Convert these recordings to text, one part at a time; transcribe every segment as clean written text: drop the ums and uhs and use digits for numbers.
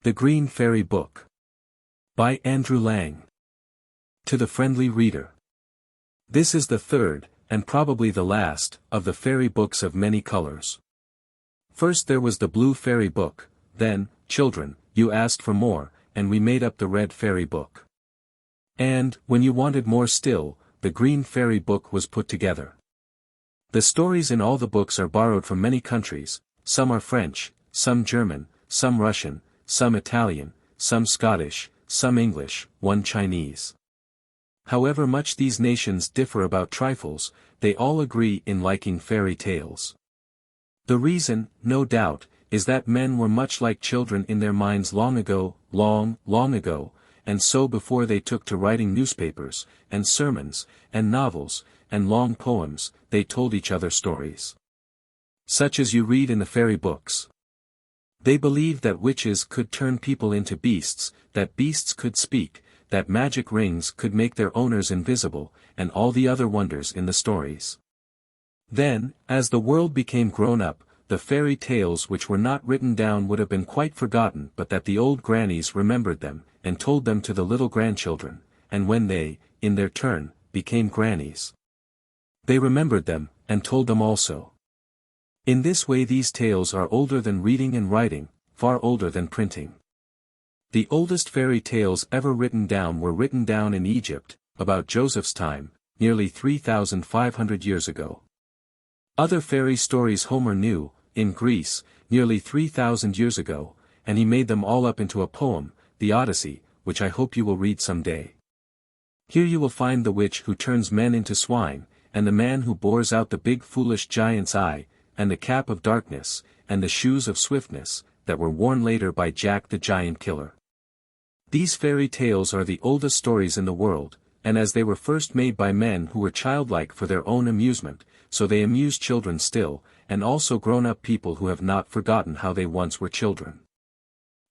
The Green Fairy Book. By Andrew Lang. To the friendly reader. This is the third, and probably the last, of the fairy books of many colors. First there was the Blue Fairy Book, then, children, you asked for more, and we made up the Red Fairy Book. And, when you wanted more still, the Green Fairy Book was put together. The stories in all the books are borrowed from many countries, some are French, some German, some Russian, some Italian, some Scottish, some English, one Chinese. However much these nations differ about trifles, they all agree in liking fairy tales. The reason, no doubt, is that men were much like children in their minds long ago, long, long ago, and so before they took to writing newspapers, and sermons, and novels, and long poems, they told each other stories. Such as you read in the fairy books. They believed that witches could turn people into beasts, that beasts could speak, that magic rings could make their owners invisible, and all the other wonders in the stories. Then, as the world became grown up, the fairy tales which were not written down would have been quite forgotten but that the old grannies remembered them, and told them to the little grandchildren, and when they, in their turn, became grannies, they remembered them, and told them also. In this way these tales are older than reading and writing, far older than printing. The oldest fairy tales ever written down were written down in Egypt, about Joseph's time, nearly 3,500 years ago. Other fairy stories Homer knew, in Greece, nearly 3,000 years ago, and he made them all up into a poem, the Odyssey, which I hope you will read some day. Here you will find the witch who turns men into swine, and the man who bores out the big foolish giant's eye, and the cap of darkness, and the shoes of swiftness, that were worn later by Jack the Giant Killer. These fairy tales are the oldest stories in the world, and as they were first made by men who were childlike for their own amusement, so they amuse children still, and also grown-up people who have not forgotten how they once were children.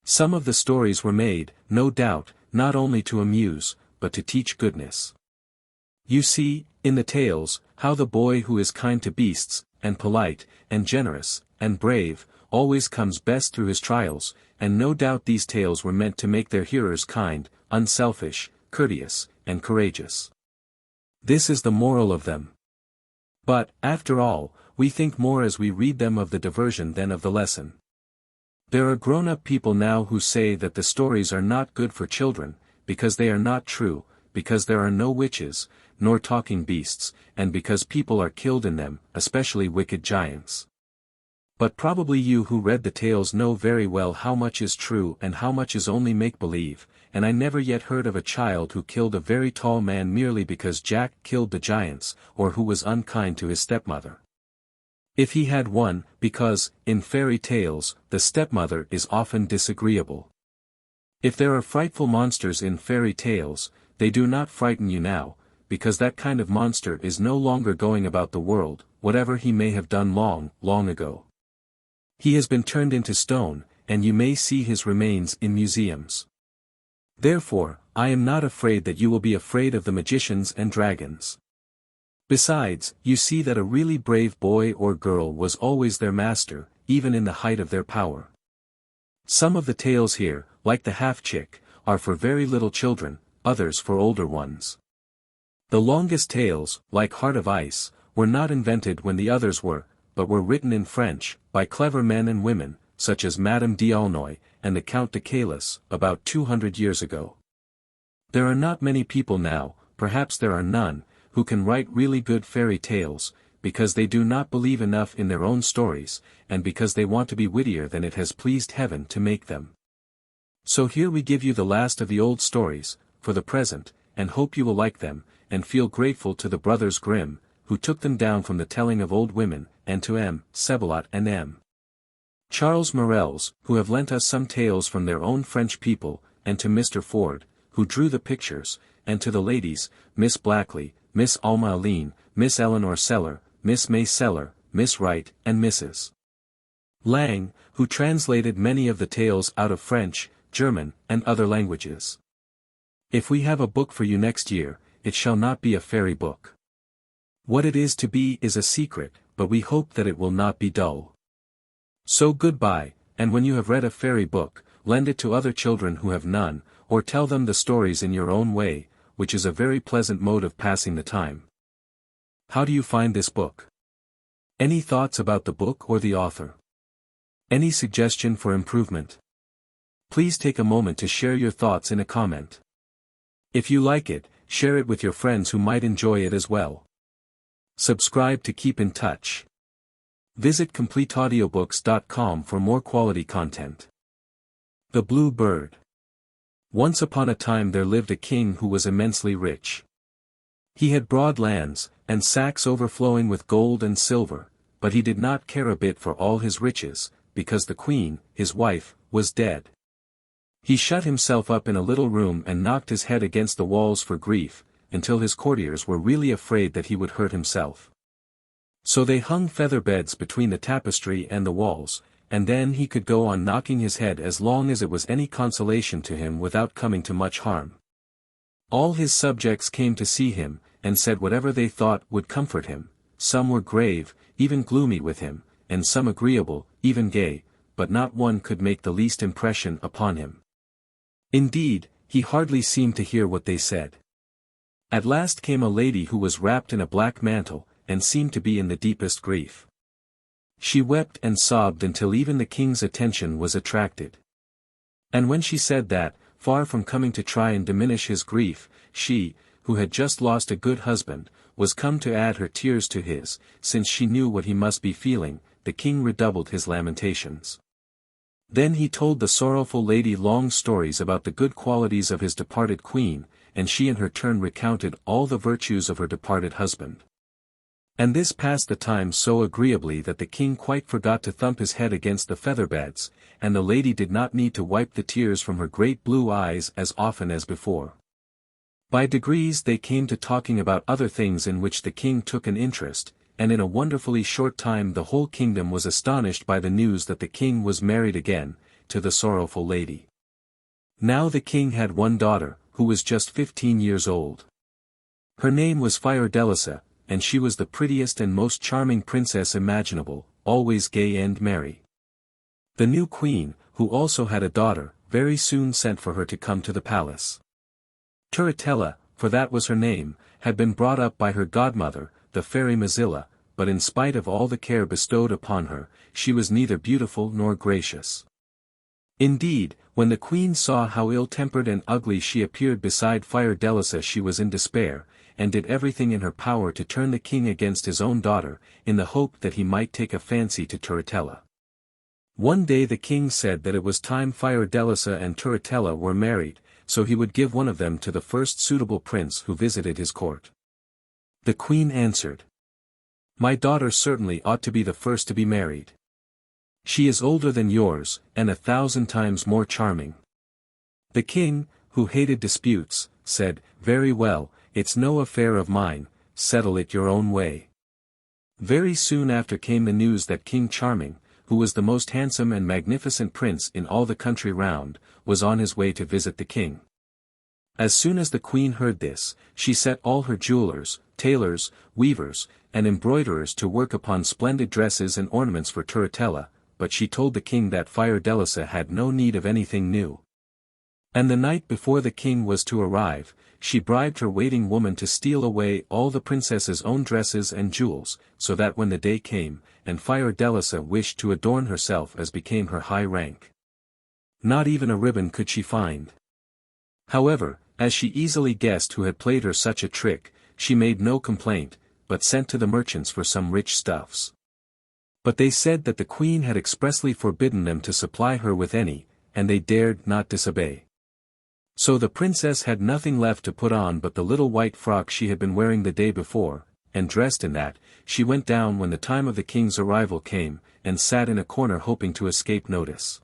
Some of the stories were made, no doubt, not only to amuse, but to teach goodness. You see, in the tales, how the boy who is kind to beasts, and polite, and generous, and brave, always comes best through his trials, and no doubt these tales were meant to make their hearers kind, unselfish, courteous, and courageous. This is the moral of them. But, after all, we think more as we read them of the diversion than of the lesson. There are grown-up people now who say that the stories are not good for children, because they are not true, because there are no witches, nor talking beasts, and because people are killed in them, especially wicked giants. But probably you who read the tales know very well how much is true and how much is only make-believe, and I never yet heard of a child who killed a very tall man merely because Jack killed the giants, or who was unkind to his stepmother. If he had one, because, in fairy tales, the stepmother is often disagreeable. If there are frightful monsters in fairy tales, they do not frighten you now, because that kind of monster is no longer going about the world, whatever he may have done long, long ago. He has been turned into stone, and you may see his remains in museums. Therefore, I am not afraid that you will be afraid of the magicians and dragons. Besides, you see that a really brave boy or girl was always their master, even in the height of their power. Some of the tales here, like the half-chick, are for very little children, others for older ones. The longest tales, like Heart of Ice, were not invented when the others were, but were written in French, by clever men and women, such as Madame d'Aulnoy, and the Count de Caylus, about 200 years ago. There are not many people now, perhaps there are none, who can write really good fairy tales, because they do not believe enough in their own stories, and because they want to be wittier than it has pleased heaven to make them. So here we give you the last of the old stories, for the present, and hope you will like them, and feel grateful to the brothers Grimm, who took them down from the telling of old women, and to M. Sebelot and M. Charles Morels, who have lent us some tales from their own French people, and to Mr. Ford, who drew the pictures, and to the ladies, Miss Blackley, Miss Alma Aline, Miss Eleanor Seller, Miss May Seller, Miss Wright, and Mrs. Lang, who translated many of the tales out of French, German, and other languages. If we have a book for you next year, it shall not be a fairy book. What it is to be is a secret, but we hope that it will not be dull. So goodbye, and when you have read a fairy book, lend it to other children who have none, or tell them the stories in your own way, which is a very pleasant mode of passing the time. How do you find this book? Any thoughts about the book or the author? Any suggestion for improvement? Please take a moment to share your thoughts in a comment. If you like it, share it with your friends who might enjoy it as well. Subscribe to keep in touch. Visit CompleteAudiobooks.com for more quality content. The Blue Bird. Once upon a time there lived a king who was immensely rich. He had broad lands, and sacks overflowing with gold and silver, but he did not care a bit for all his riches, because the queen, his wife, was dead. He shut himself up in a little room and knocked his head against the walls for grief, until his courtiers were really afraid that he would hurt himself. So they hung feather beds between the tapestry and the walls, and then he could go on knocking his head as long as it was any consolation to him without coming to much harm. All his subjects came to see him, and said whatever they thought would comfort him. Some were grave, even gloomy with him, and some agreeable, even gay, but not one could make the least impression upon him. Indeed, he hardly seemed to hear what they said. At last came a lady who was wrapped in a black mantle, and seemed to be in the deepest grief. She wept and sobbed until even the king's attention was attracted. And when she said that, far from coming to try and diminish his grief, she, who had just lost a good husband, was come to add her tears to his, since she knew what he must be feeling, the king redoubled his lamentations. Then he told the sorrowful lady long stories about the good qualities of his departed queen, and she in her turn recounted all the virtues of her departed husband. And this passed the time so agreeably that the king quite forgot to thump his head against the feather beds, and the lady did not need to wipe the tears from her great blue eyes as often as before. By degrees they came to talking about other things in which the king took an interest, and in a wonderfully short time the whole kingdom was astonished by the news that the king was married again, to the sorrowful lady. Now the king had one daughter, who was just 15 years old. Her name was Fiordelisa, and she was the prettiest and most charming princess imaginable, always gay and merry. The new queen, who also had a daughter, very soon sent for her to come to the palace. Turritella, for that was her name, had been brought up by her godmother, the fairy Mozilla, but in spite of all the care bestowed upon her, she was neither beautiful nor gracious. Indeed, when the queen saw how ill-tempered and ugly she appeared beside Fiordelisa, she was in despair, and did everything in her power to turn the king against his own daughter, in the hope that he might take a fancy to Turritella. One day the king said that it was time Fiordelisa and Turritella were married, so he would give one of them to the first suitable prince who visited his court. The queen answered, "My daughter certainly ought to be the first to be married. She is older than yours, and 1,000 times more charming." The king, who hated disputes, said, "Very well, it's no affair of mine, settle it your own way." Very soon after came the news that King Charming, who was the most handsome and magnificent prince in all the country round, was on his way to visit the king. As soon as the queen heard this, she set all her jewelers, tailors, weavers, and embroiderers to work upon splendid dresses and ornaments for Turritella, but she told the king that Fiordelisa had no need of anything new. And the night before the king was to arrive, she bribed her waiting woman to steal away all the princess's own dresses and jewels, so that when the day came, and Fiordelisa wished to adorn herself as became her high rank, not even a ribbon could she find. However, as she easily guessed who had played her such a trick, she made no complaint, but sent to the merchants for some rich stuffs. But they said that the queen had expressly forbidden them to supply her with any, and they dared not disobey. So the princess had nothing left to put on but the little white frock she had been wearing the day before, and dressed in that, she went down when the time of the king's arrival came, and sat in a corner hoping to escape notice.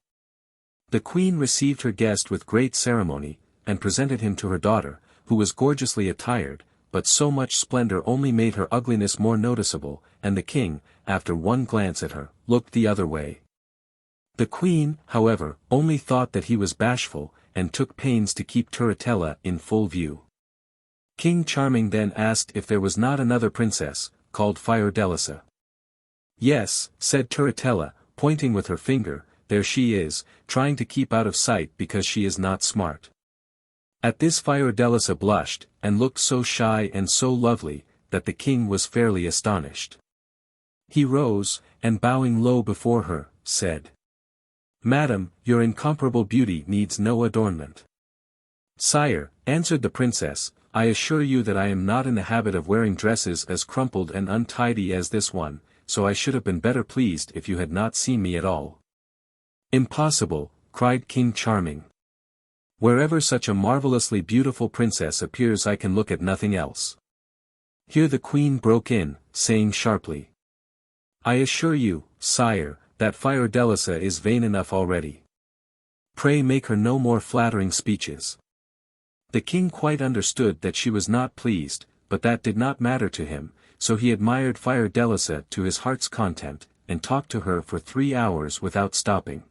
The queen received her guest with great ceremony, and presented him to her daughter, who was gorgeously attired, but so much splendor only made her ugliness more noticeable, and the king, after one glance at her, looked the other way. The queen, however, only thought that he was bashful, and took pains to keep Turritella in full view. King Charming then asked if there was not another princess, called Fiordelisa. "Yes," said Turritella, pointing with her finger, there she is, trying to keep out of sight because she is not smart. At this Fiordelisa blushed, and looked so shy and so lovely, that the king was fairly astonished. He rose, and bowing low before her, said, "Madam, your incomparable beauty needs no adornment." "Sire," answered the princess, "I assure you that I am not in the habit of wearing dresses as crumpled and untidy as this one, so I should have been better pleased if you had not seen me at all." "Impossible," cried King Charming. "Wherever such a marvelously beautiful princess appears I can look at nothing else." Here the queen broke in, saying sharply, "I assure you, sire, that Fiordelisa is vain enough already. Pray make her no more flattering speeches." The king quite understood that she was not pleased, but that did not matter to him, so he admired Fiordelisa to his heart's content, and talked to her for 3 hours without stopping.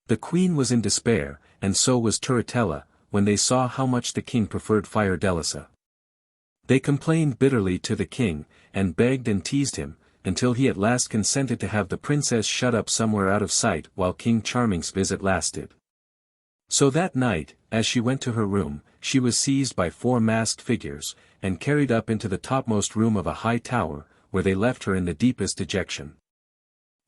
The queen was in despair, and so was Turritella, when they saw how much the king preferred Fiordelisa. They complained bitterly to the king, and begged and teased him, until he at last consented to have the princess shut up somewhere out of sight while King Charming's visit lasted. So that night, as she went to her room, she was seized by 4 masked figures, and carried up into the topmost room of a high tower, where they left her in the deepest dejection.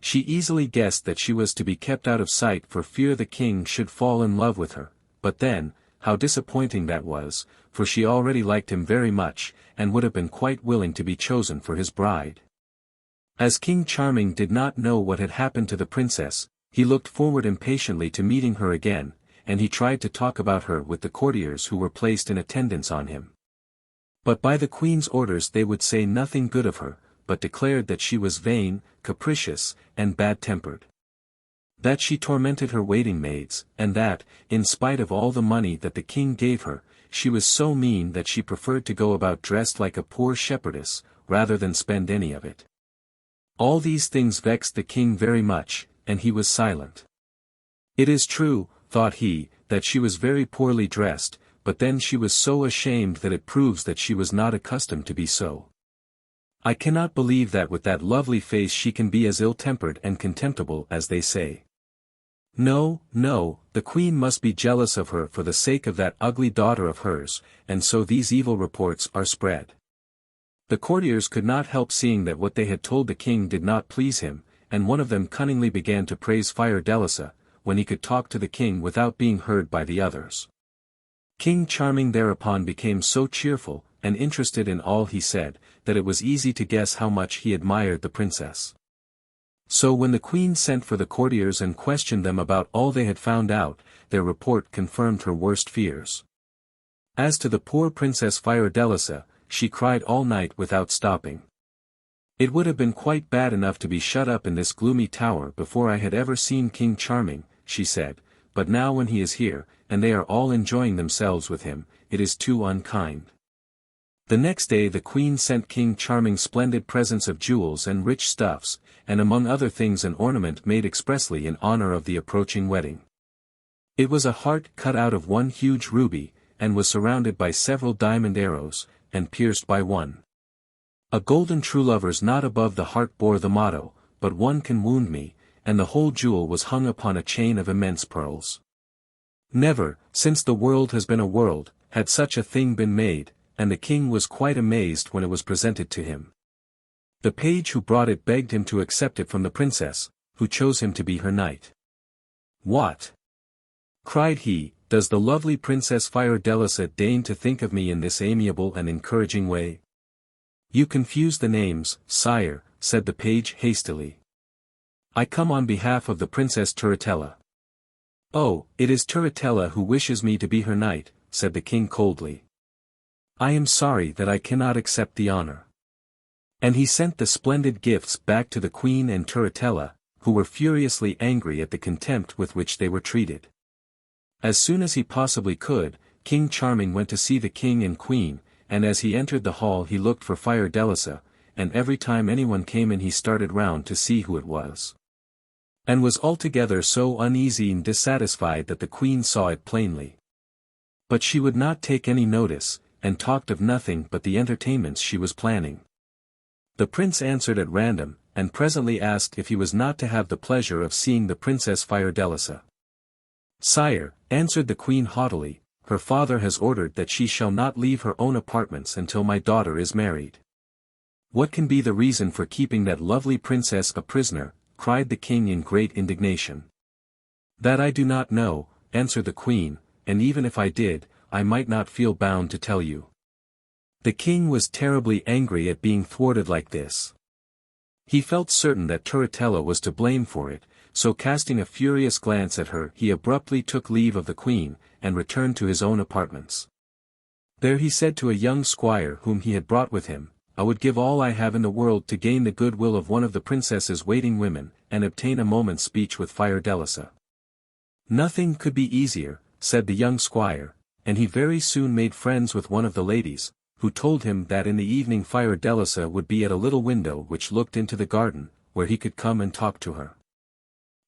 She easily guessed that she was to be kept out of sight for fear the king should fall in love with her, but then, how disappointing that was, for she already liked him very much, and would have been quite willing to be chosen for his bride. As King Charming did not know what had happened to the princess, he looked forward impatiently to meeting her again, and he tried to talk about her with the courtiers who were placed in attendance on him. But by the queen's orders they would say nothing good of her, but declared that she was vain, capricious, and bad-tempered. That she tormented her waiting maids, and that, in spite of all the money that the king gave her, she was so mean that she preferred to go about dressed like a poor shepherdess, rather than spend any of it. All these things vexed the king very much, and he was silent. It is true, thought he, that she was very poorly dressed, but then she was so ashamed that it proves that she was not accustomed to be so. I cannot believe that with that lovely face she can be as ill-tempered and contemptible as they say. No, no, the queen must be jealous of her for the sake of that ugly daughter of hers, and so these evil reports are spread. The courtiers could not help seeing that what they had told the king did not please him, and one of them cunningly began to praise Fiordelisa, when he could talk to the king without being heard by the others. King Charming thereupon became so cheerful, and interested in all he said, that it was easy to guess how much he admired the princess. So when the queen sent for the courtiers and questioned them about all they had found out, their report confirmed her worst fears. As to the poor Princess Fiordelisa, she cried all night without stopping. "It would have been quite bad enough to be shut up in this gloomy tower before I had ever seen King Charming," she said, "but now when he is here, and they are all enjoying themselves with him, it is too unkind." The next day the queen sent King Charming splendid presents of jewels and rich stuffs, and among other things an ornament made expressly in honor of the approaching wedding. It was a heart cut out of one huge ruby, and was surrounded by several diamond arrows, and pierced by one. A golden true lover's knot above the heart bore the motto, "But one can wound me," and the whole jewel was hung upon a chain of immense pearls. Never, since the world has been a world, had such a thing been made, and the king was quite amazed when it was presented to him. The page who brought it begged him to accept it from the princess, who chose him to be her knight. "What?" cried he, "does the lovely Princess Fiordelisa deign to think of me in this amiable and encouraging way?" "You confuse the names, sire," said the page hastily. "I come on behalf of the Princess Turritella." "Oh, it is Turritella who wishes me to be her knight," said the king coldly. "I am sorry that I cannot accept the honor." And he sent the splendid gifts back to the queen and Turritella, who were furiously angry at the contempt with which they were treated. As soon as he possibly could, King Charming went to see the king and queen, and as he entered the hall he looked for Fiordelisa, and every time anyone came in he started round to see who it was. And was altogether so uneasy and dissatisfied that the queen saw it plainly. But she would not take any notice, and talked of nothing but the entertainments she was planning. The prince answered at random, and presently asked if he was not to have the pleasure of seeing the Princess Fiordelisa. "Sire," answered the queen haughtily, "her father has ordered that she shall not leave her own apartments until my daughter is married." "What can be the reason for keeping that lovely princess a prisoner?" cried the king in great indignation. "That I do not know," answered the queen, "and even if I did, I might not feel bound to tell you." The king was terribly angry at being thwarted like this. He felt certain that Turritella was to blame for it, so casting a furious glance at her he abruptly took leave of the queen, and returned to his own apartments. There he said to a young squire whom he had brought with him, "I would give all I have in the world to gain the goodwill of one of the princess's waiting women, and obtain a moment's speech with Fiordelisa." "Nothing could be easier," said the young squire, and he very soon made friends with one of the ladies, who told him that in the evening Fiordelisa would be at a little window which looked into the garden, where he could come and talk to her.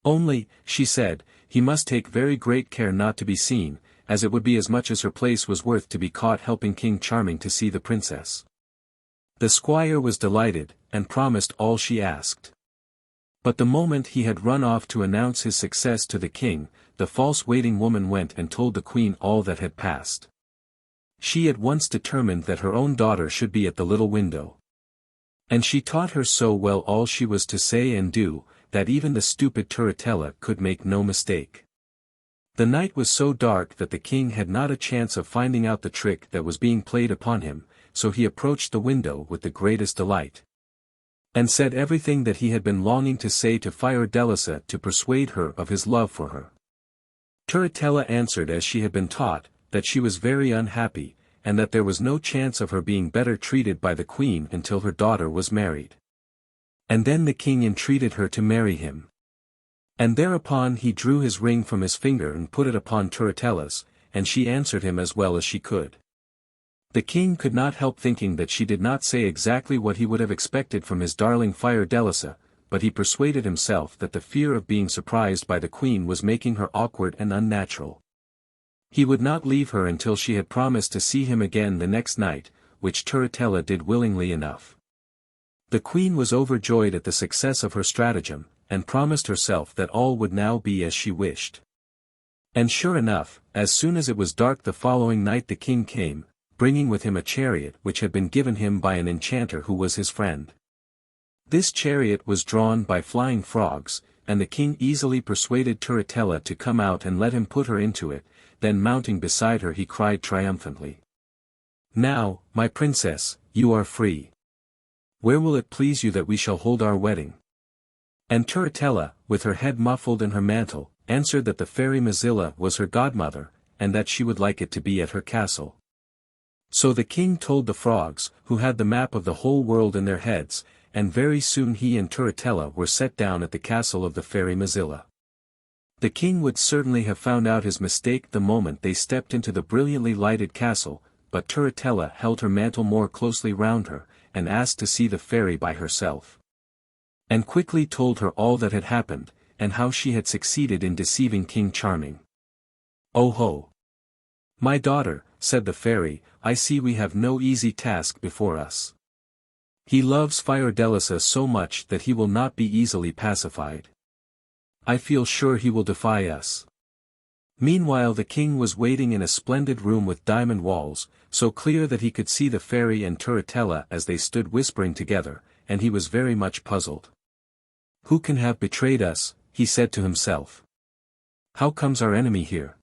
Only, she said, he must take very great care not to be seen, as it would be as much as her place was worth to be caught helping King Charming to see the princess. The squire was delighted, and promised all she asked. But the moment he had run off to announce his success to the king, the false waiting woman went and told the queen all that had passed. She at once determined that her own daughter should be at the little window. And she taught her so well all she was to say and do, that even the stupid Turritella could make no mistake. The night was so dark that the king had not a chance of finding out the trick that was being played upon him, so he approached the window with the greatest delight, and said everything that he had been longing to say to Fiordelisa to persuade her of his love for her. Turritella answered as she had been taught, that she was very unhappy, and that there was no chance of her being better treated by the queen until her daughter was married. And then the king entreated her to marry him. And thereupon he drew his ring from his finger and put it upon Turritella's, and she answered him as well as she could. The king could not help thinking that she did not say exactly what he would have expected from his darling Fiordelisa, but he persuaded himself that the fear of being surprised by the queen was making her awkward and unnatural. He would not leave her until she had promised to see him again the next night, which Turritella did willingly enough. The queen was overjoyed at the success of her stratagem, and promised herself that all would now be as she wished. And sure enough, as soon as it was dark the following night the king came, bringing with him a chariot which had been given him by an enchanter who was his friend. This chariot was drawn by flying frogs, and the king easily persuaded Turritella to come out and let him put her into it, then mounting beside her he cried triumphantly, "Now, my princess, you are free. Where will it please you that we shall hold our wedding?" And Turritella, with her head muffled in her mantle, answered that the fairy Mozilla was her godmother, and that she would like it to be at her castle. So the king told the frogs, who had the map of the whole world in their heads, and very soon he and Turritella were set down at the castle of the fairy Mozilla. The king would certainly have found out his mistake the moment they stepped into the brilliantly lighted castle, but Turritella held her mantle more closely round her, and asked to see the fairy by herself. And quickly told her all that had happened, and how she had succeeded in deceiving King Charming. "Oh ho! My daughter," said the fairy, "I see we have no easy task before us. He loves Fiordelisa so much that he will not be easily pacified. I feel sure he will defy us." Meanwhile the king was waiting in a splendid room with diamond walls, so clear that he could see the fairy and Turritella as they stood whispering together, and he was very much puzzled. "Who can have betrayed us?" he said to himself. "How comes our enemy here?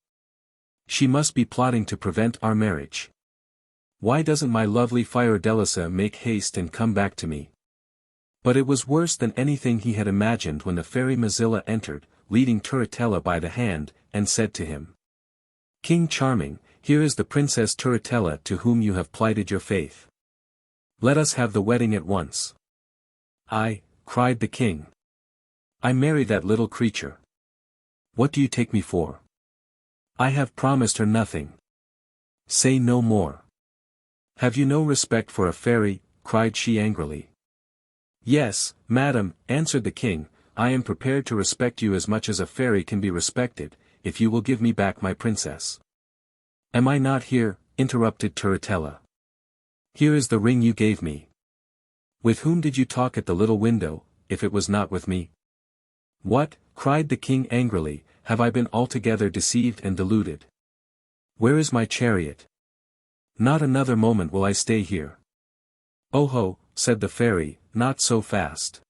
She must be plotting to prevent our marriage. Why doesn't my lovely Fiordelisa make haste and come back to me?" But it was worse than anything he had imagined when the fairy Mozilla entered, leading Turritella by the hand, and said to him, "King Charming, here is the Princess Turritella to whom you have plighted your faith. Let us have the wedding at once." "I," cried the king. "I marry that little creature. What do you take me for? I have promised her nothing. Say no more." "Have you no respect for a fairy?" cried she angrily. "Yes, madam," answered the king, "I am prepared to respect you as much as a fairy can be respected, if you will give me back my princess." "Am I not here?" interrupted Turritella. "Here is the ring you gave me. With whom did you talk at the little window?" if it was not with me? What, cried the king angrily, have I been altogether deceived and deluded? Where is my chariot? Not another moment will I stay here. Oh ho, said the fairy, not so fast.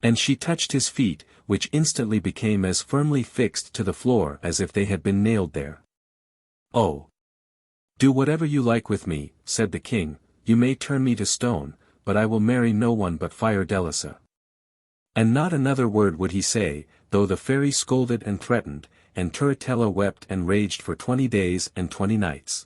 And she touched his feet, which instantly became as firmly fixed to the floor as if they had been nailed there. Oh! Do whatever you like with me, said the king, you may turn me to stone, but I will marry no one but Fiordelisa. And not another word would he say, though the fairy scolded and threatened, and Turritella wept and raged for 20 days and 20 nights.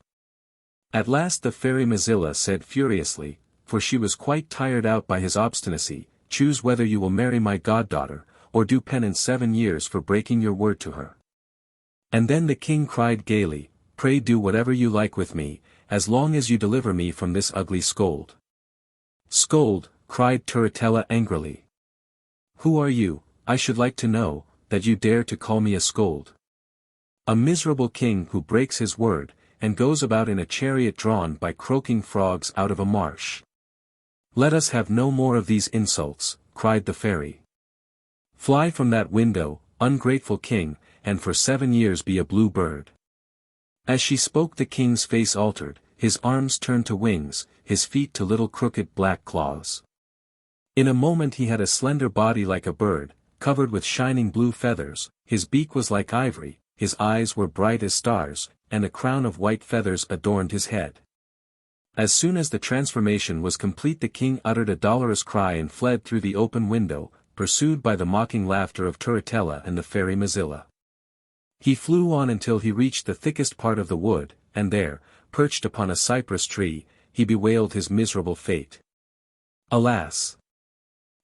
At last the fairy Mozilla said furiously, for she was quite tired out by his obstinacy, choose whether you will marry my goddaughter, or do penance 7 years for breaking your word to her. And then the king cried gaily, pray do whatever you like with me, as long as you deliver me from this ugly scold. Scold, cried Turritella angrily. Who are you, I should like to know, that you dare to call me a scold? A miserable king who breaks his word, and goes about in a chariot drawn by croaking frogs out of a marsh. Let us have no more of these insults, cried the fairy. Fly from that window, ungrateful king, and for 7 years be a blue bird. As she spoke the king's face altered, his arms turned to wings, his feet to little crooked black claws. In a moment he had a slender body like a bird, covered with shining blue feathers, his beak was like ivory, his eyes were bright as stars, and a crown of white feathers adorned his head. As soon as the transformation was complete the king uttered a dolorous cry and fled through the open window, pursued by the mocking laughter of Turritella and the fairy Mozilla. He flew on until he reached the thickest part of the wood, and there, perched upon a cypress tree, he bewailed his miserable fate. Alas!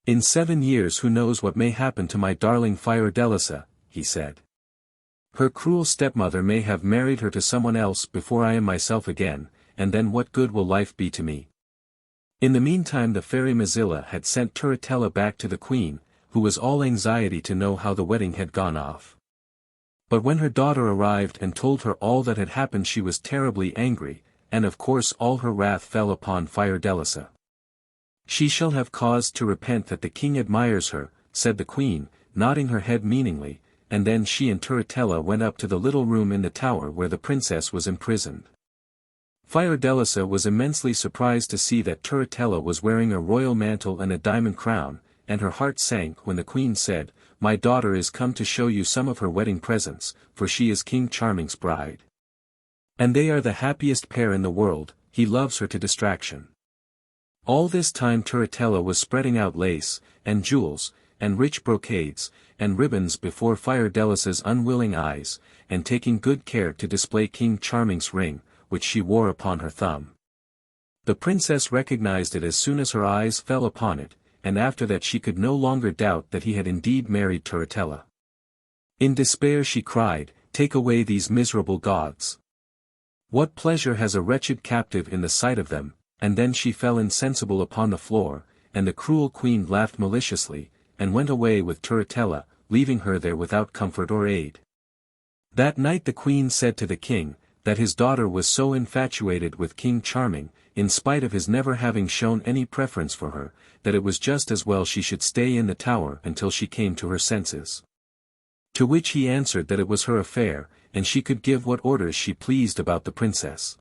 In 7 years who knows what may happen to my darling Fiordelisa, he said. Her cruel stepmother may have married her to someone else before I am myself again, and then what good will life be to me? In the meantime the fairy Mozilla had sent Turritella back to the queen, who was all anxiety to know how the wedding had gone off. But when her daughter arrived and told her all that had happened she was terribly angry, and of course all her wrath fell upon Fiordelisa. She shall have cause to repent that the king admires her, said the queen, nodding her head meaningly, and then she and Turritella went up to the little room in the tower where the princess was imprisoned. Fiordelisa was immensely surprised to see that Turritella was wearing a royal mantle and a diamond crown, and her heart sank when the queen said, my daughter is come to show you some of her wedding presents, for she is King Charming's bride. And they are the happiest pair in the world, he loves her to distraction. All this time Turritella was spreading out lace, and jewels, and rich brocades, and ribbons before Fiordelisa's unwilling eyes, and taking good care to display King Charming's ring, which she wore upon her thumb. The princess recognized it as soon as her eyes fell upon it, and after that she could no longer doubt that he had indeed married Turritella. In despair she cried, take away these miserable gauds. What pleasure has a wretched captive in the sight of them? And then she fell insensible upon the floor, and the cruel queen laughed maliciously, and went away with Turritella, leaving her there without comfort or aid. That night the queen said to the king, that his daughter was so infatuated with King Charming, in spite of his never having shown any preference for her, that it was just as well she should stay in the tower until she came to her senses. To which he answered that it was her affair, and she could give what orders she pleased about the princess.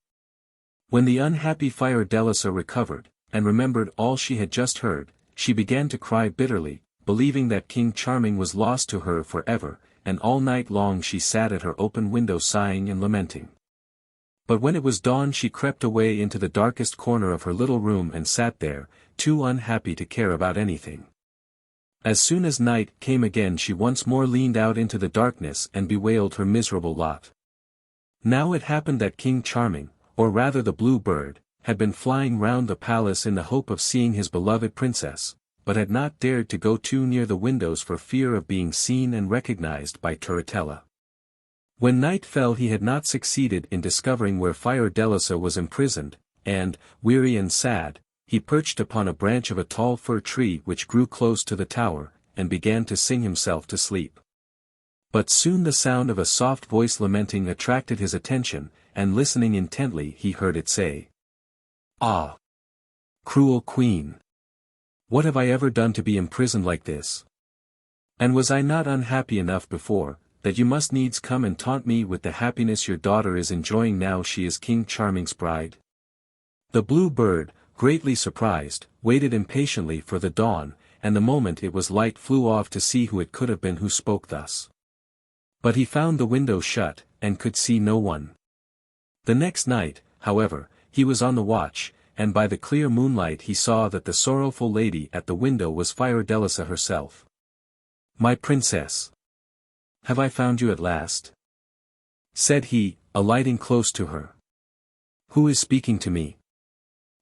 When the unhappy Fiordelisa recovered, and remembered all she had just heard, she began to cry bitterly, believing that King Charming was lost to her forever, and all night long she sat at her open window sighing and lamenting. But when it was dawn she crept away into the darkest corner of her little room and sat there, too unhappy to care about anything. As soon as night came again she once more leaned out into the darkness and bewailed her miserable lot. Now it happened that King Charming, or rather the blue bird, had been flying round the palace in the hope of seeing his beloved princess, but had not dared to go too near the windows for fear of being seen and recognized by Turritella. When night fell he had not succeeded in discovering where Fiordelisa was imprisoned, and, weary and sad, he perched upon a branch of a tall fir tree which grew close to the tower, and began to sing himself to sleep. But soon the sound of a soft voice lamenting attracted his attention, and listening intently he heard it say, "Ah! Cruel queen! What have I ever done to be imprisoned like this? And was I not unhappy enough before, that you must needs come and taunt me with the happiness your daughter is enjoying now she is King Charming's bride? The blue bird, greatly surprised, waited impatiently for the dawn, and the moment it was light flew off to see who it could have been who spoke thus. But he found the window shut, and could see no one. The next night, however, he was on the watch, and by the clear moonlight he saw that the sorrowful lady at the window was Fiordelisa herself. "My princess! Have I found you at last?" said he, alighting close to her. "Who is speaking to me?"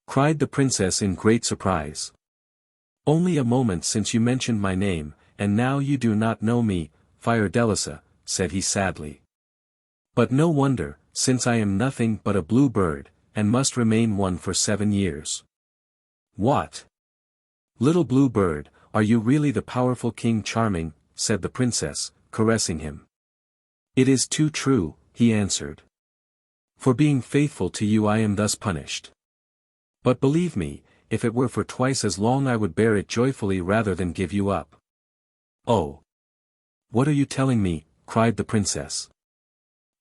cried the princess in great surprise. "Only a moment since you mentioned my name, and now you do not know me, Fiordelisa," said he sadly. "But no wonder, since I am nothing but a blue bird, and must remain one for 7 years. "What? Little blue bird, are you really the powerful King Charming?" said the princess, caressing him. "It is too true," he answered. "For being faithful to you I am thus punished. But believe me, if it were for twice as long I would bear it joyfully rather than give you up." "Oh! What are you telling me?" cried the princess.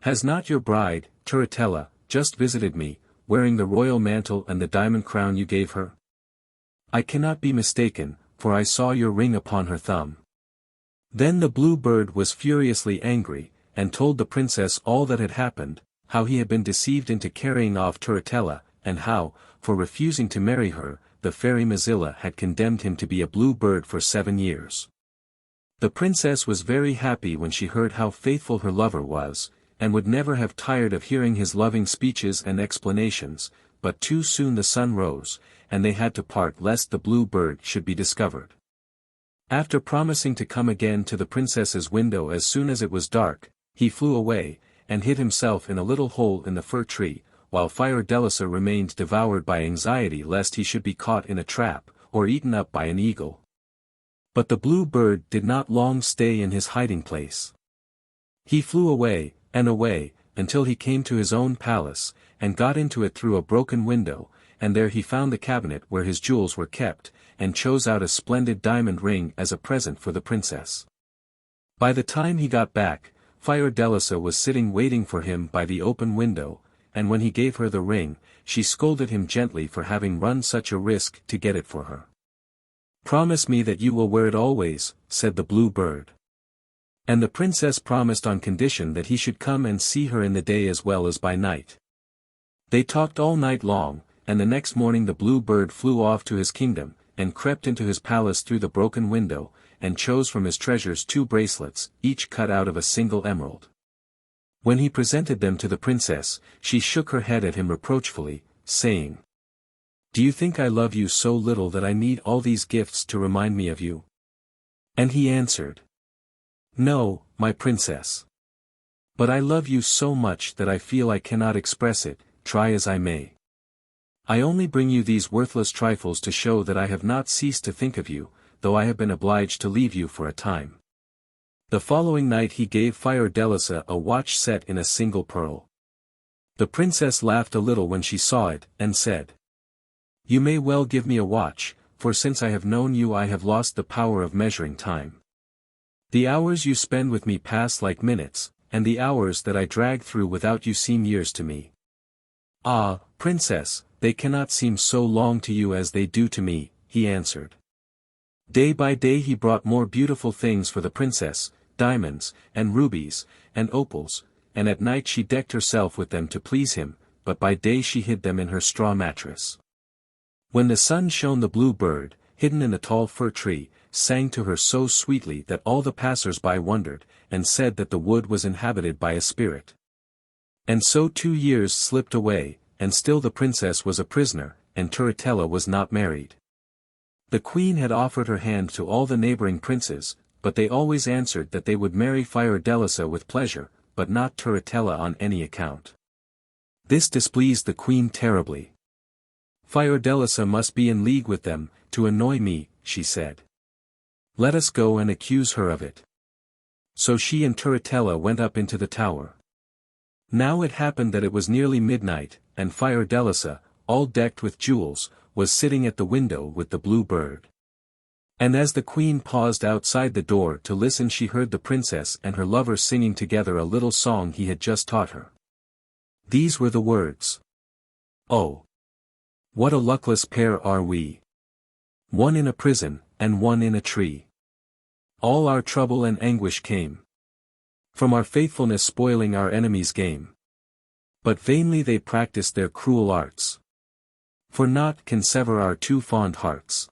"Has not your bride, Turritella, just visited me, wearing the royal mantle and the diamond crown you gave her? I cannot be mistaken, for I saw your ring upon her thumb." Then the blue bird was furiously angry, and told the princess all that had happened, how he had been deceived into carrying off Turritella, and how, for refusing to marry her, the fairy Mozilla had condemned him to be a blue bird for 7 years. The princess was very happy when she heard how faithful her lover was, and would never have tired of hearing his loving speeches and explanations, but too soon the sun rose, and they had to part lest the blue bird should be discovered. After promising to come again to the princess's window as soon as it was dark, he flew away, and hid himself in a little hole in the fir tree, while Fiordelisa remained devoured by anxiety lest he should be caught in a trap, or eaten up by an eagle. But the blue bird did not long stay in his hiding place. He flew away, until he came to his own palace, and got into it through a broken window, and there he found the cabinet where his jewels were kept, and chose out a splendid diamond ring as a present for the princess. By the time he got back, Fiordelisa was sitting waiting for him by the open window, and when he gave her the ring, she scolded him gently for having run such a risk to get it for her. "Promise me that you will wear it always," said the blue bird. And the princess promised on condition that he should come and see her in the day as well as by night. They talked all night long, and the next morning the blue bird flew off to his kingdom, and crept into his palace through the broken window, and chose from his treasures 2 bracelets, each cut out of a single emerald. When he presented them to the princess, she shook her head at him reproachfully, saying, "Do you think I love you so little that I need all these gifts to remind me of you?" And he answered, "No, my princess. But I love you so much that I feel I cannot express it, try as I may. I only bring you these worthless trifles to show that I have not ceased to think of you, though I have been obliged to leave you for a time." The following night he gave Fiordelisa a watch set in a single pearl. The princess laughed a little when she saw it, and said, "You may well give me a watch, for since I have known you I have lost the power of measuring time. The hours you spend with me pass like minutes, and the hours that I drag through without you seem years to me." "Ah, princess, they cannot seem so long to you as they do to me," he answered. Day by day he brought more beautiful things for the princess, diamonds, and rubies, and opals, and at night she decked herself with them to please him, but by day she hid them in her straw mattress. When the sun shone the blue bird, hidden in the tall fir tree, sang to her so sweetly that all the passers-by wondered, and said that the wood was inhabited by a spirit. And so 2 years slipped away, and still the princess was a prisoner, and Turritella was not married. The queen had offered her hand to all the neighboring princes, but they always answered that they would marry Fiordelisa with pleasure, but not Turritella on any account. This displeased the queen terribly. "Fiordelisa must be in league with them, to annoy me," she said. "Let us go and accuse her of it." So she and Turritella went up into the tower. Now it happened that it was nearly midnight, and Fiordelisa, all decked with jewels, was sitting at the window with the blue bird. And as the queen paused outside the door to listen, she heard the princess and her lover singing together a little song he had just taught her. These were the words. "Oh! What a luckless pair are we! One in a prison, and one in a tree. All our trouble and anguish came from our faithfulness spoiling our enemies' game. But vainly they practiced their cruel arts, for naught can sever our two fond hearts.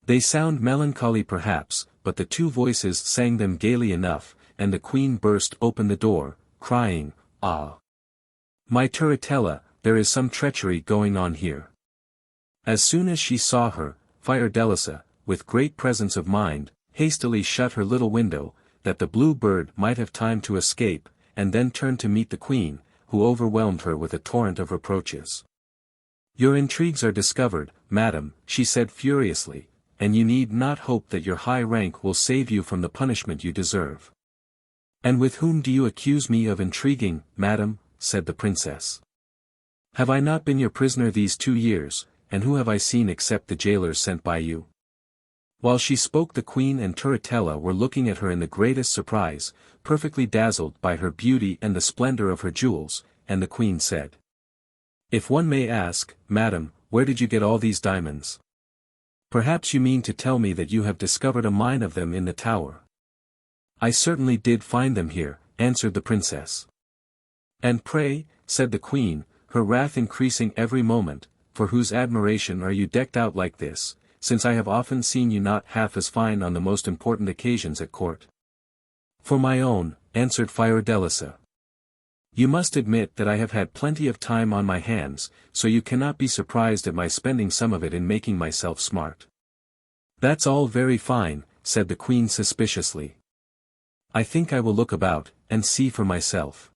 They sound melancholy perhaps, but the two voices sang them gaily enough, and the queen burst open the door, crying, 'Ah! My Turritella, there is some treachery going on here.' As soon as she saw her, Fiordelisa, with great presence of mind, hastily shut her little window, that the blue bird might have time to escape, and then turned to meet the queen, who overwhelmed her with a torrent of reproaches. 'Your intrigues are discovered, madam,' she said furiously, 'and you need not hope that your high rank will save you from the punishment you deserve.' 'And with whom do you accuse me of intriguing, madam?' said the princess. 'Have I not been your prisoner these 2 years, and who have I seen except the jailers sent by you?' While she spoke, the queen and Turritella were looking at her in the greatest surprise, perfectly dazzled by her beauty and the splendor of her jewels, and the queen said, 'If one may ask, madam, where did you get all these diamonds? Perhaps you mean to tell me that you have discovered a mine of them in the tower.' 'I certainly did find them here,' answered the princess. 'And pray,' said the queen, her wrath increasing every moment, 'for whose admiration are you decked out like this, since I have often seen you not half as fine on the most important occasions at court?' 'For my own,' answered Fiordelisa. 'You must admit that I have had plenty of time on my hands, so you cannot be surprised at my spending some of it in making myself smart.' 'That's all very fine,' said the queen suspiciously. 'I think I will look about, and see for myself.'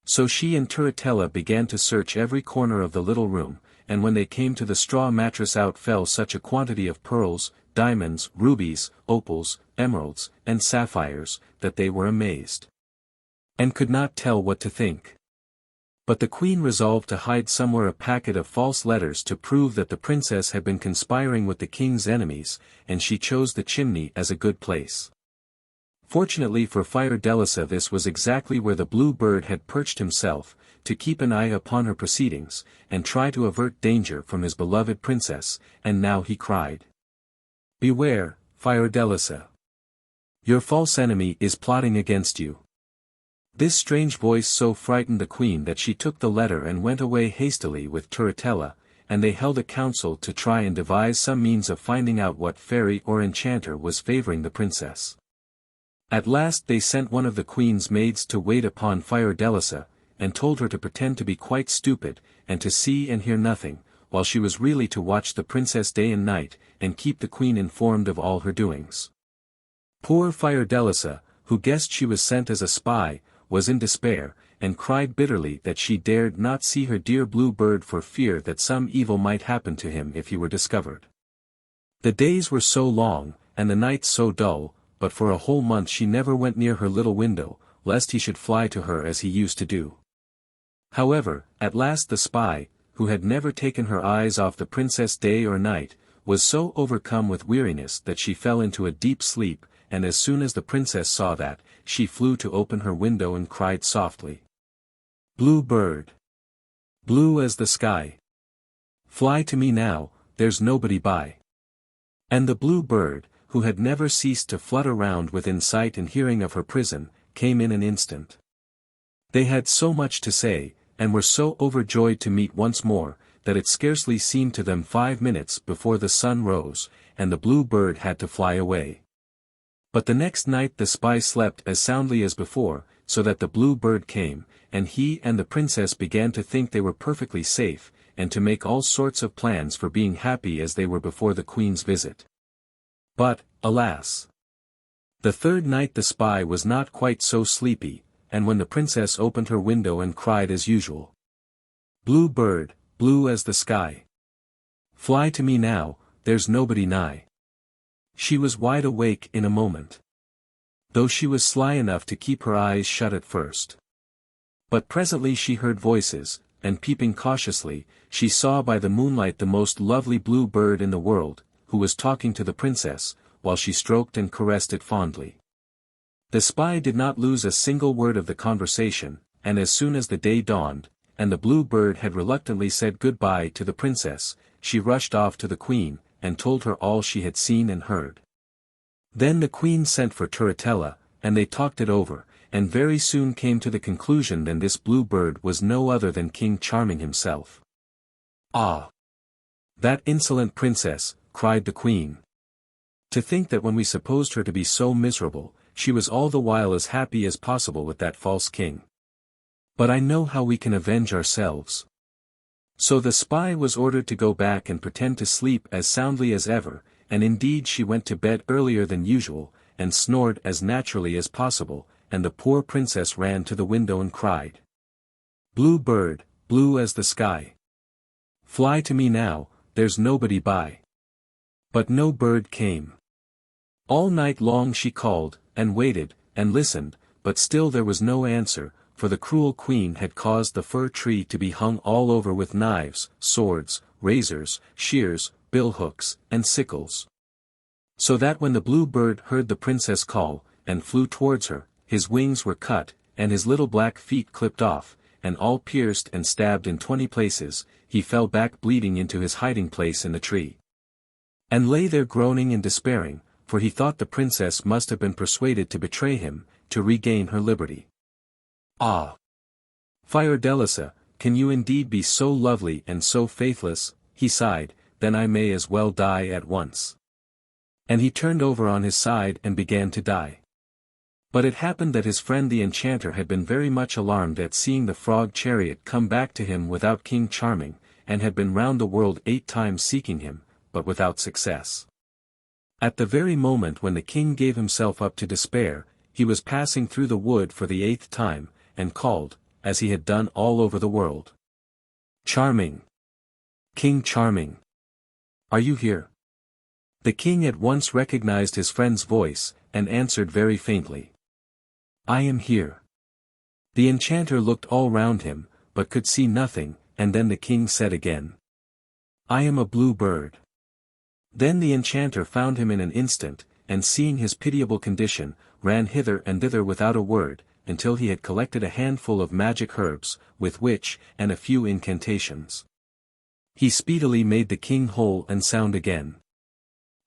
So she and Turritella began to search every corner of the little room, and when they came to the straw mattress out fell such a quantity of pearls, diamonds, rubies, opals, emeralds, and sapphires, that they were amazed, and could not tell what to think. But the queen resolved to hide somewhere a packet of false letters to prove that the princess had been conspiring with the king's enemies, and she chose the chimney as a good place. Fortunately for Fiordelisa, this was exactly where the blue bird had perched himself, to keep an eye upon her proceedings, and try to avert danger from his beloved princess, and now he cried, 'Beware, Fiordelisa! Your false enemy is plotting against you.' This strange voice so frightened the queen that she took the letter and went away hastily with Turritella, and they held a council to try and devise some means of finding out what fairy or enchanter was favoring the princess. At last they sent one of the queen's maids to wait upon Fiordelisa, and told her to pretend to be quite stupid, and to see and hear nothing, while she was really to watch the princess day and night, and keep the queen informed of all her doings. Poor Fiordelisa, who guessed she was sent as a spy, was in despair, and cried bitterly that she dared not see her dear blue bird for fear that some evil might happen to him if he were discovered. The days were so long, and the nights so dull, but for a whole month she never went near her little window, lest he should fly to her as he used to do. However, at last the spy, who had never taken her eyes off the princess day or night, was so overcome with weariness that she fell into a deep sleep, and as soon as the princess saw that, she flew to open her window and cried softly, 'Blue bird! Blue as the sky! Fly to me now, there's nobody by.' And the blue bird, who had never ceased to flutter round within sight and hearing of her prison, came in an instant. They had so much to say, and were so overjoyed to meet once more, that it scarcely seemed to them 5 minutes before the sun rose, and the blue bird had to fly away. But the next night the spy slept as soundly as before, so that the blue bird came, and he and the princess began to think they were perfectly safe, and to make all sorts of plans for being happy as they were before the queen's visit. But, alas! The third night the spy was not quite so sleepy, and when the princess opened her window and cried as usual, 'Blue bird, blue as the sky! Fly to me now, there's nobody nigh,' she was wide awake in a moment, though she was sly enough to keep her eyes shut at first. But presently she heard voices, and peeping cautiously, she saw by the moonlight the most lovely blue bird in the world, who was talking to the princess, while she stroked and caressed it fondly. The spy did not lose a single word of the conversation, and as soon as the day dawned, and the blue bird had reluctantly said goodbye to the princess, she rushed off to the queen, and told her all she had seen and heard. Then the queen sent for Turritella, and they talked it over, and very soon came to the conclusion that this blue bird was no other than King Charming himself. "Ah! That insolent princess," cried the queen. "To think that when we supposed her to be so miserable, she was all the while as happy as possible with that false king. But I know how we can avenge ourselves." So the spy was ordered to go back and pretend to sleep as soundly as ever, and indeed she went to bed earlier than usual, and snored as naturally as possible, and the poor princess ran to the window and cried, "Blue bird, blue as the sky, fly to me now, there's nobody by." But no bird came. All night long she called, and waited, and listened, but still there was no answer, for the cruel queen had caused the fir tree to be hung all over with knives, swords, razors, shears, billhooks, and sickles. So that when the blue bird heard the princess call, and flew towards her, his wings were cut, and his little black feet clipped off, and all pierced and stabbed in 20 places, he fell back bleeding into his hiding place in the tree. And lay there groaning and despairing, for he thought the princess must have been persuaded to betray him, to regain her liberty. "Ah! Fiordelisa, can you indeed be so lovely and so faithless?" he sighed, "then I may as well die at once." And he turned over on his side and began to die. But it happened that his friend the enchanter had been very much alarmed at seeing the frog chariot come back to him without King Charming, and had been round the world 8 times seeking him, but without success. At the very moment when the king gave himself up to despair, he was passing through the wood for the 8th time, and called, as he had done all over the world, "Charming! King Charming! Are you here?" The king at once recognized his friend's voice, and answered very faintly, "I am here." The enchanter looked all round him, but could see nothing, and then the king said again, "I am a blue bird." Then the enchanter found him in an instant, and seeing his pitiable condition, ran hither and thither without a word, until he had collected a handful of magic herbs, with which, and a few incantations, he speedily made the king whole and sound again.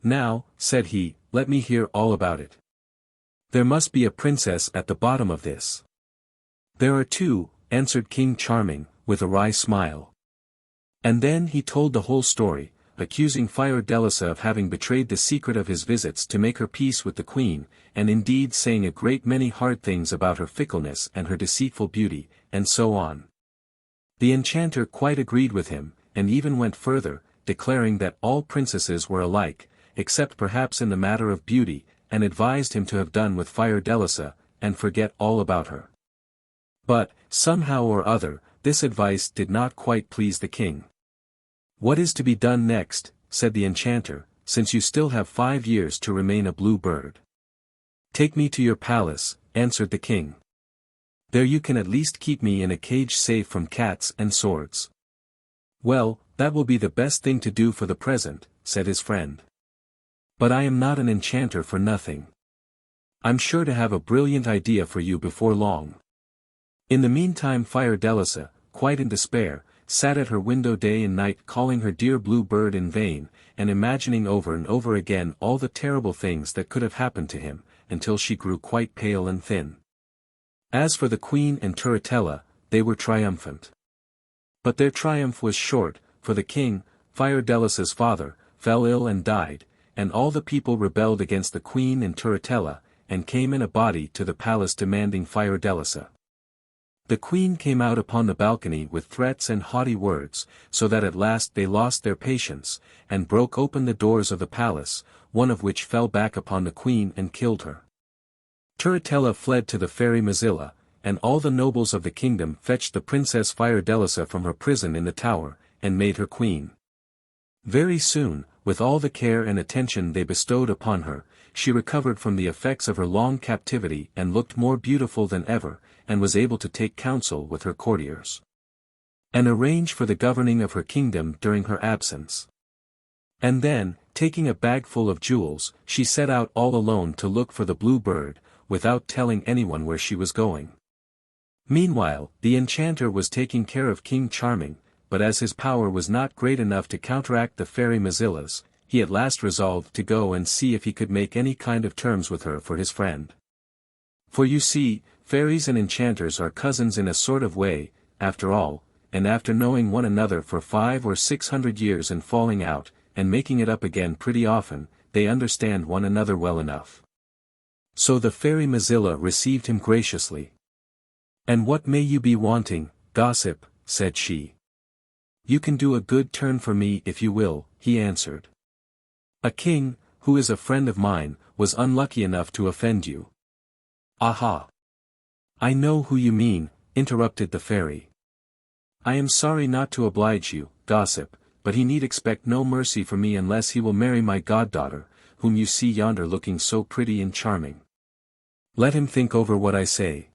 "Now," said he, "let me hear all about it. There must be a princess at the bottom of this." "There are 2, answered King Charming, with a wry smile. And then he told the whole story, accusing Fiordelisa of having betrayed the secret of his visits to make her peace with the queen, and indeed saying a great many hard things about her fickleness and her deceitful beauty, and so on. The enchanter quite agreed with him, and even went further, declaring that all princesses were alike, except perhaps in the matter of beauty, and advised him to have done with Fiordelisa, and forget all about her. But, somehow or other, this advice did not quite please the king. "What is to be done next?" said the enchanter, "since you still have 5 years to remain a blue bird?" "Take me to your palace," answered the king. "There you can at least keep me in a cage safe from cats and swords." "Well, that will be the best thing to do for the present," said his friend. "But I am not an enchanter for nothing. I'm sure to have a brilliant idea for you before long." In the meantime Fiordelisa, quite in despair, sat at her window day and night calling her dear blue bird in vain, and imagining over and over again all the terrible things that could have happened to him, until she grew quite pale and thin. As for the queen and Turritella, they were triumphant. But their triumph was short, for the king, Fiordelisa's father, fell ill and died, and all the people rebelled against the queen and Turritella, and came in a body to the palace demanding Fiordelisa. The queen came out upon the balcony with threats and haughty words, so that at last they lost their patience, and broke open the doors of the palace, one of which fell back upon the queen and killed her. Turritella fled to the fairy Mozilla, and all the nobles of the kingdom fetched the princess Fiordelisa from her prison in the tower, and made her queen. Very soon, with all the care and attention they bestowed upon her, she recovered from the effects of her long captivity and looked more beautiful than ever, and was able to take counsel with her courtiers, and arrange for the governing of her kingdom during her absence. And then, Taking a bag full of jewels, she set out all alone to look for the blue bird, without telling anyone where she was going. Meanwhile, the enchanter was taking care of King Charming, but as his power was not great enough to counteract the fairy Mazillas, he at last resolved to go and see if he could make any kind of terms with her for his friend. For you see, fairies and enchanters are cousins in a sort of way, after all, and after knowing one another for 500 or 600 years and falling out, and making it up again pretty often, they understand one another well enough. So the fairy Mazilla received him graciously. "And what may you be wanting, gossip?" said she. "You can do a good turn for me if you will," he answered. "A king, who is a friend of mine, was unlucky enough to offend you." "Aha! I know who you mean," interrupted the fairy. "I am sorry not to oblige you, gossip, but he need expect no mercy from me unless he will marry my goddaughter, whom you see yonder looking so pretty and charming. Let him think over what I say."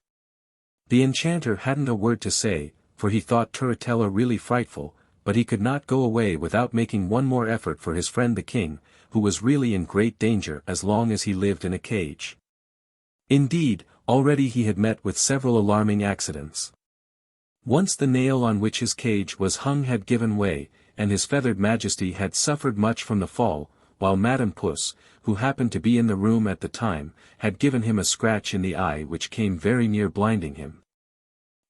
The enchanter hadn't a word to say, for he thought Turritella really frightful, but he could not go away without making one more effort for his friend the king, who was really in great danger as long as he lived in a cage. Indeed, already he had met with several alarming accidents. Once the nail on which his cage was hung had given way, and his feathered majesty had suffered much from the fall, while Madame Puss, who happened to be in the room at the time, had given him a scratch in the eye which came very near blinding him.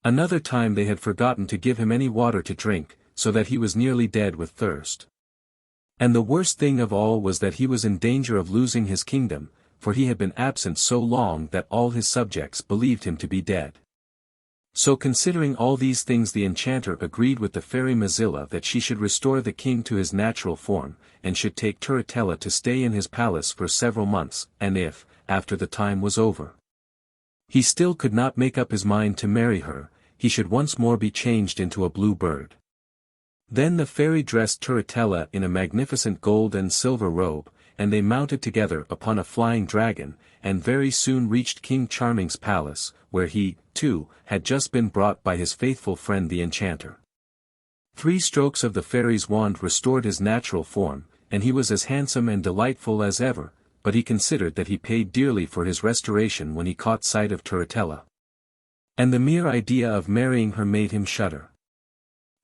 Another time they had forgotten to give him any water to drink, so that he was nearly dead with thirst. And the worst thing of all was that he was in danger of losing his kingdom, for he had been absent so long that all his subjects believed him to be dead. So considering all these things the enchanter agreed with the fairy Mazilla that she should restore the king to his natural form, and should take Turritella to stay in his palace for several months, and if, after the time was over, he still could not make up his mind to marry her, he should once more be changed into a blue bird. Then the fairy dressed Turritella in a magnificent gold and silver robe, and they mounted together upon a flying dragon, and very soon reached King Charming's palace, where he, too, had just been brought by his faithful friend the enchanter. 3 strokes of the fairy's wand restored his natural form, and he was as handsome and delightful as ever, but he considered that he paid dearly for his restoration when he caught sight of Turritella. And the mere idea of marrying her made him shudder.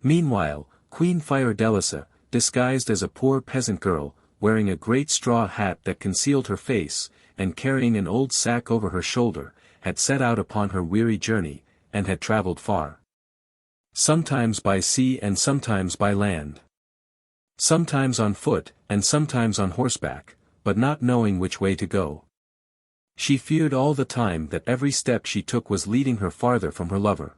Meanwhile, Queen Fiordelisa, disguised as a poor peasant girl, wearing a great straw hat that concealed her face, and carrying an old sack over her shoulder, had set out upon her weary journey, and had travelled far. Sometimes by sea and sometimes by land. Sometimes on foot, and sometimes on horseback, but not knowing which way to go. She feared all the time that every step she took was leading her farther from her lover.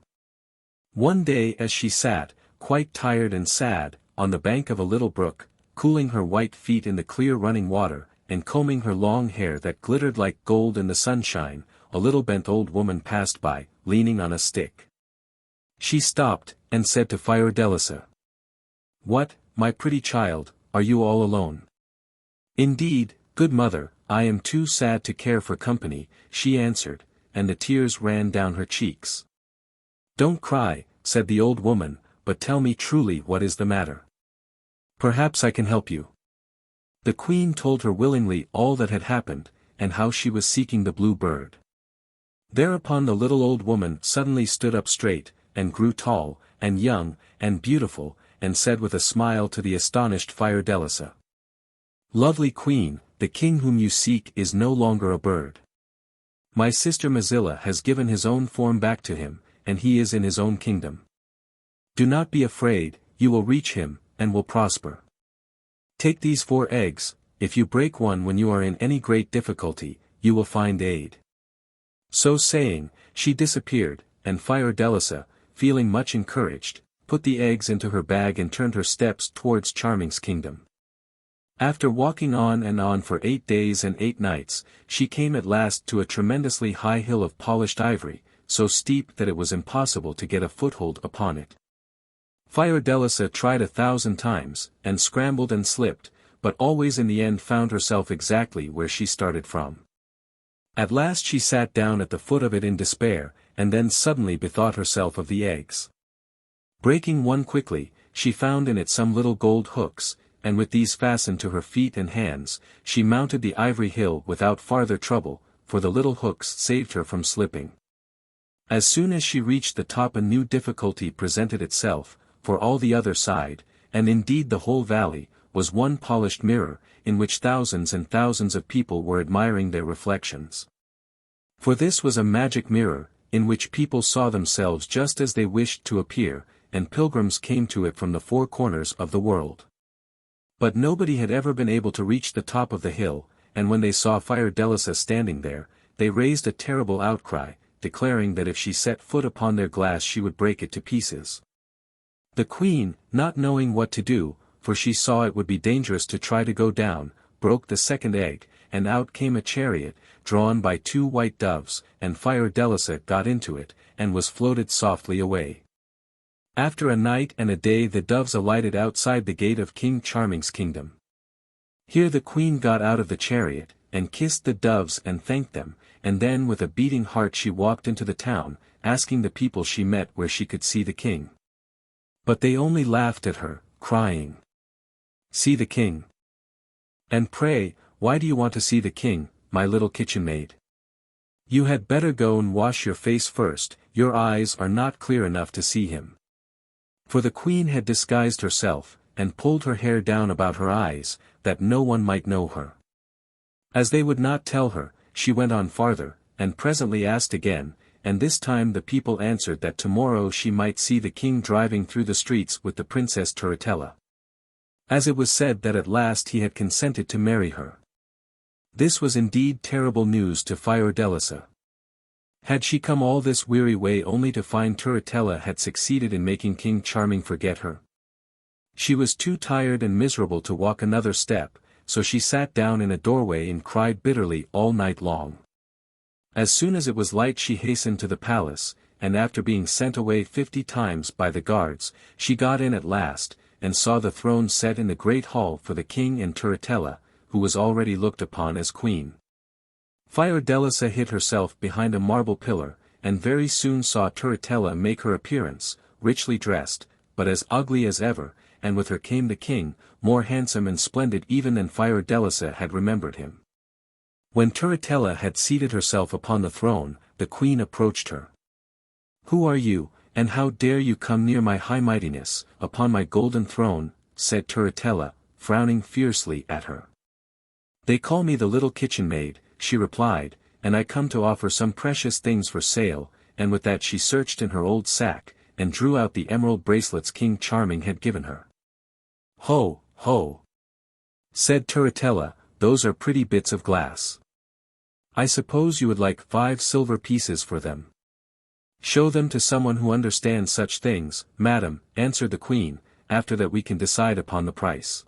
One day as she sat, quite tired and sad, on the bank of a little brook, cooling her white feet in the clear running water, and combing her long hair that glittered like gold in the sunshine, a little bent old woman passed by, leaning on a stick. She stopped, and said to Fiordelisa, "What, my pretty child, are you all alone?" "Indeed, good mother, I am too sad to care for company," she answered, and the tears ran down her cheeks. "Don't cry," said the old woman, "but tell me truly what is the matter. Perhaps I can help you." The queen told her willingly all that had happened, and how she was seeking the blue bird. Thereupon the little old woman suddenly stood up straight, and grew tall, and young, and beautiful, and said with a smile to the astonished Fiordelisa, "Lovely queen, the king whom you seek is no longer a bird. My sister Mazilla has given his own form back to him, and he is in his own kingdom. Do not be afraid, you will reach him, and will prosper. Take these 4 eggs, if you break one when you are in any great difficulty, you will find aid." So saying, she disappeared, and Fiordelisa, feeling much encouraged, put the eggs into her bag and turned her steps towards Charming's kingdom. After walking on and on for 8 days and 8 nights, she came at last to a tremendously high hill of polished ivory, so steep that it was impossible to get a foothold upon it. Fiordelisa tried 1,000 times, and scrambled and slipped, but always in the end found herself exactly where she started from. At last she sat down at the foot of it in despair, and then suddenly bethought herself of the eggs. Breaking one quickly, she found in it some little gold hooks, and with these fastened to her feet and hands, she mounted the ivory hill without farther trouble, for the little hooks saved her from slipping. As soon as she reached the top a new difficulty presented itself, for all the other side, and indeed the whole valley, was one polished mirror, in which thousands and thousands of people were admiring their reflections. For this was a magic mirror, in which people saw themselves just as they wished to appear, and pilgrims came to it from the four corners of the world. But nobody had ever been able to reach the top of the hill, and when they saw Fiordelisa standing there, they raised a terrible outcry, declaring that if she set foot upon their glass she would break it to pieces. The queen, not knowing what to do, for she saw it would be dangerous to try to go down, broke the second egg, and out came a chariot, drawn by 2 white doves, and Fiordelisa got into it, and was floated softly away. After a night and a day the doves alighted outside the gate of King Charming's kingdom. Here the queen got out of the chariot, and kissed the doves and thanked them, and then with a beating heart she walked into the town, asking the people she met where she could see the king. But they only laughed at her, crying, "See the king? And pray, why do you want to see the king, my little kitchen maid? You had better go and wash your face first, your eyes are not clear enough to see him." For the queen had disguised herself, and pulled her hair down about her eyes, that no one might know her. As they would not tell her, she went on farther, and presently asked again, and this time the people answered that tomorrow she might see the king driving through the streets with the Princess Turritella. As it was said that at last he had consented to marry her. This was indeed terrible news to Fiordelisa. Had she come all this weary way only to find Turritella had succeeded in making King Charming forget her? She was too tired and miserable to walk another step, so she sat down in a doorway and cried bitterly all night long. As soon as it was light she hastened to the palace, and after being sent away 50 times by the guards, she got in at last, and saw the throne set in the great hall for the king and Turritella, who was already looked upon as queen. Fiordelisa hid herself behind a marble pillar, and very soon saw Turritella make her appearance, richly dressed, but as ugly as ever, and with her came the king, more handsome and splendid even than Fiordelisa had remembered him. When Turritella had seated herself upon the throne, the queen approached her. "Who are you, and how dare you come near my high mightiness, upon my golden throne?" said Turritella, frowning fiercely at her. "They call me the little kitchen maid," she replied, "and I come to offer some precious things for sale," and with that she searched in her old sack, and drew out the emerald bracelets King Charming had given her. "Ho, ho!" said Turritella, "those are pretty bits of glass. I suppose you would like 5 silver pieces for them." "Show them to someone who understands such things, madam," answered the queen, "after that we can decide upon the price."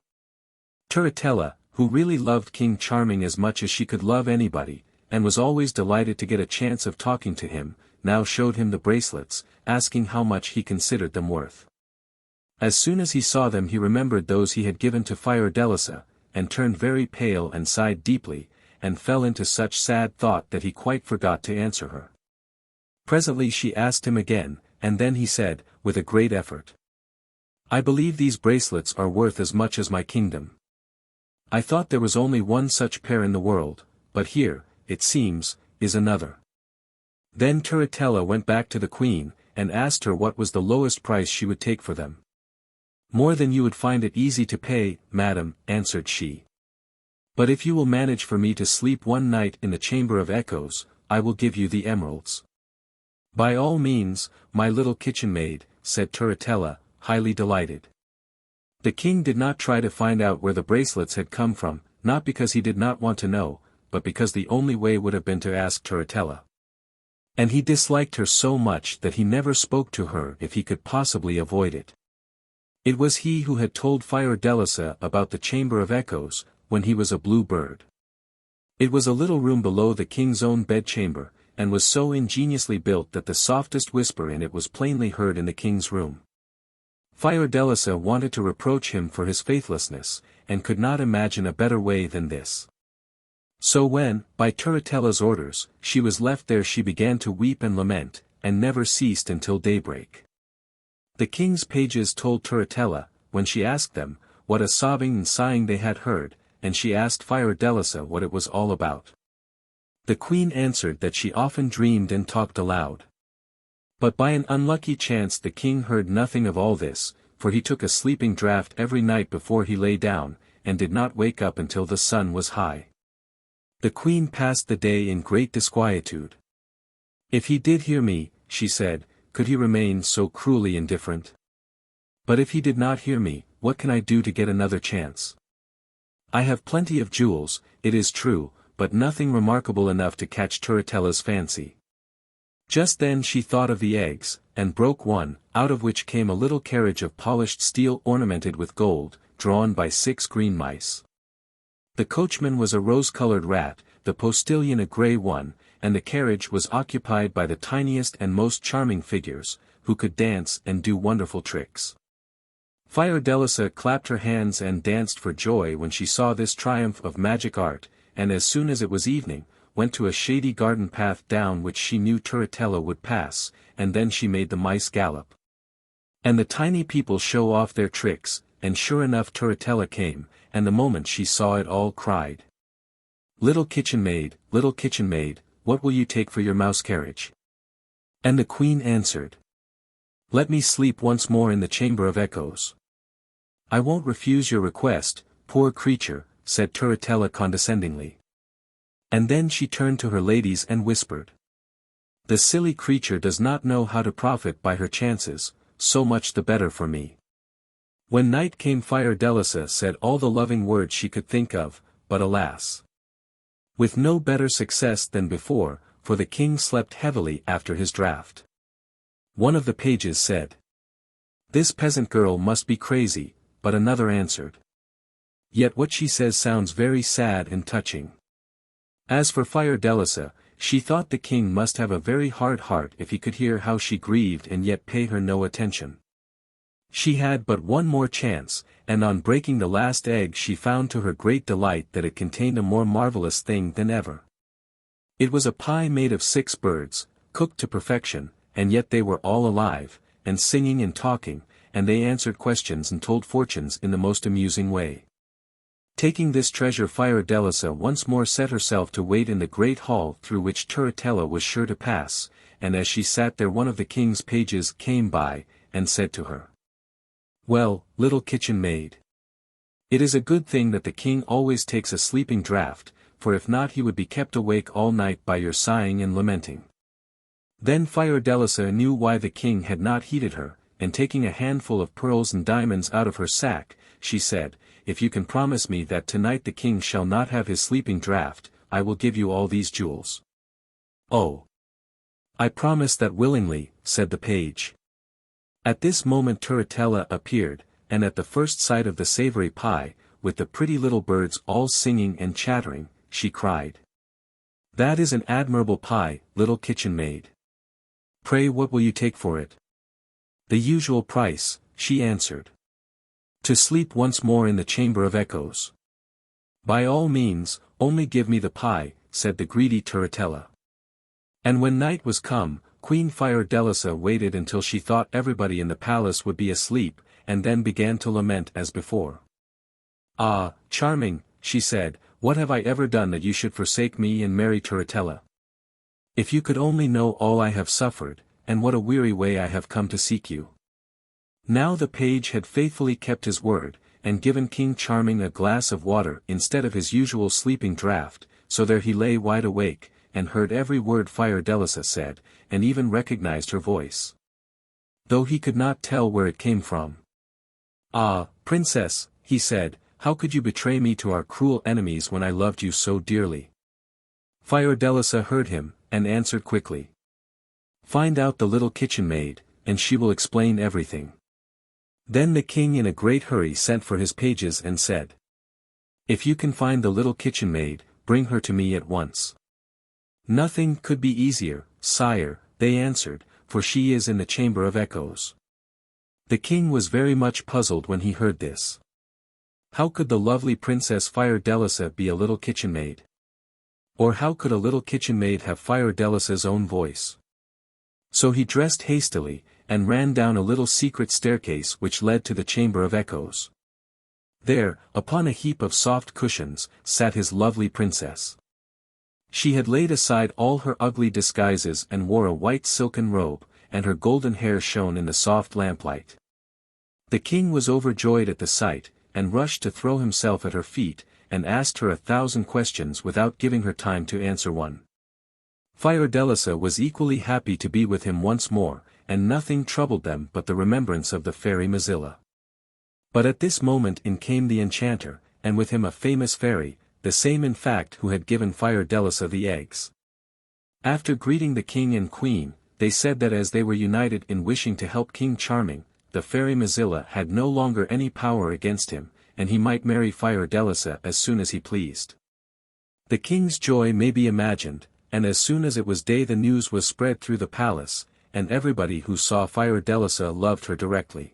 Turritella, who really loved King Charming as much as she could love anybody, and was always delighted to get a chance of talking to him, now showed him the bracelets, asking how much he considered them worth. As soon as he saw them he remembered those he had given to Fiordelisa, and turned very pale and sighed deeply, and fell into such sad thought that he quite forgot to answer her. Presently she asked him again, and then he said, with a great effort, "I believe these bracelets are worth as much as my kingdom. I thought there was only one such pair in the world, but here, it seems, is another." Then Turritella went back to the queen, and asked her what was the lowest price she would take for them. "More than you would find it easy to pay, madam," answered she. "But if you will manage for me to sleep one night in the Chamber of Echoes, I will give you the emeralds." "By all means, my little kitchen maid," said Turritella, highly delighted. The king did not try to find out where the bracelets had come from, not because he did not want to know, but because the only way would have been to ask Turritella. And he disliked her so much that he never spoke to her if he could possibly avoid it. It was he who had told Fiordelisa about the Chamber of Echoes, when he was a blue bird. It was a little room below the king's own bedchamber, and was so ingeniously built that the softest whisper in it was plainly heard in the king's room. Fiordelisa wanted to reproach him for his faithlessness, and could not imagine a better way than this. So when, by Turritella's orders, she was left there she began to weep and lament, and never ceased until daybreak. The king's pages told Turritella, when she asked them, what a sobbing and sighing they had heard, and she asked Fiordelisa what it was all about. The queen answered that she often dreamed and talked aloud. But by an unlucky chance the king heard nothing of all this, for he took a sleeping draught every night before he lay down, and did not wake up until the sun was high. The queen passed the day in great disquietude. If he did hear me, she said, could he remain so cruelly indifferent? But if he did not hear me, what can I do to get another chance? I have plenty of jewels, it is true, but nothing remarkable enough to catch Turritella's fancy. Just then she thought of the eggs, and broke one, out of which came a little carriage of polished steel ornamented with gold, drawn by 6 green mice. The coachman was a rose-colored rat, the postilion a grey one, and the carriage was occupied by the tiniest and most charming figures, who could dance and do wonderful tricks. Fiordelisa clapped her hands and danced for joy when she saw this triumph of magic art, and as soon as it was evening, went to a shady garden path down which she knew Turritella would pass, and then she made the mice gallop. And the tiny people show off their tricks, and sure enough Turritella came, and the moment she saw it all cried, little kitchen maid, what will you take for your mouse carriage?" And the queen answered, "Let me sleep once more in the chamber of echoes." "I won't refuse your request, poor creature," said Turritella condescendingly. And then she turned to her ladies and whispered, "The silly creature does not know how to profit by her chances, so much the better for me." When night came Fiordelisa said all the loving words she could think of, but alas! with no better success than before, for the king slept heavily after his draught. One of the pages said, "This peasant girl must be crazy," but another answered, "Yet what she says sounds very sad and touching." As for Fiordelisa, she thought the king must have a very hard heart if he could hear how she grieved and yet pay her no attention. She had but one more chance, and on breaking the last egg she found to her great delight that it contained a more marvelous thing than ever. It was a pie made of 6 birds, cooked to perfection, and yet they were all alive, and singing and talking, and they answered questions and told fortunes in the most amusing way. Taking this treasure Fiordelisa once more set herself to wait in the great hall through which Turritella was sure to pass, and as she sat there one of the king's pages came by, and said to her, "Well, little kitchen maid. It is a good thing that the king always takes a sleeping draught, for if not he would be kept awake all night by your sighing and lamenting." Then Fiordelisa knew why the king had not heeded her, and taking a handful of pearls and diamonds out of her sack, she said, "If you can promise me that tonight the king shall not have his sleeping draught, I will give you all these jewels." "Oh! I promise that willingly," said the page. At this moment Turritella appeared, and at the first sight of the savory pie, with the pretty little birds all singing and chattering, she cried, "That is an admirable pie, little kitchen maid. Pray what will you take for it?" "The usual price," she answered. "To sleep once more in the chamber of echoes." "By all means, only give me the pie," said the greedy Turritella. And when night was come, Queen Fiordelisa waited until she thought everybody in the palace would be asleep, and then began to lament as before. "Ah, charming," she said, "what have I ever done that you should forsake me and marry Turritella? If you could only know all I have suffered, and what a weary way I have come to seek you." Now the page had faithfully kept his word, and given King Charming a glass of water instead of his usual sleeping draught, so there he lay wide awake, and heard every word Fiordelisa said, and even recognized her voice, though he could not tell where it came from. "Ah, princess," he said, "how could you betray me to our cruel enemies when I loved you so dearly?" Fiordelisa heard him, and answered quickly, "Find out the little kitchen maid, and she will explain everything." Then the king in a great hurry sent for his pages and said, "If you can find the little kitchen maid, bring her to me at once." "Nothing could be easier, sire," they answered, "for she is in the chamber of echoes." The king was very much puzzled when he heard this. How could the lovely Princess Fiordelisa be a little kitchen maid? Or how could a little kitchen maid have Fiordelisa's own voice? So he dressed hastily, and ran down a little secret staircase which led to the chamber of echoes. There, upon a heap of soft cushions, sat his lovely princess. She had laid aside all her ugly disguises and wore a white silken robe, and her golden hair shone in the soft lamplight. The king was overjoyed at the sight, and rushed to throw himself at her feet, and asked her 1,000 questions without giving her time to answer one. Fiordelisa was equally happy to be with him once more, and nothing troubled them but the remembrance of the fairy Mozilla. But at this moment in came the enchanter, and with him a famous fairy, the same in fact who had given Fiordelisa the eggs. After greeting the king and queen, they said that as they were united in wishing to help King Charming, the fairy Mozilla had no longer any power against him, and he might marry Fiordelisa as soon as he pleased. The king's joy may be imagined, and as soon as it was day the news was spread through the palace, and everybody who saw Fiordelisa loved her directly.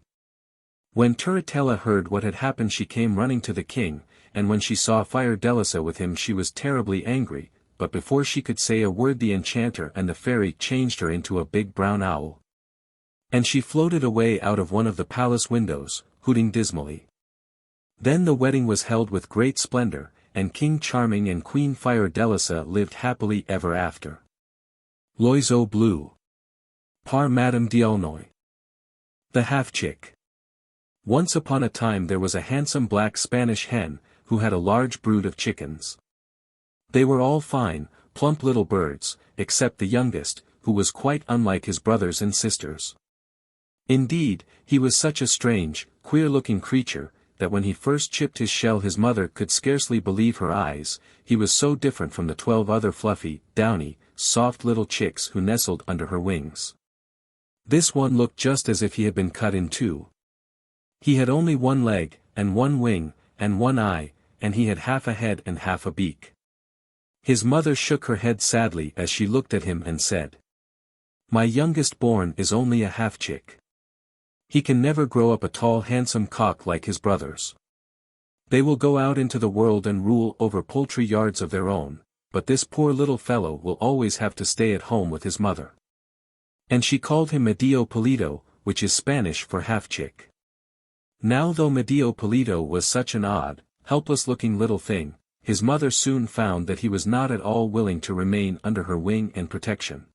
When Turritella heard what had happened she came running to the king, and when she saw Fiordelisa with him she was terribly angry, but before she could say a word the enchanter and the fairy changed her into a big brown owl. And she floated away out of one of the palace windows, hooting dismally. Then the wedding was held with great splendor, and King Charming and Queen Fiordelisa lived happily ever after. L'oiseau bleu. Par Madame d'Aulnoy. The half-chick. Once upon a time there was a handsome black Spanish hen, who had a large brood of chickens. They were all fine, plump little birds, except the youngest, who was quite unlike his brothers and sisters. Indeed, he was such a strange, queer-looking creature, that when he first chipped his shell his mother could scarcely believe her eyes, he was so different from the 12 other fluffy, downy, soft little chicks who nestled under her wings. This one looked just as if he had been cut in two. He had only one leg, and one wing, and one eye, and he had half a head and half a beak. His mother shook her head sadly as she looked at him and said, "My youngest born is only a half-chick. He can never grow up a tall handsome cock like his brothers. They will go out into the world and rule over poultry yards of their own, but this poor little fellow will always have to stay at home with his mother." And she called him Medio Polito, which is Spanish for half-chick. Now though Medio Polito was such an odd, helpless-looking little thing, his mother soon found that he was not at all willing to remain under her wing and protection.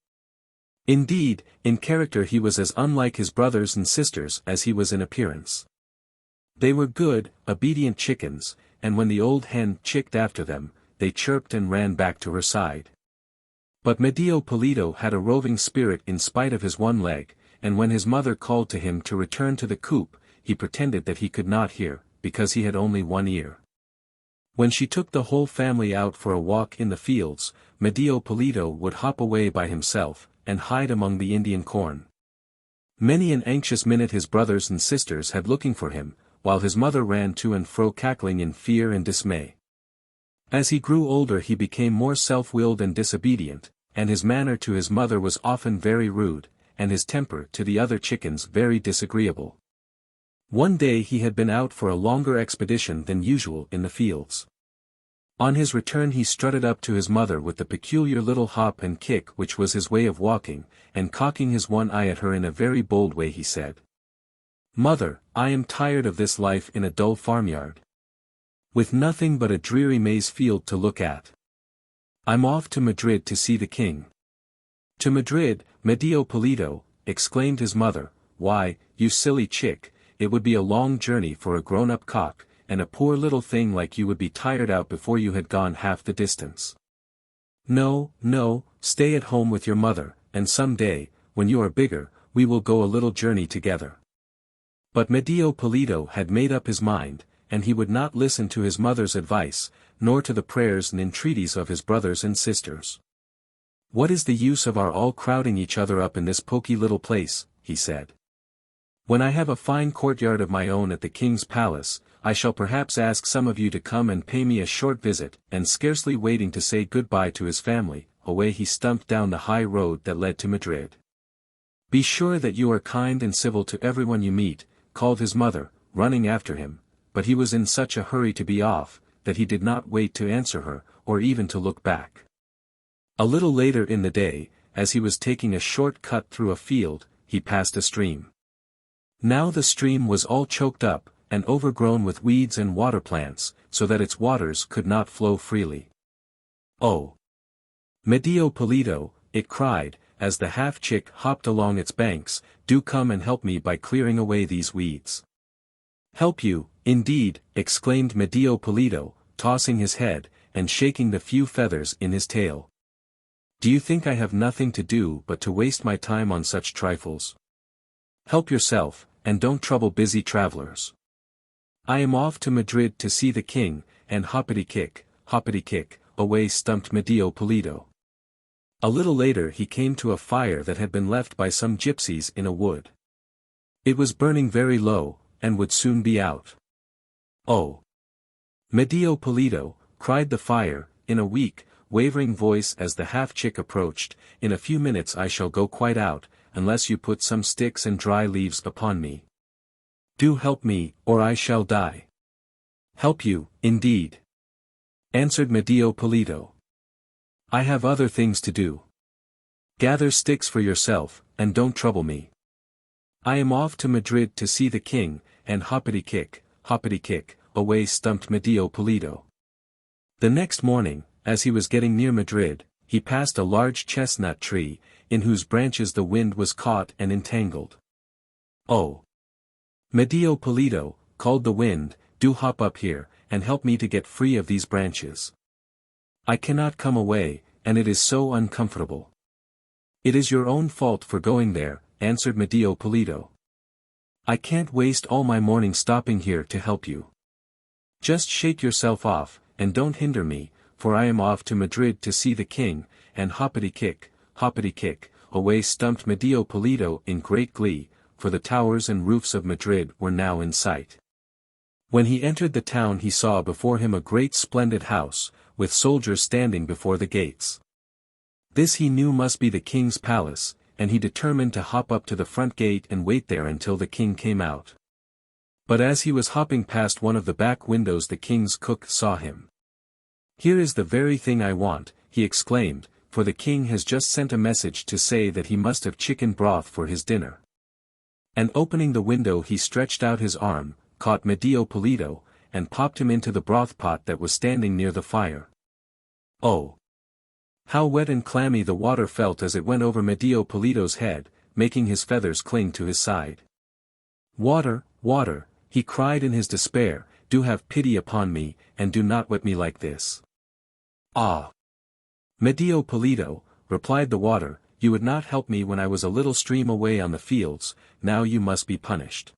Indeed, in character he was as unlike his brothers and sisters as he was in appearance. They were good, obedient chickens, and when the old hen chicked after them, they chirped and ran back to her side. But Medio Polito had a roving spirit in spite of his one leg, and when his mother called to him to return to the coop, he pretended that he could not hear, because he had only one ear. When she took the whole family out for a walk in the fields, Medio Polito would hop away by himself, and hide among the Indian corn. Many an anxious minute his brothers and sisters had looking for him, while his mother ran to and fro cackling in fear and dismay. As he grew older he became more self-willed and disobedient, and his manner to his mother was often very rude, and his temper to the other chickens very disagreeable. One day he had been out for a longer expedition than usual in the fields. On his return he strutted up to his mother with the peculiar little hop and kick which was his way of walking, and cocking his one eye at her in a very bold way he said, "Mother, I am tired of this life in a dull farmyard, with nothing but a dreary maize field to look at. I'm off to Madrid to see the king." "To Madrid, Medio Polito," exclaimed his mother, "why, you silly chick, it would be a long journey for a grown-up cock, and a poor little thing like you would be tired out before you had gone half the distance. No, no, stay at home with your mother, and some day, when you are bigger, we will go a little journey together." But Medio Polito had made up his mind, and he would not listen to his mother's advice, nor to the prayers and entreaties of his brothers and sisters. "What is the use of our all crowding each other up in this poky little place," he said. "When I have a fine courtyard of my own at the king's palace, I shall perhaps ask some of you to come and pay me a short visit," and scarcely waiting to say good-bye to his family, away he stumped down the high road that led to Madrid. "Be sure that you are kind and civil to everyone you meet," called his mother, running after him, but he was in such a hurry to be off, that he did not wait to answer her, or even to look back. A little later in the day, as he was taking a short cut through a field, he passed a stream. Now the stream was all choked up, and overgrown with weeds and water plants, so that its waters could not flow freely. "Oh! Medio Polito," it cried, as the half-chick hopped along its banks, "do come and help me by clearing away these weeds." "Help you, indeed," exclaimed Medio Polito, tossing his head, and shaking the few feathers in his tail. "Do you think I have nothing to do but to waste my time on such trifles? Help yourself, and don't trouble busy travelers. I am off to Madrid to see the king," and hoppity-kick, away stumped Medio Polito. A little later he came to a fire that had been left by some gypsies in a wood. It was burning very low, and would soon be out. "Oh! Medio Polito," cried the fire, in a weak, wavering voice as the half-chick approached, "in a few minutes I shall go quite out, unless you put some sticks and dry leaves upon me. Do help me, or I shall die." "Help you, indeed," answered Medio Polito. "I have other things to do. Gather sticks for yourself, and don't trouble me. I am off to Madrid to see the king," and hoppity-kick, away stumped Medio Polito. The next morning, as he was getting near Madrid, he passed a large chestnut tree, in whose branches the wind was caught and entangled. "Oh! Medio Polito," called the wind, "do hop up here, and help me to get free of these branches. I cannot come away, and it is so uncomfortable." "It is your own fault for going there," answered Medio Polito. "I can't waste all my morning stopping here to help you. Just shake yourself off, and don't hinder me, for I am off to Madrid to see the king," and hoppity-kick, away stumped Medio Polito in great glee, for the towers and roofs of Madrid were now in sight. When he entered the town he saw before him a great splendid house, with soldiers standing before the gates. This he knew must be the king's palace, and he determined to hop up to the front gate and wait there until the king came out. But as he was hopping past one of the back windows the king's cook saw him. "Here is the very thing I want," he exclaimed, "for the king has just sent a message to say that he must have chicken broth for his dinner." And opening the window he stretched out his arm, caught Medio Polito, and popped him into the broth pot that was standing near the fire. Oh! How wet and clammy the water felt as it went over Medio Polito's head, making his feathers cling to his side. "Water, water," he cried in his despair, "do have pity upon me, and do not wet me like this." "Ah! Medio Polito," replied the water, "you would not help me when I was a little stream away on the fields, now you must be punished."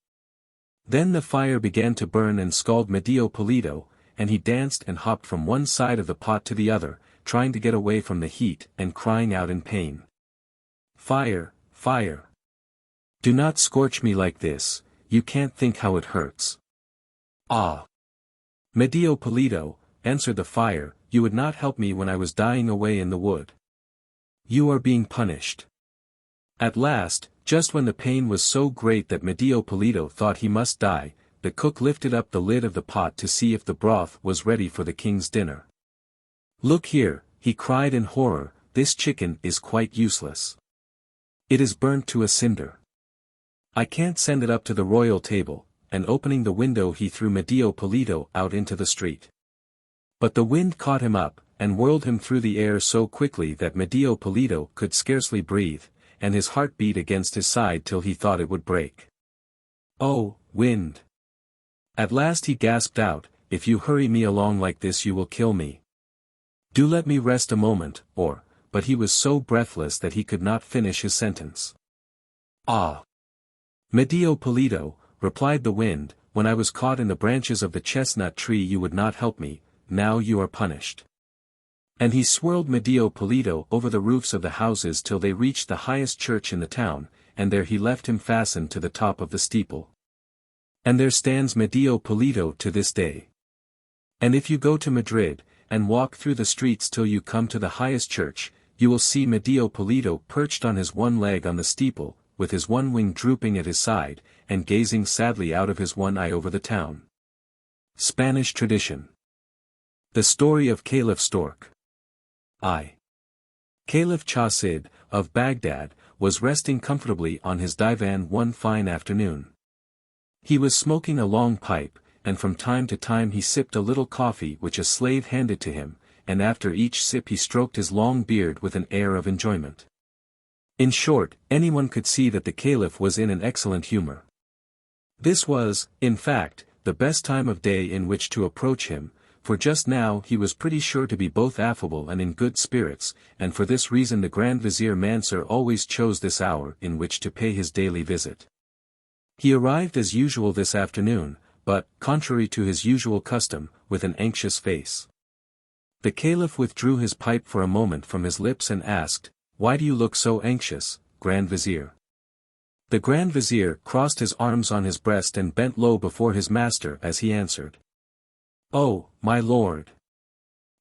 Then the fire began to burn and scald Medio Polito, and he danced and hopped from one side of the pot to the other, trying to get away from the heat and crying out in pain. "Fire, fire! Do not scorch me like this, you can't think how it hurts." "Ah! Medio Polito," answered the fire, "you would not help me when I was dying away in the wood. You are being punished." At last, just when the pain was so great that Medio Polito thought he must die, the cook lifted up the lid of the pot to see if the broth was ready for the king's dinner. "Look here," he cried in horror, "this chicken is quite useless. It is burnt to a cinder. I can't send it up to the royal table," and opening the window he threw Medio Polito out into the street. But the wind caught him up, and whirled him through the air so quickly that Medio Polito could scarcely breathe, and his heart beat against his side till he thought it would break. "Oh, wind!" At last he gasped out, "If you hurry me along like this you will kill me. Do let me rest a moment, or—" but he was so breathless that he could not finish his sentence. "Ah! Medio Polito," replied the wind, "when I was caught in the branches of the chestnut tree you would not help me, now you are punished." And he swirled Medio Polito over the roofs of the houses till they reached the highest church in the town, and there he left him fastened to the top of the steeple. And there stands Medio Polito to this day. And if you go to Madrid, and walk through the streets till you come to the highest church, you will see Medio Polito perched on his one leg on the steeple, with his one wing drooping at his side, and gazing sadly out of his one eye over the town. Spanish tradition. The story of Caliph Stork. Caliph Chasid, of Baghdad, was resting comfortably on his divan one fine afternoon. He was smoking a long pipe, and from time to time he sipped a little coffee which a slave handed to him, and after each sip he stroked his long beard with an air of enjoyment. In short, anyone could see that the Caliph was in an excellent humor. This was, in fact, the best time of day in which to approach him, for just now he was pretty sure to be both affable and in good spirits, and for this reason the Grand Vizier Mansur always chose this hour in which to pay his daily visit. He arrived as usual this afternoon, but, contrary to his usual custom, with an anxious face. The Caliph withdrew his pipe for a moment from his lips and asked, "Why do you look so anxious, Grand Vizier?" The Grand Vizier crossed his arms on his breast and bent low before his master as he answered. "Oh, my lord!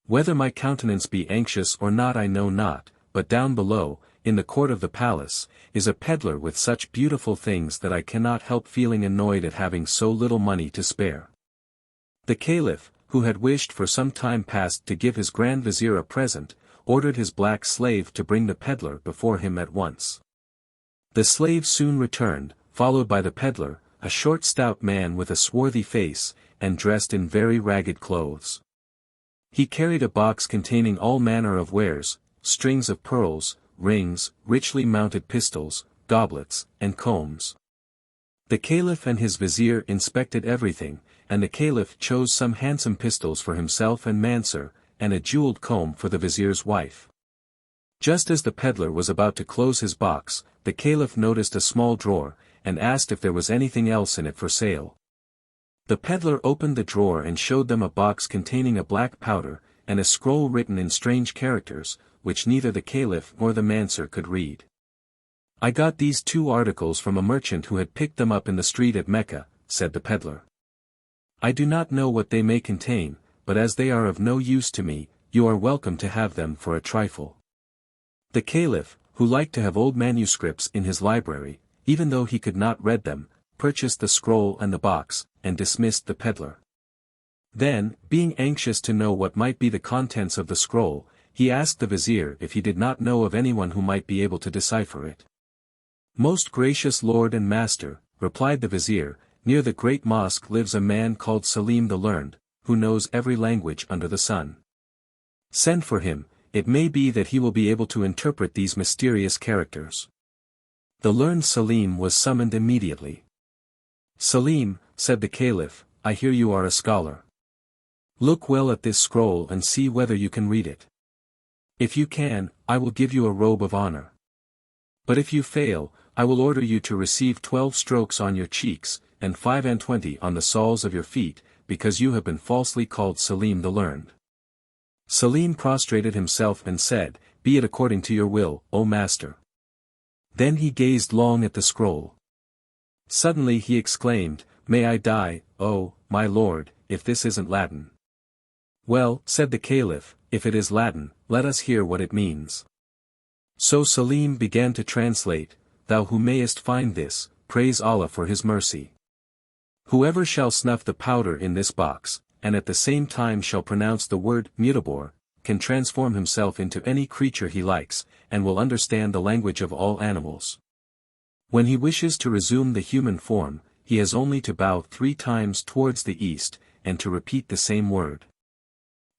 Whether my countenance be anxious or not I know not, but down below, in the court of the palace, is a peddler with such beautiful things that I cannot help feeling annoyed at having so little money to spare." The Caliph, who had wished for some time past to give his Grand Vizier a present, ordered his black slave to bring the peddler before him at once. The slave soon returned, followed by the peddler, a short stout man with a swarthy face, and dressed in very ragged clothes. He carried a box containing all manner of wares, strings of pearls, rings, richly mounted pistols, goblets, and combs. The Caliph and his vizier inspected everything, and the Caliph chose some handsome pistols for himself and Mansur, and a jeweled comb for the vizier's wife. Just as the peddler was about to close his box, the Caliph noticed a small drawer, and asked if there was anything else in it for sale. The peddler opened the drawer and showed them a box containing a black powder, and a scroll written in strange characters, which neither the Caliph nor the Mansur could read. "I got these 2 articles from a merchant who had picked them up in the street at Mecca," said the peddler. "I do not know what they may contain, but as they are of no use to me, you are welcome to have them for a trifle." The Caliph, who liked to have old manuscripts in his library, even though he could not read them, purchased the scroll and the box, and dismissed the peddler. Then, being anxious to know what might be the contents of the scroll, he asked the vizier if he did not know of anyone who might be able to decipher it. "Most gracious lord and master," replied the vizier, "near the great mosque lives a man called Selim the Learned, who knows every language under the sun. Send for him, it may be that he will be able to interpret these mysterious characters." The learned Selim was summoned immediately. "Selim," said the Caliph, "I hear you are a scholar. Look well at this scroll and see whether you can read it. If you can, I will give you a robe of honor. But if you fail, I will order you to receive 12 strokes on your cheeks, and 25 on the soles of your feet, because you have been falsely called Selim the Learned." Selim prostrated himself and said, "Be it according to your will, O master." Then he gazed long at the scroll. Suddenly he exclaimed, "May I die, oh, my lord, if this isn't Latin." "Well," said the Caliph, "if it is Latin, let us hear what it means." So Selim began to translate, "Thou who mayest find this, praise Allah for his mercy. Whoever shall snuff the powder in this box, and at the same time shall pronounce the word Mutabor, can transform himself into any creature he likes, and will understand the language of all animals. When he wishes to resume the human form, he has only to bow 3 times towards the east, and to repeat the same word.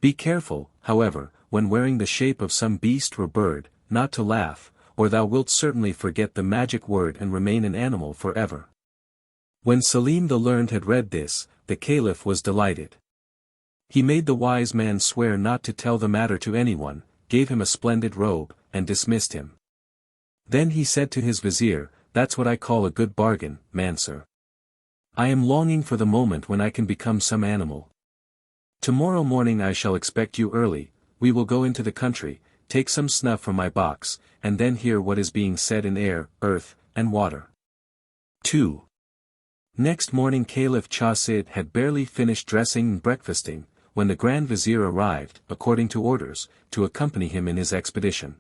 Be careful, however, when wearing the shape of some beast or bird, not to laugh, or thou wilt certainly forget the magic word and remain an animal forever." When Selim the Learned had read this, the Caliph was delighted. He made the wise man swear not to tell the matter to anyone, gave him a splendid robe, and dismissed him. Then he said to his vizier, "That's what I call a good bargain, Mansur. I am longing for the moment when I can become some animal. Tomorrow morning I shall expect you early, we will go into the country, take some snuff from my box, and then hear what is being said in air, earth, and water." 2. Next morning Caliph Chasid had barely finished dressing and breakfasting, when the Grand Vizier arrived, according to orders, to accompany him in his expedition.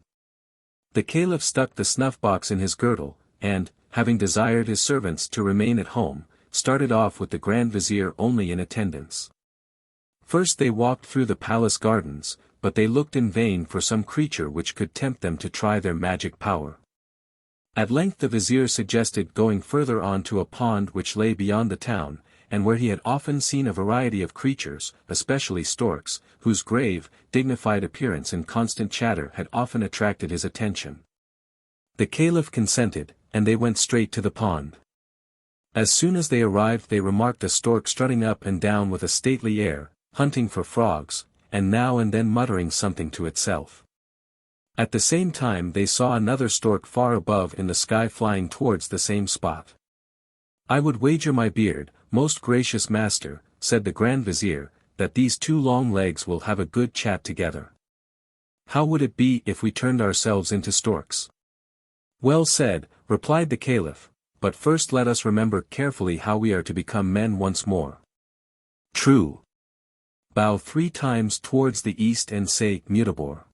The Caliph stuck the snuff-box in his girdle, and, having desired his servants to remain at home, started off with the Grand Vizier only in attendance. First they walked through the palace gardens, but they looked in vain for some creature which could tempt them to try their magic power. At length the vizier suggested going further on to a pond which lay beyond the town, and where he had often seen a variety of creatures, especially storks, whose grave, dignified appearance and constant chatter had often attracted his attention. The Caliph consented, and they went straight to the pond. As soon as they arrived they remarked a stork strutting up and down with a stately air, hunting for frogs, and now and then muttering something to itself. At the same time they saw another stork far above in the sky flying towards the same spot. "I would wager my beard, most gracious master," said the Grand Vizier, "that these two long legs will have a good chat together. How would it be if we turned ourselves into storks?" "Well said," replied the Caliph, "but first let us remember carefully how we are to become men once more." "True. Bow 3 times towards the east and say, Mutabor.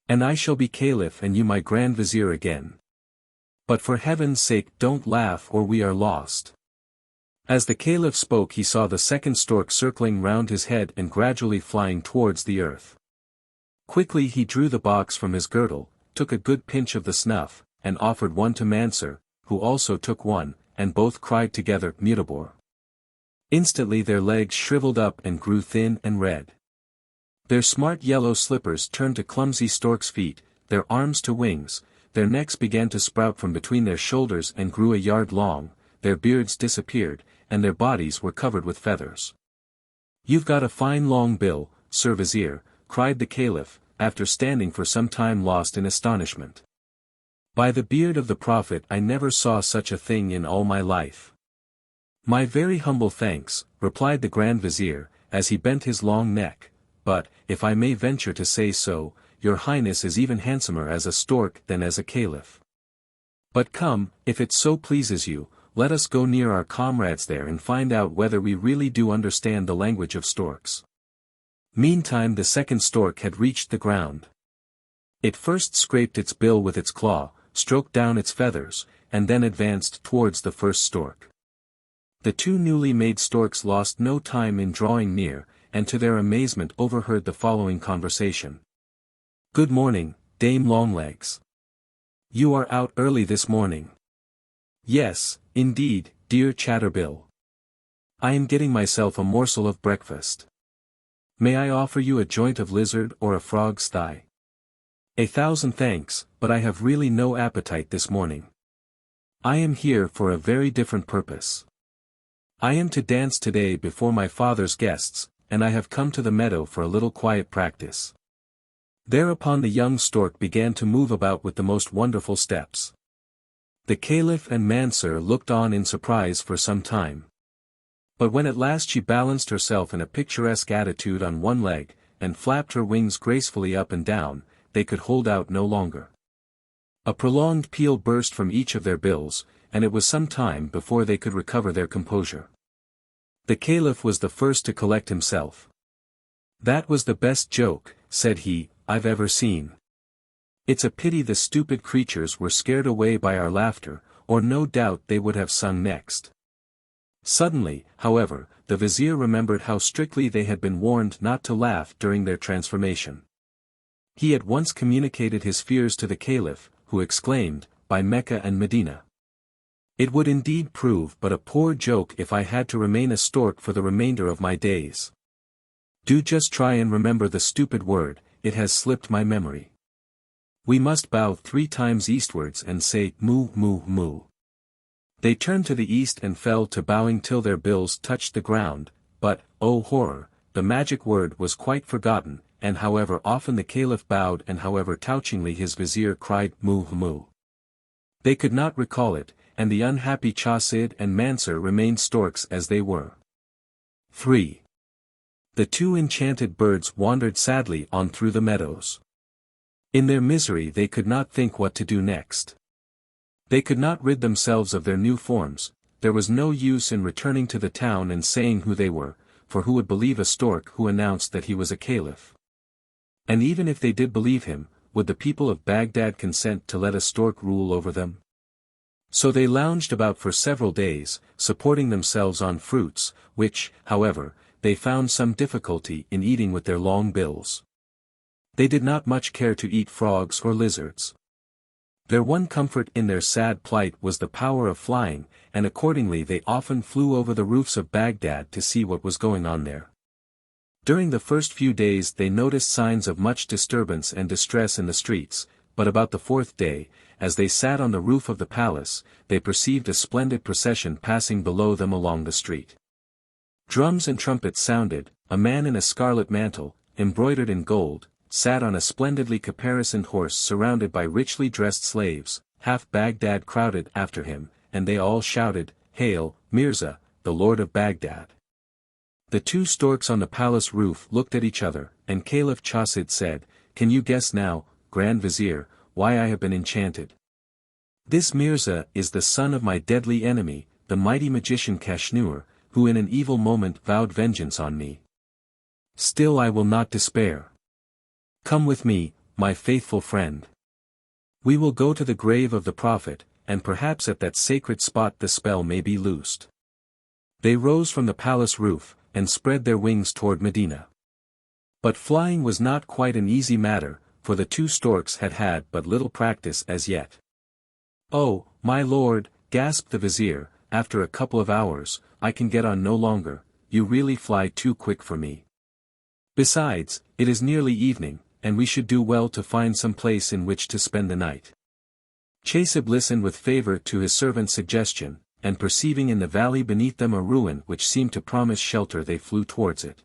And I shall be Caliph and you my Grand Vizier again. But for heaven's sake don't laugh or we are lost." As the Caliph spoke he saw the second stork circling round his head and gradually flying towards the earth. Quickly he drew the box from his girdle, took a good pinch of the snuff, and offered one to Mansur, who also took one, and both cried together, "Mutabor." Instantly their legs shriveled up and grew thin and red. Their smart yellow slippers turned to clumsy stork's feet, their arms to wings, their necks began to sprout from between their shoulders and grew a yard long, their beards disappeared, and their bodies were covered with feathers. "You've got a fine long bill, Sir Vizier," cried the Caliph, after standing for some time lost in astonishment. "By the beard of the Prophet I never saw such a thing in all my life." "My very humble thanks," replied the Grand Vizier, as he bent his long neck, "but, if I may venture to say so, your Highness is even handsomer as a stork than as a Caliph. But come, if it so pleases you, let us go near our comrades there and find out whether we really do understand the language of storks." Meantime the second stork had reached the ground. It first scraped its bill with its claw, stroked down its feathers, and then advanced towards the first stork. The two newly made storks lost no time in drawing near, and to their amazement overheard the following conversation. "Good morning, Dame Longlegs. You are out early this morning." "Yes, indeed, dear Chatterbill. I am getting myself a morsel of breakfast. May I offer you a joint of lizard or a frog's thigh?" "A thousand thanks, but I have really no appetite this morning. I am here for a very different purpose. I am to dance today before my father's guests, and I have come to the meadow for a little quiet practice." Thereupon the young stork began to move about with the most wonderful steps. The Caliph and Mansur looked on in surprise for some time. But when at last she balanced herself in a picturesque attitude on one leg, and flapped her wings gracefully up and down, they could hold out no longer. A prolonged peal burst from each of their bills, and it was some time before they could recover their composure. The Caliph was the first to collect himself. "That was the best joke," said he, "I've ever seen. It's a pity the stupid creatures were scared away by our laughter, or no doubt they would have sung next." Suddenly, however, the Vizier remembered how strictly they had been warned not to laugh during their transformation. He at once communicated his fears to the Caliph, who exclaimed, "By Mecca and Medina! It would indeed prove but a poor joke if I had to remain a stork for the remainder of my days. Do just try and remember the stupid word, it has slipped my memory. We must bow 3 times eastwards and say, moo moo moo." They turned to the east and fell to bowing till their bills touched the ground, but, oh horror, the magic word was quite forgotten, and however often the Caliph bowed and however touchingly his Vizier cried moo moo, they could not recall it, and the unhappy Chasid and Mansur remained storks as they were. 3. The two enchanted birds wandered sadly on through the meadows. In their misery they could not think what to do next. They could not rid themselves of their new forms, there was no use in returning to the town and saying who they were, for who would believe a stork who announced that he was a Caliph? And even if they did believe him, would the people of Baghdad consent to let a stork rule over them? So they lounged about for several days, supporting themselves on fruits, which, however, they found some difficulty in eating with their long bills. They did not much care to eat frogs or lizards. Their one comfort in their sad plight was the power of flying, and accordingly they often flew over the roofs of Baghdad to see what was going on there. During the first few days they noticed signs of much disturbance and distress in the streets, but about the fourth day, as they sat on the roof of the palace, they perceived a splendid procession passing below them along the street. Drums and trumpets sounded, a man in a scarlet mantle, embroidered in gold, sat on a splendidly caparisoned horse surrounded by richly dressed slaves. Half Baghdad crowded after him, and they all shouted, "Hail, Mirza, the Lord of Baghdad." The two storks on the palace roof looked at each other, and Caliph Chasid said, "Can you guess now, Grand Vizier, why I have been enchanted? This Mirza is the son of my deadly enemy, the mighty magician Kashnur, who in an evil moment vowed vengeance on me. Still I will not despair. Come with me, my faithful friend. We will go to the grave of the Prophet, and perhaps at that sacred spot the spell may be loosed." They rose from the palace roof, and spread their wings toward Medina. But flying was not quite an easy matter, for the two storks had had but little practice as yet. "Oh, my lord," gasped the vizier, after a couple of hours, "I can get on no longer, you really fly too quick for me. Besides, it is nearly evening, and we should do well to find some place in which to spend the night." Chasid listened with favor to his servant's suggestion, and perceiving in the valley beneath them a ruin which seemed to promise shelter they flew towards it.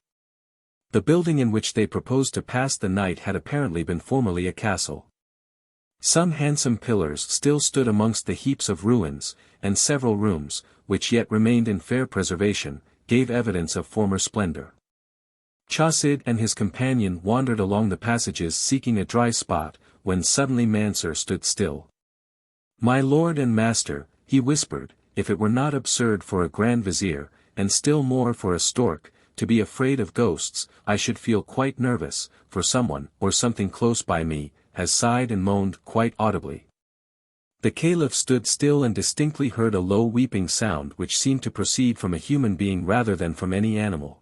The building in which they proposed to pass the night had apparently been formerly a castle. Some handsome pillars still stood amongst the heaps of ruins, and several rooms, which yet remained in fair preservation, gave evidence of former splendor. Chasid and his companion wandered along the passages seeking a dry spot, when suddenly Mansur stood still. "My lord and master," he whispered, "if it were not absurd for a grand vizier, and still more for a stork, to be afraid of ghosts, I should feel quite nervous, for someone or something close by me has sighed and moaned quite audibly." The Caliph stood still and distinctly heard a low weeping sound which seemed to proceed from a human being rather than from any animal.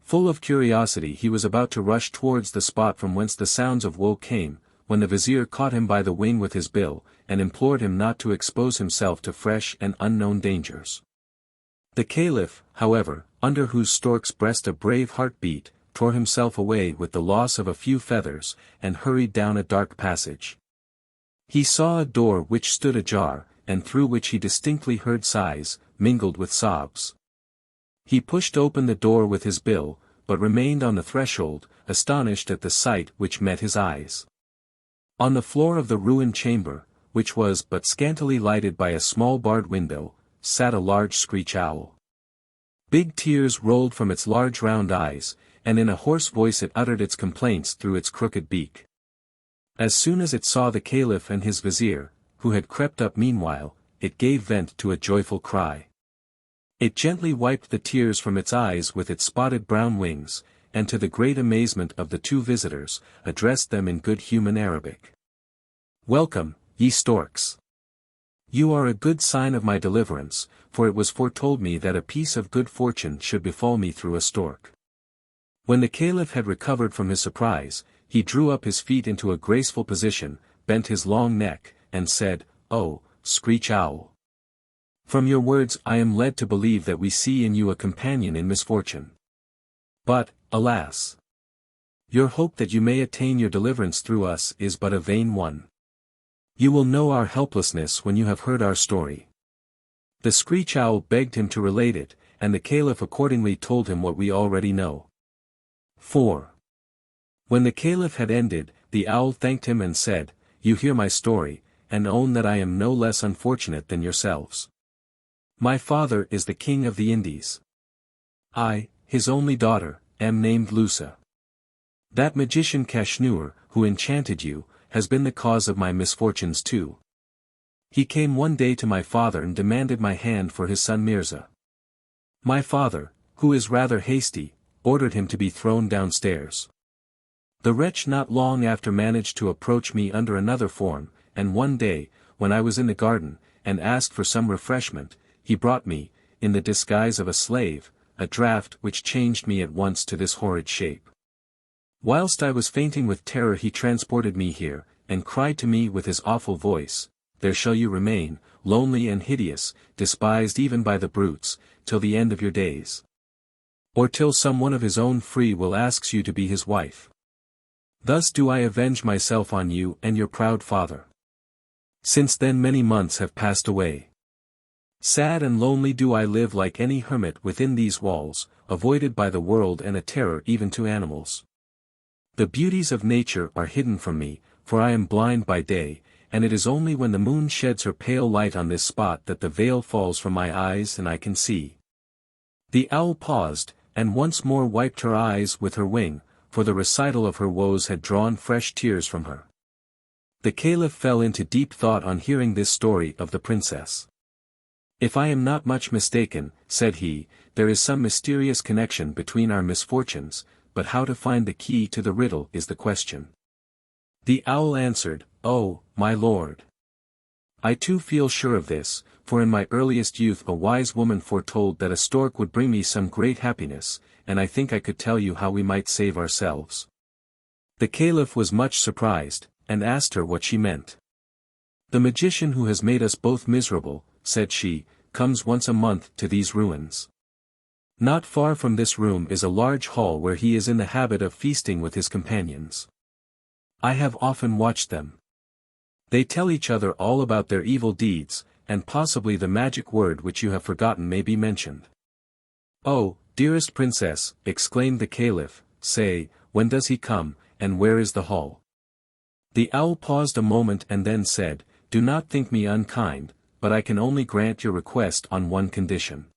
Full of curiosity he was about to rush towards the spot from whence the sounds of woe came, when the vizier caught him by the wing with his bill, and implored him not to expose himself to fresh and unknown dangers. The Caliph, however, under whose stork's breast a brave heart beat, tore himself away with the loss of a few feathers, and hurried down a dark passage. He saw a door which stood ajar, and through which he distinctly heard sighs, mingled with sobs. He pushed open the door with his bill, but remained on the threshold, astonished at the sight which met his eyes. On the floor of the ruined chamber, which was but scantily lighted by a small barred window, sat a large screech owl. Big tears rolled from its large round eyes, and in a hoarse voice it uttered its complaints through its crooked beak. As soon as it saw the Caliph and his vizier, who had crept up meanwhile, it gave vent to a joyful cry. It gently wiped the tears from its eyes with its spotted brown wings, and to the great amazement of the two visitors, addressed them in good human Arabic. "Welcome, ye storks. You are a good sign of my deliverance, for it was foretold me that a piece of good fortune should befall me through a stork." When the Caliph had recovered from his surprise, he drew up his feet into a graceful position, bent his long neck, and said, "Oh, screech owl. From your words I am led to believe that we see in you a companion in misfortune. But, alas! Your hope that you may attain your deliverance through us is but a vain one. You will know our helplessness when you have heard our story." The screech owl begged him to relate it, and the Caliph accordingly told him what we already know. 4. When the Caliph had ended, the owl thanked him and said, "You hear my story, and own that I am no less unfortunate than yourselves. My father is the king of the Indies. I, his only daughter, am named Lusa. That magician Kashnur, who enchanted you, has been the cause of my misfortunes too. He came one day to my father and demanded my hand for his son Mirza. My father, who is rather hasty, ordered him to be thrown downstairs. The wretch not long after managed to approach me under another form, and one day, when I was in the garden, and asked for some refreshment, he brought me, in the disguise of a slave, a draught which changed me at once to this horrid shape. Whilst I was fainting with terror he transported me here, and cried to me with his awful voice, "There shall you remain, lonely and hideous, despised even by the brutes, till the end of your days. Or till some one of his own free will asks you to be his wife. Thus do I avenge myself on you and your proud father. Since then many months have passed away. Sad and lonely do I live like any hermit within these walls, avoided by the world and a terror even to animals. The beauties of nature are hidden from me, for I am blind by day, and it is only when the moon sheds her pale light on this spot that the veil falls from my eyes and I can see." The owl paused, and once more wiped her eyes with her wing, for the recital of her woes had drawn fresh tears from her. The Caliph fell into deep thought on hearing this story of the princess. "If I am not much mistaken," said he, "there is some mysterious connection between our misfortunes, but how to find the key to the riddle is the question." The owl answered, "Oh, my lord! I too feel sure of this, for in my earliest youth a wise woman foretold that a stork would bring me some great happiness, and I think I could tell you how we might save ourselves." The Caliph was much surprised, and asked her what she meant. "The magician who has made us both miserable," said she, "comes once a month to these ruins. Not far from this room is a large hall where he is in the habit of feasting with his companions. I have often watched them. They tell each other all about their evil deeds, and possibly the magic word which you have forgotten may be mentioned." "Oh, dearest princess," exclaimed the Caliph, "say, when does he come, and where is the hall?" The owl paused a moment and then said, "Do not think me unkind, but I can only grant your request on one condition."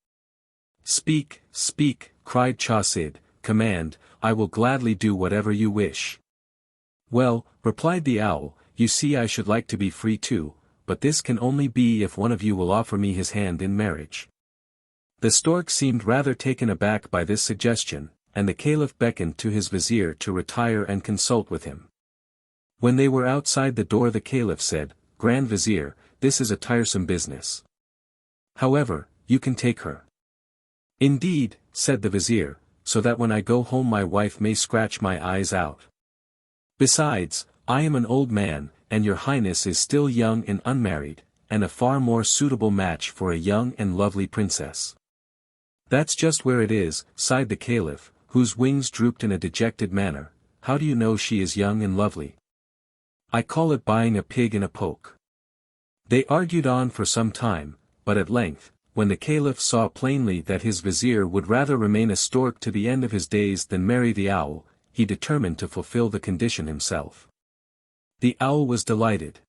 "Speak, speak," cried Chasid, "command, I will gladly do whatever you wish." "Well," replied the owl, "you see I should like to be free too, but this can only be if one of you will offer me his hand in marriage." The stork seemed rather taken aback by this suggestion, and the Caliph beckoned to his vizier to retire and consult with him. When they were outside the door the Caliph said, "Grand Vizier, this is a tiresome business. However, you can take her." "Indeed," said the Vizier, "so that when I go home my wife may scratch my eyes out. Besides, I am an old man, and your highness is still young and unmarried, and a far more suitable match for a young and lovely princess." "That's just where it is," sighed the Caliph, whose wings drooped in a dejected manner. "How do you know she is young and lovely?" "I call it buying a pig in a poke." They argued on for some time, but at length, when the Caliph saw plainly that his vizier would rather remain a stork to the end of his days than marry the owl, he determined to fulfill the condition himself. The owl was delighted.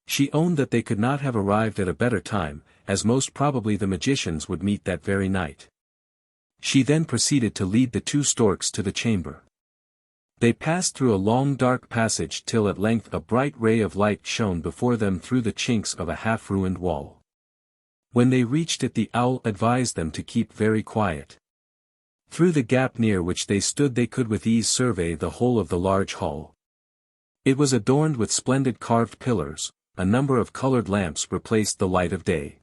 She owned that they could not have arrived at a better time, as most probably the magicians would meet that very night. She then proceeded to lead the two storks to the chamber. They passed through a long dark passage till at length a bright ray of light shone before them through the chinks of a half-ruined wall. When they reached it the owl advised them to keep very quiet. Through the gap near which they stood they could with ease survey the whole of the large hall. It was adorned with splendid carved pillars, a number of colored lamps replaced the light of day.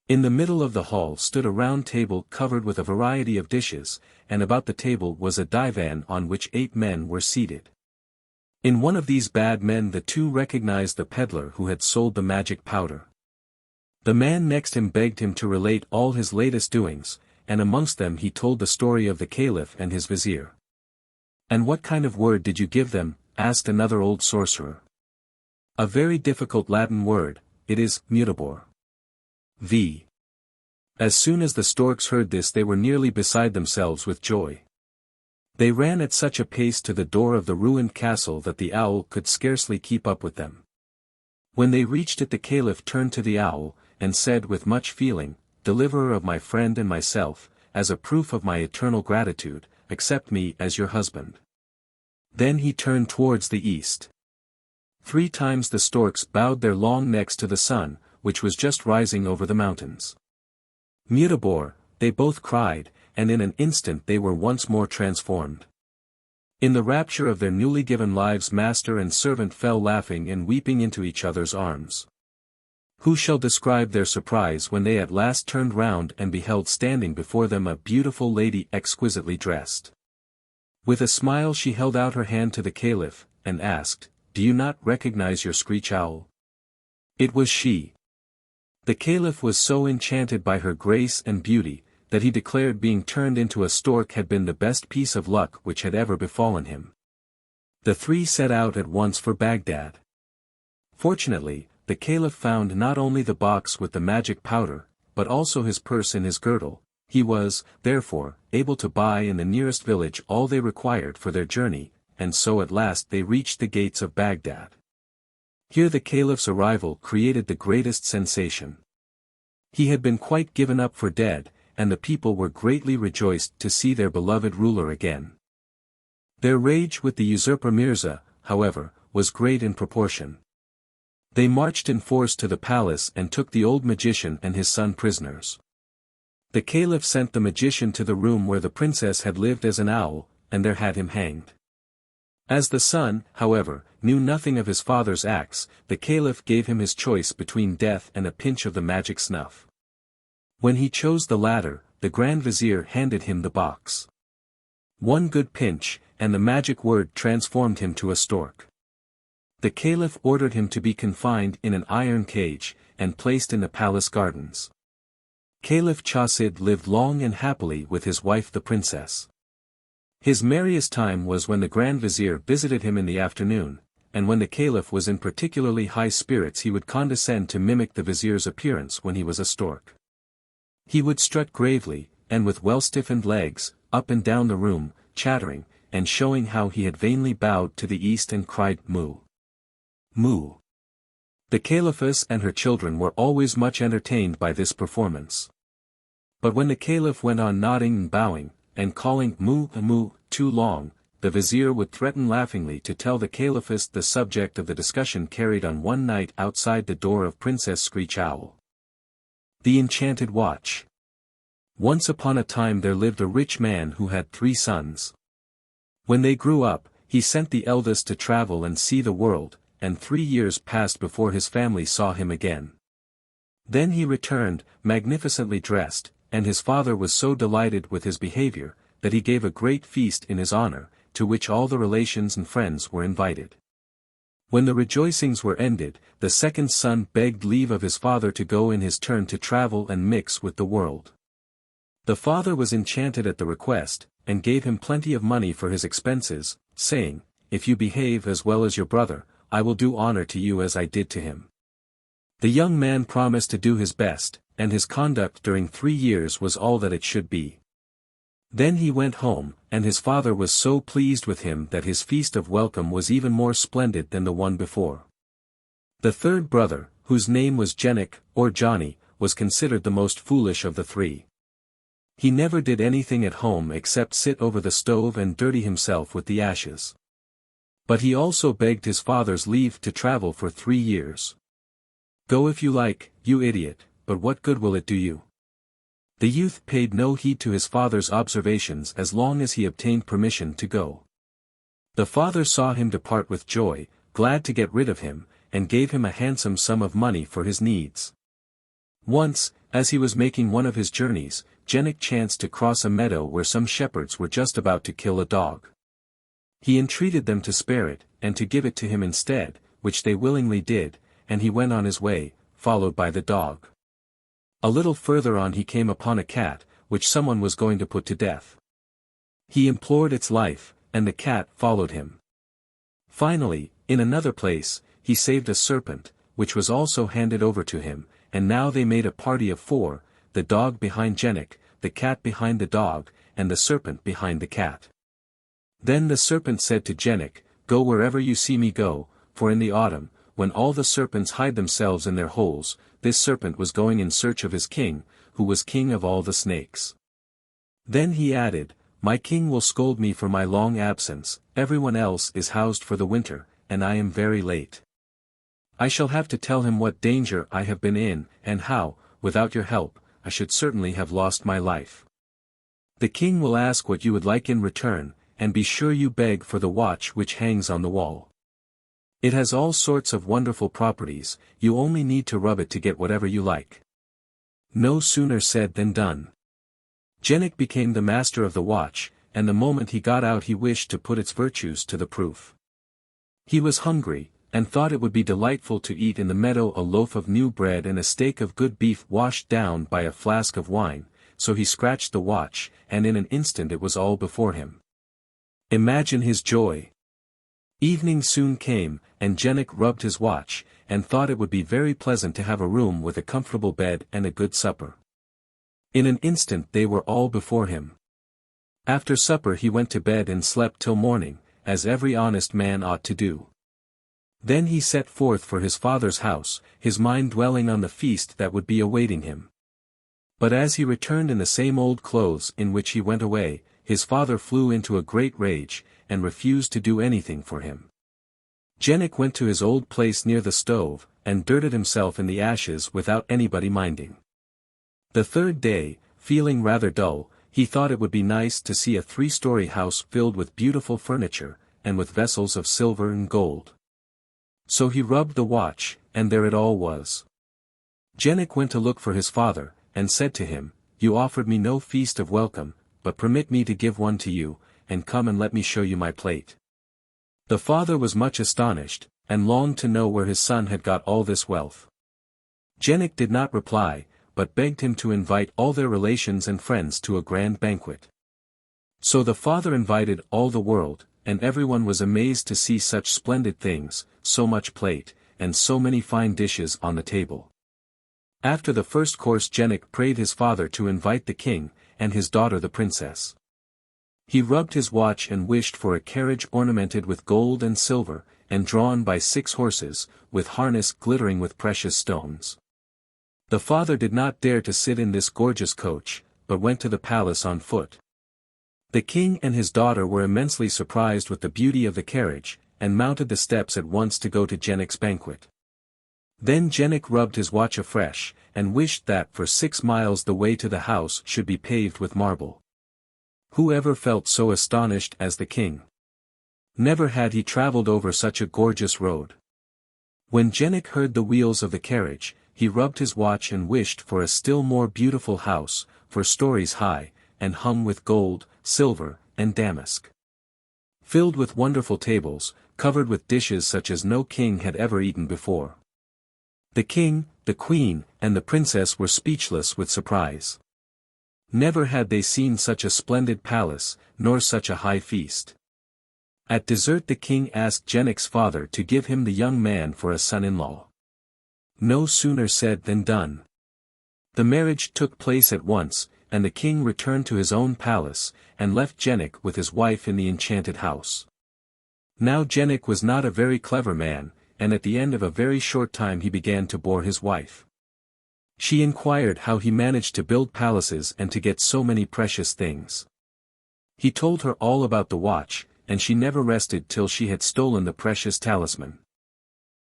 In the middle of the hall stood a round table covered with a variety of dishes, and about the table was a divan on which 8 men were seated. In one of these bad men the two recognized the peddler who had sold the magic powder. The man next him begged him to relate all his latest doings, and amongst them he told the story of the Caliph and his vizier. "And what kind of word did you give them?" asked another old sorcerer. "A very difficult Latin word, it is mutabor. V." As soon as the storks heard this they were nearly beside themselves with joy. They ran at such a pace to the door of the ruined castle that the owl could scarcely keep up with them. When they reached it the Caliph turned to the owl, and said with much feeling, "Deliverer of my friend and myself, as a proof of my eternal gratitude, accept me as your husband." Then he turned towards the east. 3 times the storks bowed their long necks to the sun, which was just rising over the mountains. "Mutabor," they both cried, and in an instant they were once more transformed. In the rapture of their newly given lives master and servant fell laughing and weeping into each other's arms. Who shall describe their surprise when they at last turned round and beheld standing before them a beautiful lady exquisitely dressed. With a smile she held out her hand to the Caliph, and asked, "Do you not recognize your screech owl?" It was she. The Caliph was so enchanted by her grace and beauty, that he declared being turned into a stork had been the best piece of luck which had ever befallen him. The three set out at once for Baghdad. Fortunately, the Caliph found not only the box with the magic powder, but also his purse in his girdle. He was, therefore, able to buy in the nearest village all they required for their journey, and so at last they reached the gates of Baghdad. Here the Caliph's arrival created the greatest sensation. He had been quite given up for dead, and the people were greatly rejoiced to see their beloved ruler again. Their rage with the usurper Mirza, however, was great in proportion. They marched in force to the palace and took the old magician and his son prisoners. The Caliph sent the magician to the room where the princess had lived as an owl, and there had him hanged. As the son, however, knew nothing of his father's acts, the Caliph gave him his choice between death and a pinch of the magic snuff. When he chose the latter, the Grand Vizier handed him the box. One good pinch, and the magic word transformed him to a stork. The Caliph ordered him to be confined in an iron cage, and placed in the palace gardens. Caliph Chasid lived long and happily with his wife the princess. His merriest time was when the Grand Vizier visited him in the afternoon, and when the Caliph was in particularly high spirits he would condescend to mimic the Vizier's appearance when he was a stork. He would strut gravely, and with well-stiffened legs, up and down the room, chattering, and showing how he had vainly bowed to the east and cried "Moo! Moo!" The Caliphess and her children were always much entertained by this performance. But when the Caliph went on nodding and bowing, and calling "Moo! Moo!" too long, the Vizier would threaten laughingly to tell the Caliphess the subject of the discussion carried on one night outside the door of Princess Screech Owl. The Enchanted Watch. Once upon a time there lived a rich man who had 3 sons. When they grew up, he sent the eldest to travel and see the world, and 3 years passed before his family saw him again. Then he returned, magnificently dressed, and his father was so delighted with his behavior, that he gave a great feast in his honor, to which all the relations and friends were invited. When the rejoicings were ended, the second son begged leave of his father to go in his turn to travel and mix with the world. The father was enchanted at the request, and gave him plenty of money for his expenses, saying, "If you behave as well as your brother, I will do honor to you as I did to him." The young man promised to do his best, and his conduct during 3 years was all that it should be. Then he went home, and his father was so pleased with him that his feast of welcome was even more splendid than the one before. The third brother, whose name was Jenik, or Johnny, was considered the most foolish of the 3. He never did anything at home except sit over the stove and dirty himself with the ashes. But he also begged his father's leave to travel for 3 years. "Go if you like, you idiot, but what good will it do you?" The youth paid no heed to his father's observations as long as he obtained permission to go. The father saw him depart with joy, glad to get rid of him, and gave him a handsome sum of money for his needs. Once, as he was making one of his journeys, Jenik chanced to cross a meadow where some shepherds were just about to kill a dog. He entreated them to spare it, and to give it to him instead, which they willingly did, and he went on his way, followed by the dog. A little further on he came upon a cat, which someone was going to put to death. He implored its life, and the cat followed him. Finally, in another place, he saved a serpent, which was also handed over to him, and now they made a party of 4, the dog behind Jenik, the cat behind the dog, and the serpent behind the cat. Then the serpent said to Jenik, "Go wherever you see me go," for in the autumn, when all the serpents hide themselves in their holes, this serpent was going in search of his king, who was king of all the snakes. Then he added, "My king will scold me for my long absence, everyone else is housed for the winter, and I am very late. I shall have to tell him what danger I have been in, and how, without your help, I should certainly have lost my life. The king will ask what you would like in return, and be sure you beg for the watch which hangs on the wall. It has all sorts of wonderful properties, you only need to rub it to get whatever you like." No sooner said than done. Jenik became the master of the watch, and the moment he got out he wished to put its virtues to the proof. He was hungry, and thought it would be delightful to eat in the meadow a loaf of new bread and a steak of good beef washed down by a flask of wine, so he scratched the watch, and in an instant it was all before him. Imagine his joy! Evening soon came, and Jenik rubbed his watch, and thought it would be very pleasant to have a room with a comfortable bed and a good supper. In an instant they were all before him. After supper he went to bed and slept till morning, as every honest man ought to do. Then he set forth for his father's house, his mind dwelling on the feast that would be awaiting him. But as he returned in the same old clothes in which he went away, his father flew into a great rage, and refused to do anything for him. Jenik went to his old place near the stove, and dirted himself in the ashes without anybody minding. The third day, feeling rather dull, he thought it would be nice to see a 3-story house filled with beautiful furniture, and with vessels of silver and gold. So he rubbed the watch, and there it all was. Jenik went to look for his father, and said to him, "You offered me no feast of welcome, but permit me to give one to you, and come and let me show you my plate." The father was much astonished, and longed to know where his son had got all this wealth. Jenik did not reply, but begged him to invite all their relations and friends to a grand banquet. So the father invited all the world, and everyone was amazed to see such splendid things, so much plate, and so many fine dishes on the table. After the first course Jenik prayed his father to invite the king, and his daughter the princess. He rubbed his watch and wished for a carriage ornamented with gold and silver, and drawn by 6 horses, with harness glittering with precious stones. The father did not dare to sit in this gorgeous coach, but went to the palace on foot. The king and his daughter were immensely surprised with the beauty of the carriage, and mounted the steps at once to go to Jenik's banquet. Then Jenik rubbed his watch afresh, and wished that for 6 miles the way to the house should be paved with marble. Who ever felt so astonished as the king? Never had he travelled over such a gorgeous road. When Jenik heard the wheels of the carriage, he rubbed his watch and wished for a still more beautiful house, 4 stories high, and hung with gold, silver, and damask. Filled with wonderful tables, covered with dishes such as no king had ever eaten before. The king, the queen, and the princess were speechless with surprise. Never had they seen such a splendid palace, nor such a high feast. At dessert the king asked Jenik's father to give him the young man for a son-in-law. No sooner said than done. The marriage took place at once, and the king returned to his own palace, and left Jenik with his wife in the enchanted house. Now Jenik was not a very clever man, and at the end of a very short time he began to bore his wife. She inquired how he managed to build palaces and to get so many precious things. He told her all about the watch, and she never rested till she had stolen the precious talisman.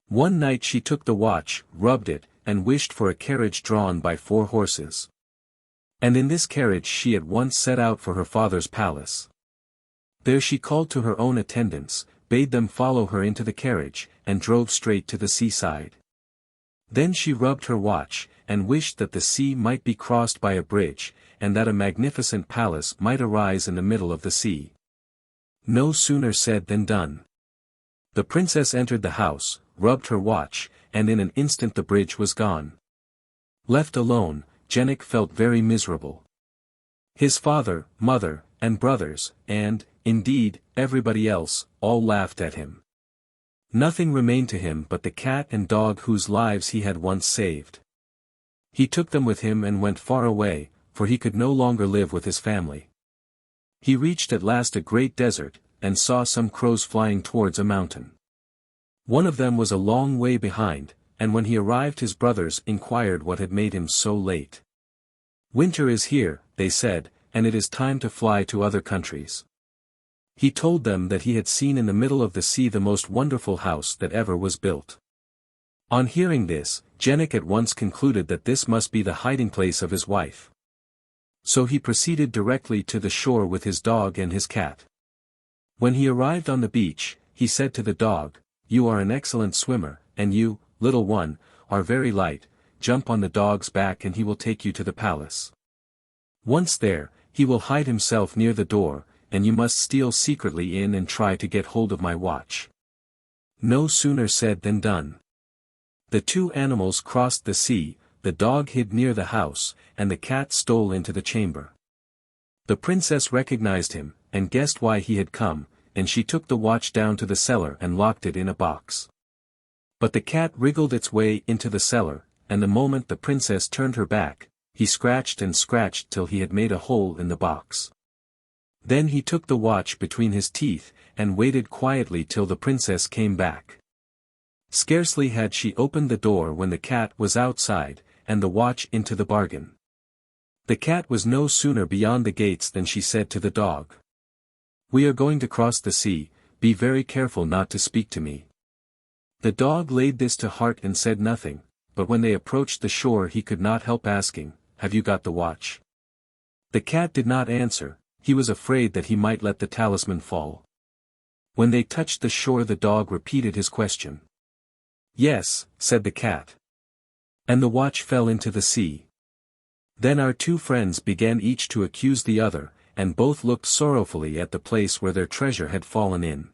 One night she took the watch, rubbed it, and wished for a carriage drawn by 4 horses. And in this carriage she at once set out for her father's palace. There she called to her own attendants, bade them follow her into the carriage, and drove straight to the seaside. Then she rubbed her watch, and wished that the sea might be crossed by a bridge, and that a magnificent palace might arise in the middle of the sea. No sooner said than done. The princess entered the house, rubbed her watch, and in an instant the bridge was gone. Left alone, Jenik felt very miserable. His father, mother, and brothers, and, indeed, everybody else, all laughed at him. Nothing remained to him but the cat and dog whose lives he had once saved. He took them with him and went far away, for he could no longer live with his family. He reached at last a great desert, and saw some crows flying towards a mountain. One of them was a long way behind, and when he arrived his brothers inquired what had made him so late. "Winter is here," they said, "and it is time to fly to other countries." He told them that he had seen in the middle of the sea the most wonderful house that ever was built. On hearing this, Jenik at once concluded that this must be the hiding place of his wife. So he proceeded directly to the shore with his dog and his cat. When he arrived on the beach, he said to the dog, "You are an excellent swimmer, and you, little one, are very light. Jump on the dog's back and he will take you to the palace. Once there, he will hide himself near the door, and you must steal secretly in and try to get hold of my watch." No sooner said than done. The two animals crossed the sea, the dog hid near the house, and the cat stole into the chamber. The princess recognized him, and guessed why he had come, and she took the watch down to the cellar and locked it in a box. But the cat wriggled its way into the cellar, and the moment the princess turned her back, he scratched and scratched till he had made a hole in the box. Then he took the watch between his teeth, and waited quietly till the princess came back. Scarcely had she opened the door when the cat was outside, and the watch into the bargain. The cat was no sooner beyond the gates than she said to the dog, "We are going to cross the sea, be very careful not to speak to me." The dog laid this to heart and said nothing, but when they approached the shore he could not help asking, "Have you got the watch?" The cat did not answer, he was afraid that he might let the talisman fall. When they touched the shore the dog repeated his question. "Yes," said the cat. And the watch fell into the sea. Then our two friends began each to accuse the other, and both looked sorrowfully at the place where their treasure had fallen in.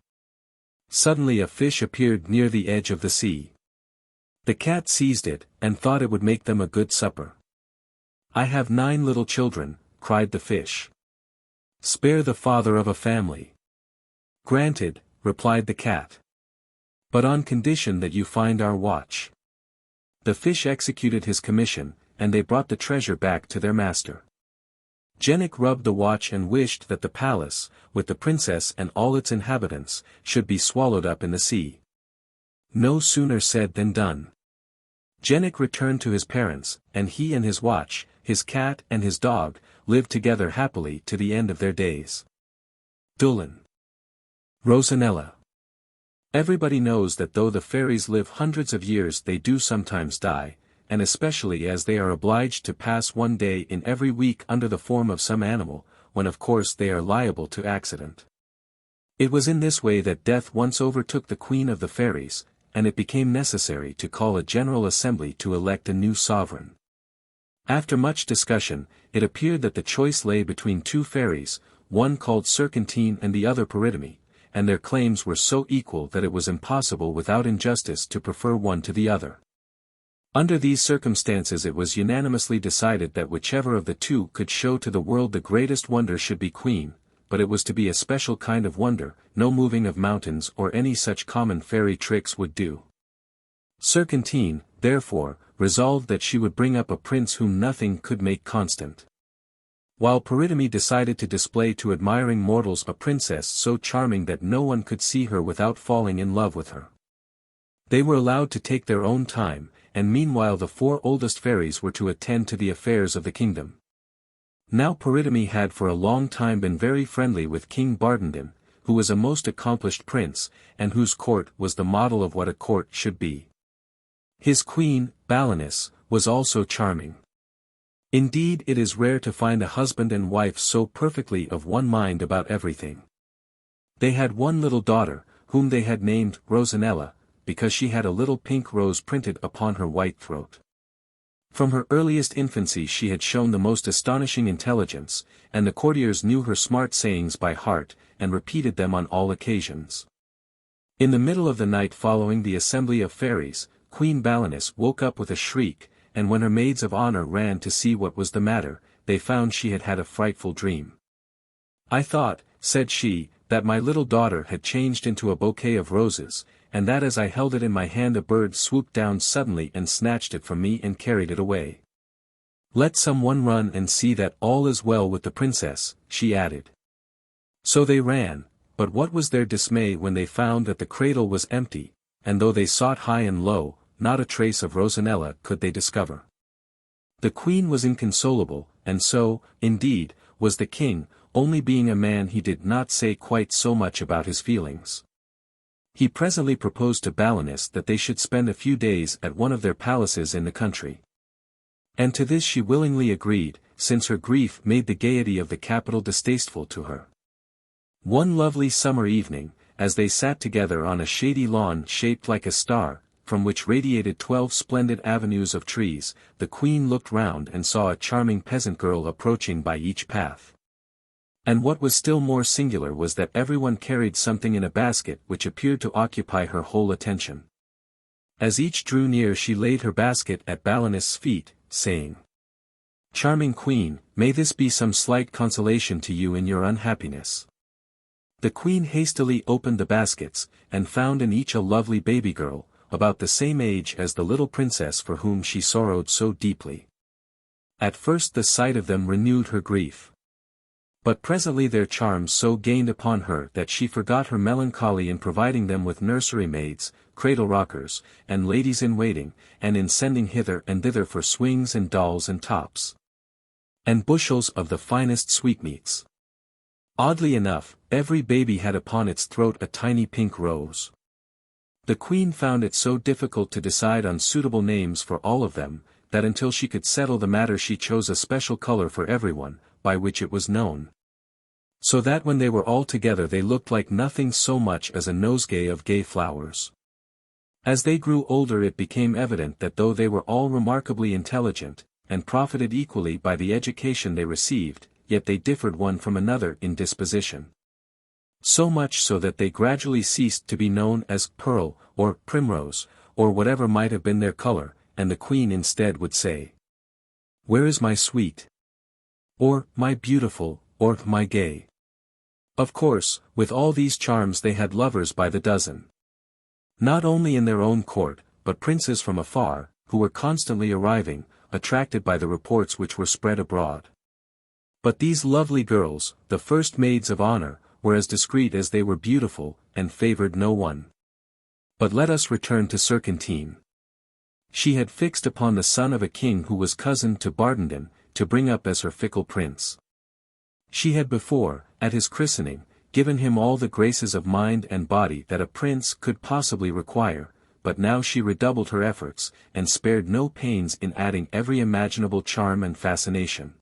Suddenly a fish appeared near the edge of the sea. The cat seized it, and thought it would make them a good supper. "I have 9 little children," cried the fish. "Spare the father of a family." "Granted," replied the cat. "But on condition that you find our watch." The fish executed his commission, and they brought the treasure back to their master. Jenik rubbed the watch and wished that the palace, with the princess and all its inhabitants, should be swallowed up in the sea. No sooner said than done. Jenik returned to his parents, and he and his watch, his cat and his dog, lived together happily to the end of their days. Dulin. Rosanella. Everybody knows that though the fairies live hundreds of years they do sometimes die, and especially as they are obliged to pass one day in every week under the form of some animal, when of course they are liable to accident. It was in this way that death once overtook the queen of the fairies, and it became necessary to call a general assembly to elect a new sovereign. After much discussion, it appeared that the choice lay between 2 fairies, one called Celandine and the other Puddocky, and their claims were so equal that it was impossible without injustice to prefer one to the other. Under these circumstances it was unanimously decided that whichever of the 2 could show to the world the greatest wonder should be queen, but it was to be a special kind of wonder, no moving of mountains or any such common fairy tricks would do. Celandine, therefore, resolved that she would bring up a prince whom nothing could make constant. While Puddocky decided to display to admiring mortals a princess so charming that no one could see her without falling in love with her. They were allowed to take their own time, and meanwhile the 4 oldest fairies were to attend to the affairs of the kingdom. Now Puddocky had for a long time been very friendly with King Bardendin, who was a most accomplished prince, and whose court was the model of what a court should be. His queen, Balinese, was also charming. Indeed it is rare to find a husband and wife so perfectly of one mind about everything. They had one little daughter, whom they had named Rosanella, because she had a little pink rose printed upon her white throat. From her earliest infancy she had shown the most astonishing intelligence, and the courtiers knew her smart sayings by heart, and repeated them on all occasions. In the middle of the night following the assembly of fairies, Queen Balinese woke up with a shriek, and when her maids of honor ran to see what was the matter, they found she had had a frightful dream. "I thought," said she, "that my little daughter had changed into a bouquet of roses, and that as I held it in my hand a bird swooped down suddenly and snatched it from me and carried it away. Let some one run and see that all is well with the princess," she added. So they ran, but what was their dismay when they found that the cradle was empty, and though they sought high and low, not a trace of Rosanella could they discover. The queen was inconsolable, and so, indeed, was the king, only being a man he did not say quite so much about his feelings. He presently proposed to Balinese that they should spend a few days at one of their palaces in the country. And to this she willingly agreed, since her grief made the gaiety of the capital distasteful to her. One lovely summer evening, as they sat together on a shady lawn shaped like a star, from which radiated 12 splendid avenues of trees, the queen looked round and saw a charming peasant girl approaching by each path. And what was still more singular was that everyone carried something in a basket which appeared to occupy her whole attention. As each drew near she laid her basket at Balinus' feet, saying, "Charming queen, may this be some slight consolation to you in your unhappiness." The queen hastily opened the baskets, and found in each a lovely baby girl, about the same age as the little princess for whom she sorrowed so deeply. At first the sight of them renewed her grief. But presently their charms so gained upon her that she forgot her melancholy in providing them with nursery maids, cradle-rockers, and ladies-in-waiting, and in sending hither and thither for swings and dolls and tops, and bushels of the finest sweetmeats. Oddly enough, every baby had upon its throat a tiny pink rose. The queen found it so difficult to decide on suitable names for all of them, that until she could settle the matter she chose a special color for everyone, by which it was known. So that when they were all together they looked like nothing so much as a nosegay of gay flowers. As they grew older it became evident that though they were all remarkably intelligent, and profited equally by the education they received, yet they differed one from another in disposition. So much so that they gradually ceased to be known as Pearl, or Primrose, or whatever might have been their color, and the queen instead would say, "Where is my sweet?" or "My beautiful," or "My gay." Of course, with all these charms they had lovers by the dozen. Not only in their own court, but princes from afar, who were constantly arriving, attracted by the reports which were spread abroad. But these lovely girls, the first maids of honor, were as discreet as they were beautiful, and favored no one. But let us return to Serpentine. She had fixed upon the son of a king who was cousin to Bardenden, to bring up as her fickle prince. She had before, at his christening, given him all the graces of mind and body that a prince could possibly require, but now she redoubled her efforts, and spared no pains in adding every imaginable charm and fascination.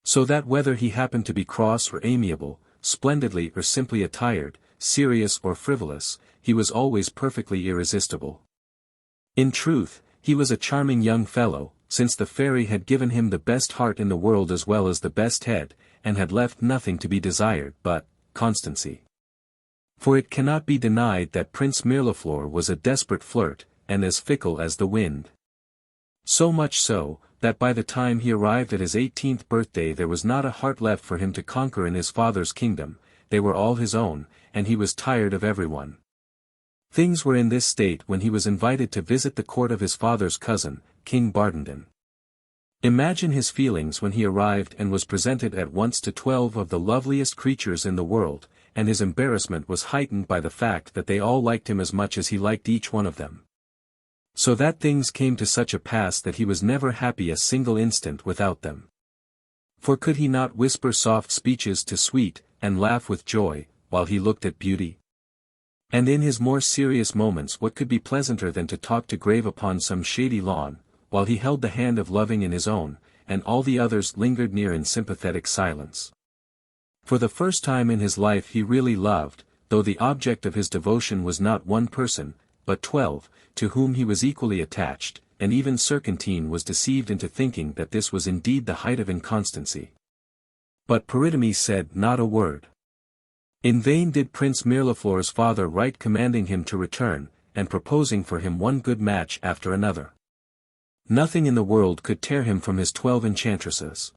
So that whether he happened to be cross or amiable, splendidly or simply attired, serious or frivolous, he was always perfectly irresistible. In truth, he was a charming young fellow, since the fairy had given him the best heart in the world as well as the best head, and had left nothing to be desired but constancy. For it cannot be denied that Prince Mirliflor was a desperate flirt, and as fickle as the wind. So much so, that by the time he arrived at his 18th birthday there was not a heart left for him to conquer in his father's kingdom, they were all his own, and he was tired of everyone. Things were in this state when he was invited to visit the court of his father's cousin, King Bardenden. Imagine his feelings when he arrived and was presented at once to 12 of the loveliest creatures in the world, and his embarrassment was heightened by the fact that they all liked him as much as he liked each one of them. So that things came to such a pass that he was never happy a single instant without them. For could he not whisper soft speeches to Sweet, and laugh with joy, while he looked at Beauty? And in his more serious moments what could be pleasanter than to talk to Grave upon some shady lawn, while he held the hand of Loving in his own, and all the others lingered near in sympathetic silence. For the first time in his life he really loved, though the object of his devotion was not one person, but 12, to whom he was equally attached, and even Serpentine was deceived into thinking that this was indeed the height of inconstancy. But Peridome said not a word. In vain did Prince Mirliflor's father write commanding him to return, and proposing for him one good match after another. Nothing in the world could tear him from his 12 enchantresses.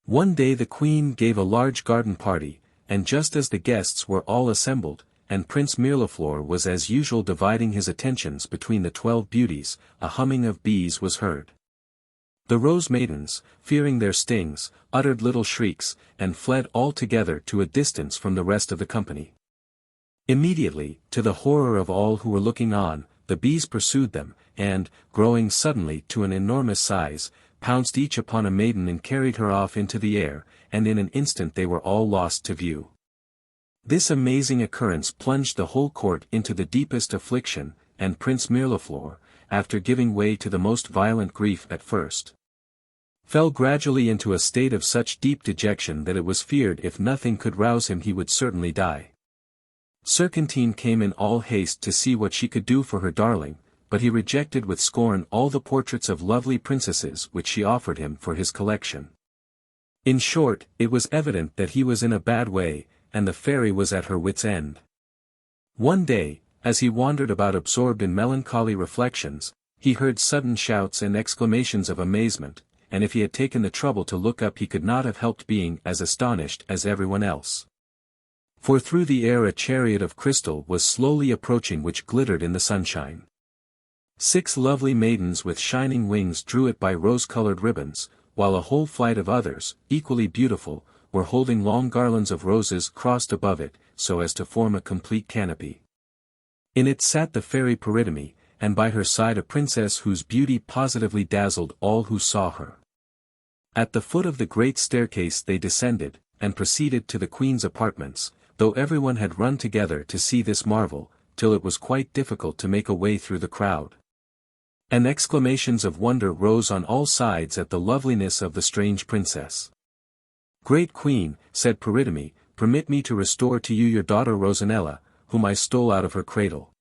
One day the queen gave a large garden party, and just as the guests were all assembled, and Prince Mirliflor was as usual dividing his attentions between the 12 beauties, a humming of bees was heard. The rose maidens, fearing their stings, uttered little shrieks, and fled all together to a distance from the rest of the company. Immediately, to the horror of all who were looking on, the bees pursued them, and, growing suddenly to an enormous size, pounced each upon a maiden and carried her off into the air, and in an instant they were all lost to view. This amazing occurrence plunged the whole court into the deepest affliction, and Prince Mirliflor, after giving way to the most violent grief at first, fell gradually into a state of such deep dejection that it was feared if nothing could rouse him he would certainly die. Serpentine came in all haste to see what she could do for her darling, but he rejected with scorn all the portraits of lovely princesses which she offered him for his collection. In short, it was evident that he was in a bad way, and the fairy was at her wit's end. One day, as he wandered about absorbed in melancholy reflections, he heard sudden shouts and exclamations of amazement, and if he had taken the trouble to look up he could not have helped being as astonished as everyone else. For through the air a chariot of crystal was slowly approaching which glittered in the sunshine. 6 lovely maidens with shining wings drew it by rose-colored ribbons, while a whole flight of others, equally beautiful, were holding long garlands of roses crossed above it, so as to form a complete canopy. In it sat the fairy Peridome, and by her side a princess whose beauty positively dazzled all who saw her. At the foot of the great staircase they descended, and proceeded to the queen's apartments, though everyone had run together to see this marvel, till it was quite difficult to make a way through the crowd. And exclamations of wonder rose on all sides at the loveliness of the strange princess. "Great queen," said Peridome, "permit me to restore to you your daughter Rosanella, whom I stole out of her cradle."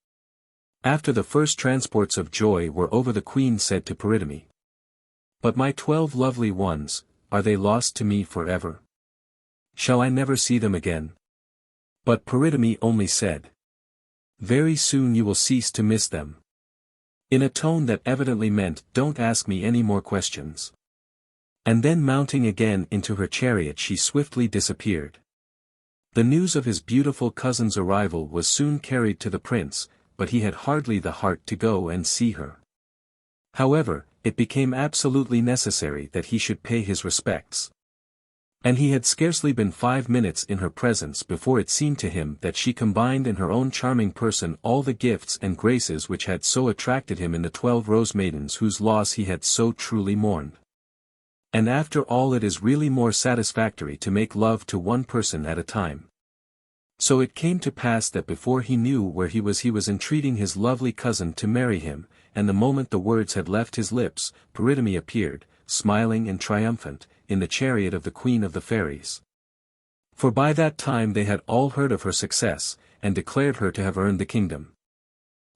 After the first transports of joy were over, the queen said to Peridome, "But my 12 lovely ones, are they lost to me forever? Shall I never see them again?" But Peridome only said, "Very soon you will cease to miss them," in a tone that evidently meant, "Don't ask me any more questions." And then mounting again into her chariot she swiftly disappeared. The news of his beautiful cousin's arrival was soon carried to the prince, but he had hardly the heart to go and see her. However, it became absolutely necessary that he should pay his respects. And he had scarcely been 5 minutes in her presence before it seemed to him that she combined in her own charming person all the gifts and graces which had so attracted him in the 12 rose maidens whose loss he had so truly mourned. And after all, it is really more satisfactory to make love to one person at a time. So it came to pass that before he knew where he was entreating his lovely cousin to marry him, and the moment the words had left his lips, Peridome appeared, smiling and triumphant, in the chariot of the Queen of the Fairies. For by that time they had all heard of her success, and declared her to have earned the kingdom.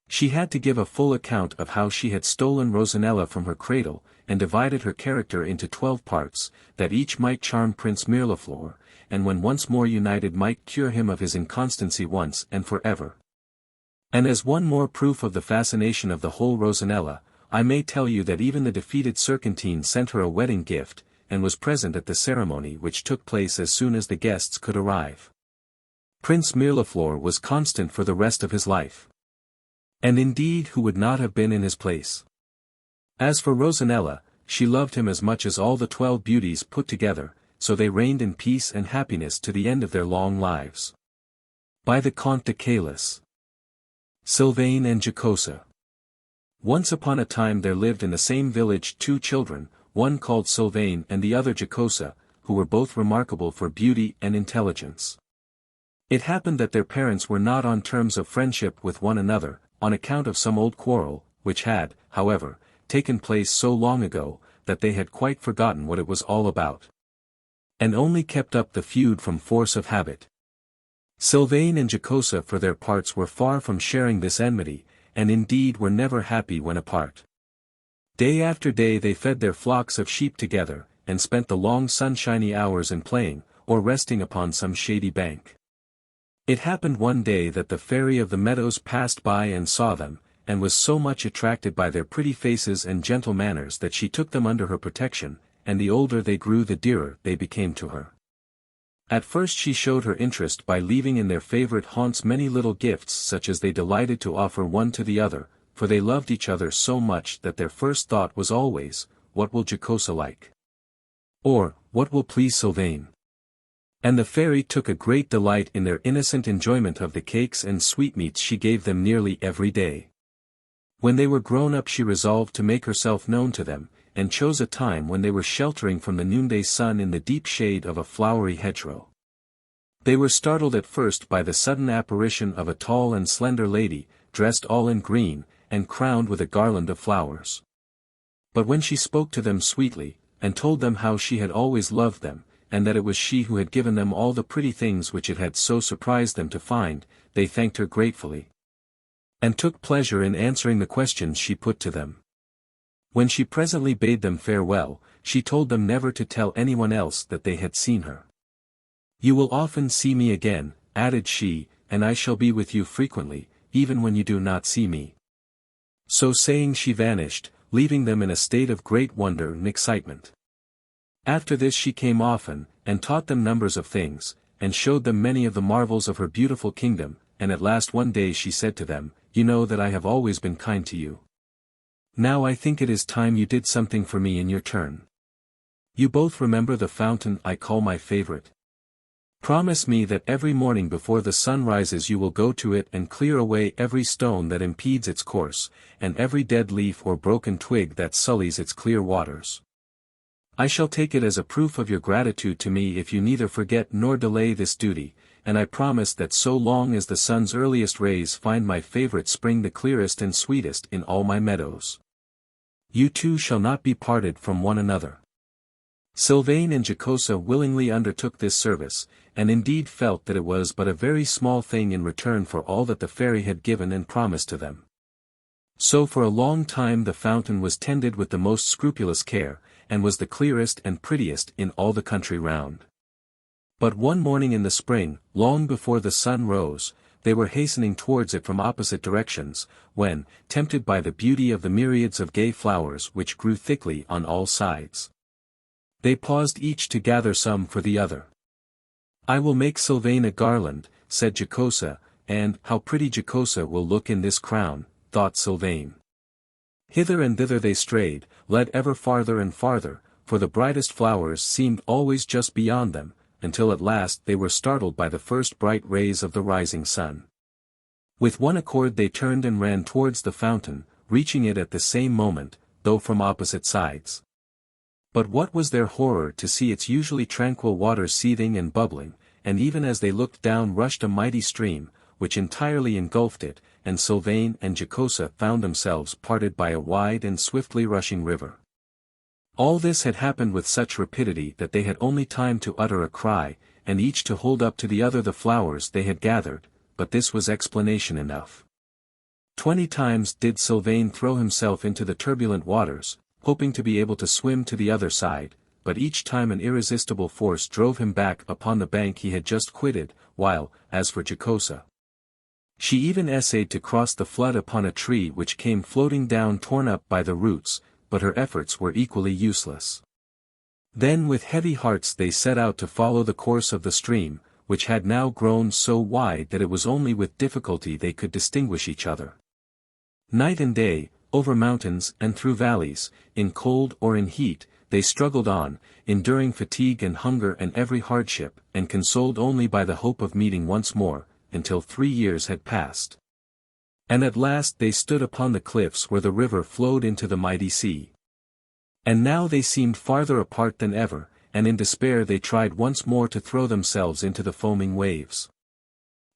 She had to give a full account of how she had stolen Rosanella from her cradle, and divided her character into 12 parts, that each might charm Prince Mirliflor, and when once more united might cure him of his inconstancy once and forever. And as one more proof of the fascination of the whole Rosanella, I may tell you that even the defeated Serpentine sent her a wedding gift, and was present at the ceremony which took place as soon as the guests could arrive. Prince Mirliflor was constant for the rest of his life. And indeed who would not have been in his place? As for Rosanella, she loved him as much as all the 12 beauties put together, so they reigned in peace and happiness to the end of their long lives. By the Comte de Caliph. Sylvain and Jocosa. Once upon a time there lived in the same village 2 children, one called Sylvain and the other Jocosa, who were both remarkable for beauty and intelligence. It happened that their parents were not on terms of friendship with one another, on account of some old quarrel, which had, however, taken place so long ago, that they had quite forgotten what it was all about, and only kept up the feud from force of habit. Sylvain and Jocosa for their parts were far from sharing this enmity, and indeed were never happy when apart. Day after day they fed their flocks of sheep together, and spent the long sunshiny hours in playing, or resting upon some shady bank. It happened one day that the fairy of the meadows passed by and saw them, and was so much attracted by their pretty faces and gentle manners that she took them under her protection, and the older they grew the dearer they became to her. At first she showed her interest by leaving in their favorite haunts many little gifts such as they delighted to offer one to the other, for they loved each other so much that their first thought was always, "What will Jocosa like?" Or, "What will please Sylvain?" And the fairy took a great delight in their innocent enjoyment of the cakes and sweetmeats she gave them nearly every day. When they were grown up she resolved to make herself known to them, and chose a time when they were sheltering from the noonday sun in the deep shade of a flowery hedgerow. They were startled at first by the sudden apparition of a tall and slender lady, dressed all in green, and crowned with a garland of flowers. But when she spoke to them sweetly, and told them how she had always loved them, and that it was she who had given them all the pretty things which it had so surprised them to find, they thanked her gratefully, and took pleasure in answering the questions she put to them. When she presently bade them farewell, she told them never to tell anyone else that they had seen her. "You will often see me again," added she, "and I shall be with you frequently, even when you do not see me." So saying she vanished, leaving them in a state of great wonder and excitement. After this she came often, and taught them numbers of things, and showed them many of the marvels of her beautiful kingdom, and at last one day she said to them, "You know that I have always been kind to you. Now I think it is time you did something for me in your turn. You both remember the fountain I call my favorite. Promise me that every morning before the sun rises you will go to it and clear away every stone that impedes its course, and every dead leaf or broken twig that sullies its clear waters. I shall take it as a proof of your gratitude to me if you neither forget nor delay this duty, and I promise that so long as the sun's earliest rays find my favorite spring the clearest and sweetest in all my meadows, you two shall not be parted from one another." Sylvain and Jocosa willingly undertook this service, and indeed felt that it was but a very small thing in return for all that the fairy had given and promised to them. So for a long time the fountain was tended with the most scrupulous care, and was the clearest and prettiest in all the country round. But one morning in the spring, long before the sun rose, they were hastening towards it from opposite directions, when, tempted by the beauty of the myriads of gay flowers which grew thickly on all sides, they paused each to gather some for the other. "I will make Sylvain a garland," said Jocosa, and "how pretty Jocosa will look in this crown," thought Sylvain. Hither and thither they strayed, led ever farther and farther, for the brightest flowers seemed always just beyond them, until at last they were startled by the first bright rays of the rising sun. With one accord they turned and ran towards the fountain, reaching it at the same moment, though from opposite sides. But what was their horror to see its usually tranquil waters seething and bubbling, and even as they looked down rushed a mighty stream, which entirely engulfed it, and Sylvain and Jocosa found themselves parted by a wide and swiftly rushing river. All this had happened with such rapidity that they had only time to utter a cry, and each to hold up to the other the flowers they had gathered, but this was explanation enough. 20 times did Sylvain throw himself into the turbulent waters, hoping to be able to swim to the other side, but each time an irresistible force drove him back upon the bank he had just quitted, while, as for Jocosa, she even essayed to cross the flood upon a tree which came floating down torn up by the roots, but her efforts were equally useless. Then with heavy hearts they set out to follow the course of the stream, which had now grown so wide that it was only with difficulty they could distinguish each other. Night and day, over mountains and through valleys, in cold or in heat, they struggled on, enduring fatigue and hunger and every hardship, and consoled only by the hope of meeting once more, until 3 years had passed. And at last they stood upon the cliffs where the river flowed into the mighty sea. And now they seemed farther apart than ever, and in despair they tried once more to throw themselves into the foaming waves.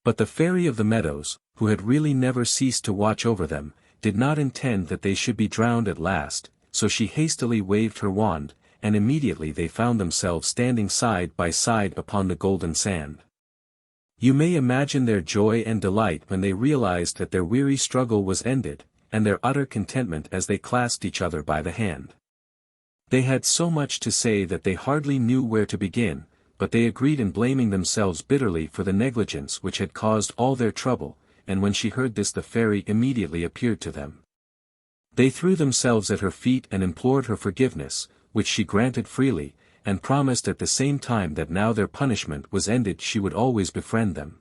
But the fairy of the meadows, who had really never ceased to watch over them, did not intend that they should be drowned at last, so she hastily waved her wand, and immediately they found themselves standing side by side upon the golden sand. You may imagine their joy and delight when they realized that their weary struggle was ended, and their utter contentment as they clasped each other by the hand. They had so much to say that they hardly knew where to begin, but they agreed in blaming themselves bitterly for the negligence which had caused all their trouble, and when she heard this the fairy immediately appeared to them. They threw themselves at her feet and implored her forgiveness, which she granted freely, and promised at the same time that now their punishment was ended she would always befriend them.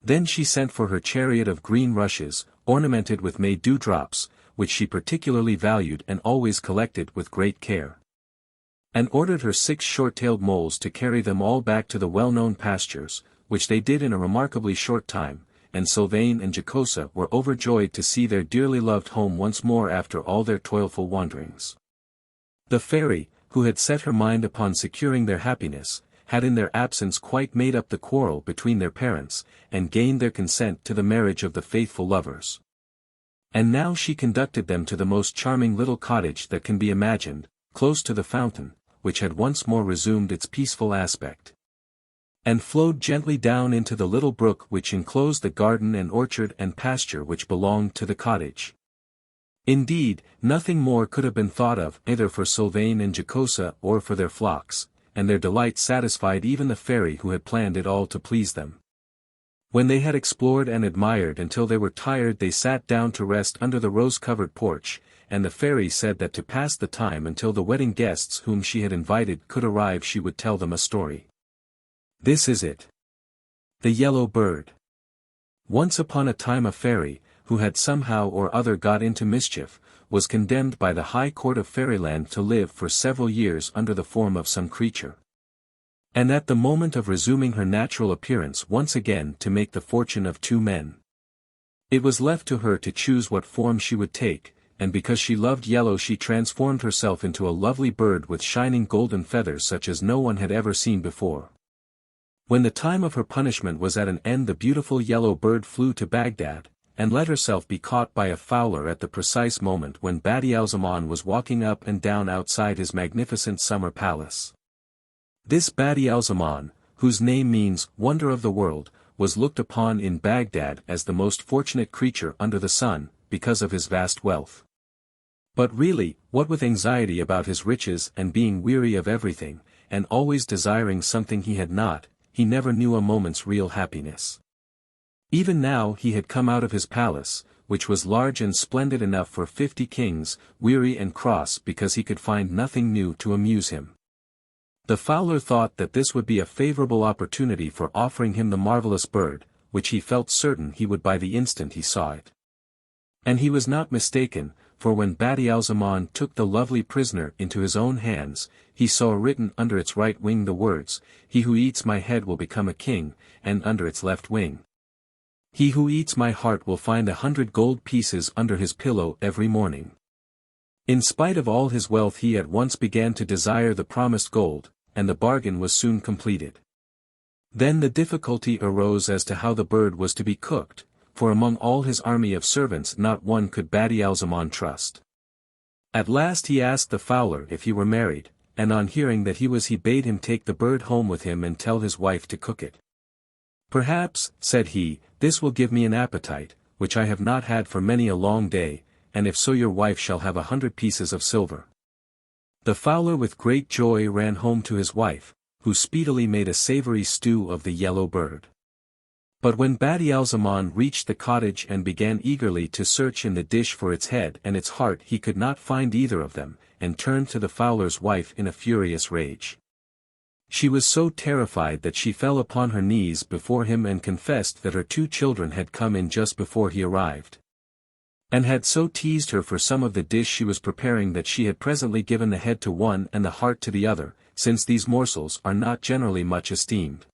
Then she sent for her chariot of green rushes, ornamented with May dewdrops, which she particularly valued and always collected with great care, and ordered her 6 short-tailed moles to carry them all back to the well-known pastures, which they did in a remarkably short time, and Sylvain and Jocosa were overjoyed to see their dearly loved home once more after all their toilful wanderings. The fairy, who had set her mind upon securing their happiness, had in their absence quite made up the quarrel between their parents, and gained their consent to the marriage of the faithful lovers. And now she conducted them to the most charming little cottage that can be imagined, close to the fountain, which had once more resumed its peaceful aspect, and flowed gently down into the little brook which enclosed the garden and orchard and pasture which belonged to the cottage. Indeed, nothing more could have been thought of either for Sylvain and Jocosa or for their flocks, and their delight satisfied even the fairy who had planned it all to please them. When they had explored and admired until they were tired, they sat down to rest under the rose-covered porch, and the fairy said that to pass the time until the wedding guests whom she had invited could arrive she would tell them a story. This is it. The Yellow Bird. Once upon a time a fairy, who had somehow or other got into mischief, was condemned by the High Court of Fairyland to live for several years under the form of some creature. And at the moment of resuming her natural appearance once again to make the fortune of two men. It was left to her to choose what form she would take, and because she loved yellow she transformed herself into a lovely bird with shining golden feathers such as no one had ever seen before. When the time of her punishment was at an end, the beautiful yellow bird flew to Baghdad, and let herself be caught by a fowler at the precise moment when Badial-Zaman was walking up and down outside his magnificent summer palace. This Badial-Zaman, whose name means wonder of the world, was looked upon in Baghdad as the most fortunate creature under the sun, because of his vast wealth. But really, what with anxiety about his riches and being weary of everything, and always desiring something he had not, he never knew a moment's real happiness. Even now he had come out of his palace, which was large and splendid enough for 50 kings, weary and cross because he could find nothing new to amuse him. The fowler thought that this would be a favorable opportunity for offering him the marvelous bird, which he felt certain he would buy the instant he saw it. And he was not mistaken, for when Badial-Zaman took the lovely prisoner into his own hands, he saw written under its right wing the words, "He who eats my head will become a king," and under its left wing, "He who eats my heart will find 100 gold pieces under his pillow every morning." In spite of all his wealth he at once began to desire the promised gold, and the bargain was soon completed. Then the difficulty arose as to how the bird was to be cooked, for among all his army of servants not one could Badial-Zaman trust. At last he asked the fowler if he were married, and on hearing that he was he bade him take the bird home with him and tell his wife to cook it. "Perhaps," said he, "this will give me an appetite, which I have not had for many a long day, and if so your wife shall have 100 pieces of silver." The fowler with great joy ran home to his wife, who speedily made a savory stew of the yellow bird. But when Badial-Zaman reached the cottage and began eagerly to search in the dish for its head and its heart he could not find either of them, and turned to the fowler's wife in a furious rage. She was so terrified that she fell upon her knees before him and confessed that her 2 children had come in just before he arrived, and had so teased her for some of the dish she was preparing that she had presently given the head to one and the heart to the other, since these morsels are not generally much esteemed.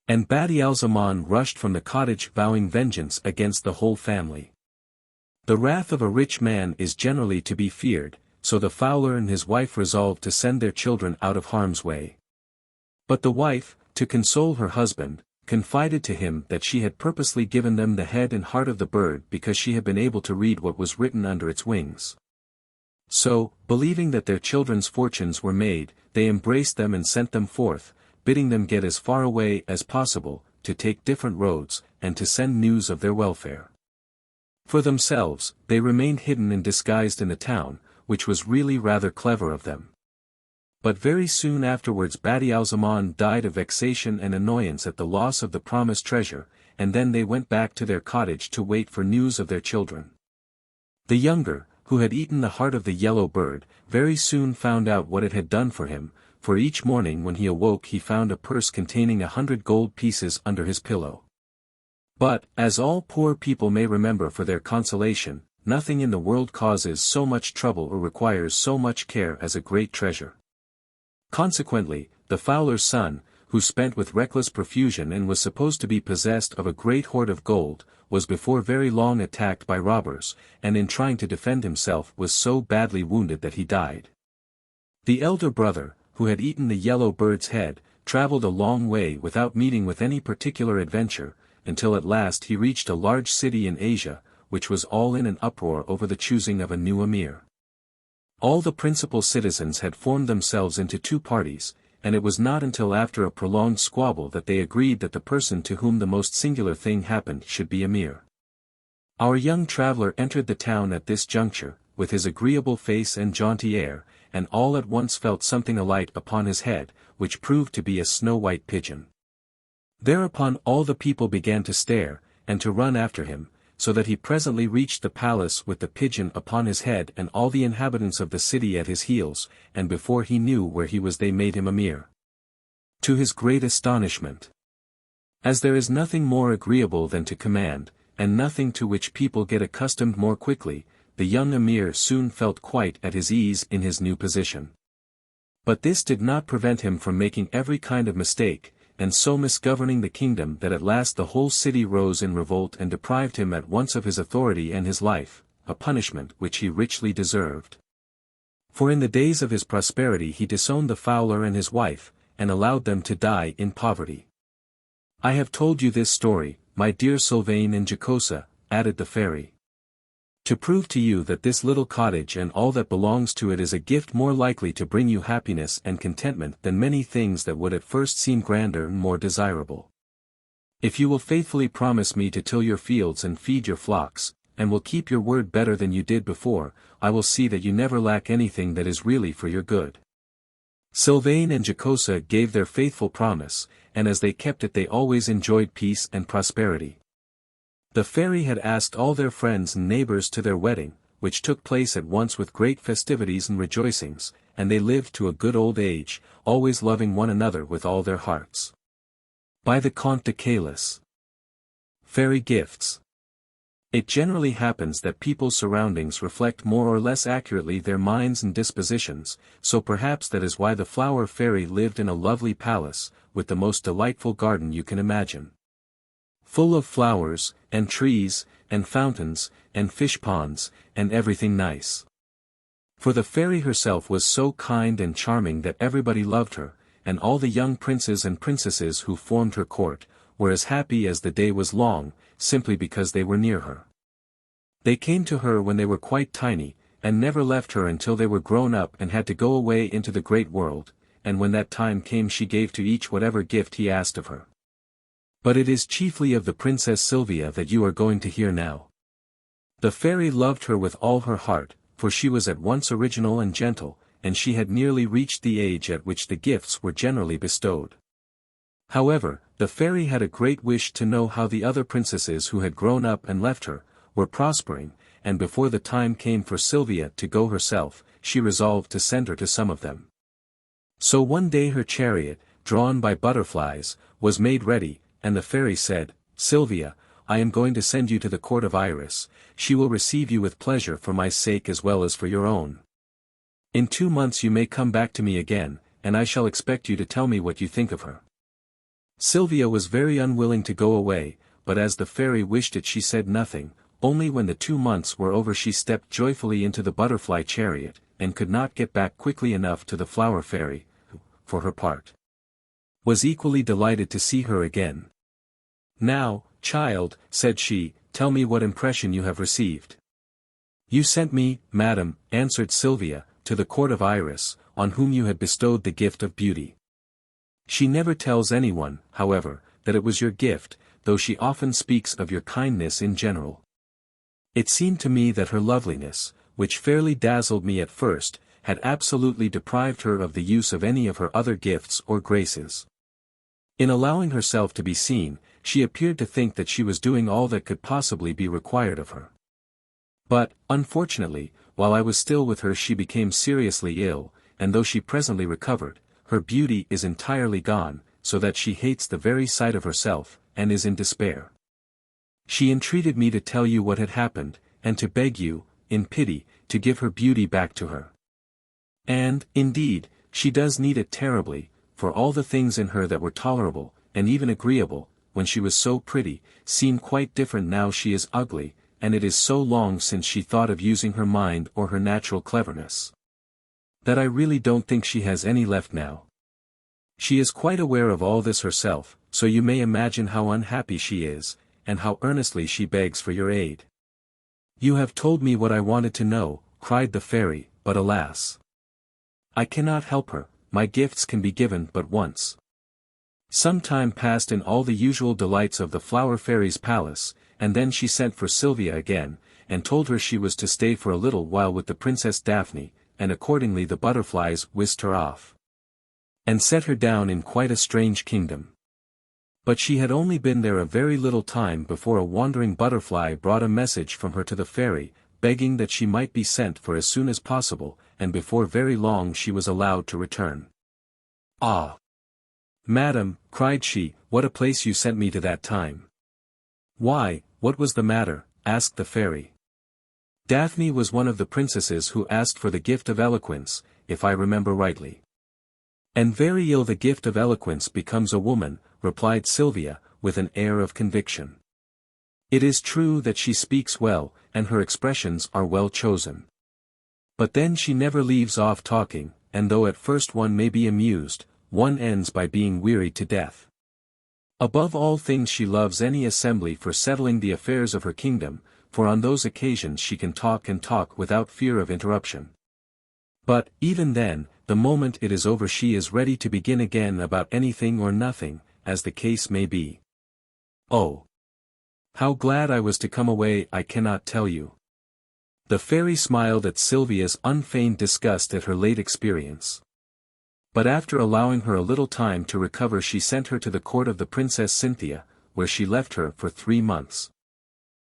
And Badial-Zaman rushed from the cottage vowing vengeance against the whole family. The wrath of a rich man is generally to be feared, so the fowler and his wife resolved to send their children out of harm's way. But the wife, to console her husband, confided to him that she had purposely given them the head and heart of the bird because she had been able to read what was written under its wings. So, believing that their children's fortunes were made, they embraced them and sent them forth, bidding them get as far away as possible, to take different roads, and to send news of their welfare. For themselves, they remained hidden and disguised in the town, which was really rather clever of them. But very soon afterwards Badial-Zaman died of vexation and annoyance at the loss of the promised treasure, and then they went back to their cottage to wait for news of their children. The younger, who had eaten the heart of the yellow bird, very soon found out what it had done for him, for each morning when he awoke he found a purse containing 100 gold pieces under his pillow. But, as all poor people may remember for their consolation, nothing in the world causes so much trouble or requires so much care as a great treasure. Consequently, the fowler's son, who spent with reckless profusion and was supposed to be possessed of a great hoard of gold, was before very long attacked by robbers, and in trying to defend himself was so badly wounded that he died. The elder brother, who had eaten the yellow bird's head, traveled a long way without meeting with any particular adventure, until at last he reached a large city in Asia, which was all in an uproar over the choosing of a new emir. All the principal citizens had formed themselves into 2 parties, and it was not until after a prolonged squabble that they agreed that the person to whom the most singular thing happened should be emir. Our young traveller entered the town at this juncture, with his agreeable face and jaunty air, and all at once felt something alight upon his head, which proved to be a snow-white pigeon. Thereupon all the people began to stare, and to run after him, so that he presently reached the palace with the pigeon upon his head and all the inhabitants of the city at his heels, and before he knew where he was they made him a mere. To his great astonishment. As there is nothing more agreeable than to command, and nothing to which people get accustomed more quickly, the young emir soon felt quite at his ease in his new position. But this did not prevent him from making every kind of mistake, and so misgoverning the kingdom that at last the whole city rose in revolt and deprived him at once of his authority and his life, a punishment which he richly deserved. For in the days of his prosperity he disowned the fowler and his wife, and allowed them to die in poverty. I have told you this story, my dear Sylvain and Jocosa, added the fairy, to prove to you that this little cottage and all that belongs to it is a gift more likely to bring you happiness and contentment than many things that would at first seem grander and more desirable. If you will faithfully promise me to till your fields and feed your flocks, and will keep your word better than you did before, I will see that you never lack anything that is really for your good. Sylvain and Jocosa gave their faithful promise, and as they kept it they always enjoyed peace and prosperity. The fairy had asked all their friends and neighbors to their wedding, which took place at once with great festivities and rejoicings, and they lived to a good old age, always loving one another with all their hearts. By the Comte de Caliph. Fairy Gifts. It generally happens that people's surroundings reflect more or less accurately their minds and dispositions, so perhaps that is why the flower fairy lived in a lovely palace, with the most delightful garden you can imagine. Full of flowers, and trees, and fountains, and fish ponds, and everything nice. For the fairy herself was so kind and charming that everybody loved her, and all the young princes and princesses who formed her court, were as happy as the day was long, simply because they were near her. They came to her when they were quite tiny, and never left her until they were grown up and had to go away into the great world, and when that time came she gave to each whatever gift he asked of her. But it is chiefly of the Princess Sylvia that you are going to hear now. The fairy loved her with all her heart, for she was at once original and gentle, and she had nearly reached the age at which the gifts were generally bestowed. However, the fairy had a great wish to know how the other princesses who had grown up and left her, were prospering, and before the time came for Sylvia to go herself, she resolved to send her to some of them. So one day her chariot, drawn by butterflies, was made ready, and the fairy said, "Sylvia, I am going to send you to the court of Iris, she will receive you with pleasure for my sake as well as for your own. In 2 months you may come back to me again, and I shall expect you to tell me what you think of her." Sylvia was very unwilling to go away, but as the fairy wished it she said nothing, only when the 2 months were over she stepped joyfully into the butterfly chariot, and could not get back quickly enough to the flower fairy, who, for her part, was equally delighted to see her again. "Now, child," said she, "tell me what impression you have received." "You sent me, madam," answered Sylvia, "to the court of Iris, on whom you had bestowed the gift of beauty. She never tells anyone, however, that it was your gift, though she often speaks of your kindness in general. It seemed to me that her loveliness, which fairly dazzled me at first, had absolutely deprived her of the use of any of her other gifts or graces. In allowing herself to be seen, she appeared to think that she was doing all that could possibly be required of her. But, unfortunately, while I was still with her she became seriously ill, and though she presently recovered, her beauty is entirely gone, so that she hates the very sight of herself, and is in despair. She entreated me to tell you what had happened, and to beg you, in pity, to give her beauty back to her. And, indeed, she does need it terribly, for all the things in her that were tolerable, and even agreeable, when she was so pretty, seem quite different now she is ugly, and it is so long since she thought of using her mind or her natural cleverness, that I really don't think she has any left now. She is quite aware of all this herself, so you may imagine how unhappy she is, and how earnestly she begs for your aid." "You have told me what I wanted to know," cried the fairy, "but alas! I cannot help her, my gifts can be given but once." Some time passed in all the usual delights of the flower fairy's palace, and then she sent for Sylvia again, and told her she was to stay for a little while with the Princess Daphne, and accordingly the butterflies whisked her off and set her down in quite a strange kingdom. But she had only been there a very little time before a wandering butterfly brought a message from her to the fairy, begging that she might be sent for as soon as possible, and before very long she was allowed to return. "Ah! Madam," cried she, "what a place you sent me to that time." "Why, what was the matter?" asked the fairy. "Daphne was one of the princesses who asked for the gift of eloquence, if I remember rightly." "And very ill the gift of eloquence becomes a woman," replied Sylvia, with an air of conviction. "It is true that she speaks well, and her expressions are well chosen. But then she never leaves off talking, and though at first one may be amused, one ends by being wearied to death. Above all things she loves any assembly for settling the affairs of her kingdom, for on those occasions she can talk and talk without fear of interruption. But, even then, the moment it is over she is ready to begin again about anything or nothing, as the case may be. Oh! How glad I was to come away I cannot tell you." The fairy smiled at Sylvia's unfeigned disgust at her late experience. But after allowing her a little time to recover she sent her to the court of the Princess Cynthia, where she left her for 3 months.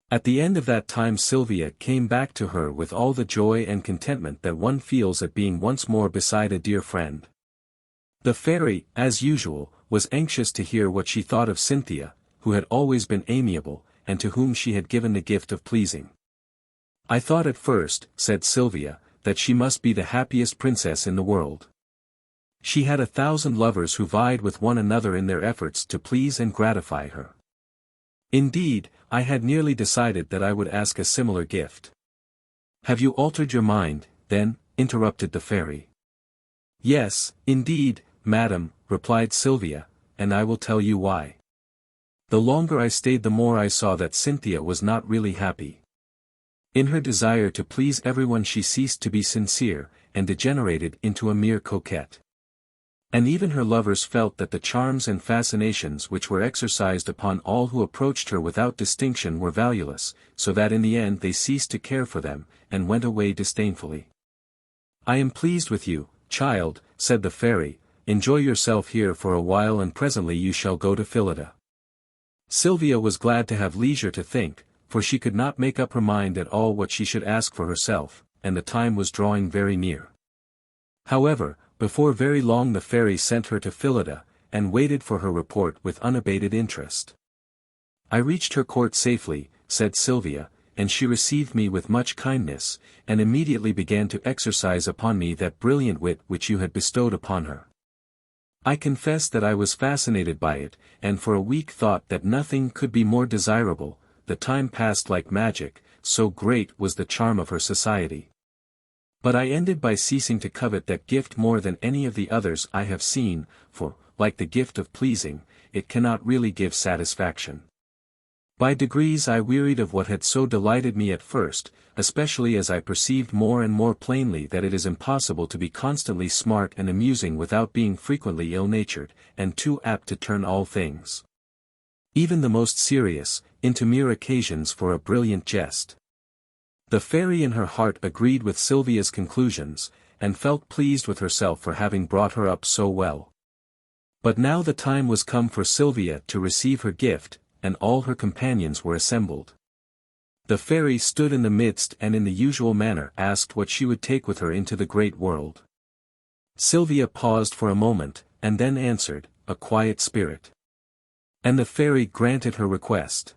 At the end of that time Sylvia came back to her with all the joy and contentment that one feels at being once more beside a dear friend. The fairy, as usual, was anxious to hear what she thought of Cynthia, who had always been amiable, and to whom she had given the gift of pleasing. "I thought at first," said Sylvia, "that she must be the happiest princess in the world. She had 1,000 lovers who vied with one another in their efforts to please and gratify her. Indeed, I had nearly decided that I would ask a similar gift." "Have you altered your mind, then?" interrupted the fairy. "Yes, indeed, madam," replied Sylvia, "and I will tell you why. The longer I stayed the more I saw that Cynthia was not really happy. In her desire to please everyone she ceased to be sincere, and degenerated into a mere coquette. And even her lovers felt that the charms and fascinations which were exercised upon all who approached her without distinction were valueless, so that in the end they ceased to care for them, and went away disdainfully. "I am pleased with you, child," said the fairy, "enjoy yourself here for a while and presently you shall go to Phillida." Sylvia was glad to have leisure to think, for she could not make up her mind at all what she should ask for herself, and the time was drawing very near. However, before very long the fairy sent her to Phillida, and waited for her report with unabated interest. "I reached her court safely," said Sylvia, "and she received me with much kindness, and immediately began to exercise upon me that brilliant wit which you had bestowed upon her. I confess that I was fascinated by it, and for a week thought that nothing could be more desirable. The time passed like magic, so great was the charm of her society. But I ended by ceasing to covet that gift more than any of the others I have seen, for, like the gift of pleasing, it cannot really give satisfaction. By degrees I wearied of what had so delighted me at first, especially as I perceived more and more plainly that it is impossible to be constantly smart and amusing without being frequently ill-natured, and too apt to turn all things, even the most serious, into mere occasions for a brilliant jest." The fairy in her heart agreed with Sylvia's conclusions, and felt pleased with herself for having brought her up so well. But now the time was come for Sylvia to receive her gift, and all her companions were assembled. The fairy stood in the midst and in the usual manner asked what she would take with her into the great world. Sylvia paused for a moment, and then answered, "A quiet spirit." And the fairy granted her request.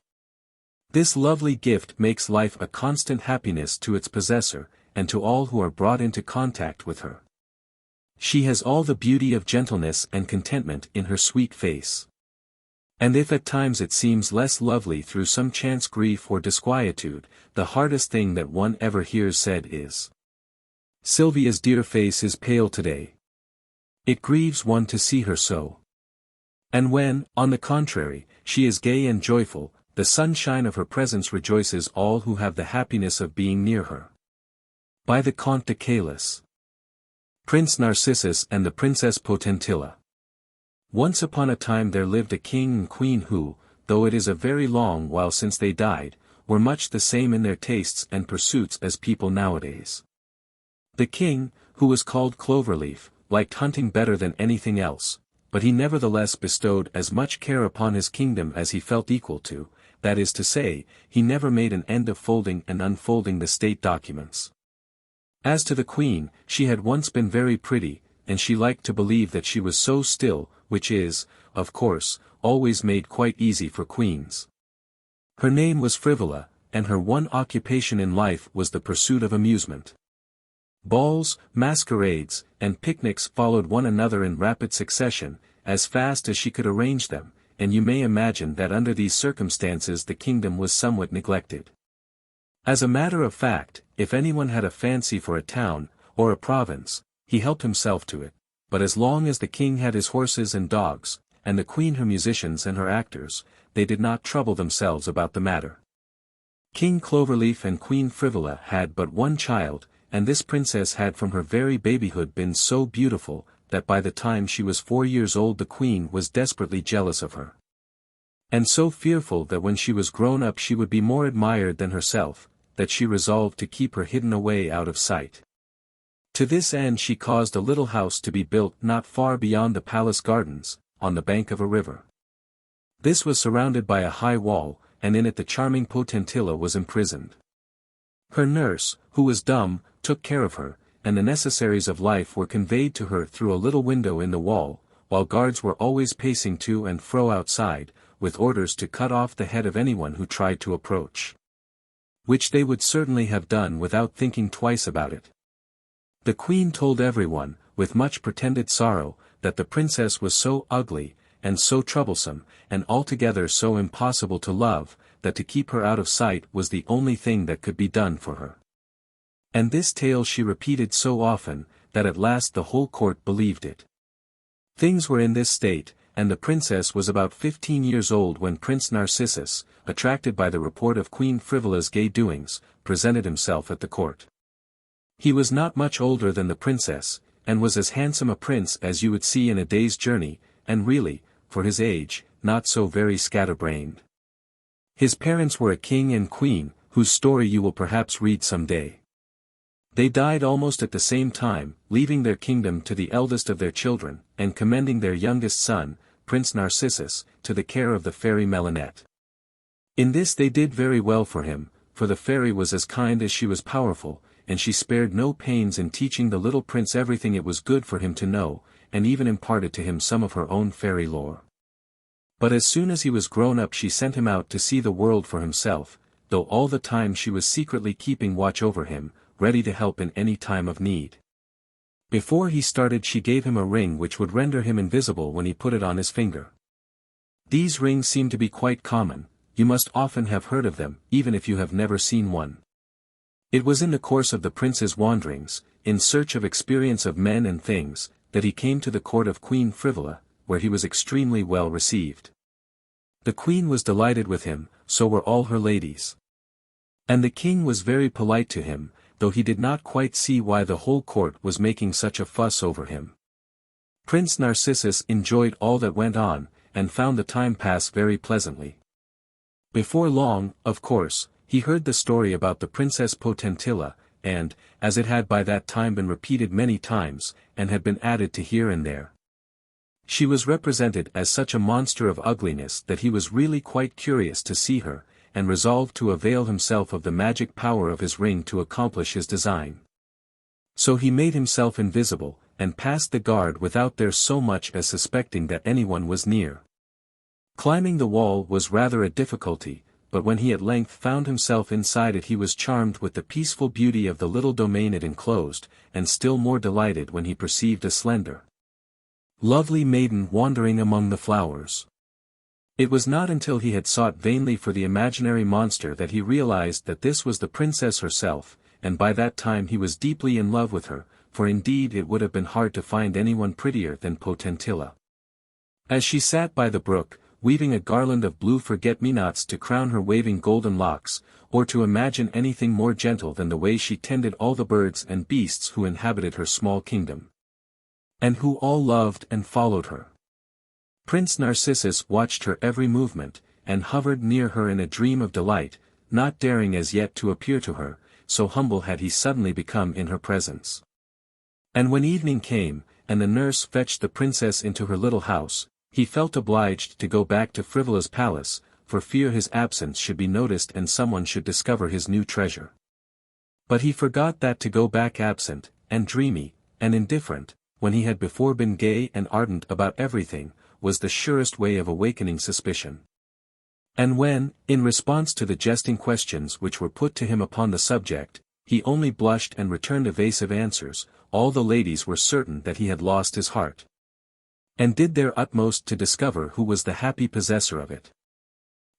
This lovely gift makes life a constant happiness to its possessor, and to all who are brought into contact with her. She has all the beauty of gentleness and contentment in her sweet face. And if at times it seems less lovely through some chance grief or disquietude, the hardest thing that one ever hears said is, "Sylvia's dear face is pale today." It grieves one to see her so. And when, on the contrary, she is gay and joyful, the sunshine of her presence rejoices all who have the happiness of being near her. By the Comte de Caliph. Prince Narcissus and the Princess Potentilla. Once upon a time there lived a king and queen who, though it is a very long while since they died, were much the same in their tastes and pursuits as people nowadays. The king, who was called Cloverleaf, liked hunting better than anything else, but he nevertheless bestowed as much care upon his kingdom as he felt equal to, that is to say, he never made an end of folding and unfolding the state documents. As to the queen, she had once been very pretty, and she liked to believe that she was so still, which is, of course, always made quite easy for queens. Her name was Frivola, and her one occupation in life was the pursuit of amusement. Balls, masquerades, and picnics followed one another in rapid succession, as fast as she could arrange them, and you may imagine that under these circumstances the kingdom was somewhat neglected. As a matter of fact, if anyone had a fancy for a town, or a province, he helped himself to it, but as long as the king had his horses and dogs, and the queen her musicians and her actors, they did not trouble themselves about the matter. King Cloverleaf and Queen Frivola had but one child, and this princess had from her very babyhood been so beautiful, that by the time she was 4 years old the queen was desperately jealous of her. And so fearful that when she was grown up she would be more admired than herself, that she resolved to keep her hidden away out of sight. To this end she caused a little house to be built not far beyond the palace gardens, on the bank of a river. This was surrounded by a high wall, and in it the charming Potentilla was imprisoned. Her nurse, who was dumb, took care of her, and the necessaries of life were conveyed to her through a little window in the wall, while guards were always pacing to and fro outside, with orders to cut off the head of anyone who tried to approach. Which they would certainly have done without thinking twice about it. The queen told everyone, with much pretended sorrow, that the princess was so ugly, and so troublesome, and altogether so impossible to love, that to keep her out of sight was the only thing that could be done for her. And this tale she repeated so often, that at last the whole court believed it. Things were in this state, and the princess was about 15 years old when Prince Narcissus, attracted by the report of Queen Frivola's gay doings, presented himself at the court. He was not much older than the princess, and was as handsome a prince as you would see in a day's journey, and really, for his age, not so very scatterbrained. His parents were a king and queen, whose story you will perhaps read some day. They died almost at the same time, leaving their kingdom to the eldest of their children, and commending their youngest son, Prince Narcissus, to the care of the fairy Melinette. In this they did very well for him, for the fairy was as kind as she was powerful, and she spared no pains in teaching the little prince everything it was good for him to know, and even imparted to him some of her own fairy lore. But as soon as he was grown up she sent him out to see the world for himself, though all the time she was secretly keeping watch over him, ready to help in any time of need. Before he started she gave him a ring which would render him invisible when he put it on his finger. These rings seem to be quite common, you must often have heard of them, even if you have never seen one. It was in the course of the prince's wanderings, in search of experience of men and things, that he came to the court of Queen Frivola, where he was extremely well received. The queen was delighted with him, so were all her ladies. And the king was very polite to him, though he did not quite see why the whole court was making such a fuss over him. Prince Narcissus enjoyed all that went on, and found the time pass very pleasantly. Before long, of course, he heard the story about the Princess Potentilla, and, as it had by that time been repeated many times, and had been added to here and there, she was represented as such a monster of ugliness that he was really quite curious to see her, and resolved to avail himself of the magic power of his ring to accomplish his design. So he made himself invisible, and passed the guard without their so much as suspecting that anyone was near. Climbing the wall was rather a difficulty, but when he at length found himself inside it he was charmed with the peaceful beauty of the little domain it enclosed, and still more delighted when he perceived a slender, lovely maiden wandering among the flowers. It was not until he had sought vainly for the imaginary monster that he realized that this was the princess herself, and by that time he was deeply in love with her, for indeed it would have been hard to find anyone prettier than Potentilla. As she sat by the brook, weaving a garland of blue forget-me-nots to crown her waving golden locks, or to imagine anything more gentle than the way she tended all the birds and beasts who inhabited her small kingdom, and who all loved and followed her. Prince Narcissus watched her every movement, and hovered near her in a dream of delight, not daring as yet to appear to her, so humble had he suddenly become in her presence. And when evening came, and the nurse fetched the princess into her little house, he felt obliged to go back to Frivola's palace, for fear his absence should be noticed and someone should discover his new treasure. But he forgot that to go back absent, and dreamy, and indifferent, when he had before been gay and ardent about everything, was the surest way of awakening suspicion. And when, in response to the jesting questions which were put to him upon the subject, he only blushed and returned evasive answers, all the ladies were certain that he had lost his heart, and did their utmost to discover who was the happy possessor of it.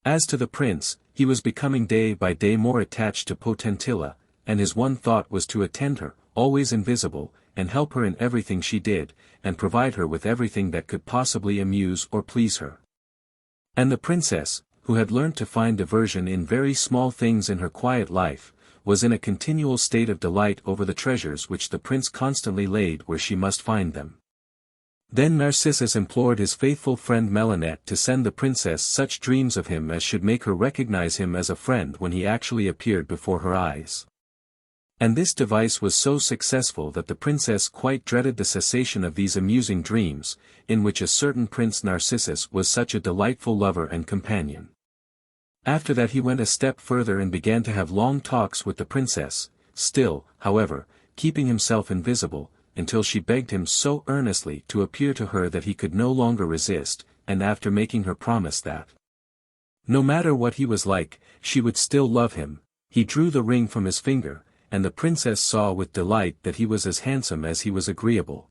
As to the prince, he was becoming day by day more attached to Potentilla, and his one thought was to attend her, always invisible, and help her in everything she did, and provide her with everything that could possibly amuse or please her. And the princess, who had learnt to find diversion in very small things in her quiet life, was in a continual state of delight over the treasures which the prince constantly laid where she must find them. Then Narcissus implored his faithful friend Melinette to send the princess such dreams of him as should make her recognize him as a friend when he actually appeared before her eyes. And this device was so successful that the princess quite dreaded the cessation of these amusing dreams, in which a certain Prince Narcissus was such a delightful lover and companion. After that he went a step further and began to have long talks with the princess, still, however, keeping himself invisible, until she begged him so earnestly to appear to her that he could no longer resist, and after making her promise that, no matter what he was like, she would still love him, he drew the ring from his finger, and the princess saw with delight that he was as handsome as he was agreeable.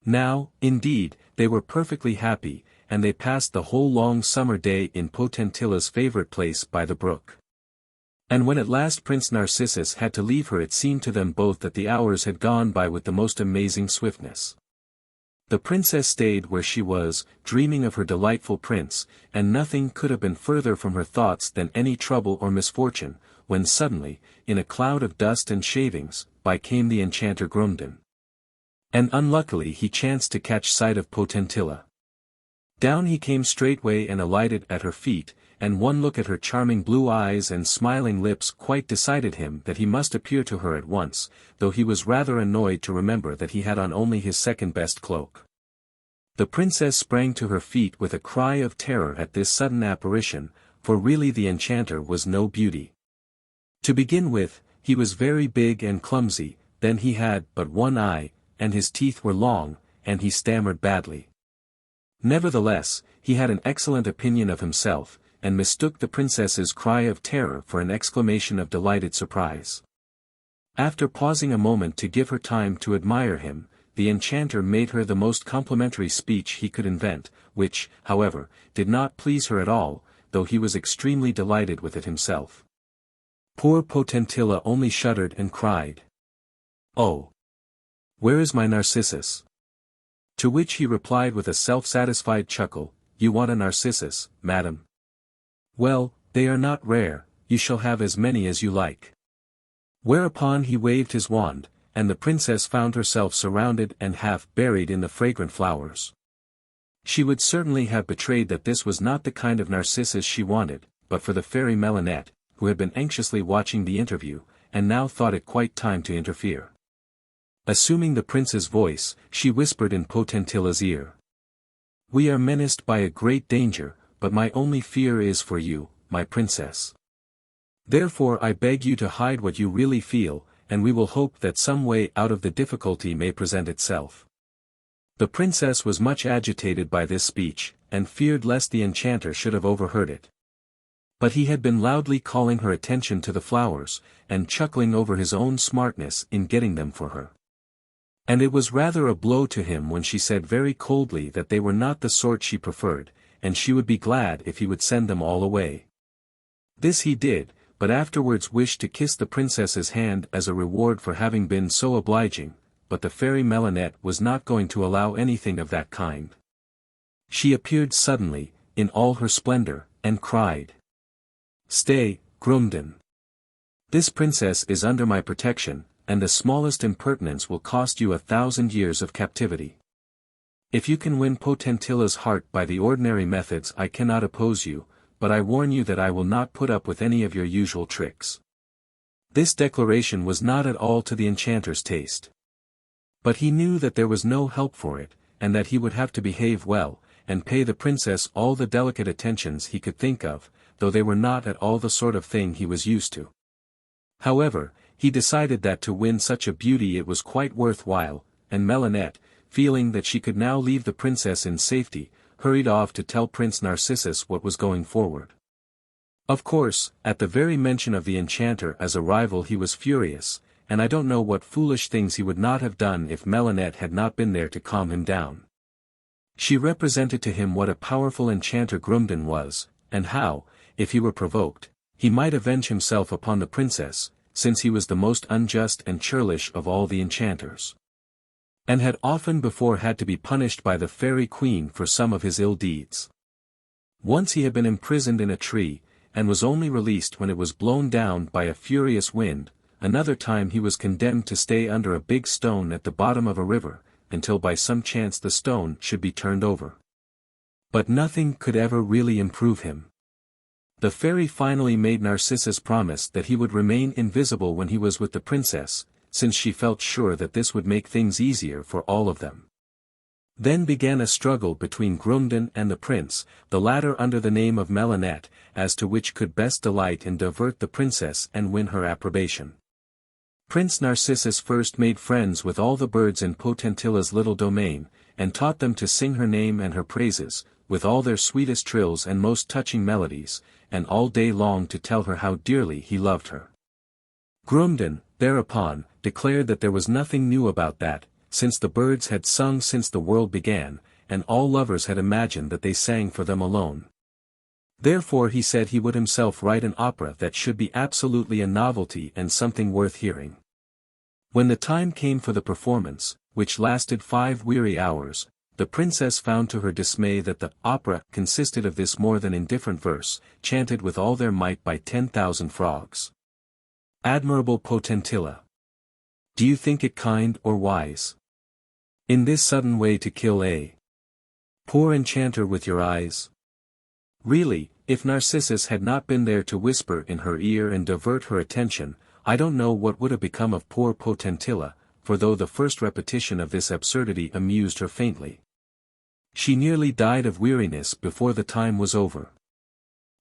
Now, indeed, they were perfectly happy, and they passed the whole long summer day in Potentilla's favorite place by the brook. And when at last Prince Narcissus had to leave her, it seemed to them both that the hours had gone by with the most amazing swiftness. The princess stayed where she was, dreaming of her delightful prince, and nothing could have been further from her thoughts than any trouble or misfortune, when suddenly, in a cloud of dust and shavings, by came the enchanter Jorinde. And unluckily he chanced to catch sight of Potentilla. Down he came straightway and alighted at her feet, and one look at her charming blue eyes and smiling lips quite decided him that he must appear to her at once, though he was rather annoyed to remember that he had on only his second-best cloak. The princess sprang to her feet with a cry of terror at this sudden apparition, for really the enchanter was no beauty. To begin with, he was very big and clumsy, then he had but one eye, and his teeth were long, and he stammered badly. Nevertheless, he had an excellent opinion of himself, and mistook the princess's cry of terror for an exclamation of delighted surprise. After pausing a moment to give her time to admire him, the enchanter made her the most complimentary speech he could invent, which, however, did not please her at all, though he was extremely delighted with it himself. Poor Potentilla only shuddered and cried, "Oh! Where is my Narcissus?" To which he replied with a self-satisfied chuckle, "You want a Narcissus, madam? Well, they are not rare, you shall have as many as you like." Whereupon he waved his wand, and the princess found herself surrounded and half buried in the fragrant flowers. She would certainly have betrayed that this was not the kind of Narcissus she wanted, but for the fairy Melinette, who had been anxiously watching the interview, and now thought it quite time to interfere. Assuming the prince's voice, she whispered in Potentilla's ear, "We are menaced by a great danger, but my only fear is for you, my princess. Therefore I beg you to hide what you really feel, and we will hope that some way out of the difficulty may present itself." The princess was much agitated by this speech, and feared lest the enchanter should have overheard it. But he had been loudly calling her attention to the flowers, and chuckling over his own smartness in getting them for her. And it was rather a blow to him when she said very coldly that they were not the sort she preferred, and she would be glad if he would send them all away. This he did, but afterwards wished to kiss the princess's hand as a reward for having been so obliging, but the fairy Melinette was not going to allow anything of that kind. She appeared suddenly, in all her splendor, and cried, "Stay, Jorinde. This princess is under my protection, and the smallest impertinence will cost you 1,000 years of captivity. If you can win Potentilla's heart by the ordinary methods I cannot oppose you, but I warn you that I will not put up with any of your usual tricks." This declaration was not at all to the enchanter's taste. But he knew that there was no help for it, and that he would have to behave well, and pay the princess all the delicate attentions he could think of, though they were not at all the sort of thing he was used to. However, he decided that to win such a beauty it was quite worthwhile, and Melinette, feeling that she could now leave the princess in safety, hurried off to tell Prince Narcissus what was going forward. Of course, at the very mention of the enchanter as a rival he was furious, and I don't know what foolish things he would not have done if Melinette had not been there to calm him down. She represented to him what a powerful enchanter Grumbden was, and how, if he were provoked, he might avenge himself upon the princess, since he was the most unjust and churlish of all the enchanters, and had often before had to be punished by the fairy queen for some of his ill deeds. Once he had been imprisoned in a tree, and was only released when it was blown down by a furious wind. Another time he was condemned to stay under a big stone at the bottom of a river, until by some chance the stone should be turned over. But nothing could ever really improve him. The fairy finally made Narcissus promise that he would remain invisible when he was with the princess, since she felt sure that this would make things easier for all of them. Then began a struggle between Grumbden and the prince, the latter under the name of Melinette, as to which could best delight and divert the princess and win her approbation. Prince Narcissus first made friends with all the birds in Potentilla's little domain, and taught them to sing her name and her praises, with all their sweetest trills and most touching melodies, and all day long to tell her how dearly he loved her. Grumbden, thereupon, declared that there was nothing new about that, since the birds had sung since the world began, and all lovers had imagined that they sang for them alone. Therefore he said he would himself write an opera that should be absolutely a novelty and something worth hearing. When the time came for the performance, which lasted 5 weary hours, the princess found to her dismay that the opera consisted of this more than indifferent verse, chanted with all their might by 10,000 frogs. Admirable Potentilla! Do you think it kind or wise, in this sudden way to kill a poor enchanter with your eyes? Really, if Narcissus had not been there to whisper in her ear and divert her attention, I don't know what would have become of poor Potentilla, for though the first repetition of this absurdity amused her faintly, she nearly died of weariness before the time was over.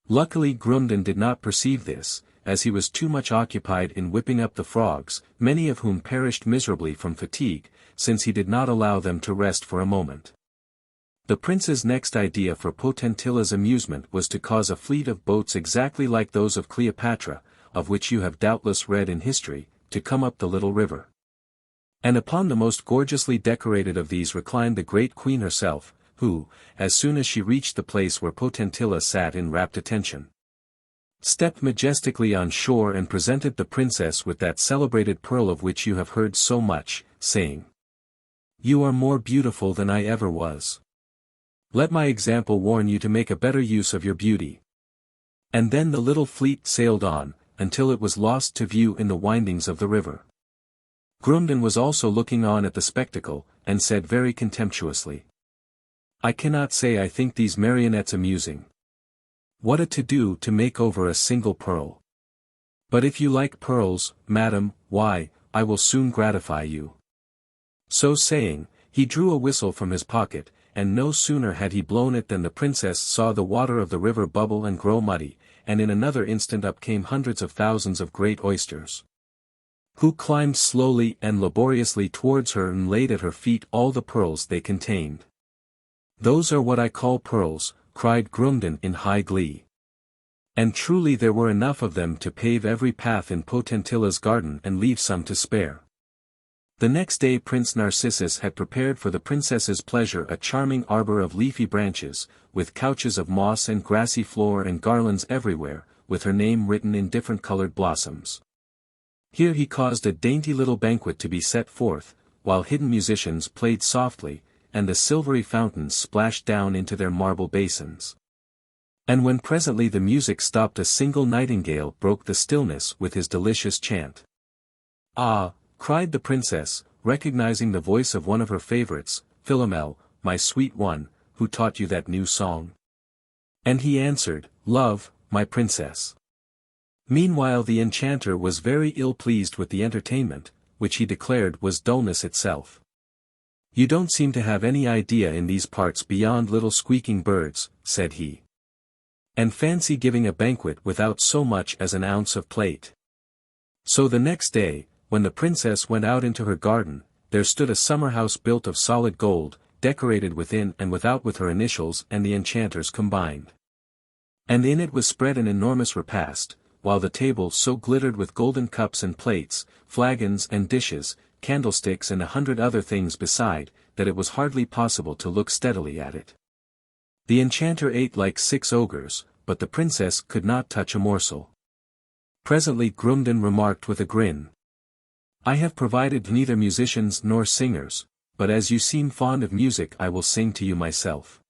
Luckily Grumbden did not perceive this, as he was too much occupied in whipping up the frogs, many of whom perished miserably from fatigue, since he did not allow them to rest for a moment. The prince's next idea for Potentilla's amusement was to cause a fleet of boats exactly like those of Cleopatra, of which you have doubtless read in history, to come up the little river. And upon the most gorgeously decorated of these reclined the great queen herself, who, as soon as she reached the place where Potentilla sat in rapt attention, stepped majestically on shore and presented the princess with that celebrated pearl of which you have heard so much, saying, "You are more beautiful than I ever was. Let my example warn you to make a better use of your beauty." And then the little fleet sailed on, until it was lost to view in the windings of the river. Grumbden was also looking on at the spectacle, and said very contemptuously, "I cannot say I think these marionettes amusing. What a to-do to make over a single pearl. But if you like pearls, madam, why, I will soon gratify you." So saying, he drew a whistle from his pocket, and no sooner had he blown it than the princess saw the water of the river bubble and grow muddy, and in another instant up came hundreds of thousands of great oysters, who climbed slowly and laboriously towards her and laid at her feet all the pearls they contained. "Those are what I call pearls," cried Grumbden in high glee. And truly there were enough of them to pave every path in Potentilla's garden and leave some to spare. The next day Prince Narcissus had prepared for the princess's pleasure a charming arbor of leafy branches, with couches of moss and grassy floor and garlands everywhere, with her name written in different colored blossoms. Here he caused a dainty little banquet to be set forth, while hidden musicians played softly, and the silvery fountains splashed down into their marble basins. And when presently the music stopped, a single nightingale broke the stillness with his delicious chant. "Ah!" cried the princess, recognizing the voice of one of her favorites, "Philomel, my sweet one, who taught you that new song?" And he answered, "Love, my princess." Meanwhile the enchanter was very ill-pleased with the entertainment, which he declared was dullness itself. "You don't seem to have any idea in these parts beyond little squeaking birds," said he. "And fancy giving a banquet without so much as an ounce of plate." So the next day, when the princess went out into her garden, there stood a summer house built of solid gold, decorated within and without with her initials and the enchanter's combined. And in it was spread an enormous repast, while the table so glittered with golden cups and plates, flagons and dishes, candlesticks and 100 other things beside, that it was hardly possible to look steadily at it. The enchanter ate like 6 ogres, but the princess could not touch a morsel. Presently Jorinde remarked with a grin, "I have provided neither musicians nor singers, but as you seem fond of music I will sing to you myself."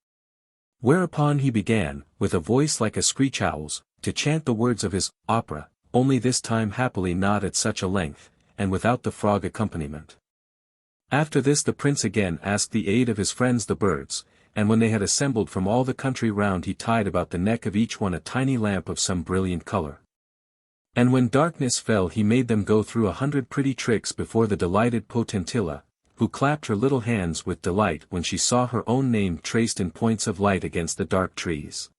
Whereupon he began, with a voice like a screech owl's, to chant the words of his opera, only this time happily not at such a length, and without the frog accompaniment. After this the prince again asked the aid of his friends the birds, and when they had assembled from all the country round he tied about the neck of each one a tiny lamp of some brilliant color. And when darkness fell he made them go through 100 pretty tricks before the delighted Potentilla, who clapped her little hands with delight when she saw her own name traced in points of light against the dark trees.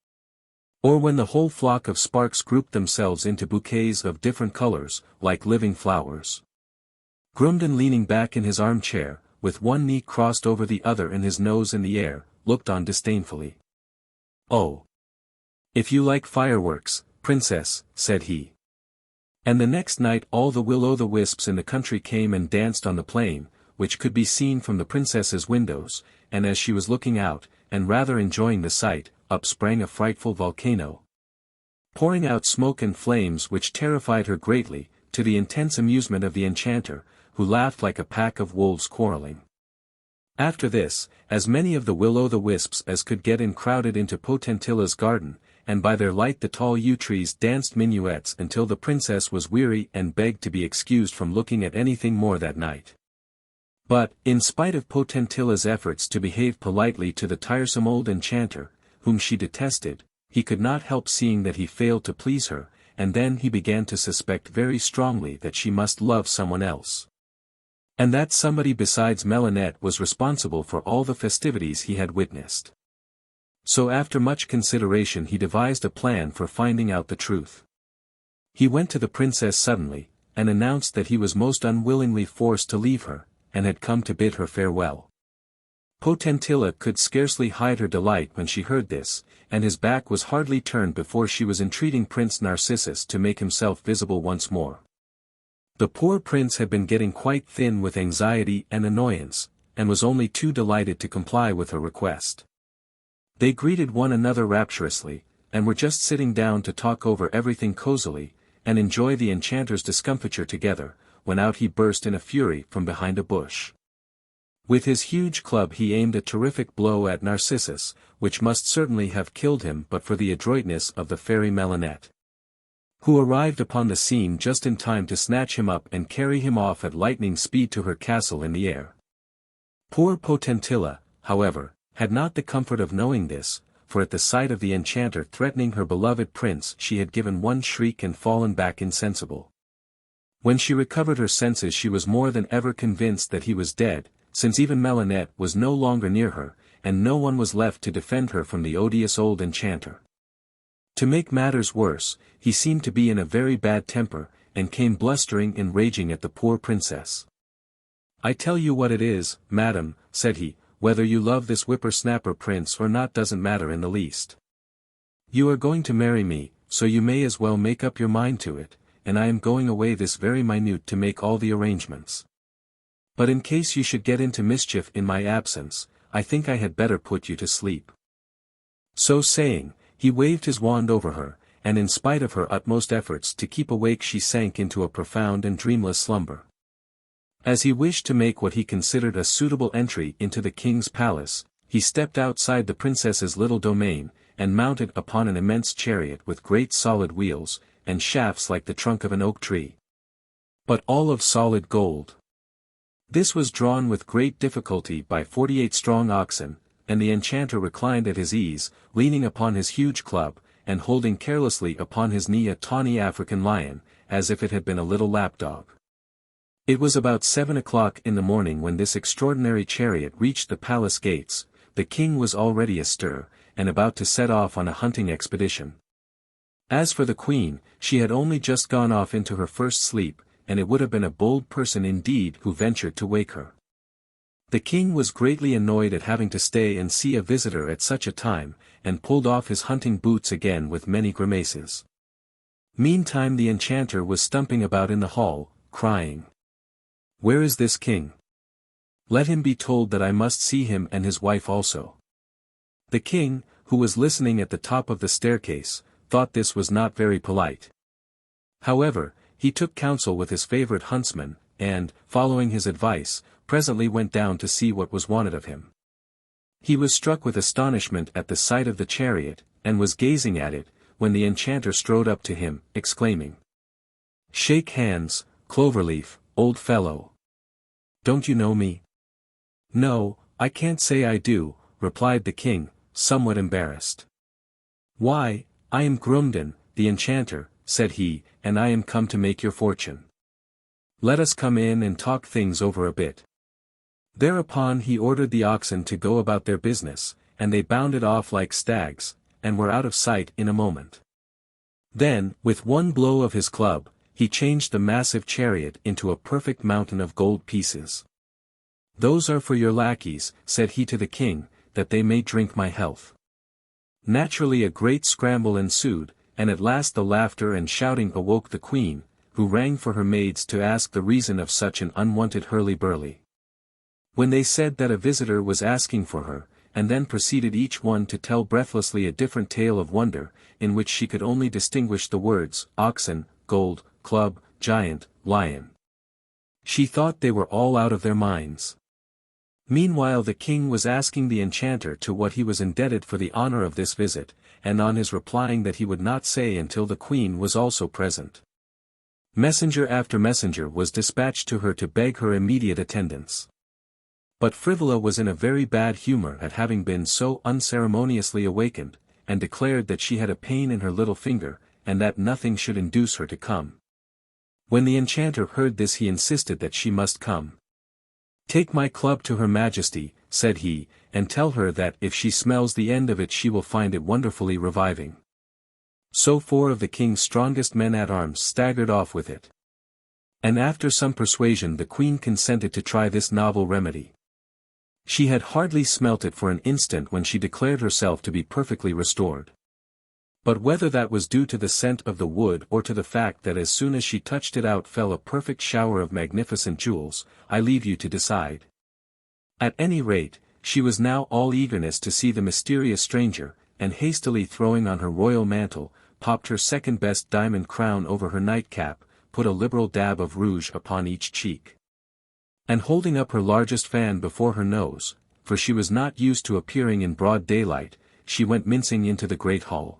Or when the whole flock of sparks grouped themselves into bouquets of different colors, like living flowers. Jorinde leaning back in his armchair, with one knee crossed over the other and his nose in the air, looked on disdainfully. "Oh! If you like fireworks, princess," said he. And the next night all the will-o'-the-wisps in the country came and danced on the plain, which could be seen from the princess's windows, and as she was looking out, and rather enjoying the sight, up sprang a frightful volcano, pouring out smoke and flames which terrified her greatly, to the intense amusement of the enchanter, who laughed like a pack of wolves quarreling. After this, as many of the will-o'-the-wisps as could get in crowded into Potentilla's garden, and by their light the tall yew trees danced minuets until the princess was weary and begged to be excused from looking at anything more that night. But, in spite of Potentilla's efforts to behave politely to the tiresome old enchanter, whom she detested, he could not help seeing that he failed to please her, and then he began to suspect very strongly that she must love someone else. And that somebody besides Melinette was responsible for all the festivities he had witnessed. So after much consideration he devised a plan for finding out the truth. He went to the princess suddenly, and announced that he was most unwillingly forced to leave her, and had come to bid her farewell. Potentilla could scarcely hide her delight when she heard this, and his back was hardly turned before she was entreating Prince Narcissus to make himself visible once more. The poor prince had been getting quite thin with anxiety and annoyance, and was only too delighted to comply with her request. They greeted one another rapturously, and were just sitting down to talk over everything cosily, and enjoy the enchanter's discomfiture together, when out he burst in a fury from behind a bush. With his huge club he aimed a terrific blow at Narcissus, which must certainly have killed him but for the adroitness of the fairy Melinette, who arrived upon the scene just in time to snatch him up and carry him off at lightning speed to her castle in the air. Poor Potentilla, however, had not the comfort of knowing this, for at the sight of the enchanter threatening her beloved prince she had given one shriek and fallen back insensible. When she recovered her senses she was more than ever convinced that he was dead, since even Melinette was no longer near her, and no one was left to defend her from the odious old enchanter. To make matters worse, he seemed to be in a very bad temper, and came blustering and raging at the poor princess. "I tell you what it is, madam," said he, "whether you love this whipper-snapper prince or not doesn't matter in the least. You are going to marry me, so you may as well make up your mind to it, and I am going away this very minute to make all the arrangements. But in case you should get into mischief in my absence, I think I had better put you to sleep." So saying, he waved his wand over her, and in spite of her utmost efforts to keep awake she sank into a profound and dreamless slumber. As he wished to make what he considered a suitable entry into the king's palace, he stepped outside the princess's little domain, and mounted upon an immense chariot with great solid wheels, and shafts like the trunk of an oak tree, but all of solid gold. This was drawn with great difficulty by 48 strong oxen, and the enchanter reclined at his ease, leaning upon his huge club, and holding carelessly upon his knee a tawny African lion, as if it had been a little lapdog. It was about 7 o'clock in the morning when this extraordinary chariot reached the palace gates. The king was already astir, and about to set off on a hunting expedition. As for the queen, she had only just gone off into her first sleep, and it would have been a bold person indeed who ventured to wake her. The king was greatly annoyed at having to stay and see a visitor at such a time, and pulled off his hunting boots again with many grimaces. Meantime the enchanter was stumping about in the hall, crying, "Where is this king? Let him be told that I must see him and his wife also." The king, who was listening at the top of the staircase, thought this was not very polite. However, he took counsel with his favorite huntsman, and, following his advice, presently went down to see what was wanted of him. He was struck with astonishment at the sight of the chariot, and was gazing at it, when the enchanter strode up to him, exclaiming, "Shake hands, Cloverleaf, old fellow. Don't you know me?" "No, I can't say I do," replied the king, somewhat embarrassed. "Why, I am Jorinde, the enchanter," said he, "and I am come to make your fortune. Let us come in and talk things over a bit." Thereupon he ordered the oxen to go about their business, and they bounded off like stags, and were out of sight in a moment. Then, with one blow of his club, he changed the massive chariot into a perfect mountain of gold pieces. "Those are for your lackeys," said he to the king, "that they may drink my health." Naturally a great scramble ensued, and at last the laughter and shouting awoke the queen, who rang for her maids to ask the reason of such an unwonted hurly-burly. When they said that a visitor was asking for her, and then proceeded each one to tell breathlessly a different tale of wonder, in which she could only distinguish the words, oxen, gold, club, giant, lion. She thought they were all out of their minds. Meanwhile the king was asking the enchanter to what he was indebted for the honor of this visit, and on his replying that he would not say until the queen was also present. Messenger after messenger was dispatched to her to beg her immediate attendance. But Frivola was in a very bad humor at having been so unceremoniously awakened, and declared that she had a pain in her little finger, and that nothing should induce her to come. When the enchanter heard this he insisted that she must come. "Take my club to her majesty," said he, "and tell her that if she smells the end of it she will find it wonderfully reviving." So 4 of the king's strongest men-at-arms staggered off with it. And after some persuasion the queen consented to try this novel remedy. She had hardly smelt it for an instant when she declared herself to be perfectly restored. But whether that was due to the scent of the wood or to the fact that as soon as she touched it out fell a perfect shower of magnificent jewels, I leave you to decide. At any rate, she was now all eagerness to see the mysterious stranger, and hastily throwing on her royal mantle, popped her second-best diamond crown over her nightcap, put a liberal dab of rouge upon each cheek. And holding up her largest fan before her nose, for she was not used to appearing in broad daylight, she went mincing into the great hall.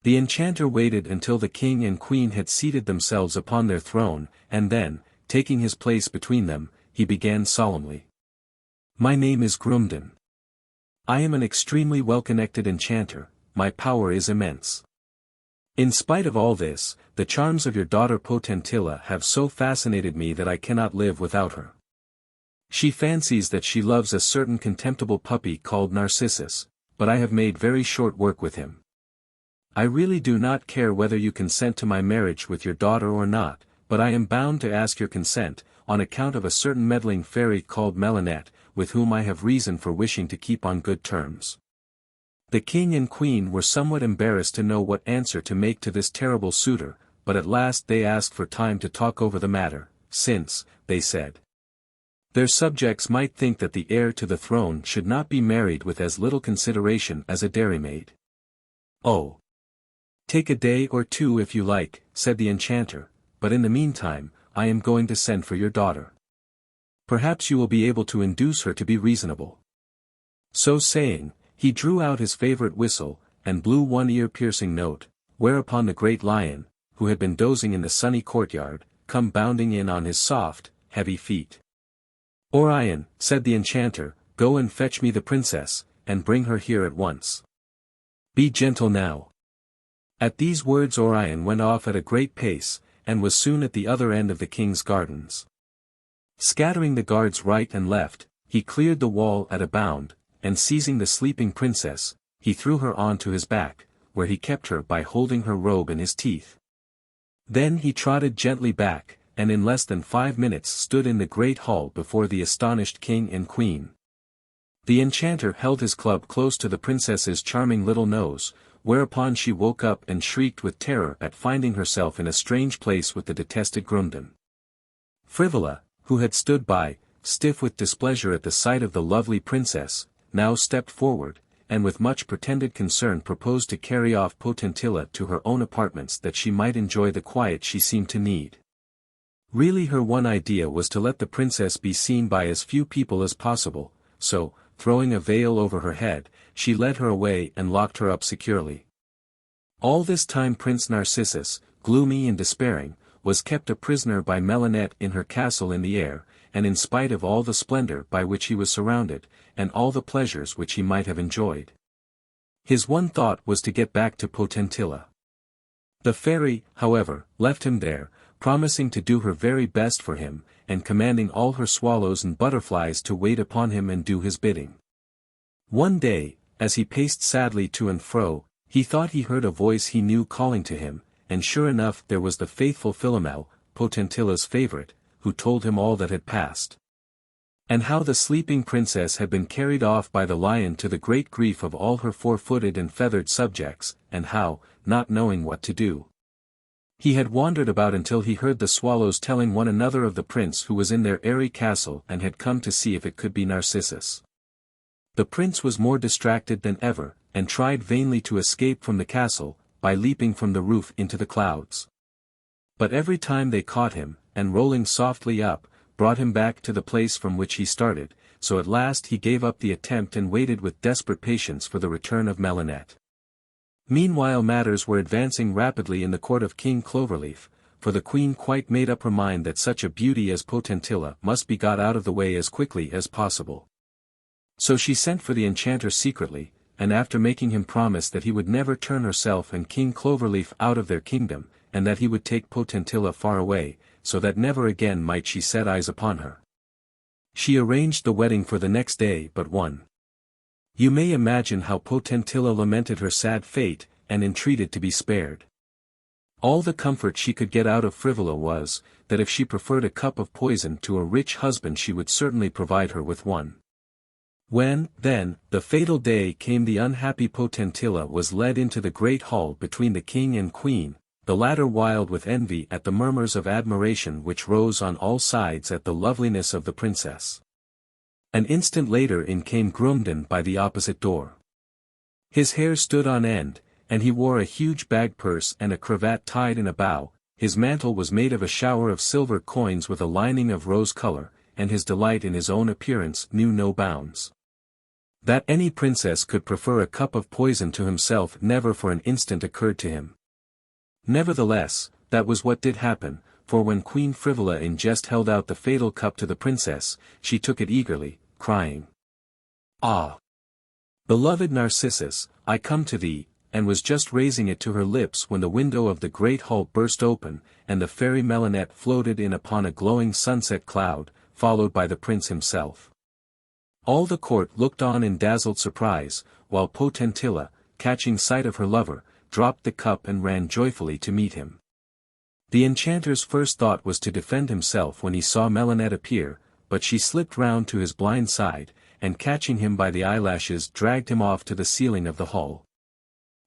The enchanter waited until the king and queen had seated themselves upon their throne, and then, taking his place between them, he began solemnly. "My name is Jorinde. I am an extremely well-connected enchanter, my power is immense. In spite of all this, the charms of your daughter Potentilla have so fascinated me that I cannot live without her. She fancies that she loves a certain contemptible puppy called Narcissus, but I have made very short work with him. I really do not care whether you consent to my marriage with your daughter or not, but I am bound to ask your consent, on account of a certain meddling fairy called Melinette, with whom I have reason for wishing to keep on good terms." The king and queen were somewhat embarrassed to know what answer to make to this terrible suitor, but at last they asked for time to talk over the matter, since, they said, their subjects might think that the heir to the throne should not be married with as little consideration as a dairymaid. "Oh! Take a day or 2 if you like," said the enchanter, "but in the meantime, I am going to send for your daughter. Perhaps you will be able to induce her to be reasonable." So saying, he drew out his favorite whistle, and blew one ear-piercing note, whereupon the great lion, who had been dozing in the sunny courtyard, come bounding in on his soft, heavy feet. "Orion," said the enchanter, Go and fetch me the princess, and bring her here at once. Be gentle now." At these words Orion went off at a great pace, and was soon at the other end of the king's gardens. Scattering the guards right and left, he cleared the wall at a bound, and seizing the sleeping princess, he threw her on to his back, where he kept her by holding her robe in his teeth. Then he trotted gently back, and in less than 5 minutes stood in the great hall before the astonished king and queen. The enchanter held his club close to the princess's charming little nose, whereupon she woke up and shrieked with terror at finding herself in a strange place with the detested Grumbden. Frivola, who had stood by, stiff with displeasure at the sight of the lovely princess, now stepped forward, and with much pretended concern proposed to carry off Potentilla to her own apartments that she might enjoy the quiet she seemed to need. Really her one idea was to let the princess be seen by as few people as possible, so, throwing a veil over her head, she led her away and locked her up securely. All this time Prince Narcissus, gloomy and despairing, was kept a prisoner by Melinette in her castle in the air, and in spite of all the splendor by which he was surrounded, and all the pleasures which he might have enjoyed. His one thought was to get back to Potentilla. The fairy, however, left him there, promising to do her very best for him, and commanding all her swallows and butterflies to wait upon him and do his bidding. One day, as he paced sadly to and fro, he thought he heard a voice he knew calling to him, and sure enough there was the faithful Philomel, Potentilla's favorite, who told him all that had passed. And how the sleeping princess had been carried off by the lion to the great grief of all her four-footed and feathered subjects, and how, not knowing what to do, he had wandered about until he heard the swallows telling one another of the prince who was in their airy castle and had come to see if it could be Narcissus. The prince was more distracted than ever, and tried vainly to escape from the castle, by leaping from the roof into the clouds. But every time they caught him, and rolling softly up, brought him back to the place from which he started, so at last he gave up the attempt and waited with desperate patience for the return of Melinette. Meanwhile matters were advancing rapidly in the court of King Cloverleaf, for the queen quite made up her mind that such a beauty as Potentilla must be got out of the way as quickly as possible. So she sent for the enchanter secretly, and after making him promise that he would never turn herself and King Cloverleaf out of their kingdom, and that he would take Potentilla far away, so that never again might she set eyes upon her, she arranged the wedding for the next day but one. You may imagine how Potentilla lamented her sad fate, and entreated to be spared. All the comfort she could get out of Frivola was, that if she preferred a cup of poison to a rich husband she would certainly provide her with one. When, then, the fatal day came the unhappy Potentilla was led into the great hall between the king and queen, the latter wild with envy at the murmurs of admiration which rose on all sides at the loveliness of the princess. An instant later in came Grumbden by the opposite door. His hair stood on end, and he wore a huge bag purse and a cravat tied in a bow. His mantle was made of a shower of silver coins with a lining of rose color, and his delight in his own appearance knew no bounds. That any princess could prefer a cup of poison to himself never for an instant occurred to him. Nevertheless, that was what did happen, for when Queen Frivola in jest held out the fatal cup to the princess, she took it eagerly, crying, "Ah! Beloved Narcissus, I come to thee," and was just raising it to her lips when the window of the great hall burst open, and the fairy Melinette floated in upon a glowing sunset cloud, followed by the prince himself. All the court looked on in dazzled surprise, while Potentilla, catching sight of her lover, dropped the cup and ran joyfully to meet him. The enchanter's first thought was to defend himself when he saw Melinette appear, but she slipped round to his blind side, and catching him by the eyelashes dragged him off to the ceiling of the hall,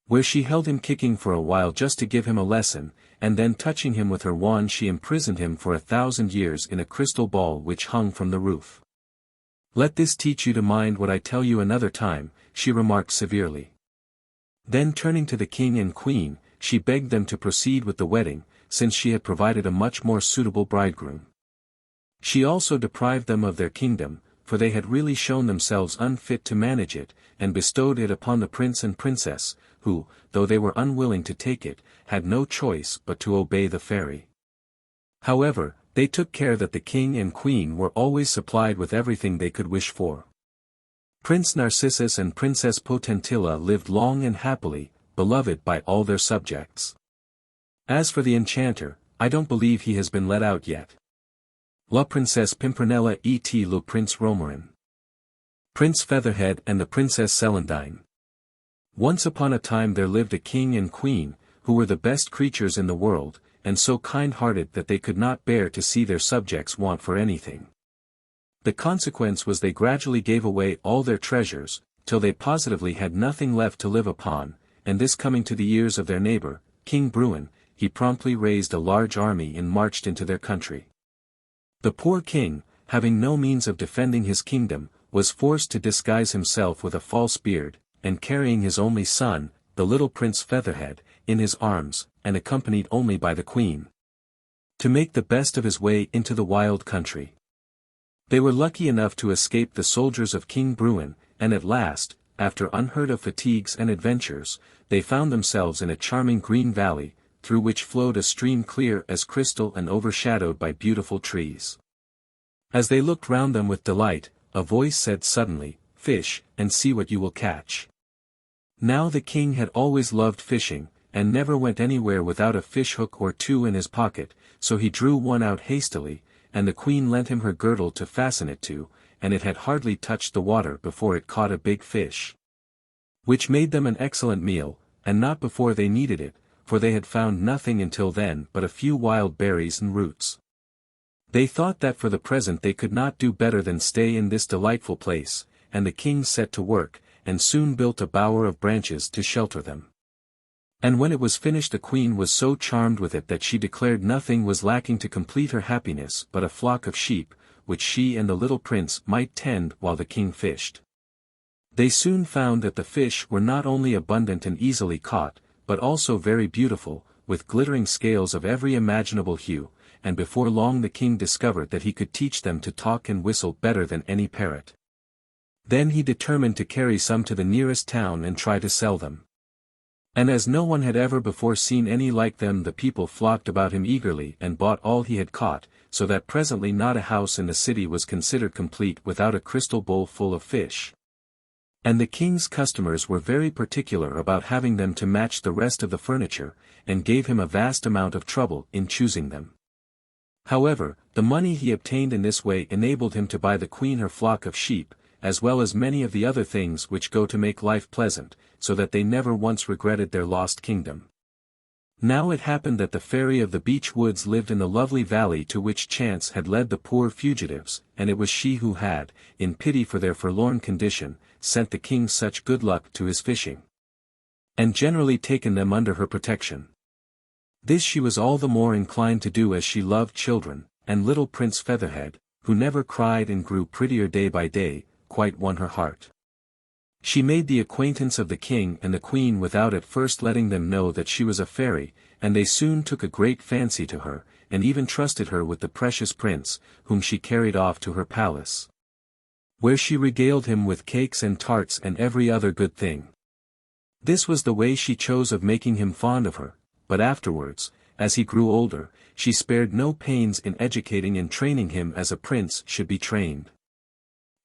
where she held him kicking for a while just to give him a lesson, and then touching him with her wand she imprisoned him for 1,000 years in a crystal ball which hung from the roof. "Let this teach you to mind what I tell you another time," she remarked severely. Then turning to the king and queen, she begged them to proceed with the wedding, since she had provided a much more suitable bridegroom. She also deprived them of their kingdom, for they had really shown themselves unfit to manage it, and bestowed it upon the prince and princess, who, though they were unwilling to take it, had no choice but to obey the fairy. However, they took care that the king and queen were always supplied with everything they could wish for. Prince Narcissus and Princess Potentilla lived long and happily, beloved by all their subjects. As for the enchanter, I don't believe he has been let out yet. La Princesse Pimpernella et le Prince Romarin. Prince Featherhead and the Princess Celandine. Once upon a time there lived a king and queen, who were the best creatures in the world, and so kind-hearted that they could not bear to see their subjects want for anything. The consequence was they gradually gave away all their treasures, till they positively had nothing left to live upon, and this coming to the ears of their neighbor, King Bruin, he promptly raised a large army and marched into their country. The poor king, having no means of defending his kingdom, was forced to disguise himself with a false beard, and carrying his only son, the little Prince Featherhead, in his arms, and accompanied only by the queen, to make the best of his way into the wild country. They were lucky enough to escape the soldiers of King Bruin, and at last, after unheard of fatigues and adventures, they found themselves in a charming green valley, through which flowed a stream clear as crystal and overshadowed by beautiful trees. As they looked round them with delight, a voice said suddenly, "Fish, and see what you will catch." Now the king had always loved fishing, and never went anywhere without a fish-hook or two in his pocket, so he drew one out hastily, and the queen lent him her girdle to fasten it to, and it had hardly touched the water before it caught a big fish, which made them an excellent meal, and not before they needed it, for they had found nothing until then but a few wild berries and roots. They thought that for the present they could not do better than stay in this delightful place, and the king set to work, and soon built a bower of branches to shelter them. And when it was finished the queen was so charmed with it that she declared nothing was lacking to complete her happiness but a flock of sheep, which she and the little prince might tend while the king fished. They soon found that the fish were not only abundant and easily caught, but also very beautiful, with glittering scales of every imaginable hue, and before long the king discovered that he could teach them to talk and whistle better than any parrot. Then he determined to carry some to the nearest town and try to sell them. And as no one had ever before seen any like them, the people flocked about him eagerly and bought all he had caught, so that presently not a house in the city was considered complete without a crystal bowl full of fish. And the king's customers were very particular about having them to match the rest of the furniture, and gave him a vast amount of trouble in choosing them. However, the money he obtained in this way enabled him to buy the queen her flock of sheep, as well as many of the other things which go to make life pleasant, so that they never once regretted their lost kingdom. Now it happened that the fairy of the beech woods lived in the lovely valley to which chance had led the poor fugitives, and it was she who had, in pity for their forlorn condition, sent the king such good luck to his fishing, and generally taken them under her protection. This she was all the more inclined to do as she loved children, and little Prince Featherhead, who never cried and grew prettier day by day, quite won her heart. She made the acquaintance of the king and the queen without at first letting them know that she was a fairy, and they soon took a great fancy to her, and even trusted her with the precious prince, whom she carried off to her palace, where she regaled him with cakes and tarts and every other good thing. This was the way she chose of making him fond of her, but afterwards, as he grew older, she spared no pains in educating and training him as a prince should be trained.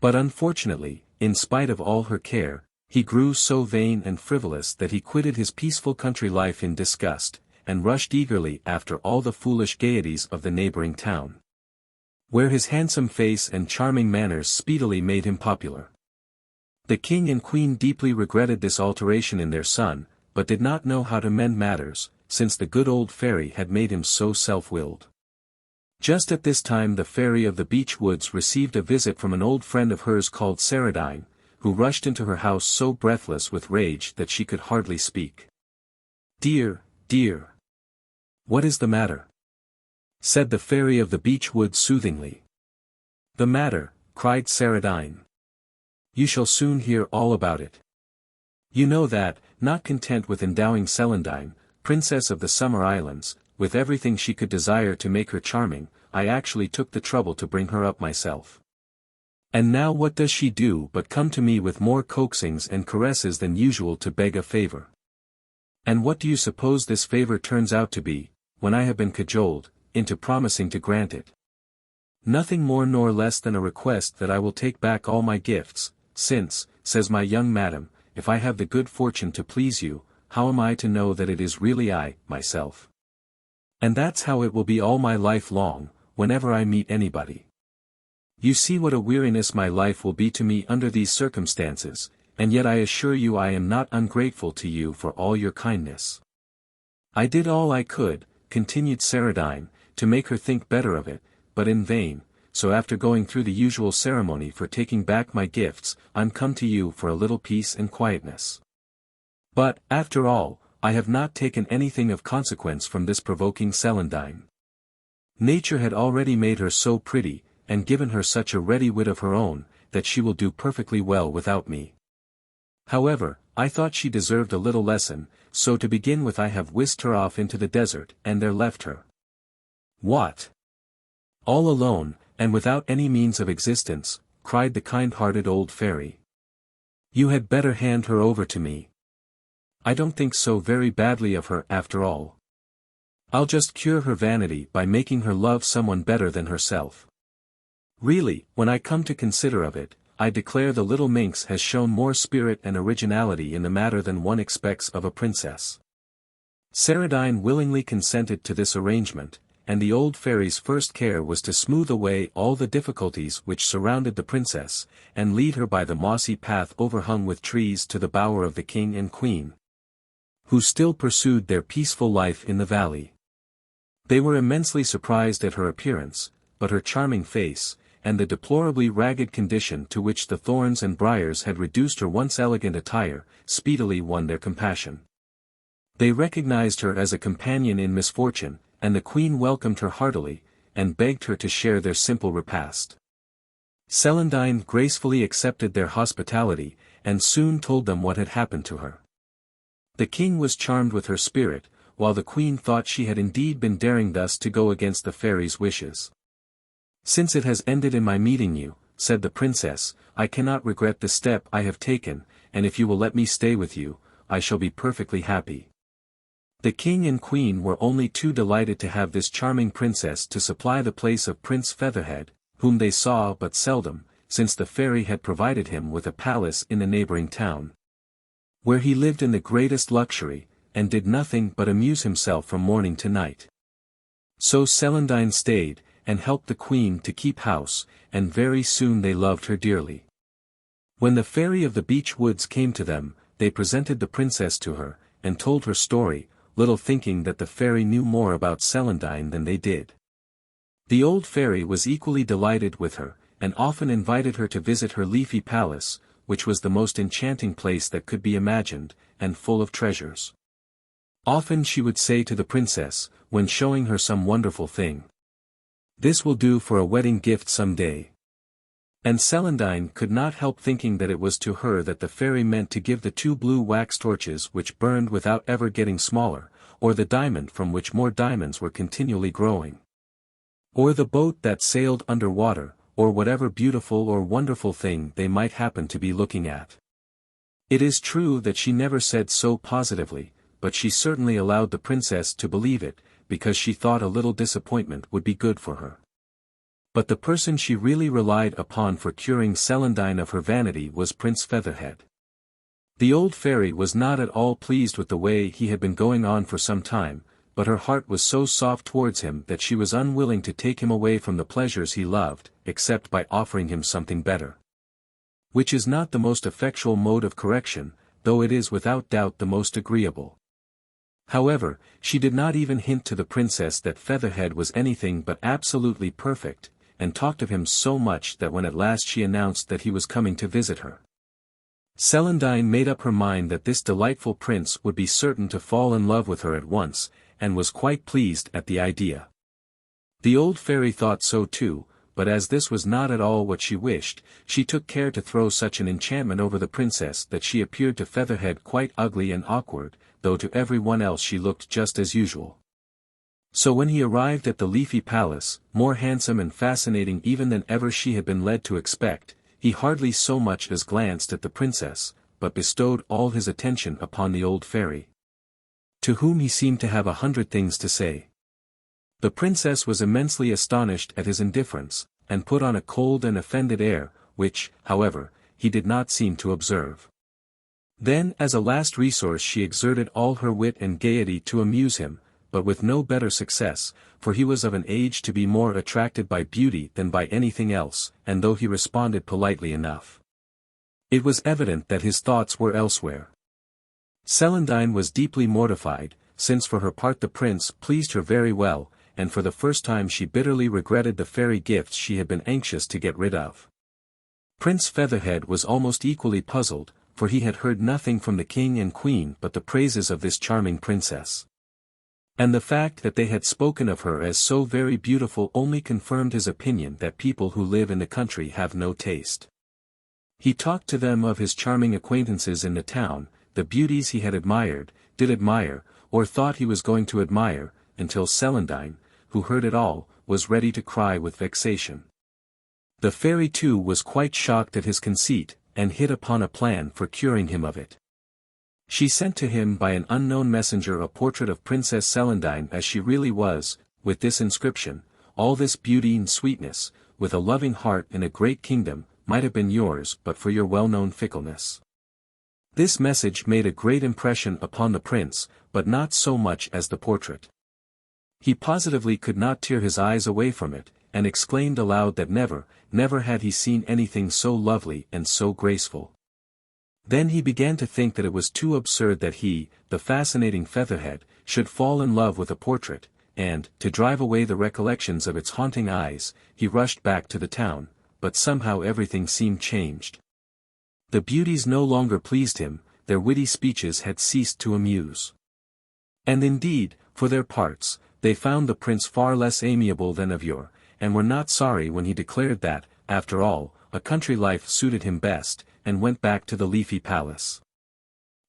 But unfortunately, in spite of all her care, he grew so vain and frivolous that he quitted his peaceful country life in disgust, and rushed eagerly after all the foolish gaieties of the neighboring town, where his handsome face and charming manners speedily made him popular. The king and queen deeply regretted this alteration in their son, but did not know how to mend matters, since the good old fairy had made him so self-willed. Just at this time the fairy of the beech woods received a visit from an old friend of hers called Celandine, who rushed into her house so breathless with rage that she could hardly speak. "Dear, dear! What is the matter?" said the fairy of the beech woods soothingly. "The matter," cried Celandine. "You shall soon hear all about it. You know that, not content with endowing Celandine, Princess of the Summer Islands, with everything she could desire to make her charming, I actually took the trouble to bring her up myself. And now what does she do but come to me with more coaxings and caresses than usual to beg a favor? And what do you suppose this favor turns out to be, when I have been cajoled, into promising to grant it? Nothing more nor less than a request that I will take back all my gifts, since, says my young madam, if I have the good fortune to please you, how am I to know that it is really I, myself? And that's how it will be all my life long, whenever I meet anybody. You see what a weariness my life will be to me under these circumstances, and yet I assure you I am not ungrateful to you for all your kindness. I did all I could, continued Celandine, to make her think better of it, but in vain, so after going through the usual ceremony for taking back my gifts, I'm come to you for a little peace and quietness. But, after all, I have not taken anything of consequence from this provoking Celandine. Nature had already made her so pretty, and given her such a ready wit of her own, that she will do perfectly well without me. However, I thought she deserved a little lesson, so to begin with I have whisked her off into the desert and there left her. What? All alone, and without any means of existence, cried the kind-hearted old fairy. You had better hand her over to me. I don't think so very badly of her after all. I'll just cure her vanity by making her love someone better than herself. Really, when I come to consider of it, I declare the little minx has shown more spirit and originality in the matter than one expects of a princess. Celandine willingly consented to this arrangement, and the old fairy's first care was to smooth away all the difficulties which surrounded the princess, and lead her by the mossy path overhung with trees to the bower of the king and queen, who still pursued their peaceful life in the valley. They were immensely surprised at her appearance, but her charming face, and the deplorably ragged condition to which the thorns and briars had reduced her once elegant attire, speedily won their compassion. They recognized her as a companion in misfortune, and the queen welcomed her heartily, and begged her to share their simple repast. Celandine gracefully accepted their hospitality, and soon told them what had happened to her. The king was charmed with her spirit, while the queen thought she had indeed been daring thus to go against the fairy's wishes. Since it has ended in my meeting you, said the princess, I cannot regret the step I have taken, and if you will let me stay with you, I shall be perfectly happy. The king and queen were only too delighted to have this charming princess to supply the place of Prince Featherhead, whom they saw but seldom, since the fairy had provided him with a palace in the neighboring town, where he lived in the greatest luxury, and did nothing but amuse himself from morning to night. So Celandine stayed, and helped the queen to keep house, and very soon they loved her dearly. When the fairy of the beech woods came to them, they presented the princess to her, and told her story, little thinking that the fairy knew more about Celandine than they did. The old fairy was equally delighted with her, and often invited her to visit her leafy palace, which was the most enchanting place that could be imagined, and full of treasures. Often she would say to the princess, when showing her some wonderful thing, "This will do for a wedding gift some day." And Celandine could not help thinking that it was to her that the fairy meant to give the 2 blue wax torches which burned without ever getting smaller, or the diamond from which more diamonds were continually growing, or the boat that sailed under water, or whatever beautiful or wonderful thing they might happen to be looking at. It is true that she never said so positively, but she certainly allowed the princess to believe it, because she thought a little disappointment would be good for her. But the person she really relied upon for curing Celandine of her vanity was Prince Featherhead. The old fairy was not at all pleased with the way he had been going on for some time, but her heart was so soft towards him that she was unwilling to take him away from the pleasures he loved, except by offering him something better. Which is not the most effectual mode of correction, though it is without doubt the most agreeable. However, she did not even hint to the princess that Featherhead was anything but absolutely perfect, and talked of him so much that when at last she announced that he was coming to visit her, Celandine made up her mind that this delightful prince would be certain to fall in love with her at once, and was quite pleased at the idea. The old fairy thought so too, but as this was not at all what she wished, she took care to throw such an enchantment over the princess that she appeared to Featherhead quite ugly and awkward, though to every one else she looked just as usual. So when he arrived at the leafy palace, more handsome and fascinating even than ever she had been led to expect, he hardly so much as glanced at the princess, but bestowed all his attention upon the old fairy, to whom he seemed to have 100 things to say. The princess was immensely astonished at his indifference, and put on a cold and offended air, which, however, he did not seem to observe. Then as a last resource she exerted all her wit and gaiety to amuse him, but with no better success, for he was of an age to be more attracted by beauty than by anything else, and though he responded politely enough, it was evident that his thoughts were elsewhere. Celandine was deeply mortified, since for her part the prince pleased her very well, and for the first time she bitterly regretted the fairy gifts she had been anxious to get rid of. Prince Featherhead was almost equally puzzled, for he had heard nothing from the king and queen but the praises of this charming princess. And the fact that they had spoken of her as so very beautiful only confirmed his opinion that people who live in the country have no taste. He talked to them of his charming acquaintances in the town, the beauties he had admired, did admire, or thought he was going to admire, until Celandine, who heard it all, was ready to cry with vexation. The fairy too was quite shocked at his conceit, and hit upon a plan for curing him of it. She sent to him by an unknown messenger a portrait of Princess Celandine as she really was, with this inscription: "All this beauty and sweetness, with a loving heart in a great kingdom, might have been yours but for your well-known fickleness." This message made a great impression upon the prince, but not so much as the portrait. He positively could not tear his eyes away from it, and exclaimed aloud that never, never had he seen anything so lovely and so graceful. Then he began to think that it was too absurd that he, the fascinating Featherhead, should fall in love with a portrait, and, to drive away the recollections of its haunting eyes, he rushed back to the town, but somehow everything seemed changed. The beauties no longer pleased him, their witty speeches had ceased to amuse. And indeed, for their parts, they found the prince far less amiable than of yore, and were not sorry when he declared that, after all, a country life suited him best, and went back to the leafy palace.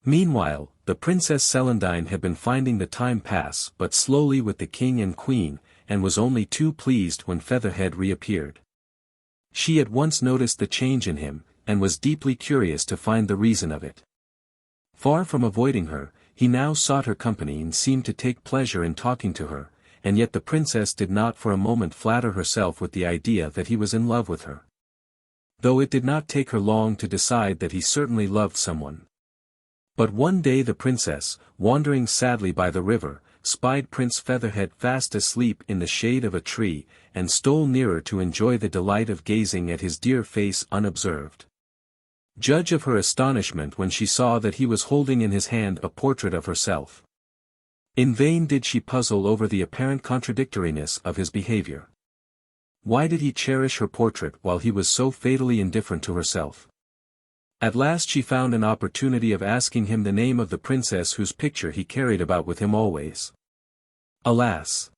Meanwhile, the Princess Celandine had been finding the time pass but slowly with the king and queen, and was only too pleased when Featherhead reappeared. She at once noticed the change in him, and was deeply curious to find the reason of it. Far from avoiding her, he now sought her company and seemed to take pleasure in talking to her, and yet the princess did not for a moment flatter herself with the idea that he was in love with her. Though it did not take her long to decide that he certainly loved someone. But one day the princess, wandering sadly by the river, spied Prince Featherhead fast asleep in the shade of a tree, and stole nearer to enjoy the delight of gazing at his dear face unobserved. Judge of her astonishment when she saw that he was holding in his hand a portrait of herself. In vain did she puzzle over the apparent contradictoriness of his behavior. Why did he cherish her portrait while he was so fatally indifferent to herself? At last she found an opportunity of asking him the name of the princess whose picture he carried about with him always. "Alas!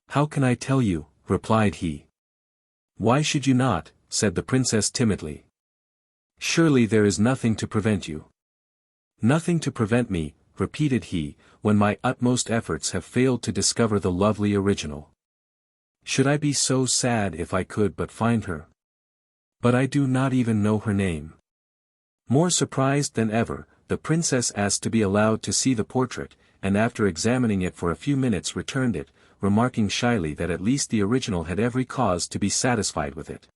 How can I tell you?" replied he. "Why should you not?" said the princess timidly. "Surely there is nothing to prevent you." "Nothing to prevent me," repeated he, "when my utmost efforts have failed to discover the lovely original. Should I be so sad if I could but find her? But I do not even know her name." More surprised than ever, the princess asked to be allowed to see the portrait, and after examining it for a few minutes returned it, remarking shyly that at least the original had every cause to be satisfied with it.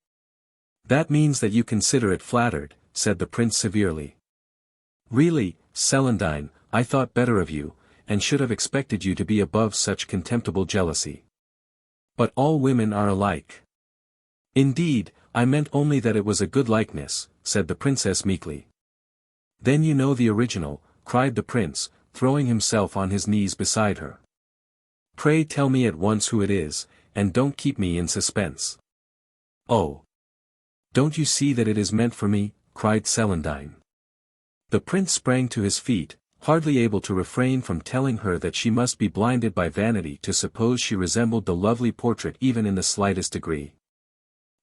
"That means that you consider it flattered," said the prince severely. "Really, Celandine, I thought better of you, and should have expected you to be above such contemptible jealousy. But all women are alike." "Indeed, I meant only that it was a good likeness," said the princess meekly. "Then you know the original," cried the prince, throwing himself on his knees beside her. "Pray tell me at once who it is, and don't keep me in suspense." "Oh! Don't you see that it is meant for me?" cried Celandine. The prince sprang to his feet, hardly able to refrain from telling her that she must be blinded by vanity to suppose she resembled the lovely portrait even in the slightest degree.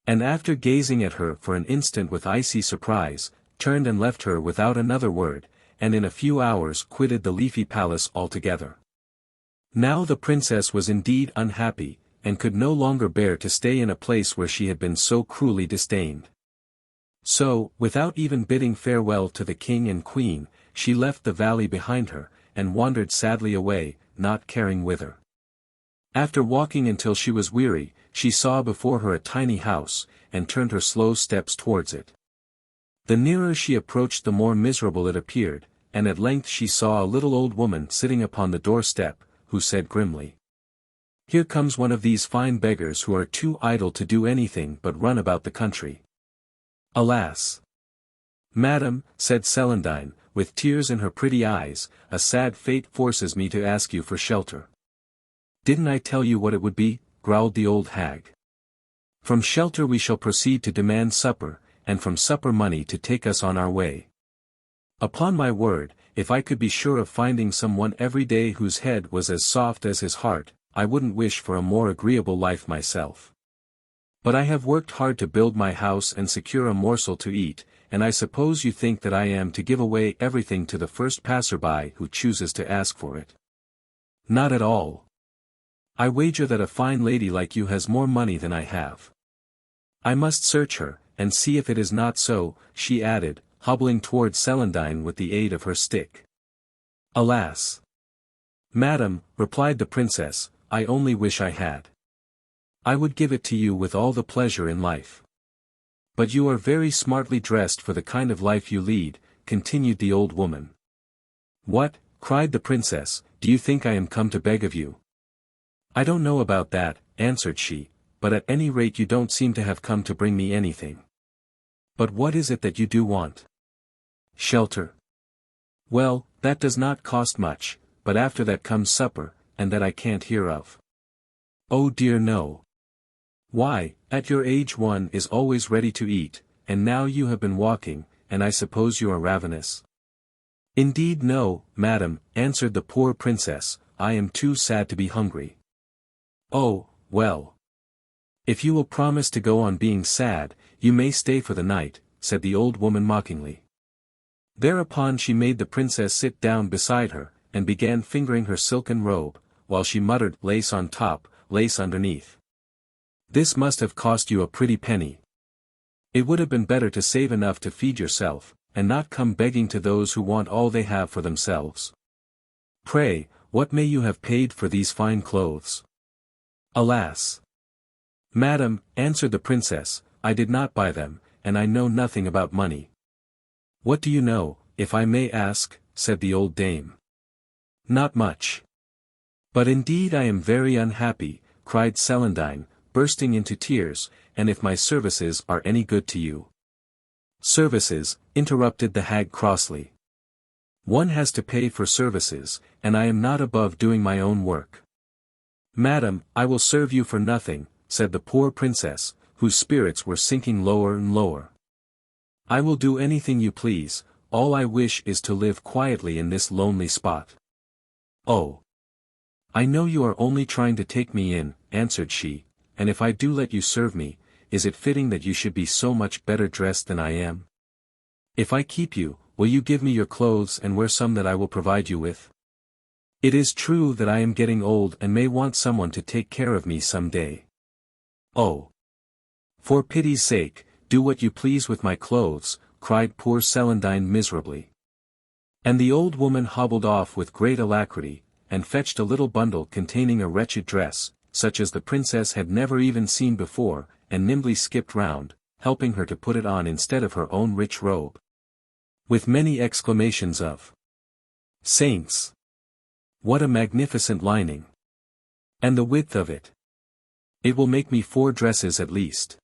And after gazing at her for an instant with icy surprise, turned and left her without another word, and in a few hours quitted the leafy palace altogether. Now the princess was indeed unhappy, and could no longer bear to stay in a place where she had been so cruelly disdained. So, without even bidding farewell to the king and queen, she left the valley behind her, and wandered sadly away, not caring whither. After walking until she was weary, she saw before her a tiny house, and turned her slow steps towards it. The nearer she approached the more miserable it appeared, and at length she saw a little old woman sitting upon the doorstep, who said grimly, "Here comes one of these fine beggars who are too idle to do anything but run about the country." "Alas! Madam," said Celandine, with tears in her pretty eyes, "a sad fate forces me to ask you for shelter." "Didn't I tell you what it would be?" growled the old hag. "From shelter we shall proceed to demand supper, and from supper money to take us on our way. Upon my word, if I could be sure of finding someone every day whose head was as soft as his heart, I wouldn't wish for a more agreeable life myself. But I have worked hard to build my house and secure a morsel to eat, and I suppose you think that I am to give away everything to the first passerby who chooses to ask for it. Not at all. I wager that a fine lady like you has more money than I have. I must search her, and see if it is not so," she added, hobbling towards Celandine with the aid of her stick. "Alas! Madam," replied the princess, "I only wish I had. I would give it to you with all the pleasure in life. But you are very smartly dressed for the kind of life you lead," continued the old woman. "What?" cried the princess, "do you think I am come to beg of you?" "I don't know about that," answered she, "but at any rate you don't seem to have come to bring me anything. But what is it that you do want?" "Shelter. Well, that does not cost much, but after that comes supper, and that I can't hear of." "Oh dear no. Why, at your age one is always ready to eat, and now you have been walking, and I suppose you are ravenous." "Indeed no, madam," answered the poor princess, "I am too sad to be hungry." "Oh, well. If you will promise to go on being sad, you may stay for the night," said the old woman mockingly. Thereupon she made the princess sit down beside her, and began fingering her silken robe, while she muttered, "Lace on top, lace underneath. This must have cost you a pretty penny. It would have been better to save enough to feed yourself, and not come begging to those who want all they have for themselves. Pray, what may you have paid for these fine clothes?" "Alas! Madam," answered the princess, "I did not buy them, and I know nothing about money." "What do you know, if I may ask?" said the old dame. "Not much. But indeed I am very unhappy," cried Celandine, bursting into tears, "and if my services are any good to you—" "Services," interrupted the hag crossly. "One has to pay for services, and I am not above doing my own work." "Madam, I will serve you for nothing," said the poor princess, whose spirits were sinking lower and lower. "I will do anything you please, all I wish is to live quietly in this lonely spot." "Oh! I know you are only trying to take me in," answered she, "and if I do let you serve me, is it fitting that you should be so much better dressed than I am? If I keep you, will you give me your clothes and wear some that I will provide you with? It is true that I am getting old and may want someone to take care of me some day. Oh! For pity's sake, do what you please with my clothes," cried poor Celandine miserably. And the old woman hobbled off with great alacrity, and fetched a little bundle containing a wretched dress, such as the princess had never even seen before, and nimbly skipped round, helping her to put it on instead of her own rich robe. With many exclamations of "Saints! What a magnificent lining! And the width of it! It will make me 4 dresses at least.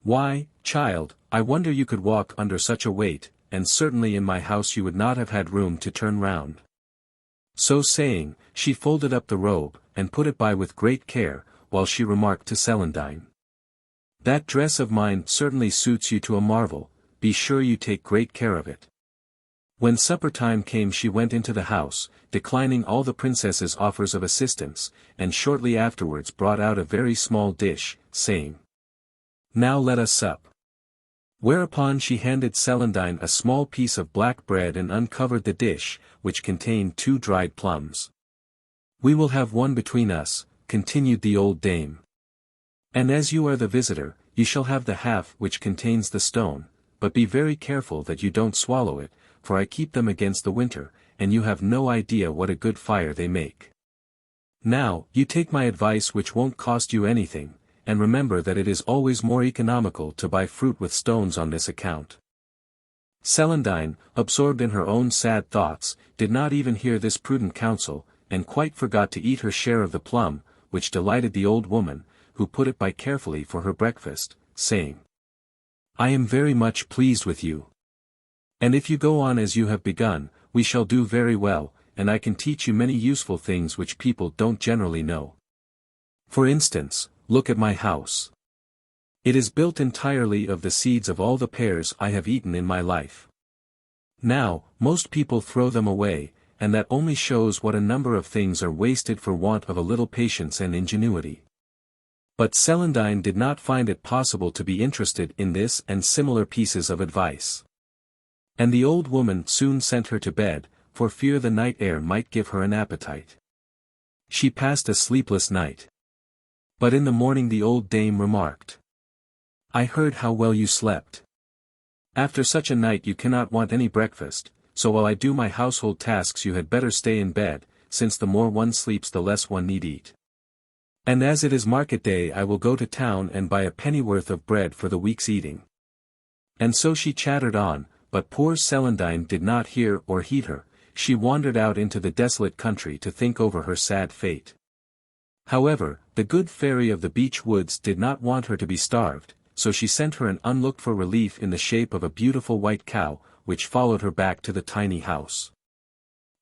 Why, child, I wonder you could walk under such a weight, and certainly in my house you would not have had room to turn round." So saying, she folded up the robe, and put it by with great care, while she remarked to Celandine, "That dress of mine certainly suits you to a marvel, be sure you take great care of it." When supper time came she went into the house, declining all the princess's offers of assistance, and shortly afterwards brought out a very small dish, saying, "Now let us sup." Whereupon she handed Celandine a small piece of black bread and uncovered the dish, which contained 2 dried plums. "We will have one between us," continued the old dame. "And as you are the visitor, you shall have the half which contains the stone, but be very careful that you don't swallow it, for I keep them against the winter, and you have no idea what a good fire they make. Now, you take my advice which won't cost you anything, and remember that it is always more economical to buy fruit with stones on this account." Celandine, absorbed in her own sad thoughts, did not even hear this prudent counsel, and quite forgot to eat her share of the plum, which delighted the old woman, who put it by carefully for her breakfast, saying, "I am very much pleased with you. And if you go on as you have begun, we shall do very well, and I can teach you many useful things which people don't generally know. For instance, look at my house. It is built entirely of the seeds of all the pears I have eaten in my life. Now, most people throw them away, and that only shows what a number of things are wasted for want of a little patience and ingenuity." But Celandine did not find it possible to be interested in this and similar pieces of advice. And the old woman soon sent her to bed, for fear the night air might give her an appetite. She passed a sleepless night. But in the morning the old dame remarked, "I heard how well you slept. After such a night you cannot want any breakfast, so while I do my household tasks you had better stay in bed, since the more one sleeps the less one need eat. And as it is market day I will go to town and buy a pennyworth of bread for the week's eating." And so she chattered on, but poor Celandine did not hear or heed her. She wandered out into the desolate country to think over her sad fate. However, the good fairy of the beech woods did not want her to be starved, so she sent her an unlooked-for relief in the shape of a beautiful white cow, which followed her back to the tiny house.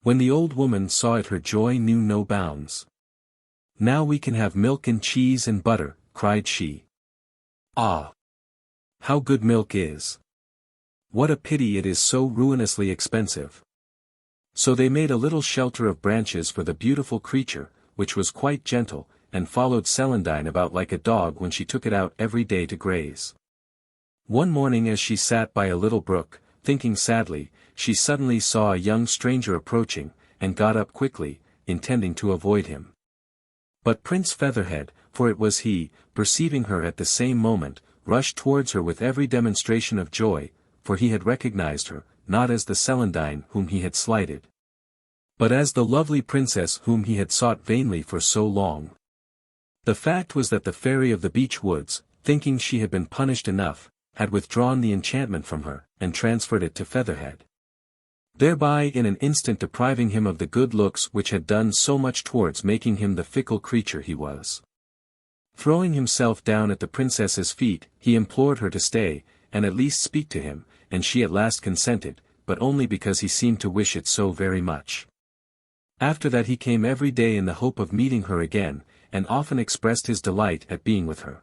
When the old woman saw it her joy knew no bounds. "Now we can have milk and cheese and butter," cried she. "Ah! How good milk is! What a pity it is so ruinously expensive." So they made a little shelter of branches for the beautiful creature, which was quite gentle, and followed Celandine about like a dog when she took it out every day to graze. One morning as she sat by a little brook, thinking sadly, she suddenly saw a young stranger approaching, and got up quickly, intending to avoid him. But Prince Featherhead, for it was he, perceiving her at the same moment, rushed towards her with every demonstration of joy, for he had recognized her, not as the Celandine whom he had slighted, but as the lovely princess whom he had sought vainly for so long. The fact was that the fairy of the beech woods, thinking she had been punished enough, had withdrawn the enchantment from her, and transferred it to Featherhead, thereby in an instant depriving him of the good looks which had done so much towards making him the fickle creature he was. Throwing himself down at the princess's feet, he implored her to stay, and at least speak to him, and she at last consented, but only because he seemed to wish it so very much. After that he came every day in the hope of meeting her again, and often expressed his delight at being with her.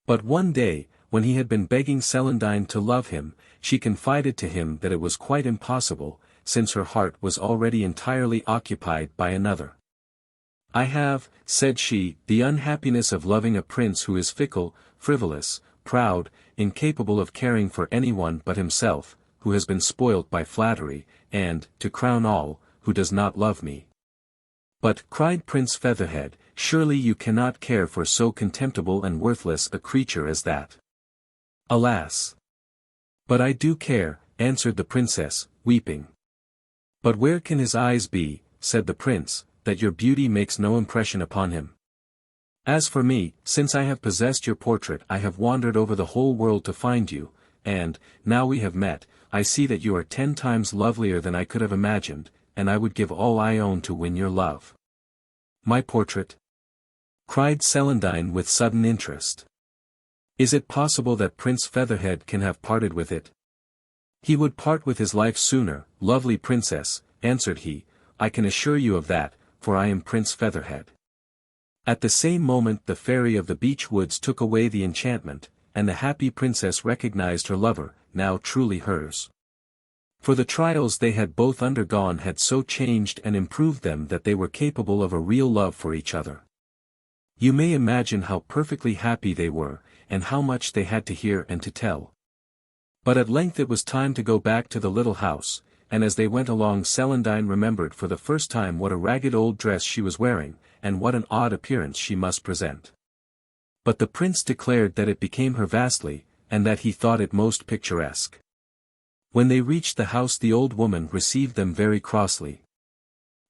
But one day, when he had been begging Celandine to love him, she confided to him that it was quite impossible, since her heart was already entirely occupied by another. "I have," said she, "the unhappiness of loving a prince who is fickle, frivolous, proud, incapable of caring for anyone but himself, who has been spoilt by flattery, and, to crown all, who does not love me." "But," cried Prince Featherhead, "surely you cannot care for so contemptible and worthless a creature as that." "Alas! But I do care," answered the princess, weeping. "But where can his eyes be," said the prince, "that your beauty makes no impression upon him? As for me, since I have possessed your portrait I have wandered over the whole world to find you, and, now we have met, I see that you are 10 times lovelier than I could have imagined, and I would give all I own to win your love." "My portrait?" cried Celandine with sudden interest. "Is it possible that Prince Featherhead can have parted with it?" "He would part with his life sooner, lovely princess," answered he, "I can assure you of that, for I am Prince Featherhead." At the same moment the fairy of the beech woods took away the enchantment, and the happy princess recognized her lover, now truly hers. For the trials they had both undergone had so changed and improved them that they were capable of a real love for each other. You may imagine how perfectly happy they were, and how much they had to hear and to tell. But at length it was time to go back to the little house, and as they went along Celandine remembered for the first time what a ragged old dress she was wearing, and what an odd appearance she must present. But the prince declared that it became her vastly, and that he thought it most picturesque. When they reached the house the old woman received them very crossly.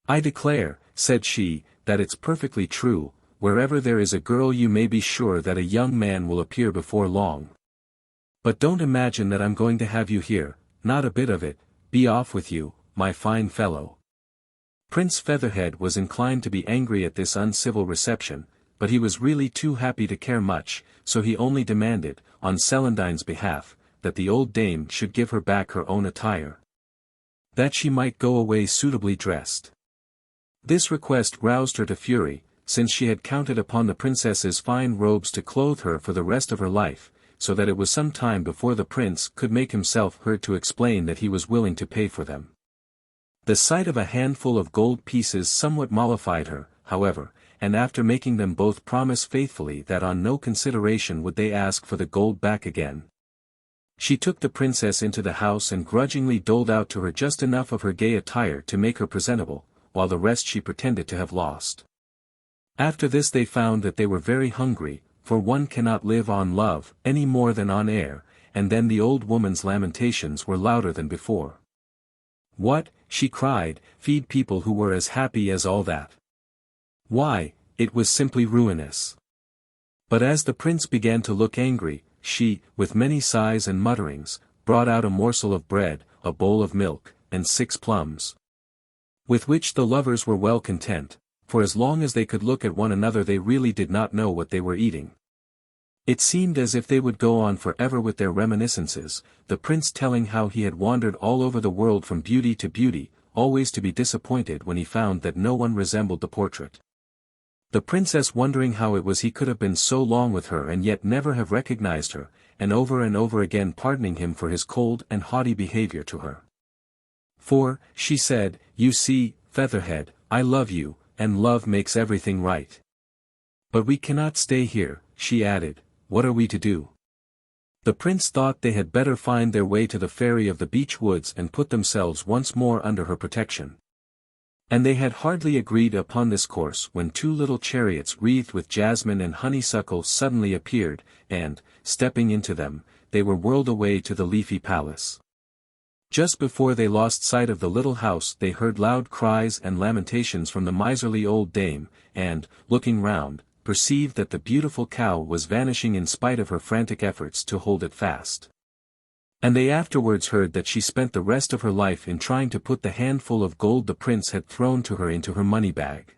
"I declare," said she, "that it's perfectly true, wherever there is a girl you may be sure that a young man will appear before long. But don't imagine that I'm going to have you here, not a bit of it, be off with you, my fine fellow." Prince Featherhead was inclined to be angry at this uncivil reception, but he was really too happy to care much, so he only demanded, on Celandine's behalf, that the old dame should give her back her own attire, that she might go away suitably dressed. This request roused her to fury, since she had counted upon the princess's fine robes to clothe her for the rest of her life, so that it was some time before the prince could make himself heard to explain that he was willing to pay for them. The sight of a handful of gold pieces somewhat mollified her, however, and after making them both promise faithfully that on no consideration would they ask for the gold back again, she took the princess into the house and grudgingly doled out to her just enough of her gay attire to make her presentable, while the rest she pretended to have lost. After this they found that they were very hungry, for one cannot live on love any more than on air, and then the old woman's lamentations were louder than before. "What," she cried, "feed people who were as happy as all that? Why, it was simply ruinous." But as the prince began to look angry, she, with many sighs and mutterings, brought out a morsel of bread, a bowl of milk, and 6 plums. With which the lovers were well content, for as long as they could look at one another they really did not know what they were eating. It seemed as if they would go on forever with their reminiscences, the prince telling how he had wandered all over the world from beauty to beauty, always to be disappointed when he found that no one resembled the portrait. The princess wondering how it was he could have been so long with her and yet never have recognized her, and over again pardoning him for his cold and haughty behavior to her. "For," she said, "you see, Featherhead, I love you, and love makes everything right. But we cannot stay here," she added. "What are we to do?" The prince thought they had better find their way to the fairy of the beech woods and put themselves once more under her protection. And they had hardly agreed upon this course when 2 little chariots wreathed with jasmine and honeysuckle suddenly appeared, and, stepping into them, they were whirled away to the leafy palace. Just before they lost sight of the little house they heard loud cries and lamentations from the miserly old dame, and, looking round, perceived that the beautiful cow was vanishing in spite of her frantic efforts to hold it fast. And they afterwards heard that she spent the rest of her life in trying to put the handful of gold the prince had thrown to her into her money bag.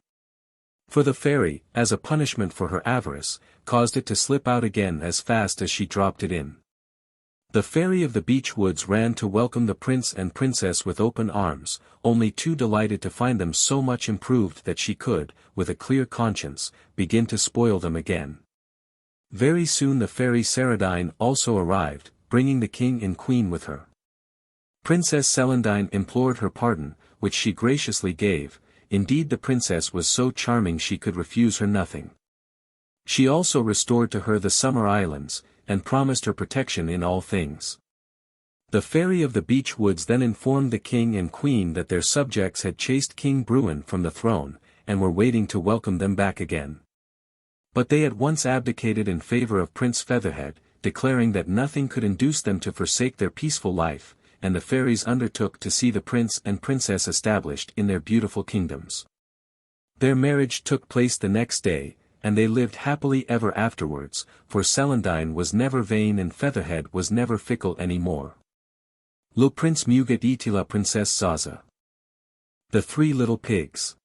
For the fairy, as a punishment for her avarice, caused it to slip out again as fast as she dropped it in. The fairy of the beech woods ran to welcome the prince and princess with open arms, only too delighted to find them so much improved that she could, with a clear conscience, begin to spoil them again. Very soon the fairy Celandine also arrived, bringing the king and queen with her. Princess Celandine implored her pardon, which she graciously gave. Indeed the princess was so charming she could refuse her nothing. She also restored to her the summer islands, and promised her protection in all things. The fairy of the beech woods then informed the king and queen that their subjects had chased King Bruin from the throne, and were waiting to welcome them back again. But they at once abdicated in favor of Prince Featherhead, declaring that nothing could induce them to forsake their peaceful life, and the fairies undertook to see the prince and princess established in their beautiful kingdoms. Their marriage took place the next day, and they lived happily ever afterwards, for Celandine was never vain and Featherhead was never fickle any more. Le Prince Muget et la Princesse Zaza. The 3 Little Pigs.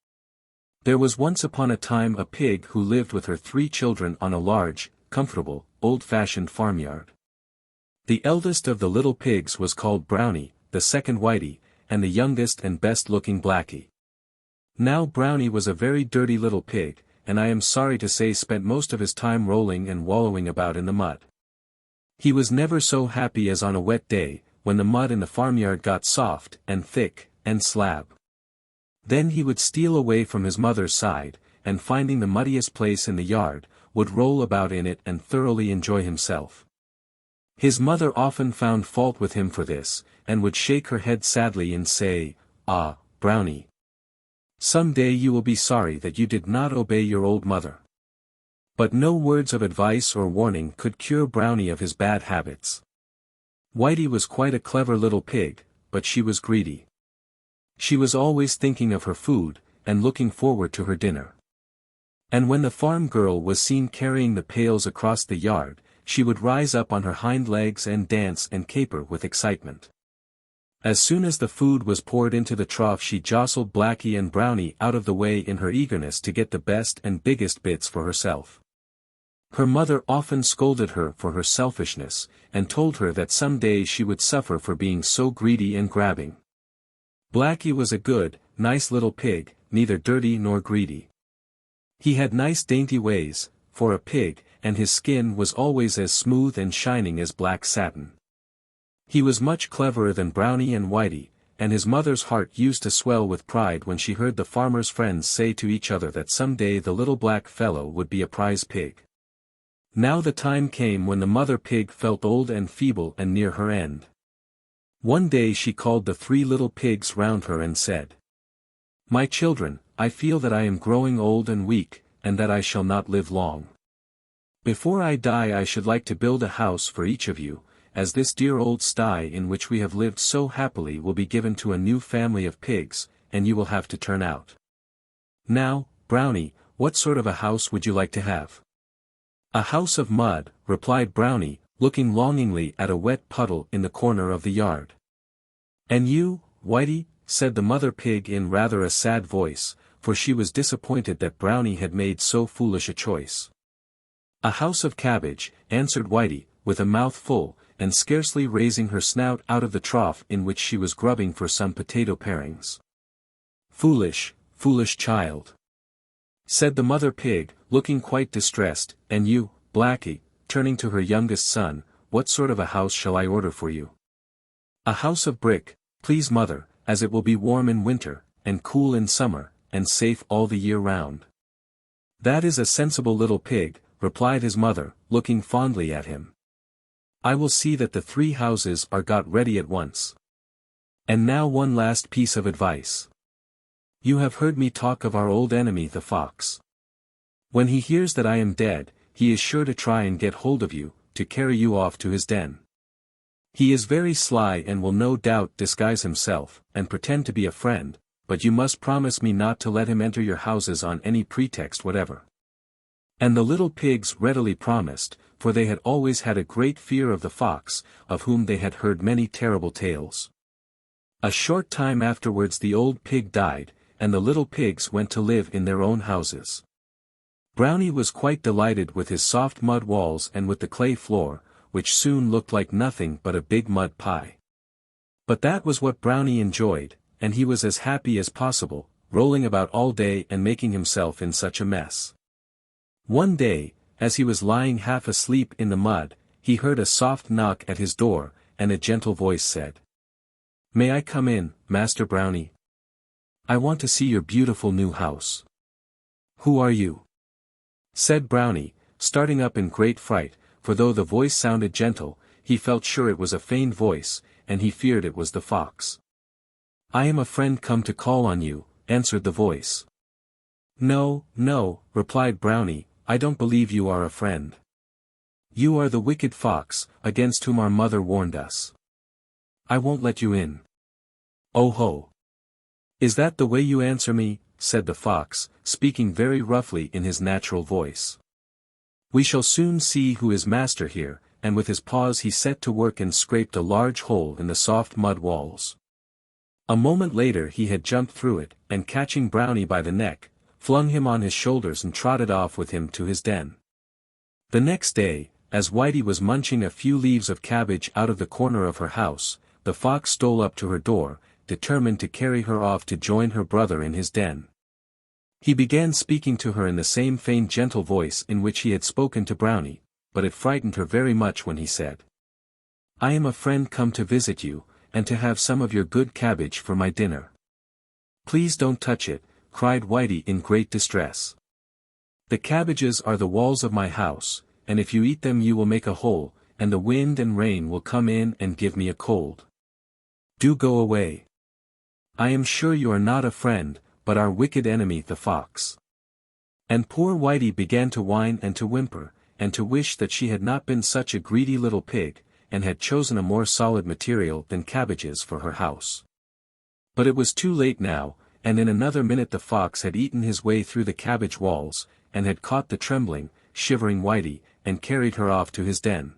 There was once upon a time a pig who lived with her 3 children on a large, comfortable, old-fashioned farmyard. The eldest of the little pigs was called Brownie, the second Whitey, and the youngest and best-looking Blackie. Now Brownie was a very dirty little pig, and I am sorry to say spent most of his time rolling and wallowing about in the mud. He was never so happy as on a wet day, when the mud in the farmyard got soft and thick and slab. Then he would steal away from his mother's side, and finding the muddiest place in the yard, would roll about in it and thoroughly enjoy himself. His mother often found fault with him for this, and would shake her head sadly and say, "Ah, Brownie. Some day you will be sorry that you did not obey your old mother." But no words of advice or warning could cure Brownie of his bad habits. Whitey was quite a clever little pig, but she was greedy. She was always thinking of her food, and looking forward to her dinner. And when the farm girl was seen carrying the pails across the yard, she would rise up on her hind legs and dance and caper with excitement. As soon as the food was poured into the trough, she jostled Blackie and Brownie out of the way in her eagerness to get the best and biggest bits for herself. Her mother often scolded her for her selfishness, and told her that some day she would suffer for being so greedy and grabbing. Blackie was a good, nice little pig, neither dirty nor greedy. He had nice dainty ways, for a pig, and his skin was always as smooth and shining as black satin. He was much cleverer than Brownie and Whitey, and his mother's heart used to swell with pride when she heard the farmer's friends say to each other that some day the little black fellow would be a prize pig. Now the time came when the mother pig felt old and feeble and near her end. One day she called the 3 little pigs round her and said, "My children, I feel that I am growing old and weak, and that I shall not live long. Before I die I should like to build a house for each of you, as this dear old sty in which we have lived so happily will be given to a new family of pigs, and you will have to turn out. Now, Brownie, what sort of a house would you like to have?" "A house of mud," replied Brownie, looking longingly at a wet puddle in the corner of the yard. "And you, Whitey?" said the mother pig in rather a sad voice, for she was disappointed that Brownie had made so foolish a choice. "A house of cabbage," answered Whitey, with a mouth full, and scarcely raising her snout out of the trough in which she was grubbing for some potato parings. "Foolish, foolish child," said the mother pig, looking quite distressed. "And you, Blackie," turning to her youngest son, "what sort of a house shall I order for you?" "A house of brick, please mother, as it will be warm in winter, and cool in summer, and safe all the year round." "That is a sensible little pig," replied his mother, looking fondly at him. "I will see that the 3 houses are got ready at once. And now one last piece of advice. You have heard me talk of our old enemy the fox. When he hears that I am dead, he is sure to try and get hold of you, to carry you off to his den. He is very sly and will no doubt disguise himself, and pretend to be a friend, but you must promise me not to let him enter your houses on any pretext whatever." And the little pigs readily promised, for they had always had a great fear of the fox, of whom they had heard many terrible tales. A short time afterwards the old pig died, and the little pigs went to live in their own houses. Brownie was quite delighted with his soft mud walls and with the clay floor, which soon looked like nothing but a big mud pie. But that was what Brownie enjoyed, and he was as happy as possible, rolling about all day and making himself in such a mess. One day, as he was lying half asleep in the mud, he heard a soft knock at his door, and a gentle voice said, "May I come in, Master Brownie? I want to see your beautiful new house." "Who are you?" said Brownie, starting up in great fright, for though the voice sounded gentle, he felt sure it was a feigned voice, and he feared it was the fox. "I am a friend come to call on you," answered the voice. "No, no," replied Brownie, "I don't believe you are a friend. You are the wicked fox, against whom our mother warned us. I won't let you in." "Oh ho! Is that the way you answer me?" said the fox, speaking very roughly in his natural voice. "We shall soon see who is master here," and with his paws he set to work and scraped a large hole in the soft mud walls. A moment later he had jumped through it, and catching Brownie by the neck, flung him on his shoulders and trotted off with him to his den. The next day, as Whitey was munching a few leaves of cabbage out of the corner of her house, the fox stole up to her door, determined to carry her off to join her brother in his den. He began speaking to her in the same feigned gentle voice in which he had spoken to Brownie, but it frightened her very much when he said, "I am a friend come to visit you, and to have some of your good cabbage for my dinner." "Please don't touch it," cried Whitey in great distress. "The cabbages are the walls of my house, and if you eat them you will make a hole, and the wind and rain will come in and give me a cold. Do go away. I am sure you are not a friend, but our wicked enemy the fox." And poor Whitey began to whine and to whimper, and to wish that she had not been such a greedy little pig, and had chosen a more solid material than cabbages for her house. But it was too late now, and in another minute the fox had eaten his way through the cabbage walls, and had caught the trembling, shivering Whitey, and carried her off to his den.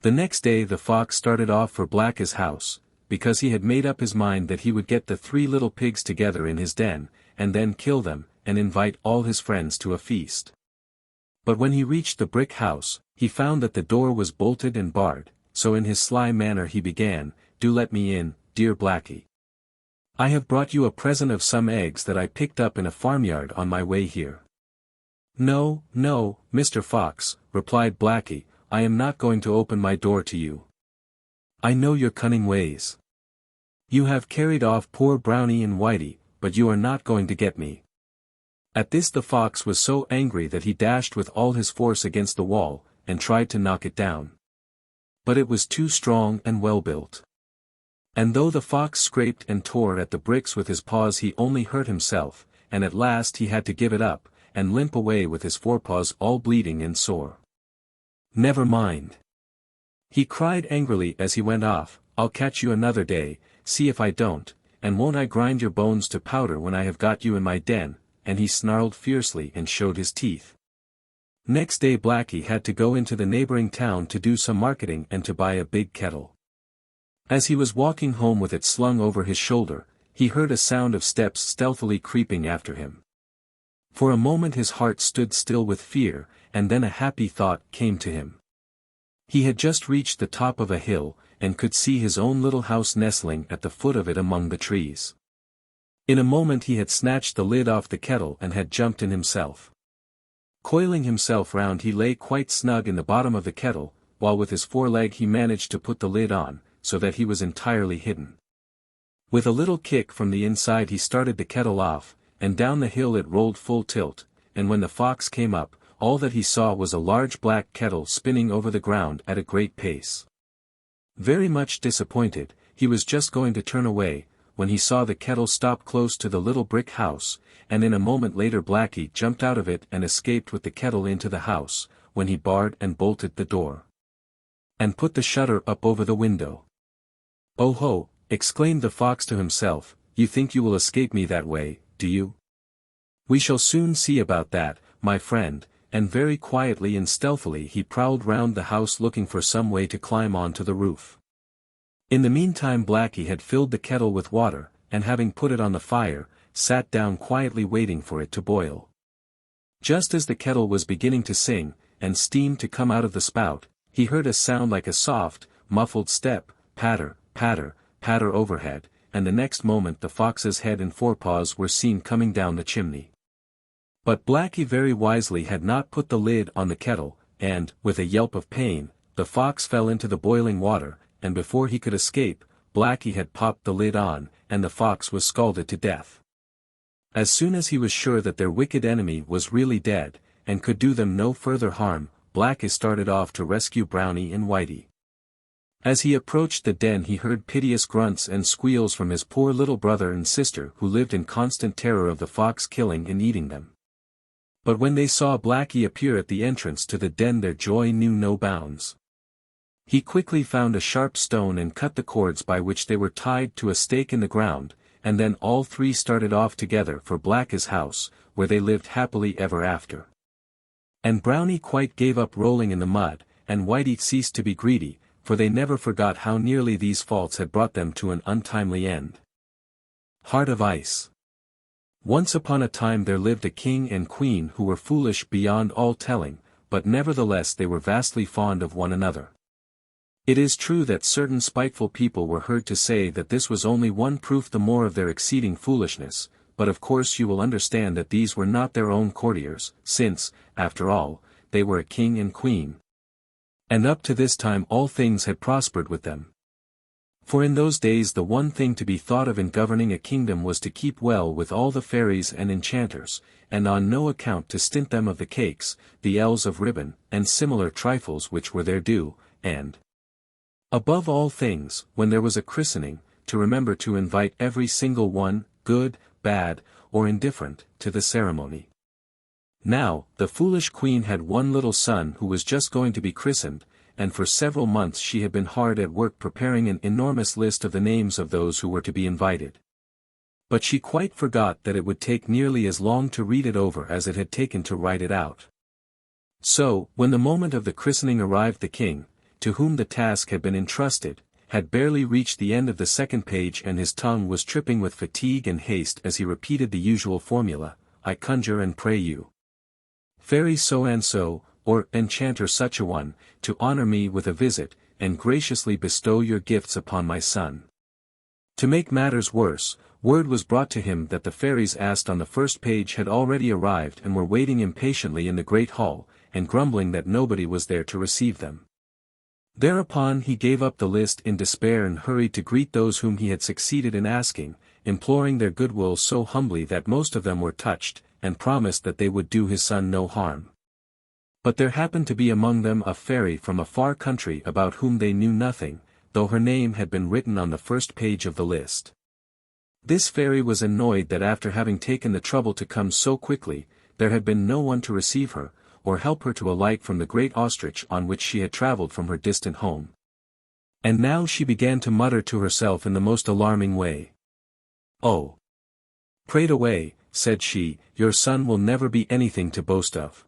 The next day the fox started off for Blackie's house, because he had made up his mind that he would get the 3 little pigs together in his den, and then kill them, and invite all his friends to a feast. But when he reached the brick house, he found that the door was bolted and barred, so in his sly manner he began, "Do let me in, dear Blackie. I have brought you a present of some eggs that I picked up in a farmyard on my way here." "No, no, Mr. Fox," replied Blackie, "I am not going to open my door to you. I know your cunning ways. You have carried off poor Brownie and Whitey, but you are not going to get me." At this the fox was so angry that he dashed with all his force against the wall, and tried to knock it down. But it was too strong and well built. And though the fox scraped and tore at the bricks with his paws, he only hurt himself, and at last he had to give it up, and limp away with his forepaws all bleeding and sore. "Never mind," he cried angrily as he went off, "I'll catch you another day, see if I don't, and won't I grind your bones to powder when I have got you in my den," and he snarled fiercely and showed his teeth. Next day Blackie had to go into the neighboring town to do some marketing and to buy a big kettle. As he was walking home with it slung over his shoulder, he heard a sound of steps stealthily creeping after him. For a moment his heart stood still with fear, and then a happy thought came to him. He had just reached the top of a hill, and could see his own little house nestling at the foot of it among the trees. In a moment he had snatched the lid off the kettle and had jumped in himself. Coiling himself round, he lay quite snug in the bottom of the kettle, while with his foreleg he managed to put the lid on, so that he was entirely hidden. With a little kick from the inside he started the kettle off, and down the hill it rolled full tilt, and when the fox came up, all that he saw was a large black kettle spinning over the ground at a great pace. Very much disappointed, he was just going to turn away, when he saw the kettle stop close to the little brick house, and in a moment later Blackie jumped out of it and escaped with the kettle into the house, when he barred and bolted the door. And put the shutter up over the window. "Oh ho," exclaimed the fox to himself, "you think you will escape me that way, do you? We shall soon see about that, my friend," and very quietly and stealthily he prowled round the house looking for some way to climb onto the roof. In the meantime Blackie had filled the kettle with water, and having put it on the fire, sat down quietly waiting for it to boil. Just as the kettle was beginning to sing, and steam to come out of the spout, he heard a sound like a soft, muffled step, patter, patter, patter overhead, and the next moment the fox's head and forepaws were seen coming down the chimney. But Blackie very wisely had not put the lid on the kettle, and, with a yelp of pain, the fox fell into the boiling water, and before he could escape, Blackie had popped the lid on, and the fox was scalded to death. As soon as he was sure that their wicked enemy was really dead, and could do them no further harm, Blackie started off to rescue Brownie and Whitey. As he approached the den he heard piteous grunts and squeals from his poor little brother and sister who lived in constant terror of the fox killing and eating them. But when they saw Blackie appear at the entrance to the den their joy knew no bounds. He quickly found a sharp stone and cut the cords by which they were tied to a stake in the ground, and then all 3 started off together for Blackie's house, where they lived happily ever after. And Brownie quite gave up rolling in the mud, and Whitey ceased to be greedy, for they never forgot how nearly these faults had brought them to an untimely end. Heart of Ice. Once upon a time there lived a king and queen who were foolish beyond all telling, but nevertheless they were vastly fond of one another. It is true that certain spiteful people were heard to say that this was only one proof the more of their exceeding foolishness, but of course you will understand that these were not their own courtiers, since, after all, they were a king and queen. And up to this time all things had prospered with them. For in those days the one thing to be thought of in governing a kingdom was to keep well with all the fairies and enchanters, and on no account to stint them of the cakes, the ells of ribbon, and similar trifles which were their due, and above all things, when there was a christening, to remember to invite every single one, good, bad, or indifferent, to the ceremony. Now, the foolish queen had one little son who was just going to be christened, and for several months she had been hard at work preparing an enormous list of the names of those who were to be invited. But she quite forgot that it would take nearly as long to read it over as it had taken to write it out. So, when the moment of the christening arrived the king, to whom the task had been entrusted, had barely reached the end of the second page and his tongue was tripping with fatigue and haste as he repeated the usual formula, I conjure and pray you, Fairy so-and-so, or Enchanter such a one, to honor me with a visit, and graciously bestow your gifts upon my son. To make matters worse, word was brought to him that the fairies asked on the first page had already arrived and were waiting impatiently in the great hall, and grumbling that nobody was there to receive them. Thereupon he gave up the list in despair and hurried to greet those whom he had succeeded in asking, imploring their goodwill so humbly that most of them were touched, and promised that they would do his son no harm. But there happened to be among them a fairy from a far country about whom they knew nothing, though her name had been written on the first page of the list. This fairy was annoyed that after having taken the trouble to come so quickly, there had been no one to receive her, or help her to alight from the great ostrich on which she had travelled from her distant home. And now she began to mutter to herself in the most alarming way. Oh! Prate away, said she, your son will never be anything to boast of.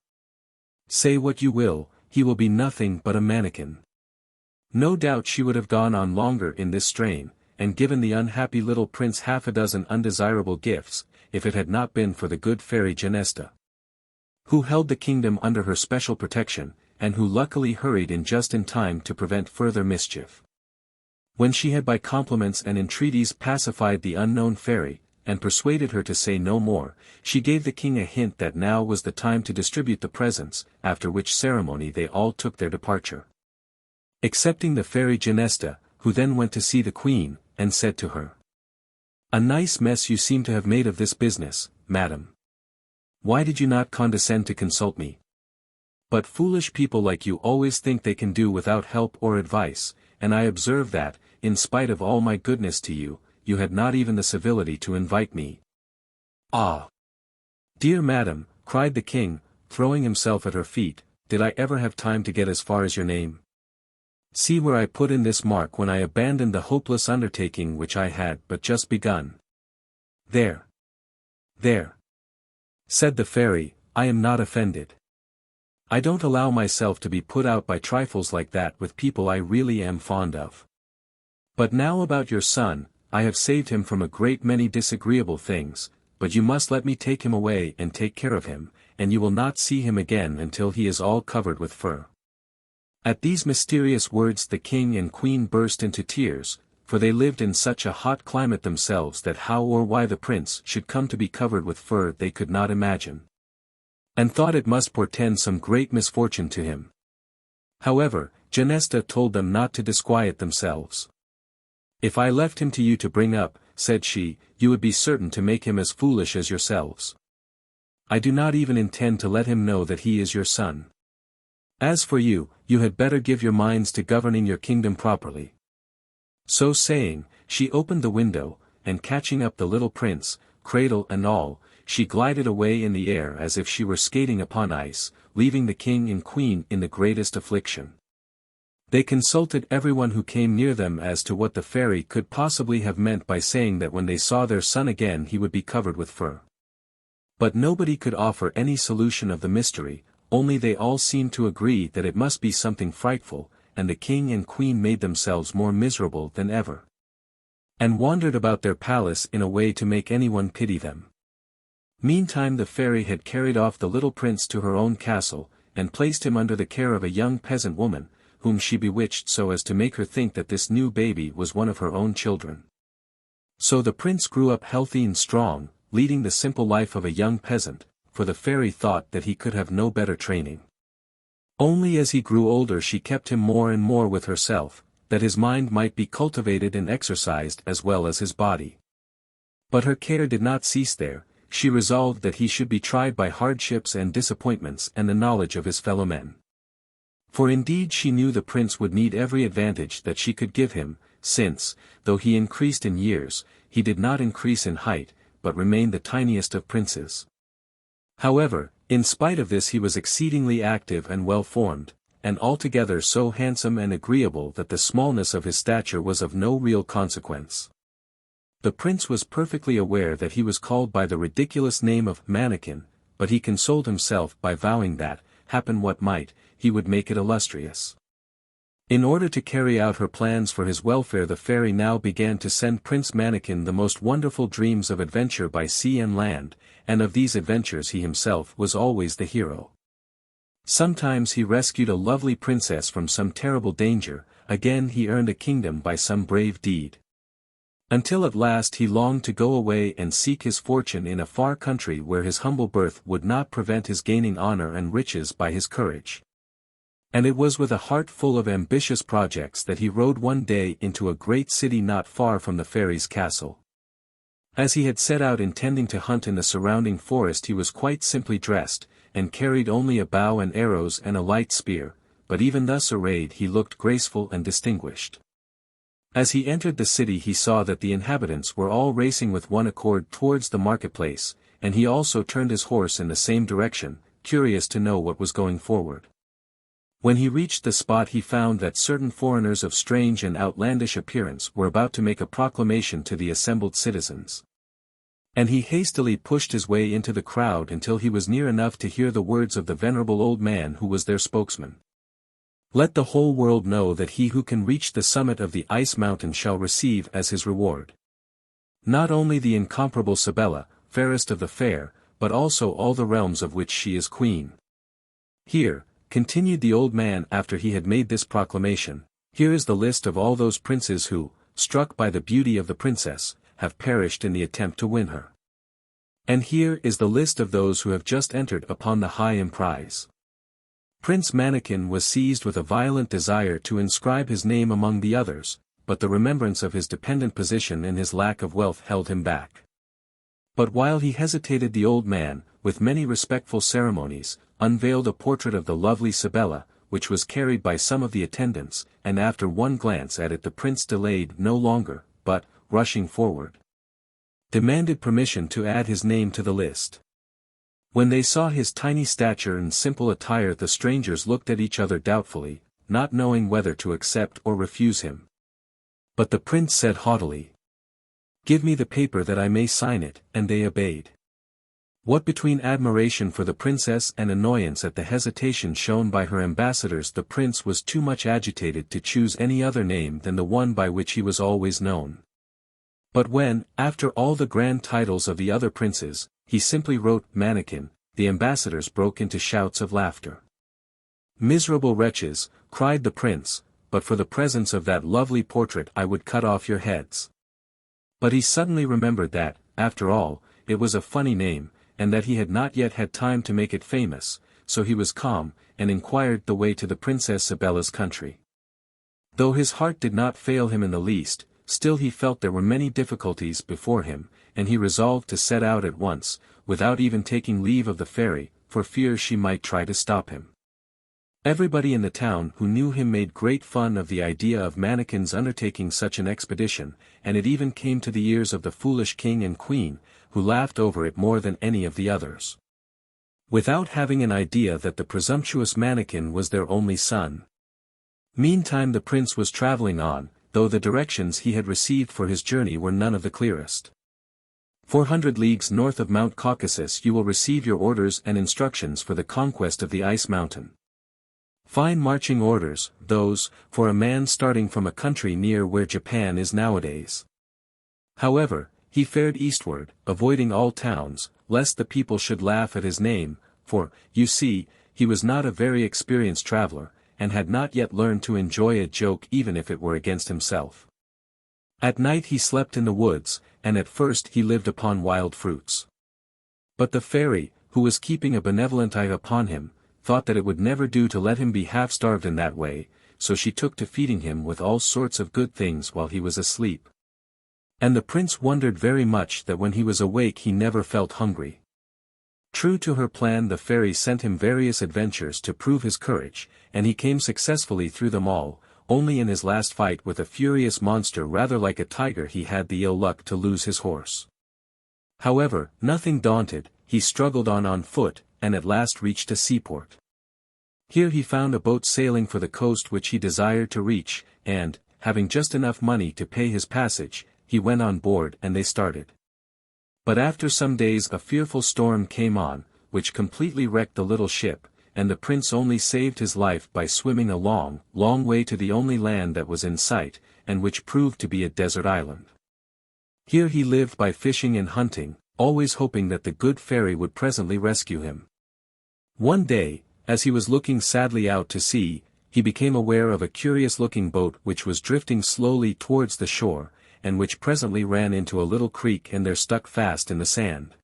Say what you will, he will be nothing but a mannikin. No doubt she would have gone on longer in this strain, and given the unhappy little prince half a dozen undesirable gifts, if it had not been for the good fairy Genesta, who held the kingdom under her special protection, and who luckily hurried in just in time to prevent further mischief. When she had by compliments and entreaties pacified the unknown fairy, and persuaded her to say no more, she gave the king a hint that now was the time to distribute the presents, after which ceremony they all took their departure. Excepting the fairy Genesta, who then went to see the queen, and said to her, a nice mess you seem to have made of this business, madam. Why did you not condescend to consult me? But foolish people like you always think they can do without help or advice, and I observe that, in spite of all my goodness to you, you had not even the civility to invite me. Ah! Dear madam, cried the king, throwing himself at her feet, did I ever have time to get as far as your name? See where I put in this mark when I abandoned the hopeless undertaking which I had but just begun. There. There. Said the fairy, I am not offended. I don't allow myself to be put out by trifles like that with people I really am fond of. But now about your son, I have saved him from a great many disagreeable things, but you must let me take him away and take care of him, and you will not see him again until he is all covered with fur. At these mysterious words the king and queen burst into tears, for they lived in such a hot climate themselves that how or why the prince should come to be covered with fur they could not imagine, and thought it must portend some great misfortune to him. However, Genesta told them not to disquiet themselves. If I left him to you to bring up, said she, you would be certain to make him as foolish as yourselves. I do not even intend to let him know that he is your son. As for you, you had better give your minds to governing your kingdom properly. So saying, she opened the window, and catching up the little prince, cradle and all, she glided away in the air as if she were skating upon ice, leaving the king and queen in the greatest affliction. They consulted everyone who came near them as to what the fairy could possibly have meant by saying that when they saw their son again he would be covered with fur. But nobody could offer any solution of the mystery, only they all seemed to agree that it must be something frightful, and the king and queen made themselves more miserable than ever, and wandered about their palace in a way to make anyone pity them. Meantime the fairy had carried off the little prince to her own castle, and placed him under the care of a young peasant woman, whom she bewitched so as to make her think that this new baby was one of her own children. So the prince grew up healthy and strong, leading the simple life of a young peasant, for the fairy thought that he could have no better training. Only as he grew older she kept him more and more with herself, that his mind might be cultivated and exercised as well as his body. But her care did not cease there, she resolved that he should be tried by hardships and disappointments and the knowledge of his fellow men. For indeed she knew the prince would need every advantage that she could give him, since, though he increased in years, he did not increase in height, but remained the tiniest of princes. However, in spite of this he was exceedingly active and well-formed, and altogether so handsome and agreeable that the smallness of his stature was of no real consequence. The prince was perfectly aware that he was called by the ridiculous name of mannikin, but he consoled himself by vowing that, happen what might, he would make it illustrious. In order to carry out her plans for his welfare, the fairy now began to send Prince Mannikin the most wonderful dreams of adventure by sea and land, and of these adventures he himself was always the hero. Sometimes he rescued a lovely princess from some terrible danger, again he earned a kingdom by some brave deed. Until at last he longed to go away and seek his fortune in a far country where his humble birth would not prevent his gaining honor and riches by his courage. And it was with a heart full of ambitious projects that he rode one day into a great city not far from the fairy's castle. As he had set out intending to hunt in the surrounding forest, he was quite simply dressed, and carried only a bow and arrows and a light spear, but even thus arrayed he looked graceful and distinguished. As he entered the city he saw that the inhabitants were all racing with one accord towards the marketplace, and he also turned his horse in the same direction, curious to know what was going forward. When he reached the spot he found that certain foreigners of strange and outlandish appearance were about to make a proclamation to the assembled citizens. And he hastily pushed his way into the crowd until he was near enough to hear the words of the venerable old man who was their spokesman. "Let the whole world know that he who can reach the summit of the ice mountain shall receive as his reward not only the incomparable Sybilla, fairest of the fair, but also all the realms of which she is queen. Here," continued the old man after he had made this proclamation, "here is the list of all those princes who, struck by the beauty of the princess, have perished in the attempt to win her. And here is the list of those who have just entered upon the high emprise." Prince Mannikin was seized with a violent desire to inscribe his name among the others, but the remembrance of his dependent position and his lack of wealth held him back. But while he hesitated the old man, with many respectful ceremonies, unveiled a portrait of the lovely Sybilla, which was carried by some of the attendants, and after one glance at it the prince delayed no longer, but, rushing forward, demanded permission to add his name to the list. When they saw his tiny stature and simple attire the strangers looked at each other doubtfully, not knowing whether to accept or refuse him. But the prince said haughtily, "Give me the paper that I may sign it," and they obeyed. What between admiration for the princess and annoyance at the hesitation shown by her ambassadors, the prince was too much agitated to choose any other name than the one by which he was always known. But when, after all the grand titles of the other princes, he simply wrote Mannikin, the ambassadors broke into shouts of laughter. "Miserable wretches," cried the prince, "but for the presence of that lovely portrait I would cut off your heads." But he suddenly remembered that, after all, it was a funny name, and that he had not yet had time to make it famous, so he was calm, and inquired the way to the Princess Sybilla's country. Though his heart did not fail him in the least, still he felt there were many difficulties before him, and he resolved to set out at once, without even taking leave of the fairy, for fear she might try to stop him. Everybody in the town who knew him made great fun of the idea of Mannikin's undertaking such an expedition, and it even came to the ears of the foolish king and queen, who laughed over it more than any of the others. Without having an idea that the presumptuous Mannikin was their only son. Meantime the prince was traveling on, though the directions he had received for his journey were none of the clearest. 400 leagues north of Mount Caucasus you will receive your orders and instructions for the conquest of the ice mountain. Fine marching orders, those, for a man starting from a country near where Japan is nowadays. However, he fared eastward, avoiding all towns, lest the people should laugh at his name, for, you see, he was not a very experienced traveler, and had not yet learned to enjoy a joke even if it were against himself. At night he slept in the woods, and at first he lived upon wild fruits. But the fairy, who was keeping a benevolent eye upon him, thought that it would never do to let him be half-starved in that way, so she took to feeding him with all sorts of good things while he was asleep. And the prince wondered very much that when he was awake he never felt hungry. True to her plan the fairy sent him various adventures to prove his courage, and he came successfully through them all, only in his last fight with a furious monster rather like a tiger he had the ill luck to lose his horse. However, nothing daunted, he struggled on foot, and at last reached a seaport. Here he found a boat sailing for the coast which he desired to reach, and, having just enough money to pay his passage, he went on board and they started. But after some days a fearful storm came on, which completely wrecked the little ship, and the prince only saved his life by swimming a long, long way to the only land that was in sight, and which proved to be a desert island. Here he lived by fishing and hunting, always hoping that the good fairy would presently rescue him. One day, as he was looking sadly out to sea, he became aware of a curious-looking boat which was drifting slowly towards the shore, and which presently ran into a little creek and there stuck fast in the sand.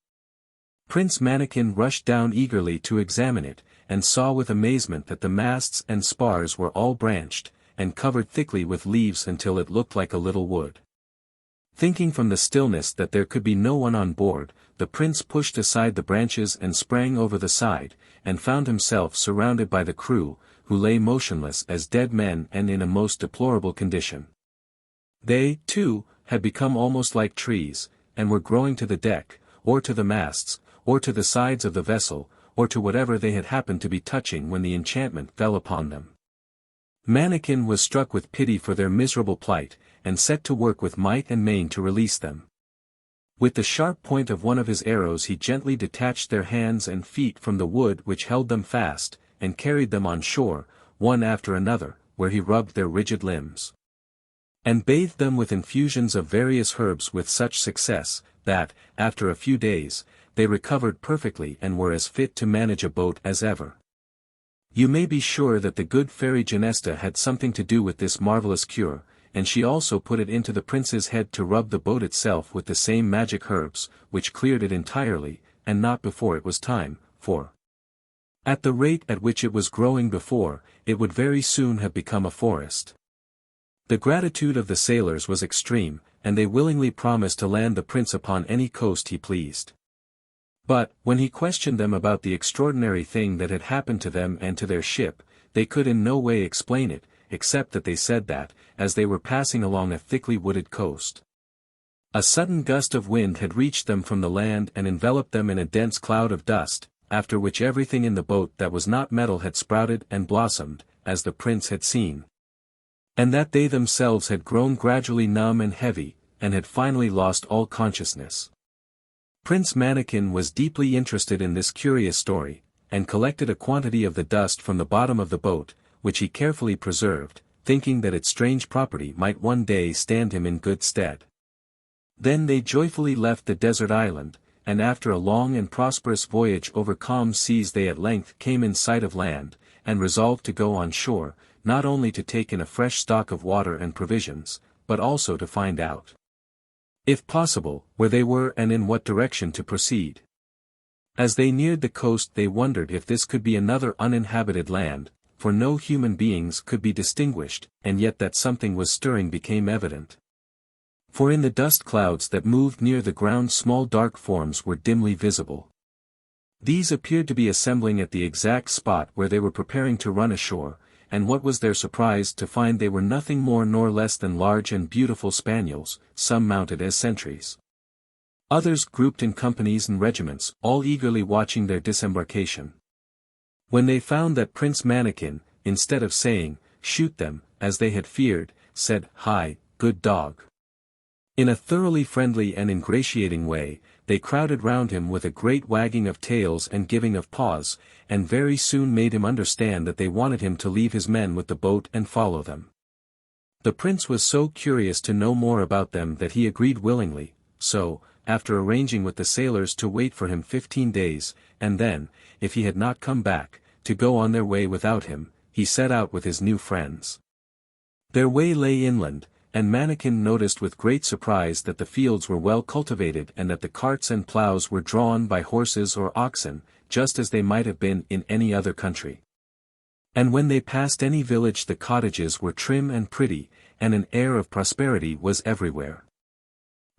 Prince Mannikin rushed down eagerly to examine it, and saw with amazement that the masts and spars were all branched, and covered thickly with leaves until it looked like a little wood. Thinking from the stillness that there could be no one on board, the prince pushed aside the branches and sprang over the side, and found himself surrounded by the crew, who lay motionless as dead men and in a most deplorable condition. They, too, had become almost like trees, and were growing to the deck, or to the masts, or to the sides of the vessel, or to whatever they had happened to be touching when the enchantment fell upon them. Mannikin was struck with pity for their miserable plight, and set to work with might and main to release them. With the sharp point of one of his arrows he gently detached their hands and feet from the wood which held them fast, and carried them on shore, one after another, where he rubbed their rigid limbs, and bathed them with infusions of various herbs with such success, that, after a few days, they recovered perfectly and were as fit to manage a boat as ever. You may be sure that the good fairy Genesta had something to do with this marvelous cure, and she also put it into the prince's head to rub the boat itself with the same magic herbs, which cleared it entirely, and not before it was time, for at the rate at which it was growing before, it would very soon have become a forest. The gratitude of the sailors was extreme, and they willingly promised to land the prince upon any coast he pleased. But, when he questioned them about the extraordinary thing that had happened to them and to their ship, they could in no way explain it, except that they said that, as they were passing along a thickly wooded coast, a sudden gust of wind had reached them from the land and enveloped them in a dense cloud of dust, after which everything in the boat that was not metal had sprouted and blossomed, as the prince had seen, and that they themselves had grown gradually numb and heavy, and had finally lost all consciousness. Prince Mannikin was deeply interested in this curious story, and collected a quantity of the dust from the bottom of the boat, which he carefully preserved, thinking that its strange property might one day stand him in good stead. Then they joyfully left the desert island, and after a long and prosperous voyage over calm seas they at length came in sight of land, and resolved to go on shore, not only to take in a fresh stock of water and provisions, but also to find out, if possible, where they were and in what direction to proceed. As they neared the coast they wondered if this could be another uninhabited land, for no human beings could be distinguished, and yet that something was stirring became evident. For in the dust clouds that moved near the ground small dark forms were dimly visible. These appeared to be assembling at the exact spot where they were preparing to run ashore, and what was their surprise to find they were nothing more nor less than large and beautiful spaniels, some mounted as sentries, others grouped in companies and regiments, all eagerly watching their disembarkation. When they found that Prince Mannikin, instead of saying, "Shoot them," as they had feared, said, "Hi, good dog," in a thoroughly friendly and ingratiating way, they crowded round him with a great wagging of tails and giving of paws, and very soon made him understand that they wanted him to leave his men with the boat and follow them. The prince was so curious to know more about them that he agreed willingly, so, after arranging with the sailors to wait for him 15 days, and then, if he had not come back, to go on their way without him, he set out with his new friends. Their way lay inland, and Mannikin noticed with great surprise that the fields were well cultivated and that the carts and ploughs were drawn by horses or oxen, just as they might have been in any other country. And when they passed any village the cottages were trim and pretty, and an air of prosperity was everywhere.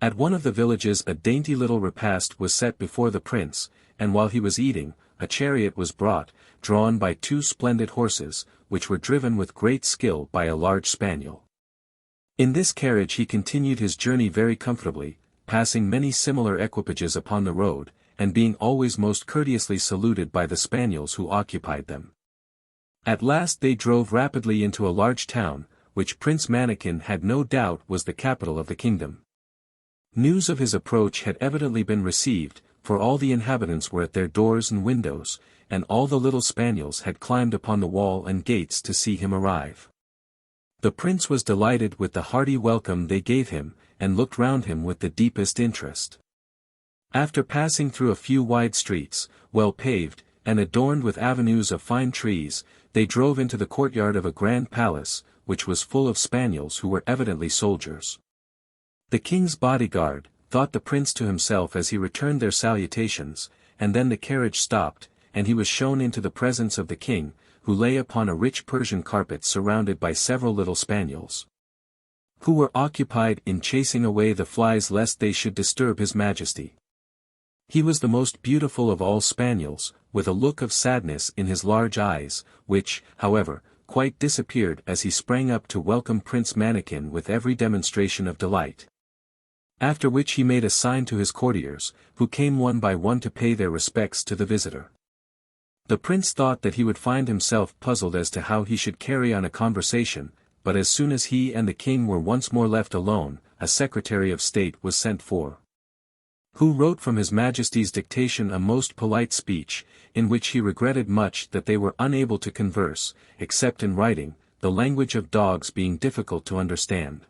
At one of the villages a dainty little repast was set before the prince, and while he was eating, a chariot was brought, drawn by 2 splendid horses, which were driven with great skill by a large spaniel. In this carriage he continued his journey very comfortably, passing many similar equipages upon the road, and being always most courteously saluted by the spaniels who occupied them. At last they drove rapidly into a large town, which Prince Mannikin had no doubt was the capital of the kingdom. News of his approach had evidently been received, for all the inhabitants were at their doors and windows, and all the little spaniels had climbed upon the wall and gates to see him arrive. The prince was delighted with the hearty welcome they gave him, and looked round him with the deepest interest. After passing through a few wide streets, well paved, and adorned with avenues of fine trees, they drove into the courtyard of a grand palace, which was full of spaniels who were evidently soldiers. The king's bodyguard, thought the prince to himself as he returned their salutations, and then the carriage stopped, and he was shown into the presence of the king, who lay upon a rich Persian carpet surrounded by several little spaniels, who were occupied in chasing away the flies lest they should disturb his majesty. He was the most beautiful of all spaniels, with a look of sadness in his large eyes, which, however, quite disappeared as he sprang up to welcome Prince Manikin with every demonstration of delight. After which he made a sign to his courtiers, who came one by one to pay their respects to the visitor. The prince thought that he would find himself puzzled as to how he should carry on a conversation, but as soon as he and the king were once more left alone, a secretary of state was sent for, who wrote from his majesty's dictation a most polite speech, in which he regretted much that they were unable to converse, except in writing, the language of dogs being difficult to understand.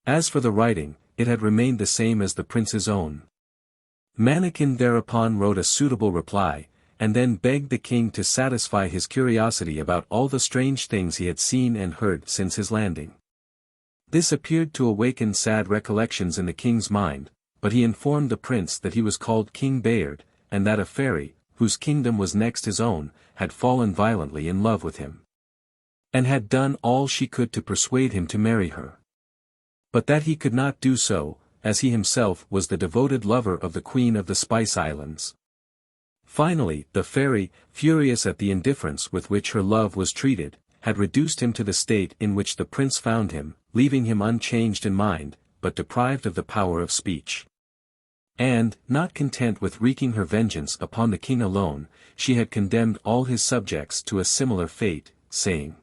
As for the writing, it had remained the same as the prince's own. Manikin thereupon wrote a suitable reply, and then begged the king to satisfy his curiosity about all the strange things he had seen and heard since his landing. This appeared to awaken sad recollections in the king's mind, but he informed the prince that he was called King Bayard, and that a fairy, whose kingdom was next his own, had fallen violently in love with him, and had done all she could to persuade him to marry her. But that he could not do so, as he himself was the devoted lover of the Queen of the Spice Islands. Finally, the fairy, furious at the indifference with which her love was treated, had reduced him to the state in which the prince found him, leaving him unchanged in mind, but deprived of the power of speech. And, not content with wreaking her vengeance upon the king alone, she had condemned all his subjects to a similar fate, saying,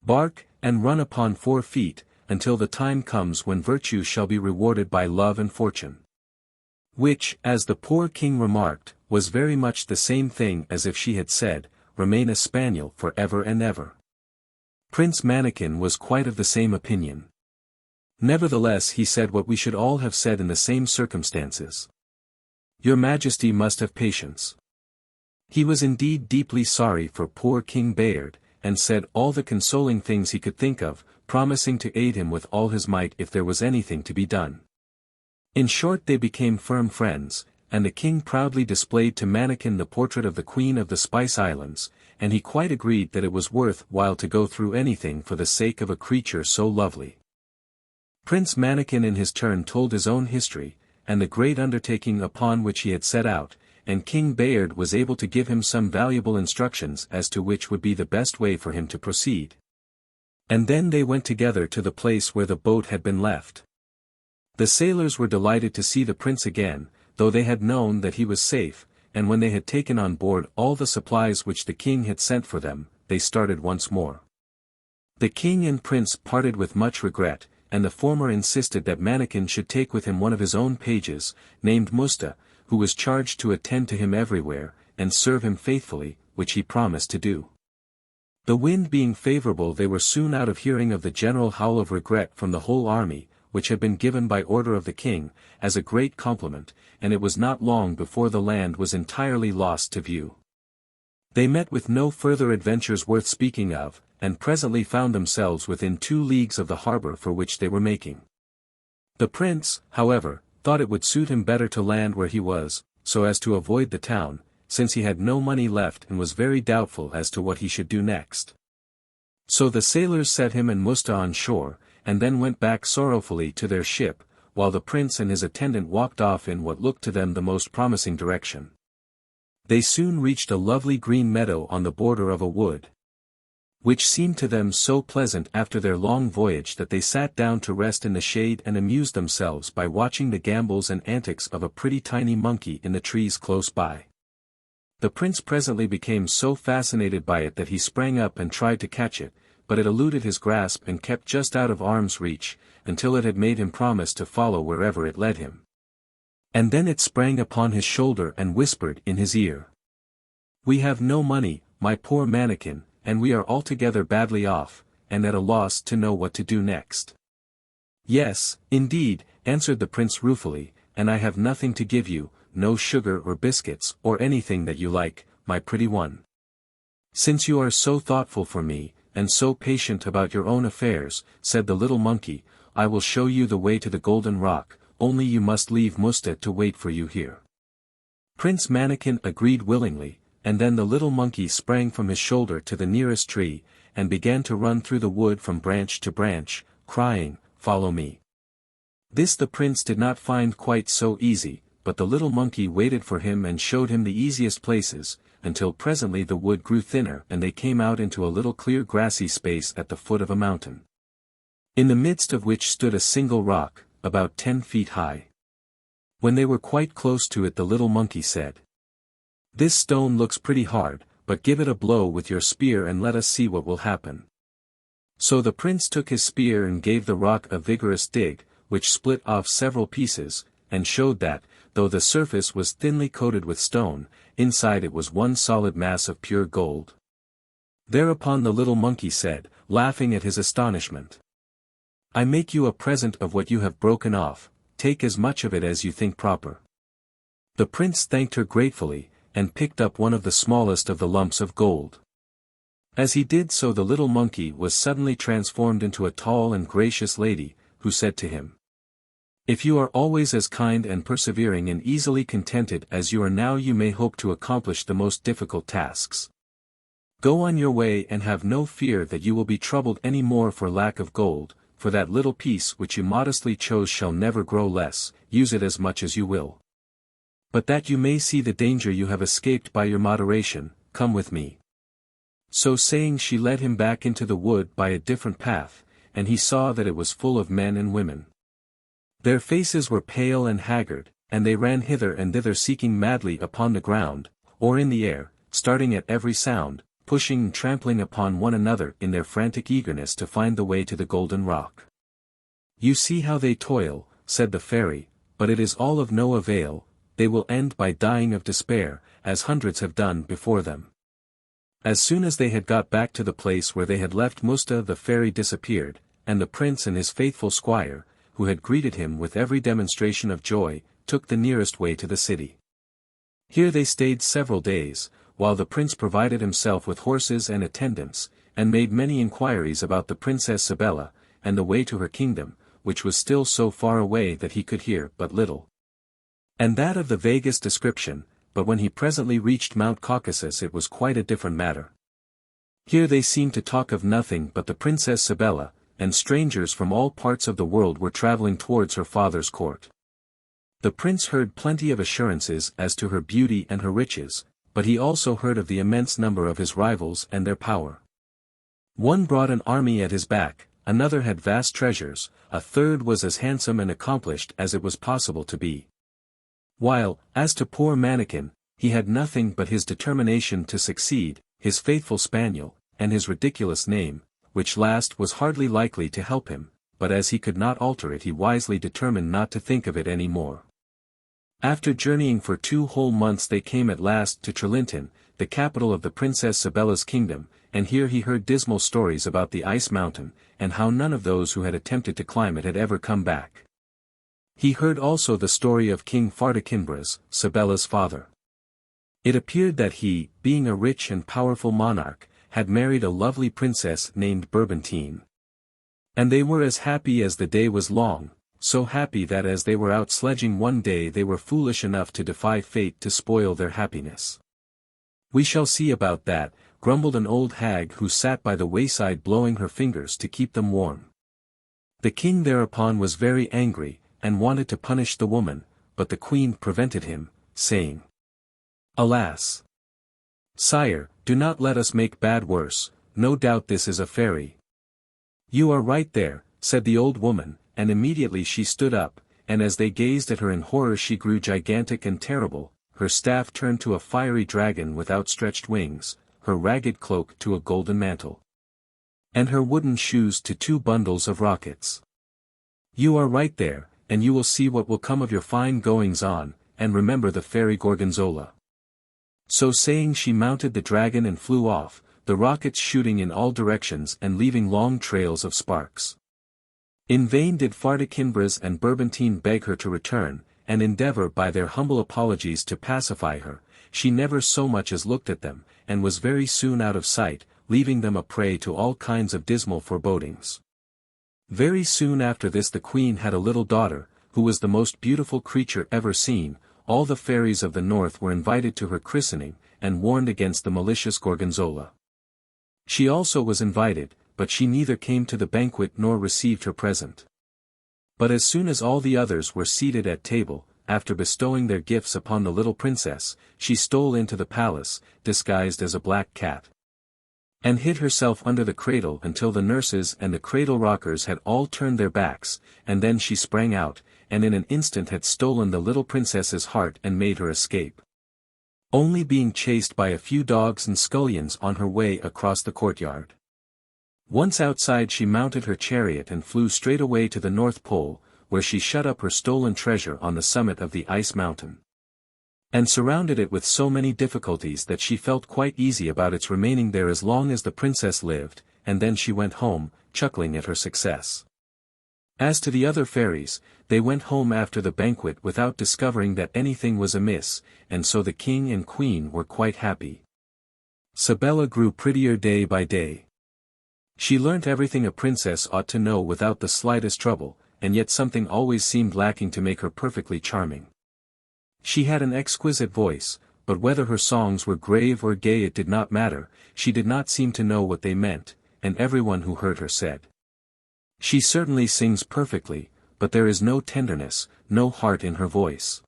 "Bark, and run upon 4 feet, until the time comes when virtue shall be rewarded by love and fortune." Which, as the poor king remarked, was very much the same thing as if she had said, "Remain a spaniel for ever and ever." Prince Manikin was quite of the same opinion. Nevertheless he said what we should all have said in the same circumstances. "Your Majesty must have patience." He was indeed deeply sorry for poor King Bayard, and said all the consoling things he could think of, promising to aid him with all his might if there was anything to be done. In short, they became firm friends, and the king proudly displayed to Manikin the portrait of the Queen of the Spice Islands, and he quite agreed that it was worth while to go through anything for the sake of a creature so lovely. Prince Manikin in his turn told his own history, and the great undertaking upon which he had set out, and King Bayard was able to give him some valuable instructions as to which would be the best way for him to proceed. And then they went together to the place where the boat had been left. The sailors were delighted to see the prince again, though they had known that he was safe, and when they had taken on board all the supplies which the king had sent for them, they started once more. The king and prince parted with much regret, and the former insisted that Manikin should take with him one of his own pages, named Musta, who was charged to attend to him everywhere, and serve him faithfully, which he promised to do. The wind being favorable, they were soon out of hearing of the general howl of regret from the whole army, which had been given by order of the king, as a great compliment, and it was not long before the land was entirely lost to view. They met with no further adventures worth speaking of, and presently found themselves within 2 leagues of the harbor for which they were making. The prince, however, thought it would suit him better to land where he was, so as to avoid the town, since he had no money left and was very doubtful as to what he should do next. So the sailors set him and Musta on shore, and then went back sorrowfully to their ship, while the prince and his attendant walked off in what looked to them the most promising direction. They soon reached a lovely green meadow on the border of a wood, which seemed to them so pleasant after their long voyage that they sat down to rest in the shade and amused themselves by watching the gambols and antics of a pretty tiny monkey in the trees close by. The prince presently became so fascinated by it that he sprang up and tried to catch it, but it eluded his grasp and kept just out of arm's reach, until it had made him promise to follow wherever it led him. And then it sprang upon his shoulder and whispered in his ear, We have no money, my poor mannequin, and we are altogether badly off, and at a loss to know what to do next. Yes, indeed, answered the prince ruefully, and I have nothing to give you, no sugar or biscuits or anything that you like, my pretty one. Since you are so thoughtful for me, and so patient about your own affairs, said the little monkey, I will show you the way to the golden rock, only you must leave Musta to wait for you here. Prince Mannikin agreed willingly, and then the little monkey sprang from his shoulder to the nearest tree, and began to run through the wood from branch to branch, crying, Follow me. This the prince did not find quite so easy, but the little monkey waited for him and showed him the easiest places, until presently the wood grew thinner and they came out into a little clear grassy space at the foot of a mountain, in the midst of which stood a single rock, about 10 feet high. When they were quite close to it the little monkey said, This stone looks pretty hard, but give it a blow with your spear and let us see what will happen. So the prince took his spear and gave the rock a vigorous dig, which split off several pieces, and showed that, though the surface was thinly coated with stone, inside it was one solid mass of pure gold. Thereupon the little monkey said, laughing at his astonishment, I make you a present of what you have broken off, take as much of it as you think proper. The prince thanked her gratefully, and picked up one of the smallest of the lumps of gold. As he did so the little monkey was suddenly transformed into a tall and gracious lady, who said to him, If you are always as kind and persevering and easily contented as you are now you may hope to accomplish the most difficult tasks. Go on your way and have no fear that you will be troubled any more for lack of gold, for that little piece which you modestly chose shall never grow less, use it as much as you will. But that you may see the danger you have escaped by your moderation, come with me. So saying she led him back into the wood by a different path, and he saw that it was full of men and women. Their faces were pale and haggard, and they ran hither and thither seeking madly upon the ground, or in the air, starting at every sound, pushing and trampling upon one another in their frantic eagerness to find the way to the golden rock. You see how they toil, said the fairy, but it is all of no avail, they will end by dying of despair, as hundreds have done before them. As soon as they had got back to the place where they had left Musta the fairy disappeared, and the prince and his faithful squire, who had greeted him with every demonstration of joy, took the nearest way to the city. Here they stayed several days, while the prince provided himself with horses and attendants, and made many inquiries about the Princess Sibella, and the way to her kingdom, which was still so far away that he could hear but little. And that of the vaguest description, but when he presently reached Mount Caucasus it was quite a different matter. Here they seemed to talk of nothing but the Princess Sibella, and strangers from all parts of the world were traveling towards her father's court. The prince heard plenty of assurances as to her beauty and her riches, but he also heard of the immense number of his rivals and their power. One brought an army at his back, another had vast treasures, a third was as handsome and accomplished as it was possible to be. While, as to poor Mannikin, he had nothing but his determination to succeed, his faithful spaniel, and his ridiculous name, which last was hardly likely to help him, but as he could not alter it he wisely determined not to think of it any more. After journeying for 2 whole months they came at last to Trelinton, the capital of the Princess Sibella's kingdom, and here he heard dismal stories about the ice mountain, and how none of those who had attempted to climb it had ever come back. He heard also the story of King Fardakinbras, Sibella's father. It appeared that he, being a rich and powerful monarch, had married a lovely princess named Bourbantine. And they were as happy as the day was long, so happy that as they were out sledging one day they were foolish enough to defy fate to spoil their happiness. We shall see about that, grumbled an old hag who sat by the wayside blowing her fingers to keep them warm. The king thereupon was very angry, and wanted to punish the woman, but the queen prevented him, saying, Alas! Sire, do not let us make bad worse, no doubt this is a fairy. You are right there, said the old woman, and immediately she stood up, and as they gazed at her in horror she grew gigantic and terrible, her staff turned to a fiery dragon with outstretched wings, her ragged cloak to a golden mantle, and her wooden shoes to 2 bundles of rockets. You are right there, and you will see what will come of your fine goings-on, and remember the fairy Gorgonzola. So saying she mounted the dragon and flew off, the rockets shooting in all directions and leaving long trails of sparks. In vain did Fardakinbras and Bourbantine beg her to return, and endeavor by their humble apologies to pacify her. She never so much as looked at them, and was very soon out of sight, leaving them a prey to all kinds of dismal forebodings. Very soon after this the queen had a little daughter, who was the most beautiful creature ever seen. All the fairies of the north were invited to her christening, and warned against the malicious Gorgonzola. She also was invited, but she neither came to the banquet nor received her present. But as soon as all the others were seated at table, after bestowing their gifts upon the little princess, she stole into the palace, disguised as a black cat, and hid herself under the cradle until the nurses and the cradle rockers had all turned their backs, and then she sprang out, and in an instant had stolen the little princess's heart and made her escape, only being chased by a few dogs and scullions on her way across the courtyard. Once outside she mounted her chariot and flew straight away to the North Pole, where she shut up her stolen treasure on the summit of the ice mountain, and surrounded it with so many difficulties that she felt quite easy about its remaining there as long as the princess lived, and then she went home, chuckling at her success. As to the other fairies, they went home after the banquet without discovering that anything was amiss, and so the king and queen were quite happy. Sybella grew prettier day by day. She learnt everything a princess ought to know without the slightest trouble, and yet something always seemed lacking to make her perfectly charming. She had an exquisite voice, but whether her songs were grave or gay it did not matter. She did not seem to know what they meant, and everyone who heard her said, "She certainly sings perfectly, but there is no tenderness, no heart in her voice.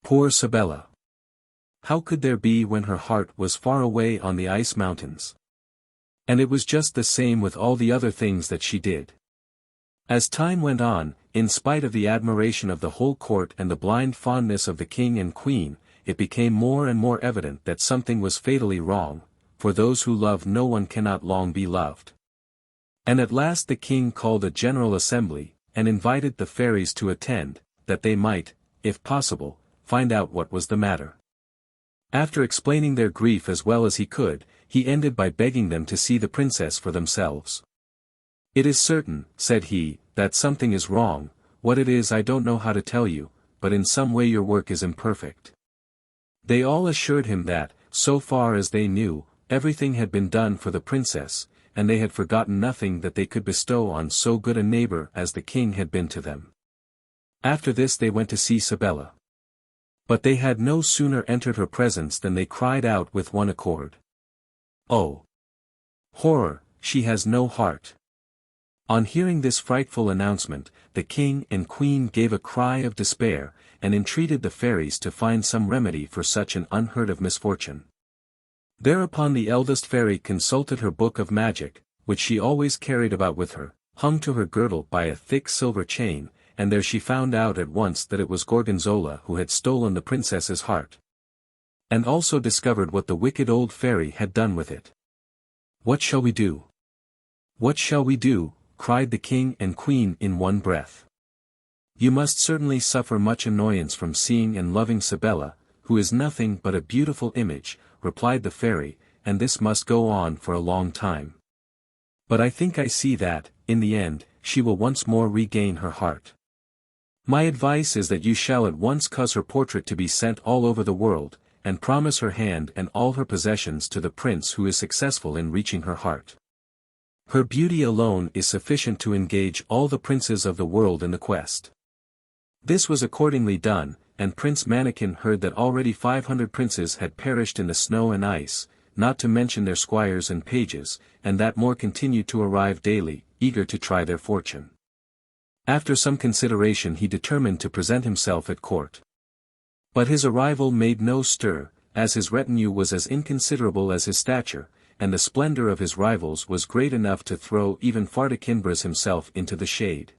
Poor Sybella! How could there be when her heart was far away on the ice mountains?" And it was just the same with all the other things that she did. As time went on, in spite of the admiration of the whole court and the blind fondness of the king and queen, it became more and more evident that something was fatally wrong, for those who love no one cannot long be loved. And at last the king called a general assembly, and invited the fairies to attend, that they might, if possible, find out what was the matter. After explaining their grief as well as he could, he ended by begging them to see the princess for themselves. "It is certain," said he, "that something is wrong. What it is I don't know how to tell you, but in some way your work is imperfect." They all assured him that, so far as they knew, everything had been done for the princess, and they had forgotten nothing that they could bestow on so good a neighbor as the king had been to them. After this they went to see Sybella. But they had no sooner entered her presence than they cried out with one accord, "Oh! Horror, she has no heart!" On hearing this frightful announcement, the king and queen gave a cry of despair, and entreated the fairies to find some remedy for such an unheard-of misfortune. Thereupon the eldest fairy consulted her book of magic, which she always carried about with her, hung to her girdle by a thick silver chain, and there she found out at once that it was Gorgonzola who had stolen the princess's heart, and also discovered what the wicked old fairy had done with it. "What shall we do? What shall we do?" cried the king and queen in one breath. "You must certainly suffer much annoyance from seeing and loving Sybella, who is nothing but a beautiful image," replied the fairy, "and this must go on for a long time. But I think I see that, in the end, she will once more regain her heart. My advice is that you shall at once cause her portrait to be sent all over the world, and promise her hand and all her possessions to the prince who is successful in reaching her heart. Her beauty alone is sufficient to engage all the princes of the world in the quest." This was accordingly done, and Prince Mannikin heard that already 500 princes had perished in the snow and ice, not to mention their squires and pages, and that more continued to arrive daily, eager to try their fortune. After some consideration he determined to present himself at court. But his arrival made no stir, as his retinue was as inconsiderable as his stature, and the splendor of his rivals was great enough to throw even Fardakinbras himself into the shade.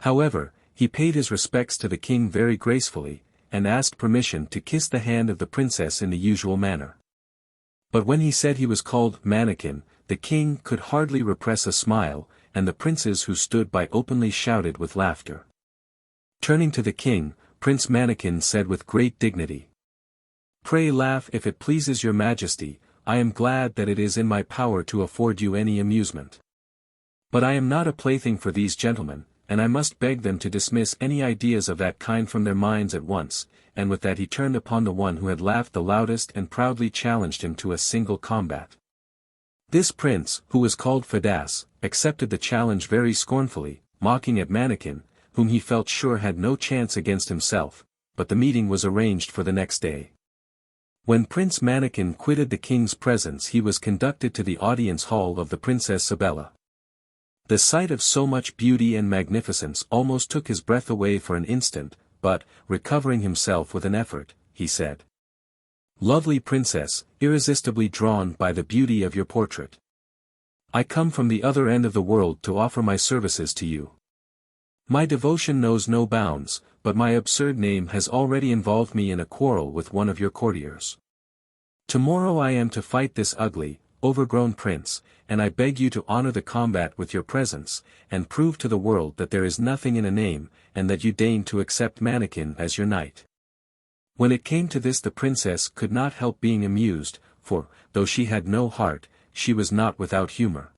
However, he paid his respects to the king very gracefully, and asked permission to kiss the hand of the princess in the usual manner. But when he said he was called Mannikin, the king could hardly repress a smile, and the princes who stood by openly shouted with laughter. Turning to the king, Prince Mannikin said with great dignity, Pray laugh if it pleases your majesty, I am glad that it is in my power to afford you any amusement. But I am not a plaything for these gentlemen, and I must beg them to dismiss any ideas of that kind from their minds at once, and with that he turned upon the one who had laughed the loudest and proudly challenged him to a single combat. This prince, who was called Fedas, accepted the challenge very scornfully, mocking at Mannikin, whom he felt sure had no chance against himself, but the meeting was arranged for the next day. When Prince Mannikin quitted the king's presence he was conducted to the audience hall of the Princess Sybella. The sight of so much beauty and magnificence almost took his breath away for an instant, but, recovering himself with an effort, he said, "Lovely princess, irresistibly drawn by the beauty of your portrait. I come from the other end of the world to offer my services to you. My devotion knows no bounds, but my absurd name has already involved me in a quarrel with one of your courtiers. Tomorrow I am to fight this ugly, overgrown prince, and I beg you to honor the combat with your presence, and prove to the world that there is nothing in a name, and that you deign to accept Mannikin as your knight." When it came to this the princess could not help being amused, for, though she had no heart, she was not without humor.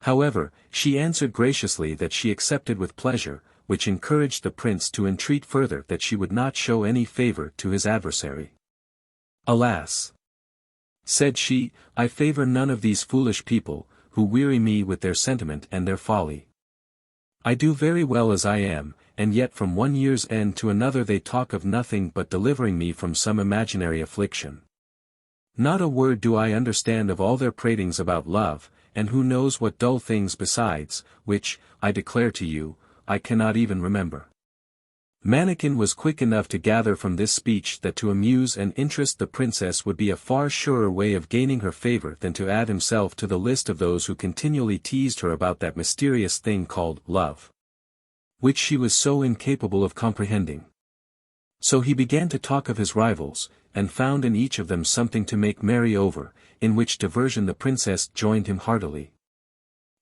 However, she answered graciously that she accepted with pleasure, which encouraged the prince to entreat further that she would not show any favor to his adversary. "Alas!" said she, "I favor none of these foolish people, who weary me with their sentiment and their folly. I do very well as I am, and yet from one year's end to another they talk of nothing but delivering me from some imaginary affliction. Not a word do I understand of all their pratings about love, and who knows what dull things besides, which, I declare to you, I cannot even remember." Mannikin was quick enough to gather from this speech that to amuse and interest the princess would be a far surer way of gaining her favor than to add himself to the list of those who continually teased her about that mysterious thing called love, which she was so incapable of comprehending. So he began to talk of his rivals, and found in each of them something to make merry over, in which diversion the princess joined him heartily.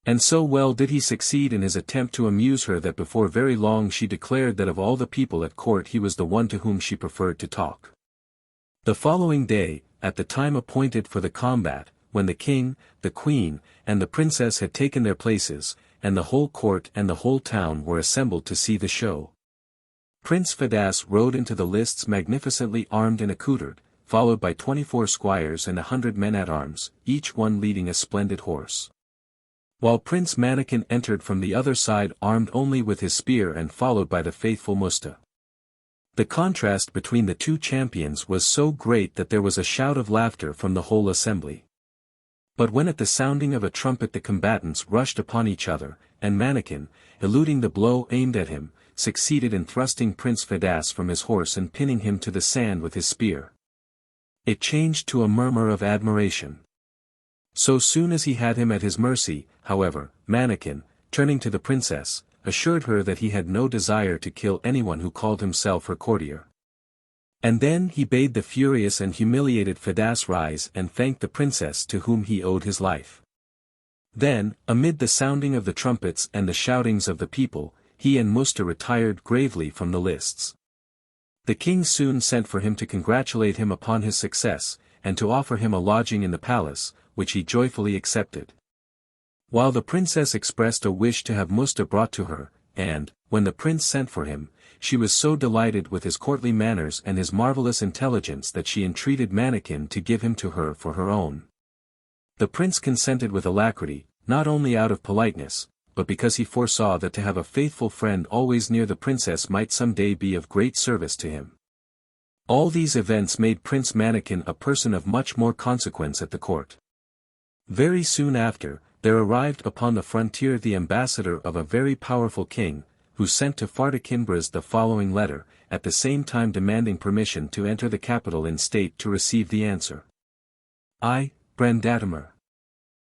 And so well did he succeed in his attempt to amuse her that before very long she declared that of all the people at court he was the one to whom she preferred to talk. The following day, at the time appointed for the combat, when the king, the queen, and the princess had taken their places, and the whole court and the whole town were assembled to see the show, Prince Fedas rode into the lists magnificently armed and accoutred, followed by 24 squires and 100 men-at-arms, each one leading a splendid horse. While Prince Mannikin entered from the other side armed only with his spear and followed by the faithful Musta. The contrast between the two champions was so great that there was a shout of laughter from the whole assembly. But when at the sounding of a trumpet the combatants rushed upon each other, and Mannikin, eluding the blow aimed at him, succeeded in thrusting Prince Fedas from his horse and pinning him to the sand with his spear, it changed to a murmur of admiration. So soon as he had him at his mercy, however, Mannikin, turning to the princess, assured her that he had no desire to kill anyone who called himself her courtier. And then he bade the furious and humiliated Fedas rise and thank the princess to whom he owed his life. Then, amid the sounding of the trumpets and the shoutings of the people, he and Musta retired gravely from the lists. The king soon sent for him to congratulate him upon his success, and to offer him a lodging in the palace, which he joyfully accepted. While the princess expressed a wish to have Musta brought to her, and, when the prince sent for him, she was so delighted with his courtly manners and his marvelous intelligence that she entreated Mannikin to give him to her for her own. The prince consented with alacrity, not only out of politeness, but because he foresaw that to have a faithful friend always near the princess might some day be of great service to him. All these events made Prince Mannikin a person of much more consequence at the court. Very soon after, there arrived upon the frontier the ambassador of a very powerful king, who sent to Fardakinbras the following letter, at the same time demanding permission to enter the capital in state to receive the answer. I, Brandatimir,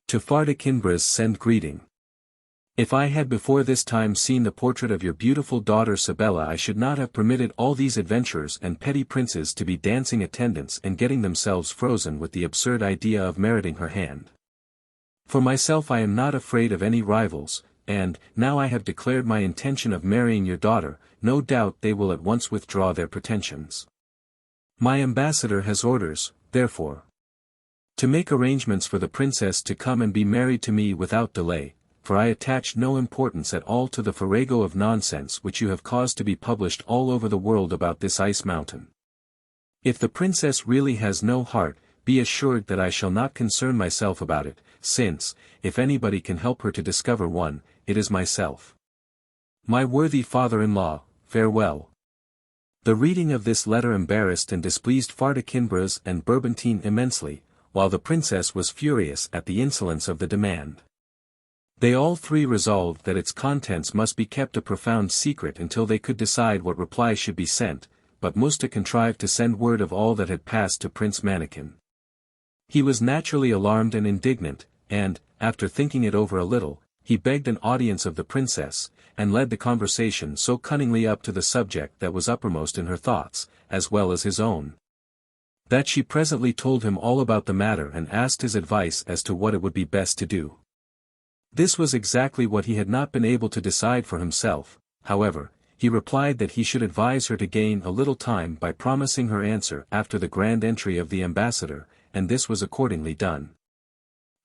to Fardakinbras send greeting. If I had before this time seen the portrait of your beautiful daughter Sybella I should not have permitted all these adventurers and petty princes to be dancing attendants and getting themselves frozen with the absurd idea of meriting her hand. For myself I am not afraid of any rivals, and, now I have declared my intention of marrying your daughter, no doubt they will at once withdraw their pretensions. My ambassador has orders, therefore, to make arrangements for the princess to come and be married to me without delay, for I attach no importance at all to the farrago of nonsense which you have caused to be published all over the world about this ice mountain. If the princess really has no heart, be assured that I shall not concern myself about it, since, if anybody can help her to discover one, it is myself. My worthy father-in-law, farewell. The reading of this letter embarrassed and displeased Fardakinbras and Bourbantine immensely, while the princess was furious at the insolence of the demand. They all three resolved that its contents must be kept a profound secret until they could decide what reply should be sent, but Musta contrived to send word of all that had passed to Prince Manikin. He was naturally alarmed and indignant, and, after thinking it over a little, he begged an audience of the princess, and led the conversation so cunningly up to the subject that was uppermost in her thoughts, as well as his own, that she presently told him all about the matter and asked his advice as to what it would be best to do. This was exactly what he had not been able to decide for himself. However, he replied that he should advise her to gain a little time by promising her answer after the grand entry of the ambassador, and this was accordingly done.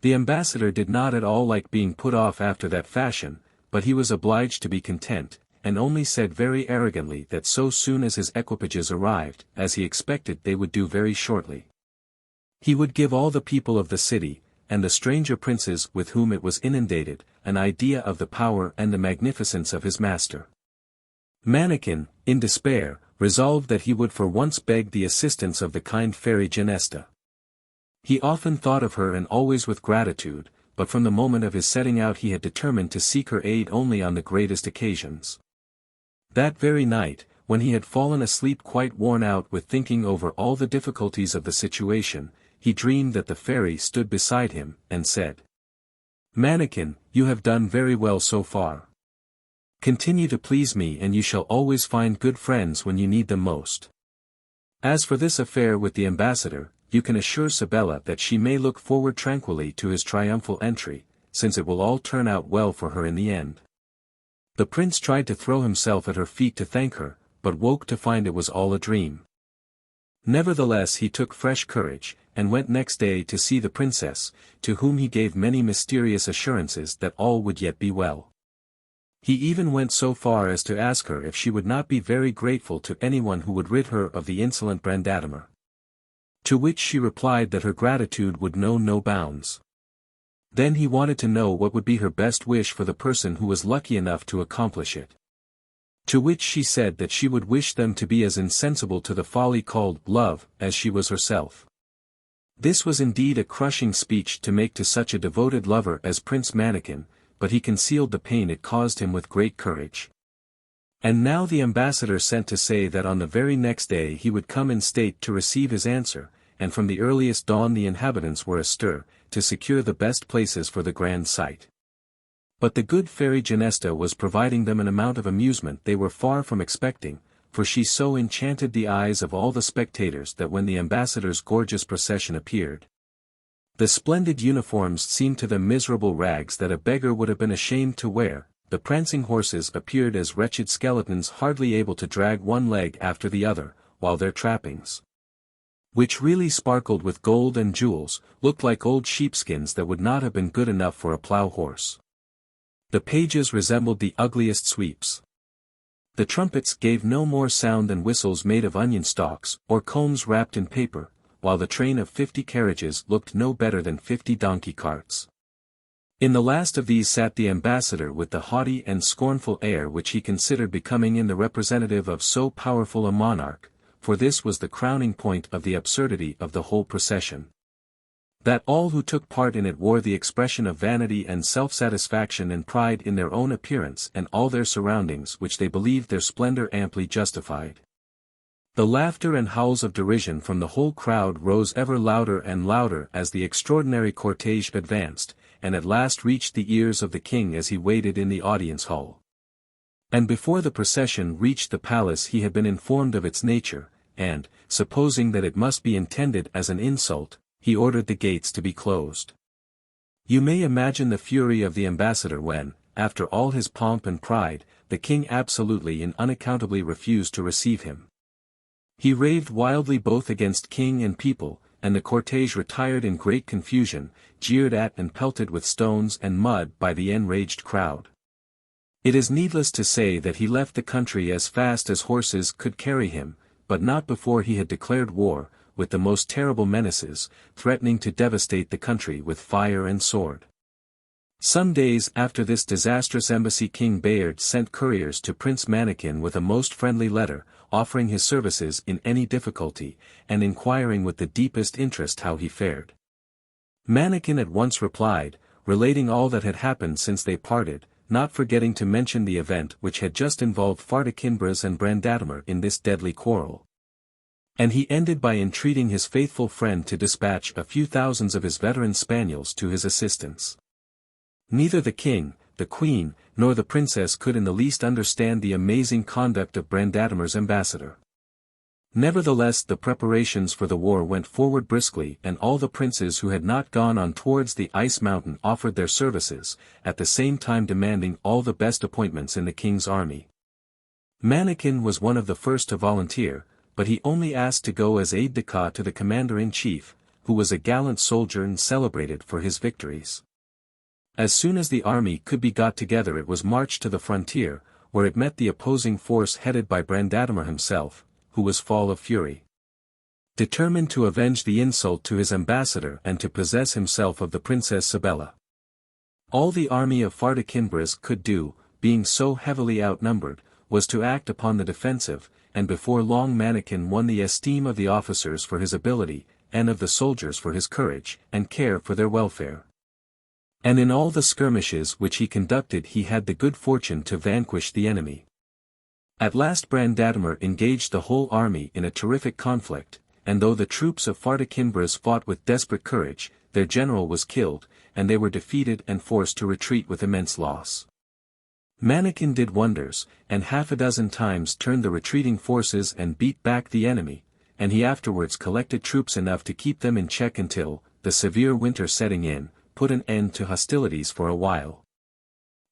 The ambassador did not at all like being put off after that fashion, but he was obliged to be content, and only said very arrogantly that so soon as his equipages arrived, as he expected they would do very shortly, he would give all the people of the city, and the stranger princes with whom it was inundated, an idea of the power and the magnificence of his master. Manikin, in despair, resolved that he would for once beg the assistance of the kind fairy Genesta. He often thought of her and always with gratitude, but from the moment of his setting out he had determined to seek her aid only on the greatest occasions. That very night, when he had fallen asleep quite worn out with thinking over all the difficulties of the situation, he dreamed that the fairy stood beside him, and said, "Manikin, you have done very well so far. Continue to please me and you shall always find good friends when you need them most. As for this affair with the ambassador, you can assure Sibella that she may look forward tranquilly to his triumphal entry, since it will all turn out well for her in the end." The prince tried to throw himself at her feet to thank her, but woke to find it was all a dream. Nevertheless he took fresh courage, and went next day to see the princess, to whom he gave many mysterious assurances that all would yet be well. He even went so far as to ask her if she would not be very grateful to anyone who would rid her of the insolent Brandatimer. To which she replied that her gratitude would know no bounds. Then he wanted to know what would be her best wish for the person who was lucky enough to accomplish it. To which she said that she would wish them to be as insensible to the folly called love as she was herself. This was indeed a crushing speech to make to such a devoted lover as Prince Manikin, but he concealed the pain it caused him with great courage. And now the ambassador sent to say that on the very next day he would come in state to receive his answer, and from the earliest dawn the inhabitants were astir, to secure the best places for the grand sight. But the good fairy Genesta was providing them an amount of amusement they were far from expecting, for she so enchanted the eyes of all the spectators that when the ambassador's gorgeous procession appeared, the splendid uniforms seemed to them miserable rags that a beggar would have been ashamed to wear. The prancing horses appeared as wretched skeletons hardly able to drag one leg after the other, while their trappings, which really sparkled with gold and jewels, looked like old sheepskins that would not have been good enough for a plough horse. The pages resembled the ugliest sweeps. The trumpets gave no more sound than whistles made of onion stalks, or combs wrapped in paper, while the train of 50 carriages looked no better than 50 donkey carts. In the last of these sat the ambassador with the haughty and scornful air which he considered becoming in the representative of so powerful a monarch, for this was the crowning point of the absurdity of the whole procession. That all who took part in it wore the expression of vanity and self-satisfaction and pride in their own appearance and all their surroundings which they believed their splendor amply justified. The laughter and howls of derision from the whole crowd rose ever louder and louder as the extraordinary cortege advanced, and at last reached the ears of the king as he waited in the audience hall. And before the procession reached the palace he had been informed of its nature, and, supposing that it must be intended as an insult, he ordered the gates to be closed. You may imagine the fury of the ambassador when, after all his pomp and pride, the king absolutely and unaccountably refused to receive him. He raved wildly both against king and people, and the cortege retired in great confusion, jeered at and pelted with stones and mud by the enraged crowd. It is needless to say that he left the country as fast as horses could carry him, but not before he had declared war, with the most terrible menaces, threatening to devastate the country with fire and sword. Some days after this disastrous embassy, King Bayard sent couriers to Prince Mannikin with a most friendly letter, offering his services in any difficulty, and inquiring with the deepest interest how he fared. Mannikin at once replied, relating all that had happened since they parted, not forgetting to mention the event which had just involved Fardakinbras and Brandatimir in this deadly quarrel. And he ended by entreating his faithful friend to dispatch a few thousands of his veteran spaniels to his assistance. Neither the king, the queen, nor the princess could in the least understand the amazing conduct of Brandatimir's ambassador. Nevertheless, the preparations for the war went forward briskly, and all the princes who had not gone on towards the ice mountain offered their services, at the same time demanding all the best appointments in the king's army. Mannikin was one of the first to volunteer, but he only asked to go as aide-de-camp to the commander-in-chief, who was a gallant soldier and celebrated for his victories. As soon as the army could be got together, it was marched to the frontier, where it met the opposing force headed by Brandatimir himself, who was full of fury. Determined to avenge the insult to his ambassador and to possess himself of the Princess Sibella. All the army of Fardakinbras could do, being so heavily outnumbered, was to act upon the defensive, and before long Mannikin won the esteem of the officers for his ability, and of the soldiers for his courage, and care for their welfare. And in all the skirmishes which he conducted he had the good fortune to vanquish the enemy. At last Brandatimir engaged the whole army in a terrific conflict, and though the troops of Fardakinbras fought with desperate courage, their general was killed, and they were defeated and forced to retreat with immense loss. Mannikin did wonders, and half a dozen times turned the retreating forces and beat back the enemy, and he afterwards collected troops enough to keep them in check until, the severe winter setting in, put an end to hostilities for a while.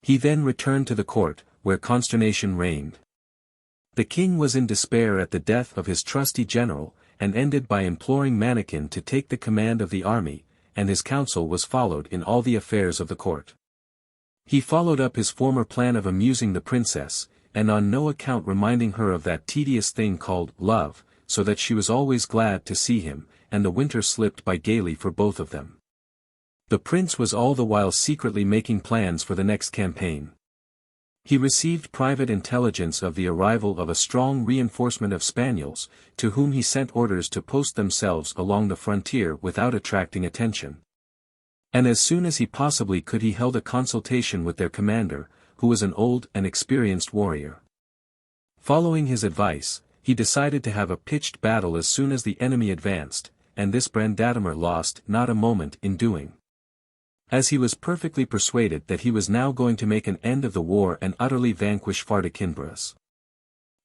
He then returned to the court, where consternation reigned. The king was in despair at the death of his trusty general, and ended by imploring Mannikin to take the command of the army, and his counsel was followed in all the affairs of the court. He followed up his former plan of amusing the princess, and on no account reminding her of that tedious thing called love, so that she was always glad to see him, and the winter slipped by gaily for both of them. The prince was all the while secretly making plans for the next campaign. He received private intelligence of the arrival of a strong reinforcement of spaniels, to whom he sent orders to post themselves along the frontier without attracting attention. And as soon as he possibly could he held a consultation with their commander, who was an old and experienced warrior. Following his advice, he decided to have a pitched battle as soon as the enemy advanced, and this Brandatimir lost not a moment in doing. As he was perfectly persuaded that he was now going to make an end of the war and utterly vanquish Fardakinbras.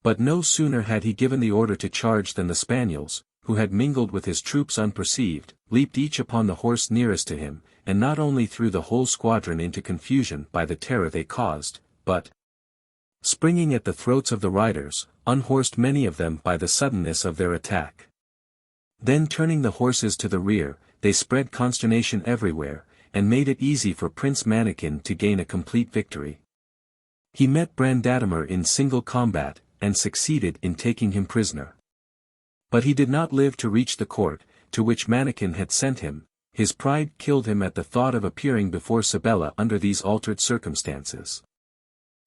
But no sooner had he given the order to charge than the spaniels, who had mingled with his troops unperceived, leaped each upon the horse nearest to him, and not only threw the whole squadron into confusion by the terror they caused, but, springing at the throats of the riders, unhorsed many of them by the suddenness of their attack. Then turning the horses to the rear, they spread consternation everywhere, and made it easy for Prince Mannikin to gain a complete victory. He met Brandatimir in single combat, and succeeded in taking him prisoner. But he did not live to reach the court, to which Mannikin had sent him. His pride killed him at the thought of appearing before Sibella under these altered circumstances.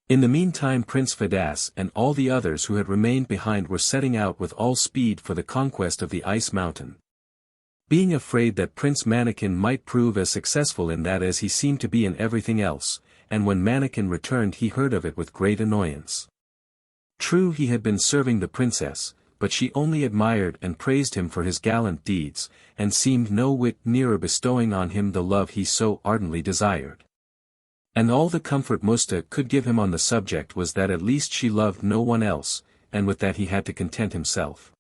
In the meantime Prince Fedas and all the others who had remained behind were setting out with all speed for the conquest of the ice mountain. Being afraid that Prince Mannikin might prove as successful in that as he seemed to be in everything else, and when Mannikin returned he heard of it with great annoyance. True, he had been serving the princess, but she only admired and praised him for his gallant deeds, and seemed no whit nearer bestowing on him the love he so ardently desired. And all the comfort Musta could give him on the subject was that at least she loved no one else, and with that he had to content himself.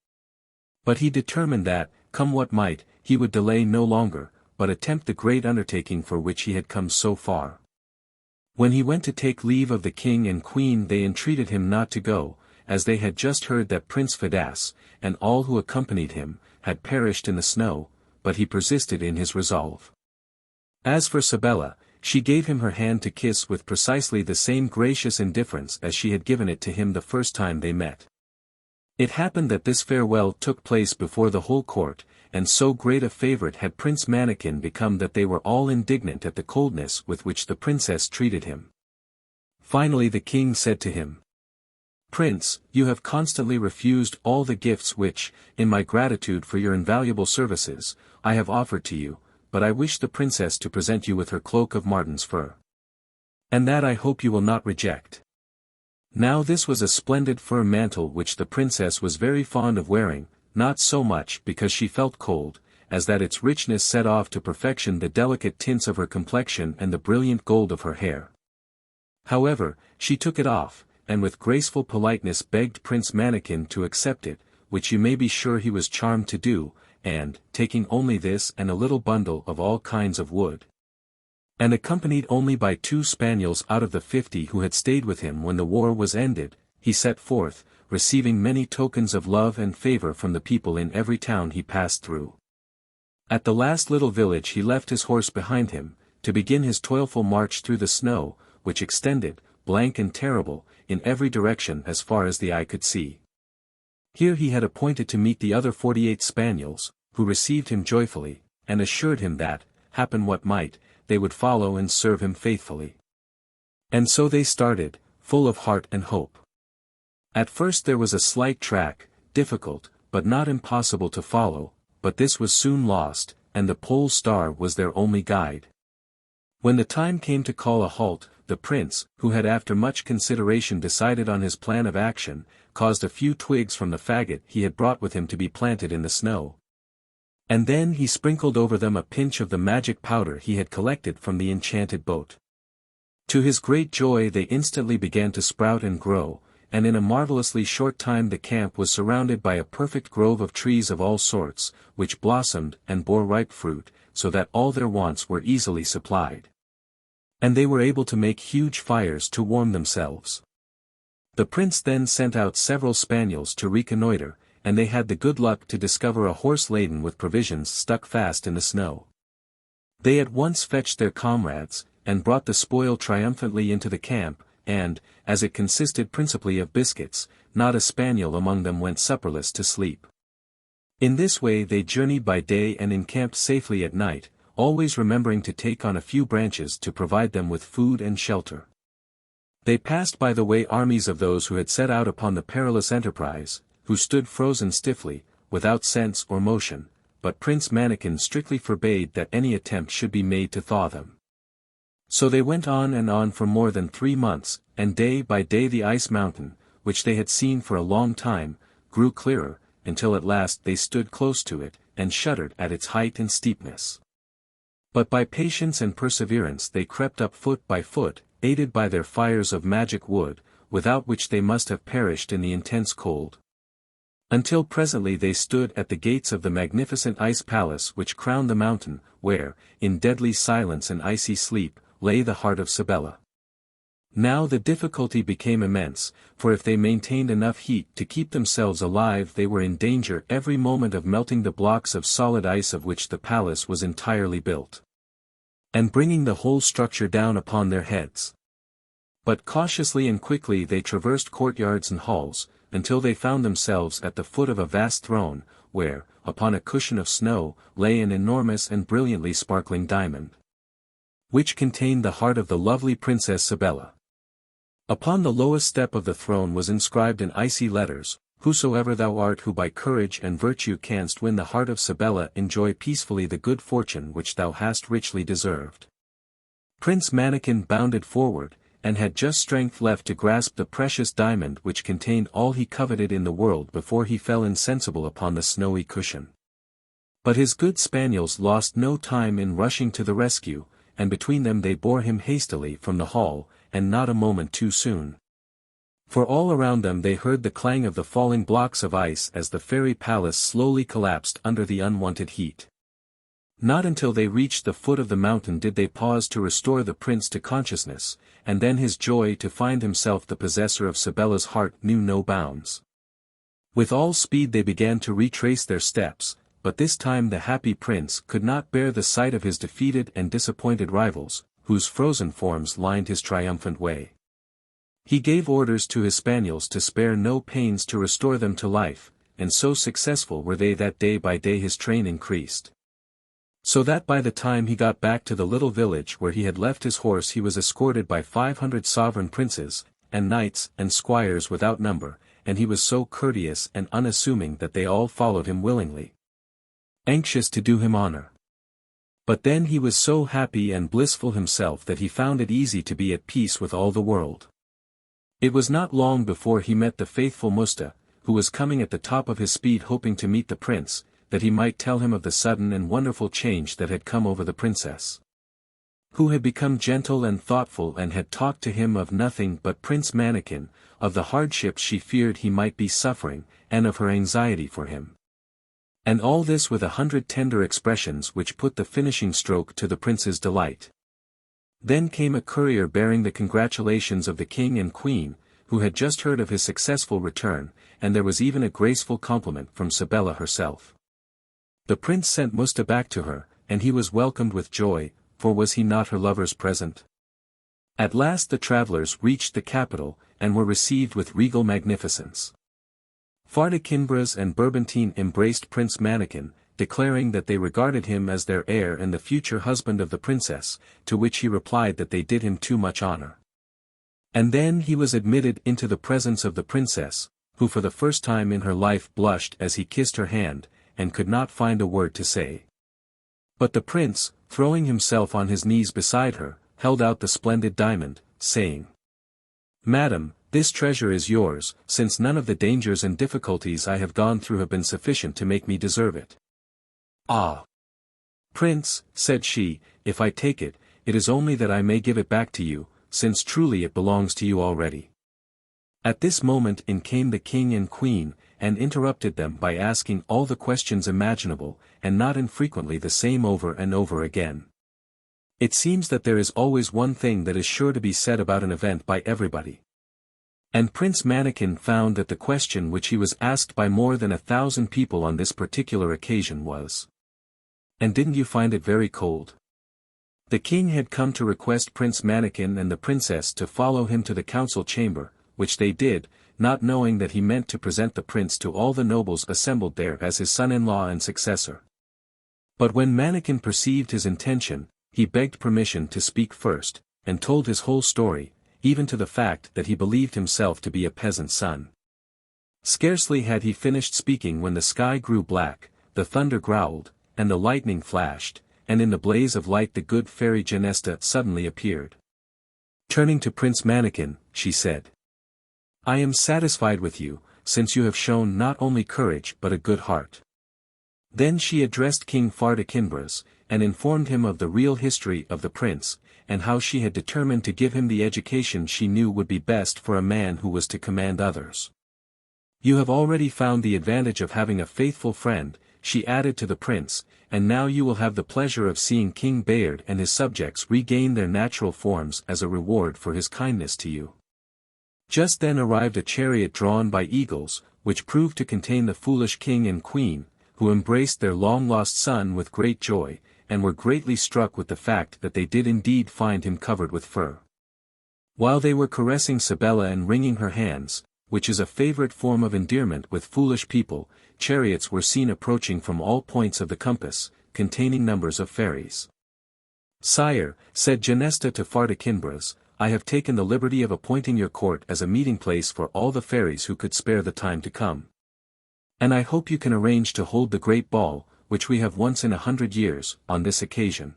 But he determined that, come what might, he would delay no longer, but attempt the great undertaking for which he had come so far. When he went to take leave of the king and queen they entreated him not to go, as they had just heard that Prince Fedas, and all who accompanied him, had perished in the snow, but he persisted in his resolve. As for Sybella, she gave him her hand to kiss with precisely the same gracious indifference as she had given it to him the first time they met. It happened that this farewell took place before the whole court, and so great a favorite had Prince Mannikin become that they were all indignant at the coldness with which the princess treated him. Finally the king said to him, "Prince, you have constantly refused all the gifts which, in my gratitude for your invaluable services, I have offered to you, but I wish the princess to present you with her cloak of marten's fur. And that I hope you will not reject." Now this was a splendid fur mantle which the princess was very fond of wearing, not so much because she felt cold, as that its richness set off to perfection the delicate tints of her complexion and the brilliant gold of her hair. However, she took it off, and with graceful politeness begged Prince Mannikin to accept it, which you may be sure he was charmed to do, and, taking only this and a little bundle of all kinds of wood, and accompanied only by 2 spaniels out of the 50 who had stayed with him when the war was ended, he set forth, receiving many tokens of love and favor from the people in every town he passed through. At the last little village he left his horse behind him, to begin his toilful march through the snow, which extended, blank and terrible, in every direction as far as the eye could see. Here he had appointed to meet the other 48 spaniels, who received him joyfully, and assured him that, happen what might, they would follow and serve him faithfully. And so they started, full of heart and hope. At first there was a slight track, difficult, but not impossible to follow, but this was soon lost, and the pole star was their only guide. When the time came to call a halt, the prince, who had after much consideration decided on his plan of action, caused a few twigs from the faggot he had brought with him to be planted in the snow. And then he sprinkled over them a pinch of the magic powder he had collected from the enchanted boat. To his great joy they instantly began to sprout and grow, and in a marvelously short time the camp was surrounded by a perfect grove of trees of all sorts, which blossomed and bore ripe fruit, so that all their wants were easily supplied. And they were able to make huge fires to warm themselves. The prince then sent out several spaniels to reconnoiter, and they had the good luck to discover a horse laden with provisions stuck fast in the snow. They at once fetched their comrades, and brought the spoil triumphantly into the camp, and, as it consisted principally of biscuits, not a spaniel among them went supperless to sleep. In this way they journeyed by day and encamped safely at night, always remembering to take on a few branches to provide them with food and shelter. They passed by the way armies of those who had set out upon the perilous enterprise, who stood frozen stiffly, without sense or motion, but Prince Mannikin strictly forbade that any attempt should be made to thaw them. So they went on and on for more than 3 months, and day by day the ice mountain, which they had seen for a long time, grew clearer, until at last they stood close to it, and shuddered at its height and steepness. But by patience and perseverance they crept up foot by foot, aided by their fires of magic wood, without which they must have perished in the intense cold. Until presently they stood at the gates of the magnificent ice palace which crowned the mountain, where, in deadly silence and icy sleep, lay the heart of Sybella. Now the difficulty became immense, for if they maintained enough heat to keep themselves alive they were in danger every moment of melting the blocks of solid ice of which the palace was entirely built, and bringing the whole structure down upon their heads. But cautiously and quickly they traversed courtyards and halls, until they found themselves at the foot of a vast throne, where, upon a cushion of snow, lay an enormous and brilliantly sparkling diamond, which contained the heart of the lovely Princess Sybella. Upon the lowest step of the throne was inscribed in icy letters, "Whosoever thou art who by courage and virtue canst win the heart of Sybella, enjoy peacefully the good fortune which thou hast richly deserved." Prince Mannikin bounded forward, and had just strength left to grasp the precious diamond which contained all he coveted in the world before he fell insensible upon the snowy cushion. But his good spaniels lost no time in rushing to the rescue, and between them they bore him hastily from the hall, and not a moment too soon. For all around them they heard the clang of the falling blocks of ice as the fairy palace slowly collapsed under the unwonted heat. Not until they reached the foot of the mountain did they pause to restore the prince to consciousness, and then his joy to find himself the possessor of Sybella's heart knew no bounds. With all speed they began to retrace their steps, but this time the happy prince could not bear the sight of his defeated and disappointed rivals, whose frozen forms lined his triumphant way. He gave orders to his spaniels to spare no pains to restore them to life, and so successful were they that day by day his train increased. So that by the time he got back to the little village where he had left his horse he was escorted by 500 sovereign princes, and knights and squires without number, and he was so courteous and unassuming that they all followed him willingly, anxious to do him honor. But then he was so happy and blissful himself that he found it easy to be at peace with all the world. It was not long before he met the faithful Musta, who was coming at the top of his speed hoping to meet the prince, that he might tell him of the sudden and wonderful change that had come over the princess, who had become gentle and thoughtful and had talked to him of nothing but Prince Mannikin, of the hardships she feared he might be suffering, and of her anxiety for him. And all this with 100 tender expressions which put the finishing stroke to the prince's delight. Then came a courier bearing the congratulations of the king and queen, who had just heard of his successful return, and there was even a graceful compliment from Sybella herself. The prince sent Musta back to her, and he was welcomed with joy, for was he not her lover's present? At last the travellers reached the capital, and were received with regal magnificence. Fardakinbras and Bourbantine embraced Prince Mannikin, declaring that they regarded him as their heir and the future husband of the princess, to which he replied that they did him too much honor. And then he was admitted into the presence of the princess, who for the first time in her life blushed as he kissed her hand, and could not find a word to say. But the prince, throwing himself on his knees beside her, held out the splendid diamond, saying, "Madam, this treasure is yours, since none of the dangers and difficulties I have gone through have been sufficient to make me deserve it." "Ah! Prince," said she, "if I take it, it is only that I may give it back to you, since truly it belongs to you already." At this moment in came the king and queen, and interrupted them by asking all the questions imaginable, and not infrequently the same over and over again. It seems that there is always one thing that is sure to be said about an event by everybody. And Prince Mannikin found that the question which he was asked by more than 1,000 people on this particular occasion was, "And didn't you find it very cold?" The king had come to request Prince Mannikin and the princess to follow him to the council chamber, which they did, not knowing that he meant to present the prince to all the nobles assembled there as his son-in-law and successor. But when Mannikin perceived his intention, he begged permission to speak first, and told his whole story, even to the fact that he believed himself to be a peasant's son. Scarcely had he finished speaking when the sky grew black, the thunder growled, and the lightning flashed, and in the blaze of light the good fairy Genesta suddenly appeared. Turning to Prince Mannikin, she said, "I am satisfied with you, since you have shown not only courage but a good heart." Then she addressed King Fardakinbras, and informed him of the real history of the prince, and how she had determined to give him the education she knew would be best for a man who was to command others. "You have already found the advantage of having a faithful friend," she added to the prince, "and now you will have the pleasure of seeing King Bayard and his subjects regain their natural forms as a reward for his kindness to you." Just then arrived a chariot drawn by eagles, which proved to contain the foolish king and queen, who embraced their long-lost son with great joy, and were greatly struck with the fact that they did indeed find him covered with fur. While they were caressing Sybella and wringing her hands, which is a favorite form of endearment with foolish people, chariots were seen approaching from all points of the compass, containing numbers of fairies. "Sire," said Genesta to Fardakinbras, "I have taken the liberty of appointing your court as a meeting place for all the fairies who could spare the time to come. And I hope you can arrange to hold the great ball, which we have once in 100 years, on this occasion."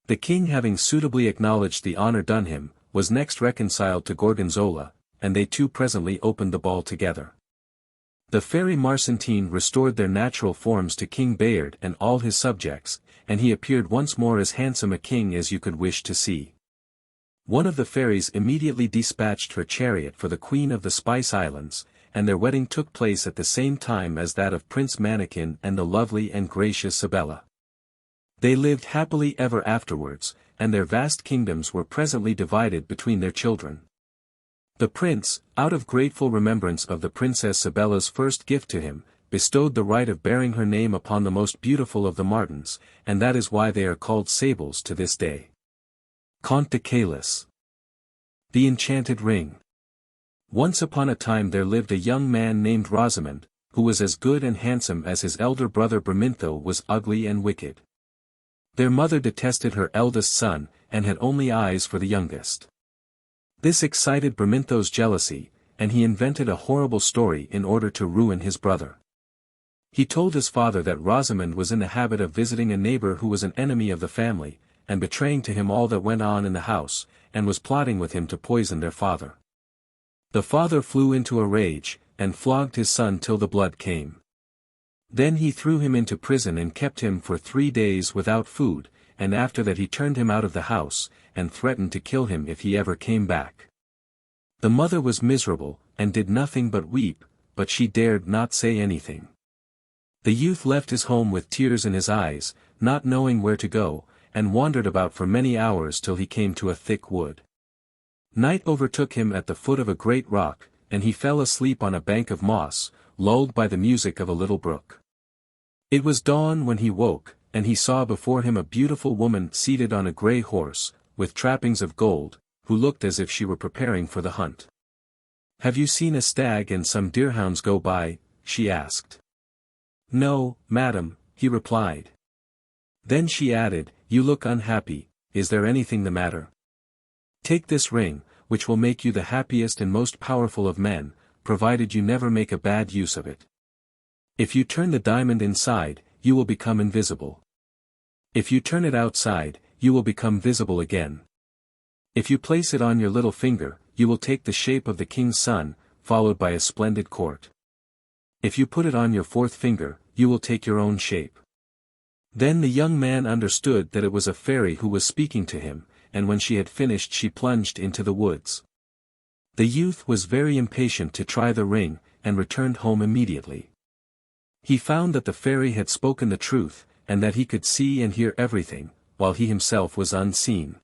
The king, having suitably acknowledged the honor done him, was next reconciled to Gorgonzola, and they two presently opened the ball together. The fairy Marcentine restored their natural forms to King Bayard and all his subjects, and he appeared once more as handsome a king as you could wish to see. One of the fairies immediately dispatched her chariot for the Queen of the Spice Islands, and their wedding took place at the same time as that of Prince Mannikin and the lovely and gracious Sybella. They lived happily ever afterwards, and their vast kingdoms were presently divided between their children. The prince, out of grateful remembrance of the Princess Sibella's first gift to him, bestowed the right of bearing her name upon the most beautiful of the martens, and that is why they are called sables to this day. Conte de Caliph. The Enchanted Ring. Once upon a time there lived a young man named Rosamond, who was as good and handsome as his elder brother Bramintho was ugly and wicked. Their mother detested her eldest son, and had only eyes for the youngest. This excited Bramintho's jealousy, and he invented a horrible story in order to ruin his brother. He told his father that Rosamond was in the habit of visiting a neighbor who was an enemy of the family, and betraying to him all that went on in the house, and was plotting with him to poison their father. The father flew into a rage, and flogged his son till the blood came. Then he threw him into prison and kept him for 3 days without food, and after that he turned him out of the house, and threatened to kill him if he ever came back. The mother was miserable, and did nothing but weep, but she dared not say anything. The youth left his home with tears in his eyes, not knowing where to go, and wandered about for many hours till he came to a thick wood. Night overtook him at the foot of a great rock, and he fell asleep on a bank of moss, lulled by the music of a little brook. It was dawn when he woke, and he saw before him a beautiful woman seated on a grey horse, with trappings of gold, who looked as if she were preparing for the hunt. "Have you seen a stag and some deerhounds go by?" she asked. "No, madam," he replied. Then she added, "You look unhappy, is there anything the matter? Take this ring, which will make you the happiest and most powerful of men, provided you never make a bad use of it. If you turn the diamond inside, you will become invisible. If you turn it outside, you will become visible again. If you place it on your little finger, you will take the shape of the king's son, followed by a splendid court. If you put it on your 4th finger, you will take your own shape." Then the young man understood that it was a fairy who was speaking to him, and when she had finished she plunged into the woods. The youth was very impatient to try the ring, and returned home immediately. He found that the fairy had spoken the truth, and that he could see and hear everything, while he himself was unseen.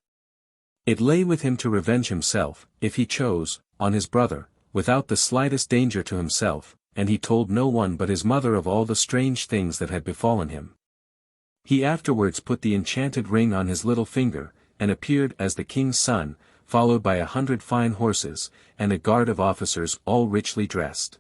It lay with him to revenge himself, if he chose, on his brother, without the slightest danger to himself, and he told no one but his mother of all the strange things that had befallen him. He afterwards put the enchanted ring on his little finger, and appeared as the king's son, followed by 100 fine horses, and a guard of officers all richly dressed.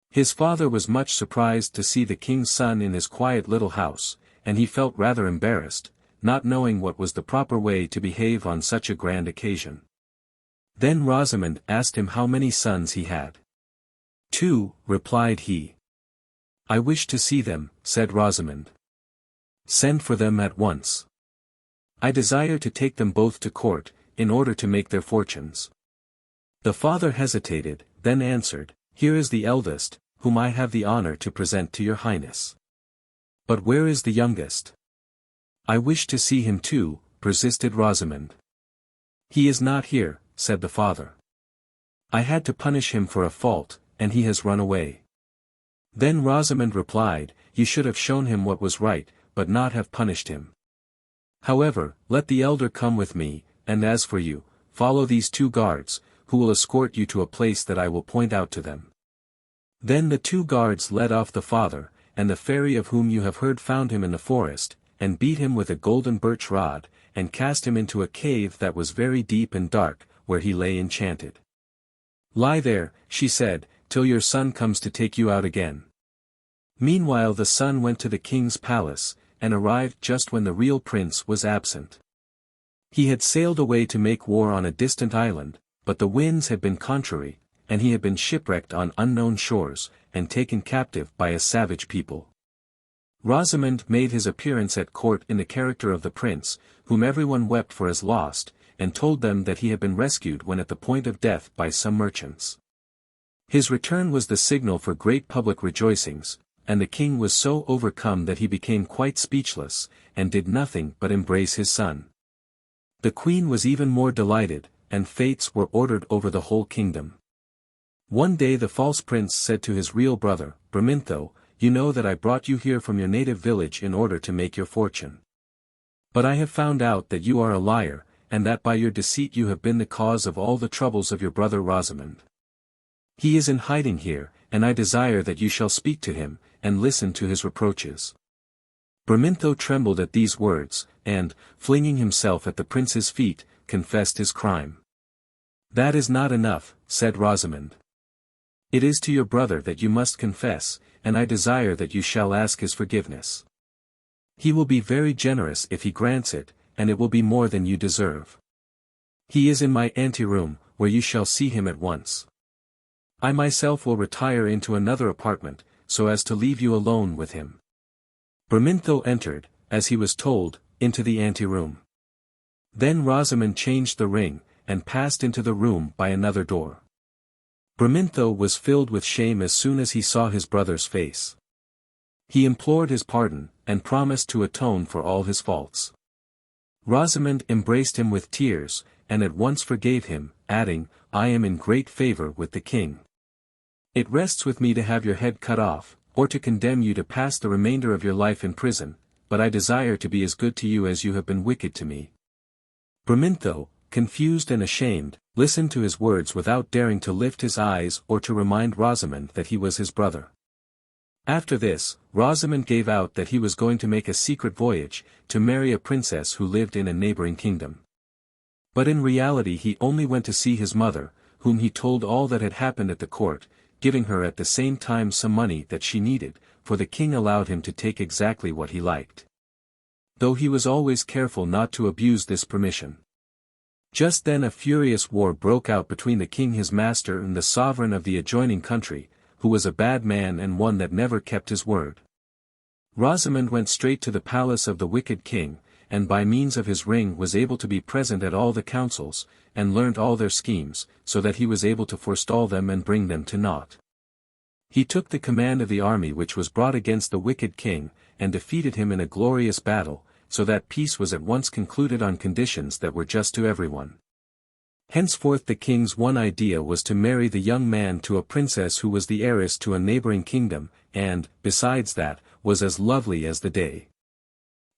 His father was much surprised to see the king's son in his quiet little house, and he felt rather embarrassed, not knowing what was the proper way to behave on such a grand occasion. Then Rosamond asked him how many sons he had. 2, replied he. "I wish to see them," said Rosamond. "Send for them at once. I desire to take them both to court, in order to make their fortunes." The father hesitated, then answered, "Here is the eldest, whom I have the honor to present to your highness." "But where is the youngest?" "I wish to see him too," persisted Rosamond. "He is not here," said the father. "I had to punish him for a fault, and he has run away." Then Rosamond replied, "You should have shown him what was right, but not have punished him. However, let the elder come with me, and as for you, follow these 2 guards, who will escort you to a place that I will point out to them." Then the 2 guards led off the father, and the fairy of whom you have heard found him in the forest, and beat him with a golden birch rod, and cast him into a cave that was very deep and dark, where he lay enchanted. "Lie there," she said, "till your son comes to take you out again." Meanwhile the son went to the king's palace, and arrived just when the real prince was absent. He had sailed away to make war on a distant island, but the winds had been contrary, and he had been shipwrecked on unknown shores, and taken captive by a savage people. Rosamond made his appearance at court in the character of the prince, whom everyone wept for as lost, and told them that he had been rescued when at the point of death by some merchants. His return was the signal for great public rejoicings, and the king was so overcome that he became quite speechless, and did nothing but embrace his son. The queen was even more delighted, and fetes were ordered over the whole kingdom. One day the false prince said to his real brother, Bramintho, "You know that I brought you here from your native village in order to make your fortune. But I have found out that you are a liar, and that by your deceit you have been the cause of all the troubles of your brother Rosamond. He is in hiding here, and I desire that you shall speak to him, and listen to his reproaches." Bramintho trembled at these words, and, flinging himself at the prince's feet, confessed his crime. "That is not enough," said Rosamond. "It is to your brother that you must confess, and I desire that you shall ask his forgiveness. He will be very generous if he grants it, and it will be more than you deserve. He is in my anteroom, where you shall see him at once. I myself will retire into another apartment, so as to leave you alone with him." Bramintho entered, as he was told, into the anteroom. Then Rosamond changed the ring, and passed into the room by another door. Bramintho was filled with shame as soon as he saw his brother's face. He implored his pardon, and promised to atone for all his faults. Rosamond embraced him with tears, and at once forgave him, adding, "I am in great favor with the king. It rests with me to have your head cut off, or to condemn you to pass the remainder of your life in prison, but I desire to be as good to you as you have been wicked to me." Bramintho, confused and ashamed, listened to his words without daring to lift his eyes or to remind Rosamond that he was his brother. After this, Rosamond gave out that he was going to make a secret voyage, to marry a princess who lived in a neighboring kingdom. But in reality he only went to see his mother, whom he told all that had happened at the court, giving her at the same time some money that she needed, for the king allowed him to take exactly what he liked. Though he was always careful not to abuse this permission. Just then a furious war broke out between the king his master and the sovereign of the adjoining country, who was a bad man and one that never kept his word. Rosamond went straight to the palace of the wicked king, and by means of his ring was able to be present at all the councils, and learnt all their schemes, so that he was able to forestall them and bring them to naught. He took the command of the army which was brought against the wicked king, and defeated him in a glorious battle, so that peace was at once concluded on conditions that were just to everyone. Henceforth the king's one idea was to marry the young man to a princess who was the heiress to a neighboring kingdom, and, besides that, was as lovely as the day.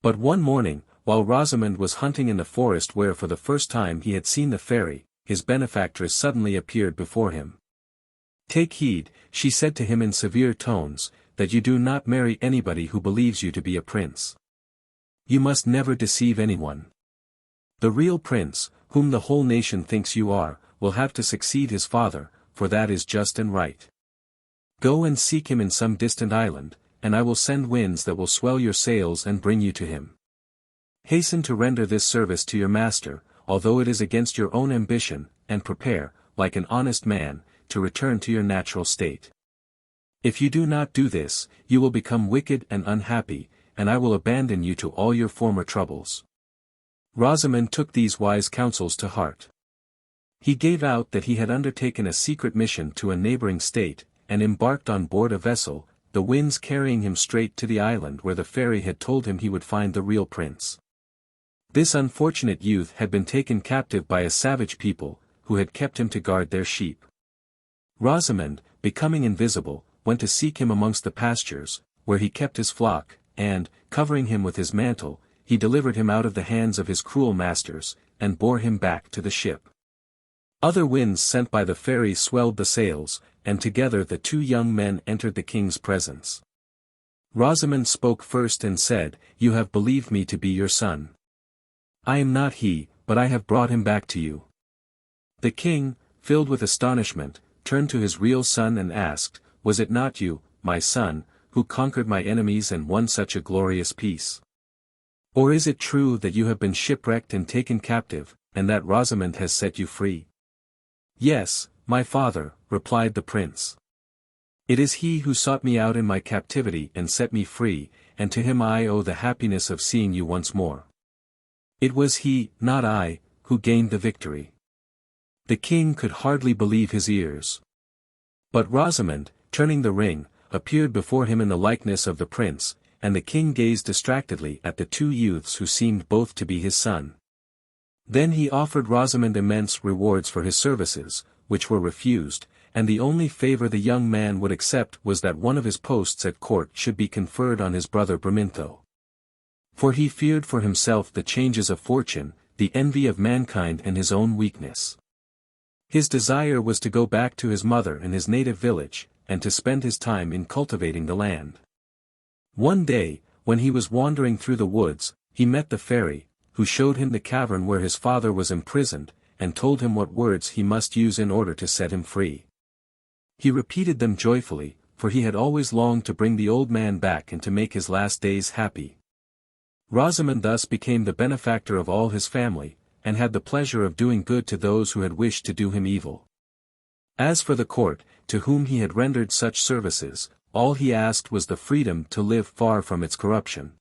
But one morning, while Rosamond was hunting in the forest where for the first time he had seen the fairy, his benefactress suddenly appeared before him. "Take heed," she said to him in severe tones, "that you do not marry anybody who believes you to be a prince. You must never deceive anyone. The real prince, whom the whole nation thinks you are, will have to succeed his father, for that is just and right. Go and seek him in some distant island, and I will send winds that will swell your sails and bring you to him. Hasten to render this service to your master, although it is against your own ambition, and prepare, like an honest man, to return to your natural state. If you do not do this, you will become wicked and unhappy, and I will abandon you to all your former troubles." Rosamond took these wise counsels to heart. He gave out that he had undertaken a secret mission to a neighboring state, and embarked on board a vessel, the winds carrying him straight to the island where the fairy had told him he would find the real prince. This unfortunate youth had been taken captive by a savage people, who had kept him to guard their sheep. Rosamond, becoming invisible, went to seek him amongst the pastures, where he kept his flock, and, covering him with his mantle, he delivered him out of the hands of his cruel masters, and bore him back to the ship. Other winds sent by the fairy swelled the sails, and together the two young men entered the king's presence. Rosamond spoke first and said, "You have believed me to be your son. I am not he, but I have brought him back to you." The king, filled with astonishment, turned to his real son and asked, "Was it not you, my son, who conquered my enemies and won such a glorious peace? Or is it true that you have been shipwrecked and taken captive, and that Rosamond has set you free?" "Yes, my father," replied the prince. "It is he who sought me out in my captivity and set me free, and to him I owe the happiness of seeing you once more. It was he, not I, who gained the victory." The king could hardly believe his ears. But Rosamond, turning the ring, appeared before him in the likeness of the prince, and the king gazed distractedly at the two youths who seemed both to be his son. Then he offered Rosamond immense rewards for his services, which were refused, and the only favor the young man would accept was that one of his posts at court should be conferred on his brother Bramintho. For he feared for himself the changes of fortune, the envy of mankind and his own weakness. His desire was to go back to his mother and his native village, and to spend his time in cultivating the land. One day, when he was wandering through the woods, he met the fairy, who showed him the cavern where his father was imprisoned, and told him what words he must use in order to set him free. He repeated them joyfully, for he had always longed to bring the old man back and to make his last days happy. Rosamond thus became the benefactor of all his family, and had the pleasure of doing good to those who had wished to do him evil. As for the court, to whom he had rendered such services, all he asked was the freedom to live far from its corruption.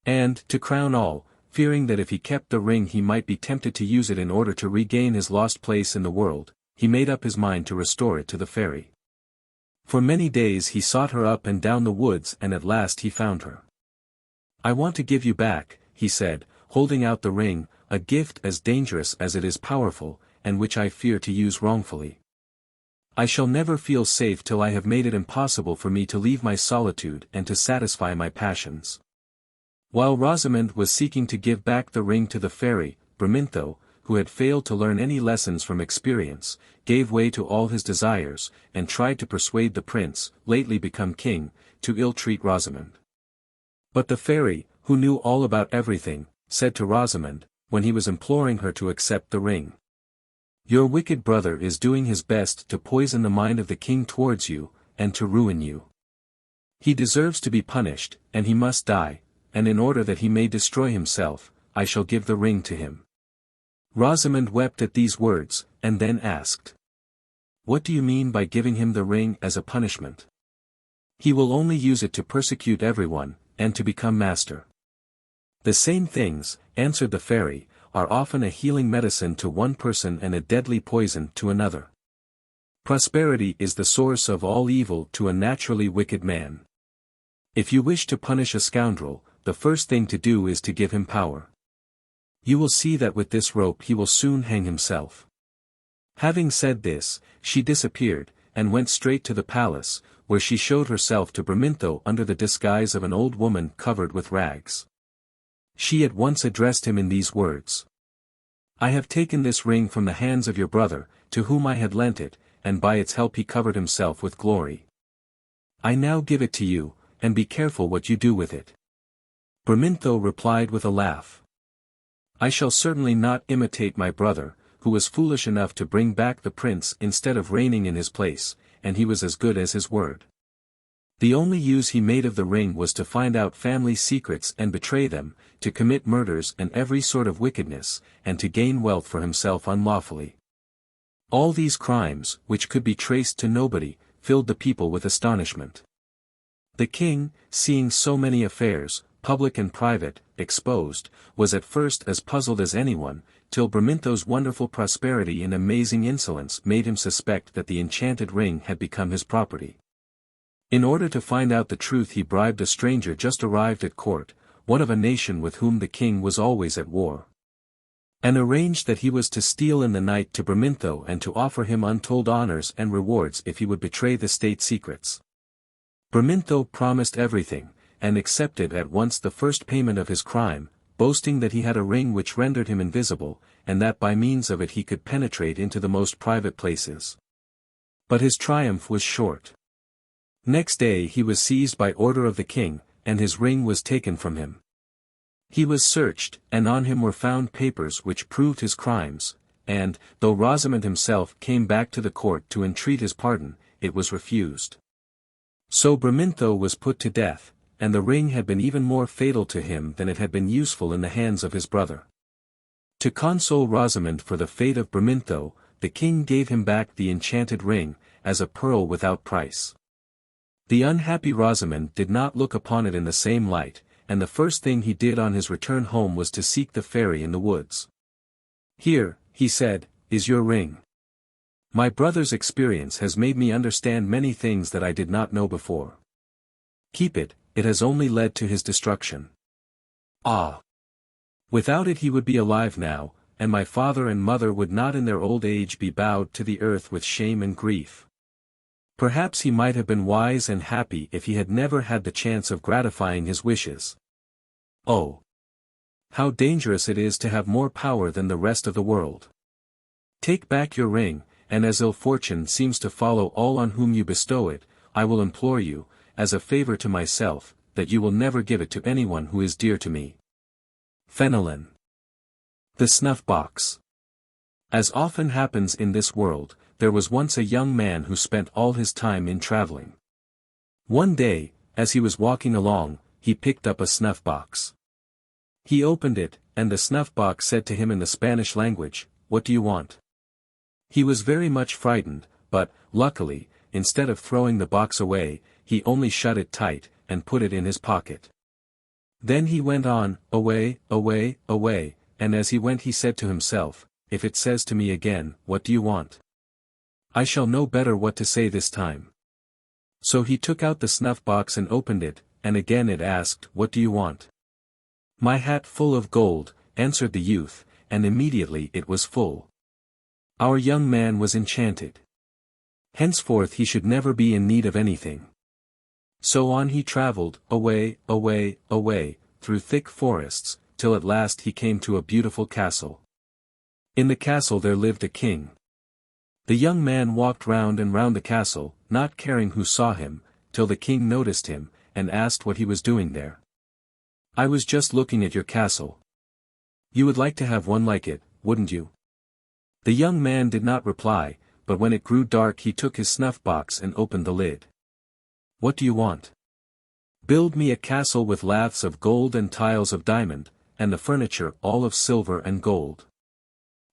And, to crown all, fearing that if he kept the ring he might be tempted to use it in order to regain his lost place in the world, he made up his mind to restore it to the fairy. For many days he sought her up and down the woods and at last he found her. "I want to give you back," he said, holding out the ring, "a gift as dangerous as it is powerful, and which I fear to use wrongfully. I shall never feel safe till I have made it impossible for me to leave my solitude and to satisfy my passions." While Rosamond was seeking to give back the ring to the fairy, Bramintho, who had failed to learn any lessons from experience, gave way to all his desires, and tried to persuade the prince, lately become king, to ill-treat Rosamond. But the fairy, who knew all about everything, said to Rosamond, when he was imploring her to accept the ring, "Your wicked brother is doing his best to poison the mind of the king towards you, and to ruin you. He deserves to be punished, and he must die, and in order that he may destroy himself, I shall give the ring to him." Rosamond wept at these words, and then asked, "What do you mean by giving him the ring as a punishment?" "He will only use it to persecute everyone, and to become master." "The same things," answered the fairy, "are often a healing medicine to one person and a deadly poison to another. Prosperity is the source of all evil to a naturally wicked man. If you wish to punish a scoundrel, the first thing to do is to give him power. You will see that with this rope he will soon hang himself." Having said this, she disappeared, and went straight to the palace, where she showed herself to Bramintho under the disguise of an old woman covered with rags. She at once addressed him in these words: "I have taken this ring from the hands of your brother, to whom I had lent it, and by its help he covered himself with glory. I now give it to you, and be careful what you do with it." Bramintho replied with a laugh, "I shall certainly not imitate my brother, who was foolish enough to bring back the prince instead of reigning in his place, and he was as good as his word. The only use he made of the ring was to find out family secrets and betray them, to commit murders and every sort of wickedness, and to gain wealth for himself unlawfully. All these crimes, which could be traced to nobody, filled the people with astonishment. The king, seeing so many affairs, public and private, exposed, was at first as puzzled as anyone, till Bramintho's wonderful prosperity and amazing insolence made him suspect that the enchanted ring had become his property. In order to find out the truth he bribed a stranger just arrived at court, one of a nation with whom the king was always at war, and arranged that he was to steal in the night to Bramintho and to offer him untold honors and rewards if he would betray the state secrets. Bramintho promised everything, and accepted at once the first payment of his crime, boasting that he had a ring which rendered him invisible, and that by means of it he could penetrate into the most private places. But his triumph was short. Next day he was seized by order of the king, and his ring was taken from him. He was searched, and on him were found papers which proved his crimes, and, though Rosamond himself came back to the court to entreat his pardon, it was refused. So Bramintho was put to death, and the ring had been even more fatal to him than it had been useful in the hands of his brother. To console Rosamond for the fate of Bramintho, the king gave him back the enchanted ring, as a pearl without price. The unhappy Rosamond did not look upon it in the same light, and the first thing he did on his return home was to seek the fairy in the woods. "Here," he said, "is your ring. My brother's experience has made me understand many things that I did not know before. Keep it, it has only led to his destruction. Ah! Without it he would be alive now, and my father and mother would not in their old age be bowed to the earth with shame and grief. Perhaps he might have been wise and happy if he had never had the chance of gratifying his wishes. Oh! How dangerous it is to have more power than the rest of the world. Take back your ring, and as ill fortune seems to follow all on whom you bestow it, I will implore you, as a favor to myself, that you will never give it to anyone who is dear to me. Fenelon. The Snuff-Box. As often happens in this world, there was once a young man who spent all his time in traveling. One day, as he was walking along, he picked up a snuff-box. He opened it, and the snuff-box said to him in the Spanish language, "What do you want?" He was very much frightened, but, luckily, instead of throwing the box away, he only shut it tight, and put it in his pocket. Then he went on, away, away, away, and as he went he said to himself, "If it says to me again, 'What do you want?' I shall know better what to say this time." So he took out the snuff-box and opened it, and again it asked, "What do you want?" "My hat full of gold," answered the youth, and immediately it was full. Our young man was enchanted. Henceforth he should never be in need of anything. So on he travelled, away, away, away, through thick forests, till at last he came to a beautiful castle. In the castle there lived a king. The young man walked round and round the castle, not caring who saw him, till the king noticed him, and asked what he was doing there. "I was just looking at your castle. You would like to have one like it, wouldn't you?" The young man did not reply, but when it grew dark he took his snuff-box and opened the lid. "What do you want?" "Build me a castle with laths of gold and tiles of diamond, and the furniture all of silver and gold."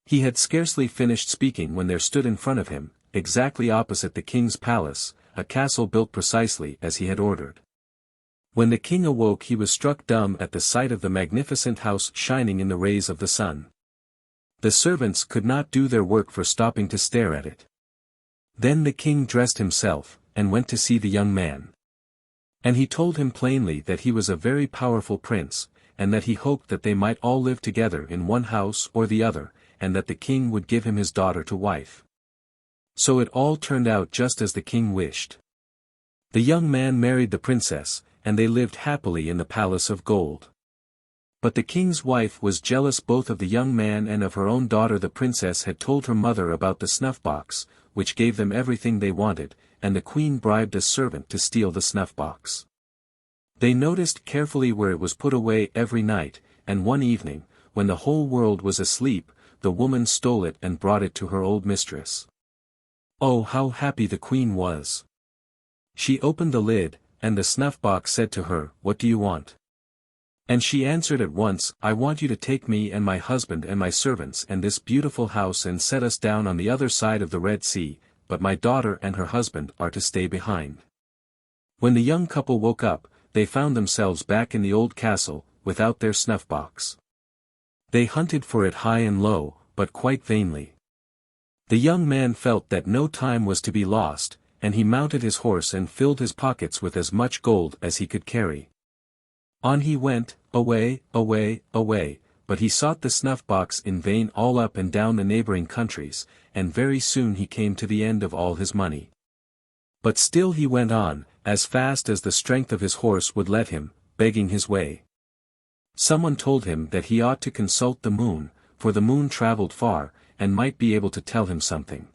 He had scarcely finished speaking when there stood in front of him, exactly opposite the king's palace, a castle built precisely as he had ordered. When the king awoke he was struck dumb at the sight of the magnificent house shining in the rays of the sun. The servants could not do their work for stopping to stare at it. Then the king dressed himself, and went to see the young man. And he told him plainly that he was a very powerful prince, and that he hoped that they might all live together in one house or the other, and that the king would give him his daughter to wife. So it all turned out just as the king wished. The young man married the princess, and they lived happily in the palace of gold. But the king's wife was jealous both of the young man and of her own daughter. The princess had told her mother about the snuff-box, which gave them everything they wanted, and the queen bribed a servant to steal the snuff-box. They noticed carefully where it was put away every night, and one evening, when the whole world was asleep, the woman stole it and brought it to her old mistress. Oh, how happy the queen was! She opened the lid, and the snuff-box said to her, "What do you want?" And she answered at once, "I want you to take me and my husband and my servants and this beautiful house and set us down on the other side of the Red Sea, but my daughter and her husband are to stay behind." When the young couple woke up, they found themselves back in the old castle, without their snuff-box. They hunted for it high and low, but quite vainly. The young man felt that no time was to be lost, and he mounted his horse and filled his pockets with as much gold as he could carry. On he went, away, away, away, but he sought the snuff-box in vain all up and down the neighboring countries, and very soon he came to the end of all his money. But still he went on, as fast as the strength of his horse would let him, begging his way. Someone told him that he ought to consult the moon, for the moon travelled far, and might be able to tell him something.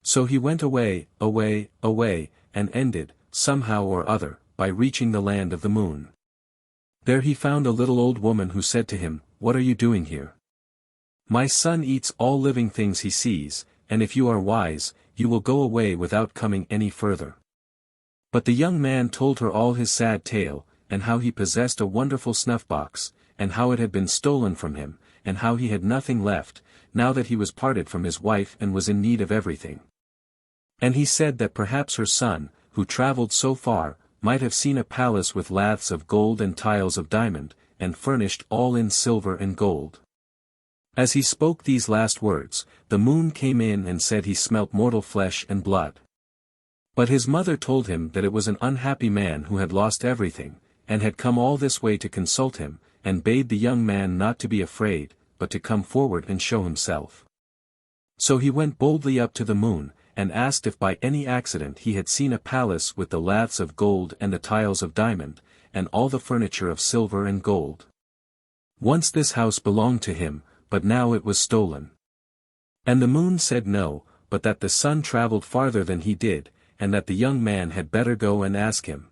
So he went away, away, away, and ended, somehow or other, by reaching the land of the moon. There he found a little old woman who said to him, "What are you doing here? My son eats all living things he sees, and if you are wise, you will go away without coming any further." But the young man told her all his sad tale, and how he possessed a wonderful snuff-box, and how it had been stolen from him, and how he had nothing left, now that he was parted from his wife and was in need of everything. And he said that perhaps her son, who travelled so far, might have seen a palace with laths of gold and tiles of diamond, and furnished all in silver and gold. As he spoke these last words, the moon came in and said he smelt mortal flesh and blood. But his mother told him that it was an unhappy man who had lost everything, and had come all this way to consult him, and bade the young man not to be afraid, but to come forward and show himself. So he went boldly up to the moon, and asked if by any accident he had seen a palace with the laths of gold and the tiles of diamond, and all the furniture of silver and gold. Once this house belonged to him, but now it was stolen. And the moon said no, but that the sun traveled farther than he did, and that the young man had better go and ask him.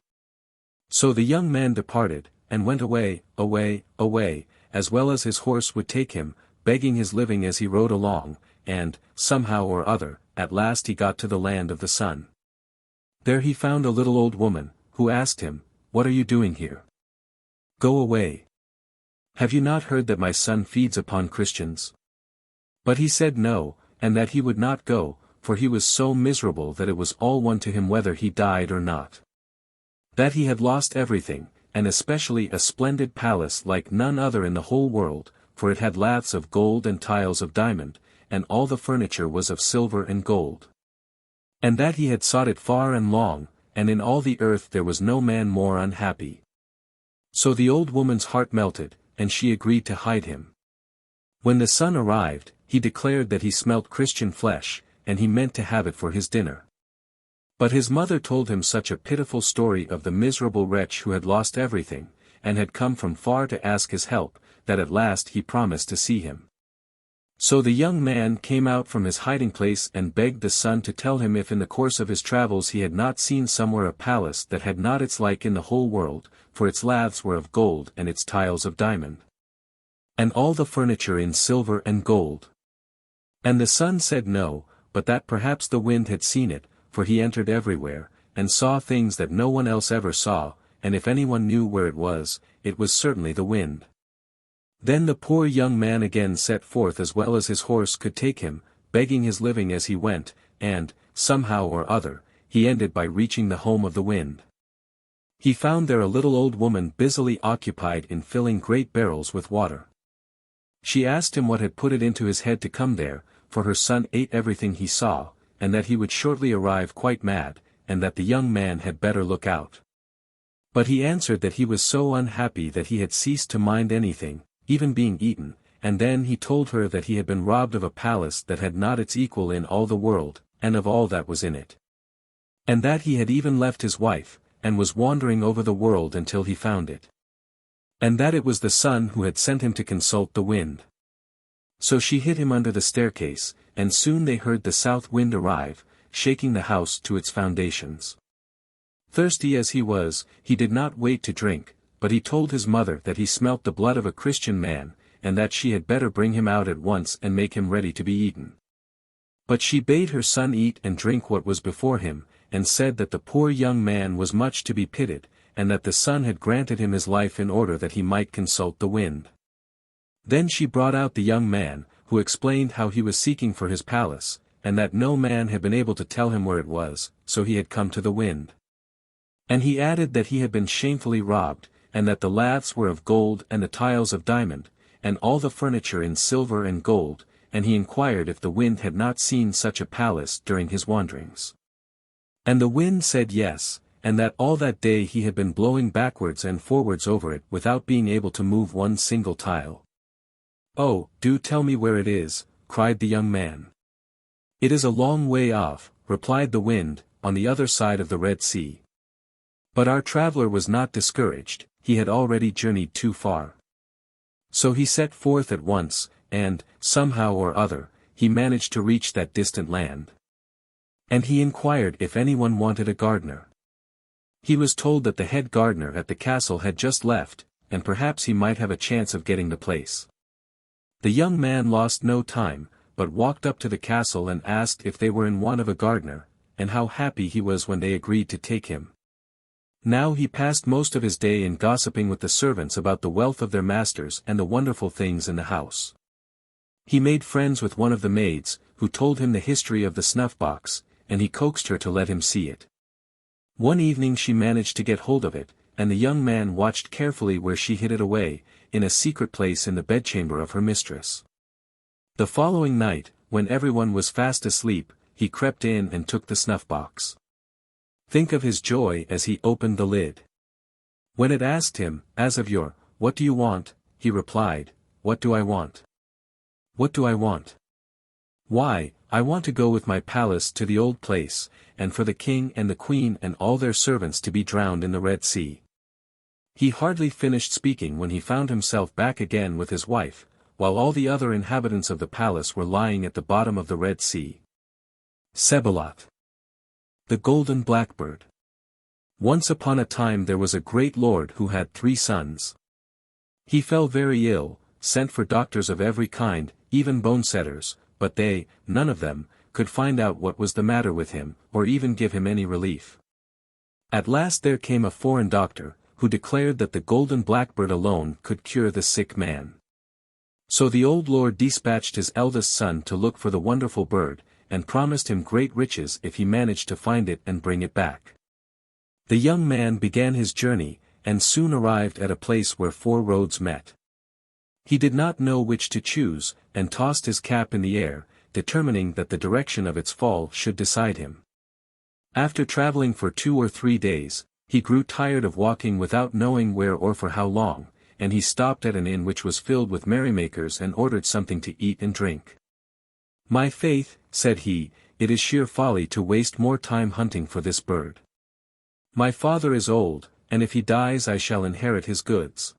So the young man departed, and went away, away, away, as well as his horse would take him, begging his living as he rode along, and, somehow or other, at last he got to the land of the sun. There he found a little old woman, who asked him, "What are you doing here? Go away. Have you not heard that my son feeds upon Christians?" But he said no, and that he would not go, for he was so miserable that it was all one to him whether he died or not. That he had lost everything, and especially a splendid palace like none other in the whole world, for it had laths of gold and tiles of diamond, and all the furniture was of silver and gold. And that he had sought it far and long, and in all the earth there was no man more unhappy. So the old woman's heart melted, and she agreed to hide him. When the sun arrived, he declared that he smelt Christian flesh, and he meant to have it for his dinner. But his mother told him such a pitiful story of the miserable wretch who had lost everything, and had come from far to ask his help, that at last he promised to see him. So the young man came out from his hiding-place and begged the sun to tell him if in the course of his travels he had not seen somewhere a palace that had not its like in the whole world, for its laths were of gold and its tiles of diamond, and all the furniture in silver and gold. And the sun said no, but that perhaps the wind had seen it, for he entered everywhere, and saw things that no one else ever saw, and if anyone knew where it was certainly the wind. Then the poor young man again set forth as well as his horse could take him, begging his living as he went, and, somehow or other, he ended by reaching the home of the wind. He found there a little old woman busily occupied in filling great barrels with water. She asked him what had put it into his head to come there, for her son ate everything he saw, and that he would shortly arrive quite mad, and that the young man had better look out. But he answered that he was so unhappy that he had ceased to mind anything, even being eaten, and then he told her that he had been robbed of a palace that had not its equal in all the world, and of all that was in it. And that he had even left his wife, and was wandering over the world until he found it. And that it was the sun who had sent him to consult the wind. So she hid him under the staircase, and soon they heard the south wind arrive, shaking the house to its foundations. Thirsty as he was, he did not wait to drink, but he told his mother that he smelt the blood of a Christian man, and that she had better bring him out at once and make him ready to be eaten. But she bade her son eat and drink what was before him, and said that the poor young man was much to be pitied, and that the sun had granted him his life in order that he might consult the wind. Then she brought out the young man, who explained how he was seeking for his palace, and that no man had been able to tell him where it was, so he had come to the wind. And he added that he had been shamefully robbed, and that the laths were of gold and the tiles of diamond, and all the furniture in silver and gold, and he inquired if the wind had not seen such a palace during his wanderings. And the wind said yes, and that all that day he had been blowing backwards and forwards over it without being able to move one single tile. "Oh, do tell me where it is," cried the young man. "It is a long way off," replied the wind, "on the other side of the Red Sea." But our traveler was not discouraged, he had already journeyed too far. So he set forth at once, and, somehow or other, he managed to reach that distant land. And he inquired if anyone wanted a gardener. He was told that the head gardener at the castle had just left, and perhaps he might have a chance of getting the place. The young man lost no time, but walked up to the castle and asked if they were in want of a gardener, and how happy he was when they agreed to take him. Now he passed most of his day in gossiping with the servants about the wealth of their masters and the wonderful things in the house. He made friends with one of the maids, who told him the history of the snuff-box, and he coaxed her to let him see it. One evening she managed to get hold of it, and the young man watched carefully where she hid it away, in a secret place in the bedchamber of her mistress. The following night, when everyone was fast asleep, he crept in and took the snuff-box. Think of his joy as he opened the lid. When it asked him, "As of yore, what do you want?" he replied, "What do I want? What do I want? Why, I want to go with my palace to the old place, and for the king and the queen and all their servants to be drowned in the Red Sea." He hardly finished speaking when he found himself back again with his wife, while all the other inhabitants of the palace were lying at the bottom of the Red Sea. Sebelot. The Golden Blackbird. Once upon a time there was a great lord who had 3 sons. He fell very ill, sent for doctors of every kind, even bone-setters, but they, none of them, could find out what was the matter with him, or even give him any relief. At last there came a foreign doctor, who declared that the Golden Blackbird alone could cure the sick man. So the old lord dispatched his eldest son to look for the wonderful bird, and promised him great riches if he managed to find it and bring it back. The young man began his journey, and soon arrived at a place where 4 roads met. He did not know which to choose, and tossed his cap in the air, determining that the direction of its fall should decide him. After traveling for 2 or 3 days, he grew tired of walking without knowing where or for how long, and he stopped at an inn which was filled with merrymakers and ordered something to eat and drink. "My faith," said he, "it is sheer folly to waste more time hunting for this bird. My father is old, and if he dies I shall inherit his goods."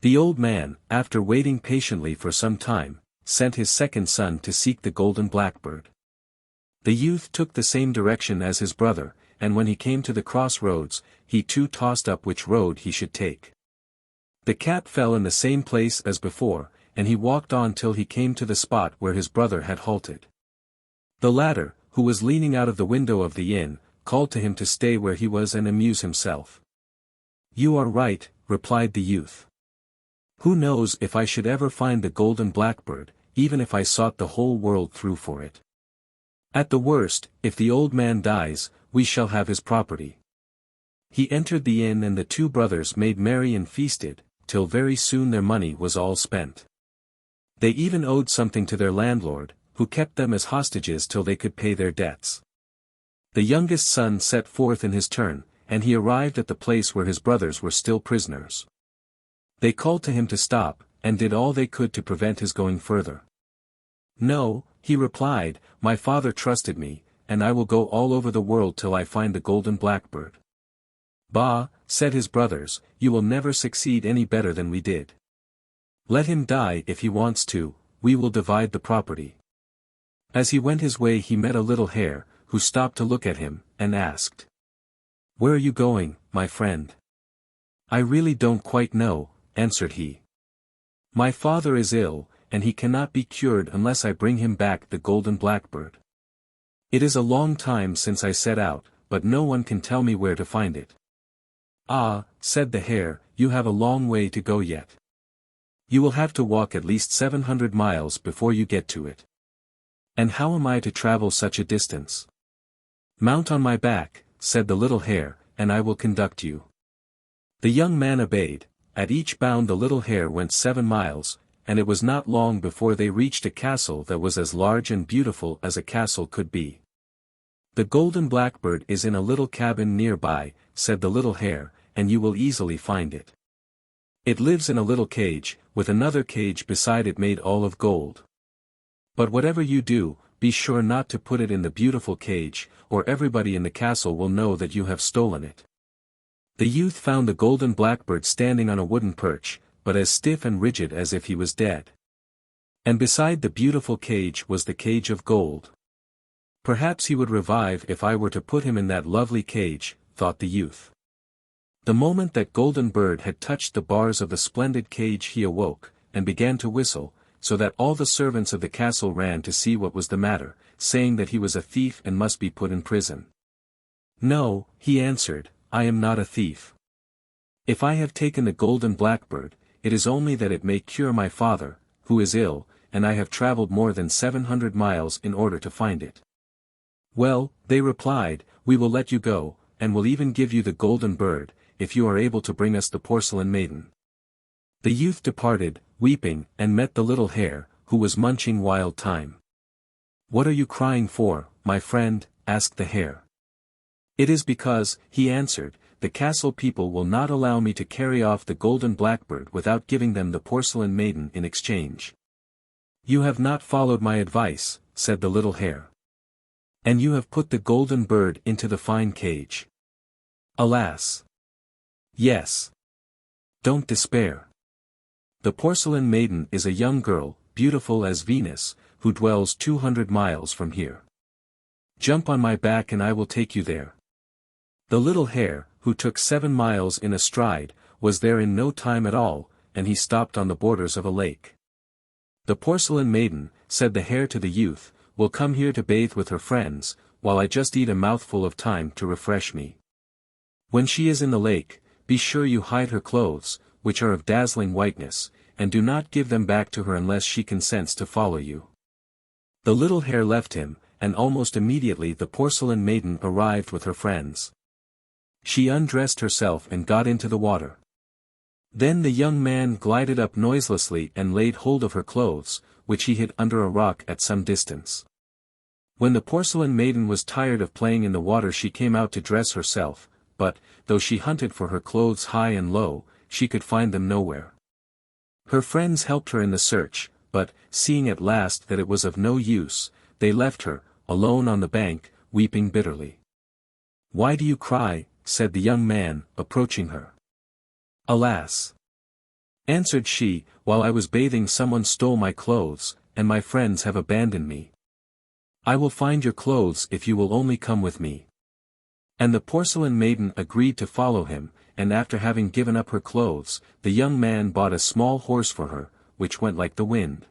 The old man, after waiting patiently for some time, sent his second son to seek the Golden Blackbird. The youth took the same direction as his brother, and when he came to the crossroads, he too tossed up which road he should take. The cap fell in the same place as before, and he walked on till he came to the spot where his brother had halted. The latter, who was leaning out of the window of the inn, called to him to stay where he was and amuse himself. "You are right," replied the youth. "Who knows if I should ever find the Golden Blackbird, even if I sought the whole world through for it. At the worst, if the old man dies, we shall have his property." He entered the inn and the 2 brothers made merry and feasted, till very soon their money was all spent. They even owed something to their landlord, who kept them as hostages till they could pay their debts. The youngest son set forth in his turn, and he arrived at the place where his brothers were still prisoners. They called to him to stop, and did all they could to prevent his going further. "No," he replied, "my father trusted me, and I will go all over the world till I find the Golden Blackbird." "Bah," said his brothers, "you will never succeed any better than we did. Let him die if he wants to, we will divide the property." As he went his way he met a little hare, who stopped to look at him, and asked, "Where are you going, my friend?" "I really don't quite know," answered he. "My father is ill, and he cannot be cured unless I bring him back the Golden Blackbird. It is a long time since I set out, but no one can tell me where to find it." "Ah," said the hare, "you have a long way to go yet. You will have to walk at least 700 miles before you get to it. And how am I to travel such a distance?" "Mount on my back," said the little hare, "and I will conduct you." The young man obeyed. At each bound the little hare went 7 miles, and it was not long before they reached a castle that was as large and beautiful as a castle could be. "The Golden Blackbird is in a little cabin nearby," said the little hare, "and you will easily find it. It lives in a little cage, with another cage beside it made all of gold. But whatever you do, be sure not to put it in the beautiful cage, or everybody in the castle will know that you have stolen it." The youth found the Golden Blackbird standing on a wooden perch, but as stiff and rigid as if he was dead. And beside the beautiful cage was the cage of gold. "Perhaps he would revive if I were to put him in that lovely cage," thought the youth. The moment that Golden Bird had touched the bars of the splendid cage he awoke, and began to whistle, so that all the servants of the castle ran to see what was the matter, saying that he was a thief and must be put in prison. "No," he answered, "I am not a thief. If I have taken the Golden Blackbird, it is only that it may cure my father, who is ill, and I have traveled more than 700 miles in order to find it." "Well," they replied, "we will let you go, and will even give you the Golden Bird, if you are able to bring us the porcelain maiden." The youth departed, weeping, and met the little hare, who was munching wild thyme. "What are you crying for, my friend?" asked the hare. "It is because," he answered, "the castle people will not allow me to carry off the Golden Blackbird without giving them the porcelain maiden in exchange." "You have not followed my advice," said the little hare. "And you have put the Golden Bird into the fine cage." "Alas! Yes. Don't despair. The porcelain maiden is a young girl, beautiful as Venus, who dwells 200 miles from here. Jump on my back and I will take you there. The little hare, who took 7 miles in a stride, was there in no time at all, and he stopped on the borders of a lake. The porcelain maiden, said the hare to the youth, will come here to bathe with her friends, while I just eat a mouthful of thyme to refresh me. When she is in the lake, be sure you hide her clothes, which are of dazzling whiteness, and do not give them back to her unless she consents to follow you. The little hare left him, and almost immediately the porcelain maiden arrived with her friends. She undressed herself and got into the water. Then the young man glided up noiselessly and laid hold of her clothes, which he hid under a rock at some distance. When the porcelain maiden was tired of playing in the water she came out to dress herself, but, though she hunted for her clothes high and low, she could find them nowhere. Her friends helped her in the search, but, seeing at last that it was of no use, they left her, alone on the bank, weeping bitterly. "Why do you cry?" said the young man, approaching her. "Alas!" answered she, "while I was bathing someone stole my clothes, and my friends have abandoned me. I will find your clothes if you will only come with me." And the porcelain maiden agreed to follow him, and after having given up her clothes, the young man bought a small horse for her, which went like the wind.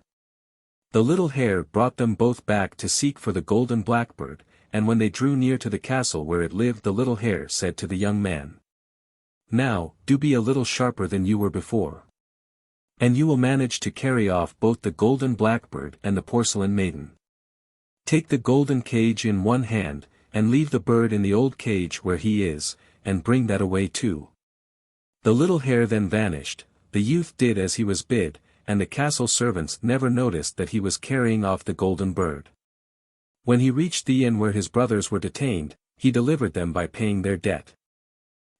The little hare brought them both back to seek for the Golden Blackbird, and when they drew near to the castle where it lived the little hare said to the young man, "Now, do be a little sharper than you were before. And you will manage to carry off both the Golden Blackbird and the porcelain maiden. Take the golden cage in one hand, and leave the bird in the old cage where he is, and bring that away too." The little hare then vanished, the youth did as he was bid, and the castle servants never noticed that he was carrying off the golden bird. When he reached the inn where his brothers were detained, he delivered them by paying their debt.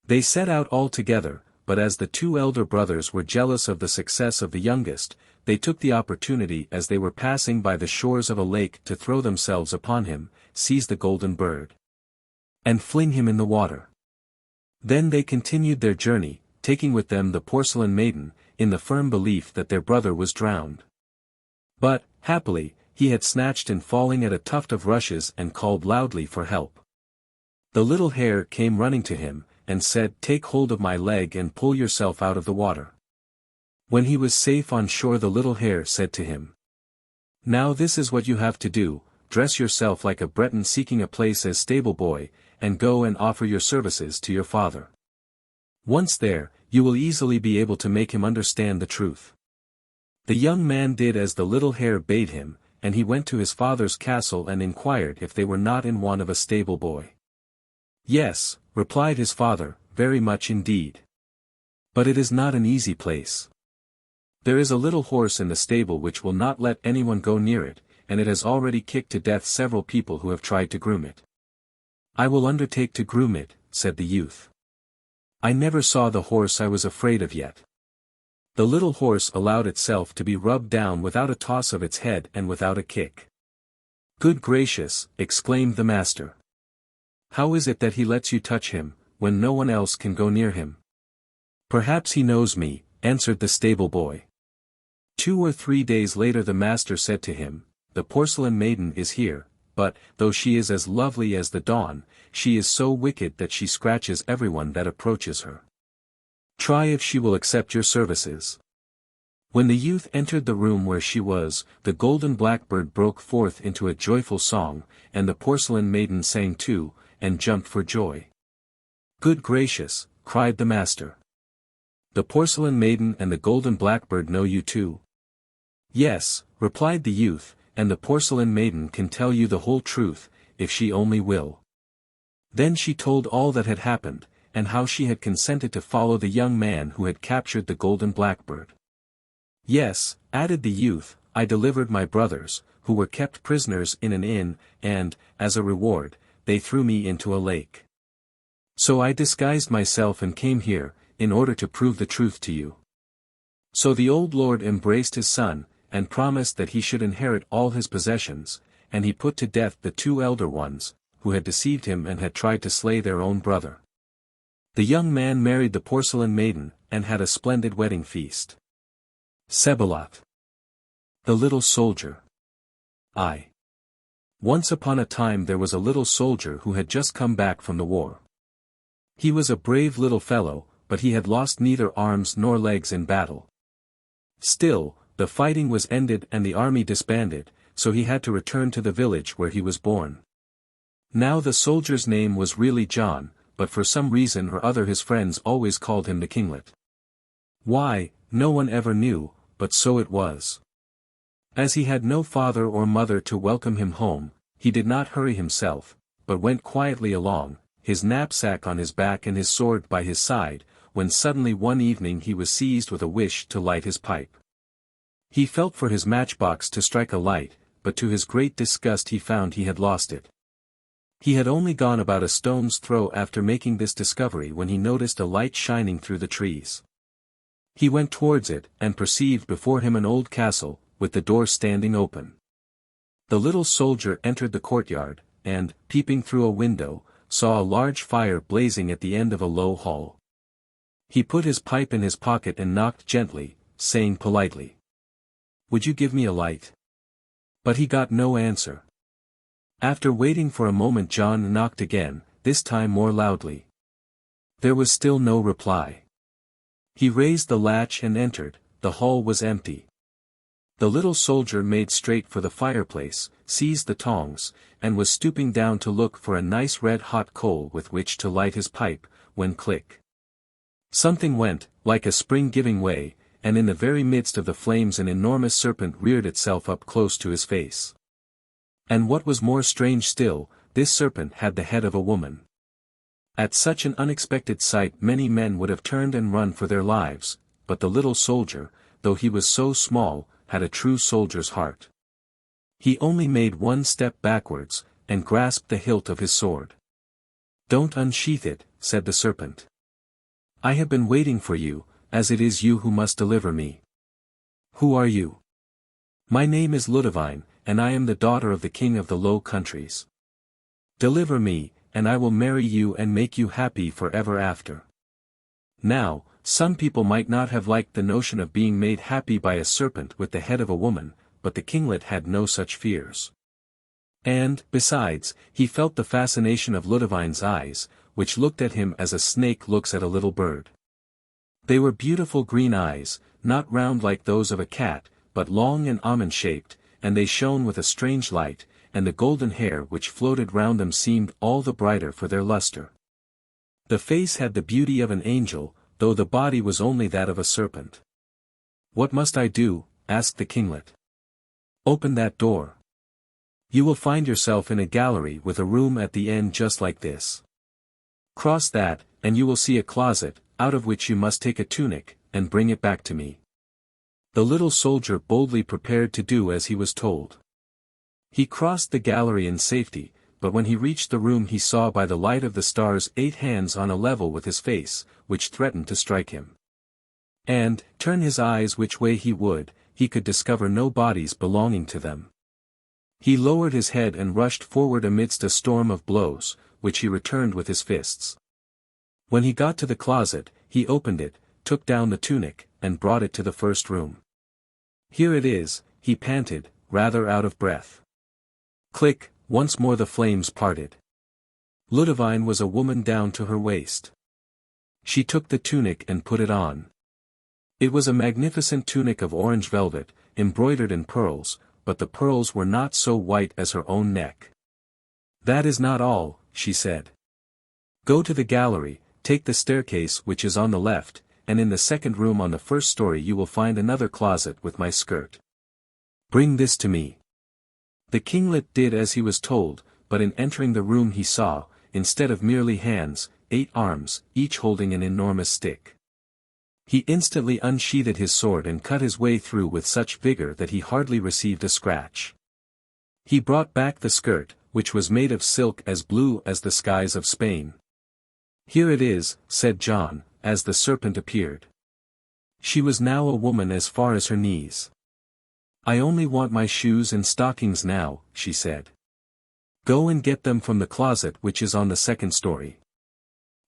They set out all together, but as the 2 elder brothers were jealous of the success of the youngest, they took the opportunity as they were passing by the shores of a lake to throw themselves upon him, seize the golden bird, and fling him in the water. Then they continued their journey, taking with them the porcelain maiden, in the firm belief that their brother was drowned. But, happily, he had snatched in falling at a tuft of rushes and called loudly for help. The little hare came running to him, and said, "Take hold of my leg and pull yourself out of the water." When he was safe on shore the little hare said to him, "Now this is what you have to do, dress yourself like a Breton seeking a place as stable boy, and go and offer your services to your father. Once there, you will easily be able to make him understand the truth." The young man did as the little hare bade him, and he went to his father's castle and inquired if they were not in want of a stable boy. "Yes," replied his father, "very much indeed. But it is not an easy place. There is a little horse in the stable which will not let anyone go near it, and it has already kicked to death several people who have tried to groom it." "I will undertake to groom it," said the youth. "I never saw the horse I was afraid of yet." The little horse allowed itself to be rubbed down without a toss of its head and without a kick. "Good gracious," exclaimed the master. "How is it that he lets you touch him, when no one else can go near him?" "Perhaps he knows me," answered the stable boy. 2 or 3 days later the master said to him, "The porcelain maiden is here, but, though she is as lovely as the dawn, she is so wicked that she scratches everyone that approaches her. Try if she will accept your services." When the youth entered the room where she was, the golden blackbird broke forth into a joyful song, and the porcelain maiden sang too, and jumped for joy. "Good gracious," cried the master. "The porcelain maiden and the golden blackbird know you too?" "Yes," replied the youth, "and the porcelain maiden can tell you the whole truth, if she only will." Then she told all that had happened, and how she had consented to follow the young man who had captured the golden blackbird. "Yes," added the youth, "I delivered my brothers, who were kept prisoners in an inn, and, as a reward, they threw me into a lake. So I disguised myself and came here, in order to prove the truth to you." So the old lord embraced his son, and promised that he should inherit all his possessions, and he put to death the 2 elder ones, who had deceived him and had tried to slay their own brother. The young man married the porcelain maiden, and had a splendid wedding feast. Sebelot. The little soldier. Once upon a time there was a little soldier who had just come back from the war. He was a brave little fellow, but he had lost neither arms nor legs in battle. Still, the fighting was ended and the army disbanded, so he had to return to the village where he was born. Now the soldier's name was really John, but for some reason or other his friends always called him the Kinglet. Why, no one ever knew, but so it was. As he had no father or mother to welcome him home, he did not hurry himself, but went quietly along, his knapsack on his back and his sword by his side, when suddenly one evening he was seized with a wish to light his pipe. He felt for his matchbox to strike a light, but to his great disgust he found he had lost it. He had only gone about a stone's throw after making this discovery when he noticed a light shining through the trees. He went towards it, and perceived before him an old castle, with the door standing open. The little soldier entered the courtyard, and, peeping through a window, saw a large fire blazing at the end of a low hall. He put his pipe in his pocket and knocked gently, saying politely, "Would you give me a light?" But he got no answer. After waiting for a moment John knocked again, this time more loudly. There was still no reply. He raised the latch and entered. The hall was empty. The little soldier made straight for the fireplace, seized the tongs, and was stooping down to look for a nice red-hot coal with which to light his pipe, when click. Something went, like a spring giving way, and in the very midst of the flames an enormous serpent reared itself up close to his face. And what was more strange still, this serpent had the head of a woman. At such an unexpected sight many men would have turned and run for their lives, but the little soldier, though he was so small, had a true soldier's heart. He only made one step backwards, and grasped the hilt of his sword. "Don't unsheath it," said the serpent. "I have been waiting for you, as it is you who must deliver me." "Who are you?" "My name is Ludivine, and I am the daughter of the king of the Low Countries. Deliver me, and I will marry you and make you happy forever after." Now, some people might not have liked the notion of being made happy by a serpent with the head of a woman, but the kinglet had no such fears. And, besides, he felt the fascination of Ludivine's eyes, which looked at him as a snake looks at a little bird. They were beautiful green eyes, not round like those of a cat, but long and almond-shaped, and they shone with a strange light, and the golden hair which floated round them seemed all the brighter for their luster. The face had the beauty of an angel, though the body was only that of a serpent. "What must I do?" asked the kinglet. "Open that door. You will find yourself in a gallery with a room at the end just like this. Cross that, and you will see a closet, out of which you must take a tunic, and bring it back to me." The little soldier boldly prepared to do as he was told. He crossed the gallery in safety, but when he reached the room he saw by the light of the stars 8 hands on a level with his face, which threatened to strike him. And, turn his eyes which way he would, he could discover no bodies belonging to them. He lowered his head and rushed forward amidst a storm of blows, which he returned with his fists. When he got to the closet, he opened it, took down the tunic, and brought it to the first room. "Here it is," he panted, rather out of breath. Click, once more the flames parted. Ludivine was a woman down to her waist. She took the tunic and put it on. It was a magnificent tunic of orange velvet, embroidered in pearls, but the pearls were not so white as her own neck. "That is not all," she said. "Go to the gallery, take the staircase which is on the left, and in the second room on the first story you will find another closet with my skirt. Bring this to me." The kinglet did as he was told, but in entering the room he saw, instead of merely hands, 8 arms, each holding an enormous stick. He instantly unsheathed his sword and cut his way through with such vigor that he hardly received a scratch. He brought back the skirt, which was made of silk as blue as the skies of Spain. "Here it is," said John, as the serpent appeared. She was now a woman as far as her knees. "I only want my shoes and stockings now," she said. "Go and get them from the closet which is on the second story."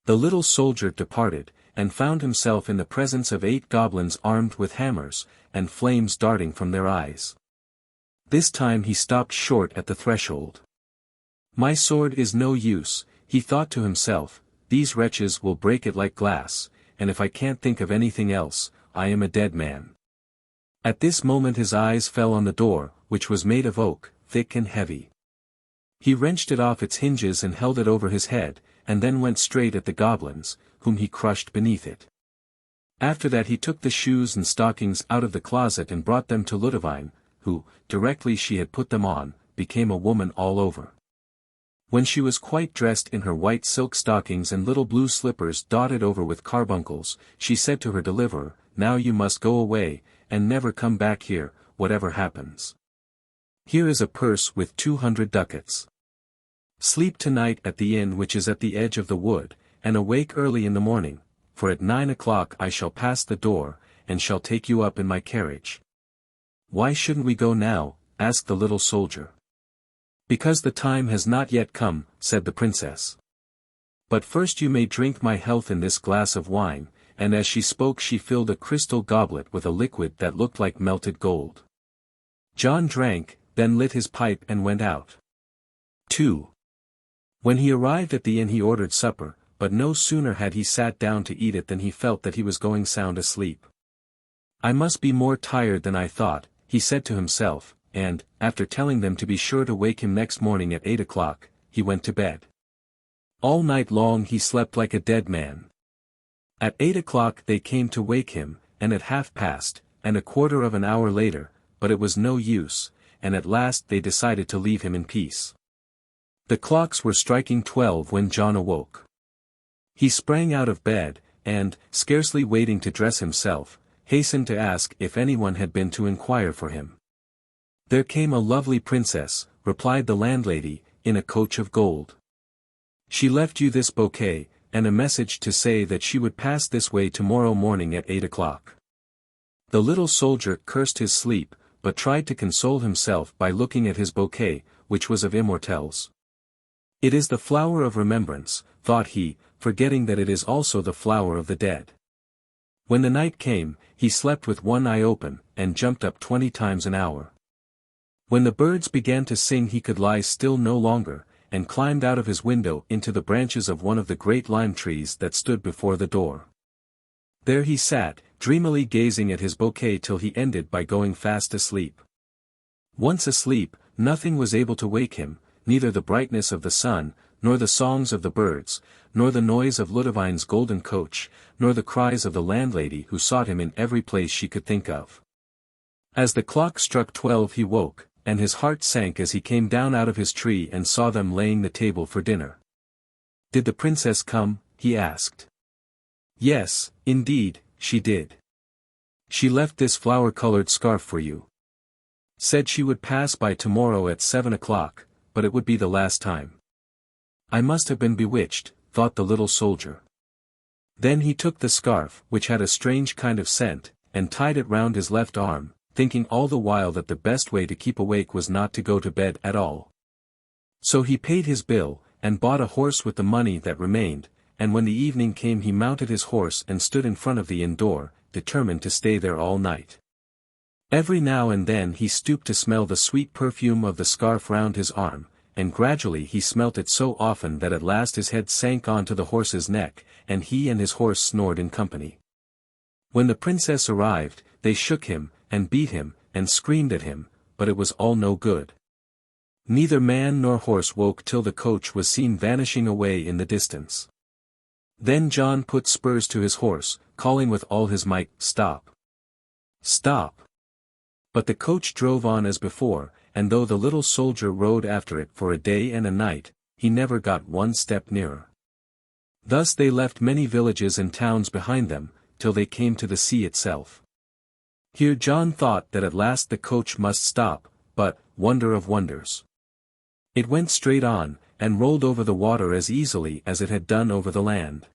The little soldier departed, and found himself in the presence of 8 goblins armed with hammers, and flames darting from their eyes. This time he stopped short at the threshold. "My sword is no use," he thought to himself, "these wretches will break it like glass, and if I can't think of anything else, I am a dead man." At this moment his eyes fell on the door, which was made of oak, thick and heavy. He wrenched it off its hinges and held it over his head, and then went straight at the goblins, whom he crushed beneath it. After that he took the shoes and stockings out of the closet and brought them to Ludovine, who, directly she had put them on, became a woman all over. When she was quite dressed in her white silk stockings and little blue slippers dotted over with carbuncles, she said to her deliverer, "Now you must go away, and never come back here, whatever happens. Here is a purse with 200 ducats. Sleep tonight at the inn which is at the edge of the wood, and awake early in the morning, for at 9 o'clock I shall pass the door, and shall take you up in my carriage." "Why shouldn't we go now?" asked the little soldier. "Because the time has not yet come," said the princess. "But first you may drink my health in this glass of wine," and as she spoke she filled a crystal goblet with a liquid that looked like melted gold. John drank, then lit his pipe and went out. 2. When he arrived at the inn he ordered supper, but no sooner had he sat down to eat it than he felt that he was going sound asleep. "I must be more tired than I thought," he said to himself, and, after telling them to be sure to wake him next morning at 8 o'clock, he went to bed. All night long he slept like a dead man. At 8 o'clock they came to wake him, and at 1/2 past, and a quarter of an hour later, but it was no use, and at last they decided to leave him in peace. The clocks were striking 12 when John awoke. He sprang out of bed, and, scarcely waiting to dress himself, hastened to ask if anyone had been to inquire for him. "There came a lovely princess," replied the landlady, "in a coach of gold. She left you this bouquet, and a message to say that she would pass this way tomorrow morning at 8 o'clock. The little soldier cursed his sleep, but tried to console himself by looking at his bouquet, which was of immortelles. "It is the flower of remembrance," thought he, forgetting that it is also the flower of the dead. When the night came, he slept with one eye open, and jumped up 20 times an hour. When the birds began to sing he could lie still no longer, and climbed out of his window into the branches of one of the great lime trees that stood before the door. There he sat, dreamily gazing at his bouquet till he ended by going fast asleep. Once asleep, nothing was able to wake him, neither the brightness of the sun, nor the songs of the birds, nor the noise of Ludovine's golden coach, nor the cries of the landlady who sought him in every place she could think of. As the clock struck 12 he woke, and his heart sank as he came down out of his tree and saw them laying the table for dinner. "Did the princess come?" he asked. "Yes, indeed, she did. She left this flower-colored scarf for you. Said she would pass by tomorrow at 7 o'clock, but it would be the last time." "I must have been bewitched," thought the little soldier. Then he took the scarf, which had a strange kind of scent, and tied it round his left arm, thinking all the while that the best way to keep awake was not to go to bed at all. So he paid his bill, and bought a horse with the money that remained, and when the evening came he mounted his horse and stood in front of the inn door, determined to stay there all night. Every now and then he stooped to smell the sweet perfume of the scarf round his arm, and gradually he smelt it so often that at last his head sank onto the horse's neck, and he and his horse snored in company. When the princess arrived, they shook him, and beat him, and screamed at him, but it was all no good. Neither man nor horse woke till the coach was seen vanishing away in the distance. Then John put spurs to his horse, calling with all his might, "Stop! Stop!" But the coach drove on as before, and though the little soldier rode after it for a day and a night, he never got one step nearer. Thus they left many villages and towns behind them, till they came to the sea itself. Here John thought that at last the coach must stop, but, wonder of wonders, it went straight on, and rolled over the water as easily as it had done over the land.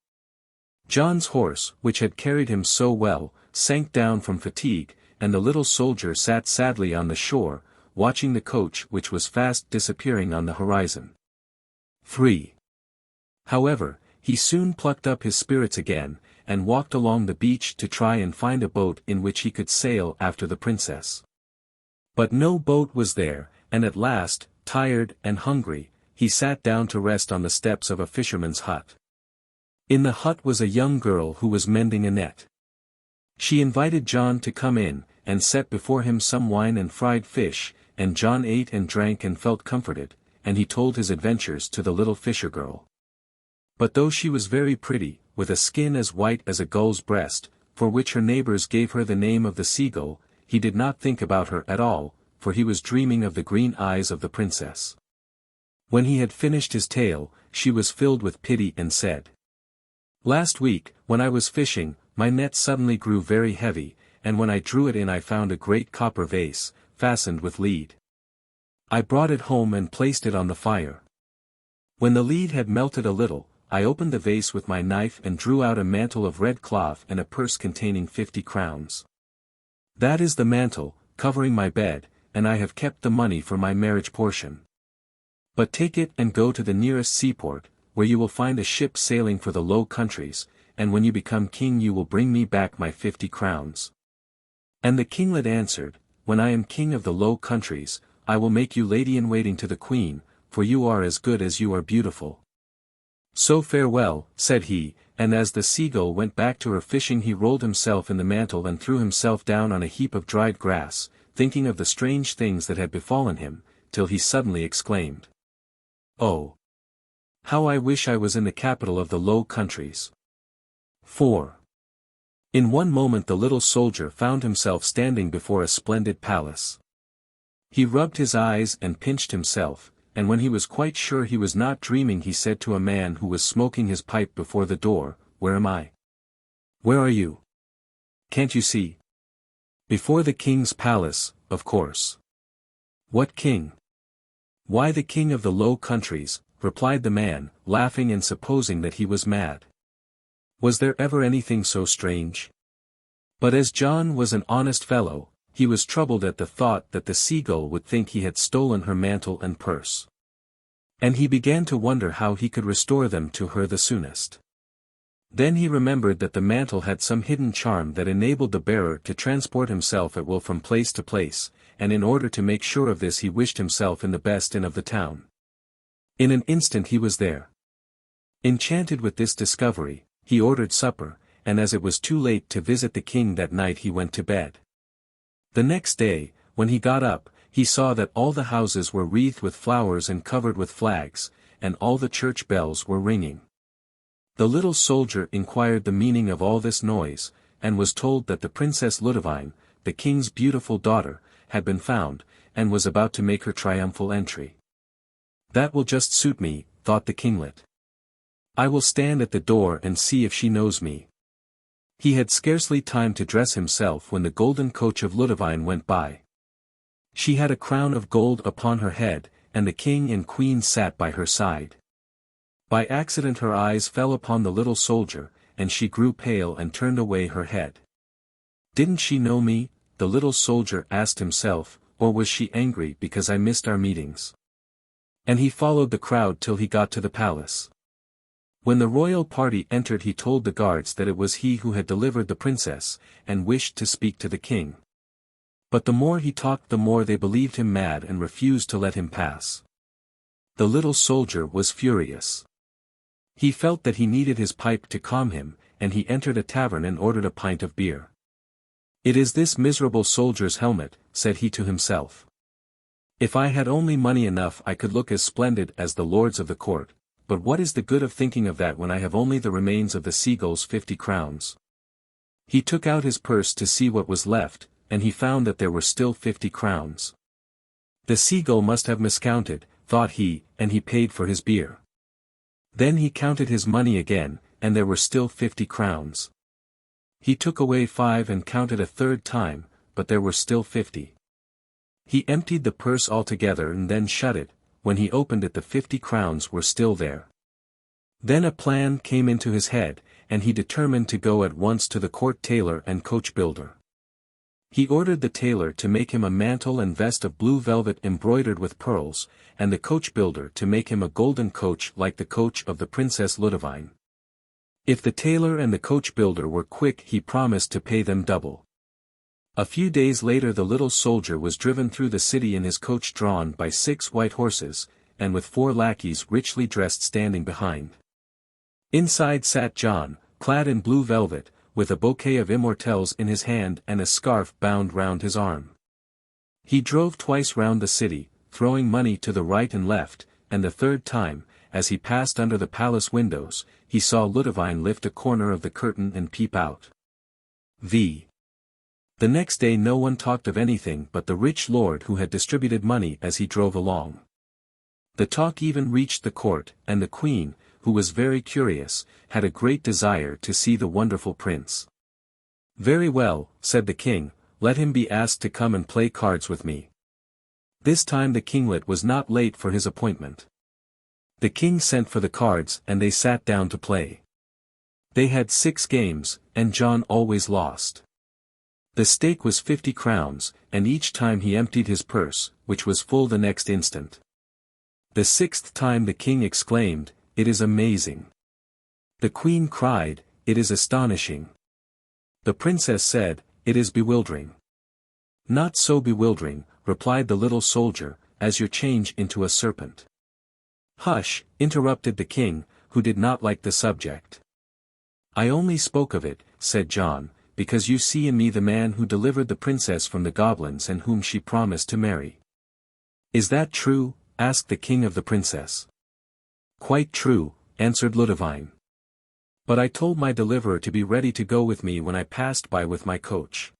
John's horse, which had carried him so well, sank down from fatigue, and the little soldier sat sadly on the shore, watching the coach which was fast disappearing on the horizon. 3. However, he soon plucked up his spirits again, and walked along the beach to try and find a boat in which he could sail after the princess. But no boat was there, and at last, tired and hungry, he sat down to rest on the steps of a fisherman's hut. In the hut was a young girl who was mending a net. She invited John to come in, and set before him some wine and fried fish, and John ate and drank and felt comforted, and he told his adventures to the little fisher girl. But though she was very pretty, with a skin as white as a gull's breast, for which her neighbors gave her the name of the seagull, he did not think about her at all, for he was dreaming of the green eyes of the princess. When he had finished his tale, she was filled with pity and said, "Last week, when I was fishing, my net suddenly grew very heavy, and when I drew it in I found a great copper vase, fastened with lead. I brought it home and placed it on the fire. When the lead had melted a little, I opened the vase with my knife and drew out a mantle of red cloth and a purse containing 50 crowns. That is the mantle, covering my bed, and I have kept the money for my marriage portion. But take it and go to the nearest seaport, where you will find a ship sailing for the Low Countries, and when you become king you will bring me back my 50 crowns. And the kinglet answered, When I am king of the Low Countries, I will make you lady-in-waiting to the queen, for you are as good as you are beautiful. So farewell, said he, and as the seagull went back to her fishing he rolled himself in the mantle and threw himself down on a heap of dried grass, thinking of the strange things that had befallen him, till he suddenly exclaimed, "Oh! How I wish I was in the capital of the Low Countries." 4. In one moment the little soldier found himself standing before a splendid palace. He rubbed his eyes and pinched himself, and when he was quite sure he was not dreaming he said to a man who was smoking his pipe before the door, "Where am I? Where are you? Can't you see?" "Before the king's palace, of course." "What king?" "Why, the king of the Low Countries," replied the man, laughing and supposing that he was mad. Was there ever anything so strange? But as John was an honest fellow, he was troubled at the thought that the seagull would think he had stolen her mantle and purse. And he began to wonder how he could restore them to her the soonest. Then he remembered that the mantle had some hidden charm that enabled the bearer to transport himself at will from place to place, and in order to make sure of this he wished himself in the best inn of the town. In an instant he was there. Enchanted with this discovery, he ordered supper, and as it was too late to visit the king that night he went to bed. The next day, when he got up, he saw that all the houses were wreathed with flowers and covered with flags, and all the church bells were ringing. The little soldier inquired the meaning of all this noise, and was told that the Princess Ludovine, the king's beautiful daughter, had been found, and was about to make her triumphal entry. "That will just suit me," thought the kinglet. "I will stand at the door and see if she knows me." He had scarcely time to dress himself when the golden coach of Ludovine went by. She had a crown of gold upon her head, and the king and queen sat by her side. By accident her eyes fell upon the little soldier, and she grew pale and turned away her head. "Didn't she know me?" the little soldier asked himself, "or was she angry because I missed our meetings?" And he followed the crowd till he got to the palace. When the royal party entered he told the guards that it was he who had delivered the princess, and wished to speak to the king. But the more he talked the more they believed him mad and refused to let him pass. The little soldier was furious. He felt that he needed his pipe to calm him, and he entered a tavern and ordered a pint of beer. "It is this miserable soldier's helmet," said he to himself. "If I had only money enough I could look as splendid as the lords of the court. But what is the good of thinking of that when I have only the remains of the seagull's 50 crowns? He took out his purse to see what was left, and he found that there were still 50 crowns. The seagull must have miscounted, thought he, and he paid for his beer. Then he counted his money again, and there were still 50 crowns. He took away 5 and counted a third time, but there were still 50. He emptied the purse altogether and then shut it. When he opened it the 50 crowns were still there. Then a plan came into his head, and he determined to go at once to the court tailor and coach builder. He ordered the tailor to make him a mantle and vest of blue velvet embroidered with pearls, and the coach builder to make him a golden coach like the coach of the Princess Ludovine. If the tailor and the coach builder were quick, he promised to pay them double. A few days later the little soldier was driven through the city in his coach drawn by 6 white horses, and with 4 lackeys richly dressed standing behind. Inside sat John, clad in blue velvet, with a bouquet of immortelles in his hand and a scarf bound round his arm. He drove twice round the city, throwing money to the right and left, and the third time, as he passed under the palace windows, he saw Ludovine lift a corner of the curtain and peep out. The next day no one talked of anything but the rich lord who had distributed money as he drove along. The talk even reached the court, and the queen, who was very curious, had a great desire to see the wonderful prince. "Very well," said the king, "let him be asked to come and play cards with me." This time the kinglet was not late for his appointment. The king sent for the cards and they sat down to play. They had 6 games, and John always lost. The stake was 50 crowns, and each time he emptied his purse, which was full the next instant. The 6th time the king exclaimed, "It is amazing." The queen cried, "It is astonishing." The princess said, "It is bewildering." "Not so bewildering," replied the little soldier, "as your change into a serpent." "Hush," interrupted the king, who did not like the subject. "I only spoke of it," said John, "because you see in me the man who delivered the princess from the goblins and whom she promised to marry." "Is that true?" asked the king of the princess. "Quite true," answered Ludovine. "But I told my deliverer to be ready to go with me when I passed by with my coach.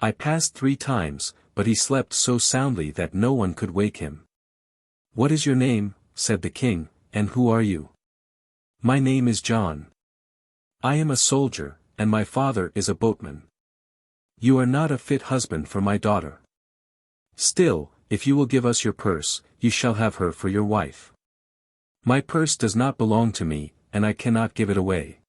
I passed 3 times, but he slept so soundly that no one could wake him." "What is your name?" said the king, "and who are you?" "My name is John. I am a soldier, and my father is a boatman. You are not a fit husband for my daughter. Still, if you will give us your purse, you shall have her for your wife." "My purse does not belong to me, and I cannot give it away."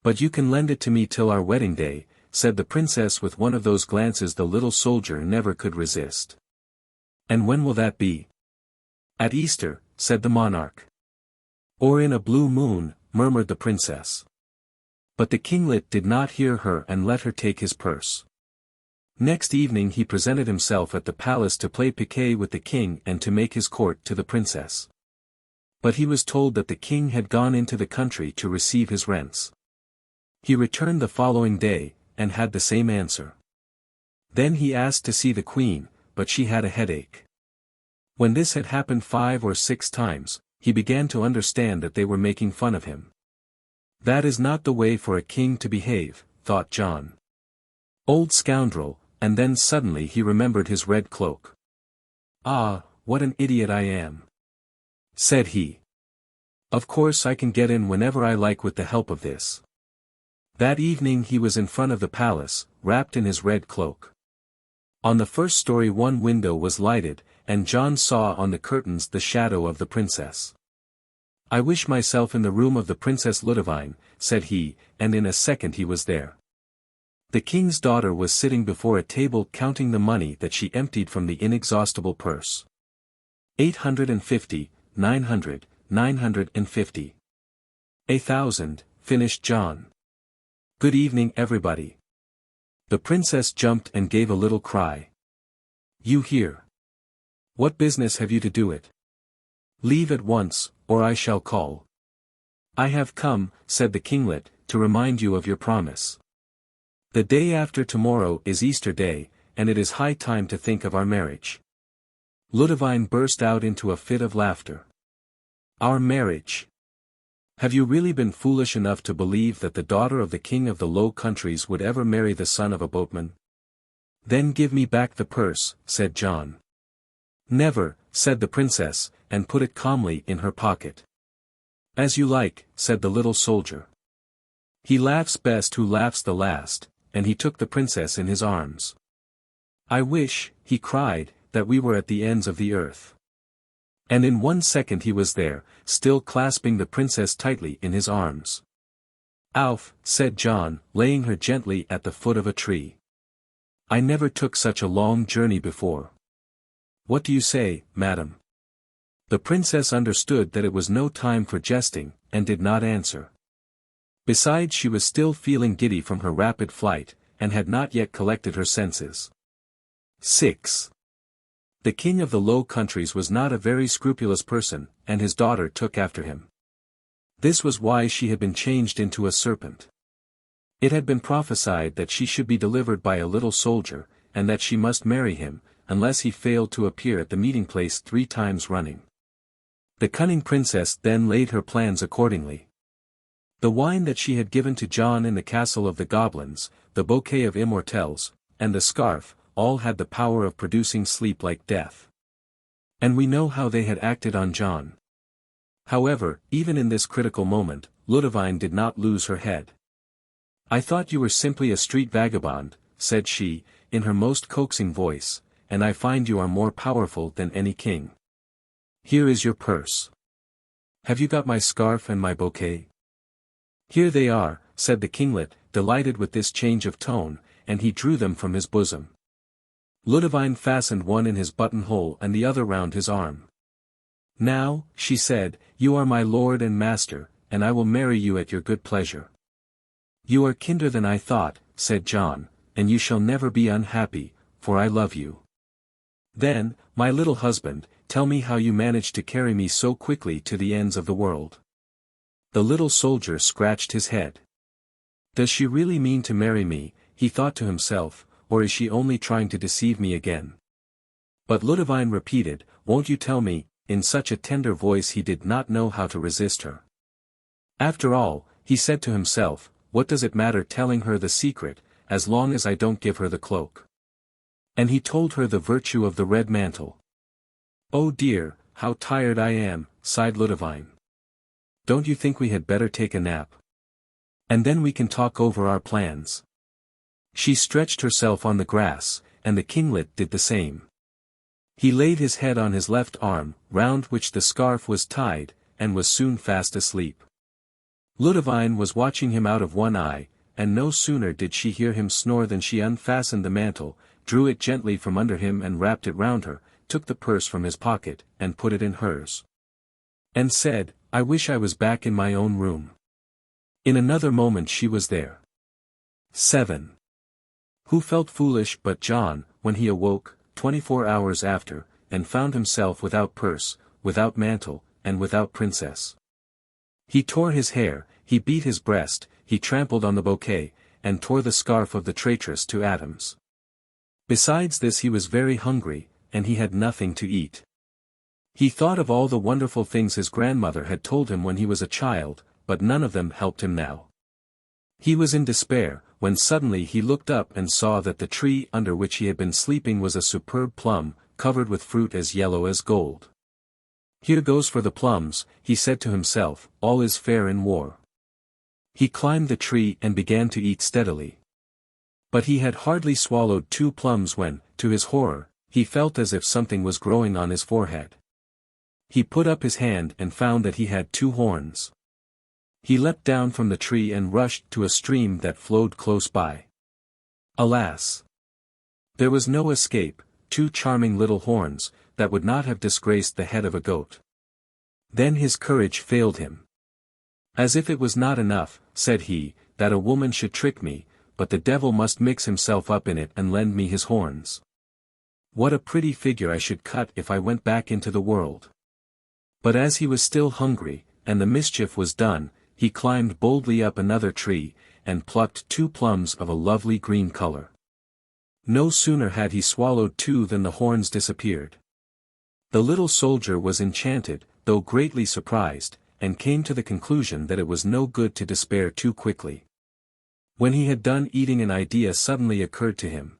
"But you can lend it to me till our wedding day," said the princess with one of those glances the little soldier never could resist. "And when will that be?" "At Easter," said the monarch. "Or in a blue moon," murmured the princess. But the kinglet did not hear her and let her take his purse. Next evening he presented himself at the palace to play piquet with the king and to make his court to the princess. But he was told that the king had gone into the country to receive his rents. He returned the following day, and had the same answer. Then he asked to see the queen, but she had a headache. When this had happened 5 or 6 times, he began to understand that they were making fun of him. "That is not the way for a king to behave," thought John. "Old scoundrel," and then suddenly he remembered his red cloak. "Ah, what an idiot I am," said he. "Of course I can get in whenever I like with the help of this." That evening he was in front of the palace, wrapped in his red cloak. On the first story one window was lighted, and John saw on the curtains the shadow of the princess. "I wish myself in the room of the Princess Ludovine," said he, and in a second he was there. The king's daughter was sitting before a table counting the money that she emptied from the inexhaustible purse. 850, 900, 950. 1,000, finished John. "Good evening everybody." The princess jumped and gave a little cry. "You here? What business have you to do it? Leave at once, or I shall call." "I have come," said the kinglet, "to remind you of your promise. The day after tomorrow is Easter Day, and it is high time to think of our marriage." Ludovine burst out into a fit of laughter. "Our marriage? Have you really been foolish enough to believe that the daughter of the king of the Low Countries would ever marry the son of a boatman?" "Then give me back the purse," said John. "Never," said the princess, and put it calmly in her pocket. "As you like," said the little soldier. He laughs best who laughs the last, and he took the princess in his arms. "I wish," he cried, "that we were at the ends of the earth." And in 1 second he was there, still clasping the princess tightly in his arms. "Alf," said John, laying her gently at the foot of a tree. "I never took such a long journey before. What do you say, madam?" The princess understood that it was no time for jesting, and did not answer. Besides, she was still feeling giddy from her rapid flight, and had not yet collected her senses. 6. The king of the Low Countries was not a very scrupulous person, and his daughter took after him. This was why she had been changed into a serpent. It had been prophesied that she should be delivered by a little soldier, and that she must marry him, unless he failed to appear at the meeting place 3 times running. The cunning princess then laid her plans accordingly. The wine that she had given to John in the castle of the goblins, the bouquet of immortelles, and the scarf, all had the power of producing sleep like death. And we know how they had acted on John. However, even in this critical moment, Ludivine did not lose her head. "I thought you were simply a street vagabond," said she, in her most coaxing voice, "and I find you are more powerful than any king. Here is your purse. Have you got my scarf and my bouquet?" "Here they are," said the kinglet, delighted with this change of tone, and he drew them from his bosom. Ludivine fastened one in his buttonhole and the other round his arm. "Now," she said, "you are my lord and master, and I will marry you at your good pleasure." "You are kinder than I thought," said John, "and you shall never be unhappy, for I love you. Then, my little husband, tell me how you managed to carry me so quickly to the ends of the world." The little soldier scratched his head. "Does she really mean to marry me," he thought to himself, "or is she only trying to deceive me again?" But Ludivine repeated, "Won't you tell me?" in such a tender voice he did not know how to resist her. After all, he said to himself, what does it matter telling her the secret, as long as I don't give her the cloak? And he told her the virtue of the red mantle. "Oh dear, how tired I am," sighed Ludivine. "Don't you think we had better take a nap? And then we can talk over our plans." She stretched herself on the grass, and the kinglet did the same. He laid his head on his left arm, round which the scarf was tied, and was soon fast asleep. Ludivine was watching him out of one eye, and no sooner did she hear him snore than she unfastened the mantle, drew it gently from under him and wrapped it round her, took the purse from his pocket, and put it in hers. And said, "I wish I was back in my own room." In another moment she was there. 7. Who felt foolish but John, when he awoke, 24 hours after, and found himself without purse, without mantle, and without princess. He tore his hair, he beat his breast, he trampled on the bouquet, and tore the scarf of the traitress to atoms. Besides this he was very hungry, and he had nothing to eat. He thought of all the wonderful things his grandmother had told him when he was a child, but none of them helped him now. He was in despair, when suddenly he looked up and saw that the tree under which he had been sleeping was a superb plum, covered with fruit as yellow as gold. "Here goes for the plums," he said to himself, "all is fair in war." He climbed the tree and began to eat steadily. But he had hardly swallowed 2 plums when, to his horror, he felt as if something was growing on his forehead. He put up his hand and found that he had 2 horns. He leapt down from the tree and rushed to a stream that flowed close by. Alas! There was no escape, 2 charming little horns, that would not have disgraced the head of a goat. Then his courage failed him. "As if it was not enough," said he, "that a woman should trick me, but the devil must mix himself up in it and lend me his horns. What a pretty figure I should cut if I went back into the world." But as he was still hungry, and the mischief was done, he climbed boldly up another tree, and plucked 2 plums of a lovely green color. No sooner had he swallowed 2 than the horns disappeared. The little soldier was enchanted, though greatly surprised, and came to the conclusion that it was no good to despair too quickly. When he had done eating, an idea suddenly occurred to him.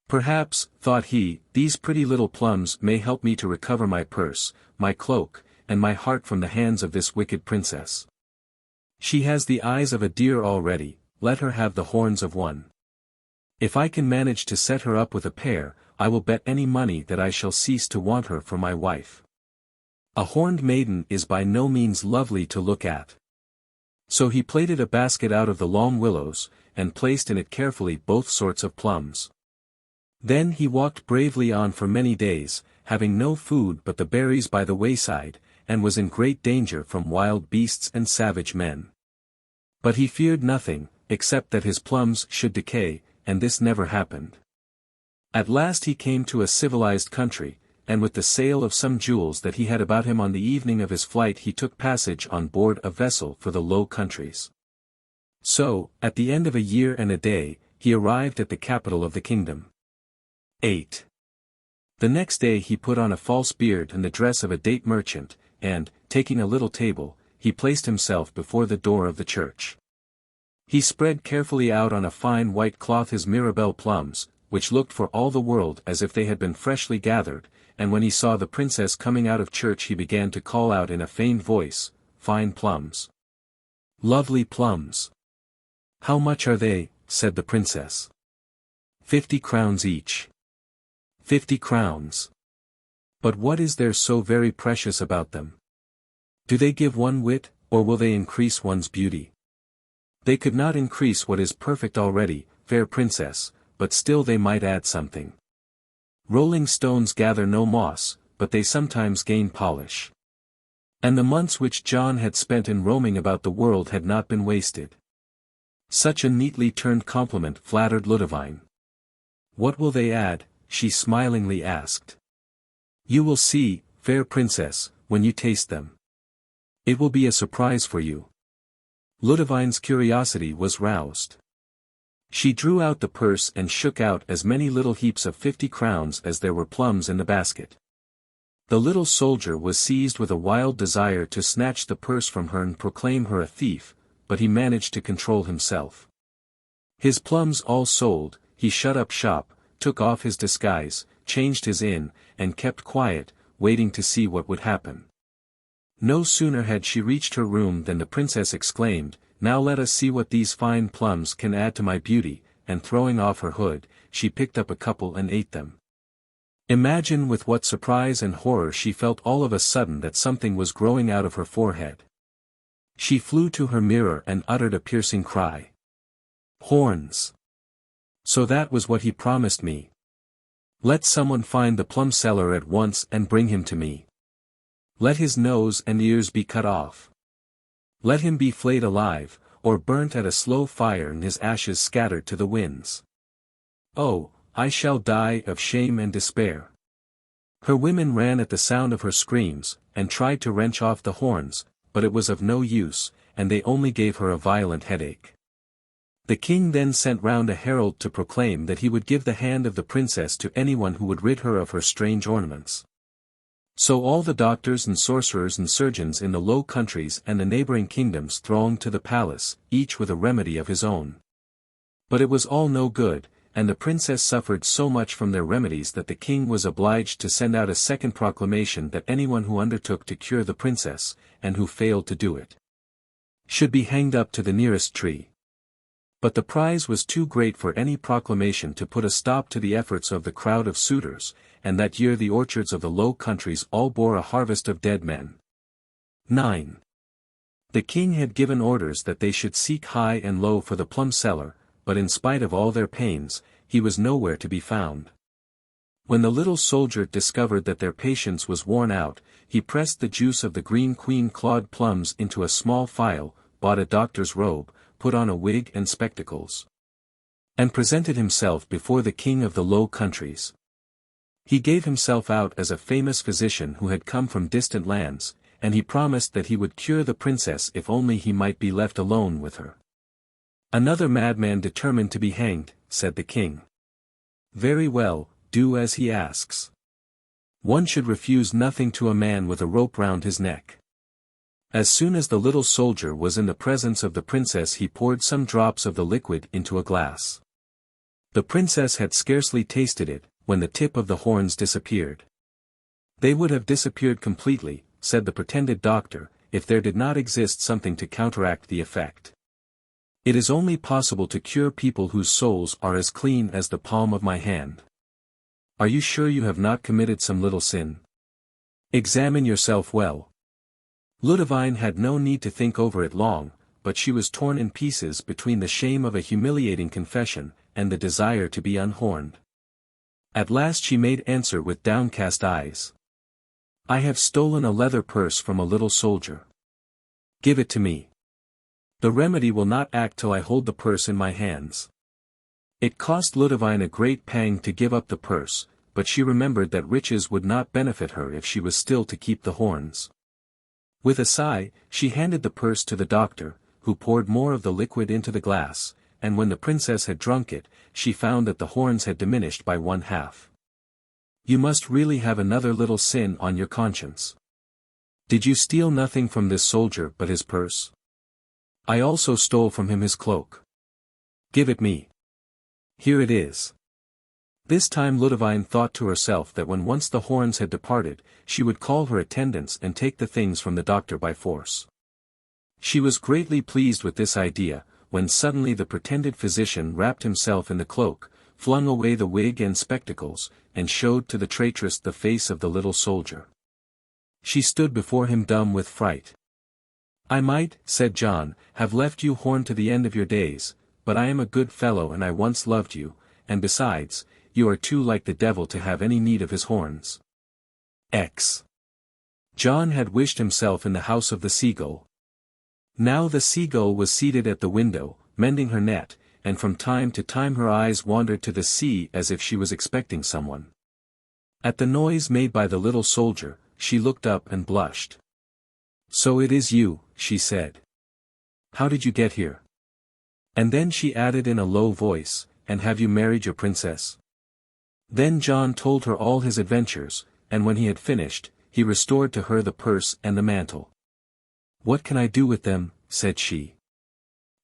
"Perhaps," thought he, "these pretty little plums may help me to recover my purse, my cloak, and my heart from the hands of this wicked princess. She has the eyes of a deer already, let her have the horns of one. If I can manage to set her up with a pair, I will bet any money that I shall cease to want her for my wife. A horned maiden is by no means lovely to look at." So he plaited a basket out of the long willows, and placed in it carefully both sorts of plums. Then he walked bravely on for many days, having no food but the berries by the wayside, and was in great danger from wild beasts and savage men. But he feared nothing, except that his plums should decay, and this never happened. At last he came to a civilized country, and with the sale of some jewels that he had about him on the evening of his flight he took passage on board a vessel for the Low Countries. So, at the end of a year and a day, he arrived at the capital of the kingdom. 8. The next day he put on a false beard and the dress of a date merchant, and, taking a little table, he placed himself before the door of the church. He spread carefully out on a fine white cloth his Mirabelle plums, which looked for all the world as if they had been freshly gathered, and when he saw the princess coming out of church he began to call out in a feigned voice, "Fine plums! Lovely plums! How much are they?" said the princess. 50 crowns each. 50 crowns. But what is there so very precious about them? Do they give one wit, or will they increase one's beauty? They could not increase what is perfect already, fair princess, but still they might add something. Rolling stones gather no moss, but they sometimes gain polish. And the months which John had spent in roaming about the world had not been wasted. Such a neatly turned compliment flattered Ludovine. "What will they add?" she smilingly asked. "You will see, fair princess, when you taste them. It will be a surprise for you." Ludovine's curiosity was roused. She drew out the purse and shook out as many little heaps of 50 crowns as there were plums in the basket. The little soldier was seized with a wild desire to snatch the purse from her and proclaim her a thief, but he managed to control himself. His plums all sold, he shut up shop, took off his disguise, changed his inn, and kept quiet, waiting to see what would happen. No sooner had she reached her room than the princess exclaimed, "Now let us see what these fine plums can add to my beauty," and throwing off her hood, she picked up a couple and ate them. Imagine with what surprise and horror she felt all of a sudden that something was growing out of her forehead. She flew to her mirror and uttered a piercing cry. Horns! So that was what he promised me. Let someone find the plum seller at once and bring him to me. Let his nose and ears be cut off. Let him be flayed alive, or burnt at a slow fire and his ashes scattered to the winds. Oh, I shall die of shame and despair. Her women ran at the sound of her screams, and tried to wrench off the horns, but it was of no use, and they only gave her a violent headache. The king then sent round a herald to proclaim that he would give the hand of the princess to anyone who would rid her of her strange ornaments. So all the doctors and sorcerers and surgeons in the Low Countries and the neighboring kingdoms thronged to the palace, each with a remedy of his own. But it was all no good, and the princess suffered so much from their remedies that the king was obliged to send out a second proclamation that anyone who undertook to cure the princess, and who failed to do it, should be hanged up to the nearest tree. But the prize was too great for any proclamation to put a stop to the efforts of the crowd of suitors, and that year the orchards of the Low Countries all bore a harvest of dead men. 9. The king had given orders that they should seek high and low for the plum seller, but in spite of all their pains, he was nowhere to be found. When the little soldier discovered that their patience was worn out, he pressed the juice of the green queen clawed plums into a small phial, bought a doctor's robe, put on a wig and spectacles, and presented himself before the king of the Low Countries. He gave himself out as a famous physician who had come from distant lands, and he promised that he would cure the princess if only he might be left alone with her. "Another madman determined to be hanged," said the king. "Very well, do as he asks. One should refuse nothing to a man with a rope round his neck." As soon as the little soldier was in the presence of the princess he poured some drops of the liquid into a glass. The princess had scarcely tasted it, when the tip of the horns disappeared. "They would have disappeared completely," said the pretended doctor, "if there did not exist something to counteract the effect. It is only possible to cure people whose souls are as clean as the palm of my hand. Are you sure you have not committed some little sin? Examine yourself well." Ludovine had no need to think over it long, but she was torn in pieces between the shame of a humiliating confession, and the desire to be unhorned. At last she made answer with downcast eyes. "I have stolen a leather purse from a little soldier. Give it to me." The remedy will not act till I hold the purse in my hands. It cost Ludivine a great pang to give up the purse, but she remembered that riches would not benefit her if she was still to keep the horns. With a sigh, she handed the purse to the doctor, who poured more of the liquid into the glass, and when the princess had drunk it, she found that the horns had diminished by 1/2. You must really have another little sin on your conscience. Did you steal nothing from this soldier but his purse? I also stole from him his cloak. Give it me. Here it is. This time Ludivine thought to herself that when once the horns had departed, she would call her attendants and take the things from the doctor by force. She was greatly pleased with this idea, when suddenly the pretended physician wrapped himself in the cloak, flung away the wig and spectacles, and showed to the traitress the face of the little soldier. She stood before him dumb with fright. I might, said John, have left you horned to the end of your days, but I am a good fellow and I once loved you, and besides, you are too like the devil to have any need of his horns. X. John had wished himself in the house of the seagull. Now the seagull was seated at the window, mending her net, and from time to time her eyes wandered to the sea as if she was expecting someone. At the noise made by the little soldier, she looked up and blushed. So it is you, she said. How did you get here? And then she added in a low voice, and have you married your princess? Then John told her all his adventures, and when he had finished, he restored to her the purse and the mantle. What can I do with them, said she.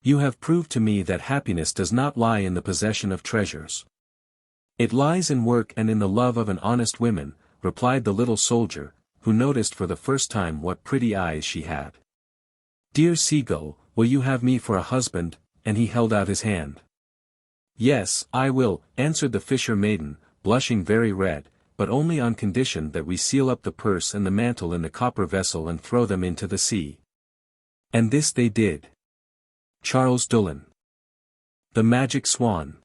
You have proved to me that happiness does not lie in the possession of treasures. It lies in work and in the love of an honest woman, replied the little soldier, who noticed for the first time what pretty eyes she had. Dear seagull, will you have me for a husband? And he held out his hand. Yes, I will, answered the fisher maiden, blushing very red, but only on condition that we seal up the purse and the mantle in the copper vessel and throw them into the sea. And this they did. Charles Dulin. The Magic Swan.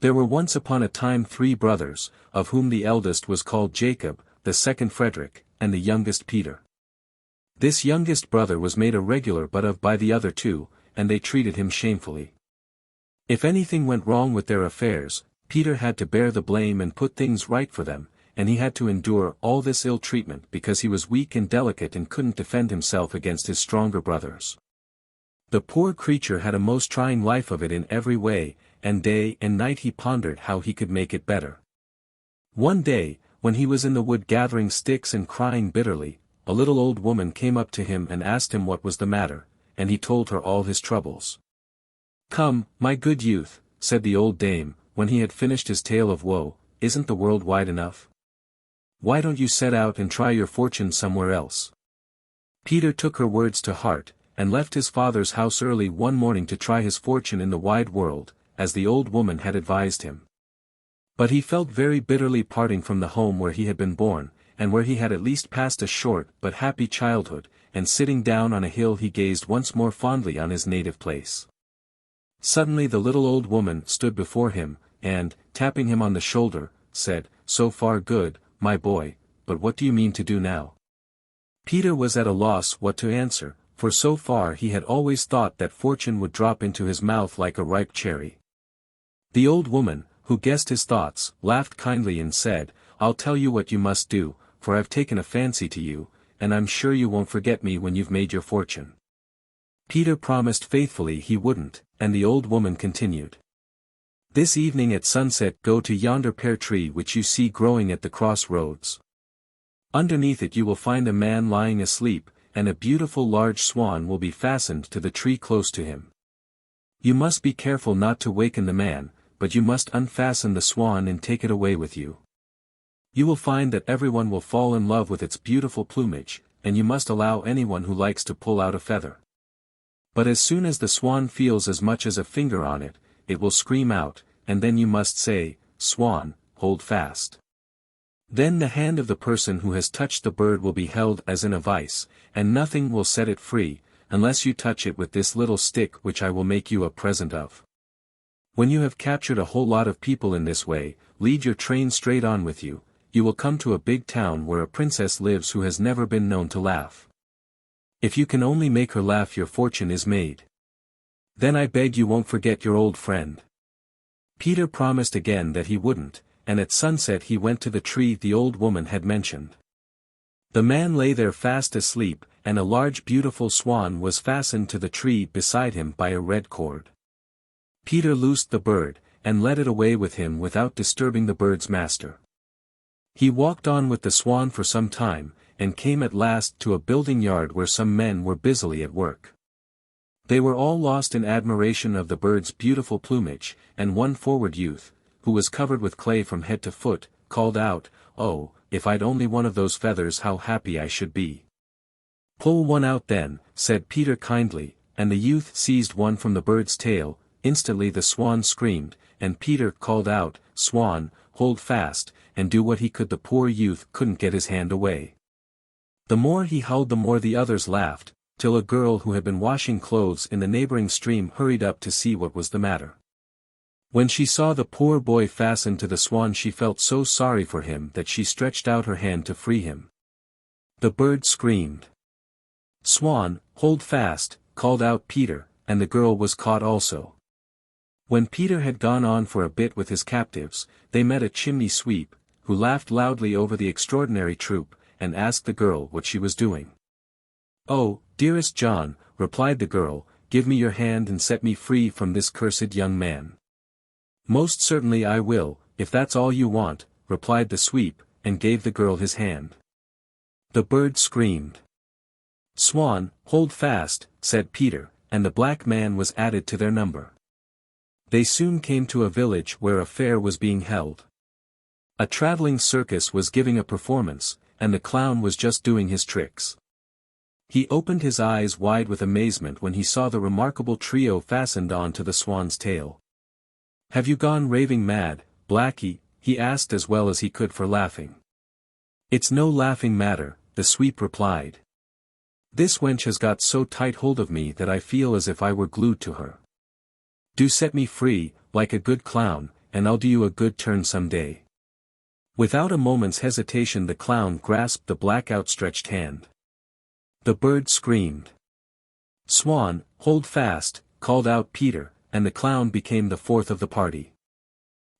There were once upon a time 3 brothers, of whom the eldest was called Jacob, the second Frederick, and the youngest Peter. This youngest brother was made a regular butt of by the other 2, and they treated him shamefully. If anything went wrong with their affairs, Peter had to bear the blame and put things right for them, and he had to endure all this ill treatment because he was weak and delicate and couldn't defend himself against his stronger brothers. The poor creature had a most trying life of it in every way, and day and night he pondered how he could make it better. One day, when he was in the wood gathering sticks and crying bitterly, a little old woman came up to him and asked him what was the matter, and he told her all his troubles. Come, my good youth, said the old dame, when he had finished his tale of woe, isn't the world wide enough? Why don't you set out and try your fortune somewhere else? Peter took her words to heart, and left his father's house early one morning to try his fortune in the wide world, as the old woman had advised him. But he felt very bitterly parting from the home where he had been born, and where he had at least passed a short but happy childhood, and sitting down on a hill he gazed once more fondly on his native place. Suddenly the little old woman stood before him, and, tapping him on the shoulder, said, So far good, my boy, but what do you mean to do now? Peter was at a loss what to answer, for so far he had always thought that fortune would drop into his mouth like a ripe cherry. The old woman, who guessed his thoughts, laughed kindly and said, I'll tell you what you must do, for I've taken a fancy to you, and I'm sure you won't forget me when you've made your fortune. Peter promised faithfully he wouldn't, and the old woman continued. This evening at sunset go to yonder pear tree which you see growing at the cross roads. Underneath it you will find a man lying asleep, and a beautiful large swan will be fastened to the tree close to him. You must be careful not to waken the man, but you must unfasten the swan and take it away with you. You will find that everyone will fall in love with its beautiful plumage, and you must allow anyone who likes to pull out a feather. But as soon as the swan feels as much as a finger on it, it will scream out, and then you must say, Swan, hold fast. Then the hand of the person who has touched the bird will be held as in a vice, and nothing will set it free, unless you touch it with this little stick which I will make you a present of. When you have captured a whole lot of people in this way, lead your train straight on with you, you will come to a big town where a princess lives who has never been known to laugh. If you can only make her laugh your fortune is made. Then I beg you won't forget your old friend." Peter promised again that he wouldn't, and at sunset he went to the tree the old woman had mentioned. The man lay there fast asleep, and a large beautiful swan was fastened to the tree beside him by a red cord. Peter loosed the bird, and led it away with him without disturbing the bird's master. He walked on with the swan for some time, and came at last to a building yard where some men were busily at work. They were all lost in admiration of the bird's beautiful plumage, and one forward youth, who was covered with clay from head to foot, called out, "Oh, if I'd only one of those feathers, how happy I should be." "Pull one out then," said Peter kindly, and the youth seized one from the bird's tail. Instantly the swan screamed, and Peter called out, "Swan, hold fast," and do what he could, the poor youth couldn't get his hand away. The more he howled the more the others laughed, till a girl who had been washing clothes in the neighboring stream hurried up to see what was the matter. When she saw the poor boy fastened to the swan, she felt so sorry for him that she stretched out her hand to free him. The bird screamed. "Swan, hold fast," called out Peter, and the girl was caught also. When Peter had gone on for a bit with his captives, they met a chimney sweep, who laughed loudly over the extraordinary troop, and asked the girl what she was doing. "Oh, dearest John," replied the girl, "give me your hand and set me free from this cursed young man." "Most certainly I will, if that's all you want," replied the sweep, and gave the girl his hand. The bird screamed. "Swan, hold fast," said Peter, and the black man was added to their number. They soon came to a village where a fair was being held. A traveling circus was giving a performance, and the clown was just doing his tricks. He opened his eyes wide with amazement when he saw the remarkable trio fastened on to the swan's tail. "Have you gone raving mad, Blackie?" he asked as well as he could for laughing. "It's no laughing matter," the sweep replied. "This wench has got so tight hold of me that I feel as if I were glued to her. Do set me free, like a good clown, and I'll do you a good turn some day." Without a moment's hesitation the clown grasped the black outstretched hand. The bird screamed. "Swan, hold fast," called out Peter, and the clown became the fourth of the party.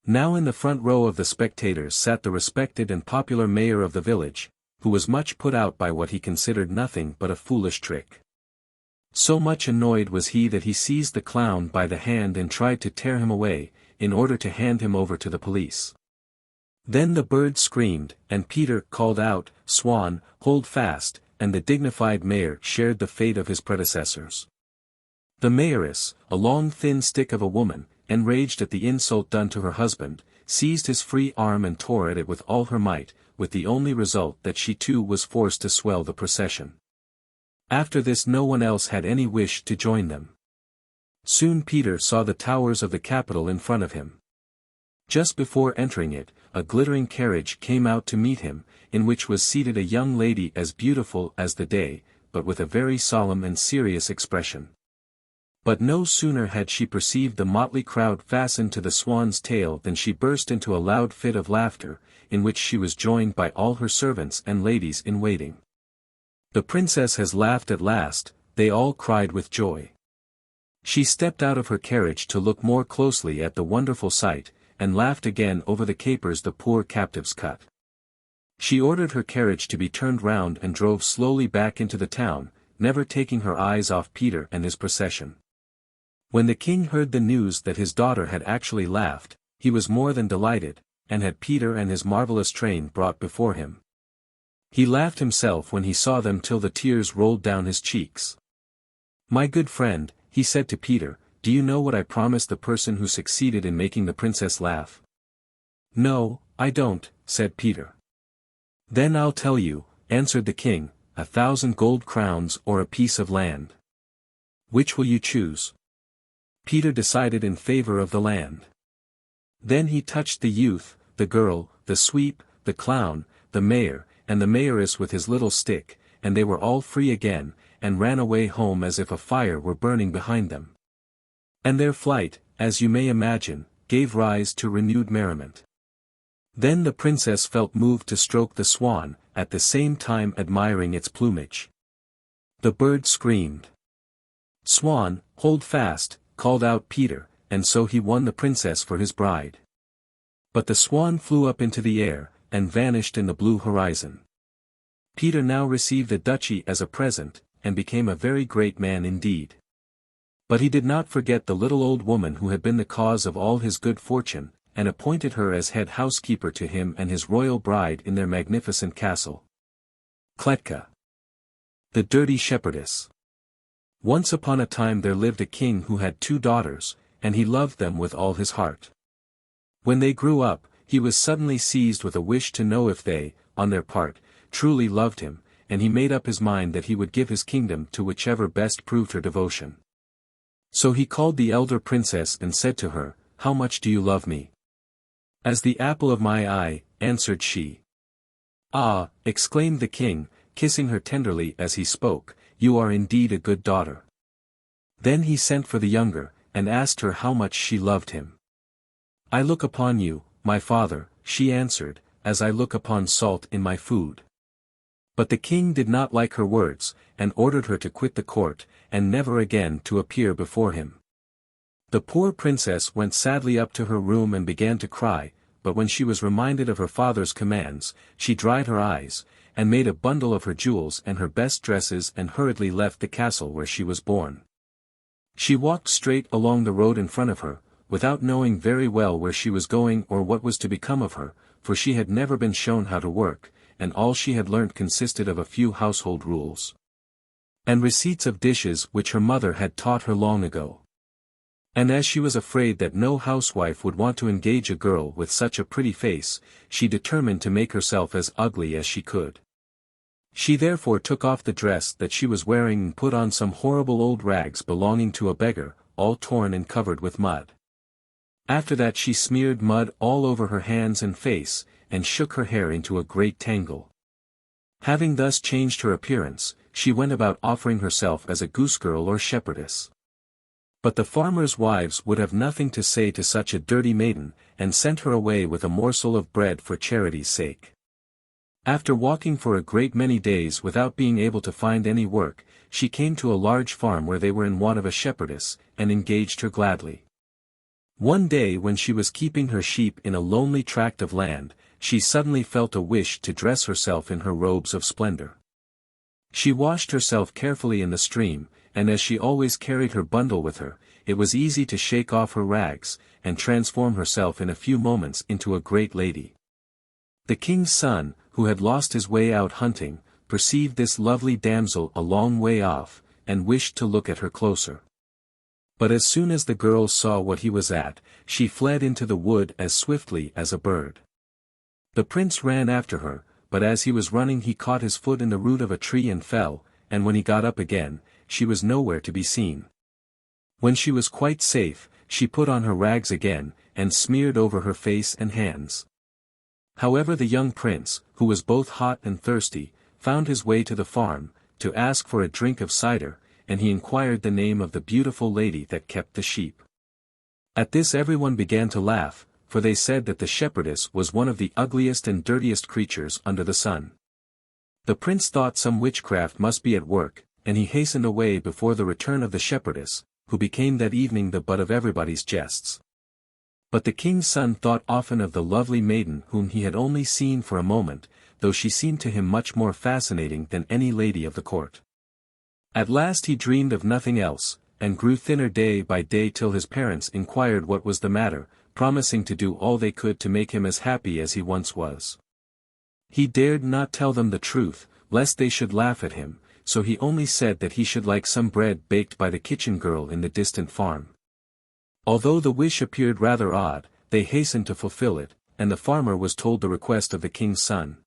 Now in the front row of the spectators sat the respected and popular mayor of the village, who was much put out by what he considered nothing but a foolish trick. So much annoyed was he that he seized the clown by the hand and tried to tear him away, in order to hand him over to the police. Then the bird screamed, and Peter called out, "Swan, hold fast," and the dignified mayor shared the fate of his predecessors. The mayoress, a long thin stick of a woman, enraged at the insult done to her husband, seized his free arm and tore at it with all her might, with the only result that she too was forced to swell the procession. After this no one else had any wish to join them. Soon Peter saw the towers of the capital in front of him. Just before entering it, a glittering carriage came out to meet him, in which was seated a young lady as beautiful as the day, but with a very solemn and serious expression. But no sooner had she perceived the motley crowd fastened to the swan's tail than she burst into a loud fit of laughter, in which she was joined by all her servants and ladies in waiting. "The princess has laughed at last," they all cried with joy. She stepped out of her carriage to look more closely at the wonderful sight, and laughed again over the capers the poor captives cut. She ordered her carriage to be turned round and drove slowly back into the town, never taking her eyes off Peter and his procession. When the king heard the news that his daughter had actually laughed, he was more than delighted, and had Peter and his marvelous train brought before him. He laughed himself when he saw them till the tears rolled down his cheeks. "My good friend," he said to Peter, "do you know what I promised the person who succeeded in making the princess laugh?" "No, I don't," said Peter. "Then I'll tell you," answered the king, 1,000 gold crowns or a piece of land. Which will you choose?" Peter decided in favor of the land. Then he touched the youth, the girl, the sweep, the clown, the mayor, and the mayoress with his little stick, and they were all free again, and ran away home as if a fire were burning behind them. And their flight, as you may imagine, gave rise to renewed merriment. Then the princess felt moved to stroke the swan, at the same time admiring its plumage. The bird screamed. "Swan, hold fast," called out Peter, and so he won the princess for his bride. But the swan flew up into the air, and vanished in the blue horizon. Peter now received the duchy as a present, and became a very great man indeed. But he did not forget the little old woman who had been the cause of all his good fortune, and appointed her as head housekeeper to him and his royal bride in their magnificent castle. Kletka. The Dirty Shepherdess. Once upon a time there lived a king who had 2 daughters, and he loved them with all his heart. When they grew up, he was suddenly seized with a wish to know if they, on their part, truly loved him, and he made up his mind that he would give his kingdom to whichever best proved her devotion. So he called the elder princess and said to her, "How much do you love me?" "As the apple of my eye," answered she. "Ah," exclaimed the king, kissing her tenderly as he spoke, "you are indeed a good daughter." Then he sent for the younger, and asked her how much she loved him. "I look upon you, my father," she answered, "as I look upon salt in my food." But the king did not like her words, and ordered her to quit the court, and never again to appear before him. The poor princess went sadly up to her room and began to cry, but when she was reminded of her father's commands, she dried her eyes, and made a bundle of her jewels and her best dresses and hurriedly left the castle where she was born. She walked straight along the road in front of her, without knowing very well where she was going or what was to become of her, for she had never been shown how to work, and all she had learnt consisted of a few household rules and receipts of dishes which her mother had taught her long ago. And as she was afraid that no housewife would want to engage a girl with such a pretty face, she determined to make herself as ugly as she could. She therefore took off the dress that she was wearing and put on some horrible old rags belonging to a beggar, all torn and covered with mud. After that she smeared mud all over her hands and face, and shook her hair into a great tangle. Having thus changed her appearance, she went about offering herself as a goose-girl or shepherdess. But the farmers' wives would have nothing to say to such a dirty maiden, and sent her away with a morsel of bread for charity's sake. After walking for a great many days without being able to find any work, she came to a large farm where they were in want of a shepherdess, and engaged her gladly. One day when she was keeping her sheep in a lonely tract of land, she suddenly felt a wish to dress herself in her robes of splendor. She washed herself carefully in the stream, and as she always carried her bundle with her, it was easy to shake off her rags, and transform herself in a few moments into a great lady. The king's son, who had lost his way out hunting, perceived this lovely damsel a long way off, and wished to look at her closer. But as soon as the girl saw what he was at, she fled into the wood as swiftly as a bird. The prince ran after her, but as he was running he caught his foot in the root of a tree and fell, and when he got up again, she was nowhere to be seen. When she was quite safe, she put on her rags again, and smeared over her face and hands. However, the young prince, who was both hot and thirsty, found his way to the farm, to ask for a drink of cider, and he inquired the name of the beautiful lady that kept the sheep. At this everyone began to laugh, for they said that the shepherdess was one of the ugliest and dirtiest creatures under the sun. The prince thought some witchcraft must be at work, and he hastened away before the return of the shepherdess, who became that evening the butt of everybody's jests. But the king's son thought often of the lovely maiden whom he had only seen for a moment, though she seemed to him much more fascinating than any lady of the court. At last he dreamed of nothing else, and grew thinner day by day till his parents inquired what was the matter, promising to do all they could to make him as happy as he once was. He dared not tell them the truth, lest they should laugh at him, so he only said that he should like some bread baked by the kitchen girl in the distant farm. Although the wish appeared rather odd, they hastened to fulfill it, and the farmer was told the request of the king's son.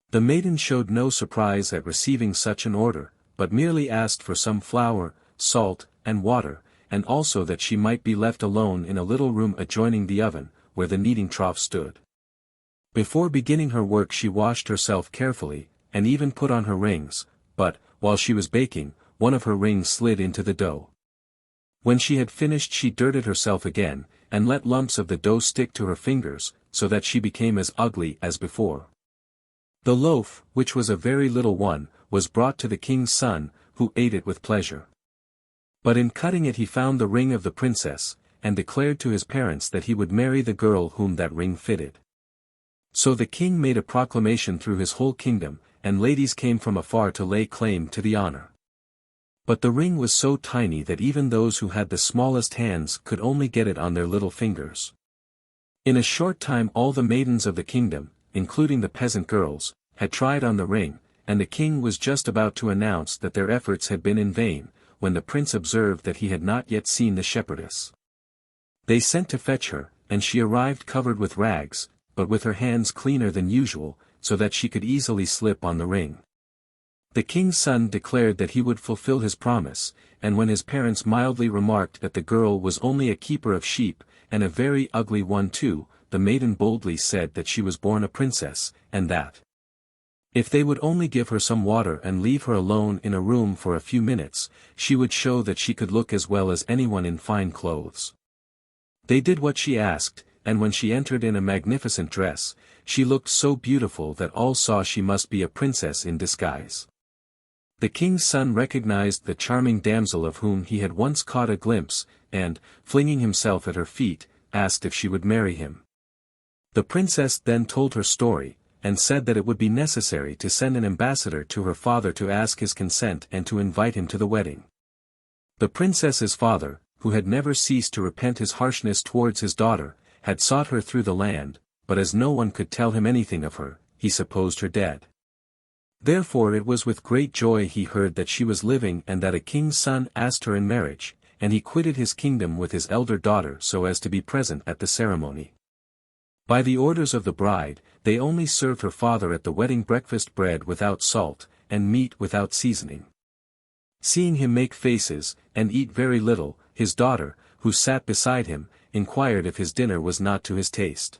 The maiden showed no surprise at receiving such an order, but merely asked for some flour, salt, and water, and also that she might be left alone in a little room adjoining the oven, where the kneading trough stood. Before beginning her work she washed herself carefully, and even put on her rings, but, while she was baking, one of her rings slid into the dough. When she had finished she dirted herself again, and let lumps of the dough stick to her fingers, so that she became as ugly as before. The loaf, which was a very little one, was brought to the king's son, who ate it with pleasure. But in cutting it he found the ring of the princess, and declared to his parents that he would marry the girl whom that ring fitted. So the king made a proclamation through his whole kingdom, and ladies came from afar to lay claim to the honor. But the ring was so tiny that even those who had the smallest hands could only get it on their little fingers. In a short time all the maidens of the kingdom, including the peasant girls, had tried on the ring, and the king was just about to announce that their efforts had been in vain, when the prince observed that he had not yet seen the shepherdess. They sent to fetch her, and she arrived covered with rags, but with her hands cleaner than usual, so that she could easily slip on the ring. The king's son declared that he would fulfill his promise, and when his parents mildly remarked that the girl was only a keeper of sheep, and a very ugly one too, the maiden boldly said that she was born a princess, and that if they would only give her some water and leave her alone in a room for a few minutes, she would show that she could look as well as anyone in fine clothes. They did what she asked, and when she entered in a magnificent dress, she looked so beautiful that all saw she must be a princess in disguise. The king's son recognized the charming damsel of whom he had once caught a glimpse, and, flinging himself at her feet, asked if she would marry him. The princess then told her story, and said that it would be necessary to send an ambassador to her father to ask his consent and to invite him to the wedding. The princess's father, who had never ceased to repent his harshness towards his daughter, had sought her through the land, but as no one could tell him anything of her, he supposed her dead. Therefore it was with great joy he heard that she was living and that a king's son asked her in marriage, and he quitted his kingdom with his elder daughter so as to be present at the ceremony. By the orders of the bride, they only served her father at the wedding breakfast bread without salt, and meat without seasoning. Seeing him make faces, and eat very little, his daughter, who sat beside him, inquired if his dinner was not to his taste.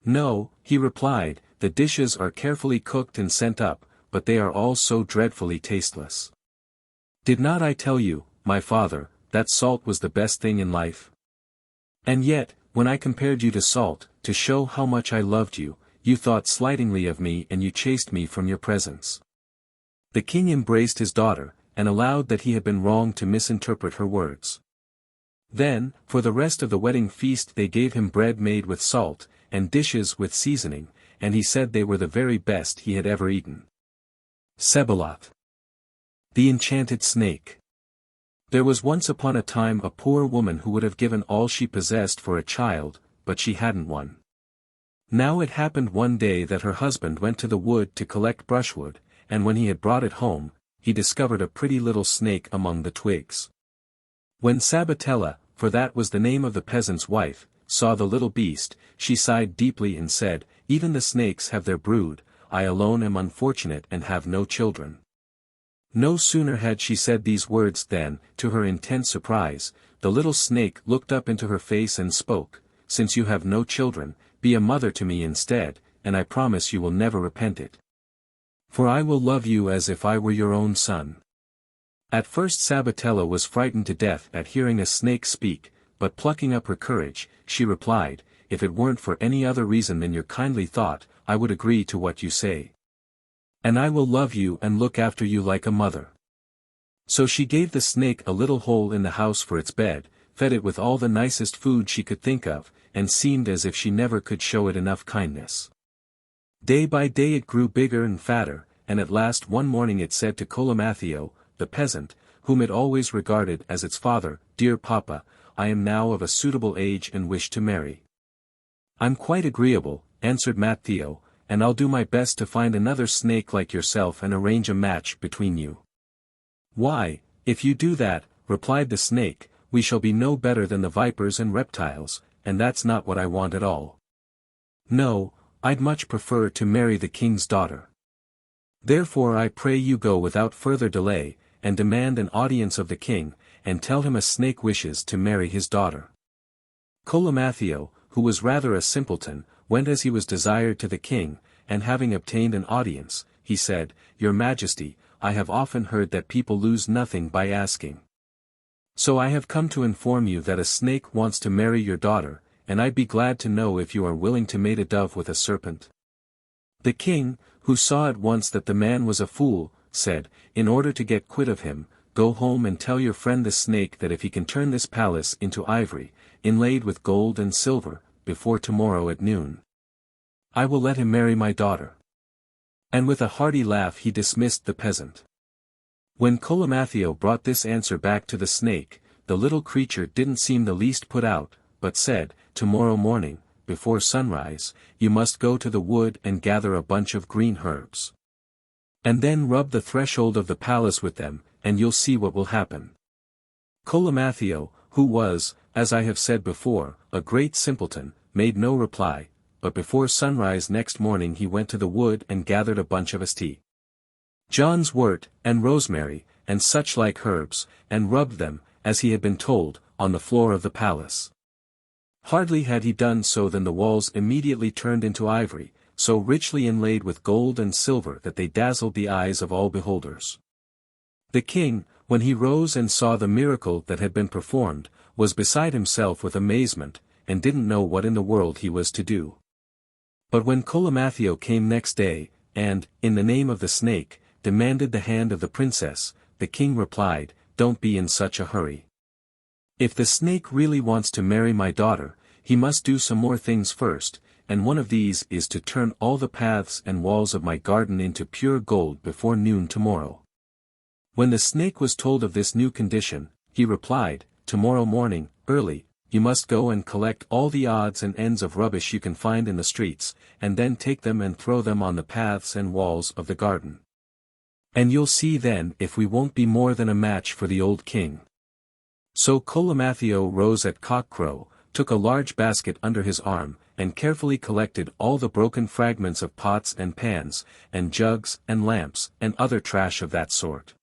No, he replied, the dishes are carefully cooked and sent up, but they are all so dreadfully tasteless. Did not I tell you, my father, that salt was the best thing in life? And yet, when I compared you to salt, to show how much I loved you, you thought slightingly of me and you chased me from your presence. The king embraced his daughter, and allowed that he had been wrong to misinterpret her words. Then, for the rest of the wedding feast they gave him bread made with salt, and dishes with seasoning, and he said they were the very best he had ever eaten. Sebalot. The Enchanted Snake. There was once upon a time a poor woman who would have given all she possessed for a child, but she hadn't one. Now it happened one day that her husband went to the wood to collect brushwood, and when he had brought it home, he discovered a pretty little snake among the twigs. When Sabatella, for that was the name of the peasant's wife, saw the little beast, she sighed deeply and said, even the snakes have their brood, I alone am unfortunate and have no children. No sooner had she said these words than, to her intense surprise, the little snake looked up into her face and spoke, since you have no children, be a mother to me instead, and I promise you will never repent it. For I will love you as if I were your own son. At first Sabatella was frightened to death at hearing a snake speak, but plucking up her courage, she replied, if it weren't for any other reason than your kindly thought, I would agree to what you say. And I will love you and look after you like a mother. So she gave the snake a little hole in the house for its bed, fed it with all the nicest food she could think of, and seemed as if she never could show it enough kindness. Day by day it grew bigger and fatter, and at last one morning it said to Colomathio, the peasant, whom it always regarded as its father, dear papa, I am now of a suitable age and wish to marry. I'm quite agreeable, answered Matteo, and I'll do my best to find another snake like yourself and arrange a match between you. Why, if you do that, replied the snake, we shall be no better than the vipers and reptiles, and that's not what I want at all. No, I'd much prefer to marry the king's daughter. Therefore I pray you go without further delay, and demand an audience of the king, and tell him a snake wishes to marry his daughter. Colomathio, who was rather a simpleton, went as he was desired to the king, and having obtained an audience, he said, Your Majesty, I have often heard that people lose nothing by asking. So I have come to inform you that a snake wants to marry your daughter, and I'd be glad to know if you are willing to mate a dove with a serpent. The king, who saw at once that the man was a fool, said, in order to get quit of him, go home and tell your friend the snake that if he can turn this palace into ivory, inlaid with gold and silver, before tomorrow at noon, I will let him marry my daughter." And with a hearty laugh he dismissed the peasant. When Colomathio brought this answer back to the snake, the little creature didn't seem the least put out, but said, "Tomorrow morning, before sunrise, you must go to the wood and gather a bunch of green herbs. And then rub the threshold of the palace with them, and you'll see what will happen." Colomathio, who was, as I have said before, a great simpleton, made no reply, but before sunrise next morning he went to the wood and gathered a bunch of tea, John's wort, and rosemary, and such like herbs, and rubbed them, as he had been told, on the floor of the palace. Hardly had he done so than the walls immediately turned into ivory, so richly inlaid with gold and silver that they dazzled the eyes of all beholders. The king, when he rose and saw the miracle that had been performed, was beside himself with amazement, and didn't know what in the world he was to do. But when Colomathio came next day, and, in the name of the snake, demanded the hand of the princess, the king replied, "Don't be in such a hurry. If the snake really wants to marry my daughter, he must do some more things first, and one of these is to turn all the paths and walls of my garden into pure gold before noon tomorrow." When the snake was told of this new condition, he replied, "Tomorrow morning, early, you must go and collect all the odds and ends of rubbish you can find in the streets, and then take them and throw them on the paths and walls of the garden. And you'll see then if we won't be more than a match for the old king." So Colomathio rose at cock-crow, took a large basket under his arm, and carefully collected all the broken fragments of pots and pans, and jugs and lamps, and other trash of that sort.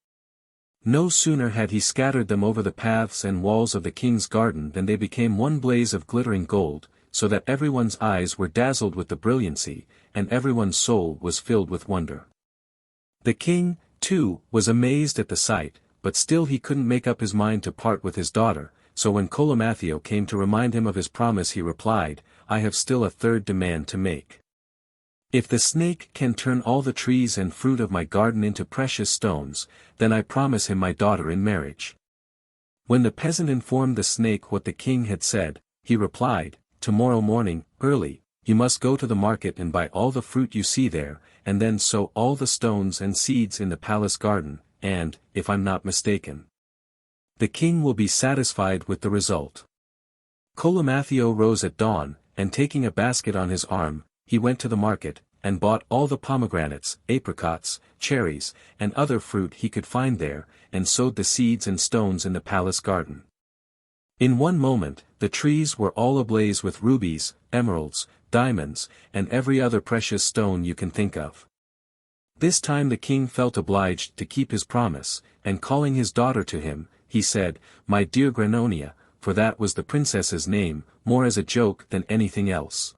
No sooner had he scattered them over the paths and walls of the king's garden than they became one blaze of glittering gold, so that everyone's eyes were dazzled with the brilliancy, and everyone's soul was filled with wonder. The king, too, was amazed at the sight, but still he couldn't make up his mind to part with his daughter, so when Colomathio came to remind him of his promise he replied, "I have still a third demand to make. If the snake can turn all the trees and fruit of my garden into precious stones, then I promise him my daughter in marriage." When the peasant informed the snake what the king had said, he replied, "Tomorrow morning, early, you must go to the market and buy all the fruit you see there, and then sow all the stones and seeds in the palace garden, and, if I'm not mistaken, the king will be satisfied with the result." Colomathio rose at dawn, and taking a basket on his arm, he went to the market, and bought all the pomegranates, apricots, cherries, and other fruit he could find there, and sowed the seeds and stones in the palace garden. In one moment, the trees were all ablaze with rubies, emeralds, diamonds, and every other precious stone you can think of. This time the king felt obliged to keep his promise, and calling his daughter to him, he said, "My dear Granonia," for that was the princess's name, more as a joke than anything else,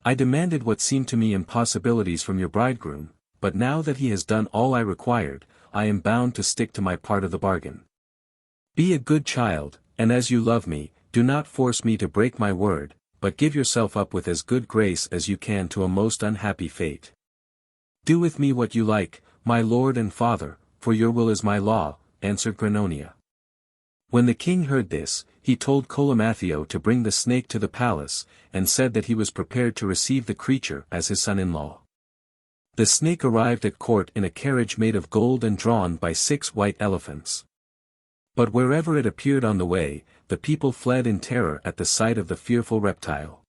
"I demanded what seemed to me impossibilities from your bridegroom, but now that he has done all I required, I am bound to stick to my part of the bargain. Be a good child, and as you love me, do not force me to break my word, but give yourself up with as good grace as you can to a most unhappy fate. Do with me what you like, my lord and father, for your will is my law," answered Granonia. When the king heard this, he told Colomathio to bring the snake to the palace, and said that he was prepared to receive the creature as his son-in-law. The snake arrived at court in a carriage made of gold and drawn by 6 white elephants. But wherever it appeared on the way, the people fled in terror at the sight of the fearful reptile.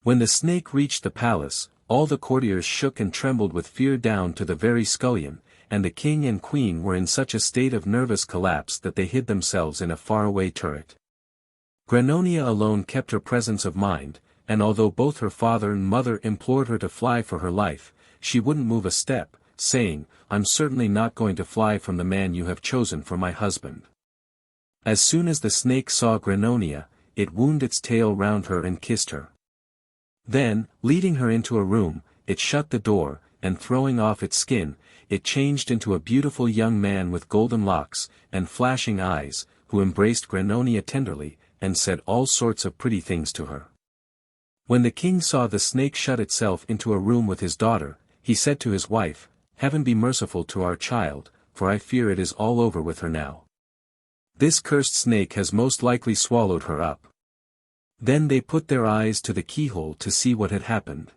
When the snake reached the palace, all the courtiers shook and trembled with fear down to the very scullion, and the king and queen were in such a state of nervous collapse that they hid themselves in a faraway turret. Granonia alone kept her presence of mind, and although both her father and mother implored her to fly for her life, she wouldn't move a step, saying, "I'm certainly not going to fly from the man you have chosen for my husband." As soon as the snake saw Granonia, it wound its tail round her and kissed her. Then, leading her into a room, it shut the door, and throwing off its skin, it changed into a beautiful young man with golden locks, and flashing eyes, who embraced Granonia tenderly, and said all sorts of pretty things to her. When the king saw the snake shut itself into a room with his daughter, he said to his wife, "Heaven be merciful to our child, for I fear it is all over with her now. This cursed snake has most likely swallowed her up." Then they put their eyes to the keyhole to see what had happened.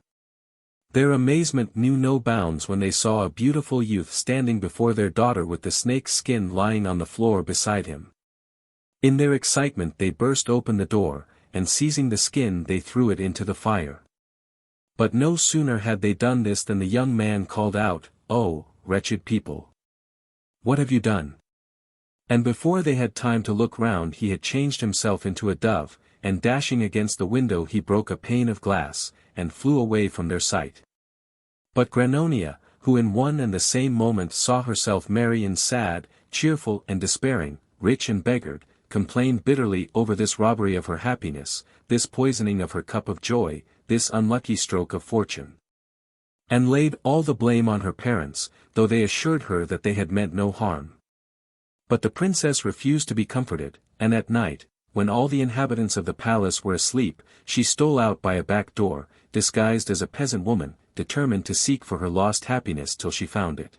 Their amazement knew no bounds when they saw a beautiful youth standing before their daughter with the snake's skin lying on the floor beside him. In their excitement they burst open the door, and seizing the skin they threw it into the fire. But no sooner had they done this than the young man called out, "Oh, wretched people! What have you done?" And before they had time to look round he had changed himself into a dove, and dashing against the window he broke a pane of glass, and flew away from their sight. But Granonia, who in one and the same moment saw herself merry and sad, cheerful and despairing, rich and beggared, complained bitterly over this robbery of her happiness, this poisoning of her cup of joy, this unlucky stroke of fortune. And laid all the blame on her parents, though they assured her that they had meant no harm. But the princess refused to be comforted, and at night, when all the inhabitants of the palace were asleep, she stole out by a back door, disguised as a peasant woman, determined to seek for her lost happiness till she found it.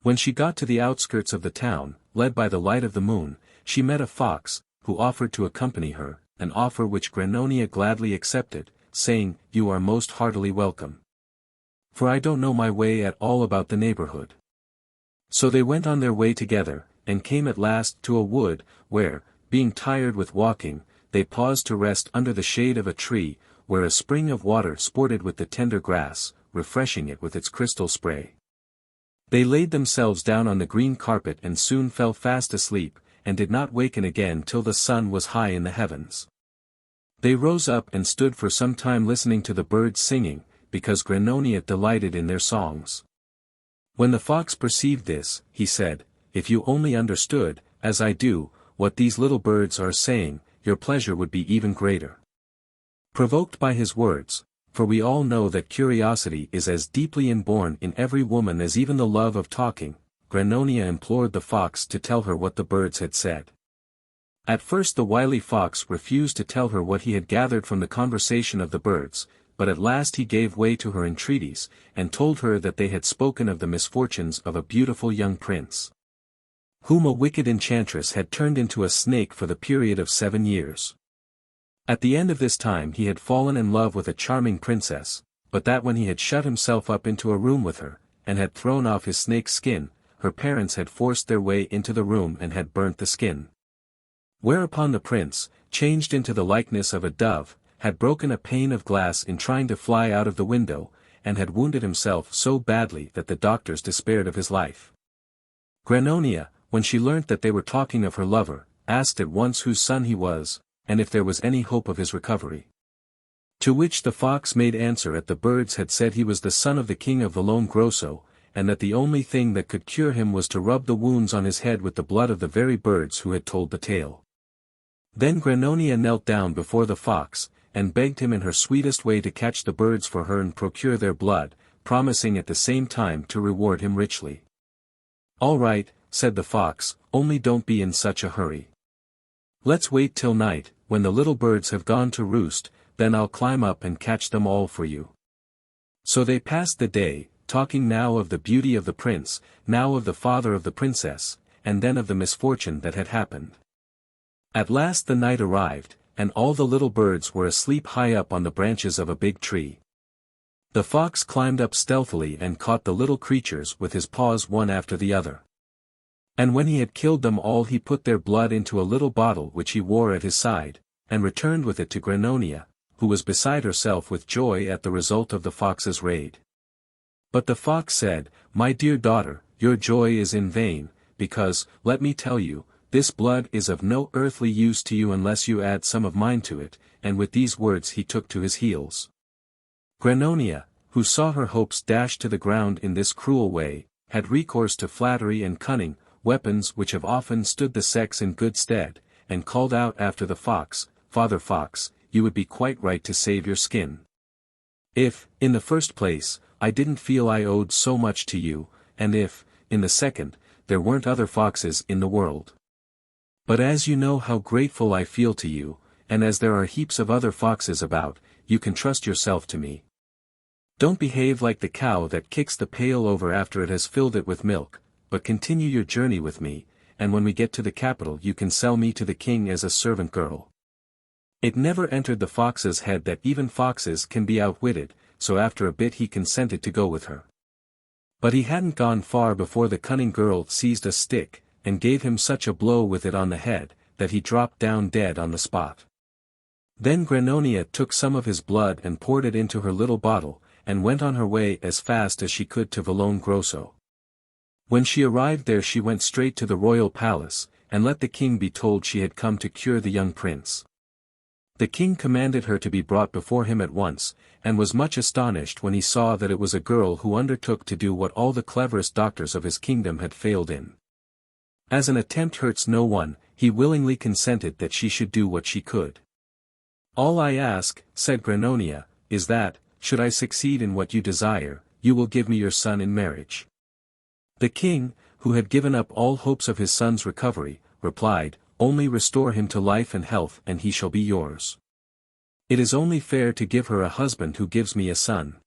When she got to the outskirts of the town, led by the light of the moon, she met a fox, who offered to accompany her, an offer which Granonia gladly accepted, saying, "You are most heartily welcome. For I don't know my way at all about the neighborhood." So they went on their way together, and came at last to a wood, where, being tired with walking, they paused to rest under the shade of a tree, where a spring of water sported with the tender grass, refreshing it with its crystal spray. They laid themselves down on the green carpet and soon fell fast asleep, and did not waken again till the sun was high in the heavens. They rose up and stood for some time listening to the birds singing, because Granonia delighted in their songs. When the fox perceived this, he said, "If you only understood, as I do, what these little birds are saying, your pleasure would be even greater." Provoked by his words, for we all know that curiosity is as deeply inborn in every woman as even the love of talking, Granonia implored the fox to tell her what the birds had said. At first the wily fox refused to tell her what he had gathered from the conversation of the birds, but at last he gave way to her entreaties, and told her that they had spoken of the misfortunes of a beautiful young prince, whom a wicked enchantress had turned into a snake for the period of 7 years. At the end of this time he had fallen in love with a charming princess, but that when he had shut himself up into a room with her, and had thrown off his snake's skin, her parents had forced their way into the room and had burnt the skin. Whereupon the prince, changed into the likeness of a dove, had broken a pane of glass in trying to fly out of the window, and had wounded himself so badly that the doctors despaired of his life. Granonia, when she learnt that they were talking of her lover, asked at once whose son he was, and if there was any hope of his recovery. To which the fox made answer that the birds had said he was the son of the king of Valone Grosso, and that the only thing that could cure him was to rub the wounds on his head with the blood of the very birds who had told the tale. Then Granonia knelt down before the fox, and begged him in her sweetest way to catch the birds for her and procure their blood, promising at the same time to reward him richly. "All right," said the fox, "only don't be in such a hurry. Let's wait till night, when the little birds have gone to roost, then I'll climb up and catch them all for you." So they passed the day, talking now of the beauty of the prince, now of the father of the princess, and then of the misfortune that had happened. At last the night arrived, and all the little birds were asleep high up on the branches of a big tree. The fox climbed up stealthily and caught the little creatures with his paws one after the other. And when he had killed them all he put their blood into a little bottle which he wore at his side, and returned with it to Granonia, who was beside herself with joy at the result of the fox's raid. But the fox said, "My dear daughter, your joy is in vain, because, let me tell you, this blood is of no earthly use to you unless you add some of mine to it," and with these words he took to his heels. Granonia, who saw her hopes dashed to the ground in this cruel way, had recourse to flattery and cunning, weapons which have often stood the sex in good stead, and called out after the fox, "Father Fox, you would be quite right to save your skin. If, in the first place, I didn't feel I owed so much to you, and if, in the second, there weren't other foxes in the world. But as you know how grateful I feel to you, and as there are heaps of other foxes about, you can trust yourself to me. Don't behave like the cow that kicks the pail over after it has filled it with milk, but continue your journey with me, and when we get to the capital you can sell me to the king as a servant girl." It never entered the fox's head that even foxes can be outwitted, so after a bit he consented to go with her. But he hadn't gone far before the cunning girl seized a stick, and gave him such a blow with it on the head, that he dropped down dead on the spot. Then Grannonia took some of his blood and poured it into her little bottle, and went on her way as fast as she could to Valongrosso. When she arrived there she went straight to the royal palace, and let the king be told she had come to cure the young prince. The king commanded her to be brought before him at once, and was much astonished when he saw that it was a girl who undertook to do what all the cleverest doctors of his kingdom had failed in. As an attempt hurts no one, he willingly consented that she should do what she could. "All I ask," said Grannonia, "is that, should I succeed in what you desire, you will give me your son in marriage." The king, who had given up all hopes of his son's recovery, replied, "Only restore him to life and health and he shall be yours. It is only fair to give her a husband who gives me a son."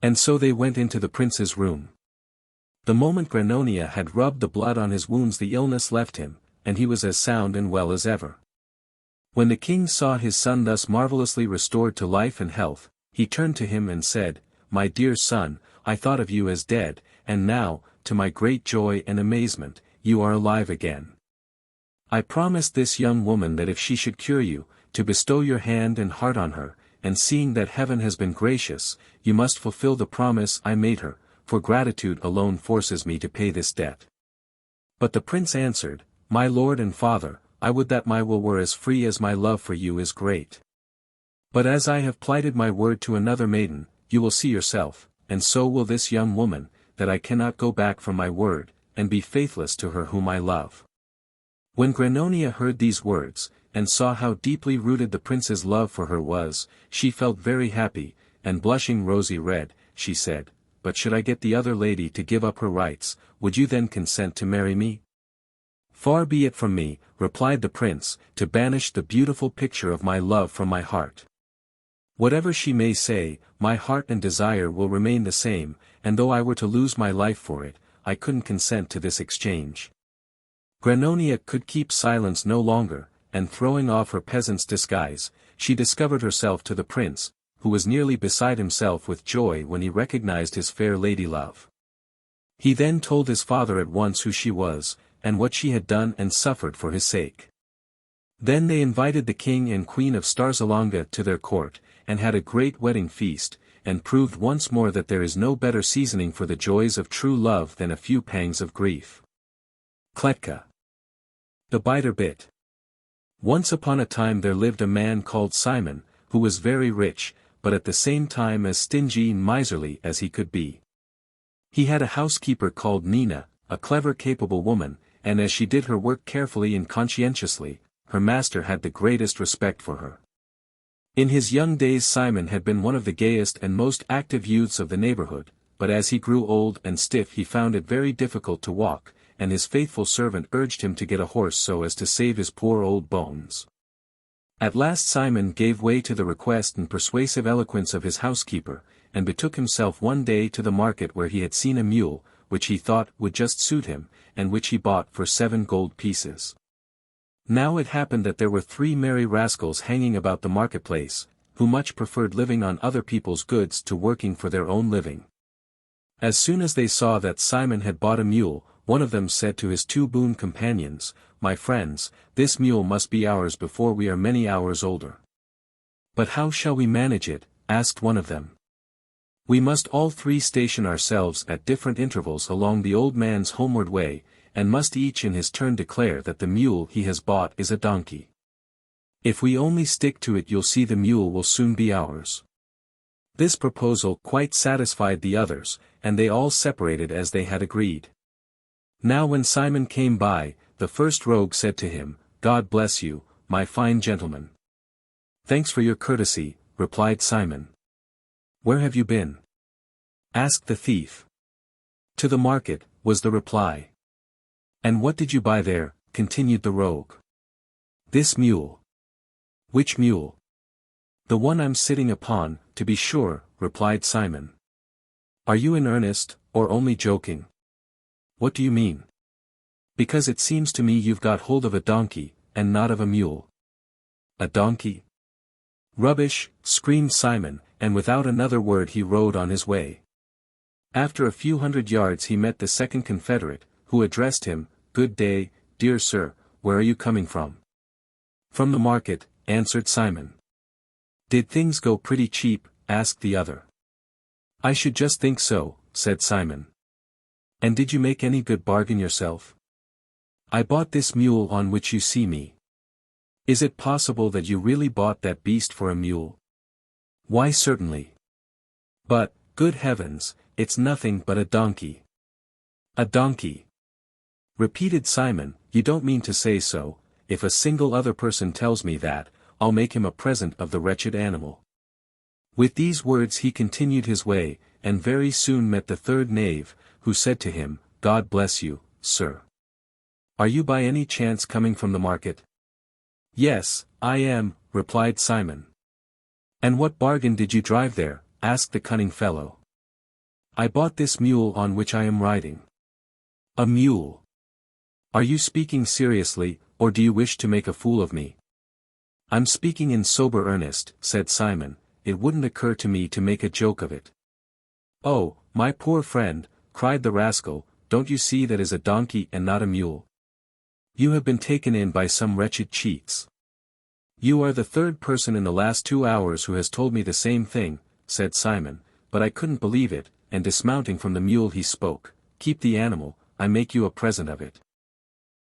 And so they went into the prince's room. The moment Grannonia had rubbed the blood on his wounds the illness left him, and he was as sound and well as ever. When the king saw his son thus marvelously restored to life and health, he turned to him and said, "My dear son, I thought of you as dead, and now, to my great joy and amazement, you are alive again. I promised this young woman that if she should cure you, to bestow your hand and heart on her, and seeing that heaven has been gracious, you must fulfill the promise I made her, for gratitude alone forces me to pay this debt." But the prince answered, "My lord and father, I would that my will were as free as my love for you is great. But as I have plighted my word to another maiden, you will see yourself, and so will this young woman, that I cannot go back from my word, and be faithless to her whom I love." When Grannonia heard these words, and saw how deeply rooted the prince's love for her was, she felt very happy, and blushing rosy red, she said, "But should I get the other lady to give up her rights, would you then consent to marry me?" "Far be it from me," replied the prince, "to banish the beautiful picture of my love from my heart. Whatever she may say, my heart and desire will remain the same, and though I were to lose my life for it, I couldn't consent to this exchange." Grannonia could keep silence no longer, and throwing off her peasant's disguise, she discovered herself to the prince, who was nearly beside himself with joy when he recognized his fair lady love. He then told his father at once who she was, and what she had done and suffered for his sake. Then they invited the king and queen of Starzalonga to their court, and had a great wedding feast, and proved once more that there is no better seasoning for the joys of true love than a few pangs of grief. Kletka. The Biter Bit. Once upon a time there lived a man called Simon, who was very rich, but at the same time as stingy and miserly as he could be. He had a housekeeper called Nina, a clever capable woman, and as she did her work carefully and conscientiously, her master had the greatest respect for her. In his young days Simon had been one of the gayest and most active youths of the neighborhood, but as he grew old and stiff he found it very difficult to walk, and his faithful servant urged him to get a horse so as to save his poor old bones. At last Simon gave way to the request and persuasive eloquence of his housekeeper, and betook himself one day to the market where he had seen a mule, which he thought would just suit him, and which he bought for 7 gold pieces. Now it happened that there were 3 merry rascals hanging about the marketplace, who much preferred living on other people's goods to working for their own living. As soon as they saw that Simon had bought a mule, one of them said to his 2 boon companions, "My friends, this mule must be ours before we are many hours older." "But how shall we manage it?" asked one of them. "We must all 3 station ourselves at different intervals along the old man's homeward way, and must each in his turn declare that the mule he has bought is a donkey. If we only stick to it you'll see the mule will soon be ours." This proposal quite satisfied the others, and they all separated as they had agreed. Now when Simon came by, the first rogue said to him, "God bless you, my fine gentleman." "Thanks for your courtesy," replied Simon. "Where have you been?" asked the thief. "To the market," was the reply. "And what did you buy there?" continued the rogue. "This mule." "Which mule?" "The one I'm sitting upon, to be sure," replied Simon. "Are you in earnest, or only joking?" What do you mean? Because it seems to me you've got hold of a donkey, and not of a mule. A donkey? Rubbish, screamed Simon, and without another word he rode on his way. After a few hundred yards he met the second confederate, who addressed him, "Good day, dear sir, where are you coming from?" "From the market," answered Simon. "Did things go pretty cheap?" asked the other. "I should just think so," said Simon. "And did you make any good bargain yourself?" "I bought this mule on which you see me." "Is it possible that you really bought that beast for a mule?" "Why certainly. But, good heavens, it's nothing but a donkey." "A donkey?" repeated Simon. "You don't mean to say so. If a single other person tells me that, I'll make him a present of the wretched animal." With these words he continued his way, and very soon met the third knave, who said to him, "God bless you, sir. Are you by any chance coming from the market?" "Yes, I am," replied Simon. "And what bargain did you drive there?" asked the cunning fellow. "I bought this mule on which I am riding." "A mule? Are you speaking seriously, or do you wish to make a fool of me?" "I'm speaking in sober earnest," said Simon. "It wouldn't occur to me to make a joke of it." "Oh, my poor friend," cried the rascal, "don't you see that is a donkey and not a mule? You have been taken in by some wretched cheats." "You are the third person in the last 2 hours who has told me the same thing," said Simon, "but I couldn't believe it," and dismounting from the mule he spoke, "Keep the animal, I make you a present of it."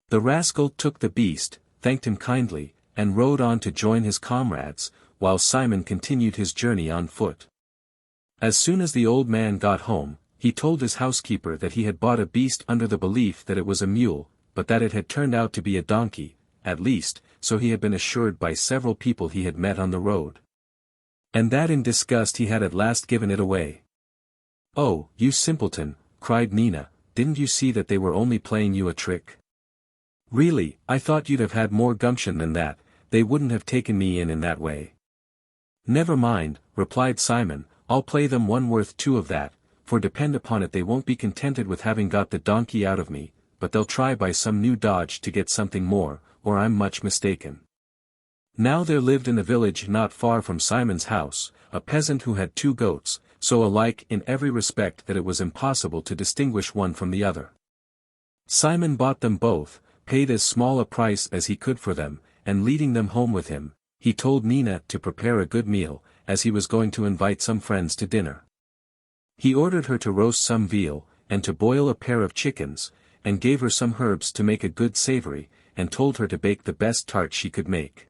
The rascal took the beast, thanked him kindly, and rode on to join his comrades, while Simon continued his journey on foot. As soon as the old man got home, he told his housekeeper that he had bought a beast under the belief that it was a mule, but that it had turned out to be a donkey, at least, so he had been assured by several people he had met on the road. And that in disgust he had at last given it away. "Oh, you simpleton," cried Nina, "didn't you see that they were only playing you a trick? Really, I thought you'd have had more gumption than that, they wouldn't have taken me in that way." "Never mind," replied Simon, "I'll play them one worth 2 of that, for depend upon it they won't be contented with having got the donkey out of me, but they'll try by some new dodge to get something more, or I'm much mistaken." Now there lived in a village not far from Simon's house, a peasant who had 2 goats, so alike in every respect that it was impossible to distinguish one from the other. Simon bought them both, paid as small a price as he could for them, and leading them home with him, he told Nina to prepare a good meal, as he was going to invite some friends to dinner. He ordered her to roast some veal, and to boil a pair of chickens, and gave her some herbs to make a good savory, and told her to bake the best tart she could make.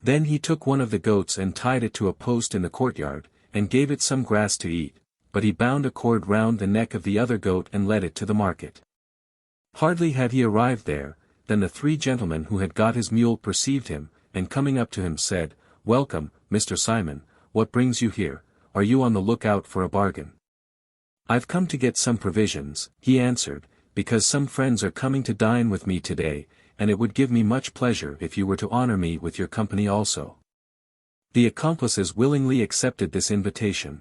Then he took one of the goats and tied it to a post in the courtyard, and gave it some grass to eat, but he bound a cord round the neck of the other goat and led it to the market. Hardly had he arrived there, than the 3 gentlemen who had got his mule perceived him, and coming up to him said, "Welcome, Mr. Simon, what brings you here? Are you on the lookout for a bargain?" "I've come to get some provisions," he answered, "because some friends are coming to dine with me today, and it would give me much pleasure if you were to honor me with your company also." The accomplices willingly accepted this invitation.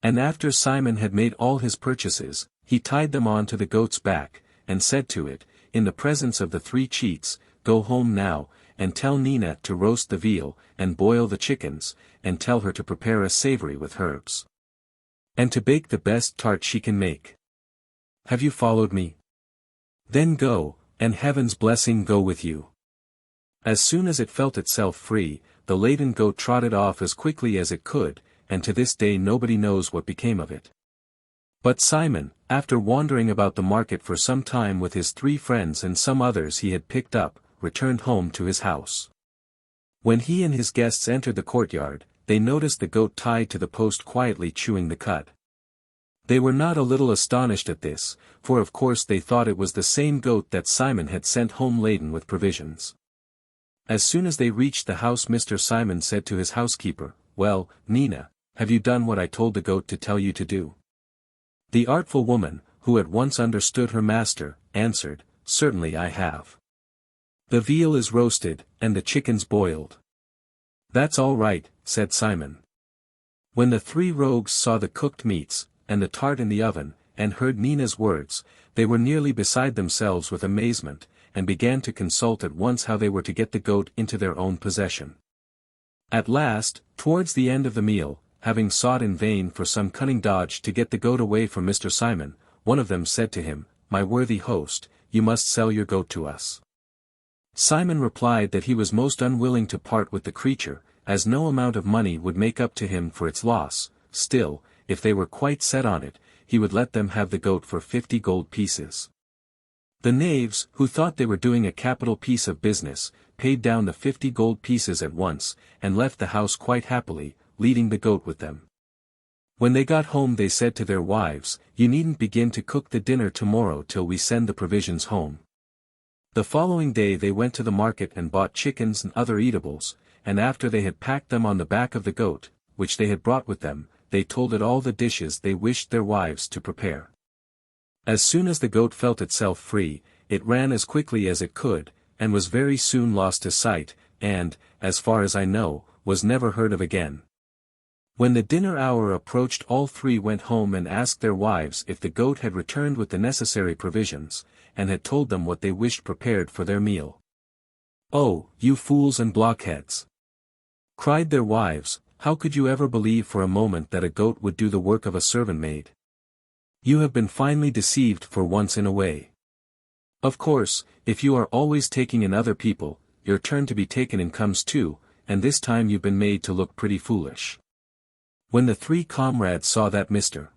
And after Simon had made all his purchases, he tied them on to the goat's back, and said to it, in the presence of the 3 cheats, "Go home now, and tell Nina to roast the veal, and boil the chickens, and tell her to prepare a savory with herbs. And to bake the best tart she can make. Have you followed me? Then go, and heaven's blessing go with you." As soon as it felt itself free, the laden goat trotted off as quickly as it could, and to this day nobody knows what became of it. But Simon, after wandering about the market for some time with his 3 friends and some others he had picked up, returned home to his house. When he and his guests entered the courtyard, they noticed the goat tied to the post quietly chewing the cud. They were not a little astonished at this, for of course they thought it was the same goat that Simon had sent home laden with provisions. As soon as they reached the house Mr. Simon said to his housekeeper, "Well, Nina, have you done what I told the goat to tell you to do?" The artful woman, who at once understood her master, answered, "Certainly I have. The veal is roasted, and the chickens boiled." "That's all right," said Simon. When the 3 rogues saw the cooked meats, and the tart in the oven, and heard Nina's words, they were nearly beside themselves with amazement, and began to consult at once how they were to get the goat into their own possession. At last, towards the end of the meal, having sought in vain for some cunning dodge to get the goat away from Mr. Simon, one of them said to him, "My worthy host, you must sell your goat to us." Simon replied that he was most unwilling to part with the creature, as no amount of money would make up to him for its loss. Still, if they were quite set on it, he would let them have the goat for 50 gold pieces. The knaves, who thought they were doing a capital piece of business, paid down the 50 gold pieces at once, and left the house quite happily, leading the goat with them. When they got home they said to their wives, "You needn't begin to cook the dinner tomorrow till we send the provisions home." The following day they went to the market and bought chickens and other eatables, and after they had packed them on the back of the goat, which they had brought with them, they told it all the dishes they wished their wives to prepare. As soon as the goat felt itself free, it ran as quickly as it could, and was very soon lost to sight, and, as far as I know, was never heard of again. When the dinner hour approached all three went home and asked their wives if the goat had returned with the necessary provisions, and had told them what they wished prepared for their meal. "Oh, you fools and blockheads!" cried their wives, "how could you ever believe for a moment that a goat would do the work of a servant maid? You have been finely deceived for once in a way. Of course, if you are always taking in other people, your turn to be taken in comes too, and this time you've been made to look pretty foolish." When the three comrades saw that Mr.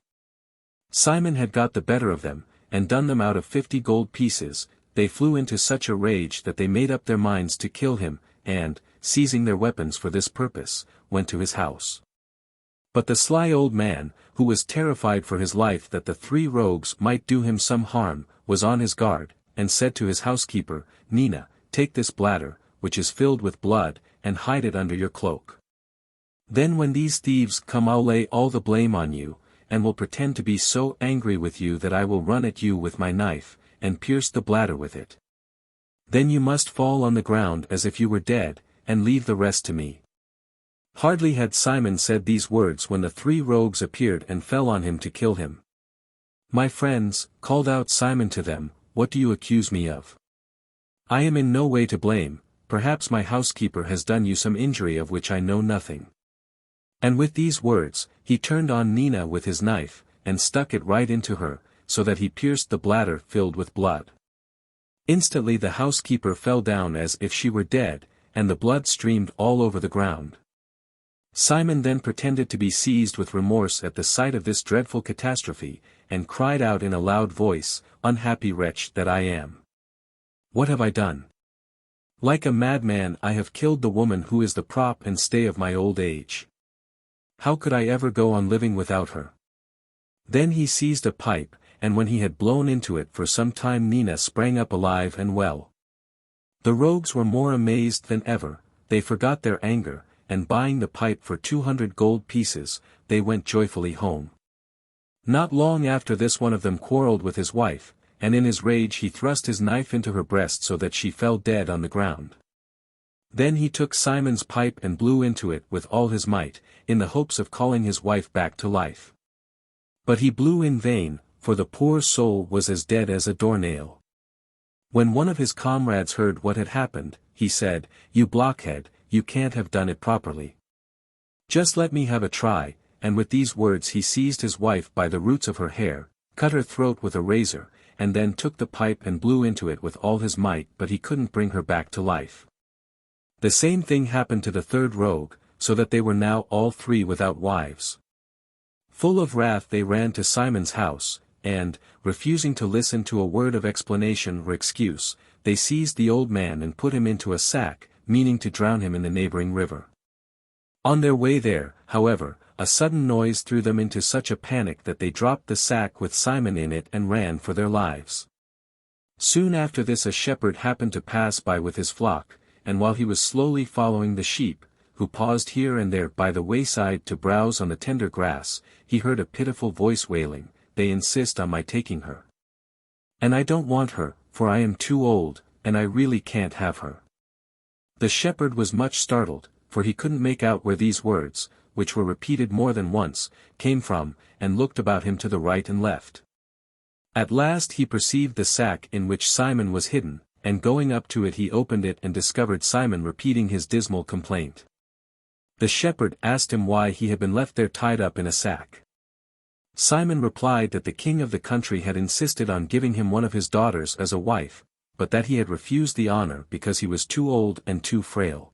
Simon had got the better of them, and done them out of 50 gold pieces, they flew into such a rage that they made up their minds to kill him, and, seizing their weapons for this purpose, went to his house. But the sly old man, who was terrified for his life that the three rogues might do him some harm, was on his guard, and said to his housekeeper, "Nina, take this bladder, which is filled with blood, and hide it under your cloak. Then when these thieves come I'll lay all the blame on you, and will pretend to be so angry with you that I will run at you with my knife, and pierce the bladder with it. Then you must fall on the ground as if you were dead, and leave the rest to me." Hardly had Simon said these words when the three rogues appeared and fell on him to kill him. "My friends," called out Simon to them, "what do you accuse me of? I am in no way to blame, perhaps my housekeeper has done you some injury of which I know nothing." And with these words, he turned on Nina with his knife, and stuck it right into her, so that he pierced the bladder filled with blood. Instantly the housekeeper fell down as if she were dead, and the blood streamed all over the ground. Simon then pretended to be seized with remorse at the sight of this dreadful catastrophe, and cried out in a loud voice, "Unhappy wretch that I am! What have I done? Like a madman I have killed the woman who is the prop and stay of my old age. How could I ever go on living without her?" Then he seized a pipe, and when he had blown into it for some time Nina sprang up alive and well. The rogues were more amazed than ever, they forgot their anger, and buying the pipe for 200 gold pieces, they went joyfully home. Not long after this one of them quarrelled with his wife, and in his rage he thrust his knife into her breast so that she fell dead on the ground. Then he took Simon's pipe and blew into it with all his might, in the hopes of calling his wife back to life. But he blew in vain, for the poor soul was as dead as a doornail. When one of his comrades heard what had happened, he said, "You blockhead, you can't have done it properly. Just let me have a try," and with these words he seized his wife by the roots of her hair, cut her throat with a razor, and then took the pipe and blew into it with all his might, but he couldn't bring her back to life. The same thing happened to the third rogue, so that they were now all three without wives. Full of wrath they ran to Simon's house, and, refusing to listen to a word of explanation or excuse, they seized the old man and put him into a sack, meaning to drown him in the neighboring river. On their way there, however, a sudden noise threw them into such a panic that they dropped the sack with Simon in it and ran for their lives. Soon after this a shepherd happened to pass by with his flock, and while he was slowly following the sheep, who paused here and there by the wayside to browse on the tender grass, he heard a pitiful voice wailing, "They insist on my taking her. And I don't want her, for I am too old, and I really can't have her." The shepherd was much startled, for he couldn't make out where these words, which were repeated more than once, came from, and looked about him to the right and left. At last he perceived the sack in which Simon was hidden, and going up to it he opened it and discovered Simon repeating his dismal complaint. The shepherd asked him why he had been left there tied up in a sack. Simon replied that the king of the country had insisted on giving him one of his daughters as a wife, but that he had refused the honor because he was too old and too frail.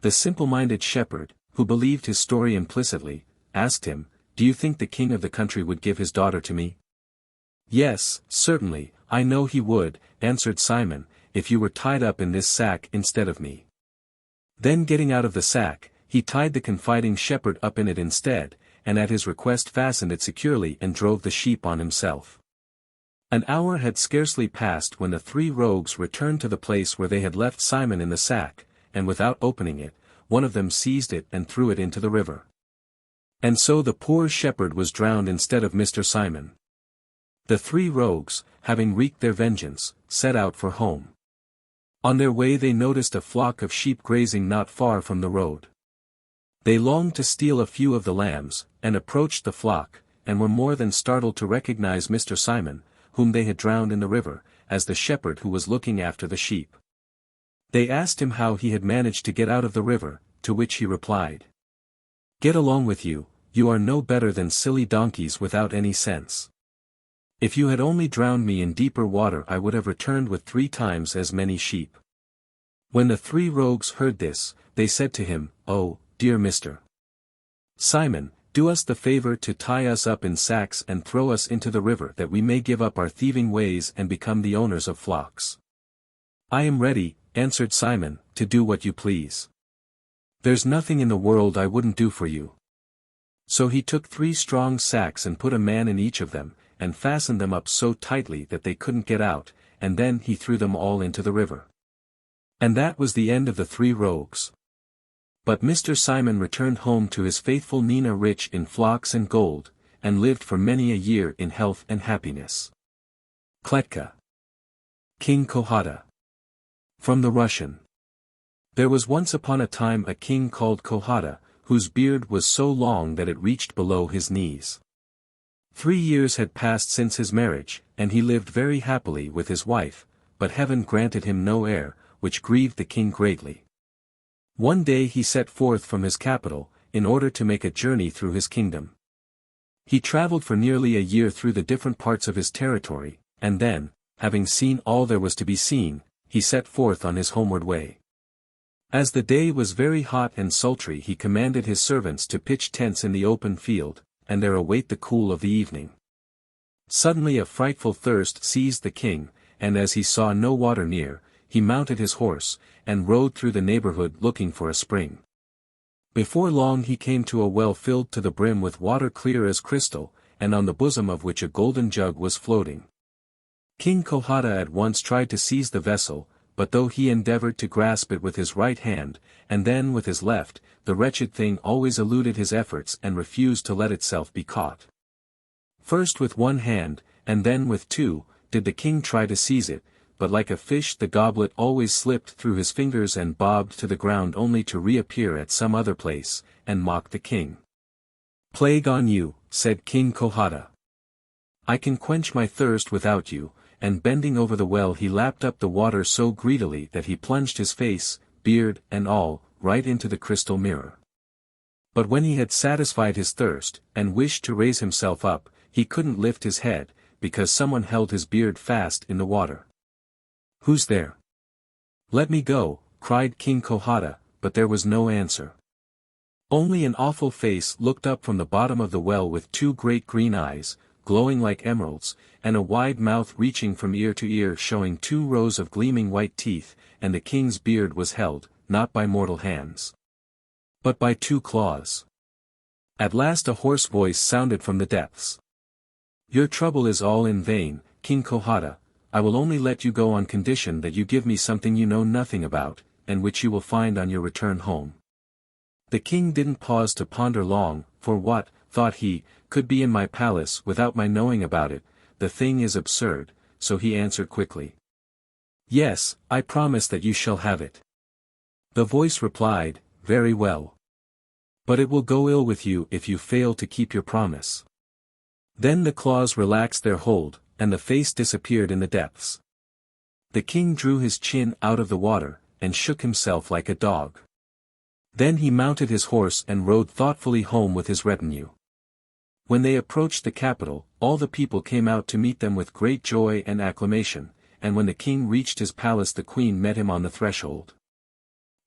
The simple-minded shepherd, who believed his story implicitly, asked him, "Do you think the king of the country would give his daughter to me?" "Yes, certainly, I know he would," answered Simon, "if you were tied up in this sack instead of me." Then getting out of the sack, he tied the confiding shepherd up in it instead, and at his request fastened it securely and drove the sheep on himself. An hour had scarcely passed when the three rogues returned to the place where they had left Simon in the sack, and without opening it, one of them seized it and threw it into the river. And so the poor shepherd was drowned instead of Mr. Simon. The three rogues, having wreaked their vengeance, set out for home. On their way they noticed a flock of sheep grazing not far from the road. They longed to steal a few of the lambs, and approached the flock, and were more than startled to recognize Mr. Simon, whom they had drowned in the river, as the shepherd who was looking after the sheep. They asked him how he had managed to get out of the river, to which he replied, "Get along with you, you are no better than silly donkeys without any sense. If you had only drowned me in deeper water I would have returned with 3 times as many sheep." When the three rogues heard this, they said to him, "Oh, dear Mr. Simon, do us the favor to tie us up in sacks and throw us into the river that we may give up our thieving ways and become the owners of flocks." "I am ready," answered Simon, "to do what you please. There's nothing in the world I wouldn't do for you." So he took 3 strong sacks and put a man in each of them, and fastened them up so tightly that they couldn't get out, and then he threw them all into the river. And that was the end of the 3 rogues. But Mr. Simon returned home to his faithful Nina rich in flocks and gold, and lived for many a year in health and happiness. Kletka. King Kojata. From the Russian. There was once upon a time a king called Kojata, whose beard was so long that it reached below his knees. 3 years had passed since his marriage, and he lived very happily with his wife, but heaven granted him no heir, which grieved the king greatly. One day he set forth from his capital, in order to make a journey through his kingdom. He traveled for nearly a year through the different parts of his territory, and then, having seen all there was to be seen, he set forth on his homeward way. As the day was very hot and sultry he commanded his servants to pitch tents in the open field, and there await the cool of the evening. Suddenly a frightful thirst seized the king, and as he saw no water near, he mounted his horse, and rode through the neighborhood looking for a spring. Before long he came to a well filled to the brim with water clear as crystal, and on the bosom of which a golden jug was floating. King Kojata at once tried to seize the vessel, but though he endeavored to grasp it with his right hand, and then with his left, the wretched thing always eluded his efforts and refused to let itself be caught. First with one hand, and then with 2, did the king try to seize it, but like a fish the goblet always slipped through his fingers and bobbed to the ground only to reappear at some other place, and mock the king. "Plague on you," said King Kojata. "I can quench my thirst without you," and bending over the well he lapped up the water so greedily that he plunged his face, beard and all, right into the crystal mirror. But when he had satisfied his thirst, and wished to raise himself up, he couldn't lift his head, because someone held his beard fast in the water. "Who's there? Let me go," cried King Kojata, but there was no answer. Only an awful face looked up from the bottom of the well with 2 great green eyes, glowing like emeralds, and a wide mouth reaching from ear to ear showing 2 rows of gleaming white teeth, and the king's beard was held, not by mortal hands, but by 2 claws. At last a hoarse voice sounded from the depths. "Your trouble is all in vain, King Kojata. I will only let you go on condition that you give me something you know nothing about, and which you will find on your return home." The king didn't pause to ponder long, for what, thought he, could be in my palace without my knowing about it? The thing is absurd, so he answered quickly. "Yes, I promise that you shall have it." The voice replied, "Very well. But it will go ill with you if you fail to keep your promise." Then the claws relaxed their hold, and the face disappeared in the depths. The king drew his chin out of the water, and shook himself like a dog. Then he mounted his horse and rode thoughtfully home with his retinue. When they approached the capital, all the people came out to meet them with great joy and acclamation, and when the king reached his palace the queen met him on the threshold.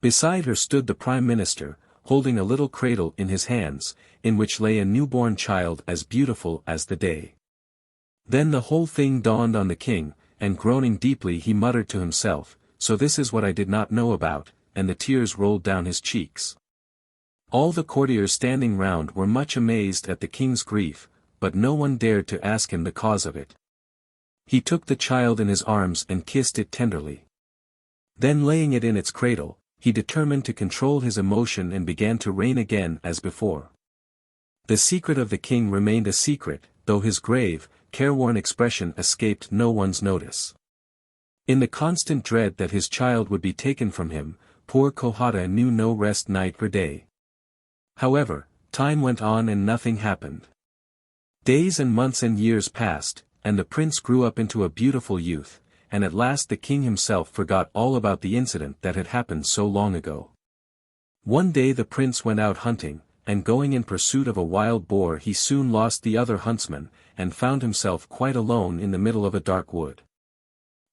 Beside her stood the prime minister, holding a little cradle in his hands, in which lay a newborn child as beautiful as the day. Then the whole thing dawned on the king, and groaning deeply he muttered to himself, "So this is what I did not know about," and the tears rolled down his cheeks. All the courtiers standing round were much amazed at the king's grief, but no one dared to ask him the cause of it. He took the child in his arms and kissed it tenderly. Then laying it in its cradle, he determined to control his emotion and began to reign again as before. The secret of the king remained a secret, though his grave, careworn expression escaped no one's notice. In the constant dread that his child would be taken from him, poor Kojata knew no rest night or day. However, time went on and nothing happened. Days and months and years passed, and the prince grew up into a beautiful youth, and at last the king himself forgot all about the incident that had happened so long ago. One day the prince went out hunting, and going in pursuit of a wild boar he soon lost the other huntsman, and found himself quite alone in the middle of a dark wood.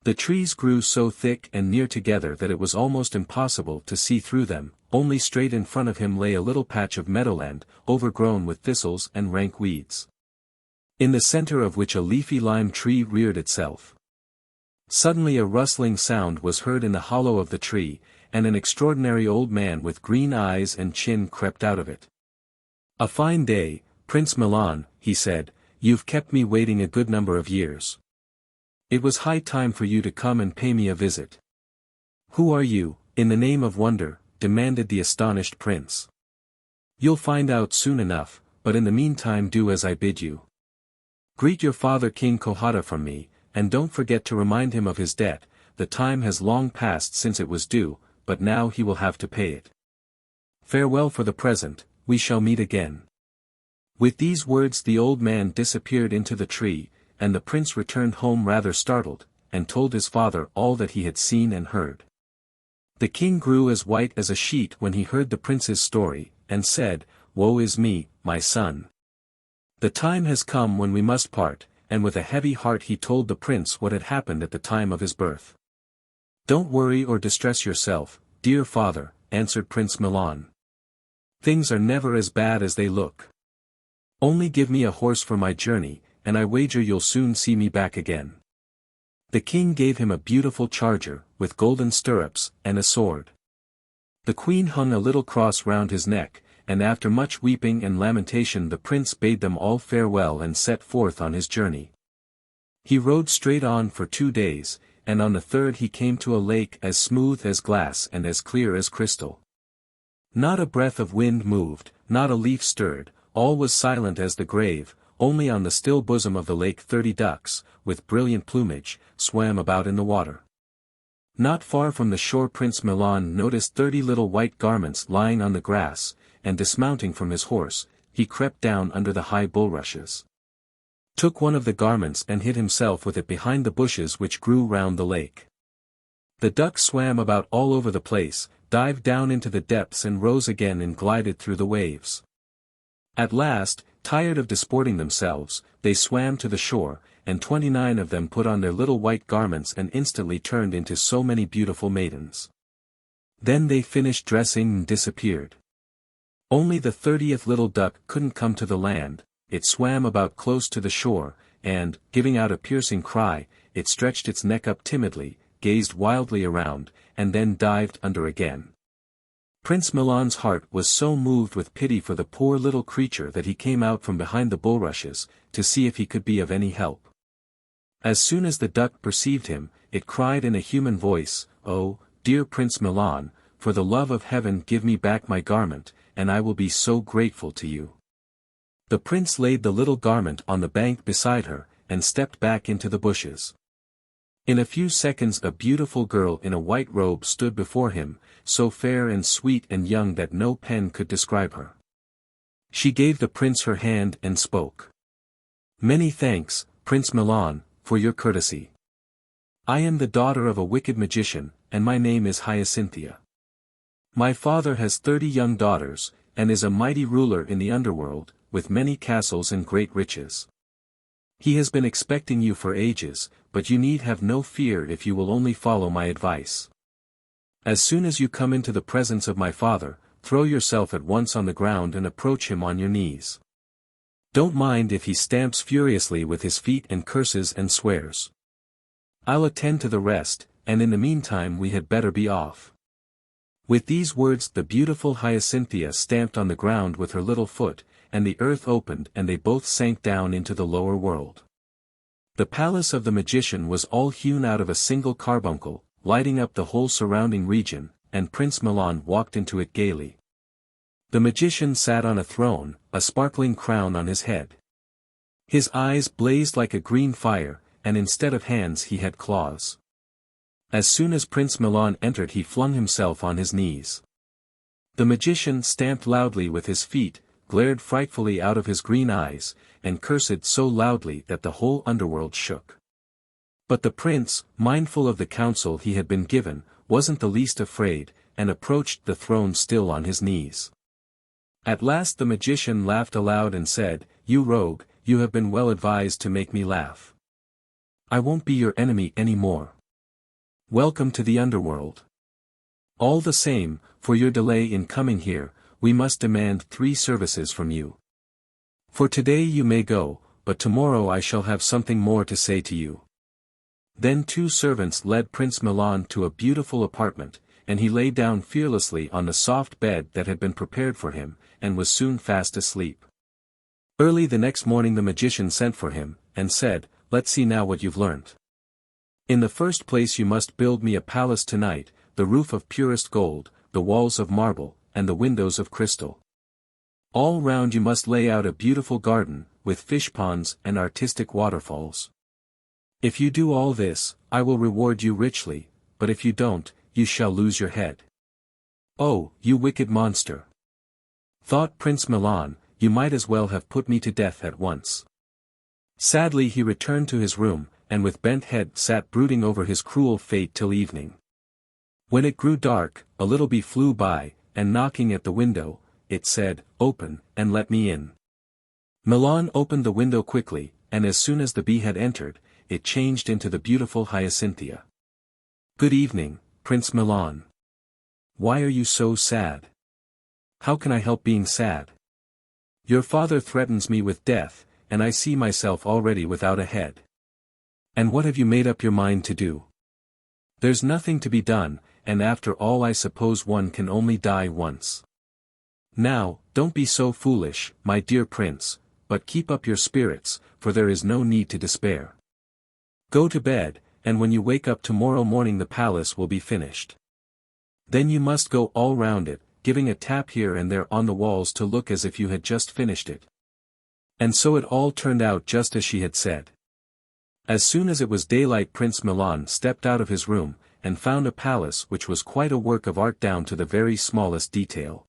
The trees grew so thick and near together that it was almost impossible to see through them, only straight in front of him lay a little patch of meadowland, overgrown with thistles and rank weeds, in the center of which a leafy lime tree reared itself. Suddenly a rustling sound was heard in the hollow of the tree, and an extraordinary old man with green eyes and chin crept out of it. "A fine day, Prince Milan," he said, "you've kept me waiting a good number of years. It was high time for you to come and pay me a visit." "Who are you, in the name of wonder?" demanded the astonished prince. "You'll find out soon enough, but in the meantime do as I bid you. Greet your father King Kojata from me, and don't forget to remind him of his debt. The time has long passed since it was due, but now he will have to pay it. Farewell for the present, we shall meet again." With these words the old man disappeared into the tree, and the prince returned home rather startled, and told his father all that he had seen and heard. The king grew as white as a sheet when he heard the prince's story, and said, "Woe is me, my son. The time has come when we must part," and with a heavy heart he told the prince what had happened at the time of his birth. "Don't worry or distress yourself, dear father," answered Prince Milan. "Things are never as bad as they look. Only give me a horse for my journey, and I wager you'll soon see me back again." The king gave him a beautiful charger, with golden stirrups, and a sword. The queen hung a little cross round his neck, and after much weeping and lamentation the prince bade them all farewell and set forth on his journey. He rode straight on for 2 days, and on the third he came to a lake as smooth as glass and as clear as crystal. Not a breath of wind moved, not a leaf stirred, all was silent as the grave. Only on the still bosom of the lake 30 ducks, with brilliant plumage, swam about in the water. Not far from the shore Prince Milan noticed 30 little white garments lying on the grass, and dismounting from his horse, he crept down under the high bulrushes, took one of the garments and hid himself with it behind the bushes which grew round the lake. The ducks swam about all over the place, dived down into the depths and rose again and glided through the waves. At last, tired of disporting themselves, they swam to the shore, and 29 of them put on their little white garments and instantly turned into so many beautiful maidens. Then they finished dressing and disappeared. Only the 30th little duck couldn't come to the land. It swam about close to the shore, and, giving out a piercing cry, it stretched its neck up timidly, gazed wildly around, and then dived under again. Prince Milan's heart was so moved with pity for the poor little creature that he came out from behind the bulrushes, to see if he could be of any help. As soon as the duck perceived him, it cried in a human voice, "Oh, dear Prince Milan, for the love of heaven give me back my garment, and I will be so grateful to you." The prince laid the little garment on the bank beside her, and stepped back into the bushes. In a few seconds a beautiful girl in a white robe stood before him, so fair and sweet and young that no pen could describe her. She gave the prince her hand and spoke. "Many thanks, Prince Milan, for your courtesy. I am the daughter of a wicked magician, and my name is Hyacinthia. My father has 30 young daughters, and is a mighty ruler in the underworld, with many castles and great riches. He has been expecting you for ages, but you need have no fear if you will only follow my advice. As soon as you come into the presence of my father, throw yourself at once on the ground and approach him on your knees. Don't mind if he stamps furiously with his feet and curses and swears. I'll attend to the rest, and in the meantime we had better be off. With these words the beautiful Hyacinthia stamped on the ground with her little foot, and the earth opened and they both sank down into the lower world. The palace of the magician was all hewn out of a single carbuncle, lighting up the whole surrounding region, and Prince Milan walked into it gaily. The magician sat on a throne, a sparkling crown on his head. His eyes blazed like a green fire, and instead of hands he had claws. As soon as Prince Milan entered he flung himself on his knees. The magician stamped loudly with his feet, glared frightfully out of his green eyes, and cursed so loudly that the whole underworld shook. But the prince, mindful of the counsel he had been given, wasn't the least afraid, and approached the throne still on his knees. At last the magician laughed aloud and said, "You rogue, you have been well advised to make me laugh. I won't be your enemy any more. Welcome to the underworld. All the same, for your delay in coming here, we must demand 3 services from you. For today you may go, but tomorrow I shall have something more to say to you." Then 2 servants led Prince Milan to a beautiful apartment, and he lay down fearlessly on the soft bed that had been prepared for him, and was soon fast asleep. Early the next morning the magician sent for him, and said, "Let's see now what you've learnt. In the first place you must build me a palace tonight, the roof of purest gold, the walls of marble, and the windows of crystal. All round you must lay out a beautiful garden, with fish ponds and artistic waterfalls. If you do all this, I will reward you richly, but if you don't, you shall lose your head." "Oh, you wicked monster!" thought Prince Milan, "you might as well have put me to death at once." Sadly he returned to his room, and with bent head sat brooding over his cruel fate till evening. When it grew dark, a little bee flew by, and knocking at the window, it said, "Open, and let me in." Milan opened the window quickly, and as soon as the bee had entered, it changed into the beautiful Hyacinthia. "Good evening, Prince Milan. Why are you so sad?" "How can I help being sad? Your father threatens me with death, and I see myself already without a head." "And what have you made up your mind to do?" "There's nothing to be done, and after all I suppose one can only die once. Now, don't be so foolish, my dear prince, but keep up your spirits, for there is no need to despair. Go to bed, and when you wake up tomorrow morning the palace will be finished. Then you must go all round it, giving a tap here and there on the walls to look as if you had just finished it." And so it all turned out just as she had said. As soon as it was daylight Prince Milan stepped out of his room, and found a palace which was quite a work of art down to the very smallest detail.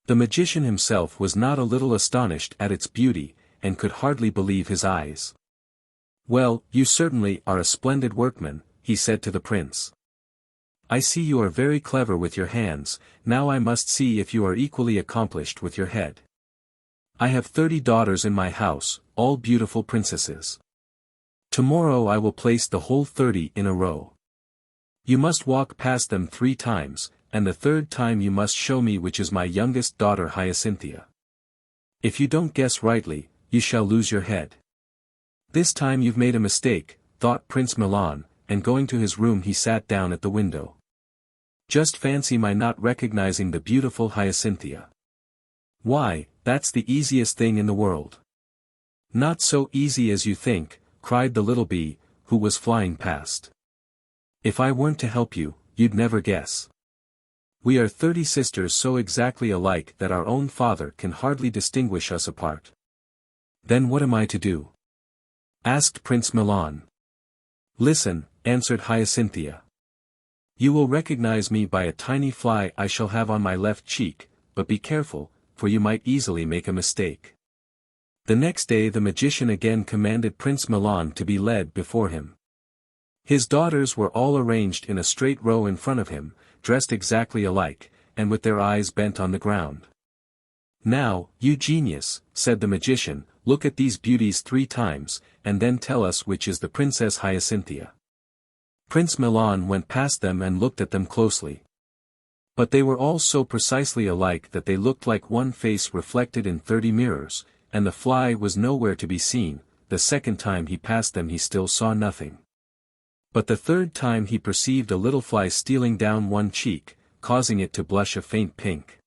The magician himself was not a little astonished at its beauty, and could hardly believe his eyes. "Well, you certainly are a splendid workman," he said to the prince. "I see you are very clever with your hands, now I must see if you are equally accomplished with your head. I have 30 daughters in my house, all beautiful princesses. Tomorrow I will place the whole 30 in a row. You must walk past them 3 times, and the 3rd time you must show me which is my youngest daughter Hyacinthia. If you don't guess rightly, you shall lose your head." "This time you've made a mistake," thought Prince Milan, and going to his room he sat down at the window. "Just fancy my not recognizing the beautiful Hyacinthia. Why, that's the easiest thing in the world." "Not so easy as you think," cried the little bee, who was flying past. "If I weren't to help you, you'd never guess. We are 30 sisters so exactly alike that our own father can hardly distinguish us apart." "Then what am I to do?" asked Prince Milan. "Listen," answered Hyacinthia. "You will recognize me by a tiny fly I shall have on my left cheek, but be careful, for you might easily make a mistake. The next day the magician again commanded Prince Milan to be led before him. His daughters were all arranged in a straight row in front of him, dressed exactly alike, and with their eyes bent on the ground. "Now, you genius," said the magician, "look at these beauties 3 times, and then tell us which is the Princess Hyacinthia." Prince Milan went past them and looked at them closely. But they were all so precisely alike that they looked like one face reflected in 30 mirrors, and the fly was nowhere to be seen. The second time he passed them he still saw nothing. But the third time he perceived a little fly stealing down one cheek, causing it to blush a faint pink.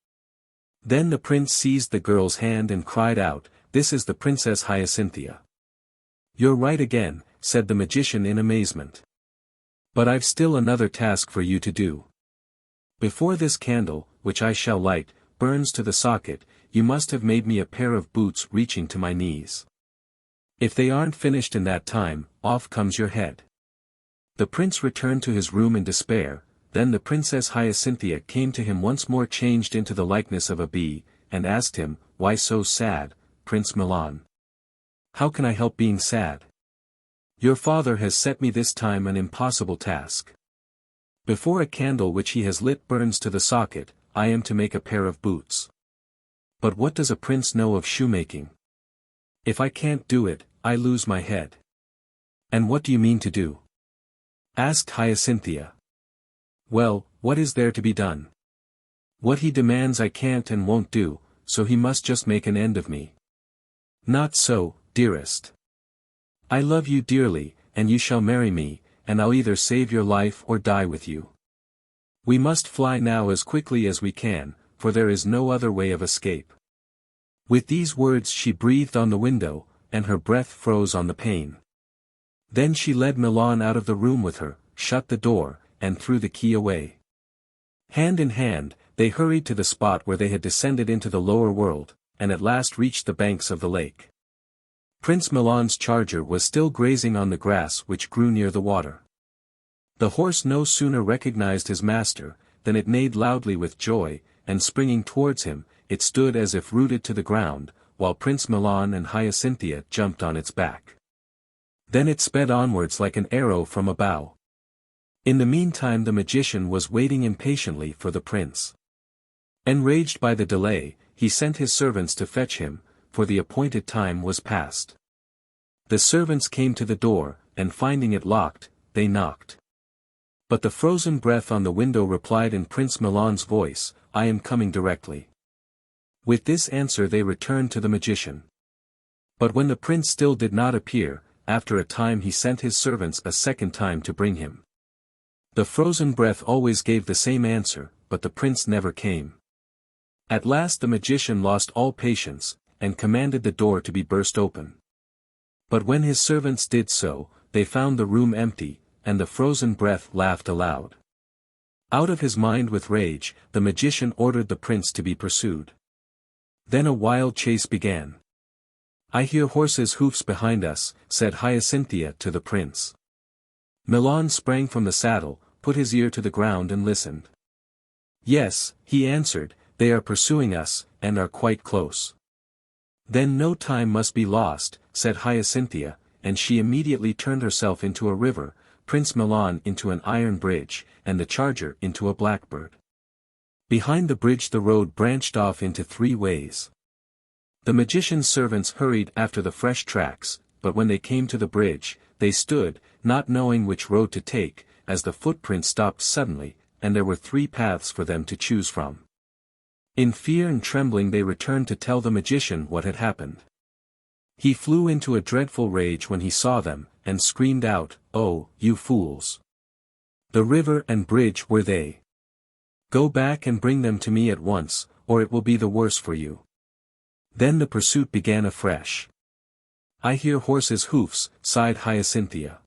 Then the prince seized the girl's hand and cried out, "This is the Princess Hyacinthia." "You're right again," said the magician in amazement. "But I've still another task for you to do. Before this candle, which I shall light, burns to the socket, you must have made me a pair of boots reaching to my knees. If they aren't finished in that time, off comes your head." The prince returned to his room in despair. Then the Princess Hyacinthia came to him once more changed into the likeness of a bee, and asked him, "Why so sad, Prince Milan? How can I help being sad? Your father has set me this time an impossible task. Before a candle which he has lit burns to the socket, I am to make a pair of boots. But what does a prince know of shoemaking? If I can't do it, I lose my head." "And what do you mean to do?" asked Hyacinthia. "Well, what is there to be done? What he demands I can't and won't do, so he must just make an end of me." "Not so, dearest. I love you dearly, and you shall marry me, and I'll either save your life or die with you. We must fly now as quickly as we can, for there is no other way of escape." With these words she breathed on the window, and her breath froze on the pane. Then she led Milan out of the room with her, shut the door, and threw the key away. Hand in hand, they hurried to the spot where they had descended into the lower world, and at last reached the banks of the lake. Prince Milan's charger was still grazing on the grass which grew near the water. The horse no sooner recognized his master, than it neighed loudly with joy, and springing towards him, it stood as if rooted to the ground, while Prince Milan and Hyacinthia jumped on its back. Then it sped onwards like an arrow from a bow. In the meantime the magician was waiting impatiently for the prince. Enraged by the delay, he sent his servants to fetch him, for the appointed time was past. The servants came to the door, and finding it locked, they knocked. But the frozen breath on the window replied in Prince Milan's voice, "I am coming directly." With this answer they returned to the magician. But when the prince still did not appear, after a time he sent his servants a second time to bring him. The frozen breath always gave the same answer, but the prince never came. At last the magician lost all patience, and commanded the door to be burst open. But when his servants did so, they found the room empty, and the frozen breath laughed aloud. Out of his mind with rage, the magician ordered the prince to be pursued. Then a wild chase began. "I hear horses' hoofs behind us," said Hyacinthia to the prince. Milan sprang from the saddle, put his ear to the ground and listened. "Yes," he answered, "they are pursuing us, and are quite close." "Then no time must be lost," said Hyacinthia, and she immediately turned herself into a river, Prince Milan into an iron bridge, and the charger into a blackbird. Behind the bridge the road branched off into 3 ways. The magician's servants hurried after the fresh tracks, but when they came to the bridge, they stood, not knowing which road to take, as the footprints stopped suddenly, and there were 3 paths for them to choose from. In fear and trembling they returned to tell the magician what had happened. He flew into a dreadful rage when he saw them, and screamed out, "Oh, you fools! The river and bridge were they. Go back and bring them to me at once, or it will be the worse for you." Then the pursuit began afresh. "I hear horses' hoofs," sighed Hyacinthia.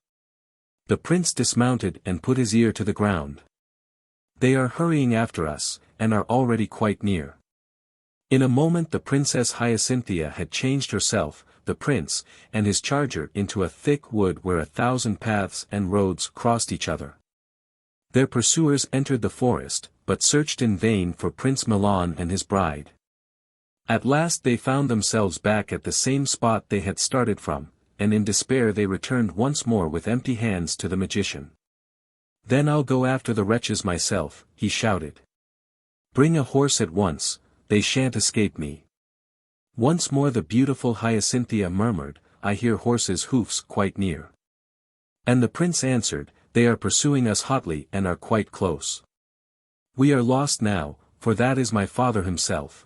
The prince dismounted and put his ear to the ground. "They are hurrying after us, and are already quite near." In a moment the Princess Hyacinthia had changed herself, the prince, and his charger into a thick wood where 1,000 paths and roads crossed each other. Their pursuers entered the forest, but searched in vain for Prince Milan and his bride. At last they found themselves back at the same spot they had started from, and in despair they returned once more with empty hands to the magician. "Then I'll go after the wretches myself," he shouted. "Bring a horse at once, they shan't escape me." Once more the beautiful Hyacinthia murmured, "I hear horses' hoofs quite near." And the prince answered, "They are pursuing us hotly and are quite close. We are lost now, for that is my father himself.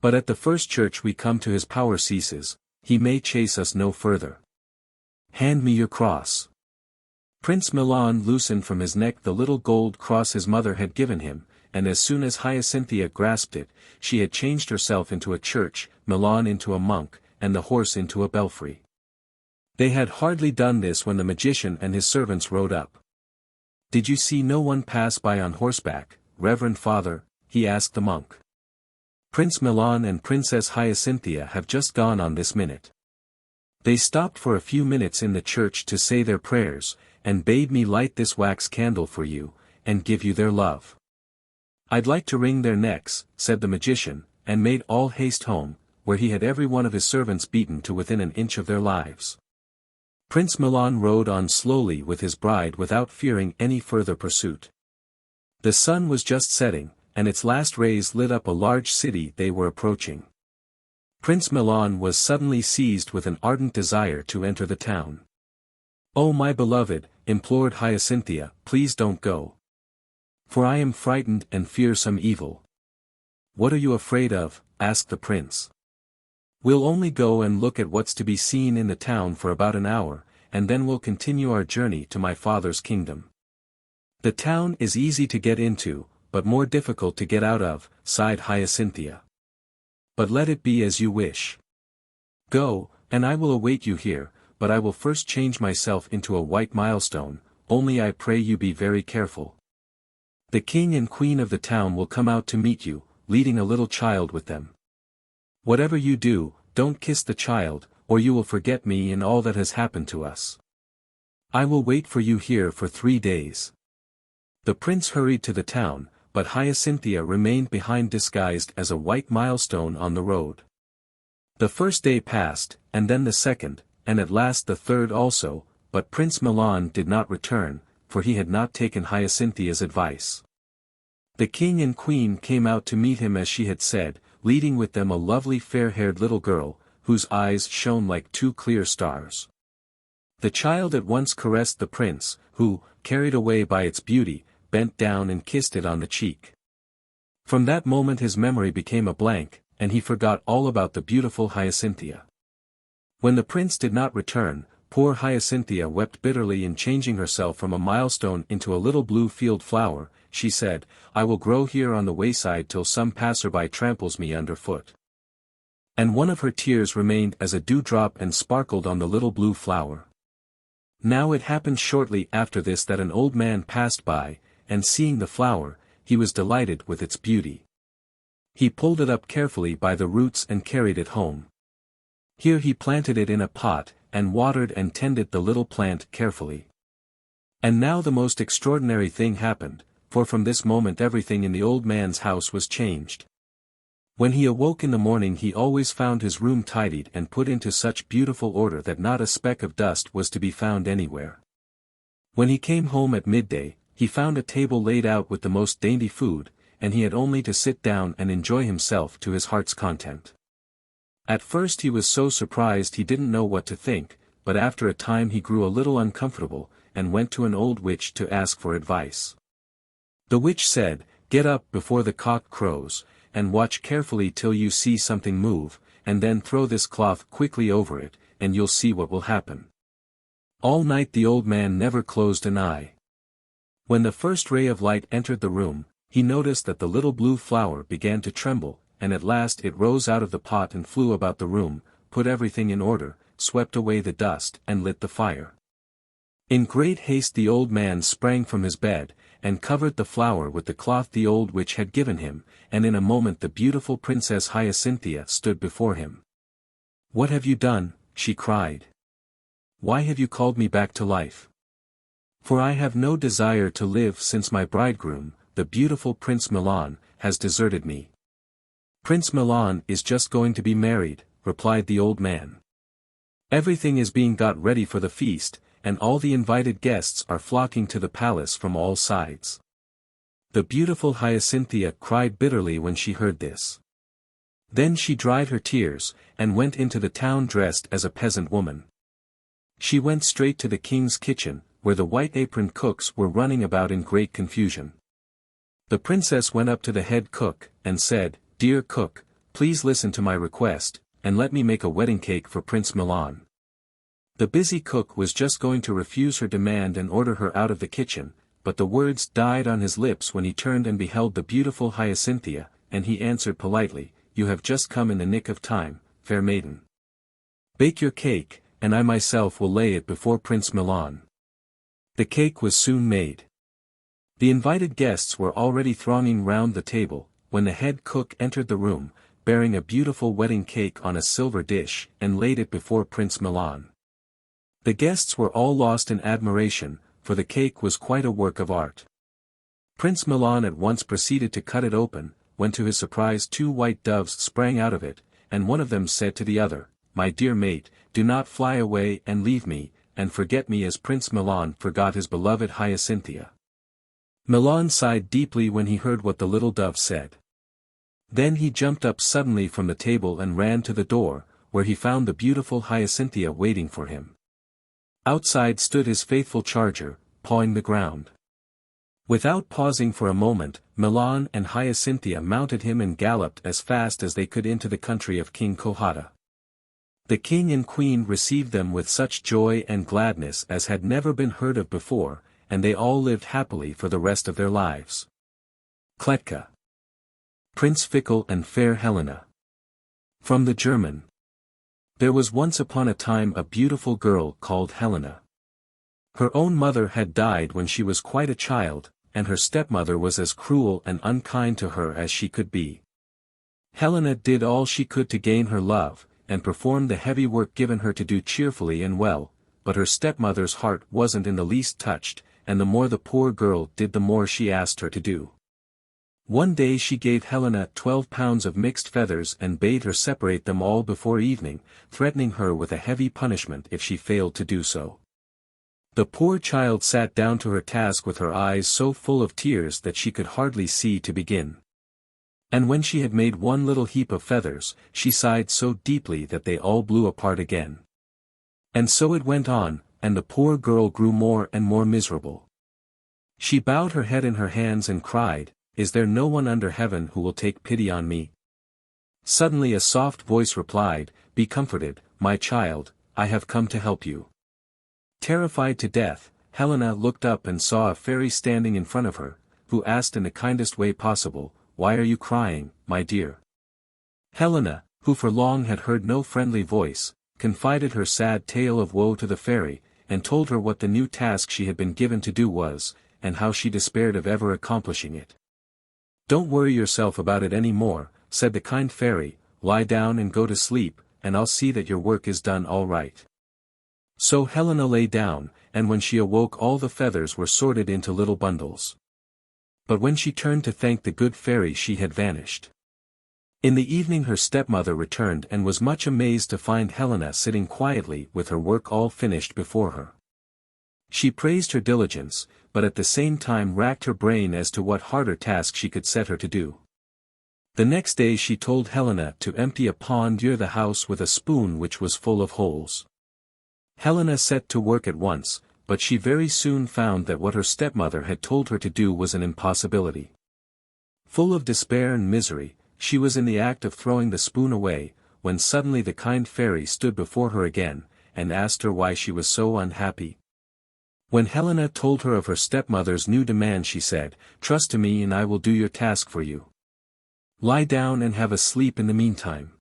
But at the first church we come to his power ceases, he may chase us no further. Hand me your cross." Prince Milan loosened from his neck the little gold cross his mother had given him, and as soon as Hyacinthia grasped it, she had changed herself into a church, Milan into a monk, and the horse into a belfry. They had hardly done this when the magician and his servants rode up. "Did you see no one pass by on horseback, Reverend Father?" he asked the monk. "Prince Milan and Princess Hyacinthia have just gone on this minute. They stopped for a few minutes in the church to say their prayers, and bade me light this wax candle for you, and give you their love. I'd like to wring their necks," said the magician, and made all haste home, where he had every one of his servants beaten to within an inch of their lives. Prince Milan rode on slowly with his bride without fearing any further pursuit. The sun was just setting, and its last rays lit up a large city they were approaching. Prince Milan was suddenly seized with an ardent desire to enter the town. "Oh my beloved," implored Hyacinthia, "please don't go. For I am frightened and fear some evil." "What are you afraid of?" asked the prince. "We'll only go and look at what's to be seen in the town for about an hour, and then we'll continue our journey to my father's kingdom." "The town is easy to get into, but more difficult to get out of," sighed Hyacinthia. "But let it be as you wish. Go, and I will await you here, but I will first change myself into a white milestone, only I pray you be very careful. The king and queen of the town will come out to meet you, leading a little child with them. Whatever you do, don't kiss the child, or you will forget me and all that has happened to us. I will wait for you here for 3 days." The prince hurried to the town, but Hyacinthia remained behind disguised as a white milestone on the road. The first day passed, and then the second, and at last the third also, but Prince Milan did not return, for he had not taken Hyacinthia's advice. The king and queen came out to meet him as she had said, leading with them a lovely fair-haired little girl, whose eyes shone like 2 clear stars. The child at once caressed the prince, who, carried away by its beauty, bent down and kissed it on the cheek. From that moment his memory became a blank, and he forgot all about the beautiful Hyacinthia. When the prince did not return, poor Hyacinthia wept bitterly in changing herself from a milestone into a little blue field flower. She said, "I will grow here on the wayside till some passerby tramples me underfoot." And one of her tears remained as a dewdrop and sparkled on the little blue flower. Now it happened shortly after this that an old man passed by, and seeing the flower, he was delighted with its beauty. He pulled it up carefully by the roots and carried it home. Here he planted it in a pot, and watered and tended the little plant carefully. And now the most extraordinary thing happened, for from this moment everything in the old man's house was changed. When he awoke in the morning he always found his room tidied and put into such beautiful order that not a speck of dust was to be found anywhere. When he came home at midday, he found a table laid out with the most dainty food, and he had only to sit down and enjoy himself to his heart's content. At first he was so surprised he didn't know what to think, but after a time he grew a little uncomfortable, and went to an old witch to ask for advice. The witch said, "Get up before the cock crows, and watch carefully till you see something move, and then throw this cloth quickly over it, and you'll see what will happen." All night the old man never closed an eye. When the first ray of light entered the room, he noticed that the little blue flower began to tremble, and at last it rose out of the pot and flew about the room, put everything in order, swept away the dust and lit the fire. In great haste the old man sprang from his bed, and covered the flower with the cloth the old witch had given him, and in a moment the beautiful Princess Hyacinthia stood before him. "What have you done?" she cried. "Why have you called me back to life? For I have no desire to live since my bridegroom, the beautiful Prince Milan, has deserted me." "Prince Milan is just going to be married," replied the old man. "Everything is being got ready for the feast, and all the invited guests are flocking to the palace from all sides." The beautiful Hyacinthia cried bitterly when she heard this. Then she dried her tears, and went into the town dressed as a peasant woman. She went straight to the king's kitchen, where the white-aproned cooks were running about in great confusion. The princess went up to the head cook, and said, "Dear cook, please listen to my request, and let me make a wedding cake for Prince Milan." The busy cook was just going to refuse her demand and order her out of the kitchen, but the words died on his lips when he turned and beheld the beautiful Hyacinthia, and he answered politely, "You have just come in the nick of time, fair maiden. Bake your cake, and I myself will lay it before Prince Milan." The cake was soon made. The invited guests were already thronging round the table, when the head cook entered the room, bearing a beautiful wedding cake on a silver dish, and laid it before Prince Milan. The guests were all lost in admiration, for the cake was quite a work of art. Prince Milan at once proceeded to cut it open, when to his surprise 2 white doves sprang out of it, and one of them said to the other, "My dear mate, do not fly away and leave me, and forget me as Prince Milan forgot his beloved Hyacinthia." Milan sighed deeply when he heard what the little dove said. Then he jumped up suddenly from the table and ran to the door, where he found the beautiful Hyacinthia waiting for him. Outside stood his faithful charger, pawing the ground. Without pausing for a moment, Milan and Hyacinthia mounted him and galloped as fast as they could into the country of King Kojata. The king and queen received them with such joy and gladness as had never been heard of before, and they all lived happily for the rest of their lives. Kletka. Prince Fickle and Fair Helena. From the German. There was once upon a time a beautiful girl called Helena. Her own mother had died when she was quite a child, and her stepmother was as cruel and unkind to her as she could be. Helena did all she could to gain her love, and performed the heavy work given her to do cheerfully and well, but her stepmother's heart wasn't in the least touched, and the more the poor girl did the more she asked her to do. One day she gave Helena 12 pounds of mixed feathers and bade her separate them all before evening, threatening her with a heavy punishment if she failed to do so. The poor child sat down to her task with her eyes so full of tears that she could hardly see to begin. And when she had made one little heap of feathers, she sighed so deeply that they all blew apart again. And so it went on, and the poor girl grew more and more miserable. She bowed her head in her hands and cried, "Is there no one under heaven who will take pity on me?" Suddenly a soft voice replied, "Be comforted, my child, I have come to help you." Terrified to death, Helena looked up and saw a fairy standing in front of her, who asked in the kindest way possible, "Why are you crying, my dear?" Helena, who for long had heard no friendly voice, confided her sad tale of woe to the fairy, and told her what the new task she had been given to do was, and how she despaired of ever accomplishing it. "Don't worry yourself about it any more," said the kind fairy, "lie down and go to sleep, and I'll see that your work is done all right." So Helena lay down, and when she awoke all the feathers were sorted into little bundles. But when she turned to thank the good fairy she had vanished. In the evening her stepmother returned and was much amazed to find Helena sitting quietly with her work all finished before her. She praised her diligence, but at the same time racked her brain as to what harder task she could set her to do. The next day she told Helena to empty a pond near the house with a spoon which was full of holes. Helena set to work at once, but she very soon found that what her stepmother had told her to do was an impossibility. Full of despair and misery, she was in the act of throwing the spoon away, when suddenly the kind fairy stood before her again, and asked her why she was so unhappy. When Helena told her of her stepmother's new demand she said, "Trust to me and I will do your task for you. Lie down and have a sleep in the meantime."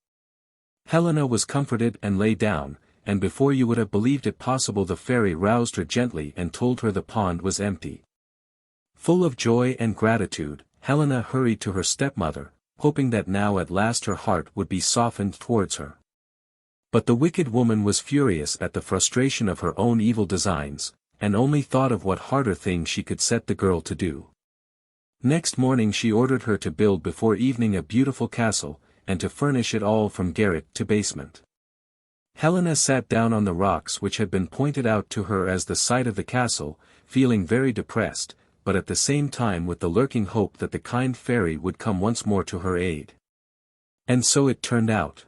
Helena was comforted and lay down, and before you would have believed it possible the fairy roused her gently and told her the pond was empty. Full of joy and gratitude, Helena hurried to her stepmother, hoping that now at last her heart would be softened towards her. But the wicked woman was furious at the frustration of her own evil designs, and only thought of what harder thing she could set the girl to do. Next morning she ordered her to build before evening a beautiful castle, and to furnish it all from garret to basement. Helena sat down on the rocks which had been pointed out to her as the site of the castle, feeling very depressed, but at the same time with the lurking hope that the kind fairy would come once more to her aid. And so it turned out.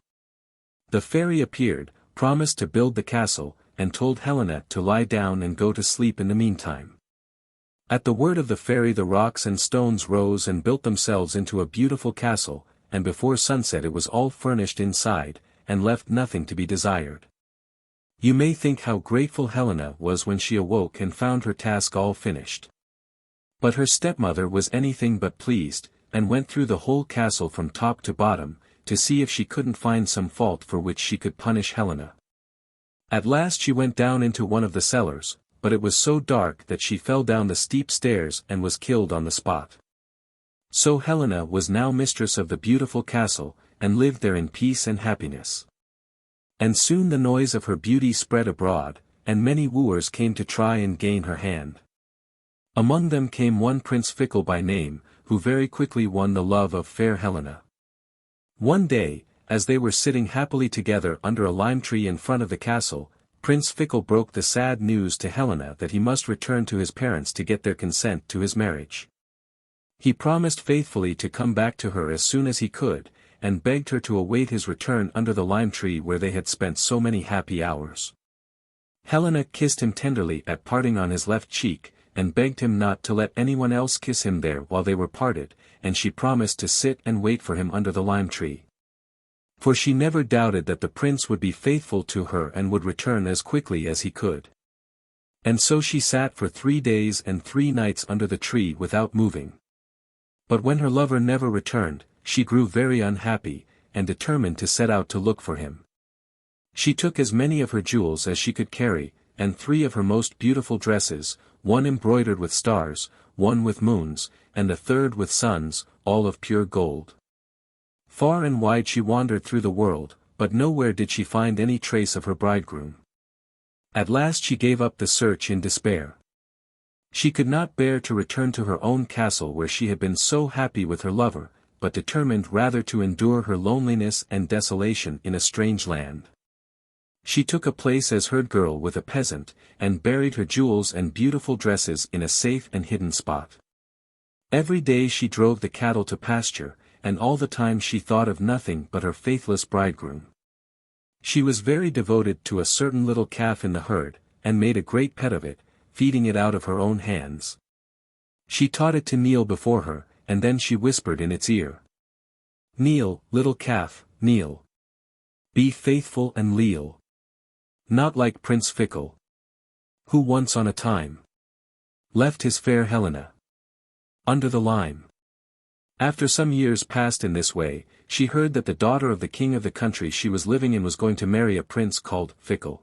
The fairy appeared, promised to build the castle, and told Helena to lie down and go to sleep in the meantime. At the word of the fairy the rocks and stones rose and built themselves into a beautiful castle, and before sunset it was all furnished inside, and left nothing to be desired. You may think how grateful Helena was when she awoke and found her task all finished. But her stepmother was anything but pleased, and went through the whole castle from top to bottom, to see if she couldn't find some fault for which she could punish Helena. At last she went down into one of the cellars, but it was so dark that she fell down the steep stairs and was killed on the spot. So Helena was now mistress of the beautiful castle, and lived there in peace and happiness. And soon the noise of her beauty spread abroad, and many wooers came to try and gain her hand. Among them came one Prince Fickle by name, who very quickly won the love of fair Helena. One day, as they were sitting happily together under a lime tree in front of the castle, Prince Fickle broke the sad news to Helena that he must return to his parents to get their consent to his marriage. He promised faithfully to come back to her as soon as he could, and begged her to await his return under the lime tree where they had spent so many happy hours. Helena kissed him tenderly at parting on his left cheek, and begged him not to let anyone else kiss him there while they were parted, and she promised to sit and wait for him under the lime tree. For she never doubted that the prince would be faithful to her and would return as quickly as he could. And so she sat for 3 days and 3 nights under the tree without moving. But when her lover never returned, she grew very unhappy, and determined to set out to look for him. She took as many of her jewels as she could carry, and 3 of her most beautiful dresses, 1 embroidered with stars, 1 with moons, and the 3rd with suns, all of pure gold. Far and wide she wandered through the world, but nowhere did she find any trace of her bridegroom. At last she gave up the search in despair. She could not bear to return to her own castle where she had been so happy with her lover, but determined rather to endure her loneliness and desolation in a strange land. She took a place as herd girl with a peasant, and buried her jewels and beautiful dresses in a safe and hidden spot. Every day she drove the cattle to pasture, and all the time she thought of nothing but her faithless bridegroom. She was very devoted to a certain little calf in the herd, and made a great pet of it, feeding it out of her own hands. She taught it to kneel before her, and then she whispered in its ear. "Kneel, little calf, kneel. Be faithful and leal. Not like Prince Fickle, who once on a time left his fair Helena under the lime." After some years passed in this way, she heard that the daughter of the king of the country she was living in was going to marry a prince called Fickle.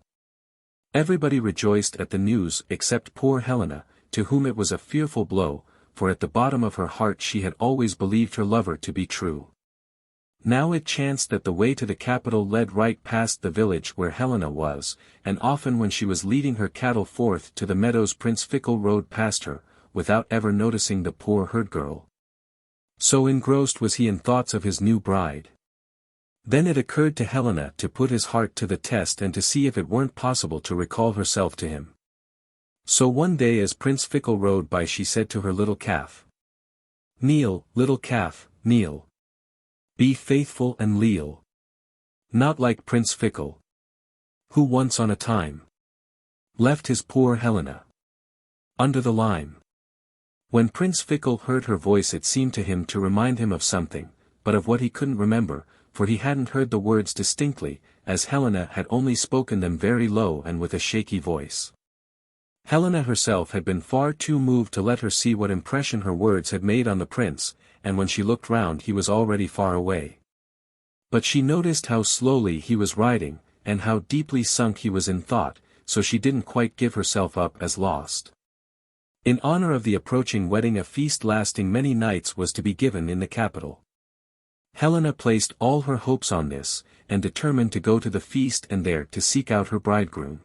Everybody rejoiced at the news except poor Helena, to whom it was a fearful blow, for at the bottom of her heart she had always believed her lover to be true. Now it chanced that the way to the capital led right past the village where Helena was, and often when she was leading her cattle forth to the meadows Prince Fickle rode past her, without ever noticing the poor herd girl. So engrossed was he in thoughts of his new bride. Then it occurred to Helena to put his heart to the test and to see if it weren't possible to recall herself to him. So one day as Prince Fickle rode by she said to her little calf, "Kneel, little calf, kneel. Be faithful and leal. Not like Prince Fickle, who once on a time left his poor Helena under the lime." When Prince Fickle heard her voice it seemed to him to remind him of something, but of what he couldn't remember, for he hadn't heard the words distinctly, as Helena had only spoken them very low and with a shaky voice. Helena herself had been far too moved to let her see what impression her words had made on the prince, and when she looked round he was already far away. But she noticed how slowly he was riding, and how deeply sunk he was in thought, so she didn't quite give herself up as lost. In honor of the approaching wedding a feast lasting many nights was to be given in the capital. Helena placed all her hopes on this, and determined to go to the feast and there to seek out her bridegroom.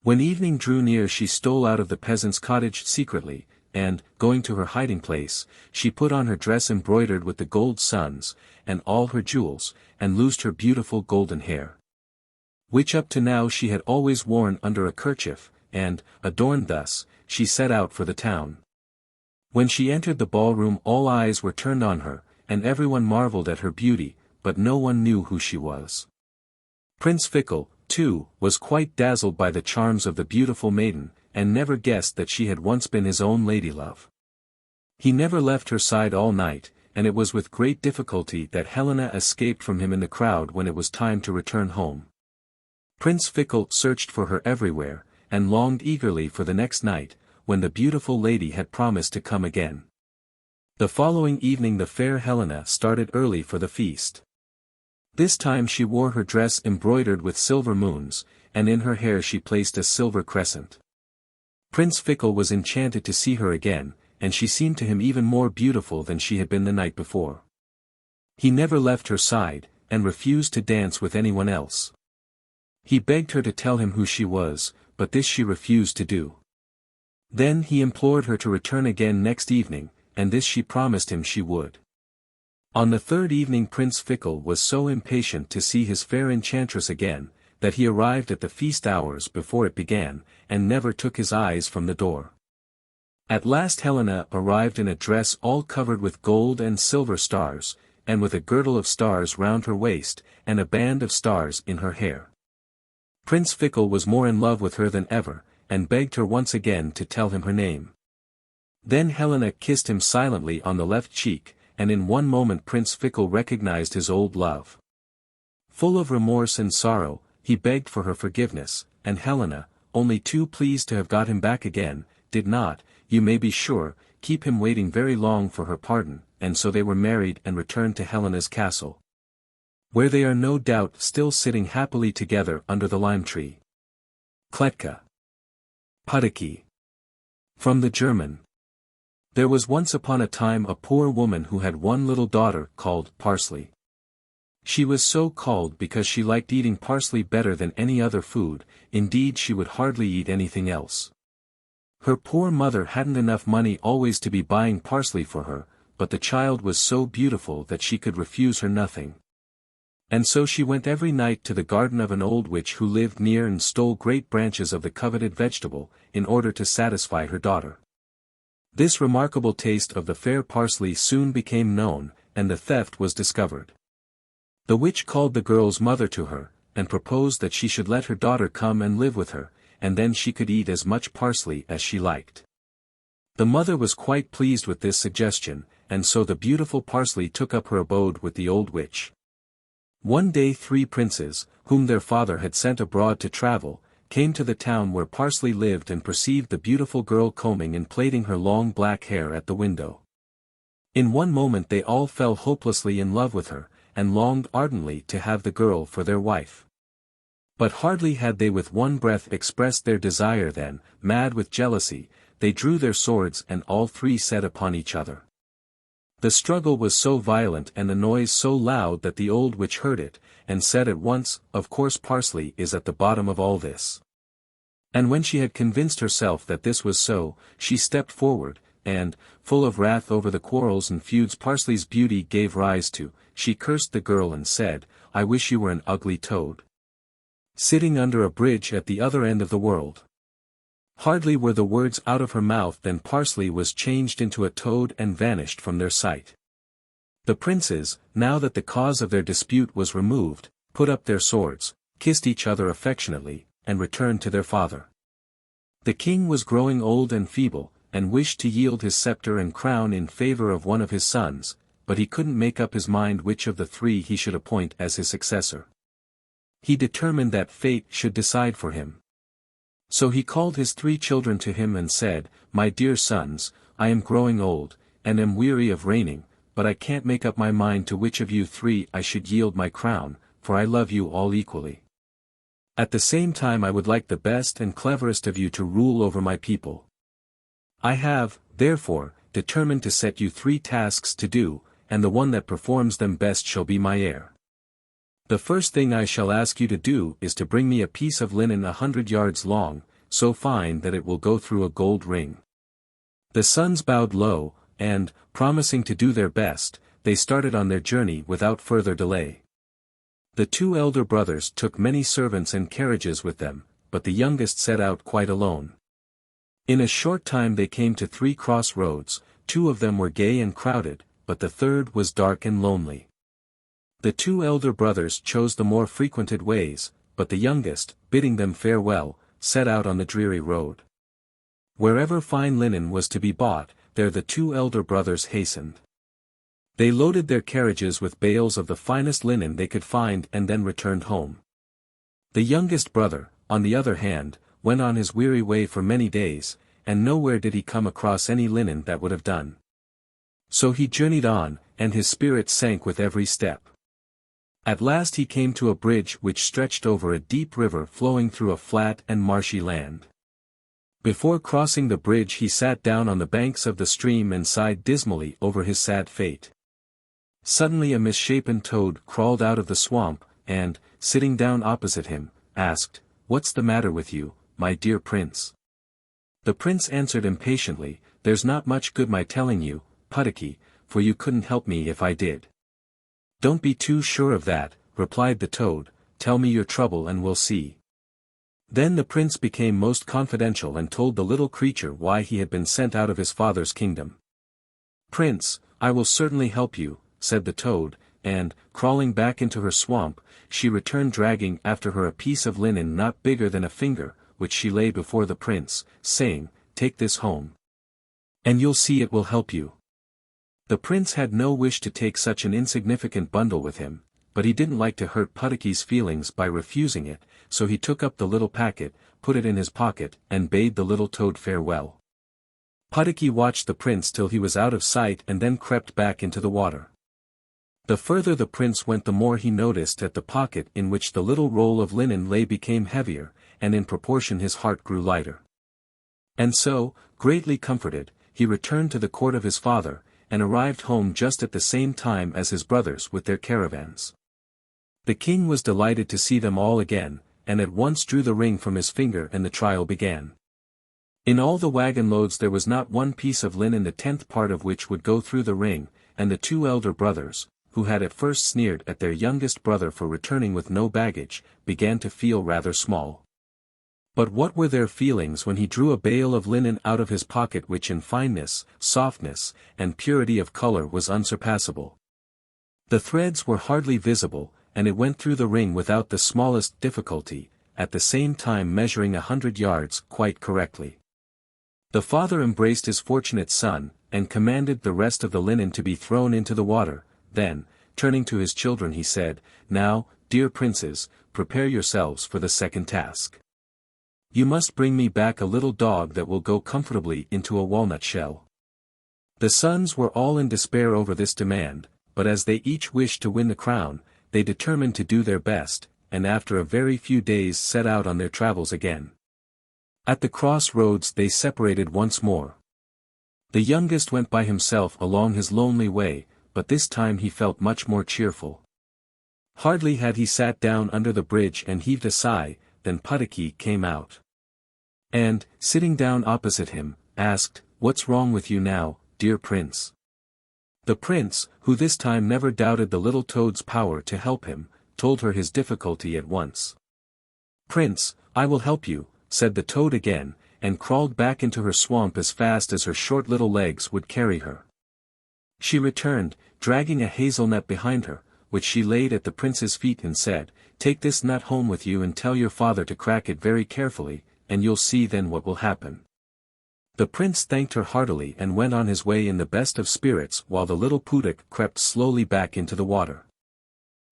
When evening drew near she stole out of the peasant's cottage secretly, and, going to her hiding place, she put on her dress embroidered with the gold suns, and all her jewels, and loosed her beautiful golden hair, which up to now she had always worn under a kerchief, and, adorned thus, she set out for the town. When she entered the ballroom all eyes were turned on her, and everyone marveled at her beauty, but no one knew who she was. Prince Fickle, too, was quite dazzled by the charms of the beautiful maiden, and never guessed that she had once been his own ladylove. He never left her side all night, and it was with great difficulty that Helena escaped from him in the crowd when it was time to return home. Prince Fickle searched for her everywhere, and longed eagerly for the next night, when the beautiful lady had promised to come again. The following evening the fair Helena started early for the feast. This time she wore her dress embroidered with silver moons, and in her hair she placed a silver crescent. Prince Fickle was enchanted to see her again, and she seemed to him even more beautiful than she had been the night before. He never left her side, and refused to dance with anyone else. He begged her to tell him who she was, but this she refused to do. Then he implored her to return again next evening, and this she promised him she would. On the third evening Prince Fickle was so impatient to see his fair enchantress again, that he arrived at the feast hours before it began, and never took his eyes from the door. At last Helena arrived in a dress all covered with gold and silver stars, and with a girdle of stars round her waist, and a band of stars in her hair. Prince Fickle was more in love with her than ever, and begged her once again to tell him her name. Then Helena kissed him silently on the left cheek, and in one moment Prince Fickle recognized his old love. Full of remorse and sorrow, he begged for her forgiveness, and Helena, only too pleased to have got him back again, did not, you may be sure, keep him waiting very long for her pardon, and so they were married and returned to Helena's castle, where they are no doubt still sitting happily together under the lime tree. Kletka. Puddocky. From the German. There was once upon a time a poor woman who had one little daughter called Parsley. She was so called because she liked eating parsley better than any other food, indeed she would hardly eat anything else. Her poor mother hadn't enough money always to be buying parsley for her, but the child was so beautiful that she could refuse her nothing. And so she went every night to the garden of an old witch who lived near and stole great branches of the coveted vegetable, in order to satisfy her daughter. This remarkable taste of the fair parsley soon became known, and the theft was discovered. The witch called the girl's mother to her, and proposed that she should let her daughter come and live with her, and then she could eat as much parsley as she liked. The mother was quite pleased with this suggestion, and so the beautiful parsley took up her abode with the old witch. One day 3 princes, whom their father had sent abroad to travel, came to the town where Parsley lived and perceived the beautiful girl combing and plaiting her long black hair at the window. In one moment they all fell hopelessly in love with her, and longed ardently to have the girl for their wife. But hardly had they with one breath expressed their desire than, mad with jealousy, they drew their swords and all 3 set upon each other. The struggle was so violent and the noise so loud that the old witch heard it, and said at once, "Of course Parsley is at the bottom of all this." And when she had convinced herself that this was so, she stepped forward, and, full of wrath over the quarrels and feuds Parsley's beauty gave rise to, she cursed the girl and said, "I wish you were an ugly toad, sitting under a bridge at the other end of the world." Hardly were the words out of her mouth than Parsley was changed into a toad and vanished from their sight. The princes, now that the cause of their dispute was removed, put up their swords, kissed each other affectionately, and returned to their father. The king was growing old and feeble, and wished to yield his scepter and crown in favor of one of his sons, but he couldn't make up his mind which of the 3 he should appoint as his successor. He determined that fate should decide for him. So he called his 3 children to him and said, "My dear sons, I am growing old, and am weary of reigning, but I can't make up my mind to which of you 3 I should yield my crown, for I love you all equally. At the same time I would like the best and cleverest of you to rule over my people. I have, therefore, determined to set you 3 tasks to do, and the one that performs them best shall be my heir. The first thing I shall ask you to do is to bring me a piece of linen 100 yards long, so fine that it will go through a gold ring. The sons bowed low, and, promising to do their best, they started on their journey without further delay. The two elder brothers took many servants and carriages with them, but the youngest set out quite alone. In a short time they came to 3 crossroads. 2 of them were gay and crowded, but the third was dark and lonely. The 2 elder brothers chose the more frequented ways, but the youngest, bidding them farewell, set out on the dreary road. Wherever fine linen was to be bought, there the 2 elder brothers hastened. They loaded their carriages with bales of the finest linen they could find and then returned home. The youngest brother, on the other hand, went on his weary way for many days, and nowhere did he come across any linen that would have done. So he journeyed on, and his spirits sank with every step. At last he came to a bridge which stretched over a deep river flowing through a flat and marshy land. Before crossing the bridge he sat down on the banks of the stream and sighed dismally over his sad fate. Suddenly a misshapen toad crawled out of the swamp, and, sitting down opposite him, asked, "What's the matter with you, my dear prince?" The prince answered impatiently, "There's not much good my telling you, Puddocky, for you couldn't help me if I did." "Don't be too sure of that," replied the toad, "tell me your trouble and we'll see." Then the prince became most confidential and told the little creature why he had been sent out of his father's kingdom. "Prince, I will certainly help you," said the toad, and, crawling back into her swamp, she returned dragging after her a piece of linen not bigger than a finger, which she laid before the prince, saying, "Take this home. And you'll see it will help you." The prince had no wish to take such an insignificant bundle with him, but he didn't like to hurt Puddockie's feelings by refusing it, so he took up the little packet, put it in his pocket, and bade the little toad farewell. Puddocky watched the prince till he was out of sight and then crept back into the water. The further the prince went the more he noticed that the pocket in which the little roll of linen lay became heavier, and in proportion his heart grew lighter. And so, greatly comforted, he returned to the court of his father, and arrived home just at the same time as his brothers with their caravans. The king was delighted to see them all again, and at once drew the ring from his finger and the trial began. In all the wagon loads there was not one piece of linen the 10th part of which would go through the ring, and the 2 elder brothers, who had at first sneered at their youngest brother for returning with no baggage, began to feel rather small. But what were their feelings when he drew a bale of linen out of his pocket which in fineness, softness, and purity of color was unsurpassable. The threads were hardly visible, and it went through the ring without the smallest difficulty, at the same time measuring 100 yards quite correctly. The father embraced his fortunate son, and commanded the rest of the linen to be thrown into the water. Then, turning to his children he said, "Now, dear princes, prepare yourselves for the second task. You must bring me back a little dog that will go comfortably into a walnut shell." The sons were all in despair over this demand, but as they each wished to win the crown, they determined to do their best, and after a very few days set out on their travels again. At the crossroads they separated once more. The youngest went by himself along his lonely way, but this time he felt much more cheerful. Hardly had he sat down under the bridge and heaved a sigh, than Puddocky came out. And, sitting down opposite him, asked, "What's wrong with you now, dear prince?" The prince, who this time never doubted the little toad's power to help him, told her his difficulty at once. "Prince, I will help you," said the toad again, and crawled back into her swamp as fast as her short little legs would carry her. She returned, dragging a hazelnut behind her, which she laid at the prince's feet and said, "Take this nut home with you and tell your father to crack it very carefully, and you'll see then what will happen." The prince thanked her heartily and went on his way in the best of spirits while the little Puddock crept slowly back into the water.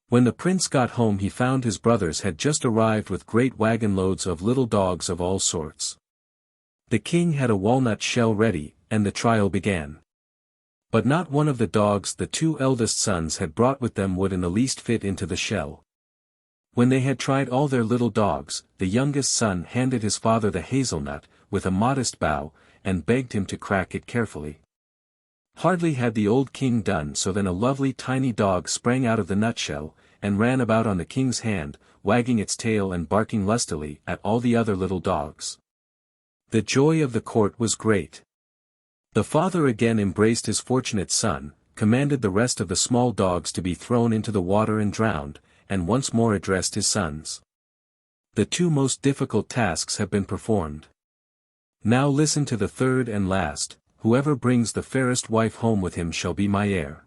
When the prince got home he found his brothers had just arrived with great wagon loads of little dogs of all sorts. The king had a walnut shell ready, and the trial began. But not one of the dogs the 2 eldest sons had brought with them would in the least fit into the shell. When they had tried all their little dogs, the youngest son handed his father the hazelnut, with a modest bow, and begged him to crack it carefully. Hardly had the old king done so than a lovely tiny dog sprang out of the nutshell, and ran about on the king's hand, wagging its tail and barking lustily at all the other little dogs. The joy of the court was great. The father again embraced his fortunate son, commanded the rest of the small dogs to be thrown into the water and drowned, and once more addressed his sons. The two most difficult tasks have been performed. Now listen to the third and last: whoever brings the fairest wife home with him shall be my heir.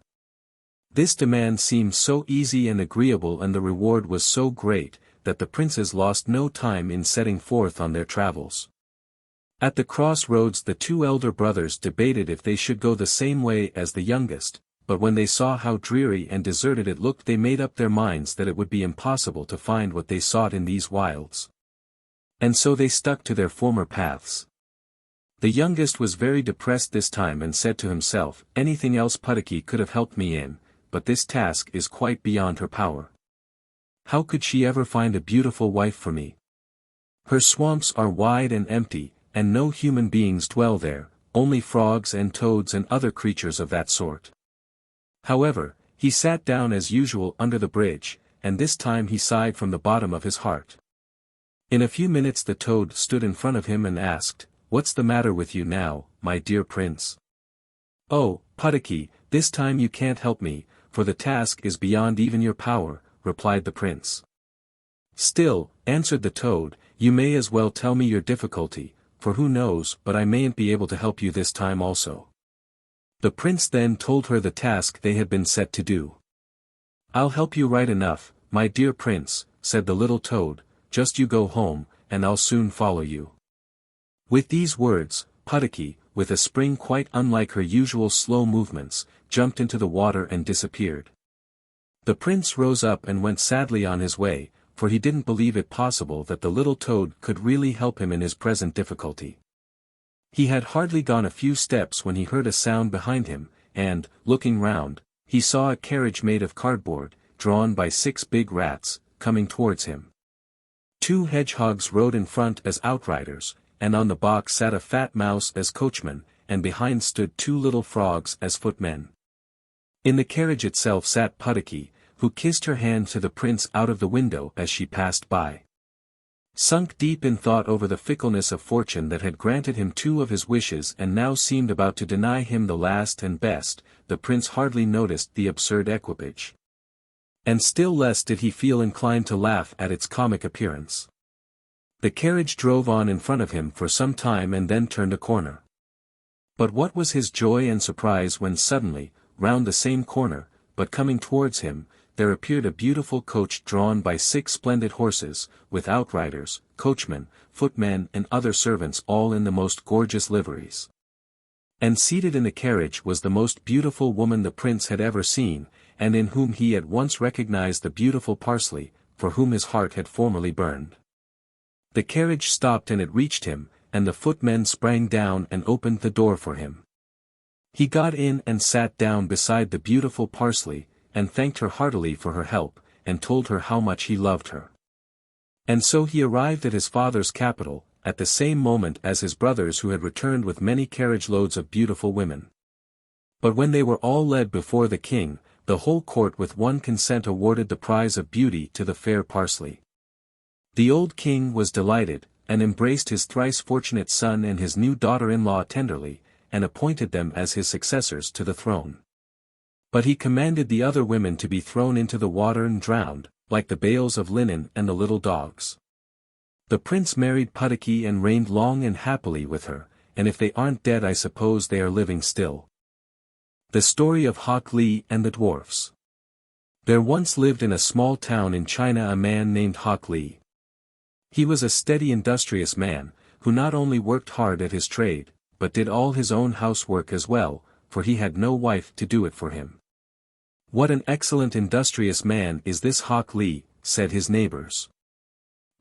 This demand seemed so easy and agreeable, and the reward was so great, that the princes lost no time in setting forth on their travels. At the crossroads the two elder brothers debated if they should go the same way as the youngest, but when they saw how dreary and deserted it looked they made up their minds that it would be impossible to find what they sought in these wilds. And so they stuck to their former paths. The youngest was very depressed this time and said to himself, "Anything else Puddocky could have helped me in, but this task is quite beyond her power. How could she ever find a beautiful wife for me? Her swamps are wide and empty, and no human beings dwell there, only frogs and toads and other creatures of that sort." However, he sat down as usual under the bridge, and this time he sighed from the bottom of his heart. In a few minutes the toad stood in front of him and asked, "What's the matter with you now, my dear prince?" "Oh, Puddocky, this time you can't help me, for the task is beyond even your power," replied the prince. "Still," answered the toad, "you may as well tell me your difficulty, for who knows but I mayn't be able to help you this time also." The prince then told her the task they had been set to do. "I'll help you right enough, my dear prince," said the little toad, "just you go home, and I'll soon follow you." With these words, Puddocky, with a spring quite unlike her usual slow movements, jumped into the water and disappeared. The prince rose up and went sadly on his way, for he didn't believe it possible that the little toad could really help him in his present difficulty. He had hardly gone a few steps when he heard a sound behind him, and, looking round, he saw a carriage made of cardboard, drawn by 6 big rats, coming towards him. 2 hedgehogs rode in front as outriders, and on the box sat a fat mouse as coachman, and behind stood 2 little frogs as footmen. In the carriage itself sat Puddocky, who kissed her hand to the prince out of the window as she passed by. Sunk deep in thought over the fickleness of fortune that had granted him 2 of his wishes and now seemed about to deny him the last and best, the prince hardly noticed the absurd equipage. And still less did he feel inclined to laugh at its comic appearance. The carriage drove on in front of him for some time and then turned a corner. But what was his joy and surprise when suddenly, round the same corner, but coming towards him, there appeared a beautiful coach drawn by 6 splendid horses, with outriders, coachmen, footmen and other servants all in the most gorgeous liveries. And seated in the carriage was the most beautiful woman the prince had ever seen, and in whom he at once recognized the beautiful Parsley, for whom his heart had formerly burned. The carriage stopped and it reached him, and the footmen sprang down and opened the door for him. He got in and sat down beside the beautiful Parsley, and thanked her heartily for her help, and told her how much he loved her. And so he arrived at his father's capital, at the same moment as his brothers who had returned with many carriage loads of beautiful women. But when they were all led before the king, the whole court with one consent awarded the prize of beauty to the fair Parsley. The old king was delighted, and embraced his thrice fortunate son and his new daughter-in-law tenderly, and appointed them as his successors to the throne. But he commanded the other women to be thrown into the water and drowned, like the bales of linen and the little dogs. The prince married Puddocky and reigned long and happily with her, and if they aren't dead I suppose they are living still. The story of Hok Lee and the Dwarfs. There once lived in a small town in China a man named Hok Lee. He was a steady industrious man, who not only worked hard at his trade, but did all his own housework as well, for he had no wife to do it for him. "What an excellent industrious man is this Hok Lee," said his neighbors.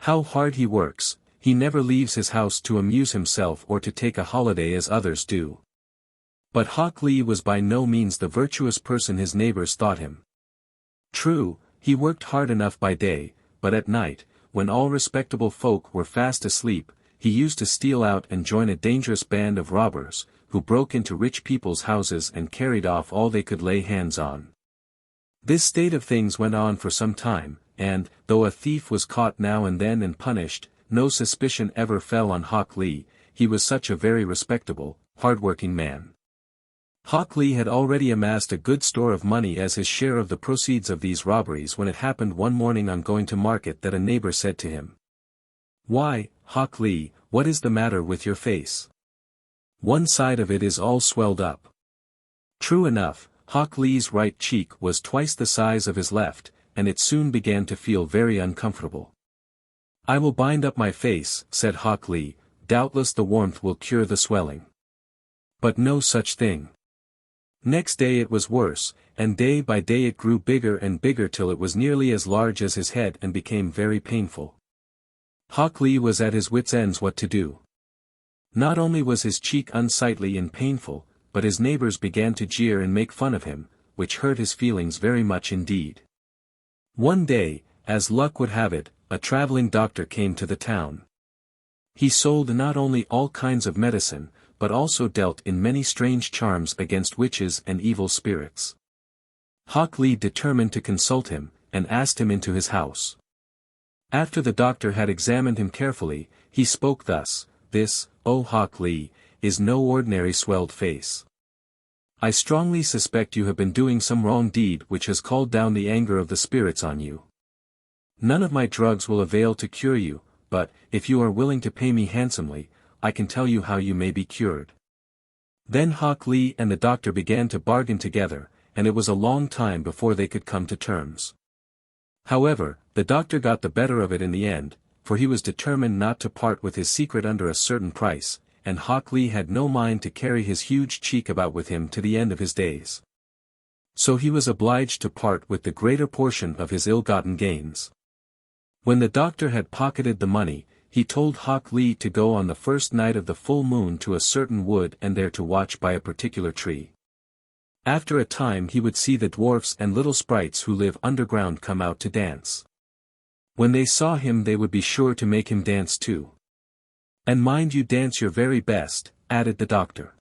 "How hard he works, he never leaves his house to amuse himself or to take a holiday as others do." But Hok Lee was by no means the virtuous person his neighbors thought him. True, he worked hard enough by day, but at night, when all respectable folk were fast asleep, he used to steal out and join a dangerous band of robbers, who broke into rich people's houses and carried off all they could lay hands on. This state of things went on for some time, and, though a thief was caught now and then and punished, no suspicion ever fell on Hok Lee. He was such a very respectable, hard-working man. Hok Lee had already amassed a good store of money as his share of the proceeds of these robberies when it happened one morning on going to market that a neighbor said to him, "Why, Hok Lee, what is the matter with your face? One side of it is all swelled up." True enough, Hok Lee's right cheek was twice the size of his left, and it soon began to feel very uncomfortable. "I will bind up my face," said Hok Lee, "doubtless the warmth will cure the swelling." But no such thing. Next day it was worse, and day by day it grew bigger and bigger till it was nearly as large as his head and became very painful. Hok Lee was at his wits' ends what to do. Not only was his cheek unsightly and painful, but his neighbors began to jeer and make fun of him, which hurt his feelings very much indeed. One day, as luck would have it, a traveling doctor came to the town. He sold not only all kinds of medicine, but also dealt in many strange charms against witches and evil spirits. Hok Lee determined to consult him, and asked him into his house. After the doctor had examined him carefully, he spoke thus, "This, O Hok Lee, is no ordinary swelled face. I strongly suspect you have been doing some wrong deed which has called down the anger of the spirits on you. None of my drugs will avail to cure you, but, if you are willing to pay me handsomely, I can tell you how you may be cured." Then Hok Lee and the doctor began to bargain together, and it was a long time before they could come to terms. However, the doctor got the better of it in the end, for he was determined not to part with his secret under a certain price, and Hok Lee had no mind to carry his huge cheek about with him to the end of his days. So he was obliged to part with the greater portion of his ill-gotten gains. When the doctor had pocketed the money, he told Hok Lee to go on the first night of the full moon to a certain wood and there to watch by a particular tree. After a time he would see the dwarfs and little sprites who live underground come out to dance. When they saw him they would be sure to make him dance too. "And mind you dance your very best," added the doctor.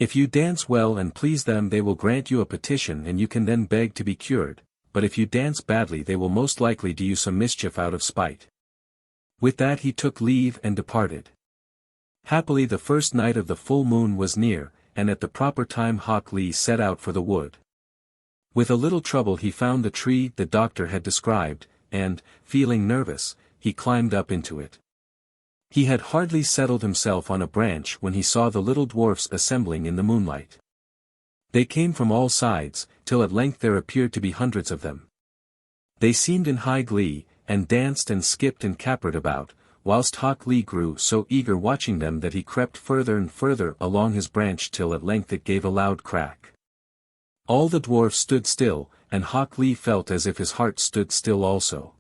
"If you dance well and please them they will grant you a petition and you can then beg to be cured, but if you dance badly they will most likely do you some mischief out of spite." With that he took leave and departed. Happily the first night of the full moon was near, and at the proper time Hok Lee set out for the wood. With a little trouble he found the tree the doctor had described, and, feeling nervous, he climbed up into it. He had hardly settled himself on a branch when he saw the little dwarfs assembling in the moonlight. They came from all sides, till at length there appeared to be hundreds of them. They seemed in high glee, and danced and skipped and capered about, whilst Hok Lee grew so eager watching them that he crept further and further along his branch till at length it gave a loud crack. All the dwarfs stood still, and Hok Lee felt as if his heart stood still also.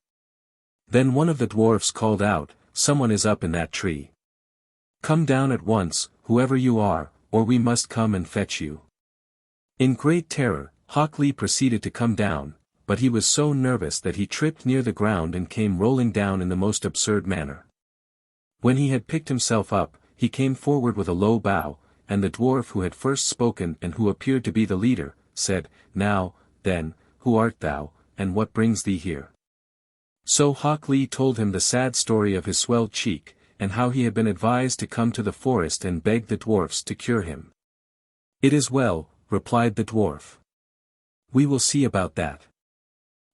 Then one of the dwarfs called out, "Someone is up in that tree. Come down at once, whoever you are, or we must come and fetch you." In great terror, Hok Lee proceeded to come down, but he was so nervous that he tripped near the ground and came rolling down in the most absurd manner. When he had picked himself up, he came forward with a low bow, and the dwarf who had first spoken and who appeared to be the leader, said, "Now, then, who art thou, and what brings thee here?" So Hok Lee told him the sad story of his swelled cheek, and how he had been advised to come to the forest and beg the dwarfs to cure him. "It is well," replied the dwarf. "We will see about that.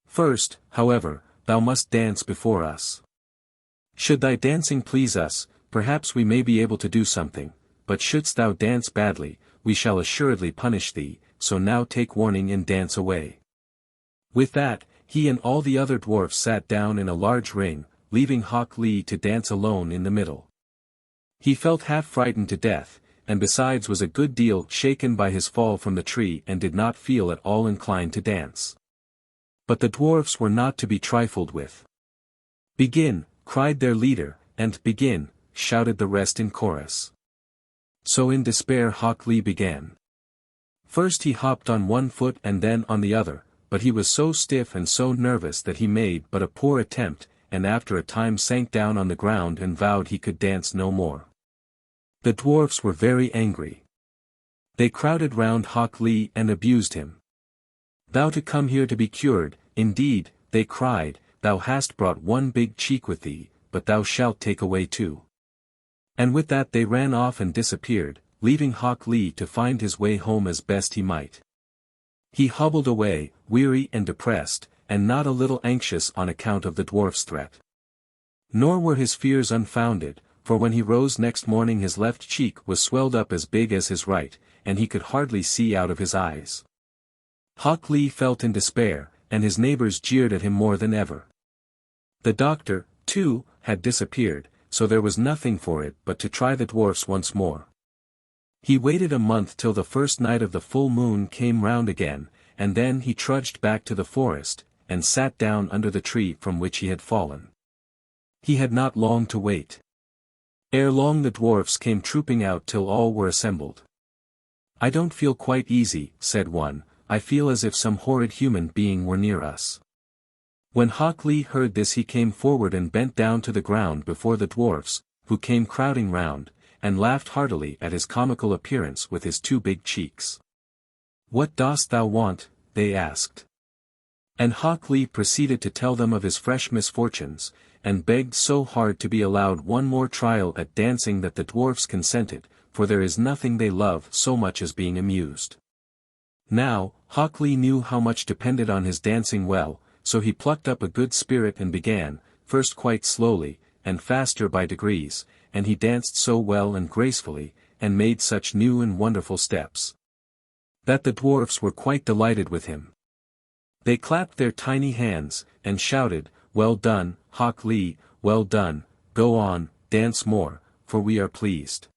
First, however, thou must dance before us. Should thy dancing please us, perhaps we may be able to do something, but shouldst thou dance badly, we shall assuredly punish thee, so now take warning and dance away." With that, he and all the other dwarfs sat down in a large ring, leaving Hok Lee to dance alone in the middle. He felt half frightened to death, and besides was a good deal shaken by his fall from the tree and did not feel at all inclined to dance. But the dwarfs were not to be trifled with. "Begin," cried their leader, and "Begin," shouted the rest in chorus. So in despair Hok Lee began. First he hopped on one foot and then on the other, but he was so stiff and so nervous that he made but a poor attempt, and after a time sank down on the ground and vowed he could dance no more. The dwarfs were very angry. They crowded round Hok Lee and abused him. "Thou to come here to be cured, indeed," they cried, "thou hast brought one big cheek with thee, but thou shalt take away two." And with that they ran off and disappeared, leaving Hok Lee to find his way home as best he might. He hobbled away, weary and depressed, and not a little anxious on account of the dwarf's threat. Nor were his fears unfounded, for when he rose next morning his left cheek was swelled up as big as his right, and he could hardly see out of his eyes. Hok Lee felt in despair, and his neighbors jeered at him more than ever. The doctor, too, had disappeared, so there was nothing for it but to try the dwarfs once more. He waited a month till the first night of the full moon came round again, and then he trudged back to the forest, and sat down under the tree from which he had fallen. He had not long to wait. Ere long the dwarfs came trooping out till all were assembled. "I don't feel quite easy," said one, "I feel as if some horrid human being were near us." When Hok Lee heard this he came forward and bent down to the ground before the dwarfs, who came crowding round, and laughed heartily at his comical appearance with his two big cheeks. "What dost thou want?" they asked. And Hok Lee proceeded to tell them of his fresh misfortunes, and begged so hard to be allowed one more trial at dancing that the dwarfs consented, for there is nothing they love so much as being amused. Now, Hok Lee knew how much depended on his dancing well, so he plucked up a good spirit and began, first quite slowly, and faster by degrees, and he danced so well and gracefully, and made such new and wonderful steps, that the dwarfs were quite delighted with him. They clapped their tiny hands, and shouted, "Well done, Hok Lee, well done, go on, dance more, for we are pleased."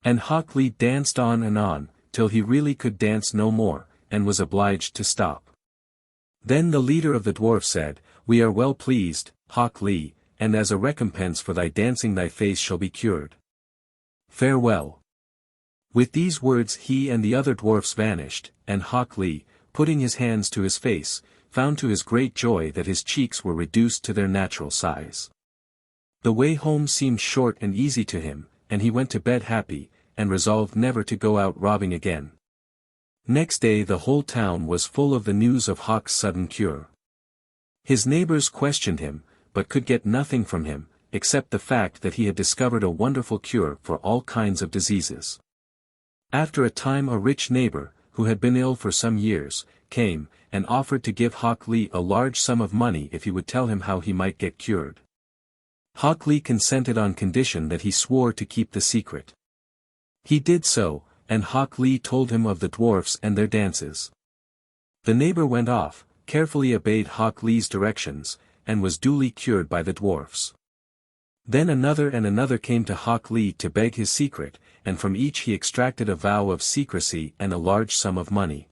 And Hok Lee danced on, till he really could dance no more, and was obliged to stop. Then the leader of the dwarfs said, "We are well pleased, Hok Lee, and as a recompense for thy dancing thy face shall be cured. Farewell." With these words he and the other dwarfs vanished, and Hok Lee, putting his hands to his face, found to his great joy that his cheeks were reduced to their natural size. The way home seemed short and easy to him, and he went to bed happy, and resolved never to go out robbing again. Next day the whole town was full of the news of Hok's sudden cure. His neighbors questioned him, but could get nothing from him, except the fact that he had discovered a wonderful cure for all kinds of diseases. After a time a rich neighbor, who had been ill for some years, came, and offered to give Hok Lee a large sum of money if he would tell him how he might get cured. Hok Lee consented on condition that he swore to keep the secret. He did so, and Hok Lee told him of the dwarfs and their dances. The neighbor went off, carefully obeyed Hok Lee's directions, and was duly cured by the dwarfs. Then another and another came to Hok Lee to beg his secret, and from each he extracted a vow of secrecy and a large sum of money.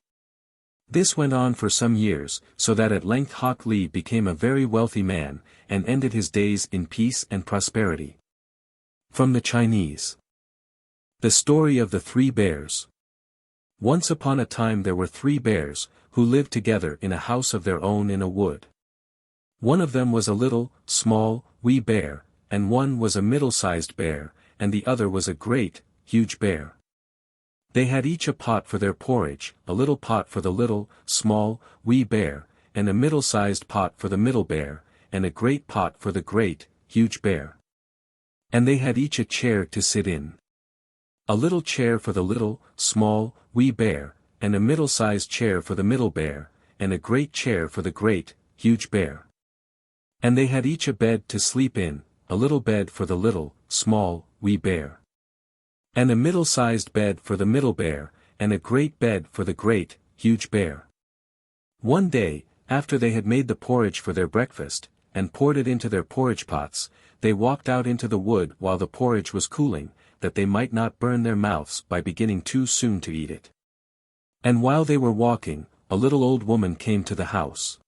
This went on for some years, so that at length Hok Lee became a very wealthy man, and ended his days in peace and prosperity. From the Chinese. The Story of the Three Bears. Once upon a time there were 3 bears, who lived together in a house of their own in a wood. One of them was a little, small, wee bear, and one was a middle-sized bear, and the other was a great, huge bear. They had each a pot for their porridge, a little pot for the little, small, wee bear, and a middle-sized pot for the middle bear, and a great pot for the great, huge bear. And they had each a chair to sit in. A little chair for the little, small, wee bear, and a middle-sized chair for the middle bear, and a great chair for the great, huge bear. And they had each a bed to sleep in, a little bed for the little, small, wee bear, and a middle-sized bed for the middle bear, and a great bed for the great, huge bear. One day, after they had made the porridge for their breakfast, and poured it into their porridge pots, they walked out into the wood while the porridge was cooling, that they might not burn their mouths by beginning too soon to eat it. And while they were walking, a little old woman came to the house.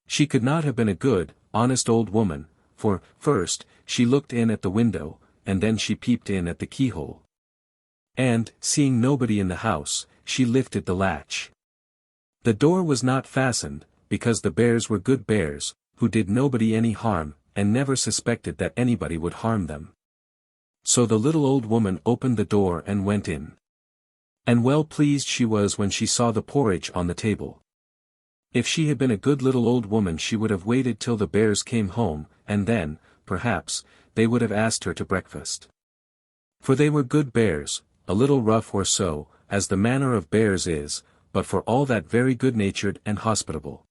She could not have been a good, honest old woman, for, first, she looked in at the window, and then she peeped in at the keyhole. And, seeing nobody in the house, she lifted the latch. The door was not fastened, because the bears were good bears, who did nobody any harm, and never suspected that anybody would harm them. So the little old woman opened the door and went in. And well pleased she was when she saw the porridge on the table. If she had been a good little old woman she would have waited till the bears came home, and then, perhaps, they would have asked her to breakfast. For they were good bears, a little rough or so, as the manner of bears is, but for all that very good-natured and hospitable.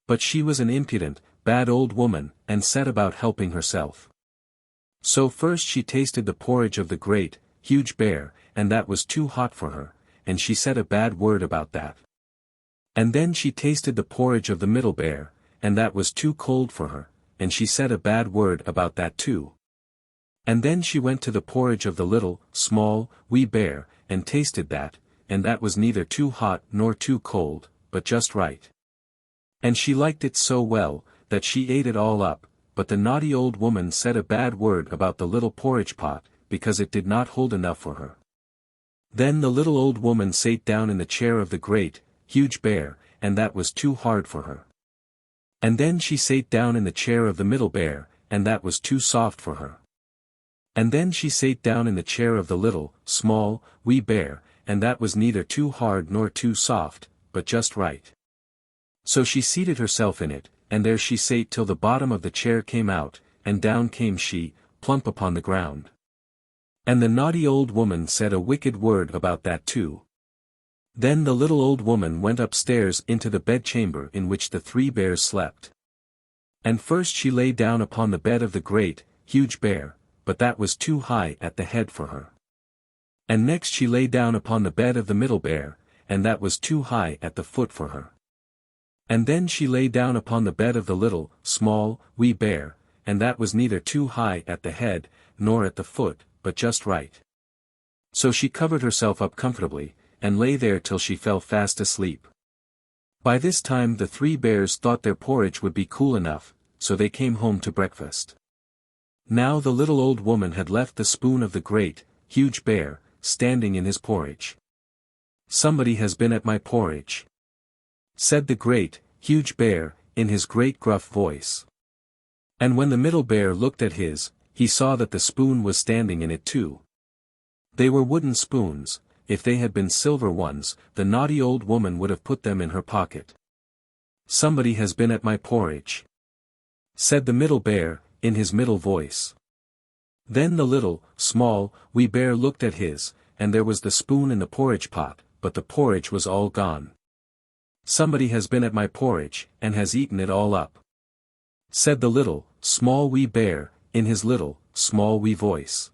But she was an impudent, bad old woman, and set about helping herself. So first she tasted the porridge of the great, huge bear, and that was too hot for her, and she said a bad word about that. And then she tasted the porridge of the middle bear, and that was too cold for her, and she said a bad word about that too. And then she went to the porridge of the little, small, wee bear, and tasted that, and that was neither too hot nor too cold, but just right. And she liked it so well, that she ate it all up, but the naughty old woman said a bad word about the little porridge pot, because it did not hold enough for her. Then the little old woman sate down in the chair of the great, huge bear, and that was too hard for her. And then she sate down in the chair of the middle bear, and that was too soft for her. And then she sate down in the chair of the little, small, wee bear, and that was neither too hard nor too soft, but just right. So she seated herself in it, and there she sate till the bottom of the chair came out, and down came she, plump upon the ground. And the naughty old woman said a wicked word about that too. Then the little old woman went upstairs into the bedchamber in which the three bears slept. And first she lay down upon the bed of the great, huge bear, but that was too high at the head for her. And next she lay down upon the bed of the middle bear, and that was too high at the foot for her. And then she lay down upon the bed of the little, small, wee bear, and that was neither too high at the head, nor at the foot, but just right. So she covered herself up comfortably, and lay there till she fell fast asleep. By this time the three bears thought their porridge would be cool enough, so they came home to breakfast. Now the little old woman had left the spoon of the great, huge bear, standing in his porridge. "Somebody has been at my porridge," said the great, huge bear, in his great gruff voice. And when the middle bear looked at his, he saw that the spoon was standing in it too. They were wooden spoons. If they had been silver ones, the naughty old woman would have put them in her pocket. "Somebody has been at my porridge," said the middle bear, in his middle voice. Then the little, small, wee bear looked at his, and there was the spoon in the porridge pot, but the porridge was all gone. "Somebody has been at my porridge, and has eaten it all up," said the little, small wee bear, in his little, small wee voice.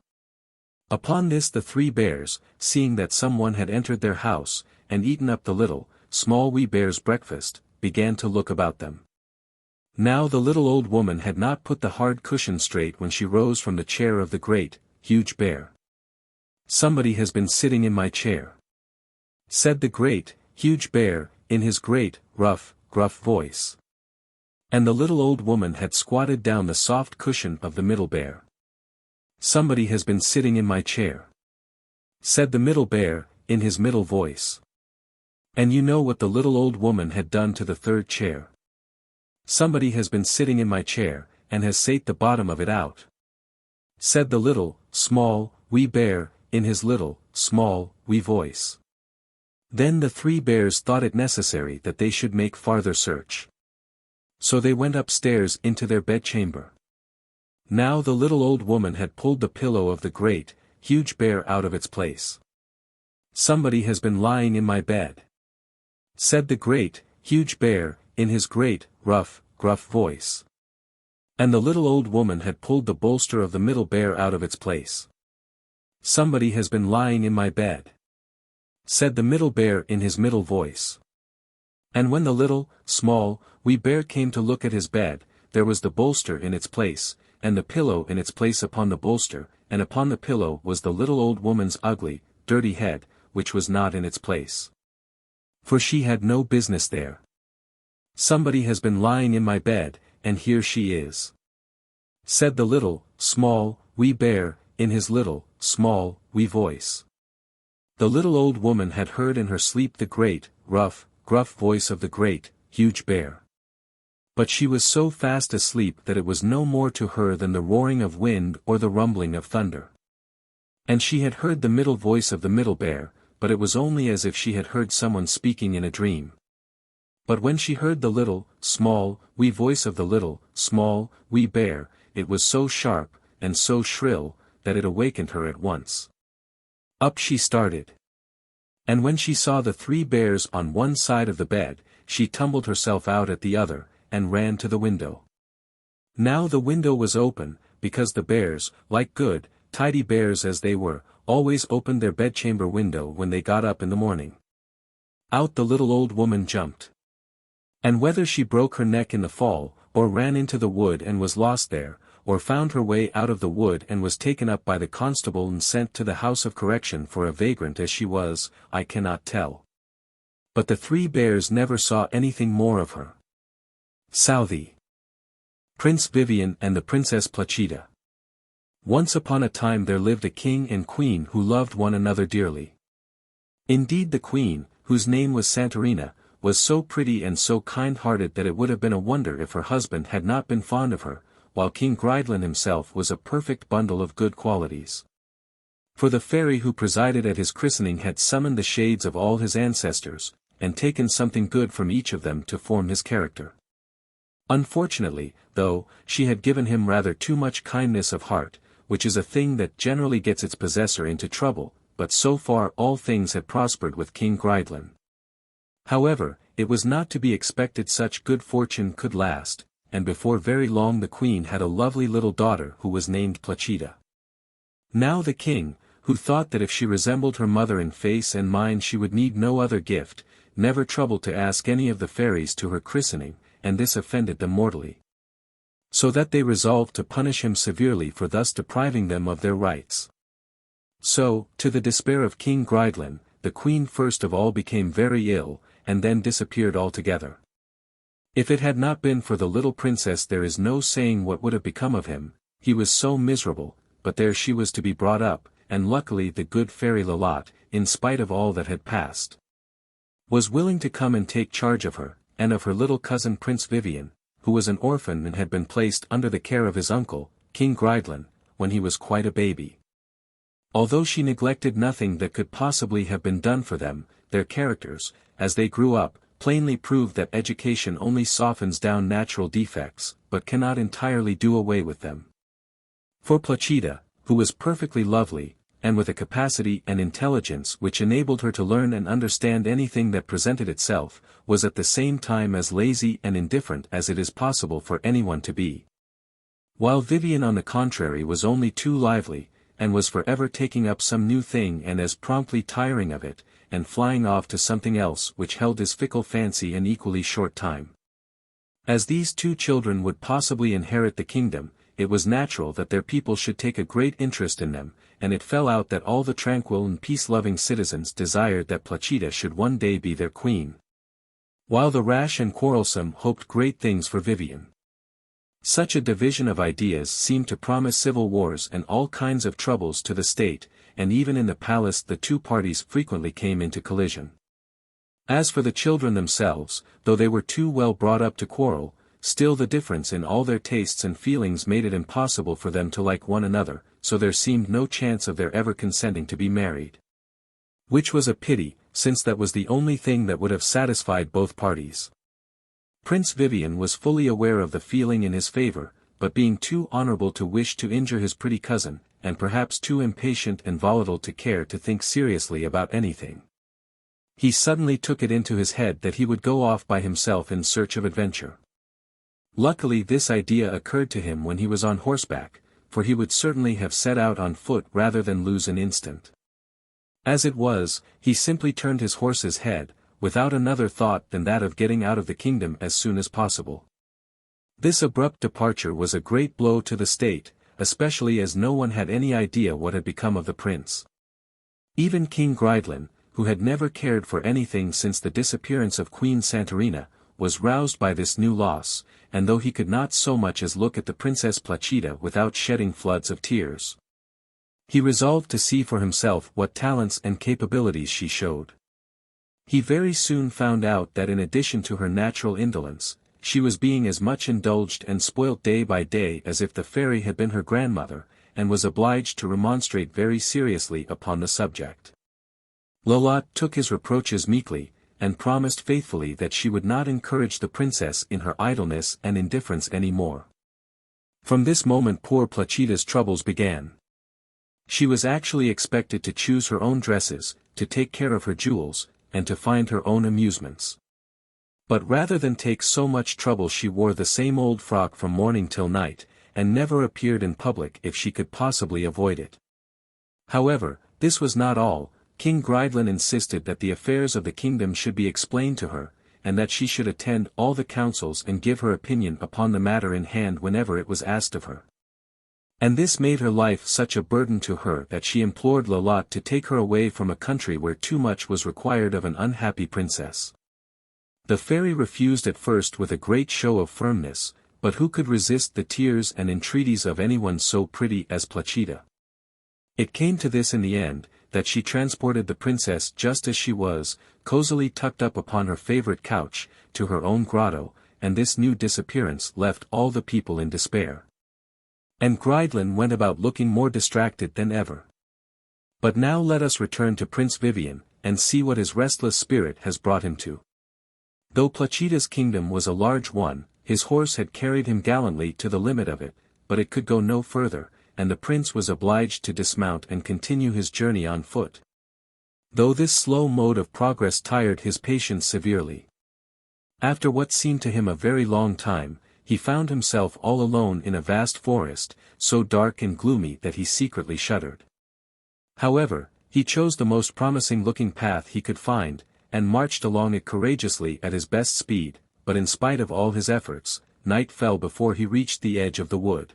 Upon this the three bears, seeing that someone had entered their house, and eaten up the little, small wee bear's breakfast, began to look about them. Now the little old woman had not put the hard cushion straight when she rose from the chair of the great, huge bear. "Somebody has been sitting in my chair," said the great, huge bear, in his great, rough, gruff voice. And the little old woman had squatted down the soft cushion of the middle bear. "Somebody has been sitting in my chair," said the middle bear, in his middle voice. And you know what the little old woman had done to the third chair. "Somebody has been sitting in my chair, and has sate the bottom of it out," said the little, small, wee bear, in his little, small, wee voice. Then the three bears thought it necessary that they should make farther search. So they went upstairs into their bedchamber. Now the little old woman had pulled the pillow of the great, huge bear out of its place. "Somebody has been lying in my bed," said the great, huge bear, in his great, rough, gruff voice. And the little old woman had pulled the bolster of the middle bear out of its place. "Somebody has been lying in my bed," said the middle bear in his middle voice. And when the little, small, wee bear came to look at his bed, there was the bolster in its place, and the pillow in its place upon the bolster, and upon the pillow was the little old woman's ugly, dirty head, which was not in its place. For she had no business there. "Somebody has been lying in my bed, and here she is," said the little, small, wee bear, in his little, small, wee voice. The little old woman had heard in her sleep the great, rough, gruff voice of the great, huge bear. But she was so fast asleep that it was no more to her than the roaring of wind or the rumbling of thunder. And she had heard the middle voice of the middle bear, but it was only as if she had heard someone speaking in a dream. But when she heard the little, small, wee voice of the little, small, wee bear, it was so sharp, and so shrill, that it awakened her at once. Up she started. And when she saw the 3 bears on one side of the bed, she tumbled herself out at the other, and ran to the window. Now the window was open, because the bears, like good, tidy bears as they were, always opened their bedchamber window when they got up in the morning. Out the little old woman jumped. And whether she broke her neck in the fall, or ran into the wood and was lost there, or found her way out of the wood and was taken up by the constable and sent to the house of correction for a vagrant as she was, I cannot tell. But the 3 bears never saw anything more of her. Southey. Prince Vivien and the Princess Placida. Once upon a time there lived a king and queen who loved one another dearly. Indeed the queen, whose name was Santorina, was so pretty and so kind-hearted that it would have been a wonder if her husband had not been fond of her, while King Grydlin himself was a perfect bundle of good qualities. For the fairy who presided at his christening had summoned the shades of all his ancestors, and taken something good from each of them to form his character. Unfortunately, though, she had given him rather too much kindness of heart, which is a thing that generally gets its possessor into trouble, but so far all things had prospered with King Grydlin. However, it was not to be expected such good fortune could last, and before very long the queen had a lovely little daughter who was named Placida. Now the king, who thought that if she resembled her mother in face and mind she would need no other gift, never troubled to ask any of the fairies to her christening, and this offended them mortally. So that they resolved to punish him severely for thus depriving them of their rights. So, to the despair of King Grydlin, the queen first of all became very ill, and then disappeared altogether. If it had not been for the little princess there is no saying what would have become of him, he was so miserable, but there she was to be brought up, and luckily the good fairy Lolotte, in spite of all that had passed, was willing to come and take charge of her, and of her little cousin Prince Vivien, who was an orphan and had been placed under the care of his uncle, King Grydlin, when he was quite a baby. Although she neglected nothing that could possibly have been done for them, their characters, as they grew up, plainly proved that education only softens down natural defects, but cannot entirely do away with them. For Placida, who was perfectly lovely, and with a capacity and intelligence which enabled her to learn and understand anything that presented itself, was at the same time as lazy and indifferent as it is possible for anyone to be. While Vivien on the contrary was only too lively, and was forever taking up some new thing and as promptly tiring of it, and flying off to something else which held his fickle fancy an equally short time. As these 2 children would possibly inherit the kingdom, it was natural that their people should take a great interest in them, and it fell out that all the tranquil and peace-loving citizens desired that Placida should one day be their queen, while the rash and quarrelsome hoped great things for Vivien. Such a division of ideas seemed to promise civil wars and all kinds of troubles to the state, and even in the palace the 2 parties frequently came into collision. As for the children themselves, though they were too well brought up to quarrel, still the difference in all their tastes and feelings made it impossible for them to like one another, so there seemed no chance of their ever consenting to be married. Which was a pity, since that was the only thing that would have satisfied both parties. Prince Vivien was fully aware of the feeling in his favor, but being too honorable to wish to injure his pretty cousin, and perhaps too impatient and volatile to care to think seriously about anything, he suddenly took it into his head that he would go off by himself in search of adventure. Luckily this idea occurred to him when he was on horseback, for he would certainly have set out on foot rather than lose an instant. As it was, he simply turned his horse's head, without another thought than that of getting out of the kingdom as soon as possible. This abrupt departure was a great blow to the state, especially as no one had any idea what had become of the prince. Even King Grydlin, who had never cared for anything since the disappearance of Queen Santorina, was roused by this new loss, and though he could not so much as look at the Princess Placida without shedding floods of tears, he resolved to see for himself what talents and capabilities she showed. He very soon found out that in addition to her natural indolence, she was being as much indulged and spoilt day by day as if the fairy had been her grandmother, and was obliged to remonstrate very seriously upon the subject. Lolotte took his reproaches meekly, and promised faithfully that she would not encourage the princess in her idleness and indifference any more. From this moment poor Placida's troubles began. She was actually expected to choose her own dresses, to take care of her jewels, and to find her own amusements. But rather than take so much trouble, she wore the same old frock from morning till night, and never appeared in public if she could possibly avoid it. However, this was not all. King Gridelin insisted that the affairs of the kingdom should be explained to her, and that she should attend all the councils and give her opinion upon the matter in hand whenever it was asked of her. And this made her life such a burden to her that she implored Lolotte to take her away from a country where too much was required of an unhappy princess. The fairy refused at first with a great show of firmness, but who could resist the tears and entreaties of anyone so pretty as Placida? It came to this in the end, that she transported the princess just as she was, cozily tucked up upon her favorite couch, to her own grotto, and this new disappearance left all the people in despair. And Gridelin went about looking more distracted than ever. But now let us return to Prince Vivien, and see what his restless spirit has brought him to. Though Placida's kingdom was a large one, his horse had carried him gallantly to the limit of it, but it could go no further, and the prince was obliged to dismount and continue his journey on foot. Though this slow mode of progress tired his patience severely. After what seemed to him a very long time, he found himself all alone in a vast forest, so dark and gloomy that he secretly shuddered. However, he chose the most promising-looking path he could find, and marched along it courageously at his best speed, but in spite of all his efforts, night fell before he reached the edge of the wood.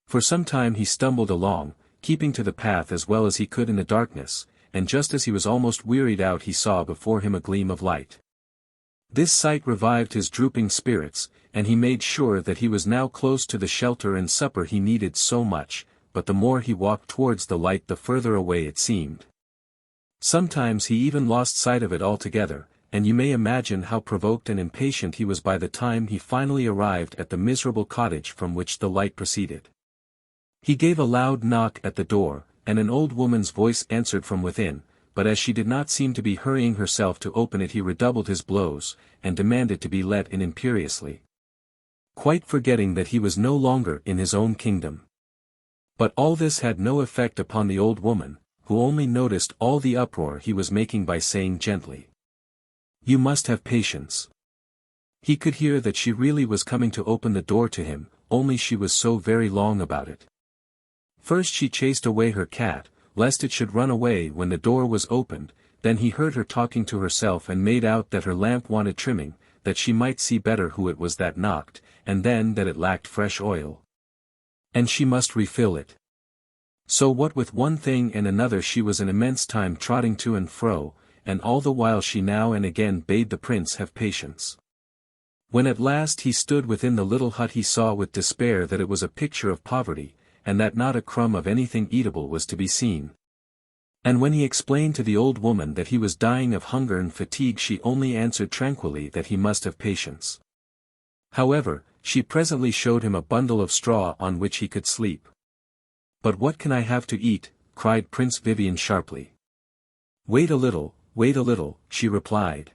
For some time he stumbled along, keeping to the path as well as he could in the darkness, and just as he was almost wearied out he saw before him a gleam of light. This sight revived his drooping spirits, and he made sure that he was now close to the shelter and supper he needed so much, but the more he walked towards the light the further away it seemed. Sometimes he even lost sight of it altogether, and you may imagine how provoked and impatient he was by the time he finally arrived at the miserable cottage from which the light proceeded. He gave a loud knock at the door, and an old woman's voice answered from within, but as she did not seem to be hurrying herself to open it he redoubled his blows, and demanded to be let in imperiously, quite forgetting that he was no longer in his own kingdom. But all this had no effect upon the old woman, who only noticed all the uproar he was making by saying gently, "You must have patience." He could hear that she really was coming to open the door to him, only she was so very long about it. First she chased away her cat, lest it should run away when the door was opened, then he heard her talking to herself and made out that her lamp wanted trimming, that she might see better who it was that knocked, and then that it lacked fresh oil, and she must refill it. So what with one thing and another she was an immense time trotting to and fro, and all the while she now and again bade the prince have patience. When at last he stood within the little hut he saw with despair that it was a picture of poverty, and that not a crumb of anything eatable was to be seen. And when he explained to the old woman that he was dying of hunger and fatigue she only answered tranquilly that he must have patience. However, she presently showed him a bundle of straw on which he could sleep. "But what can I have to eat?" cried Prince Vivien sharply. Wait a little," she replied.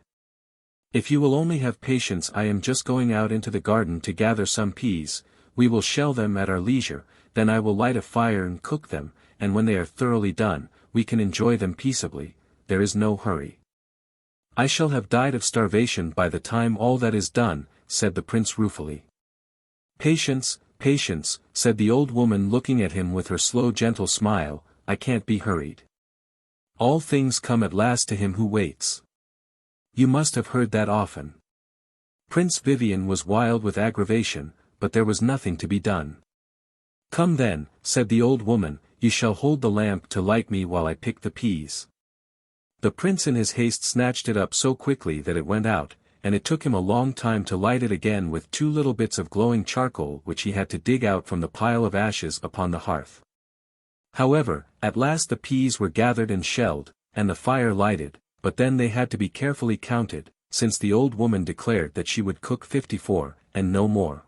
"If you will only have patience I am just going out into the garden to gather some peas, we will shell them at our leisure, then I will light a fire and cook them, and when they are thoroughly done, we can enjoy them peaceably, there is no hurry." "I shall have died of starvation by the time all that is done," said the prince ruefully. "Patience, patience," said the old woman looking at him with her slow gentle smile, "I can't be hurried. All things come at last to him who waits. You must have heard that often." Prince Vivien was wild with aggravation, but there was nothing to be done. "Come then," said the old woman, "you shall hold the lamp to light me while I pick the peas." The prince in his haste snatched it up so quickly that it went out, and it took him a long time to light it again with 2 little bits of glowing charcoal which he had to dig out from the pile of ashes upon the hearth. However, at last the peas were gathered and shelled, and the fire lighted, but then they had to be carefully counted, since the old woman declared that she would cook 54, and no more.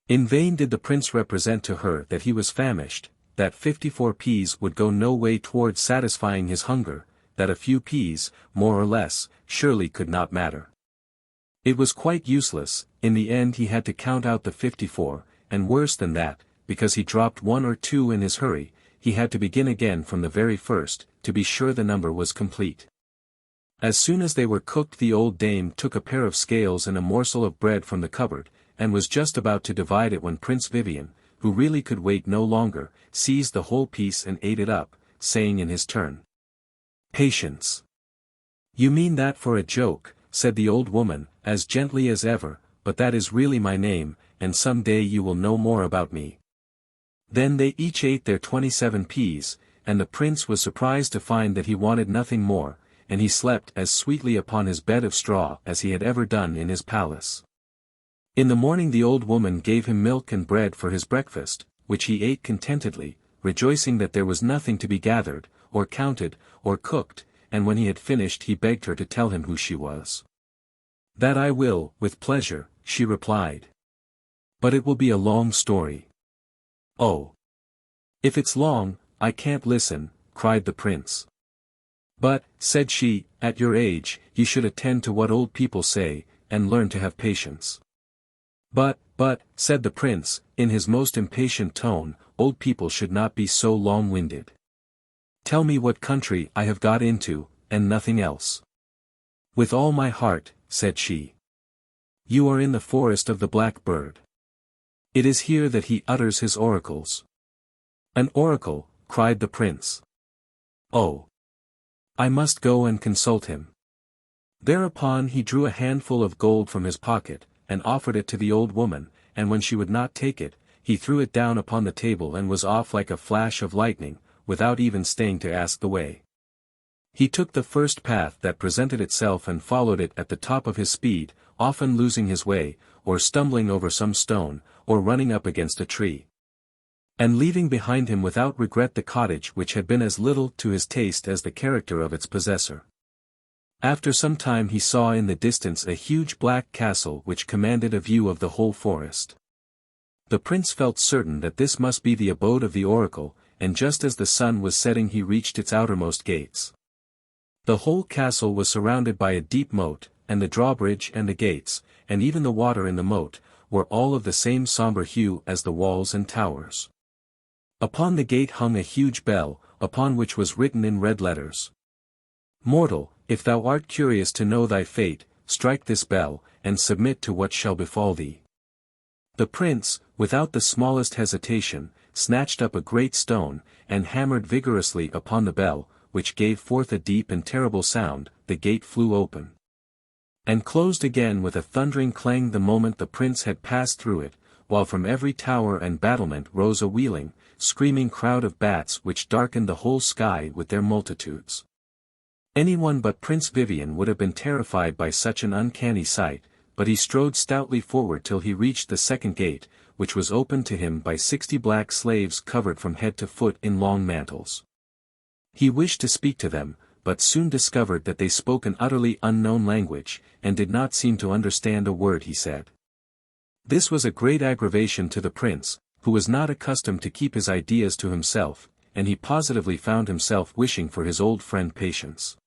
In vain did the prince represent to her that he was famished, that 54 peas would go no way towards satisfying his hunger, that a few peas, more or less, surely could not matter. It was quite useless, in the end he had to count out the 54, and worse than that, because he dropped 1 or 2 in his hurry, he had to begin again from the very first, to be sure the number was complete. As soon as they were cooked, the old dame took a pair of scales and a morsel of bread from the cupboard, and was just about to divide it when Prince Vivien, who really could wait no longer, seized the whole piece and ate it up, saying in his turn, "Patience. You mean that for a joke," said the old woman, as gently as ever, "but that is really my name, and some day you will know more about me." Then they each ate their 27 peas, and the prince was surprised to find that he wanted nothing more, and he slept as sweetly upon his bed of straw as he had ever done in his palace. In the morning the old woman gave him milk and bread for his breakfast, which he ate contentedly, rejoicing that there was nothing to be gathered, or counted, or cooked, and when he had finished he begged her to tell him who she was. "That I will, with pleasure," she replied. "But it will be a long story." "Oh. If it's long, I can't listen," cried the prince. "But," said she, "at your age, you should attend to what old people say, and learn to have patience." But, said the prince, in his most impatient tone, "old people should not be so long-winded. Tell me what country I have got into, and nothing else." "With all my heart," said she. "You are in the forest of the Blackbird. It is here that he utters his oracles." "An oracle," cried the prince. "Oh. I must go and consult him." Thereupon he drew a handful of gold from his pocket, and offered it to the old woman, and when she would not take it, he threw it down upon the table and was off like a flash of lightning, without even staying to ask the way. He took the first path that presented itself and followed it at the top of his speed, often losing his way, or stumbling over some stone, or running up against a tree, and leaving behind him without regret the cottage which had been as little to his taste as the character of its possessor. After some time he saw in the distance a huge black castle which commanded a view of the whole forest. The prince felt certain that this must be the abode of the oracle, and just as the sun was setting he reached its outermost gates. The whole castle was surrounded by a deep moat, and the drawbridge and the gates, and even the water in the moat, were all of the same sombre hue as the walls and towers. Upon the gate hung a huge bell, upon which was written in red letters, "Mortal, if thou art curious to know thy fate, strike this bell, and submit to what shall befall thee." The prince, without the smallest hesitation, snatched up a great stone, and hammered vigorously upon the bell, which gave forth a deep and terrible sound. The gate flew open, and closed again with a thundering clang the moment the prince had passed through it, while from every tower and battlement rose a wheeling, screaming crowd of bats which darkened the whole sky with their multitudes. Anyone but Prince Vivien would have been terrified by such an uncanny sight, but he strode stoutly forward till he reached the second gate, which was opened to him by 60 black slaves covered from head to foot in long mantles. He wished to speak to them, but soon discovered that they spoke an utterly unknown language, and did not seem to understand a word he said. This was a great aggravation to the prince, who was not accustomed to keep his ideas to himself, and he positively found himself wishing for his old friend Patience.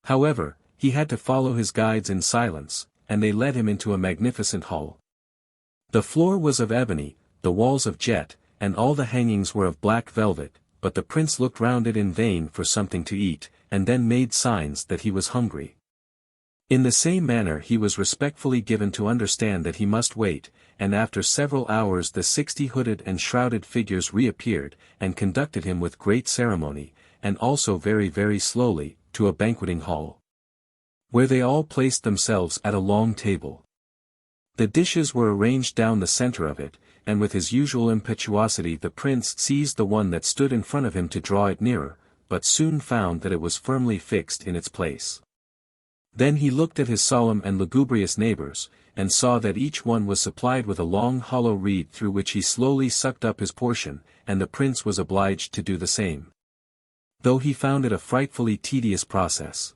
However, he had to follow his guides in silence, and they led him into a magnificent hall. The floor was of ebony, the walls of jet, and all the hangings were of black velvet, but the prince looked round it in vain for something to eat, and then made signs that he was hungry. In the same manner he was respectfully given to understand that he must wait, and after several hours the 60 hooded and shrouded figures reappeared, and conducted him with great ceremony, and also very very slowly, to a banqueting hall, where they all placed themselves at a long table. The dishes were arranged down the center of it, and with his usual impetuosity the prince seized the one that stood in front of him to draw it nearer, but soon found that it was firmly fixed in its place. Then he looked at his solemn and lugubrious neighbors, and saw that each one was supplied with a long hollow reed through which he slowly sucked up his portion, and the prince was obliged to do the same, though he found it a frightfully tedious process.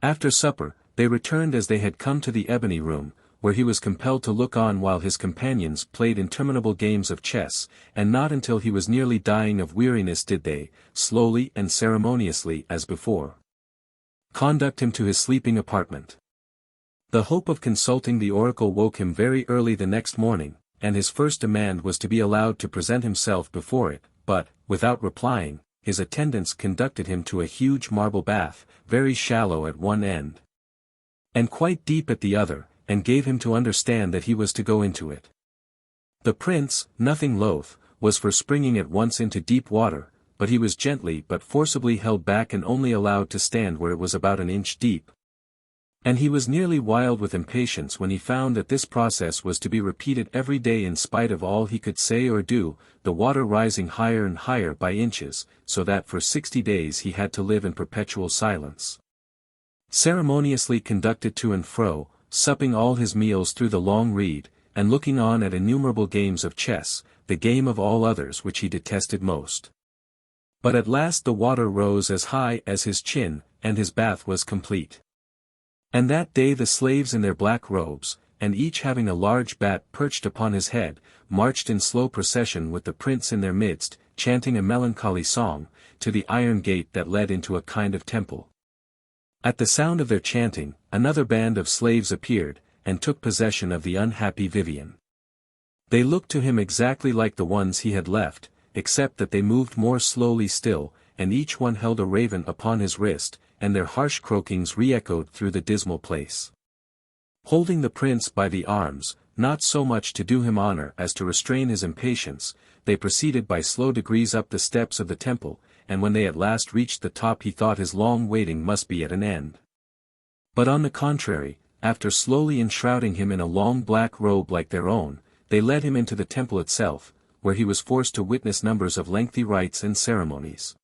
After supper, they returned as they had come to the ebony room, where he was compelled to look on while his companions played interminable games of chess, and not until he was nearly dying of weariness did they, slowly and ceremoniously as before, conduct him to his sleeping apartment. The hope of consulting the oracle woke him very early the next morning, and his first demand was to be allowed to present himself before it, but, without replying, his attendants conducted him to a huge marble bath, very shallow at one end, and quite deep at the other, and gave him to understand that he was to go into it. The prince, nothing loath, was for springing at once into deep water, but he was gently but forcibly held back and only allowed to stand where it was about an inch deep. And he was nearly wild with impatience when he found that this process was to be repeated every day in spite of all he could say or do, the water rising higher and higher by inches, so that for 60 days he had to live in perpetual silence. Ceremoniously conducted to and fro, supping all his meals through the long reed, and looking on at innumerable games of chess, the game of all others which he detested most. But at last the water rose as high as his chin, and his bath was complete. And that day the slaves in their black robes, and each having a large bat perched upon his head, marched in slow procession with the prince in their midst, chanting a melancholy song, to the iron gate that led into a kind of temple. At the sound of their chanting, another band of slaves appeared, and took possession of the unhappy Vivien. They looked to him exactly like the ones he had left, except that they moved more slowly still, and each one held a raven upon his wrist, and their harsh croakings re-echoed through the dismal place. Holding the prince by the arms, not so much to do him honor as to restrain his impatience, they proceeded by slow degrees up the steps of the temple, and when they at last reached the top he thought his long waiting must be at an end. But on the contrary, after slowly enshrouding him in a long black robe like their own, they led him into the temple itself, where he was forced to witness numbers of lengthy rites and ceremonies.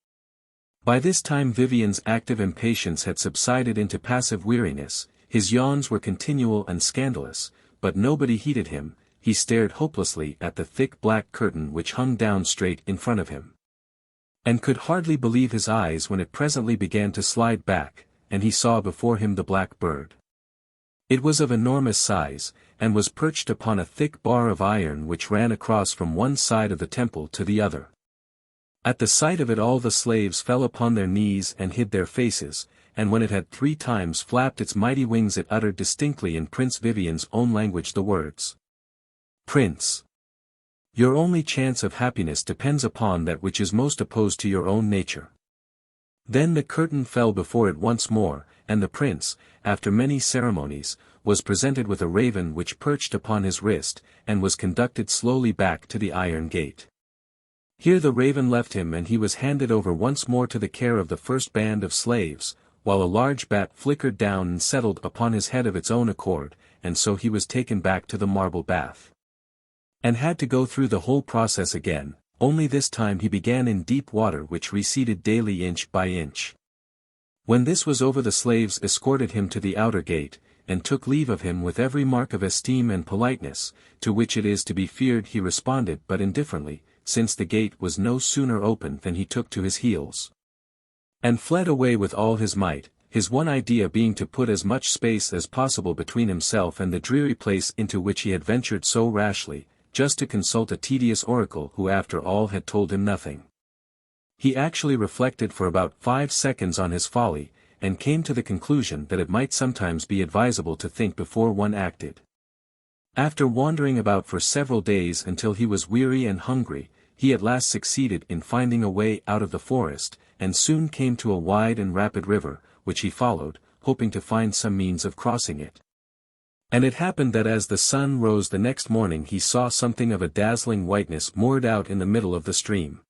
By this time Vivien's active impatience had subsided into passive weariness, his yawns were continual and scandalous, but nobody heeded him, he stared hopelessly at the thick black curtain which hung down straight in front of him, and could hardly believe his eyes when it presently began to slide back, and he saw before him the black bird. It was of enormous size, and was perched upon a thick bar of iron which ran across from one side of the temple to the other. At the sight of it all the slaves fell upon their knees and hid their faces, and when it had 3 times flapped its mighty wings it uttered distinctly in Prince Vivien's own language the words, "Prince, your only chance of happiness depends upon that which is most opposed to your own nature." Then the curtain fell before it once more, and the prince, after many ceremonies, was presented with a raven which perched upon his wrist, and was conducted slowly back to the iron gate. Here the raven left him and he was handed over once more to the care of the first band of slaves, while a large bat flickered down and settled upon his head of its own accord, and so he was taken back to the marble bath, and had to go through the whole process again, only this time he began in deep water which receded daily inch by inch. When this was over the slaves escorted him to the outer gate, and took leave of him with every mark of esteem and politeness, to which it is to be feared he responded but indifferently, since the gate was no sooner opened than he took to his heels, and fled away with all his might, his one idea being to put as much space as possible between himself and the dreary place into which he had ventured so rashly, just to consult a tedious oracle who after all had told him nothing. He actually reflected for about 5 seconds on his folly, and came to the conclusion that it might sometimes be advisable to think before one acted. After wandering about for several days until he was weary and hungry, he at last succeeded in finding a way out of the forest, and soon came to a wide and rapid river, which he followed, hoping to find some means of crossing it. And it happened that as the sun rose the next morning he saw something of a dazzling whiteness moored out in the middle of the stream.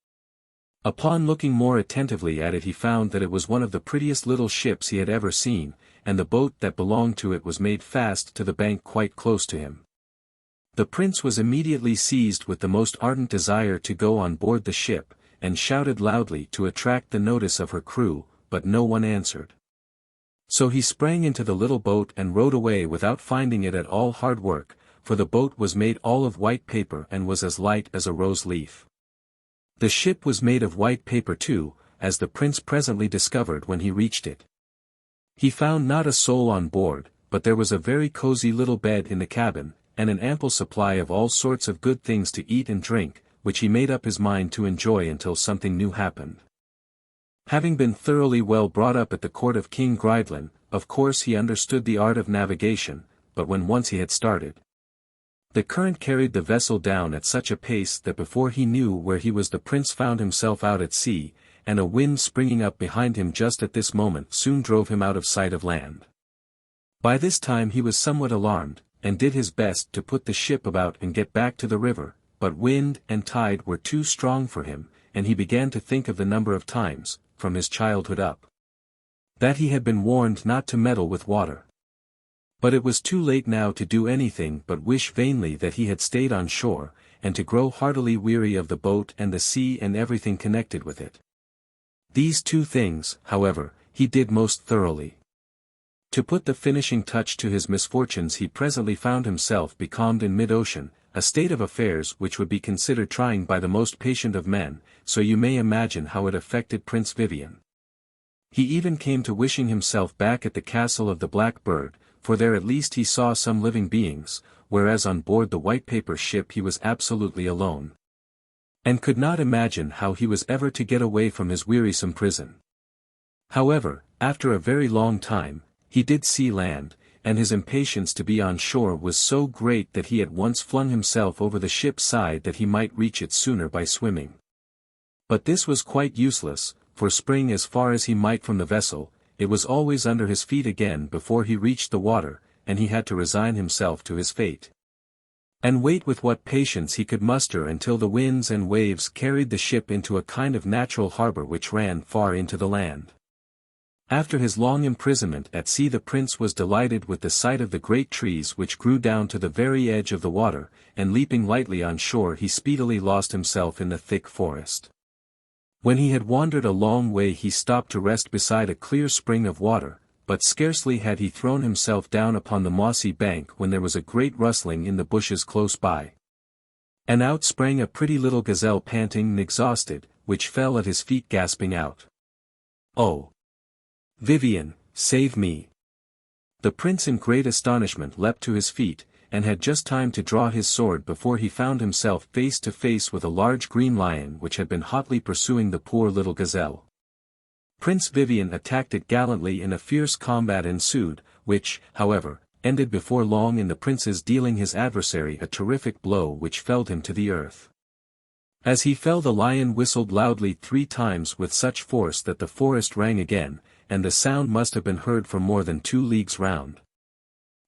Upon looking more attentively at it he found that it was one of the prettiest little ships he had ever seen, and the boat that belonged to it was made fast to the bank quite close to him. The prince was immediately seized with the most ardent desire to go on board the ship, and shouted loudly to attract the notice of her crew, but no one answered. So he sprang into the little boat and rowed away without finding it at all hard work, for the boat was made all of white paper and was as light as a rose leaf. The ship was made of white paper too, as the prince presently discovered when he reached it. He found not a soul on board, but there was a very cozy little bed in the cabin, and an ample supply of all sorts of good things to eat and drink, which he made up his mind to enjoy until something new happened. Having been thoroughly well brought up at the court of King Gridelin, of course he understood the art of navigation, but when once he had started, The current carried the vessel down at such a pace that before he knew where he was the prince found himself out at sea, and a wind springing up behind him just at this moment soon drove him out of sight of land. By this time he was somewhat alarmed, and did his best to put the ship about and get back to the river, but wind and tide were too strong for him, and he began to think of the number of times, from his childhood up, that he had been warned not to meddle with water. But it was too late now to do anything but wish vainly that he had stayed on shore, and to grow heartily weary of the boat and the sea and everything connected with it. These two things, however, he did most thoroughly. To put the finishing touch to his misfortunes, he presently found himself becalmed in mid-ocean, a state of affairs which would be considered trying by the most patient of men, so you may imagine how it affected Prince Vivien. He even came to wishing himself back at the castle of the Blackbird, for there at least he saw some living beings, whereas on board the white paper ship he was absolutely alone, and could not imagine how he was ever to get away from his wearisome prison. However, after a very long time, he did see land, and his impatience to be on shore was so great that he at once flung himself over the ship's side that he might reach it sooner by swimming. But this was quite useless, for spring as far as he might from the vessel, it was always under his feet again before he reached the water, and he had to resign himself to his fate, and wait with what patience he could muster until the winds and waves carried the ship into a kind of natural harbor which ran far into the land. After his long imprisonment at sea, the prince was delighted with the sight of the great trees which grew down to the very edge of the water, and leaping lightly on shore he speedily lost himself in the thick forest. When he had wandered a long way he stopped to rest beside a clear spring of water, but scarcely had he thrown himself down upon the mossy bank when there was a great rustling in the bushes close by. And out sprang a pretty little gazelle panting and exhausted, which fell at his feet gasping out, "Oh! Vivien, save me!" The prince in great astonishment leapt to his feet, and had just time to draw his sword before he found himself face to face with a large green lion which had been hotly pursuing the poor little gazelle. Prince Vivien attacked it gallantly, and a fierce combat ensued, which, however, ended before long in the prince's dealing his adversary a terrific blow which felled him to the earth. As he fell, the lion whistled loudly 3 times with such force that the forest rang again, and the sound must have been heard for more than 2 leagues round.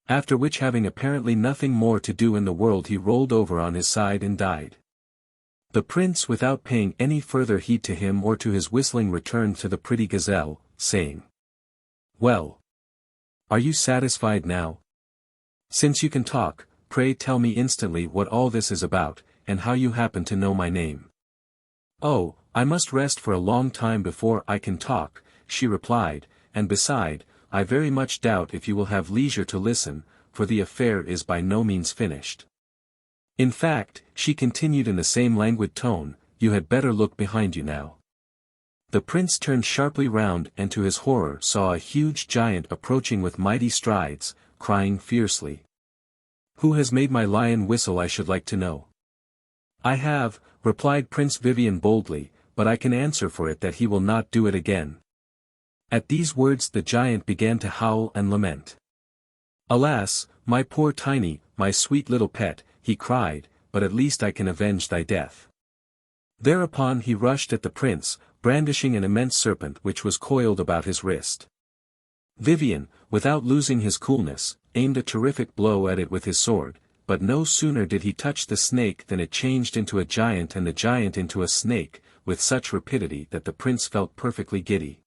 After which, having apparently nothing more to do in the world, he rolled over on his side and died. The prince, without paying any further heed to him or to his whistling, returned to the pretty gazelle, saying, "Well, are you satisfied now? Since you can talk, pray tell me instantly what all this is about, and how you happen to know my name." "Oh, I must rest for a long time before I can talk," she replied, "and beside, I very much doubt if you will have leisure to listen, for the affair is by no means finished. In fact," she continued in the same languid tone, "you had better look behind you now." The prince turned sharply round and to his horror saw a huge giant approaching with mighty strides, crying fiercely, "Who has made my lion whistle, I should like to know?" "I have," replied Prince Vivien boldly, "but I can answer for it that he will not do it again." At these words the giant began to howl and lament. "Alas, my poor Tiny, my sweet little pet," he cried, "but at least I can avenge thy death." Thereupon he rushed at the prince, brandishing an immense serpent which was coiled about his wrist. Vivien, without losing his coolness, aimed a terrific blow at it with his sword, but no sooner did he touch the snake than it changed into a giant and the giant into a snake, with such rapidity that the prince felt perfectly giddy.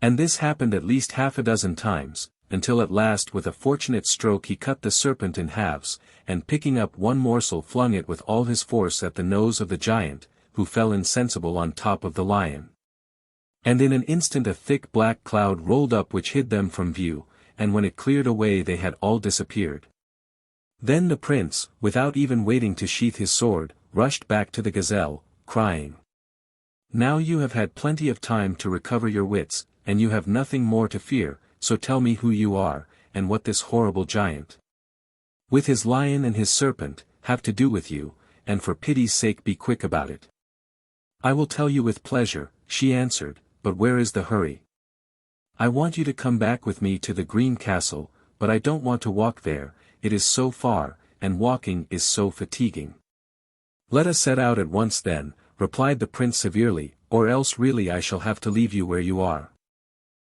And this happened at least 6 times, until at last with a fortunate stroke he cut the serpent in halves, and picking up one morsel flung it with all his force at the nose of the giant, who fell insensible on top of the lion. And in an instant a thick black cloud rolled up which hid them from view, and when it cleared away they had all disappeared. Then the prince, without even waiting to sheath his sword, rushed back to the gazelle, crying, "Now you have had plenty of time to recover your wits, and you have nothing more to fear, so tell me who you are, and what this horrible giant, with his lion and his serpent, have to do with you, and for pity's sake be quick about it." "I will tell you with pleasure," she answered, "but where is the hurry? I want you to come back with me to the Green Castle, but I don't want to walk there, it is so far, and walking is so fatiguing. Let us set out at once then, replied the prince severely, or else really I shall have to leave you where you are.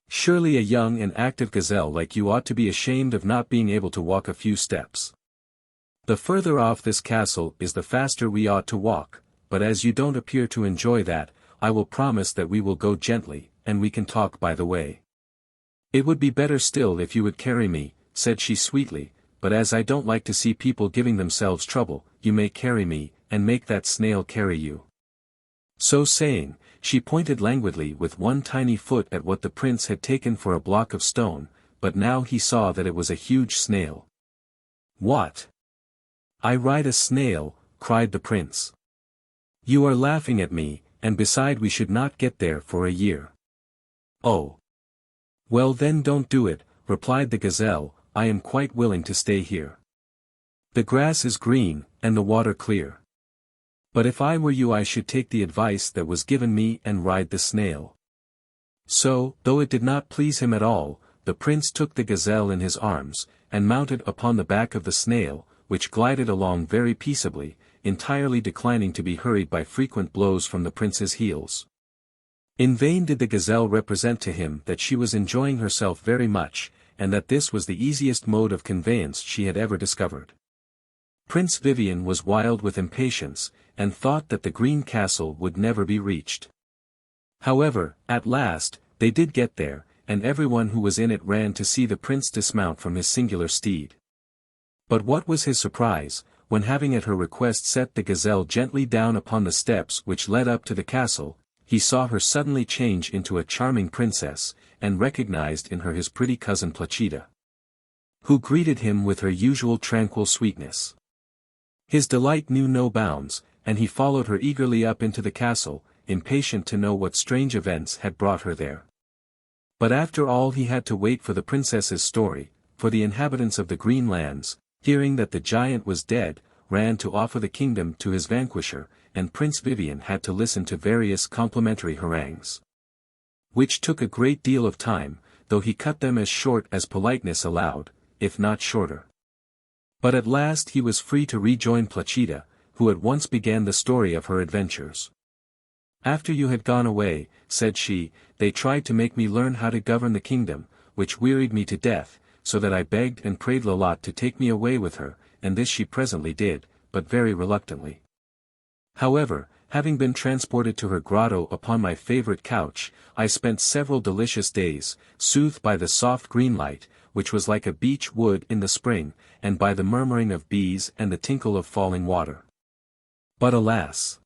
Surely a young and active gazelle like you ought to be ashamed of not being able to walk a few steps. The further off this castle is the faster we ought to walk, but as you don't appear to enjoy that, I will promise that we will go gently, and we can talk by the way. It would be better still if you would carry me, said she sweetly, but as I don't like to see people giving themselves trouble, you may carry me, and make that snail carry you. So saying, she pointed languidly with one tiny foot at what the prince had taken for a block of stone, but now he saw that it was a huge snail. What? I ride a snail, cried the prince. You are laughing at me, and beside we should not get there for a year. Oh. Well then don't do it, replied the gazelle, I am quite willing to stay here. The grass is green, and the water clear. But if I were you I should take the advice that was given me and ride the snail. So, though it did not please him at all, the prince took the gazelle in his arms, and mounted upon the back of the snail, which glided along very peaceably, entirely declining to be hurried by frequent blows from the prince's heels. In vain did the gazelle represent to him that she was enjoying herself very much, and that this was the easiest mode of conveyance she had ever discovered. Prince Vivien was wild with impatience, and thought that the green castle would never be reached. However, at last, they did get there, and everyone who was in it ran to see the prince dismount from his singular steed. But what was his surprise, when having at her request set the gazelle gently down upon the steps which led up to the castle, he saw her suddenly change into a charming princess, and recognized in her his pretty cousin Placida, who greeted him with her usual tranquil sweetness. His delight knew no bounds, and he followed her eagerly up into the castle, impatient to know what strange events had brought her there. But after all he had to wait for the princess's story, for the inhabitants of the Green Lands, hearing that the giant was dead, ran to offer the kingdom to his vanquisher, and Prince Vivien had to listen to various complimentary harangues, which took a great deal of time, though he cut them as short as politeness allowed, if not shorter. But at last he was free to rejoin Placida, who at once began the story of her adventures. After you had gone away, said she, they tried to make me learn how to govern the kingdom, which wearied me to death, so that I begged and prayed Lolotte to take me away with her, and this she presently did, but very reluctantly. However, having been transported to her grotto upon my favorite couch, I spent several delicious days, soothed by the soft green light, which was like a beech wood in the spring, and by the murmuring of bees and the tinkle of falling water. But alas!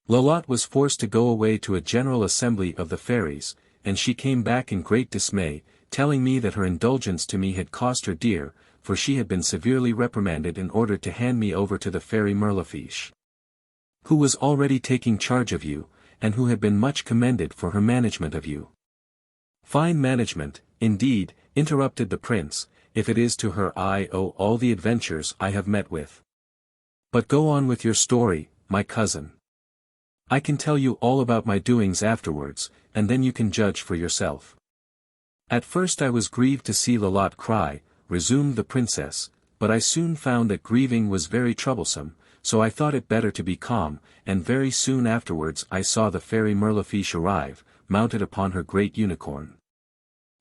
Lolotte was forced to go away to a general assembly of the fairies, and she came back in great dismay, telling me that her indulgence to me had cost her dear, for she had been severely reprimanded in order to hand me over to the fairy Mirlifiche, who was already taking charge of you, and who had been much commended for her management of you. Fine management, indeed, interrupted the prince, if it is to her I owe all the adventures I have met with. But go on with your story, my cousin. I can tell you all about my doings afterwards, and then you can judge for yourself. At first I was grieved to see Lolotte cry, resumed the princess, but I soon found that grieving was very troublesome, so I thought it better to be calm, and very soon afterwards I saw the fairy Mirlifiche arrive, mounted upon her great unicorn.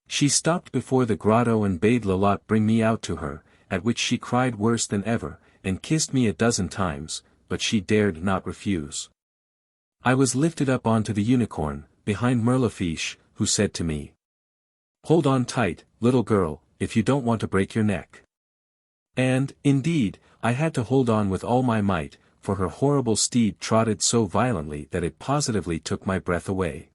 She stopped before the grotto and bade Lolotte bring me out to her, at which she cried worse than ever, and kissed me 12 times, but she dared not refuse. I was lifted up onto the unicorn, behind Mirlifiche, who said to me, "Hold on tight, little girl, if you don't want to break your neck." And, indeed, I had to hold on with all my might, for her horrible steed trotted so violently that it positively took my breath away.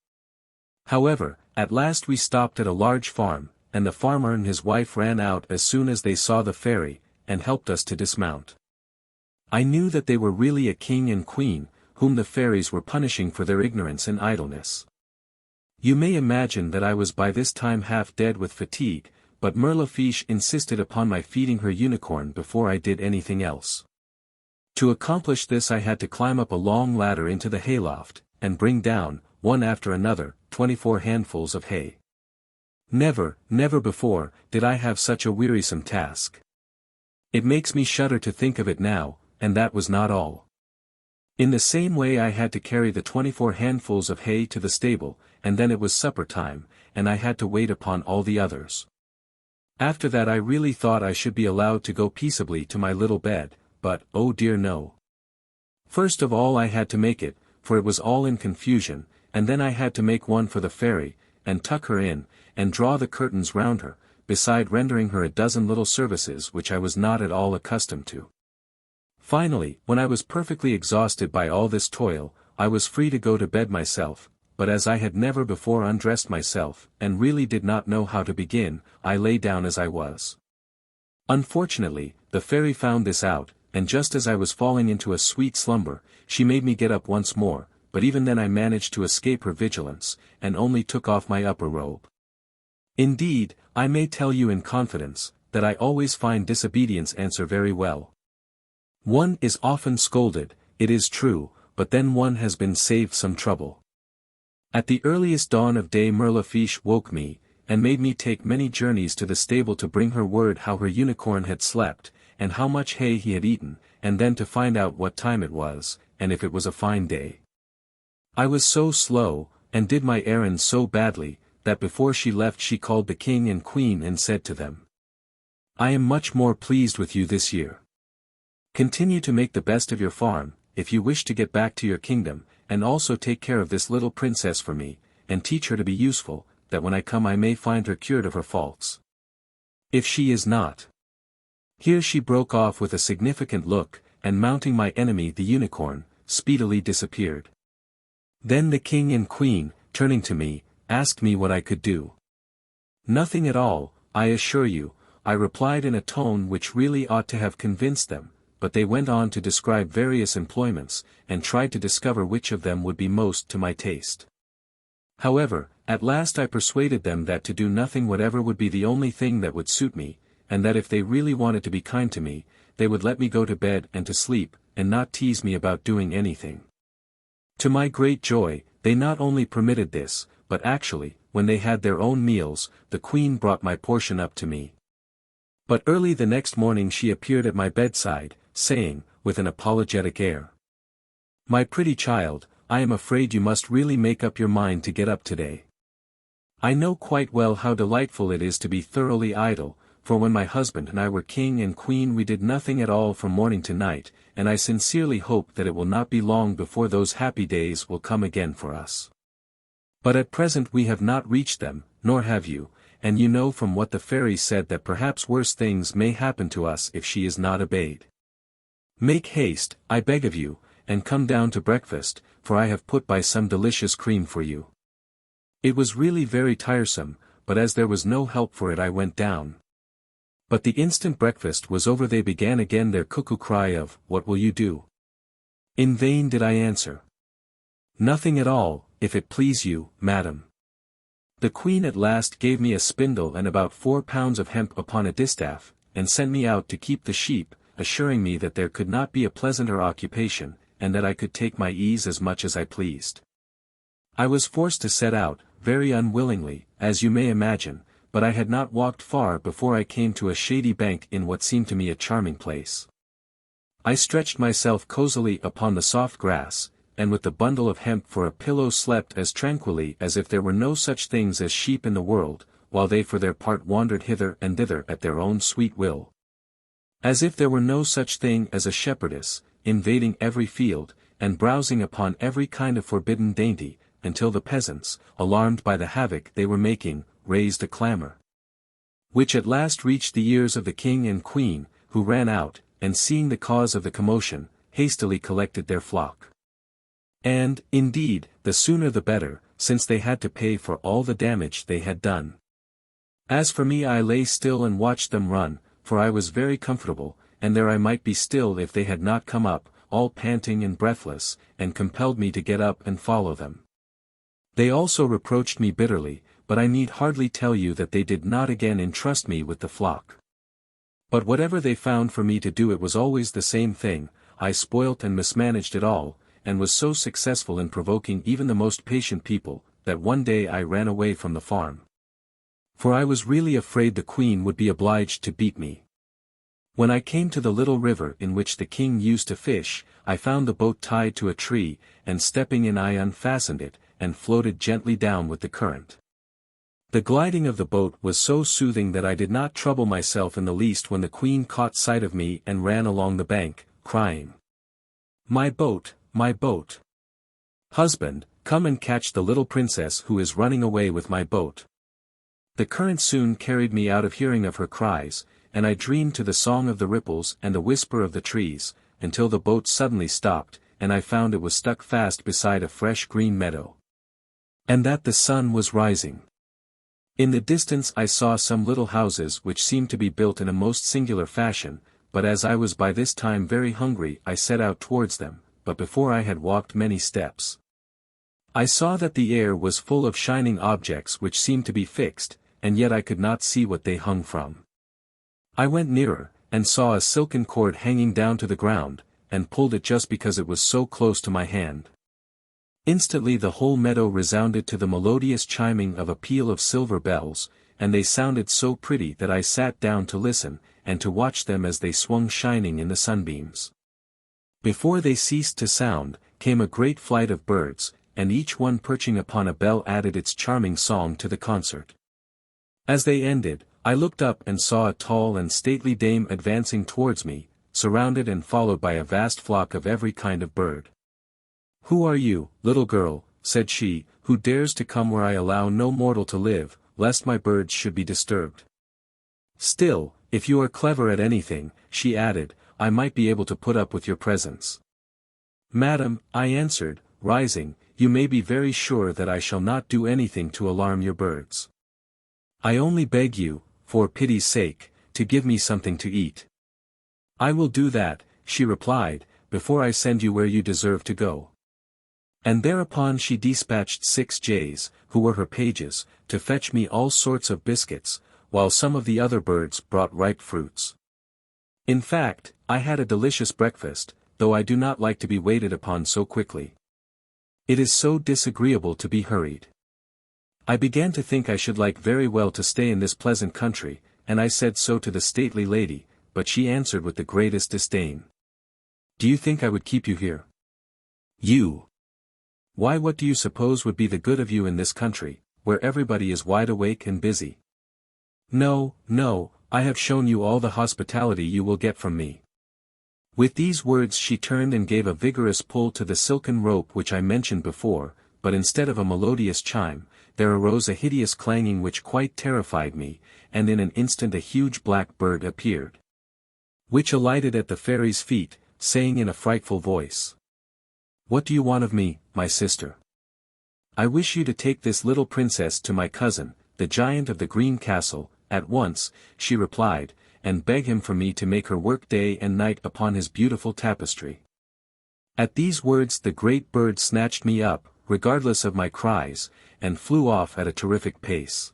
However, at last we stopped at a large farm, and the farmer and his wife ran out as soon as they saw the fairy, and helped us to dismount. I knew that they were really a king and queen, whom the fairies were punishing for their ignorance and idleness. You may imagine that I was by this time half dead with fatigue, but Mirlifiche insisted upon my feeding her unicorn before I did anything else. To accomplish this I had to climb up a long ladder into the hayloft, and bring down, one after another, 24 handfuls of hay. Never, never before, did I have such a wearisome task. It makes me shudder to think of it now, and that was not all. In the same way I had to carry the 24 handfuls of hay to the stable, and then it was supper time, and I had to wait upon all the others. After that I really thought I should be allowed to go peaceably to my little bed, but, oh dear no. First of all I had to make it, for it was all in confusion, and then I had to make one for the fairy, and tuck her in, and draw the curtains round her, beside rendering her a dozen little services which I was not at all accustomed to. Finally, when I was perfectly exhausted by all this toil, I was free to go to bed myself, but as I had never before undressed myself, and really did not know how to begin, I lay down as I was. Unfortunately, the fairy found this out, and just as I was falling into a sweet slumber, she made me get up once more, but even then I managed to escape her vigilance, and only took off my upper robe. Indeed, I may tell you in confidence, that I always find disobedience answer very well. One is often scolded, it is true, but then one has been saved some trouble. At the earliest dawn of day Mirlifiche woke me, and made me take many journeys to the stable to bring her word how her unicorn had slept, and how much hay he had eaten, and then to find out what time it was, and if it was a fine day. I was so slow, and did my errand so badly, that before she left she called the king and queen and said to them, "I am much more pleased with you this year. Continue to make the best of your farm, if you wish to get back to your kingdom, and also take care of this little princess for me, and teach her to be useful, that when I come I may find her cured of her faults. If she is not." Here she broke off with a significant look, and mounting my enemy the unicorn, speedily disappeared. Then the king and queen, turning to me, asked me what I could do. "Nothing at all, I assure you," I replied in a tone which really ought to have convinced them, but they went on to describe various employments, and tried to discover which of them would be most to my taste. However, at last I persuaded them that to do nothing whatever would be the only thing that would suit me, and that if they really wanted to be kind to me, they would let me go to bed and to sleep, and not tease me about doing anything. To my great joy, they not only permitted this, but actually, when they had their own meals, the queen brought my portion up to me. But early the next morning she appeared at my bedside, saying, with an apologetic air, "My pretty child, I am afraid you must really make up your mind to get up today. I know quite well how delightful it is to be thoroughly idle, for when my husband and I were king and queen we did nothing at all from morning to night, and I sincerely hope that it will not be long before those happy days will come again for us. But at present we have not reached them, nor have you, and you know from what the fairy said that perhaps worse things may happen to us if she is not obeyed. Make haste, I beg of you, and come down to breakfast, for I have put by some delicious cream for you." It was really very tiresome, but as there was no help for it I went down. But the instant breakfast was over they began again their cuckoo cry of, "What will you do?" In vain did I answer, "Nothing at all, if it please you, madam." The queen at last gave me a spindle and about 4 pounds of hemp upon a distaff, and sent me out to keep the sheep, assuring me that there could not be a pleasanter occupation, and that I could take my ease as much as I pleased. I was forced to set out, very unwillingly, as you may imagine, but I had not walked far before I came to a shady bank in what seemed to me a charming place. I stretched myself cosily upon the soft grass, and with the bundle of hemp for a pillow slept as tranquilly as if there were no such things as sheep in the world, while they for their part wandered hither and thither at their own sweet will. As if there were no such thing as a shepherdess, invading every field, and browsing upon every kind of forbidden dainty, until the peasants, alarmed by the havoc they were making, raised a clamor, which at last reached the ears of the king and queen, who ran out, and seeing the cause of the commotion, hastily collected their flock. And, indeed, the sooner the better, since they had to pay for all the damage they had done. As for me I lay still and watched them run, for I was very comfortable, and there I might be still if they had not come up, all panting and breathless, and compelled me to get up and follow them. They also reproached me bitterly, but I need hardly tell you that they did not again entrust me with the flock. But whatever they found for me to do it was always the same thing, I spoilt and mismanaged it all, and was so successful in provoking even the most patient people, that one day I ran away from the farm. For I was really afraid the queen would be obliged to beat me. When I came to the little river in which the king used to fish, I found the boat tied to a tree, and stepping in I unfastened it, and floated gently down with the current. The gliding of the boat was so soothing that I did not trouble myself in the least when the queen caught sight of me and ran along the bank, crying, "My boat, my boat! Husband, come and catch the little princess who is running away with my boat." The current soon carried me out of hearing of her cries, and I dreamed to the song of the ripples and the whisper of the trees, until the boat suddenly stopped, and I found it was stuck fast beside a fresh green meadow. And that the sun was rising. In the distance I saw some little houses which seemed to be built in a most singular fashion, but as I was by this time very hungry I set out towards them, but before I had walked many steps, I saw that the air was full of shining objects which seemed to be fixed, and yet I could not see what they hung from. I went nearer, and saw a silken cord hanging down to the ground, and pulled it just because it was so close to my hand. Instantly the whole meadow resounded to the melodious chiming of a peal of silver bells, and they sounded so pretty that I sat down to listen, and to watch them as they swung shining in the sunbeams. Before they ceased to sound, came a great flight of birds, and each one perching upon a bell added its charming song to the concert. As they ended, I looked up and saw a tall and stately dame advancing towards me, surrounded and followed by a vast flock of every kind of bird. "Who are you, little girl," said she, "who dares to come where I allow no mortal to live, lest my birds should be disturbed? Still, if you are clever at anything," she added, "I might be able to put up with your presence." "Madam," I answered, rising, "you may be very sure that I shall not do anything to alarm your birds. I only beg you, for pity's sake, to give me something to eat." "I will do that," she replied, "before I send you where you deserve to go." And thereupon she dispatched 6 jays, who were her pages, to fetch me all sorts of biscuits, while some of the other birds brought ripe fruits. In fact, I had a delicious breakfast, though I do not like to be waited upon so quickly. It is so disagreeable to be hurried. I began to think I should like very well to stay in this pleasant country, and I said so to the stately lady, but she answered with the greatest disdain. "Do you think I would keep you here? You! Why, what do you suppose would be the good of you in this country, where everybody is wide awake and busy? No, no, I have shown you all the hospitality you will get from me." With these words she turned and gave a vigorous pull to the silken rope which I mentioned before, but instead of a melodious chime, there arose a hideous clanging which quite terrified me, and in an instant a huge black bird appeared, which alighted at the fairy's feet, saying in a frightful voice, "What do you want of me, my sister?" "I wish you to take this little princess to my cousin, the giant of the green castle, at once," she replied, "and beg him for me to make her work day and night upon his beautiful tapestry." At these words the great bird snatched me up, regardless of my cries, and flew off at a terrific pace.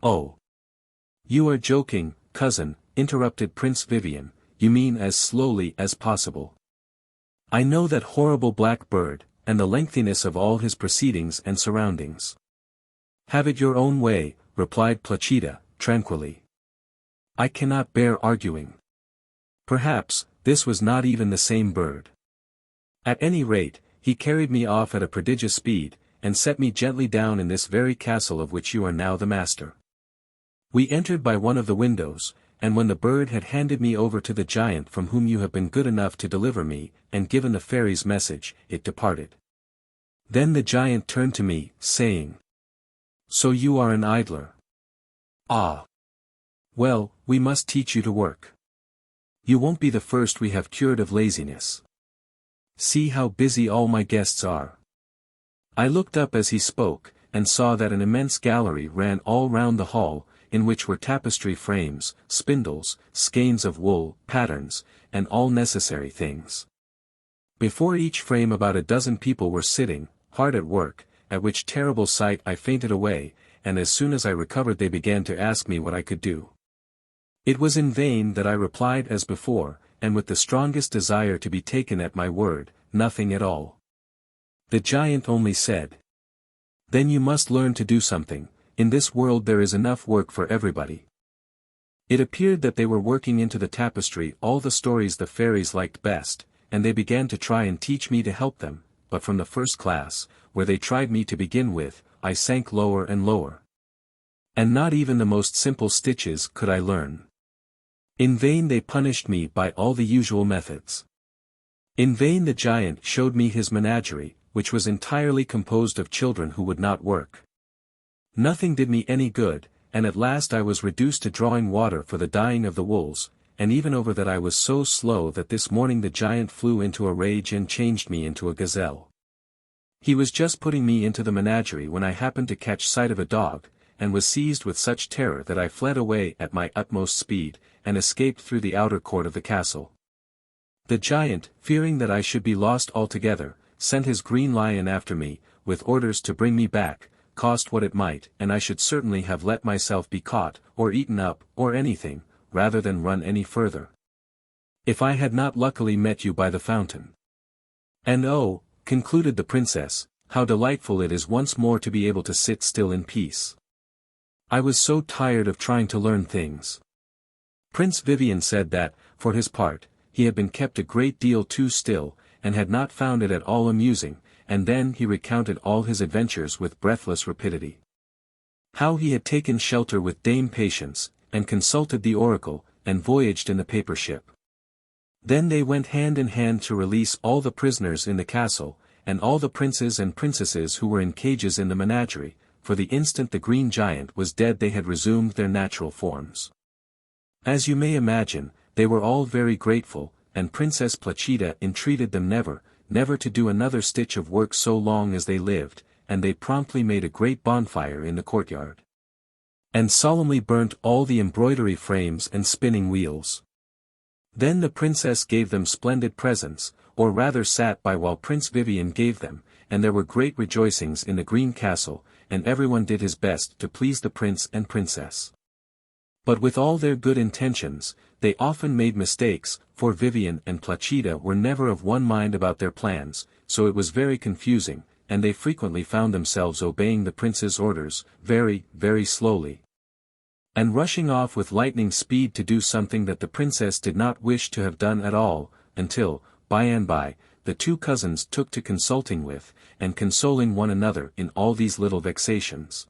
"Oh! You are joking, cousin," interrupted Prince Vivien, "you mean as slowly as possible. I know that horrible black bird, and the lengthiness of all his proceedings and surroundings." "Have it your own way," replied Placida, tranquilly. "I cannot bear arguing. Perhaps, this was not even the same bird. At any rate, he carried me off at a prodigious speed, and set me gently down in this very castle of which you are now the master." We entered by one of the windows, and when the bird had handed me over to the giant from whom you have been good enough to deliver me, and given the fairy's message, it departed. Then the giant turned to me, saying, "So you are an idler? Ah! Well, we must teach you to work. You won't be the first we have cured of laziness. See how busy all my guests are." I looked up as he spoke, and saw that an immense gallery ran all round the hall, in which were tapestry frames, spindles, skeins of wool, patterns, and all necessary things. Before each frame about a dozen people were sitting, hard at work, at which terrible sight I fainted away, and as soon as I recovered they began to ask me what I could do. It was in vain that I replied as before, and with the strongest desire to be taken at my word, nothing at all. The giant only said, "Then you must learn to do something, in this world there is enough work for everybody." It appeared that they were working into the tapestry all the stories the fairies liked best, and they began to try and teach me to help them, but from the first class, where they tried me to begin with, I sank lower and lower. And not even the most simple stitches could I learn. In vain they punished me by all the usual methods. In vain the giant showed me his menagerie, which was entirely composed of children who would not work. Nothing did me any good, and at last I was reduced to drawing water for the dyeing of the wools, and even over that I was so slow that this morning the giant flew into a rage and changed me into a gazelle. He was just putting me into the menagerie when I happened to catch sight of a dog, and was seized with such terror that I fled away at my utmost speed, and escaped through the outer court of the castle. The giant, fearing that I should be lost altogether, sent his green lion after me, with orders to bring me back, cost what it might, and I should certainly have let myself be caught, or eaten up, or anything, rather than run any further. If I had not luckily met you by the fountain. And oh, concluded the princess, how delightful it is once more to be able to sit still in peace. I was so tired of trying to learn things. Prince Vivien said that, for his part, he had been kept a great deal too still, and had not found it at all amusing, and then he recounted all his adventures with breathless rapidity. How he had taken shelter with Dame Patience, and consulted the oracle, and voyaged in the paper ship. Then they went hand in hand to release all the prisoners in the castle, and all the princes and princesses who were in cages in the menagerie, for the instant the green giant was dead they had resumed their natural forms. As you may imagine, they were all very grateful, and Princess Placida entreated them never to do another stitch of work so long as they lived, and they promptly made a great bonfire in the courtyard. And solemnly burnt all the embroidery frames and spinning wheels. Then the princess gave them splendid presents, or rather sat by while Prince Vivien gave them, and there were great rejoicings in the green castle, and everyone did his best to please the prince and princess. But with all their good intentions, they often made mistakes, for Vivien and Placida were never of one mind about their plans, so it was very confusing, and they frequently found themselves obeying the prince's orders, very, very slowly, and rushing off with lightning speed to do something that the princess did not wish to have done at all, until, by and by, the two cousins took to consulting with, and consoling one another in all these little vexations.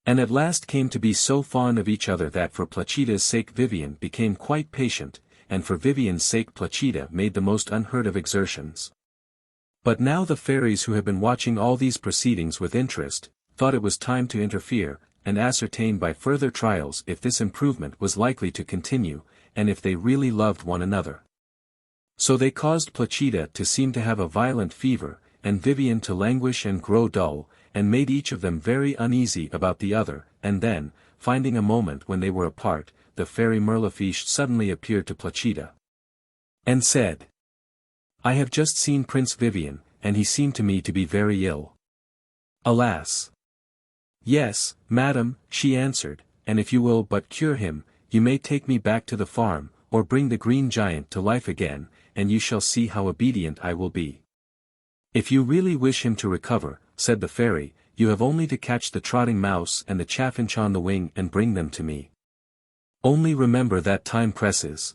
And at last came to be so fond of each other that for Placida's sake Vivien became quite patient, and for Vivien's sake Placida made the most unheard of exertions. But now the fairies who had been watching all these proceedings with interest, thought it was time to interfere, and ascertain by further trials if this improvement was likely to continue, and if they really loved one another. So they caused Placida to seem to have a violent fever, and Vivien to languish and grow dull, and made each of them very uneasy about the other, and then, finding a moment when they were apart, the fairy Mirlifiche suddenly appeared to Placida, and said, "I have just seen Prince Vivien, and he seemed to me to be very ill." "Alas!" "Yes, madam," she answered, "and if you will but cure him, you may take me back to the farm, or bring the green giant to life again, and you shall see how obedient I will be." "If you really wish him to recover," said the fairy, "you have only to catch the trotting mouse and the chaffinch on the wing and bring them to me. Only remember that time presses."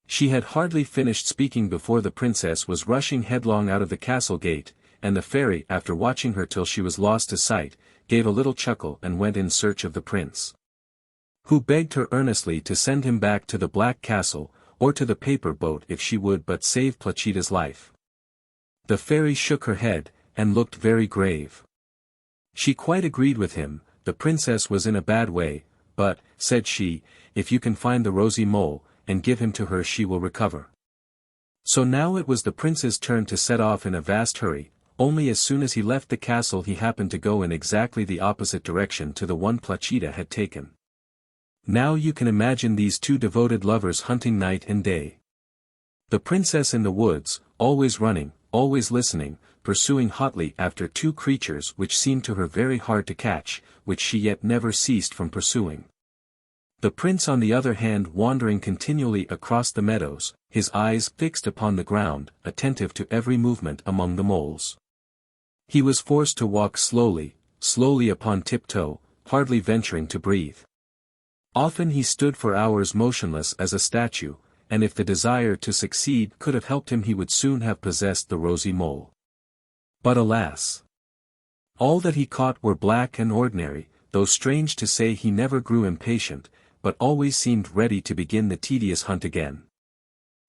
She had hardly finished speaking before the princess was rushing headlong out of the castle gate, and the fairy, after watching her till she was lost to sight, gave a little chuckle and went in search of the prince, who begged her earnestly to send him back to the Black Castle, or to the paper boat if she would but save Placida's life. The fairy shook her head, and looked very grave. She quite agreed with him, the princess was in a bad way, but, said she, if you can find the rosy mole, and give him to her she will recover. So now it was the prince's turn to set off in a vast hurry, only as soon as he left the castle he happened to go in exactly the opposite direction to the one Placida had taken. Now you can imagine these two devoted lovers hunting night and day. The princess in the woods, always running, always listening, pursuing hotly after two creatures which seemed to her very hard to catch, which she yet never ceased from pursuing. The prince on the other hand wandering continually across the meadows, his eyes fixed upon the ground, attentive to every movement among the moles. He was forced to walk slowly, slowly upon tiptoe, hardly venturing to breathe. Often he stood for hours motionless as a statue, and if the desire to succeed could have helped him he would soon have possessed the rosy mole. But alas! All that he caught were black and ordinary, though strange to say he never grew impatient, but always seemed ready to begin the tedious hunt again.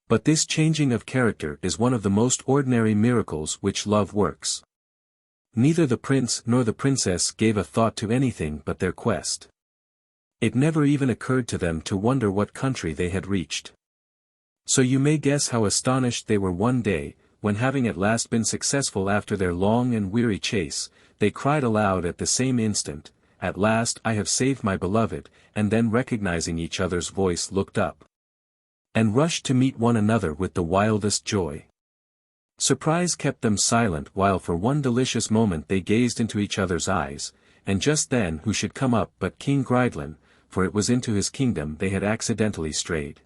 But this changing of character is one of the most ordinary miracles which love works. Neither the prince nor the princess gave a thought to anything but their quest. It never even occurred to them to wonder what country they had reached. So you may guess how astonished they were one day, when having at last been successful after their long and weary chase, they cried aloud at the same instant, "At last I have saved my beloved," and then recognizing each other's voice looked up and rushed to meet one another with the wildest joy. Surprise kept them silent while for one delicious moment they gazed into each other's eyes, and just then who should come up but King Gridelin, for it was into his kingdom they had accidentally strayed.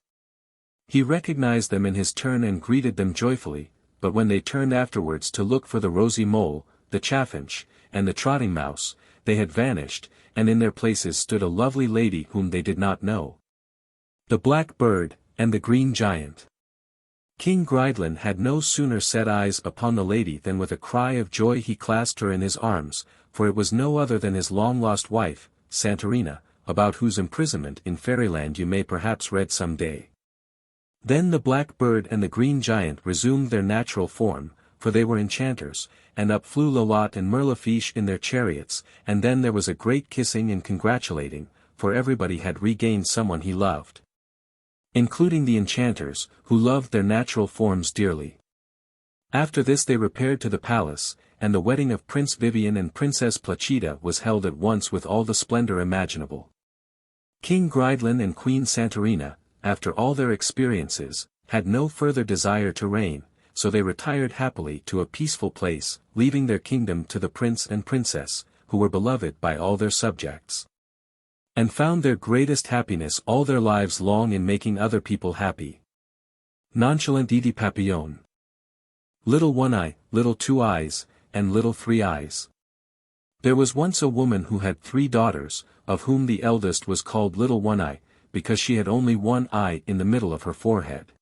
He recognized them in his turn and greeted them joyfully, but when they turned afterwards to look for the rosy mole, the chaffinch, and the trotting mouse, they had vanished, and in their places stood a lovely lady whom they did not know. The Blackbird, and the Green Giant. King Gridelin had no sooner set eyes upon the lady than with a cry of joy he clasped her in his arms, for it was no other than his long-lost wife, Santorina, about whose imprisonment in Fairyland you may perhaps read some day. Then the Blackbird and the Green Giant resumed their natural form, for they were enchanters, and up flew Lolotte and Mirlifiche in their chariots, and then there was a great kissing and congratulating, for everybody had regained someone he loved, including the enchanters, who loved their natural forms dearly. After this they repaired to the palace, and the wedding of Prince Vivien and Princess Placida was held at once with all the splendor imaginable. King Gridelin and Queen Santorina, after all their experiences, had no further desire to reign, so they retired happily to a peaceful place, leaving their kingdom to the prince and princess, who were beloved by all their subjects, and found their greatest happiness all their lives long in making other people happy. Nonchalant Edie Papillon. Little One Eye, Little Two Eyes, and Little Three Eyes. There was once a woman who had 3 daughters, of whom the eldest was called Little One Eye, because she had only one eye in the middle of her forehead.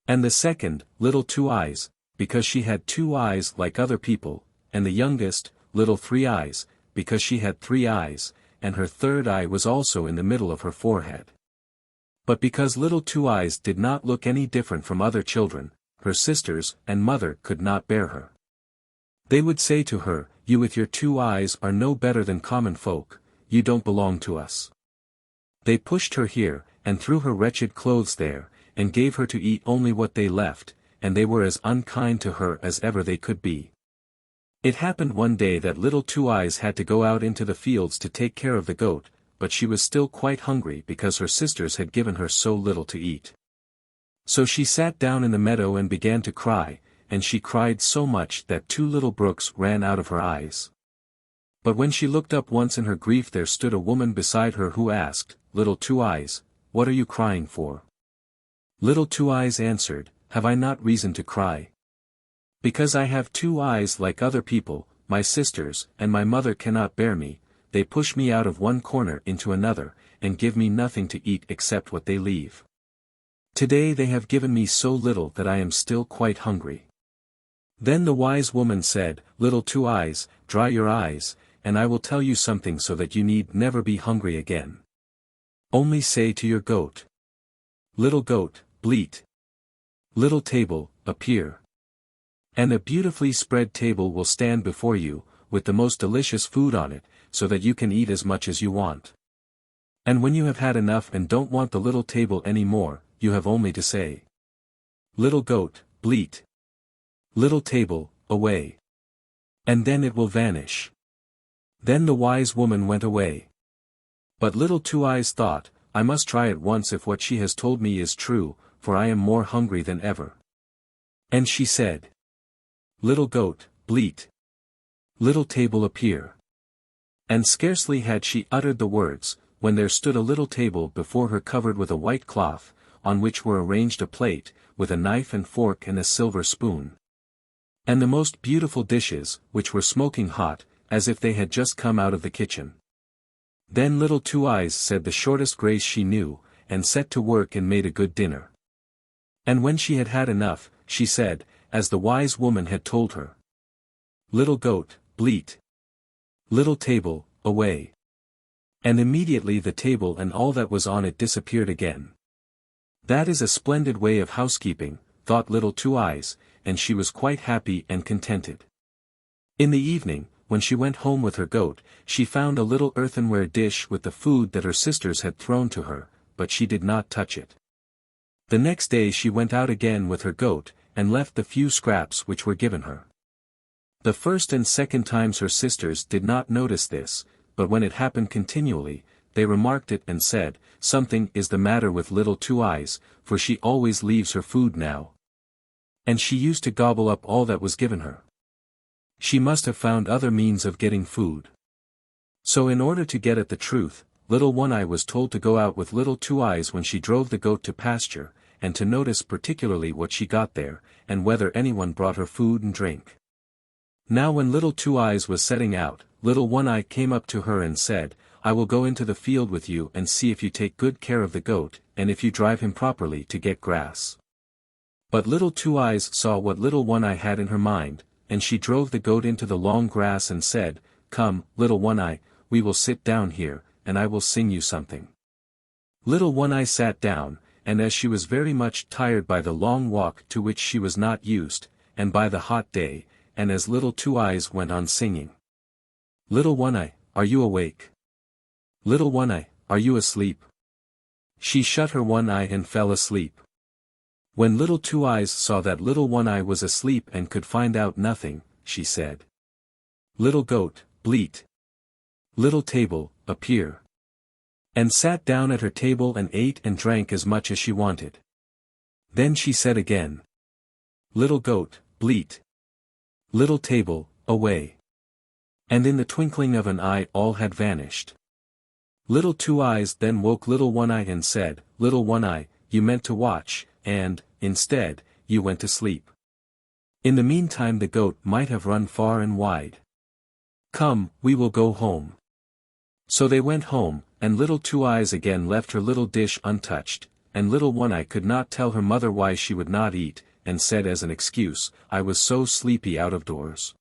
And the second, Little Two Eyes, because she had 2 eyes like other people, and the youngest, Little Three Eyes, because she had 3 eyes, and her third eye was also in the middle of her forehead. But because Little Two Eyes did not look any different from other children, her sisters and mother could not bear her. They would say to her, "You with your 2 eyes are no better than common folk, you don't belong to us." They pushed her here, and threw her wretched clothes there, and gave her to eat only what they left, and they were as unkind to her as ever they could be. It happened one day that Little Two Eyes had to go out into the fields to take care of the goat, but she was still quite hungry because her sisters had given her so little to eat. So she sat down in the meadow and began to cry, and she cried so much that 2 little brooks ran out of her eyes. But when she looked up once in her grief there stood a woman beside her who asked, "Little Two Eyes, what are you crying for?" Little Two Eyes answered, "Have I not reason to cry? Because I have 2 eyes like other people, my sisters and my mother cannot bear me, they push me out of one corner into another, and give me nothing to eat except what they leave. Today they have given me so little that I am still quite hungry." Then the wise woman said, "Little Two Eyes, dry your eyes, and I will tell you something so that you need never be hungry again. Only say to your goat, 'Little goat, bleat. Little table, appear.' And a beautifully spread table will stand before you, with the most delicious food on it, so that you can eat as much as you want. And when you have had enough and don't want the little table any more, you have only to say, 'Little goat, bleat. Little table, away.' And then it will vanish." Then the wise woman went away. But Little Two Eyes thought, "I must try at once if what she has told me is true, for I am more hungry than ever." And she said, "Little goat, bleat. Little table, appear." And scarcely had she uttered the words, when there stood a little table before her covered with a white cloth, on which were arranged a plate, with a knife and fork and a silver spoon, and the most beautiful dishes, which were smoking hot, as if they had just come out of the kitchen. Then Little Two Eyes said the shortest grace she knew, and set to work and made a good dinner. And when she had had enough, she said, as the wise woman had told her, "Little goat, bleat. Little table, away." And immediately the table and all that was on it disappeared again. That is a splendid way of housekeeping, thought Little Two Eyes, and she was quite happy and contented. In the evening, when she went home with her goat, she found a little earthenware dish with the food that her sisters had thrown to her, but she did not touch it. The next day she went out again with her goat, and left the few scraps which were given her. The first and second times her sisters did not notice this, but when it happened continually, they remarked it and said, "Something is the matter with Little Two Eyes, for she always leaves her food now. And she used to gobble up all that was given her. She must have found other means of getting food." So in order to get at the truth, Little One Eye was told to go out with Little Two Eyes when she drove the goat to pasture, and to notice particularly what she got there, and whether anyone brought her food and drink. Now when Little Two Eyes was setting out, Little One Eye came up to her and said, "I will go into the field with you and see if you take good care of the goat, and if you drive him properly to get grass." But Little Two Eyes saw what Little One Eye had in her mind, and she drove the goat into the long grass and said, "Come, Little One Eye, we will sit down here, and I will sing you something." Little One Eye sat down, and as she was very much tired by the long walk to which she was not used, and by the hot day, and as Little Two Eyes went on singing, "Little One Eye, are you awake? Little One Eye, are you asleep?" She shut her one eye and fell asleep. When Little Two Eyes saw that Little One Eye was asleep and could find out nothing, she said, "Little goat, bleat. Little table, appear." And sat down at her table and ate and drank as much as she wanted. Then she said again, "Little goat, bleat. Little table, away." And in the twinkling of an eye all had vanished. Little Two Eyes then woke Little One Eye and said, "Little One Eye, you meant to watch, and, instead, you went to sleep. In the meantime the goat might have run far and wide. Come, we will go home." So they went home, and Little Two Eyes again left her little dish untouched, and Little One Eye could not tell her mother why she would not eat, and said as an excuse, "I was so sleepy out of doors."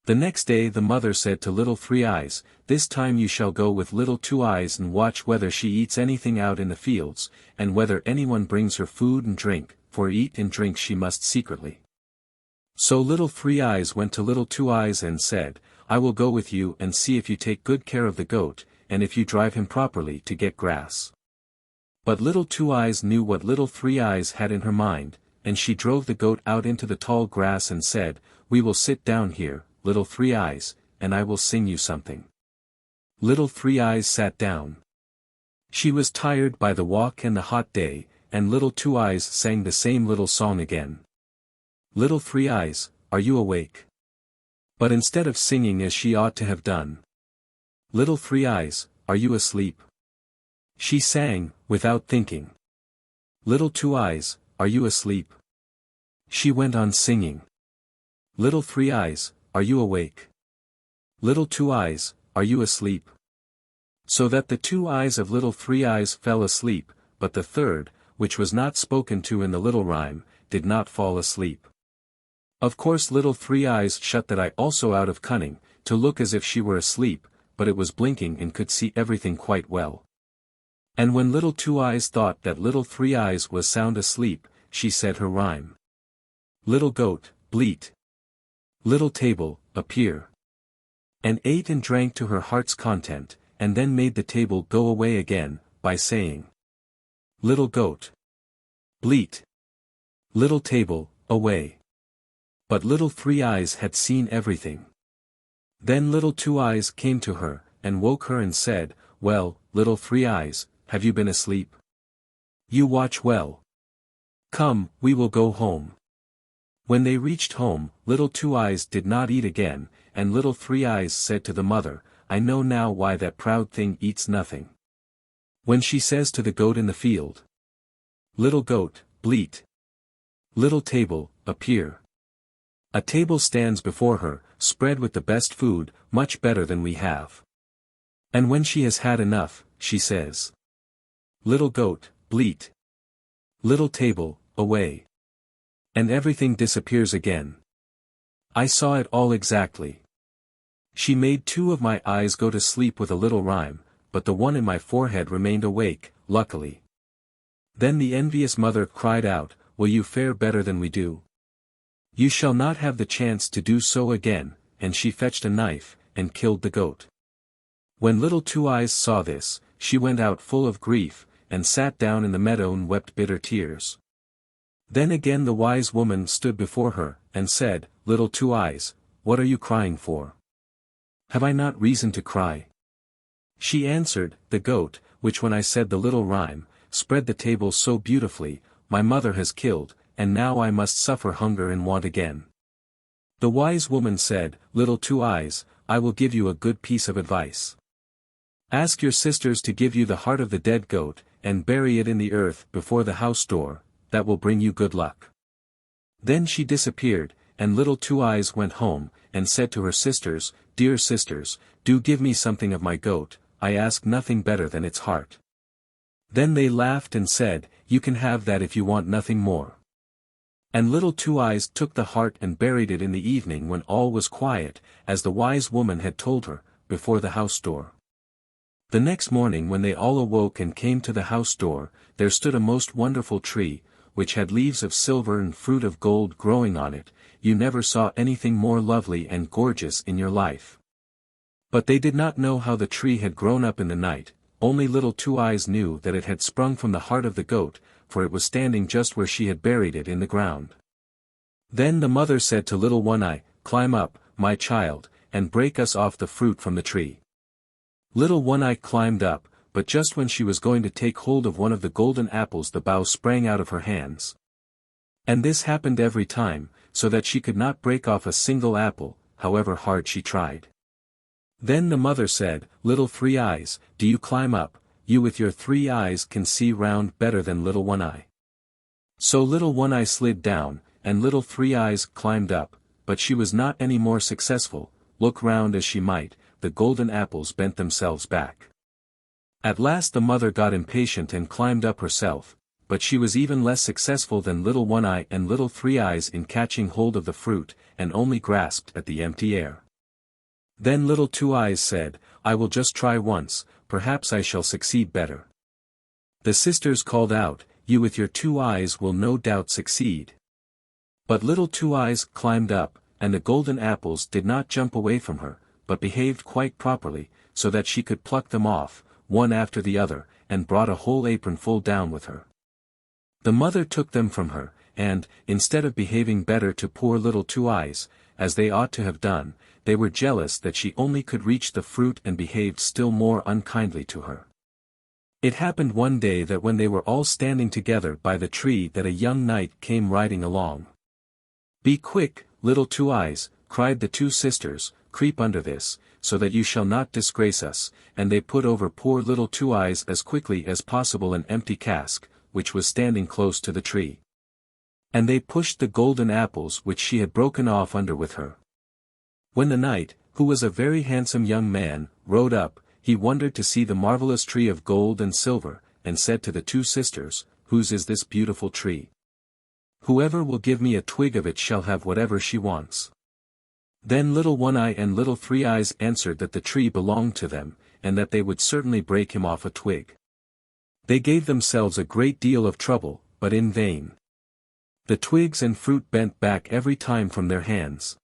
The next day the mother said to Little Three Eyes, "This time you shall go with Little Two Eyes and watch whether she eats anything out in the fields, and whether anyone brings her food and drink, for eat and drink she must secretly." So Little Three Eyes went to Little Two Eyes and said, "I will go with you and see if you take good care of the goat, and if you drive him properly to get grass." But Little Two Eyes knew what Little Three Eyes had in her mind, and she drove the goat out into the tall grass and said, "We will sit down here, Little Three Eyes, and I will sing you something." Little Three Eyes sat down. She was tired by the walk and the hot day, and Little Two Eyes sang the same little song again. "Little Three Eyes, are you awake?" But instead of singing as she ought to have done, "Little Three Eyes, are you asleep?" she sang, without thinking, "Little Two Eyes, are you asleep?" She went on singing, "Little Three Eyes, are you awake? Little Two Eyes, are you asleep?" So that the two eyes of Little Three Eyes fell asleep, but the third, which was not spoken to in the little rhyme, did not fall asleep. Of course Little Three Eyes shut that eye also out of cunning, to look as if she were asleep, but it was blinking and could see everything quite well. And when Little Two Eyes thought that Little Three Eyes was sound asleep, she said her rhyme. "Little goat, bleat. Little table, appear." And ate and drank to her heart's content, and then made the table go away again, by saying, "Little goat, bleat. Little table, away." But Little Three Eyes had seen everything. Then Little Two Eyes came to her, and woke her and said, "Well, Little Three Eyes, have you been asleep? You watch well. Come, we will go home." When they reached home, Little Two Eyes did not eat again, and Little Three Eyes said to the mother, "I know now why that proud thing eats nothing. When she says to the goat in the field, 'Little goat, bleat. Little table, appear,' a table stands before her, spread with the best food, much better than we have. And when she has had enough, she says, "Little goat, bleat. Little table, away." And everything disappears again. I saw it all exactly. She made 2 of my eyes go to sleep with a little rhyme, but the one in my forehead remained awake, luckily. Then the envious mother cried out, "Will you fare better than we do? You shall not have the chance to do so again," and she fetched a knife, and killed the goat. When little Two Eyes saw this, she went out full of grief, and sat down in the meadow and wept bitter tears. Then again the wise woman stood before her, and said, "Little Two Eyes, what are you crying for? Have I not reason to cry?" She answered, "The goat, which when I said the little rhyme, spread the table so beautifully, my mother has killed, and now I must suffer hunger and want again." The wise woman said, "Little Two Eyes, I will give you a good piece of advice. Ask your sisters to give you the heart of the dead goat, and bury it in the earth before the house door, that will bring you good luck." Then she disappeared, and little Two Eyes went home, and said to her sisters, "Dear sisters, do give me something of my goat, I ask nothing better than its heart." Then they laughed and said, "You can have that if you want nothing more." And little Two Eyes took the heart and buried it in the evening when all was quiet, as the wise woman had told her, before the house door. The next morning when they all awoke and came to the house door, there stood a most wonderful tree, which had leaves of silver and fruit of gold growing on it. You never saw anything more lovely and gorgeous in your life. But they did not know how the tree had grown up in the night, only little Two Eyes knew that it had sprung from the heart of the goat, for it was standing just where she had buried it in the ground. Then the mother said to little One Eye, "Climb up, my child, and break us off the fruit from the tree." Little One Eye climbed up, but just when she was going to take hold of one of the golden apples the bough sprang out of her hands. And this happened every time, so that she could not break off a single apple, however hard she tried. Then the mother said, "Little Three Eyes, do you climb up, you with your 3 eyes can see round better than little One Eye." So little One Eye slid down, and little 3 Eyes climbed up, but she was not any more successful. Look round as she might, the golden apples bent themselves back. At last the mother got impatient and climbed up herself, but she was even less successful than little One Eye and little 3 Eyes in catching hold of the fruit, and only grasped at the empty air. Then little Two Eyes said, "I will just try once, perhaps I shall succeed better." The sisters called out, "You with your 2 eyes will no doubt succeed." But little Two Eyes climbed up, and the golden apples did not jump away from her, but behaved quite properly, so that she could pluck them off, one after the other, and brought a whole apron full down with her. The mother took them from her, and, instead of behaving better to poor little Two Eyes, as they ought to have done, they were jealous that she only could reach the fruit and behaved still more unkindly to her. It happened one day that when they were all standing together by the tree that a young knight came riding along. "Be quick, little Two Eyes," cried the 2 sisters, "creep under this, so that you shall not disgrace us," and they put over poor little Two Eyes as quickly as possible an empty cask, which was standing close to the tree. And they pushed the golden apples which she had broken off under with her. When the knight, who was a very handsome young man, rode up, he wondered to see the marvelous tree of gold and silver, and said to the 2 sisters, "Whose is this beautiful tree? Whoever will give me a twig of it shall have whatever she wants." Then little One Eye and little 3 Eyes answered that the tree belonged to them, and that they would certainly break him off a twig. They gave themselves a great deal of trouble, but in vain. The twigs and fruit bent back every time from their hands.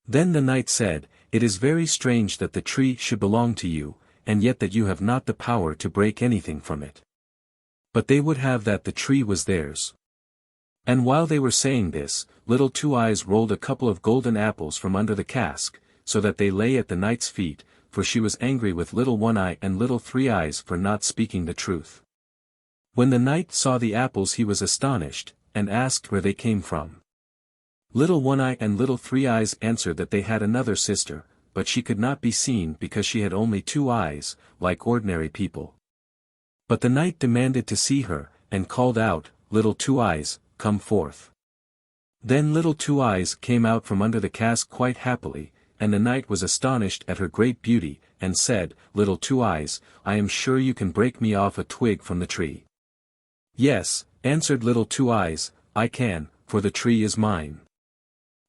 Then the knight said, "It is very strange that the tree should belong to you, and yet that you have not the power to break anything from it." But they would have that the tree was theirs. And while they were saying this, little Two Eyes rolled a couple of golden apples from under the cask, so that they lay at the knight's feet, for she was angry with little One Eye and little 3 Eyes for not speaking the truth. When the knight saw the apples he was astonished, and asked where they came from. Little One Eye and little 3 Eyes answered that they had another sister, but she could not be seen because she had only 2 eyes, like ordinary people. But the knight demanded to see her, and called out, "Little Two Eyes, come forth." Then little 2 Eyes came out from under the cask quite happily, and the knight was astonished at her great beauty, and said, "Little Two Eyes, I am sure you can break me off a twig from the tree." "Yes," answered Little Two Eyes, "I can, for the tree is mine."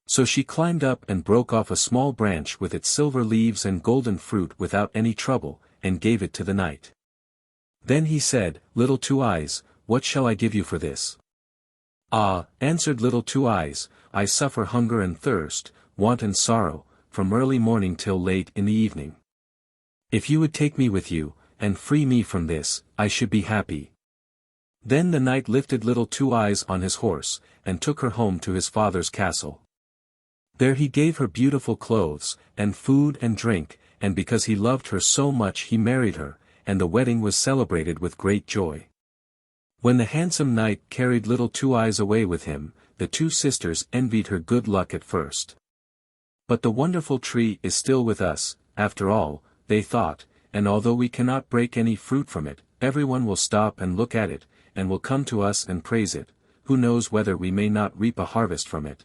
So she climbed up and broke off a small branch with its silver leaves and golden fruit without any trouble, and gave it to the knight. Then he said, "Little Two Eyes, what shall I give you for this?" "Ah," answered Little Two Eyes, "I suffer hunger and thirst, want and sorrow, from early morning till late in the evening. If you would take me with you, and free me from this, I should be happy." Then the knight lifted Little Two Eyes on his horse, and took her home to his father's castle. There he gave her beautiful clothes, and food and drink, and because he loved her so much he married her, and the wedding was celebrated with great joy. When the handsome knight carried Little Two Eyes away with him, the two sisters envied her good luck at first. "But the wonderful tree is still with us, after all," they thought, "and although we cannot break any fruit from it, everyone will stop and look at it, and will come to us and praise it. Who knows whether we may not reap a harvest from it?"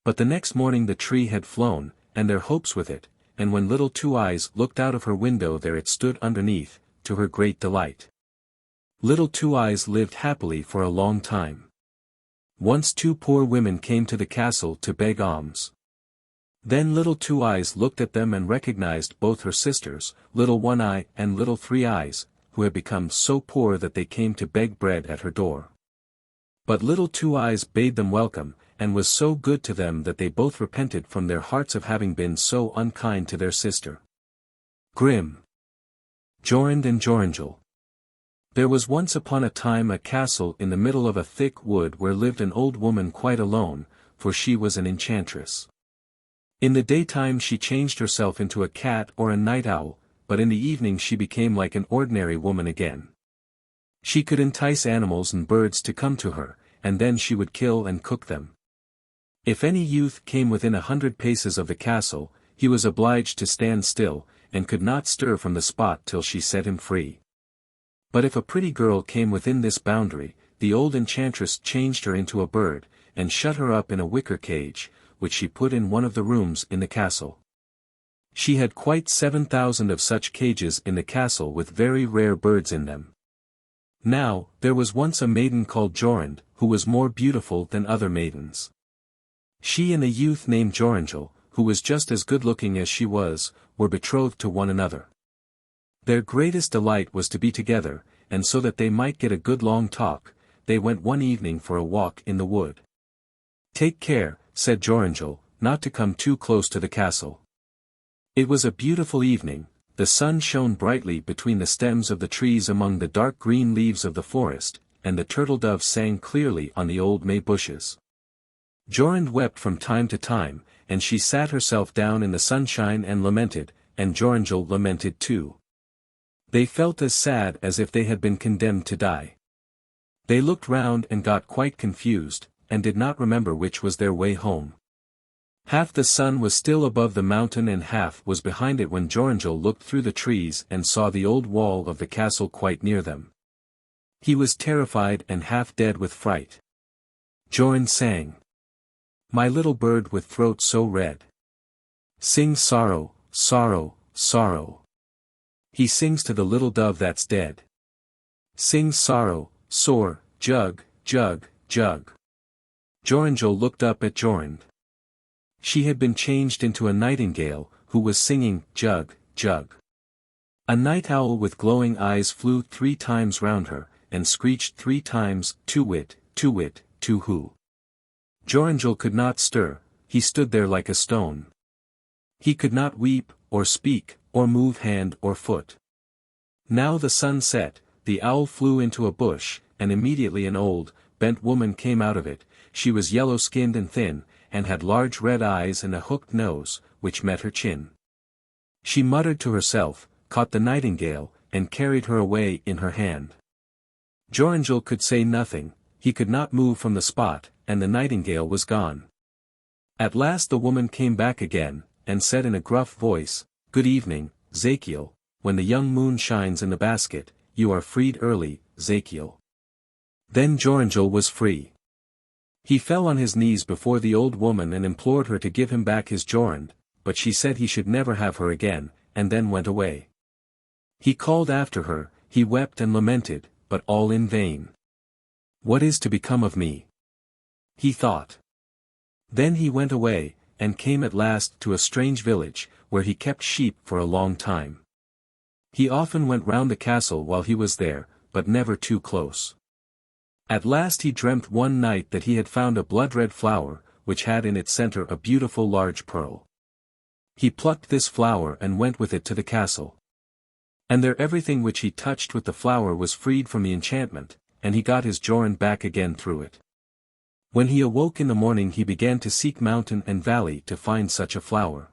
But the next morning the tree had flown, and their hopes with it, and when Little Two Eyes looked out of her window there it stood underneath, to her great delight. Little Two Eyes lived happily for a long time. Once two poor women came to the castle to beg alms. Then Little Two Eyes looked at them and recognized both her sisters, Little One Eye and Little Three Eyes, who had become so poor that they came to beg bread at her door. But Little Two Eyes bade them welcome, and was so good to them that they both repented from their hearts of having been so unkind to their sister. Grimm. Jorinde and Joringel. There was once upon a time a castle in the middle of a thick wood where lived an old woman quite alone, for she was an enchantress. In the daytime she changed herself into a cat or a night owl, but in the evening she became like an ordinary woman again. She could entice animals and birds to come to her, and then she would kill and cook them. If any youth came within 100 paces of the castle, he was obliged to stand still, and could not stir from the spot till she set him free. But if a pretty girl came within this boundary, the old enchantress changed her into a bird, and shut her up in a wicker cage, which she put in one of the rooms in the castle. She had quite 7,000 of such cages in the castle with very rare birds in them. Now, there was once a maiden called Jorinde, who was more beautiful than other maidens. She and a youth named Joringel, who was just as good-looking as she was, were betrothed to one another. Their greatest delight was to be together, and so that they might get a good long talk, they went one evening for a walk in the wood. "Take care," said Joringel, "not to come too close to the castle." It was a beautiful evening, the sun shone brightly between the stems of the trees among the dark green leaves of the forest, and the turtle-doves sang clearly on the old may bushes. Jorinde wept from time to time, and she sat herself down in the sunshine and lamented, and Joringel lamented too. They felt as sad as if they had been condemned to die. They looked round and got quite confused, and did not remember which was their way home. Half the sun was still above the mountain and half was behind it when Joringel looked through the trees and saw the old wall of the castle quite near them. He was terrified and half dead with fright. Jorinde sang. "My little bird with throat so red. Sing sorrow, sorrow, sorrow. He sings to the little dove that's dead. Sing sorrow, sore, jug, jug, jug." Joringel looked up at Jorinde. She had been changed into a nightingale, who was singing, jug, jug. A night owl with glowing eyes flew 3 times round her, and screeched 3 times, "Tu-wit, tu-wit, tu-who." Joringel could not stir, he stood there like a stone. He could not weep, or speak, or move hand or foot. Now the sun set, the owl flew into a bush, and immediately an old, bent woman came out of it. She was yellow-skinned and thin, and had large red eyes and a hooked nose, which met her chin. She muttered to herself, caught the nightingale, and carried her away in her hand. Joringel could say nothing, he could not move from the spot, and the nightingale was gone. At last the woman came back again, and said in a gruff voice, "Good evening, Zachiel, when the young moon shines in the basket, you are freed early, Zachiel." Then Joringel was free. He fell on his knees before the old woman and implored her to give him back his Jorinde, but she said he should never have her again, and then went away. He called after her, he wept and lamented, but all in vain. What is to become of me? He thought. Then he went away, and came at last to a strange village, where he kept sheep for a long time. He often went round the castle while he was there, but never too close. At last he dreamt one night that he had found a blood-red flower, which had in its center a beautiful large pearl. He plucked this flower and went with it to the castle. And there everything which he touched with the flower was freed from the enchantment, and he got his Jorinde back again through it. When he awoke in the morning he began to seek mountain and valley to find such a flower.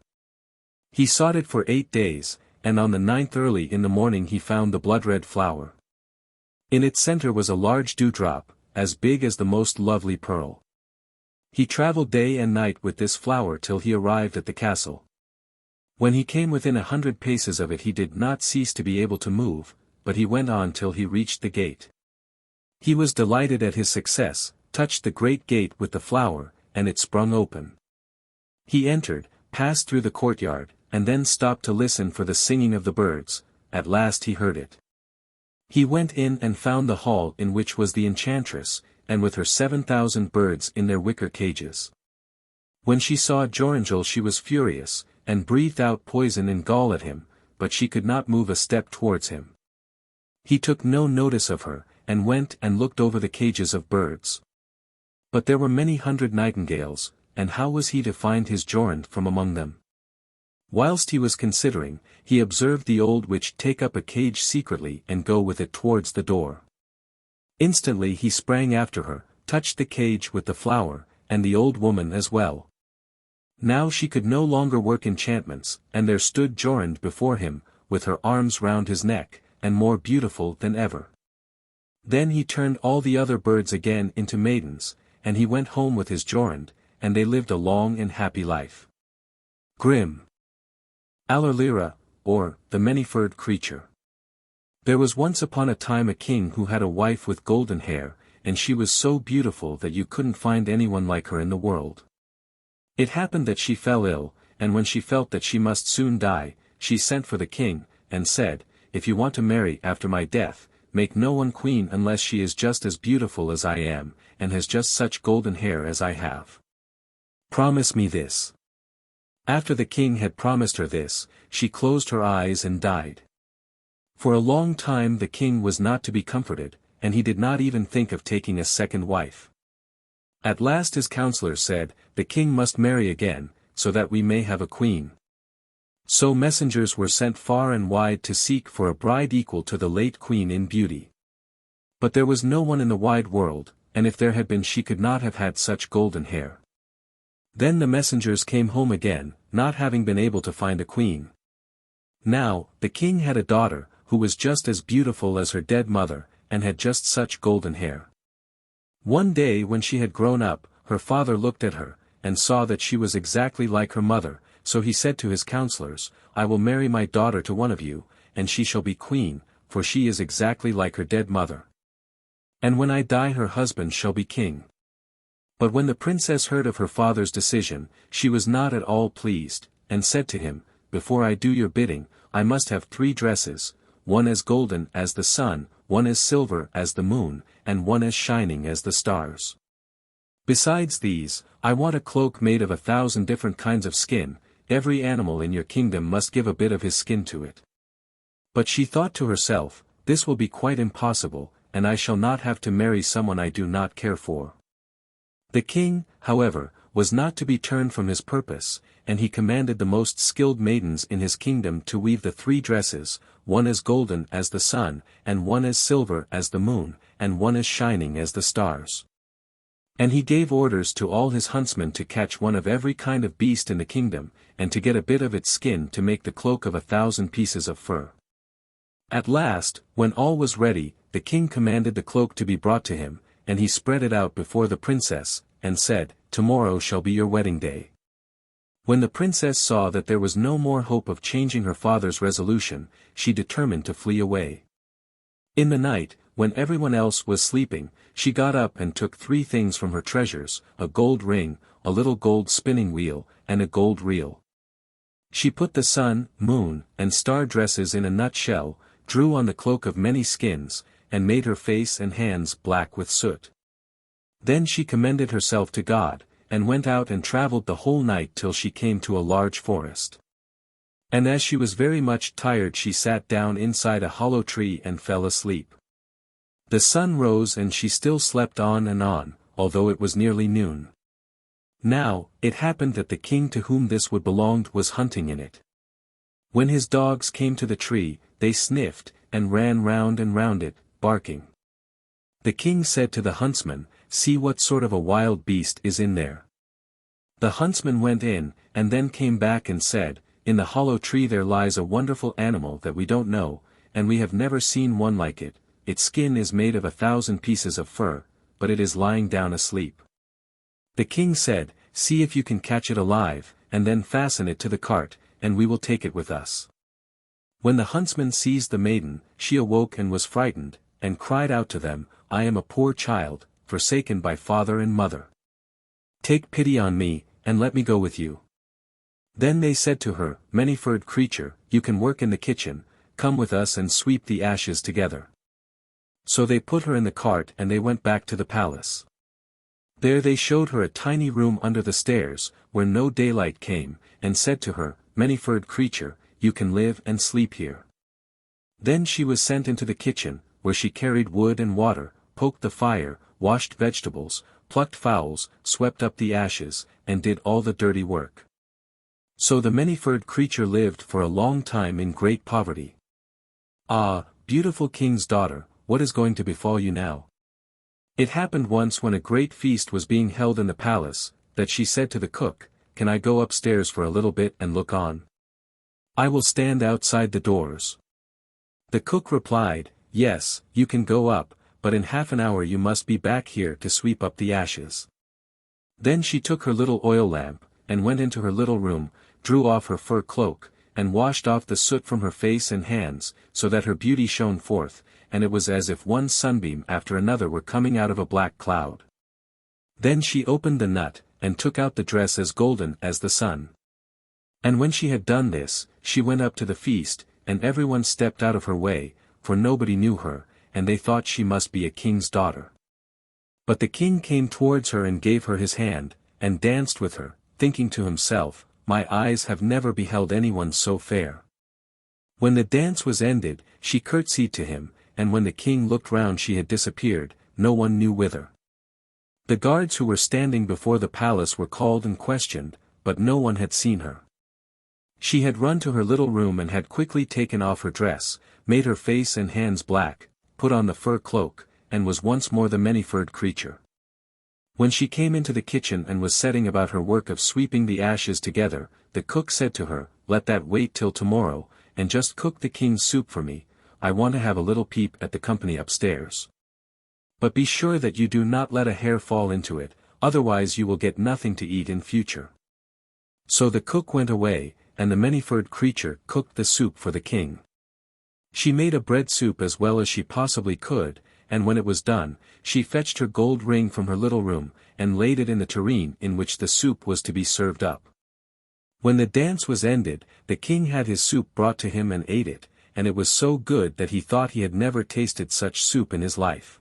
He sought it for 8 days, and on the 9th early in the morning he found the blood-red flower. In its center was a large dewdrop, as big as the most lovely pearl. He traveled day and night with this flower till he arrived at the castle. When he came within 100 paces of it he did not cease to be able to move, but he went on till he reached the gate. He was delighted at his success, touched the great gate with the flower, and it sprung open. He entered, passed through the courtyard, and then stopped to listen for the singing of the birds. At last he heard it. He went in and found the hall in which was the enchantress, and with her 7,000 birds in their wicker cages. When she saw Joringel she was furious, and breathed out poison and gall at him, but she could not move a step towards him. He took no notice of her, and went and looked over the cages of birds. But there were many hundred nightingales, and how was he to find his Jorinde from among them? Whilst he was considering, he observed the old witch take up a cage secretly and go with it towards the door. Instantly he sprang after her, touched the cage with the flower, and the old woman as well. Now she could no longer work enchantments, and there stood Jorinde before him, with her arms round his neck, and more beautiful than ever. Then he turned all the other birds again into maidens, and he went home with his Jorinde, and they lived a long and happy life. Grimm. Allerlira, or, the Many-Furred Creature. There was once upon a time a king who had a wife with golden hair, and she was so beautiful that you couldn't find anyone like her in the world. It happened that she fell ill, and when she felt that she must soon die, she sent for the king, and said, "If you want to marry after my death, make no one queen unless she is just as beautiful as I am, and has just such golden hair as I have. Promise me this." After the king had promised her this, she closed her eyes and died. For a long time the king was not to be comforted, and he did not even think of taking a second wife. At last his counselors said, "The king must marry again, so that we may have a queen." So messengers were sent far and wide to seek for a bride equal to the late queen in beauty. But there was no one in the wide world, and if there had been she could not have had such golden hair. Then the messengers came home again, not having been able to find a queen. Now, the king had a daughter, who was just as beautiful as her dead mother, and had just such golden hair. One day when she had grown up, her father looked at her, and saw that she was exactly like her mother, so he said to his counselors, "I will marry my daughter to one of you, and she shall be queen, for she is exactly like her dead mother. And when I die her husband shall be king." But when the princess heard of her father's decision, she was not at all pleased, and said to him, "Before I do your bidding, I must have 3 dresses, one as golden as the sun, one as silver as the moon, and one as shining as the stars. Besides these, I want a cloak made of 1,000 different kinds of skin. Every animal in your kingdom must give a bit of his skin to it." But she thought to herself, "This will be quite impossible, and I shall not have to marry someone I do not care for." The king, however, was not to be turned from his purpose, and he commanded the most skilled maidens in his kingdom to weave the 3 dresses, one as golden as the sun, and one as silver as the moon, and one as shining as the stars. And he gave orders to all his huntsmen to catch one of every kind of beast in the kingdom, and to get a bit of its skin to make the cloak of 1,000 pieces of fur. At last, when all was ready, the king commanded the cloak to be brought to him, and he spread it out before the princess, and said, "Tomorrow shall be your wedding day." When the princess saw that there was no more hope of changing her father's resolution, she determined to flee away. In the night, when everyone else was sleeping, she got up and took 3 things from her treasures, a gold ring, a little gold spinning wheel, and a gold reel. She put the sun, moon, and star dresses in a nutshell, drew on the cloak of many skins, and made her face and hands black with soot. Then she commended herself to God, and went out and travelled the whole night till she came to a large forest. And as she was very much tired she sat down inside a hollow tree and fell asleep. The sun rose and she still slept on, although it was nearly noon. Now, it happened that the king to whom this wood belonged was hunting in it. When his dogs came to the tree, they sniffed, and ran round and round it, barking. The king said to the huntsman, "See what sort of a wild beast is in there." The huntsman went in, and then came back and said, "In the hollow tree there lies a wonderful animal that we don't know, and we have never seen one like it. Its skin is made of 1,000 pieces of fur, but it is lying down asleep." The king said, "See if you can catch it alive, and then fasten it to the cart, and we will take it with us." When the huntsman seized the maiden, she awoke and was frightened, and cried out to them, "I am a poor child, forsaken by father and mother. Take pity on me, and let me go with you." Then they said to her, "Many-furred creature, you can work in the kitchen, come with us and sweep the ashes together." So they put her in the cart and they went back to the palace. There they showed her a tiny room under the stairs, where no daylight came, and said to her, "Many-furred creature, you can live and sleep here." Then she was sent into the kitchen, where she carried wood and water, poked the fire, washed vegetables, plucked fowls, swept up the ashes, and did all the dirty work. So the many-furred creature lived for a long time in great poverty. Ah, beautiful king's daughter, what is going to befall you now? It happened once when a great feast was being held in the palace, that she said to the cook, "Can I go upstairs for a little bit and look on? I will stand outside the doors." The cook replied, "Yes, you can go up, but in half an hour you must be back here to sweep up the ashes." Then she took her little oil lamp, and went into her little room, drew off her fur cloak, and washed off the soot from her face and hands, so that her beauty shone forth, and it was as if one sunbeam after another were coming out of a black cloud. Then she opened the nut, and took out the dress as golden as the sun. And when she had done this, she went up to the feast, and everyone stepped out of her way, for nobody knew her, and they thought she must be a king's daughter. But the king came towards her and gave her his hand, and danced with her, thinking to himself, "My eyes have never beheld anyone so fair." When the dance was ended, she curtsied to him, and when the king looked round she had disappeared, no one knew whither. The guards who were standing before the palace were called and questioned, but no one had seen her. She had run to her little room and had quickly taken off her dress, made her face and hands black, put on the fur cloak, and was once more the many-furred creature. When she came into the kitchen and was setting about her work of sweeping the ashes together, the cook said to her, "Let that wait till tomorrow, and just cook the king's soup for me. I want to have a little peep at the company upstairs. But be sure that you do not let a hair fall into it, otherwise you will get nothing to eat in future." So the cook went away, and the many-furred creature cooked the soup for the king. She made a bread soup as well as she possibly could, and when it was done, she fetched her gold ring from her little room, and laid it in the tureen in which the soup was to be served up. When the dance was ended, the king had his soup brought to him and ate it, and it was so good that he thought he had never tasted such soup in his life.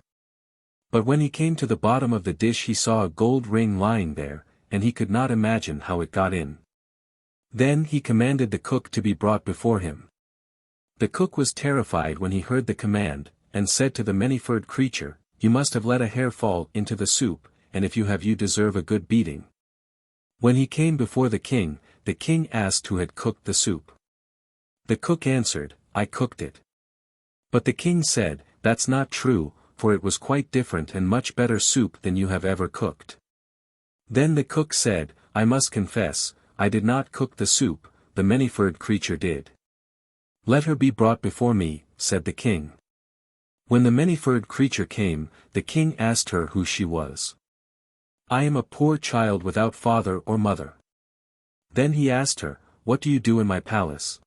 But when he came to the bottom of the dish he saw a gold ring lying there, and he could not imagine how it got in. Then he commanded the cook to be brought before him. The cook was terrified when he heard the command, and said to the many-furred creature, "You must have let a hair fall into the soup, and if you have you deserve a good beating." When he came before the king asked who had cooked the soup. The cook answered, "I cooked it." But the king said, "That's not true, for it was quite different and much better soup than you have ever cooked." Then the cook said, "I must confess, I did not cook the soup, the many-furred creature did." "Let her be brought before me," said the king. When the many-furred creature came, the king asked her who she was. "I am a poor child without father or mother." Then he asked her, "What do you do in my palace?"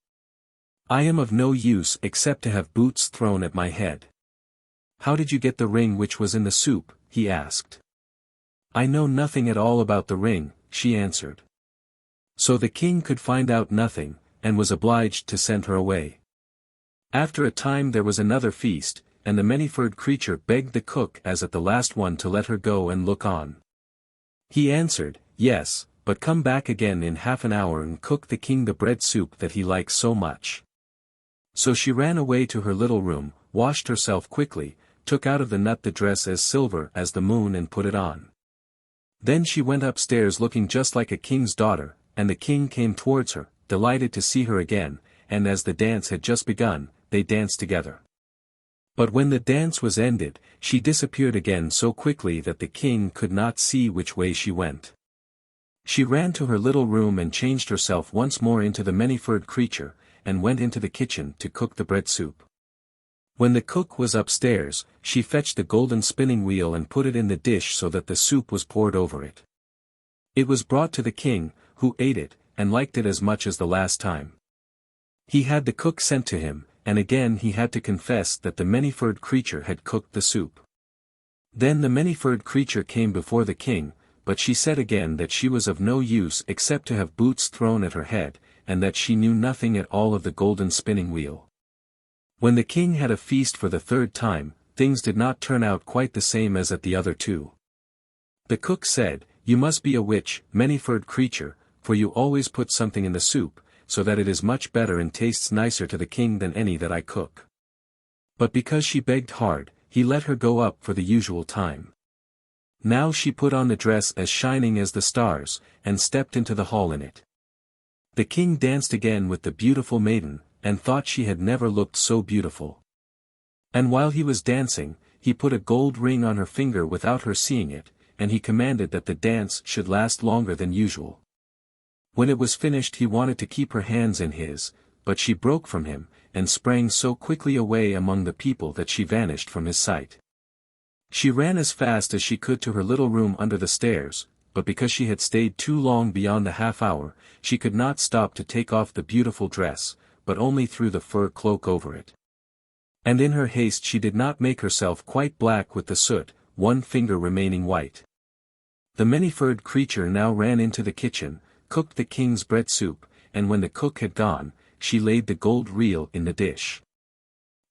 "I am of no use except to have boots thrown at my head." "How did you get the ring which was in the soup?" he asked. "I know nothing at all about the ring," she answered. So the king could find out nothing, and was obliged to send her away. After a time there was another feast, and the many-furred creature begged the cook as at the last one to let her go and look on. He answered, "Yes, but come back again in half an hour and cook the king the bread soup that he likes so much." So she ran away to her little room, washed herself quickly, took out of the nut the dress as silver as the moon and put it on. Then she went upstairs looking just like a king's daughter, and the king came towards her, delighted to see her again, and as the dance had just begun, they danced together. But when the dance was ended, she disappeared again so quickly that the king could not see which way she went. She ran to her little room and changed herself once more into the many-furred creature, and went into the kitchen to cook the bread soup. When the cook was upstairs, she fetched the golden spinning wheel and put it in the dish so that the soup was poured over it. It was brought to the king, who ate it, and liked it as much as the last time. He had the cook sent to him, and again he had to confess that the many-furred creature had cooked the soup. Then the many-furred creature came before the king, but she said again that she was of no use except to have boots thrown at her head, and that she knew nothing at all of the golden spinning wheel. When the king had a feast for the third time, things did not turn out quite the same as at the other two. The cook said, "You must be a witch, many-furred creature, for you always put something in the soup, so that it is much better and tastes nicer to the king than any that I cook." But because she begged hard, he let her go up for the usual time. Now she put on the dress as shining as the stars, and stepped into the hall in it. The king danced again with the beautiful maiden, and thought she had never looked so beautiful. And while he was dancing, he put a gold ring on her finger without her seeing it, and he commanded that the dance should last longer than usual. When it was finished he wanted to keep her hands in his, but she broke from him, and sprang so quickly away among the people that she vanished from his sight. She ran as fast as she could to her little room under the stairs, but because she had stayed too long beyond the half hour, she could not stop to take off the beautiful dress, but only threw the fur cloak over it. And in her haste she did not make herself quite black with the soot, one finger remaining white. The many-furred creature now ran into the kitchen, cooked the king's bread soup, and when the cook had gone, she laid the gold reel in the dish.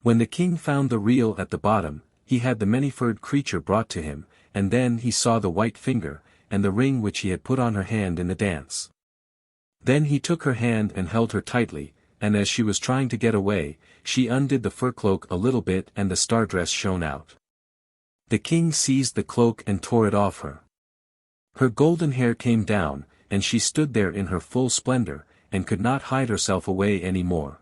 When the king found the reel at the bottom, he had the many-furred creature brought to him, and then he saw the white finger, and the ring which he had put on her hand in the dance. Then he took her hand and held her tightly, and as she was trying to get away, she undid the fur cloak a little bit and the star dress shone out. The king seized the cloak and tore it off her. Her golden hair came down, and she stood there in her full splendor, and could not hide herself away any more.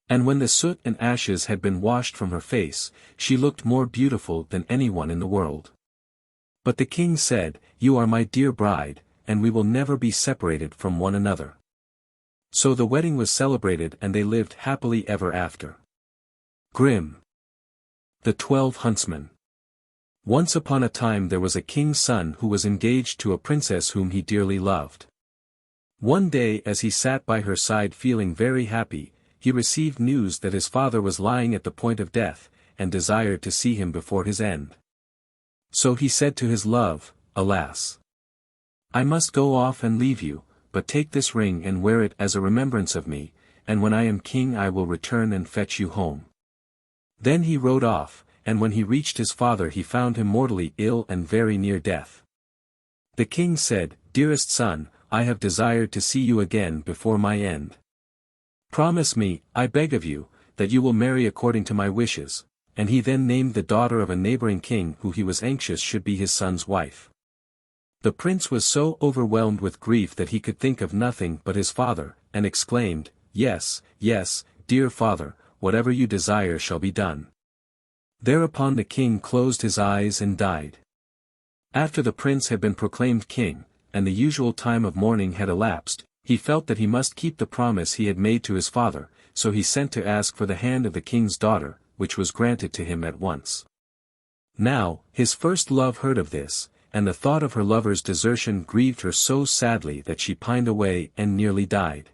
And when the soot and ashes had been washed from her face, she looked more beautiful than anyone in the world. But the king said, "You are my dear bride, and we will never be separated from one another." So the wedding was celebrated and they lived happily ever after. Grimm. The 12 Huntsmen. Once upon a time there was a king's son who was engaged to a princess whom he dearly loved. One day as he sat by her side feeling very happy, he received news that his father was lying at the point of death, and desired to see him before his end. So he said to his love, "Alas! I must go off and leave you, but take this ring and wear it as a remembrance of me, and when I am king I will return and fetch you home." Then he rode off, and when he reached his father he found him mortally ill and very near death. The king said, "Dearest son, I have desired to see you again before my end. Promise me, I beg of you, that you will marry according to my wishes," and he then named the daughter of a neighboring king who he was anxious should be his son's wife. The prince was so overwhelmed with grief that he could think of nothing but his father, and exclaimed, "Yes, yes, dear father, whatever you desire shall be done." Thereupon the king closed his eyes and died. After the prince had been proclaimed king, and the usual time of mourning had elapsed, he felt that he must keep the promise he had made to his father, so he sent to ask for the hand of the king's daughter, which was granted to him at once. Now, his first love heard of this, and the thought of her lover's desertion grieved her so sadly that she pined away and nearly died.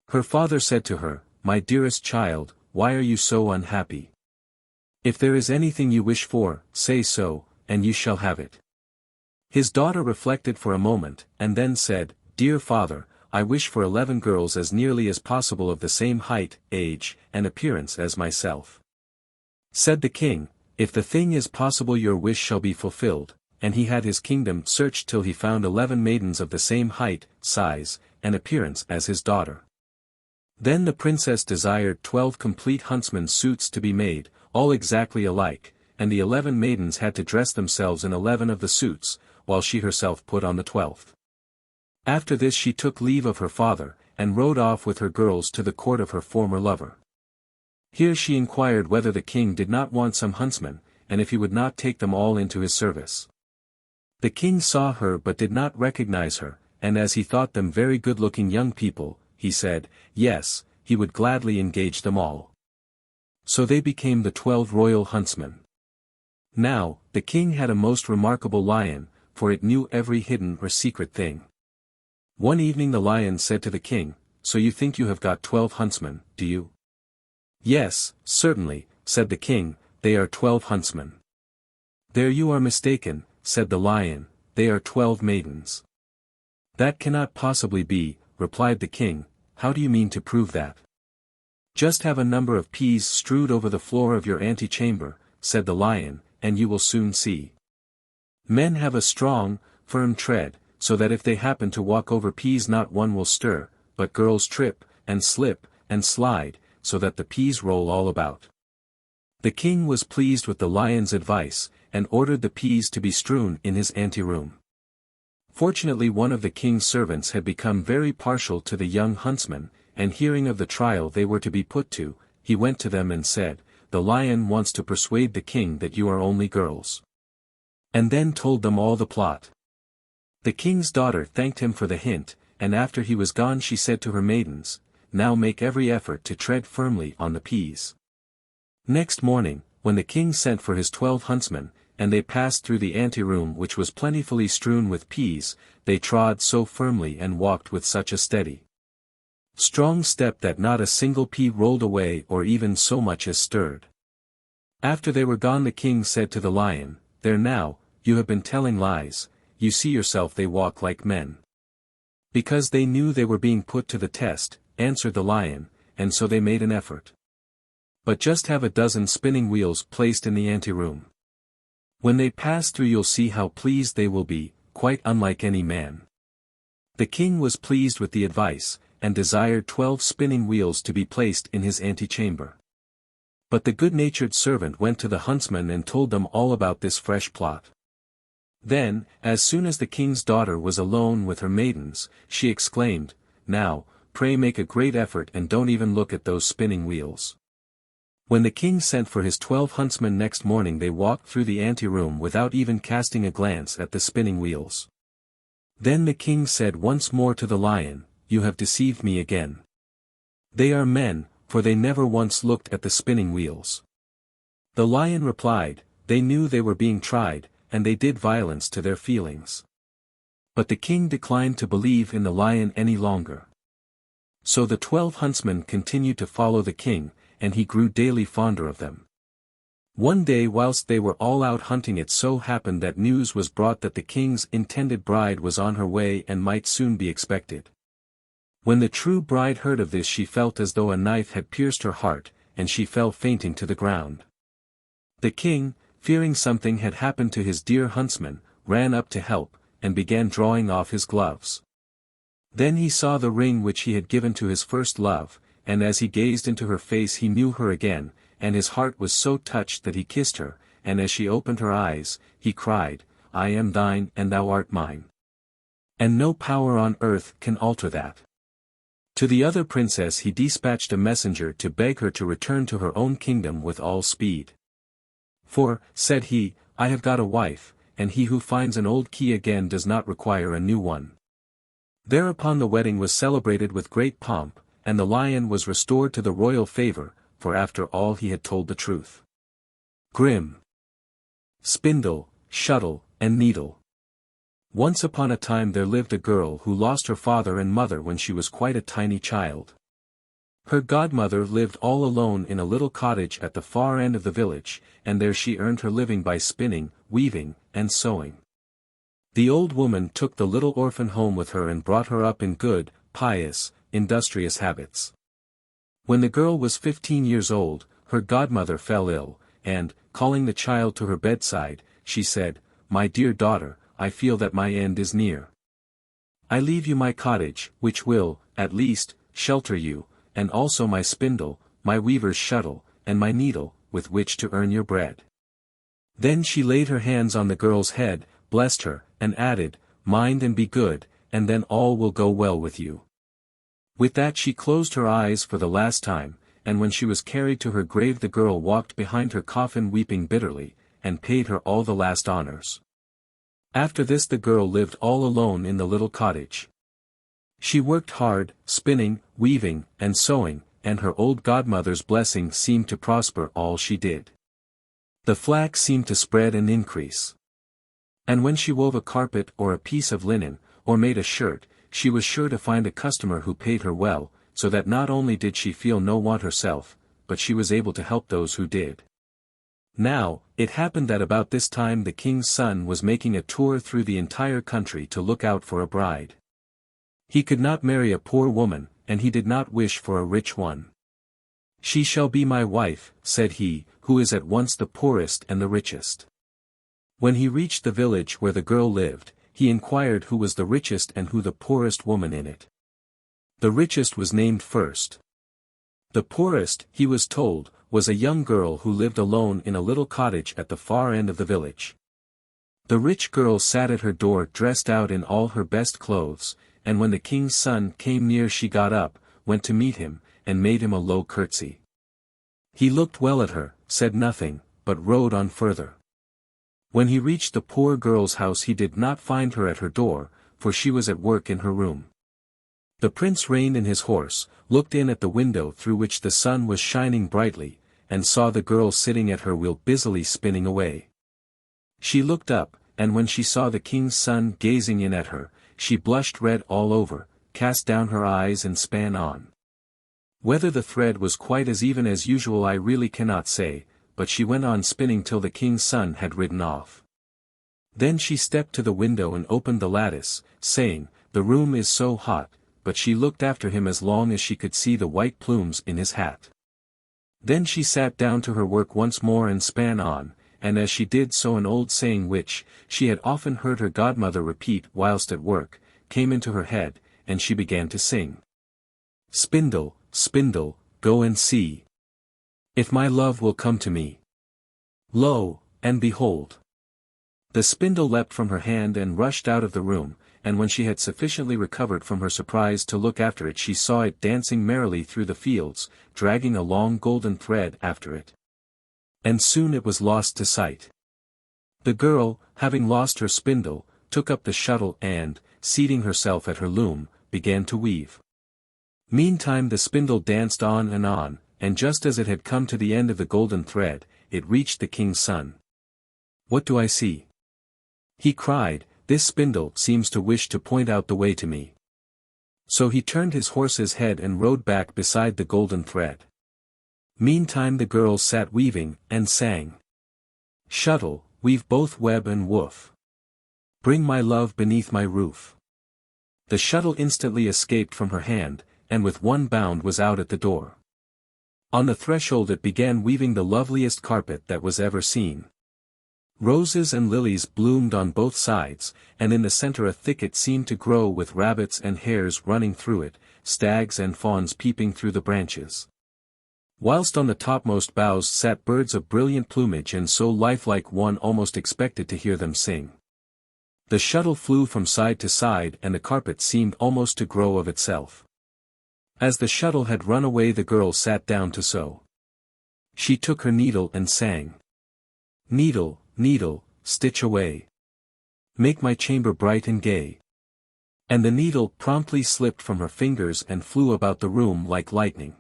Her father said to her, "My dearest child, why are you so unhappy? If there is anything you wish for, say so, and you shall have it." His daughter reflected for a moment, and then said, "Dear father, I wish for 11 girls as nearly as possible of the same height, age, and appearance as myself." Said the king, "If the thing is possible your wish shall be fulfilled," and he had his kingdom searched till he found 11 maidens of the same height, size, and appearance as his daughter. Then the princess desired 12 complete huntsmen suits to be made, all exactly alike, and the 11 maidens had to dress themselves in 11 of the suits, while she herself put on the 12th. After this she took leave of her father, and rode off with her girls to the court of her former lover. Here she inquired whether the king did not want some huntsmen, and if he would not take them all into his service. The king saw her but did not recognize her, and as he thought them very good-looking young people, he said, yes, he would gladly engage them all. So they became the 12 royal huntsmen. Now, the king had a most remarkable lion, for it knew every hidden or secret thing. One evening the lion said to the king, "So you think you have got 12 huntsmen, do you?" "Yes, certainly," said the king, "they are 12 huntsmen." "There you are mistaken," said the lion, "they are 12 maidens." "That cannot possibly be," replied the king, "how do you mean to prove that?" "Just have a number of peas strewed over the floor of your antechamber," said the lion, "and you will soon see. Men have a strong, firm tread, so that if they happen to walk over peas not one will stir, but girls trip, and slip, and slide, so that the peas roll all about." The king was pleased with the lion's advice, and ordered the peas to be strewn in his anteroom. Fortunately one of the king's servants had become very partial to the young huntsmen, and hearing of the trial they were to be put to, he went to them and said, "The lion wants to persuade the king that you are only girls." And then told them all the plot. The king's daughter thanked him for the hint, and after he was gone she said to her maidens, "Now make every effort to tread firmly on the peas." Next morning, when the king sent for his 12 huntsmen, and they passed through the anteroom which was plentifully strewn with peas, they trod so firmly and walked with such a steady, strong step that not a single pea rolled away or even so much as stirred. After they were gone the king said to the lion, "There now, you have been telling lies, you see yourself they walk like men." "Because they knew they were being put to the test," answered the lion, "and so they made an effort. But just have a dozen spinning wheels placed in the anteroom. When they pass through you'll see how pleased they will be, quite unlike any man." The king was pleased with the advice, and desired 12 spinning wheels to be placed in his antechamber. But the good-natured servant went to the huntsmen and told them all about this fresh plot. Then, as soon as the king's daughter was alone with her maidens, she exclaimed, "Now, pray make a great effort and don't even look at those spinning wheels." When the king sent for his 12 huntsmen next morning they walked through the anteroom without even casting a glance at the spinning wheels. Then the king said once more to the lion, "You have deceived me again. They are men, for they never once looked at the spinning wheels." The lion replied, "They knew they were being tried, and they did violence to their feelings." But the king declined to believe in the lion any longer. So the 12 huntsmen continued to follow the king, and he grew daily fonder of them. One day whilst they were all out hunting it so happened that news was brought that the king's intended bride was on her way and might soon be expected. When the true bride heard of this she felt as though a knife had pierced her heart, and she fell fainting to the ground. The king, fearing something had happened to his dear huntsman, ran up to help, and began drawing off his gloves. Then he saw the ring which he had given to his first love, and as he gazed into her face he knew her again, and his heart was so touched that he kissed her, and as she opened her eyes, he cried, "I am thine and thou art mine. And no power on earth can alter that." To the other princess he dispatched a messenger to beg her to return to her own kingdom with all speed. "For," said he, "I have got a wife, and he who finds an old key again does not require a new one." Thereupon the wedding was celebrated with great pomp, and the lion was restored to the royal favor, for after all he had told the truth. Grimm. Spindle, Shuttle, and Needle. Once upon a time there lived a girl who lost her father and mother when she was quite a tiny child. Her godmother lived all alone in a little cottage at the far end of the village, and there she earned her living by spinning, weaving, and sewing. The old woman took the little orphan home with her and brought her up in good, pious, industrious habits. When the girl was 15 years old, her godmother fell ill, and, calling the child to her bedside, she said, "My dear daughter, I feel that my end is near. I leave you my cottage, which will, at least, shelter you, and also my spindle, my weaver's shuttle, and my needle, with which to earn your bread." Then she laid her hands on the girl's head, blessed her, and added, "Mind and be good, and then all will go well with you." With that she closed her eyes for the last time, and when she was carried to her grave the girl walked behind her coffin weeping bitterly, and paid her all the last honors. After this the girl lived all alone in the little cottage. She worked hard, spinning, weaving, and sewing, and her old godmother's blessing seemed to prosper all she did. The flax seemed to spread and increase. And when she wove a carpet or a piece of linen, or made a shirt, she was sure to find a customer who paid her well, so that not only did she feel no want herself, but she was able to help those who did. Now, it happened that about this time the king's son was making a tour through the entire country to look out for a bride. He could not marry a poor woman, and he did not wish for a rich one. "She shall be my wife," said he, "who is at once the poorest and the richest." When he reached the village where the girl lived, he inquired who was the richest and who the poorest woman in it. The richest was named first. The poorest, he was told, was a young girl who lived alone in a little cottage at the far end of the village. The rich girl sat at her door dressed out in all her best clothes, and when the king's son came near she got up, went to meet him, and made him a low curtsy. He looked well at her, said nothing, but rode on further. When he reached the poor girl's house he did not find her at her door, for she was at work in her room. The prince reined in his horse, looked in at the window through which the sun was shining brightly, and saw the girl sitting at her wheel busily spinning away. She looked up, and when she saw the king's son gazing in at her, she blushed red all over, cast down her eyes and span on. Whether the thread was quite as even as usual I really cannot say, but she went on spinning till the king's son had ridden off. Then she stepped to the window and opened the lattice, saying, "The room is so hot," but she looked after him as long as she could see the white plumes in his hat. Then she sat down to her work once more and span on, and as she did so an old saying which she had often heard her godmother repeat whilst at work, came into her head, and she began to sing. "Spindle, spindle, go and see if my love will come to me. Lo, and behold." The spindle leapt from her hand and rushed out of the room, and when she had sufficiently recovered from her surprise to look after it she saw it dancing merrily through the fields, dragging a long golden thread after it. And soon it was lost to sight. The girl, having lost her spindle, took up the shuttle and, seating herself at her loom, began to weave. Meantime the spindle danced on, and just as it had come to the end of the golden thread, it reached the king's son. "What do I see?" he cried. "This spindle seems to wish to point out the way to me." So he turned his horse's head and rode back beside the golden thread. Meantime the girl sat weaving, and sang. "Shuttle, weave both web and woof. Bring my love beneath my roof." The shuttle instantly escaped from her hand, and with one bound was out at the door. On the threshold it began weaving the loveliest carpet that was ever seen. Roses and lilies bloomed on both sides, and in the center a thicket seemed to grow with rabbits and hares running through it, stags and fawns peeping through the branches. Whilst on the topmost boughs sat birds of brilliant plumage and so lifelike one almost expected to hear them sing. The shuttle flew from side to side and the carpet seemed almost to grow of itself. As the shuttle had run away the girl sat down to sew. She took her needle and sang. "Needle, needle, stitch away. Make my chamber bright and gay." And the needle promptly slipped from her fingers and flew about the room like lightning.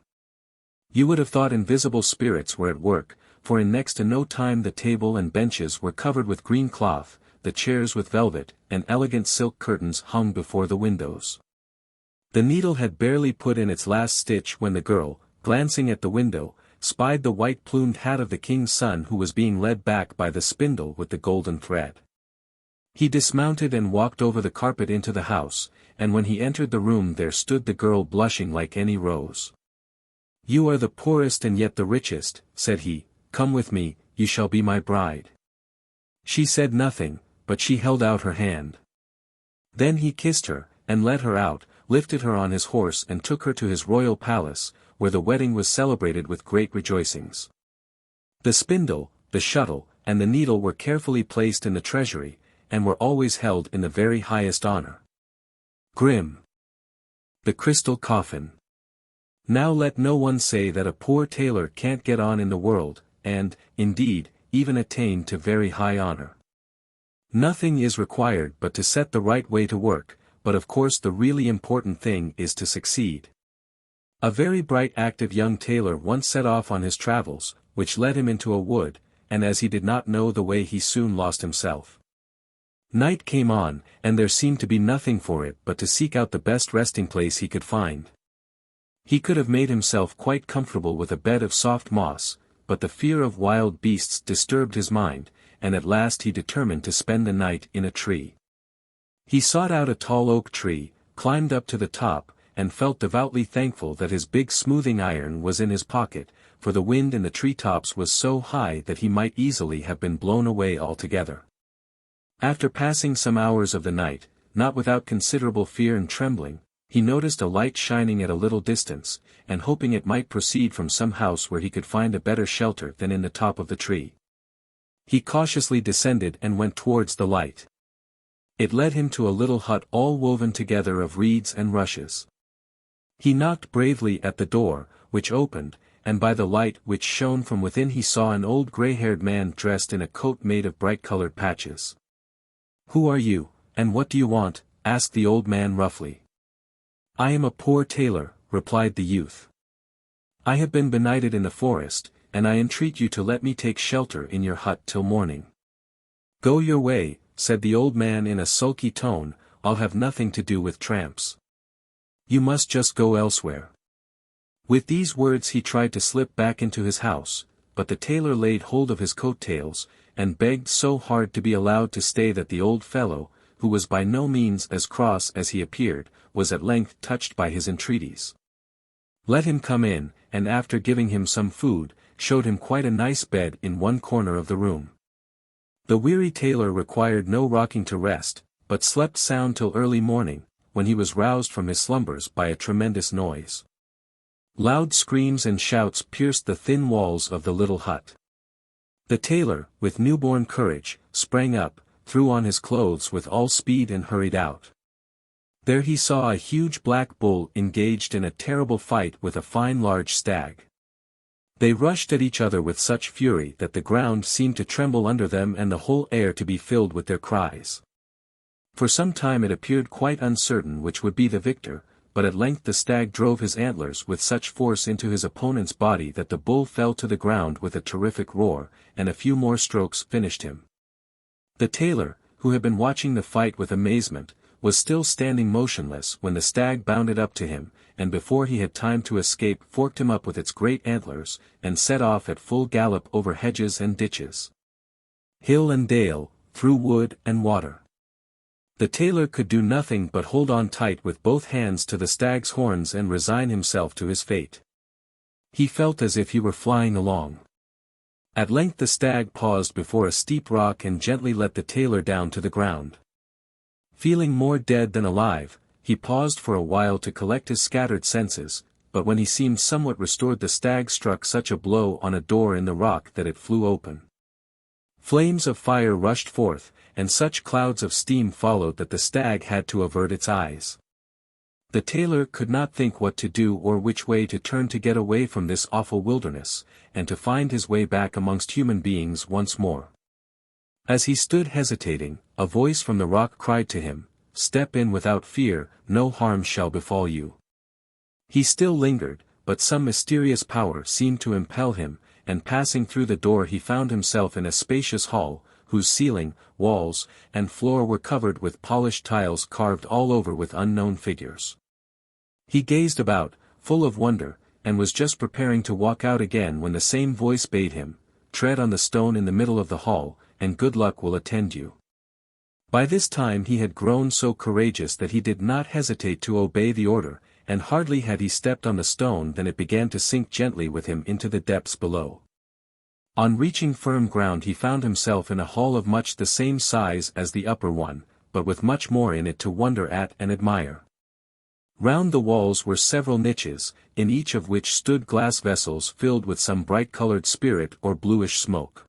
You would have thought invisible spirits were at work, for in next to no time the table and benches were covered with green cloth, the chairs with velvet, and elegant silk curtains hung before the windows. The needle had barely put in its last stitch when the girl, glancing at the window, spied the white-plumed hat of the king's son who was being led back by the spindle with the golden thread. He dismounted and walked over the carpet into the house, and when he entered the room there stood the girl blushing like any rose. "You are the poorest and yet the richest," said he, "come with me, you shall be my bride." She said nothing, but she held out her hand. Then he kissed her, and led her out, lifted her on his horse and took her to his royal palace, where the wedding was celebrated with great rejoicings. The spindle, the shuttle, and the needle were carefully placed in the treasury, and were always held in the very highest honor. Grim. The Crystal Coffin. Now let no one say that a poor tailor can't get on in the world, and, indeed, even attain to very high honor. Nothing is required but to set the right way to work, but of course the really important thing is to succeed. A very bright active young tailor once set off on his travels, which led him into a wood, and as he did not know the way he soon lost himself. Night came on, and there seemed to be nothing for it but to seek out the best resting place he could find. He could have made himself quite comfortable with a bed of soft moss, but the fear of wild beasts disturbed his mind, and at last he determined to spend the night in a tree. He sought out a tall oak tree, climbed up to the top, and felt devoutly thankful that his big smoothing iron was in his pocket, for the wind in the tree-tops was so high that he might easily have been blown away altogether. After passing some hours of the night, not without considerable fear and trembling, he noticed a light shining at a little distance, and hoping it might proceed from some house where he could find a better shelter than in the top of the tree. He cautiously descended and went towards the light. It led him to a little hut all woven together of reeds and rushes. He knocked bravely at the door, which opened, and by the light which shone from within he saw an old grey-haired man dressed in a coat made of bright-colored patches. "Who are you, and what do you want?" asked the old man roughly. "I am a poor tailor," replied the youth. "I have been benighted in the forest, and I entreat you to let me take shelter in your hut till morning." "Go your way," said the old man in a sulky tone, "I'll have nothing to do with tramps. You must just go elsewhere." With these words he tried to slip back into his house, but the tailor laid hold of his coat-tails, and begged so hard to be allowed to stay that the old fellow, who was by no means as cross as he appeared, was at length touched by his entreaties. Let him come in, and after giving him some food, showed him quite a nice bed in one corner of the room. The weary tailor required no rocking to rest, but slept sound till early morning, when he was roused from his slumbers by a tremendous noise. Loud screams and shouts pierced the thin walls of the little hut. The tailor, with newborn courage, sprang up, threw on his clothes with all speed and hurried out. There he saw a huge black bull engaged in a terrible fight with a fine large stag. They rushed at each other with such fury that the ground seemed to tremble under them and the whole air to be filled with their cries. For some time it appeared quite uncertain which would be the victor, but at length the stag drove his antlers with such force into his opponent's body that the bull fell to the ground with a terrific roar, and a few more strokes finished him. The tailor, who had been watching the fight with amazement, was still standing motionless when the stag bounded up to him, and before he had time to escape forked him up with its great antlers, and set off at full gallop over hedges and ditches, hill and dale, through wood and water. The tailor could do nothing but hold on tight with both hands to the stag's horns and resign himself to his fate. He felt as if he were flying along. At length the stag paused before a steep rock and gently let the tailor down to the ground. Feeling more dead than alive, he paused for a while to collect his scattered senses, but when he seemed somewhat restored the stag struck such a blow on a door in the rock that it flew open. Flames of fire rushed forth, and such clouds of steam followed that the stag had to avert its eyes. The tailor could not think what to do or which way to turn to get away from this awful wilderness, and to find his way back amongst human beings once more. As he stood hesitating, a voice from the rock cried to him, "Step in without fear, no harm shall befall you." He still lingered, but some mysterious power seemed to impel him, and passing through the door he found himself in a spacious hall, whose ceiling, walls, and floor were covered with polished tiles carved all over with unknown figures. He gazed about, full of wonder, and was just preparing to walk out again when the same voice bade him, "Tread on the stone in the middle of the hall, and good luck will attend you." By this time he had grown so courageous that he did not hesitate to obey the order, and hardly had he stepped on the stone than it began to sink gently with him into the depths below. On reaching firm ground he found himself in a hall of much the same size as the upper one, but with much more in it to wonder at and admire. Round the walls were several niches, in each of which stood glass vessels filled with some bright-colored spirit or bluish smoke.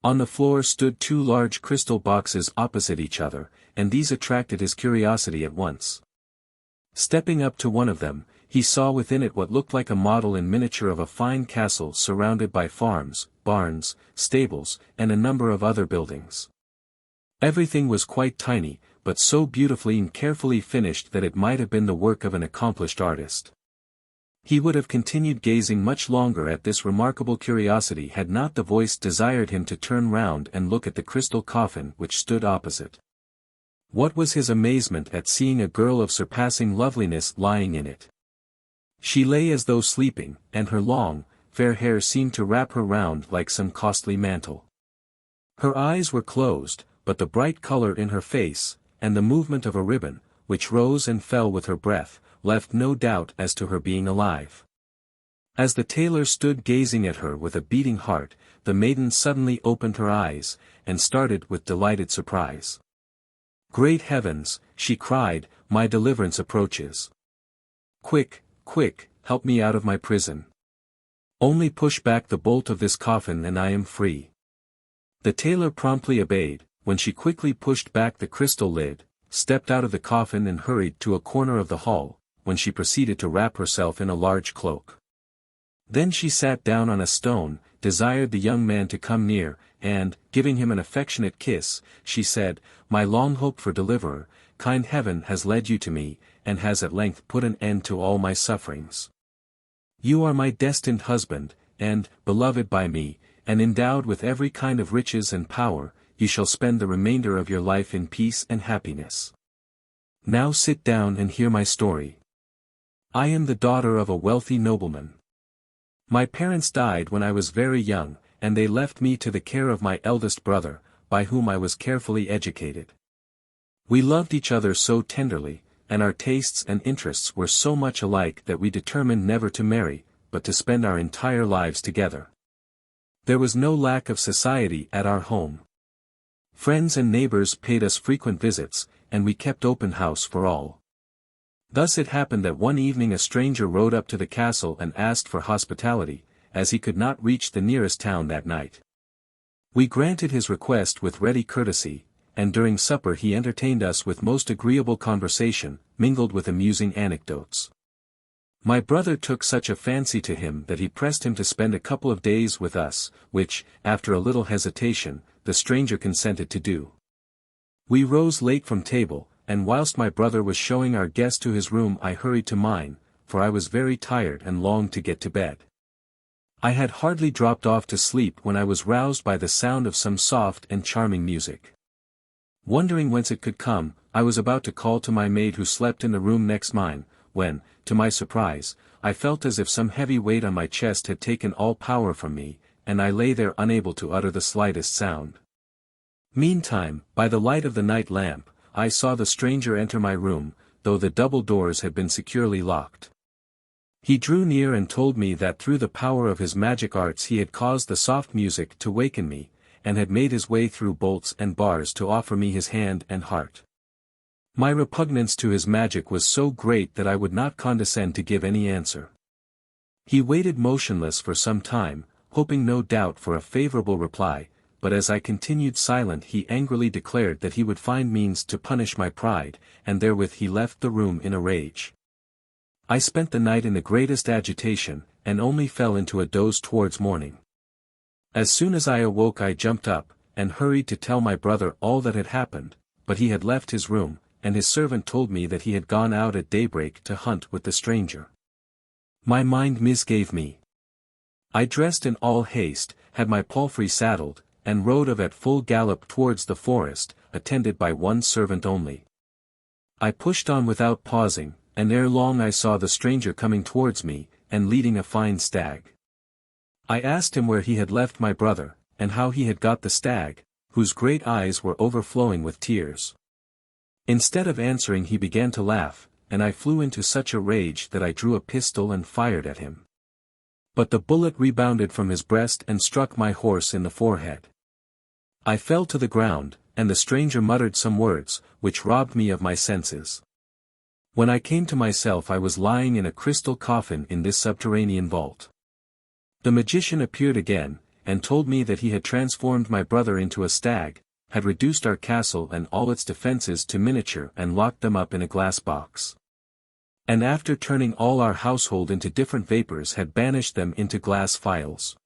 On the floor stood 2 large crystal boxes opposite each other, and these attracted his curiosity at once. Stepping up to one of them, he saw within it what looked like a model in miniature of a fine castle surrounded by farms, barns, stables, and a number of other buildings. Everything was quite tiny, but so beautifully and carefully finished that it might have been the work of an accomplished artist. He would have continued gazing much longer at this remarkable curiosity had not the voice desired him to turn round and look at the crystal coffin which stood opposite. What was his amazement at seeing a girl of surpassing loveliness lying in it. She lay as though sleeping, and her long, fair hair seemed to wrap her round like some costly mantle. Her eyes were closed, but the bright color in her face, and the movement of a ribbon, which rose and fell with her breath, left no doubt as to her being alive. As the tailor stood gazing at her with a beating heart, the maiden suddenly opened her eyes, and started with delighted surprise. "Great heavens," she cried, "my deliverance approaches. Quick, quick, help me out of my prison. Only push back the bolt of this coffin and I am free." The tailor promptly obeyed, when she quickly pushed back the crystal lid, stepped out of the coffin and hurried to a corner of the hall, when she proceeded to wrap herself in a large cloak. Then she sat down on a stone, desired the young man to come near, and, giving him an affectionate kiss, she said, "My long-hoped-for deliverer, kind heaven has led you to me, and has at length put an end to all my sufferings. You are my destined husband, and, beloved by me, and endowed with every kind of riches and power, you shall spend the remainder of your life in peace and happiness. Now sit down and hear my story. I am the daughter of a wealthy nobleman. My parents died when I was very young, and they left me to the care of my eldest brother, by whom I was carefully educated. We loved each other so tenderly, and our tastes and interests were so much alike that we determined never to marry, but to spend our entire lives together. There was no lack of society at our home. Friends and neighbors paid us frequent visits, and we kept open house for all. Thus it happened that one evening a stranger rode up to the castle and asked for hospitality, as he could not reach the nearest town that night. We granted his request with ready courtesy, and during supper he entertained us with most agreeable conversation, mingled with amusing anecdotes. My brother took such a fancy to him that he pressed him to spend a couple of days with us, which, after a little hesitation, the stranger consented to do. We rose late from table, and whilst my brother was showing our guest to his room I hurried to mine, for I was very tired and longed to get to bed. I had hardly dropped off to sleep when I was roused by the sound of some soft and charming music. Wondering whence it could come, I was about to call to my maid who slept in the room next mine, when, to my surprise, I felt as if some heavy weight on my chest had taken all power from me, and I lay there unable to utter the slightest sound. Meantime, by the light of the night lamp, I saw the stranger enter my room, though the double doors had been securely locked. He drew near and told me that through the power of his magic arts he had caused the soft music to waken me, and had made his way through bolts and bars to offer me his hand and heart. My repugnance to his magic was so great that I would not condescend to give any answer. He waited motionless for some time, hoping no doubt for a favorable reply, but as I continued silent he angrily declared that he would find means to punish my pride, and therewith he left the room in a rage. I spent the night in the greatest agitation, and only fell into a doze towards morning. As soon as I awoke I jumped up, and hurried to tell my brother all that had happened, but he had left his room, and his servant told me that he had gone out at daybreak to hunt with the stranger. My mind misgave me. I dressed in all haste, had my palfrey saddled, and rode off at full gallop towards the forest, attended by one servant only. I pushed on without pausing, and ere long I saw the stranger coming towards me, and leading a fine stag. I asked him where he had left my brother, and how he had got the stag, whose great eyes were overflowing with tears. Instead of answering he began to laugh, and I flew into such a rage that I drew a pistol and fired at him. But the bullet rebounded from his breast and struck my horse in the forehead. I fell to the ground, and the stranger muttered some words, which robbed me of my senses. When I came to myself I was lying in a crystal coffin in this subterranean vault. The magician appeared again, and told me that he had transformed my brother into a stag, had reduced our castle and all its defenses to miniature and locked them up in a glass box. And after turning all our household into different vapors had banished them into glass phials.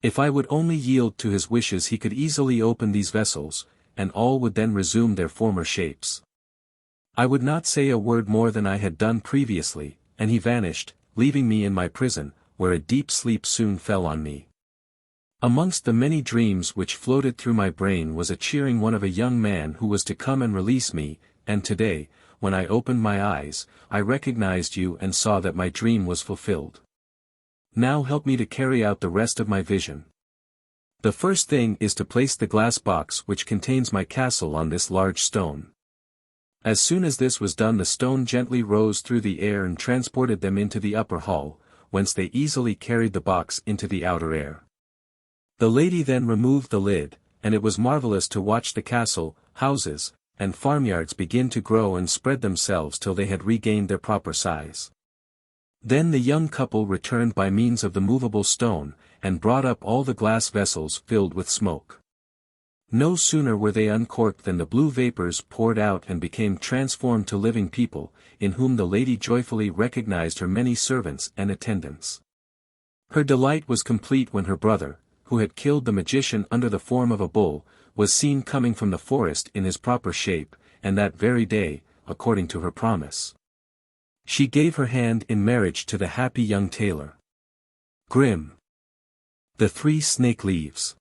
If I would only yield to his wishes he could easily open these vessels, and all would then resume their former shapes. I would not say a word more than I had done previously, and he vanished, leaving me in my prison, where a deep sleep soon fell on me. Amongst the many dreams which floated through my brain was a cheering one of a young man who was to come and release me, and today, when I opened my eyes, I recognized you and saw that my dream was fulfilled. Now help me to carry out the rest of my vision. The first thing is to place the glass box which contains my castle on this large stone. As soon as this was done the stone gently rose through the air and transported them into the upper hall, whence they easily carried the box into the outer air. The lady then removed the lid, and it was marvelous to watch the castle, houses, and farmyards begin to grow and spread themselves till they had regained their proper size. Then the young couple returned by means of the movable stone, and brought up all the glass vessels filled with smoke. No sooner were they uncorked than the blue vapors poured out and became transformed to living people, in whom the lady joyfully recognized her many servants and attendants. Her delight was complete when her brother, who had killed the magician under the form of a bull, was seen coming from the forest in his proper shape, and that very day, according to her promise. She gave her hand in marriage to the happy young tailor. Grimm. The 3 Snake Leaves.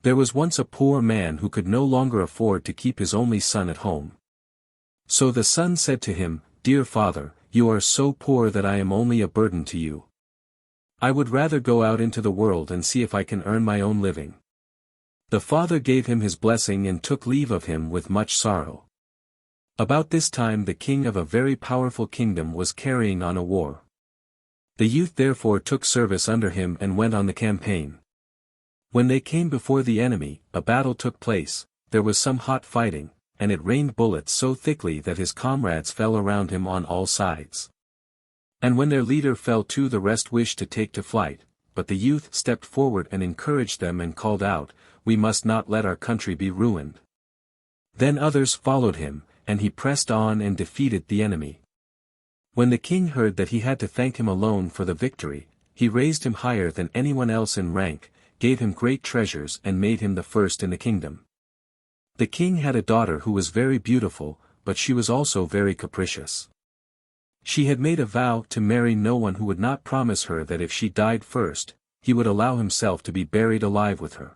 There was once a poor man who could no longer afford to keep his only son at home. So the son said to him, "Dear father, you are so poor that I am only a burden to you. I would rather go out into the world and see if I can earn my own living." The father gave him his blessing and took leave of him with much sorrow. About this time the king of a very powerful kingdom was carrying on a war. The youth therefore took service under him and went on the campaign. When they came before the enemy, a battle took place, there was some hot fighting, and it rained bullets so thickly that his comrades fell around him on all sides. And when their leader fell too the rest wished to take to flight, but the youth stepped forward and encouraged them and called out, "We must not let our country be ruined." Then others followed him, and he pressed on and defeated the enemy. When the king heard that he had to thank him alone for the victory, he raised him higher than anyone else in rank, gave him great treasures and made him the first in the kingdom. The king had a daughter who was very beautiful, but she was also very capricious. She had made a vow to marry no one who would not promise her that if she died first, he would allow himself to be buried alive with her.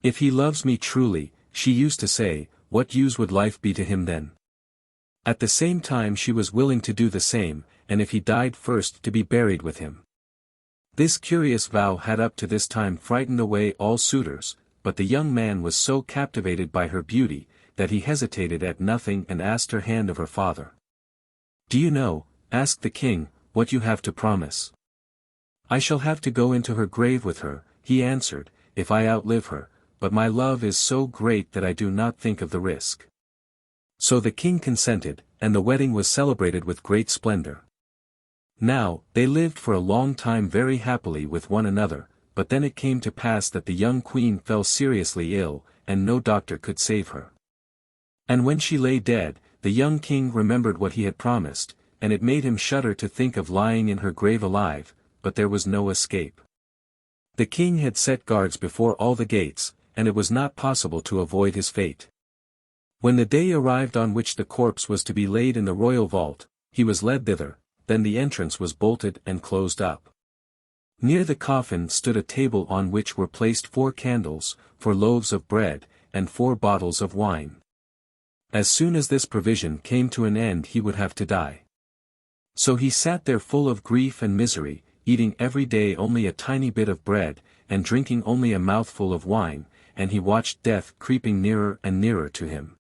"If he loves me truly," she used to say, "what use would life be to him then?" At the same time she was willing to do the same, and if he died first to be buried with him. This curious vow had up to this time frightened away all suitors, but the young man was so captivated by her beauty, that he hesitated at nothing and asked her hand of her father. "Do you know," asked the king, "what you have to promise?" "I shall have to go into her grave with her," he answered, "if I outlive her, but my love is so great that I do not think of the risk." So the king consented, and the wedding was celebrated with great splendor. Now, they lived for a long time very happily with one another, but then it came to pass that the young queen fell seriously ill, and no doctor could save her. And when she lay dead, the young king remembered what he had promised, and it made him shudder to think of lying in her grave alive, but there was no escape. The king had set guards before all the gates, and it was not possible to avoid his fate. When the day arrived on which the corpse was to be laid in the royal vault, he was led thither, then the entrance was bolted and closed up. Near the coffin stood a table on which were placed 4 candles, 4 loaves of bread, and 4 bottles of wine. As soon as this provision came to an end he would have to die. So he sat there full of grief and misery, eating every day only a tiny bit of bread, and drinking only a mouthful of wine, and he watched death creeping nearer and nearer to him.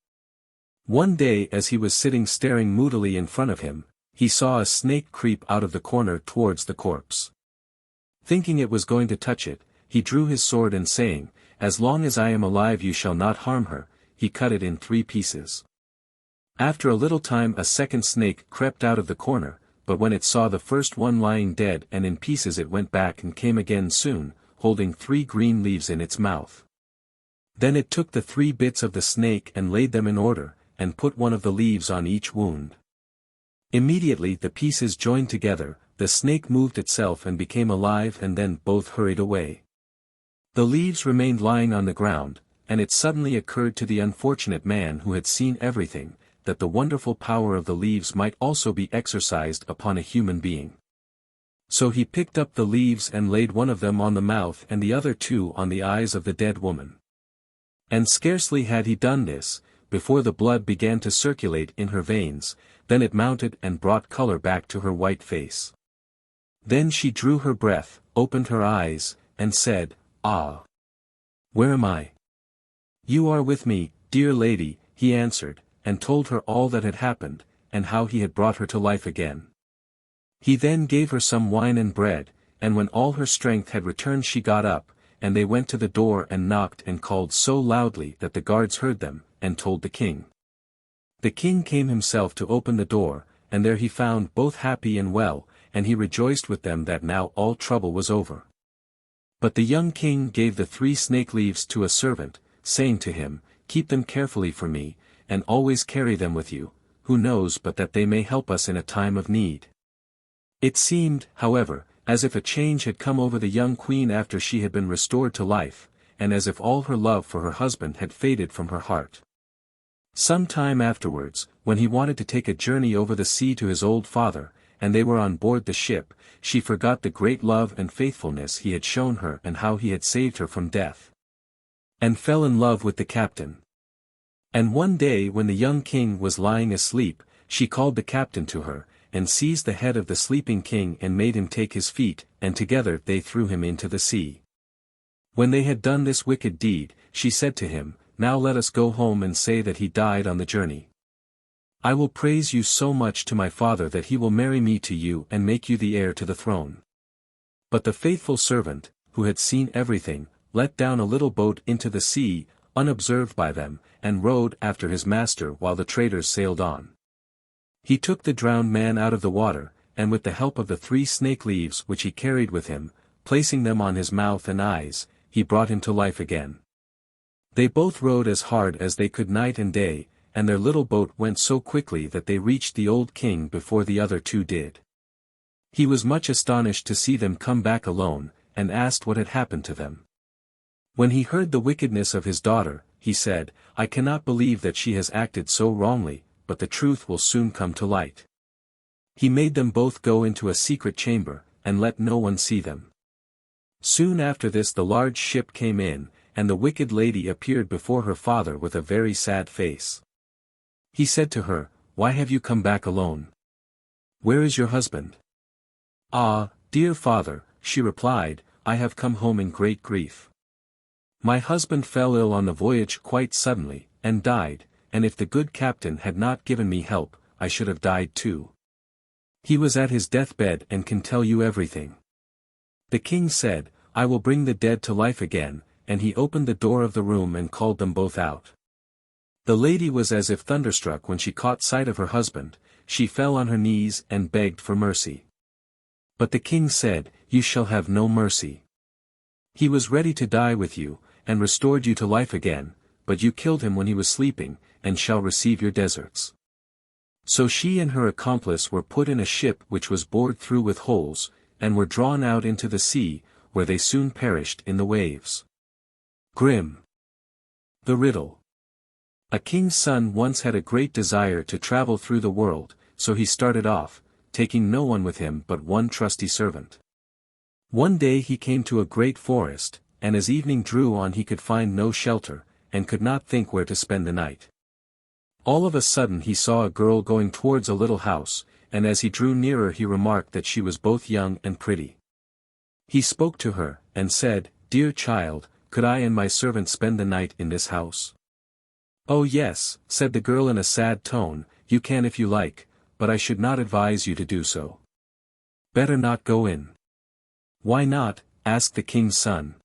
One day as he was sitting staring moodily in front of him, he saw a snake creep out of the corner towards the corpse. Thinking it was going to touch it, he drew his sword and saying, "As long as I am alive you shall not harm her," he cut it in 3 pieces. After a little time a second snake crept out of the corner, but when it saw the first one lying dead and in pieces it went back and came again soon, holding 3 green leaves in its mouth. Then it took the 3 bits of the snake and laid them in order, and put one of the leaves on each wound. Immediately the pieces joined together, the snake moved itself and became alive, and then both hurried away. The leaves remained lying on the ground, and it suddenly occurred to the unfortunate man who had seen everything, that the wonderful power of the leaves might also be exercised upon a human being. So he picked up the leaves and laid one of them on the mouth and the other 2 on the eyes of the dead woman. And scarcely had he done this, before the blood began to circulate in her veins, then it mounted and brought color back to her white face. Then she drew her breath, opened her eyes, and said, "Ah! Where am I?" "You are with me, dear lady," he answered, and told her all that had happened, and how he had brought her to life again. He then gave her some wine and bread, and when all her strength had returned she got up, and they went to the door and knocked and called so loudly that the guards heard them, and told the king. The king came himself to open the door, and there he found both happy and well, and he rejoiced with them that now all trouble was over. But the young king gave the 3 snake leaves to a servant, saying to him, "Keep them carefully for me, and always carry them with you, who knows but that they may help us in a time of need." It seemed, however, as if a change had come over the young queen after she had been restored to life, and as if all her love for her husband had faded from her heart. Some time afterwards, when he wanted to take a journey over the sea to his old father, and they were on board the ship, she forgot the great love and faithfulness he had shown her and how he had saved her from death, and fell in love with the captain. And one day when the young king was lying asleep, she called the captain to her, and seized the head of the sleeping king and made him take his feet, and together they threw him into the sea. When they had done this wicked deed, she said to him, "Now let us go home and say that he died on the journey. I will praise you so much to my father that he will marry me to you and make you the heir to the throne." But the faithful servant, who had seen everything, let down a little boat into the sea, unobserved by them, and rowed after his master while the traders sailed on. He took the drowned man out of the water, and with the help of the 3 snake leaves which he carried with him, placing them on his mouth and eyes, he brought him to life again. They both rowed as hard as they could night and day, and their little boat went so quickly that they reached the old king before the other 2 did. He was much astonished to see them come back alone, and asked what had happened to them. When he heard the wickedness of his daughter, he said, "I cannot believe that she has acted so wrongly, but the truth will soon come to light." He made them both go into a secret chamber, and let no one see them. Soon after this the large ship came in, and the wicked lady appeared before her father with a very sad face. He said to her, "Why have you come back alone? Where is your husband?" "Ah, dear father," she replied, "I have come home in great grief. My husband fell ill on the voyage quite suddenly, and died, and if the good captain had not given me help, I should have died too. He was at his deathbed and can tell you everything." The king said, "I will bring the dead to life again," and he opened the door of the room and called them both out. The lady was as if thunderstruck when she caught sight of her husband. She fell on her knees and begged for mercy. But the king said, "You shall have no mercy. He was ready to die with you, and restored you to life again, but you killed him when he was sleeping, and shall receive your deserts." So she and her accomplice were put in a ship which was bored through with holes, and were drawn out into the sea, where they soon perished in the waves. Grimm. The Riddle. A king's son once had a great desire to travel through the world, so he started off, taking no one with him but one trusty servant. One day he came to a great forest, and as evening drew on he could find no shelter, and could not think where to spend the night. All of a sudden he saw a girl going towards a little house, and as he drew nearer he remarked that she was both young and pretty. He spoke to her, and said, "Dear child, could I and my servant spend the night in this house? Oh yes, said the girl in a sad tone, you can if you like, but I should not advise you to do so. Better not go in. Why not? Asked the king's son.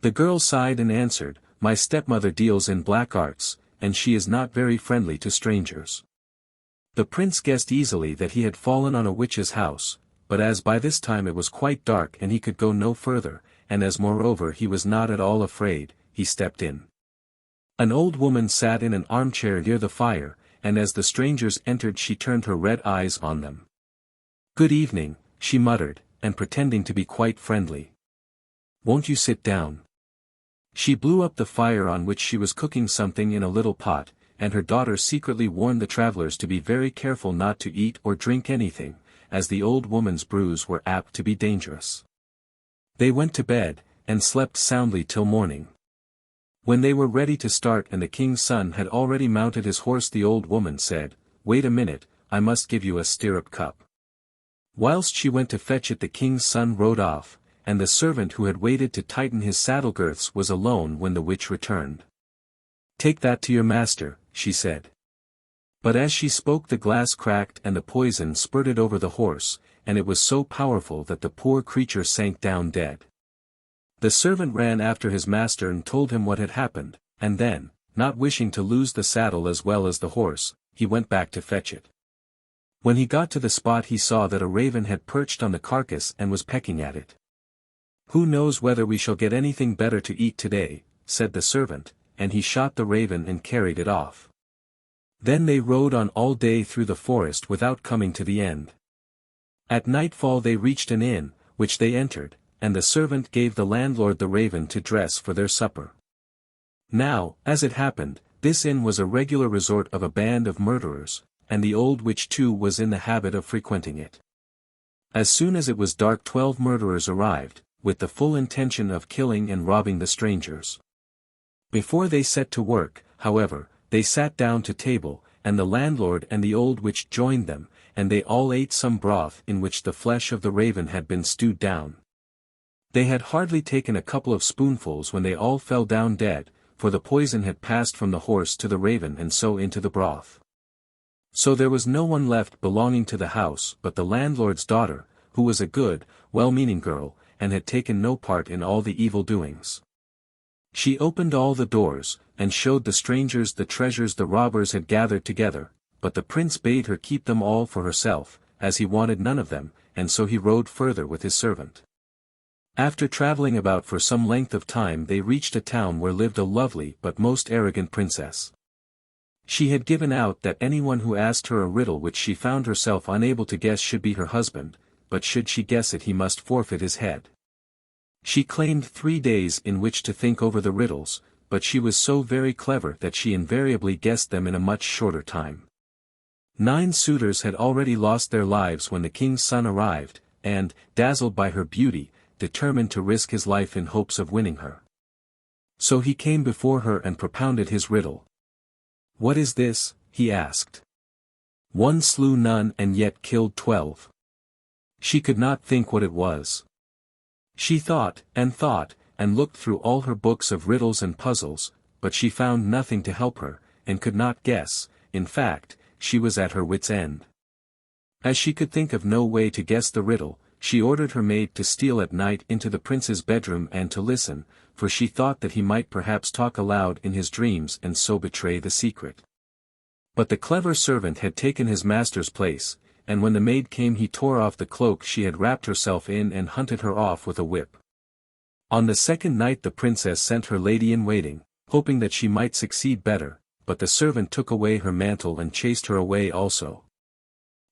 The girl sighed and answered, my stepmother deals in black arts, and she is not very friendly to strangers. The prince guessed easily that he had fallen on a witch's house, but as by this time it was quite dark and he could go no further, and as moreover he was not at all afraid, he stepped in. An old woman sat in an armchair near the fire, and as the strangers entered she turned her red eyes on them. Good evening, she muttered, and pretending to be quite friendly. Won't you sit down? She blew up the fire on which she was cooking something in a little pot, and her daughter secretly warned the travelers to be very careful not to eat or drink anything, as the old woman's brews were apt to be dangerous. They went to bed, and slept soundly till morning. When they were ready to start and the king's son had already mounted his horse, the old woman said, Wait a minute, I must give you a stirrup cup. Whilst she went to fetch it, the king's son rode off, and the servant who had waited to tighten his saddle girths was alone when the witch returned. Take that to your master, she said. But as she spoke the glass cracked and the poison spurted over the horse, and it was so powerful that the poor creature sank down dead. The servant ran after his master and told him what had happened, and then, not wishing to lose the saddle as well as the horse, he went back to fetch it. When he got to the spot he saw that a raven had perched on the carcass and was pecking at it. Who knows whether we shall get anything better to eat today, said the servant, and he shot the raven and carried it off. Then they rode on all day through the forest without coming to the end. At nightfall they reached an inn, which they entered, and the servant gave the landlord the raven to dress for their supper. Now, as it happened, this inn was a regular resort of a band of murderers, and the old witch too was in the habit of frequenting it. As soon as it was dark 12 murderers arrived, with the full intention of killing and robbing the strangers. Before they set to work, however, they sat down to table, and the landlord and the old witch joined them, and they all ate some broth in which the flesh of the raven had been stewed down. They had hardly taken a couple of spoonfuls when they all fell down dead, for the poison had passed from the horse to the raven and so into the broth. So there was no one left belonging to the house but the landlord's daughter, who was a good, well-meaning girl, and had taken no part in all the evil doings. She opened all the doors, and showed the strangers the treasures the robbers had gathered together, but the prince bade her keep them all for herself, as he wanted none of them, and so he rode further with his servant. After traveling about for some length of time they reached a town where lived a lovely but most arrogant princess. She had given out that anyone who asked her a riddle which she found herself unable to guess should be her husband, but should she guess it he must forfeit his head. She claimed 3 days in which to think over the riddles, but she was so very clever that she invariably guessed them in a much shorter time. 9 suitors had already lost their lives when the king's son arrived, and, dazzled by her beauty, determined to risk his life in hopes of winning her. So he came before her and propounded his riddle. What is this? He asked. 1 slew none and yet killed 12. She could not think what it was. She thought, and looked through all her books of riddles and puzzles, but she found nothing to help her, and could not guess. In fact, she was at her wit's end. As she could think of no way to guess the riddle, she ordered her maid to steal at night into the prince's bedroom and to listen, for she thought that he might perhaps talk aloud in his dreams and so betray the secret. But the clever servant had taken his master's place, and when the maid came he tore off the cloak she had wrapped herself in and hunted her off with a whip. On the second night the princess sent her lady-in-waiting, hoping that she might succeed better, but the servant took away her mantle and chased her away also.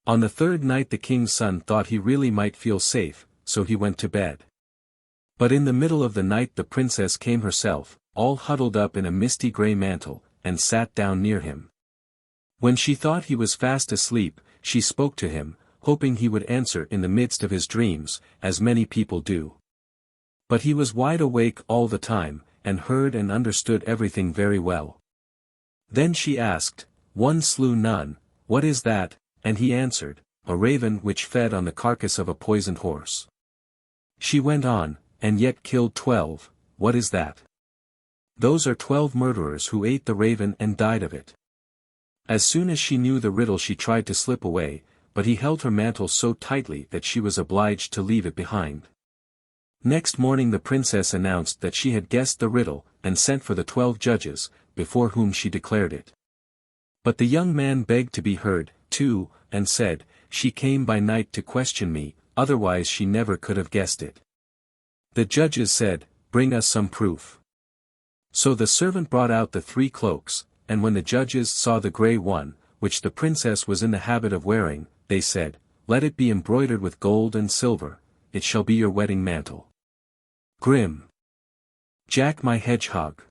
On the third night the king's son thought he really might feel safe, so he went to bed. But in the middle of the night the princess came herself, all huddled up in a misty grey mantle, and sat down near him. When she thought he was fast asleep, she spoke to him, hoping he would answer in the midst of his dreams, as many people do. But he was wide awake all the time, and heard and understood everything very well. Then she asked, 1 slew none, what is that? And he answered, a raven which fed on the carcass of a poisoned horse. She went on, and yet killed 12, what is that? Those are 12 murderers who ate the raven and died of it. As soon as she knew the riddle she tried to slip away, but he held her mantle so tightly that she was obliged to leave it behind. Next morning the princess announced that she had guessed the riddle, and sent for the 12 judges, before whom she declared it. But the young man begged to be heard, too, and said, "She came by night to question me, otherwise she never could have guessed it." The judges said, "Bring us some proof." So the servant brought out the 3 cloaks, and when the judges saw the grey one, which the princess was in the habit of wearing, they said, "Let it be embroidered with gold and silver, it shall be your wedding mantle." Grimm. Jack my Hedgehog.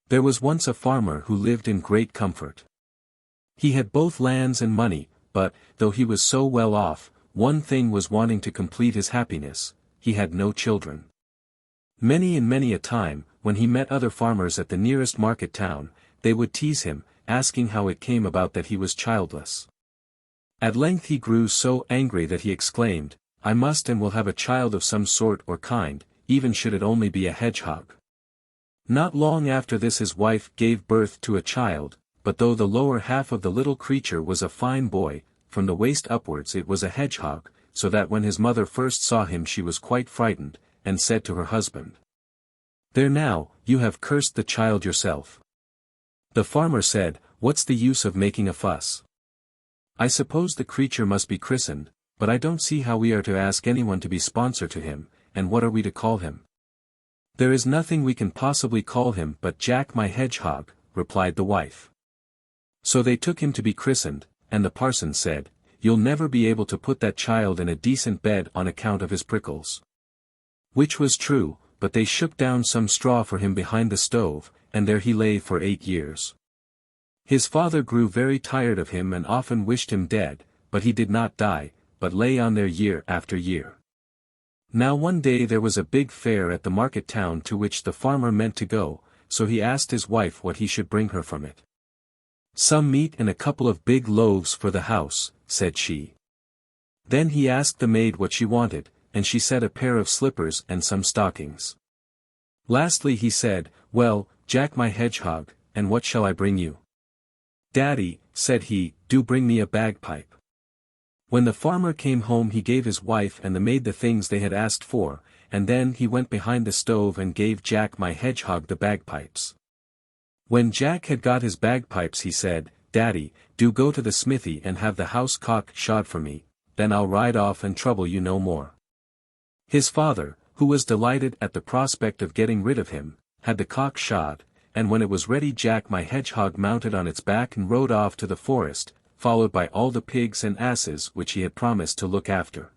There was once a farmer who lived in great comfort. He had both lands and money, but, though he was so well off, one thing was wanting to complete his happiness: he had no children. Many and many a time, when he met other farmers at the nearest market town, they would tease him, asking how it came about that he was childless. At length he grew so angry that he exclaimed, "I must and will have a child of some sort or kind, even should it only be a hedgehog." Not long after this his wife gave birth to a child, but though the lower half of the little creature was a fine boy, from the waist upwards it was a hedgehog, so that when his mother first saw him she was quite frightened, and said to her husband, "There now, you have cursed the child yourself." The farmer said, "What's the use of making a fuss? I suppose the creature must be christened, but I don't see how we are to ask anyone to be sponsor to him, and what are we to call him?" "There is nothing we can possibly call him but Jack my Hedgehog," replied the wife. So they took him to be christened, and the parson said, "You'll never be able to put that child in a decent bed on account of his prickles." Which was true, but they shook down some straw for him behind the stove, and there he lay for 8 years. His father grew very tired of him and often wished him dead, but he did not die, but lay on there year after year. Now one day there was a big fair at the market town to which the farmer meant to go, so he asked his wife what he should bring her from it. "Some meat and a couple of big loaves for the house," said she. Then he asked the maid what she wanted, and she said a pair of slippers and some stockings. Lastly he said, "Well, Jack my Hedgehog, and what shall I bring you?" "Daddy," said he, "do bring me a bagpipe." When the farmer came home he gave his wife and the maid the things they had asked for, and then he went behind the stove and gave Jack my Hedgehog the bagpipes. When Jack had got his bagpipes he said, "Daddy, do go to the smithy and have the house cock shod for me, then I'll ride off and trouble you no more." His father, who was delighted at the prospect of getting rid of him, had the cock shod, and when it was ready Jack my Hedgehog mounted on its back and rode off to the forest, followed by all the pigs and asses which he had promised to look after.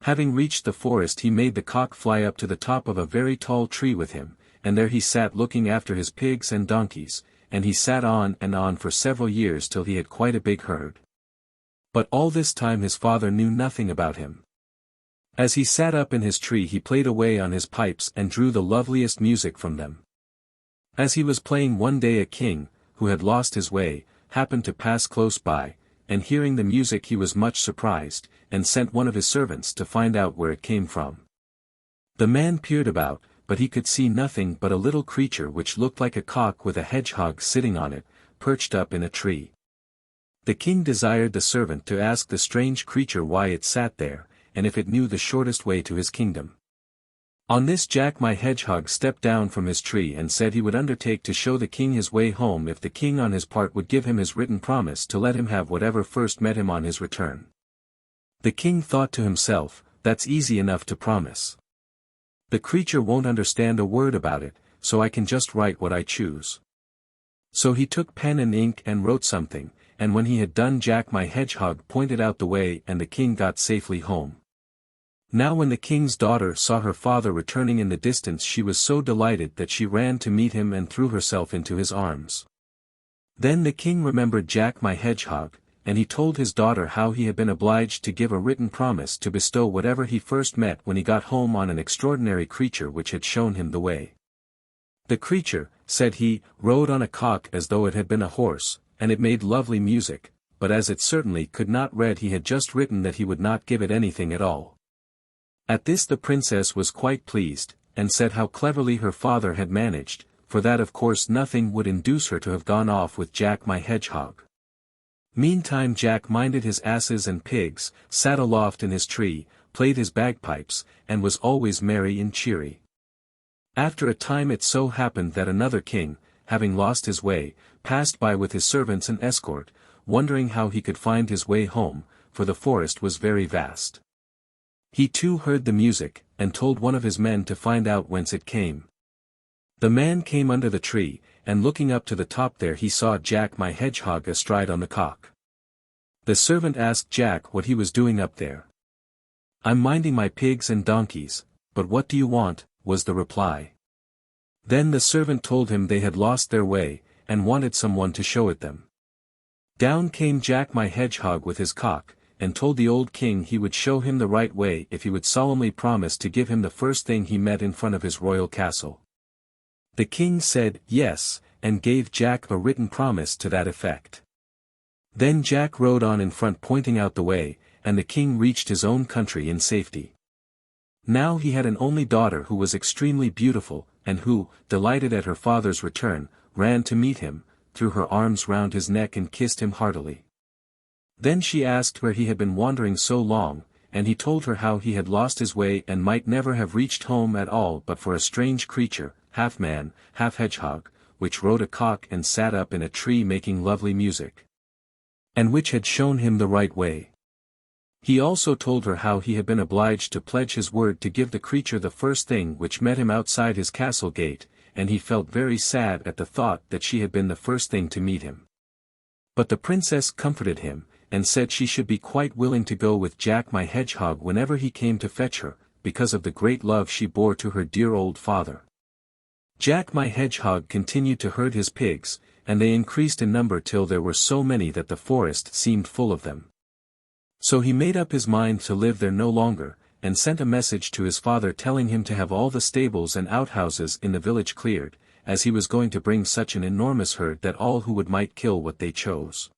Having reached the forest he made the cock fly up to the top of a very tall tree with him, and there he sat looking after his pigs and donkeys, and he sat on and on for several years till he had quite a big herd. But all this time his father knew nothing about him. As he sat up in his tree he played away on his pipes and drew the loveliest music from them. As he was playing one day a king, who had lost his way, happened to pass close by, and hearing the music he was much surprised, and sent one of his servants to find out where it came from. The man peered about, but he could see nothing but a little creature which looked like a cock with a hedgehog sitting on it, perched up in a tree. The king desired the servant to ask the strange creature why it sat there, and if it knew the shortest way to his kingdom. On this Jack my Hedgehog stepped down from his tree and said he would undertake to show the king his way home if the king on his part would give him his written promise to let him have whatever first met him on his return. The king thought to himself, "That's easy enough to promise. The creature won't understand a word about it, so I can just write what I choose." So he took pen and ink and wrote something, and when he had done Jack my Hedgehog pointed out the way and the king got safely home. Now when the king's daughter saw her father returning in the distance she was so delighted that she ran to meet him and threw herself into his arms. Then the king remembered Jack my Hedgehog, and he told his daughter how he had been obliged to give a written promise to bestow whatever he first met when he got home on an extraordinary creature which had shown him the way. The creature, said he, rode on a cock as though it had been a horse, and it made lovely music, but as it certainly could not read he had just written that he would not give it anything at all. At this the princess was quite pleased, and said how cleverly her father had managed, for that of course nothing would induce her to have gone off with Jack my Hedgehog. Meantime Jack minded his asses and pigs, sat aloft in his tree, played his bagpipes, and was always merry and cheery. After a time it so happened that another king, having lost his way, passed by with his servants and escort, wondering how he could find his way home, for the forest was very vast. He too heard the music, and told one of his men to find out whence it came. The man came under the tree, and looking up to the top there he saw Jack my Hedgehog astride on the cock. The servant asked Jack what he was doing up there. "I'm minding my pigs and donkeys, but what do you want?" was the reply. Then the servant told him they had lost their way, and wanted someone to show it them. Down came Jack my Hedgehog with his cock, and told the old king he would show him the right way if he would solemnly promise to give him the first thing he met in front of his royal castle. The king said yes, and gave Jack a written promise to that effect. Then Jack rode on in front pointing out the way, and the king reached his own country in safety. Now he had an only daughter who was extremely beautiful, and who, delighted at her father's return, ran to meet him, threw her arms round his neck and kissed him heartily. Then she asked where he had been wandering so long, and he told her how he had lost his way and might never have reached home at all but for a strange creature, half man, half hedgehog, which rode a cock and sat up in a tree making lovely music, and which had shown him the right way. He also told her how he had been obliged to pledge his word to give the creature the first thing which met him outside his castle gate, and he felt very sad at the thought that she had been the first thing to meet him. But the princess comforted him, and said she should be quite willing to go with Jack my Hedgehog whenever he came to fetch her, because of the great love she bore to her dear old father. Jack my Hedgehog continued to herd his pigs, and they increased in number till there were so many that the forest seemed full of them. So he made up his mind to live there no longer, and sent a message to his father telling him to have all the stables and outhouses in the village cleared, as he was going to bring such an enormous herd that all who would might kill what they chose.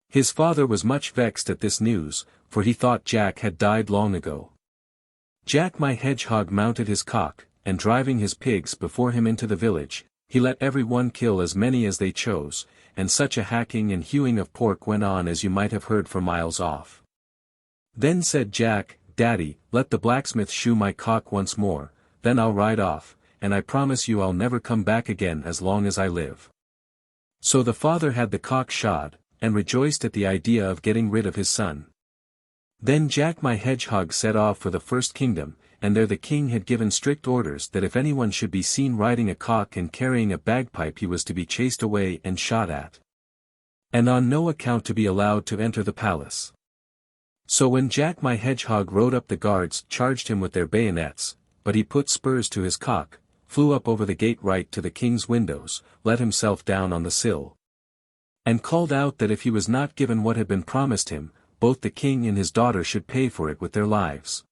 His father was much vexed at this news, for he thought Jack had died long ago. Jack my Hedgehog mounted his cock, and driving his pigs before him into the village, he let every one kill as many as they chose, and such a hacking and hewing of pork went on as you might have heard for miles off. Then said Jack, "Daddy, let the blacksmith shoe my cock once more, then I'll ride off, and I promise you I'll never come back again as long as I live." So the father had the cock shod, and rejoiced at the idea of getting rid of his son. Then Jack my Hedgehog set off for the first kingdom, and there the king had given strict orders that if anyone should be seen riding a cock and carrying a bagpipe he was to be chased away and shot at, and on no account to be allowed to enter the palace. So when Jack my Hedgehog rode up the guards charged him with their bayonets, but he put spurs to his cock, flew up over the gate right to the king's windows, let himself down on the sill, and called out that if he was not given what had been promised him, both the king and his daughter should pay for it with their lives.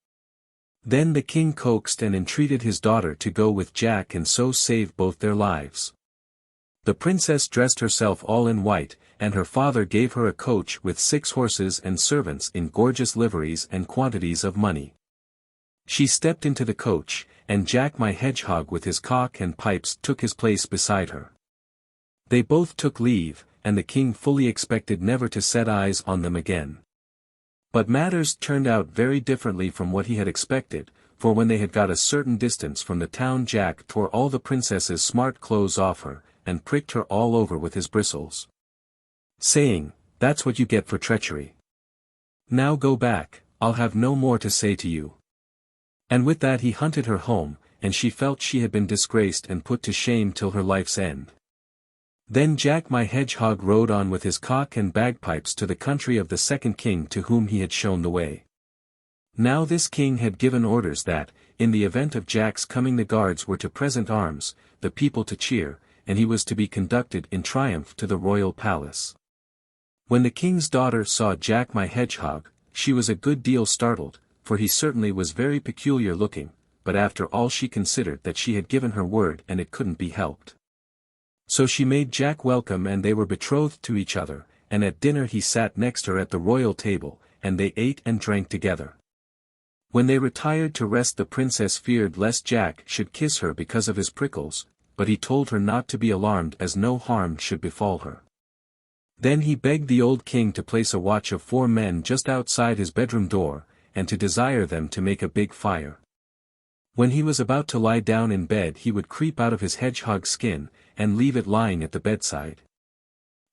Then the king coaxed and entreated his daughter to go with Jack and so save both their lives. The princess dressed herself all in white, and her father gave her a coach with 6 horses and servants in gorgeous liveries and quantities of money. She stepped into the coach, and Jack my Hedgehog with his cock and pipes took his place beside her. They both took leave, and the king fully expected never to set eyes on them again. But matters turned out very differently from what he had expected, for when they had got a certain distance from the town Jack tore all the princess's smart clothes off her, and pricked her all over with his bristles, saying, "That's what you get for treachery. Now go back, I'll have no more to say to you." And with that he hunted her home, and she felt she had been disgraced and put to shame till her life's end. Then Jack my Hedgehog rode on with his cock and bagpipes to the country of the second king to whom he had shown the way. Now this king had given orders that, in the event of Jack's coming the guards were to present arms, the people to cheer, and he was to be conducted in triumph to the royal palace. When the king's daughter saw Jack my Hedgehog, she was a good deal startled, for he certainly was very peculiar looking, but after all she considered that she had given her word and it couldn't be helped. So she made Jack welcome and they were betrothed to each other, and at dinner he sat next her at the royal table, and they ate and drank together. When they retired to rest, the princess feared lest Jack should kiss her because of his prickles, but he told her not to be alarmed as no harm should befall her. Then he begged the old king to place a watch of 4 men just outside his bedroom door, and to desire them to make a big fire. When he was about to lie down in bed, he would creep out of his hedgehog skin, and leave it lying at the bedside.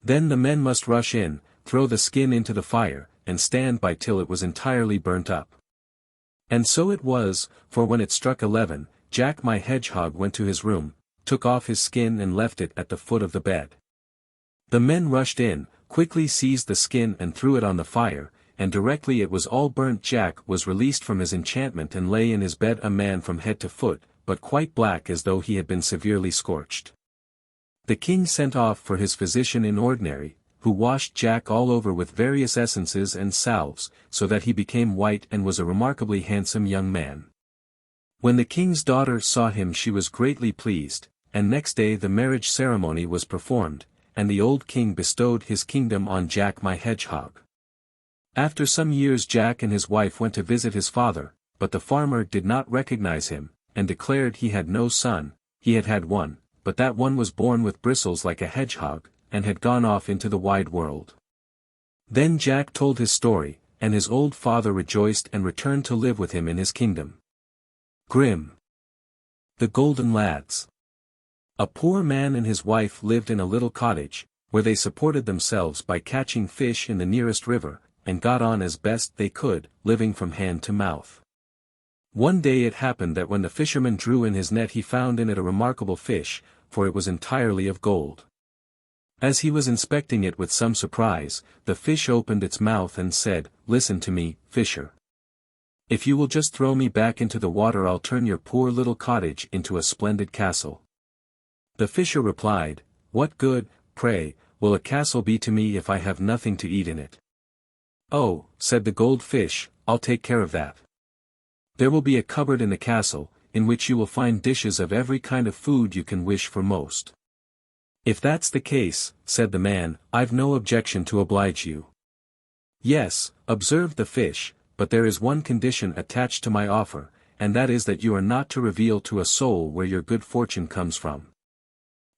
Then the men must rush in, throw the skin into the fire, and stand by till it was entirely burnt up. And so it was, for when it struck 11, Jack my Hedgehog went to his room, took off his skin and left it at the foot of the bed. The men rushed in, quickly seized the skin and threw it on the fire, and directly it was all burnt. Jack was released from his enchantment and lay in his bed a man from head to foot, but quite black as though he had been severely scorched. The king sent off for his physician in ordinary, who washed Jack all over with various essences and salves, so that he became white and was a remarkably handsome young man. When the king's daughter saw him she was greatly pleased, and next day the marriage ceremony was performed, and the old king bestowed his kingdom on Jack my Hedgehog. After some years Jack and his wife went to visit his father, but the farmer did not recognize him, and declared he had no son. He had had one, but that one was born with bristles like a hedgehog, and had gone off into the wide world. Then Jack told his story, and his old father rejoiced and returned to live with him in his kingdom. Grimm. The Golden Lads. A poor man and his wife lived in a little cottage, where they supported themselves by catching fish in the nearest river, and got on as best they could, living from hand to mouth. One day it happened that when the fisherman drew in his net he found in it a remarkable fish, for it was entirely of gold. As he was inspecting it with some surprise, the fish opened its mouth and said, "Listen to me, fisher. If you will just throw me back into the water I'll turn your poor little cottage into a splendid castle." The fisher replied, "What good, pray, will a castle be to me if I have nothing to eat in it?" "Oh," said the goldfish, "I'll take care of that. There will be a cupboard in the castle, in which you will find dishes of every kind of food you can wish for most." "If that's the case," said the man, "I've no objection to oblige you." "Yes," observed the fish, "but there is one condition attached to my offer, and that is that you are not to reveal to a soul where your good fortune comes from.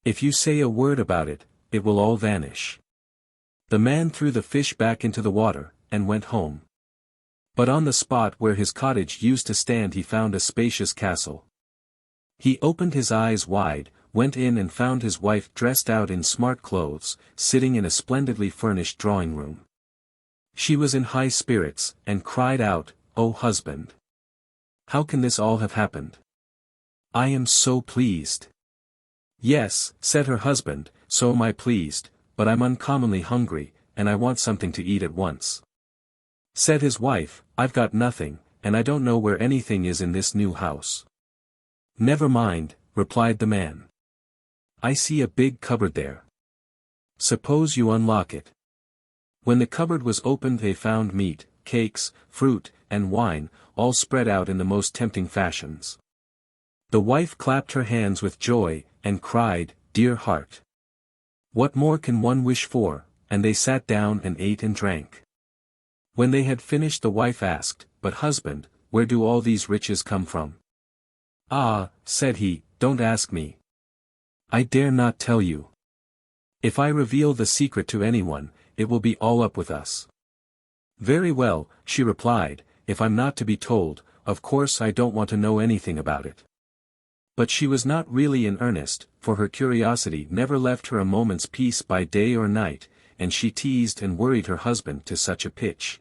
If you say a word about it, it will all vanish." The man threw the fish back into the water, and went home. But on the spot where his cottage used to stand he found a spacious castle. He opened his eyes wide, went in and found his wife dressed out in smart clothes, sitting in a splendidly furnished drawing-room. She was in high spirits, and cried out, "Oh husband! How can this all have happened? I am so pleased." "Yes," said her husband, "so am I pleased, but I'm uncommonly hungry, and I want something to eat at once." Said his wife, "I've got nothing, and I don't know where anything is in this new house." "Never mind," replied the man. "I see a big cupboard there. Suppose you unlock it." When the cupboard was opened they found meat, cakes, fruit, and wine, all spread out in the most tempting fashions. The wife clapped her hands with joy, and cried, "Dear heart! What more can one wish for?" And they sat down and ate and drank. When they had finished the wife asked, "But husband, where do all these riches come from?" "Ah," said he, "don't ask me. I dare not tell you. If I reveal the secret to anyone, it will be all up with us." "Very well," she replied, "if I'm not to be told, of course I don't want to know anything about it." But she was not really in earnest, for her curiosity never left her a moment's peace by day or night, and she teased and worried her husband to such a pitch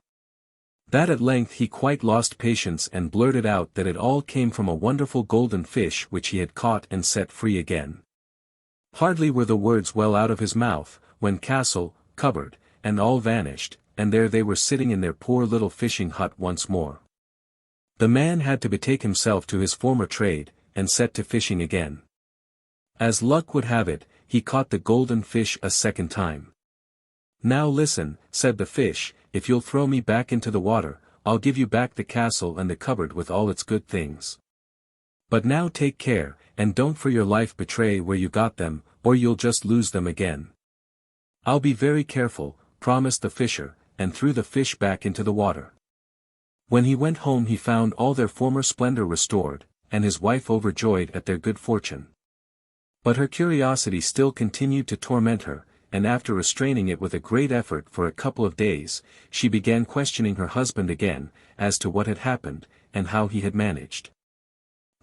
that at length he quite lost patience and blurted out that it all came from a wonderful golden fish which he had caught and set free again. Hardly were the words well out of his mouth, when castle, cupboard, and all vanished, and there they were sitting in their poor little fishing hut once more. The man had to betake himself to his former trade, and set to fishing again. As luck would have it, he caught the golden fish a second time. "Now listen," said the fish, "if you'll throw me back into the water, I'll give you back the castle and the cupboard with all its good things. But now take care, and don't for your life betray where you got them, or you'll just lose them again." "I'll be very careful," promised the fisher, and threw the fish back into the water. When he went home he found all their former splendor restored, and his wife overjoyed at their good fortune. But her curiosity still continued to torment her, and after restraining it with a great effort for a couple of days, she began questioning her husband again, as to what had happened, and how he had managed.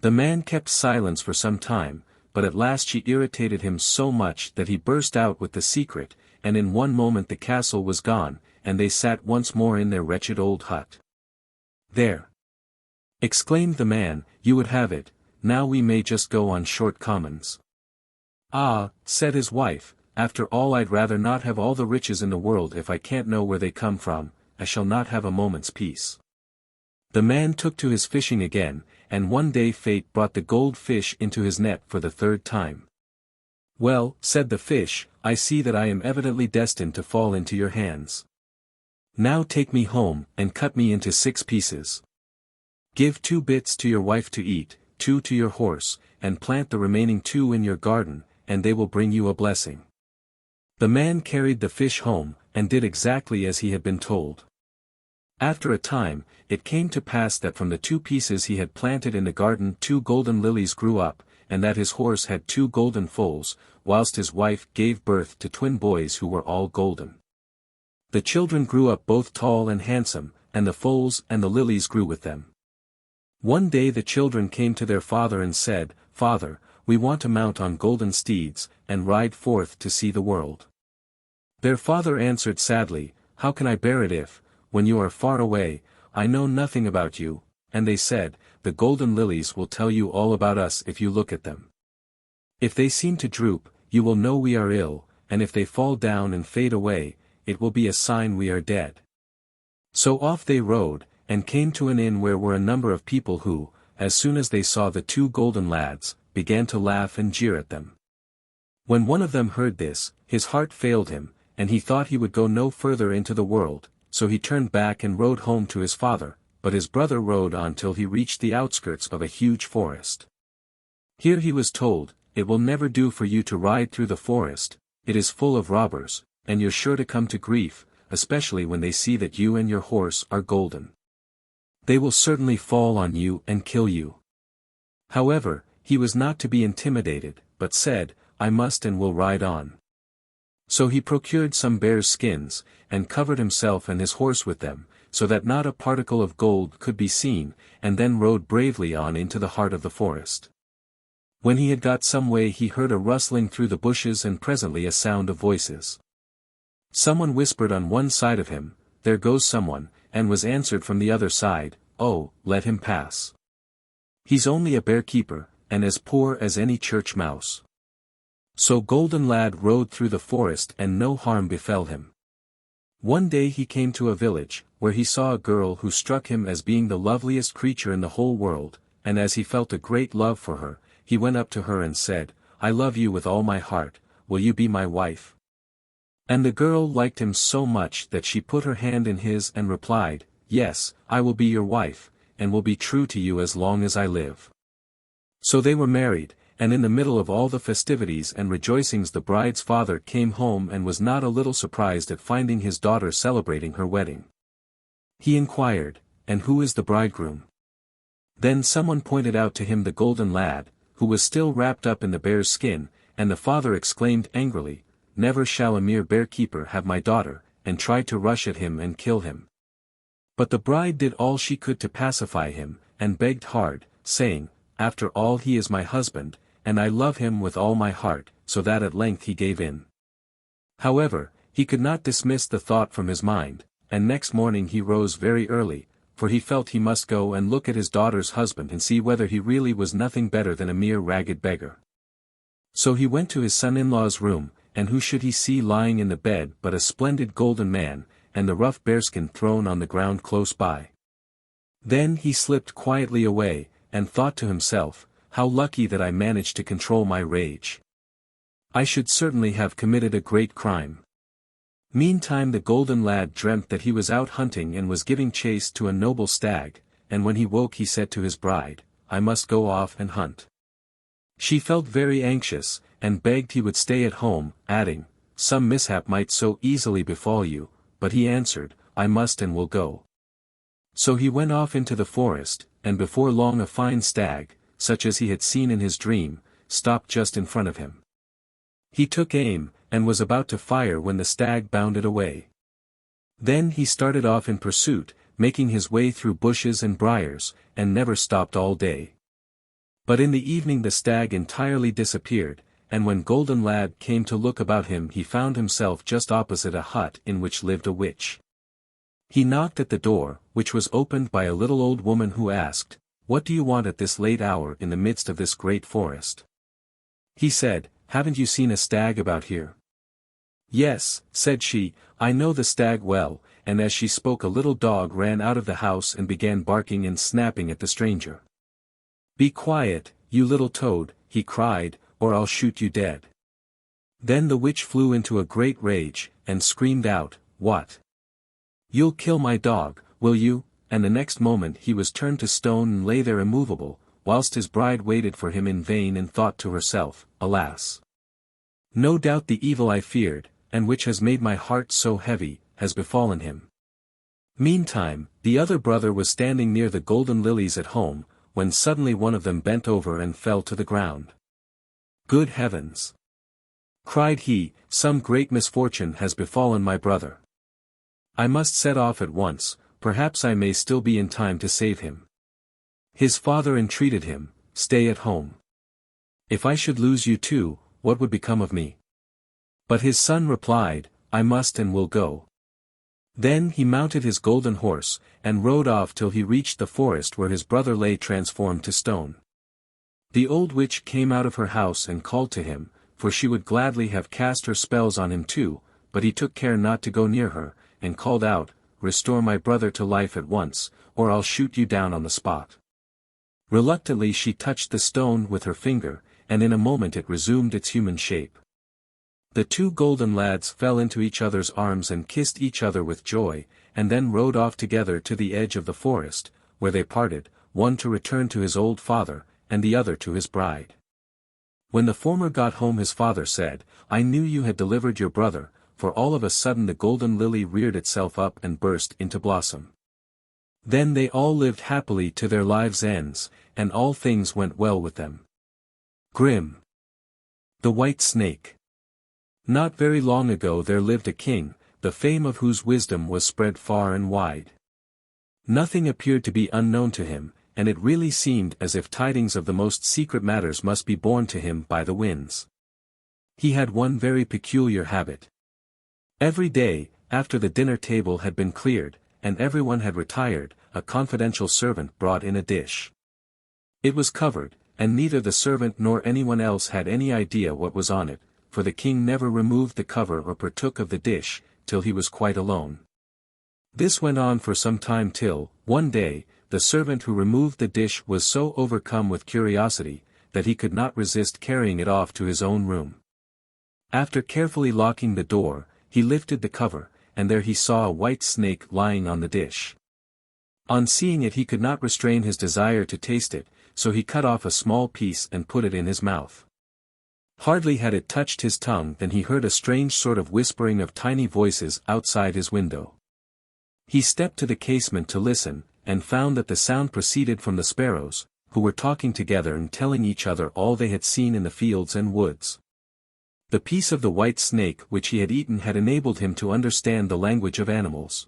The man kept silence for some time, but at last she irritated him so much that he burst out with the secret, and in one moment the castle was gone, and they sat once more in their wretched old hut. "There!" exclaimed the man, "you would have it, now we may just go on short commons." "Ah," said his wife, "after all I'd rather not have all the riches in the world if I can't know where they come from, I shall not have a moment's peace." The man took to his fishing again, and one day fate brought the gold fish into his net for the third time. "Well," said the fish, "I see that I am evidently destined to fall into your hands. Now take me home, and cut me into 6 pieces. Give 2 bits to your wife to eat, 2 to your horse, and plant the remaining 2 in your garden, and they will bring you a blessing." The man carried the fish home, and did exactly as he had been told. After a time, it came to pass that from the 2 pieces he had planted in the garden 2 golden lilies grew up, and that his horse had 2 golden foals, whilst his wife gave birth to twin boys who were all golden. The children grew up both tall and handsome, and the foals and the lilies grew with them. One day the children came to their father and said, "Father, we want to mount on golden steeds, and ride forth to see the world." Their father answered sadly, "How can I bear it if, when you are far away, I know nothing about you?" And they said, "The golden lilies will tell you all about us if you look at them. If they seem to droop, you will know we are ill, and if they fall down and fade away, it will be a sign we are dead." So off they rode, and came to an inn where were a number of people who, as soon as they saw the 2 golden lads, began to laugh and jeer at them. When one of them heard this, his heart failed him, and he thought he would go no further into the world, so he turned back and rode home to his father, but his brother rode on till he reached the outskirts of a huge forest. Here he was told, "It will never do for you to ride through the forest, it is full of robbers, and you're sure to come to grief, especially when they see that you and your horse are golden. They will certainly fall on you and kill you." However, he was not to be intimidated, but said, "I must and will ride on." So he procured some bears' skins, and covered himself and his horse with them, so that not a particle of gold could be seen, and then rode bravely on into the heart of the forest. When he had got some way he heard a rustling through the bushes and presently a sound of voices. Someone whispered on one side of him, "There goes someone," and was answered from the other side, "Oh, let him pass. He's only a bear-keeper, and as poor as any church mouse." So Golden Lad rode through the forest and no harm befell him. One day he came to a village, where he saw a girl who struck him as being the loveliest creature in the whole world, and as he felt a great love for her, he went up to her and said, "I love you with all my heart, will you be my wife?" And the girl liked him so much that she put her hand in his and replied, "Yes, I will be your wife, and will be true to you as long as I live." So they were married, and in the middle of all the festivities and rejoicings the bride's father came home and was not a little surprised at finding his daughter celebrating her wedding. He inquired, "And who is the bridegroom?" Then someone pointed out to him the golden lad, who was still wrapped up in the bear's skin, and the father exclaimed angrily, "Never shall a mere bear-keeper have my daughter," and tried to rush at him and kill him. But the bride did all she could to pacify him, and begged hard, saying, "After all he is my husband, and I love him with all my heart," so that at length he gave in. However, he could not dismiss the thought from his mind, and next morning he rose very early, for he felt he must go and look at his daughter's husband and see whether he really was nothing better than a mere ragged beggar. So he went to his son-in-law's room, and who should he see lying in the bed but a splendid golden man, and the rough bearskin thrown on the ground close by. Then he slipped quietly away, and thought to himself, "How lucky that I managed to control my rage. I should certainly have committed a great crime." Meantime the golden lad dreamt that he was out hunting and was giving chase to a noble stag, and when he woke he said to his bride, "I must go off and hunt." She felt very anxious, and begged he would stay at home, adding, "Some mishap might so easily befall you," but he answered, "I must and will go." So he went off into the forest, and before long a fine stag, such as he had seen in his dream, stopped just in front of him. He took aim, and was about to fire when the stag bounded away. Then he started off in pursuit, making his way through bushes and briars, and never stopped all day. But in the evening the stag entirely disappeared, and when Golden Lad came to look about him he found himself just opposite a hut in which lived a witch. He knocked at the door, which was opened by a little old woman who asked, "What do you want at this late hour in the midst of this great forest?" He said, "Haven't you seen a stag about here?" "Yes," said she, "I know the stag well," and as she spoke a little dog ran out of the house and began barking and snapping at the stranger. "Be quiet, you little toad," he cried, "or I'll shoot you dead." Then the witch flew into a great rage, and screamed out, "What? You'll kill my dog, will you?" And the next moment he was turned to stone and lay there immovable, whilst his bride waited for him in vain and thought to herself, "Alas! No doubt the evil I feared, and which has made my heart so heavy, has befallen him." Meantime, the other brother was standing near the golden lilies at home, when suddenly one of them bent over and fell to the ground. "Good heavens!" cried he, "some great misfortune has befallen my brother. I must set off at once, perhaps I may still be in time to save him." His father entreated him, "Stay at home. If I should lose you too, what would become of me?" But his son replied, "I must and will go." Then he mounted his golden horse, and rode off till he reached the forest where his brother lay transformed to stone. The old witch came out of her house and called to him, for she would gladly have cast her spells on him too, but he took care not to go near her, and called out, "Restore my brother to life at once, or I'll shoot you down on the spot." Reluctantly she touched the stone with her finger, and in a moment it resumed its human shape. The two golden lads fell into each other's arms and kissed each other with joy, and then rode off together to the edge of the forest, where they parted, one to return to his old father, and the other to his bride. When the former got home his father said, "I knew you had delivered your brother," for all of a sudden the golden lily reared itself up and burst into blossom. Then they all lived happily to their lives' ends, and all things went well with them. Grimm. The White Snake. Not very long ago there lived a king, the fame of whose wisdom was spread far and wide. Nothing appeared to be unknown to him, and it really seemed as if tidings of the most secret matters must be borne to him by the winds. He had one very peculiar habit. Every day, after the dinner table had been cleared, and everyone had retired, a confidential servant brought in a dish. It was covered, and neither the servant nor anyone else had any idea what was on it, for the king never removed the cover or partook of the dish, till he was quite alone. This went on for some time till, one day, the servant who removed the dish was so overcome with curiosity, that he could not resist carrying it off to his own room. After carefully locking the door, he lifted the cover, and there he saw a white snake lying on the dish. On seeing it he could not restrain his desire to taste it, so he cut off a small piece and put it in his mouth. Hardly had it touched his tongue than he heard a strange sort of whispering of tiny voices outside his window. He stepped to the casement to listen, and found that the sound proceeded from the sparrows, who were talking together and telling each other all they had seen in the fields and woods. The piece of the white snake which he had eaten had enabled him to understand the language of animals.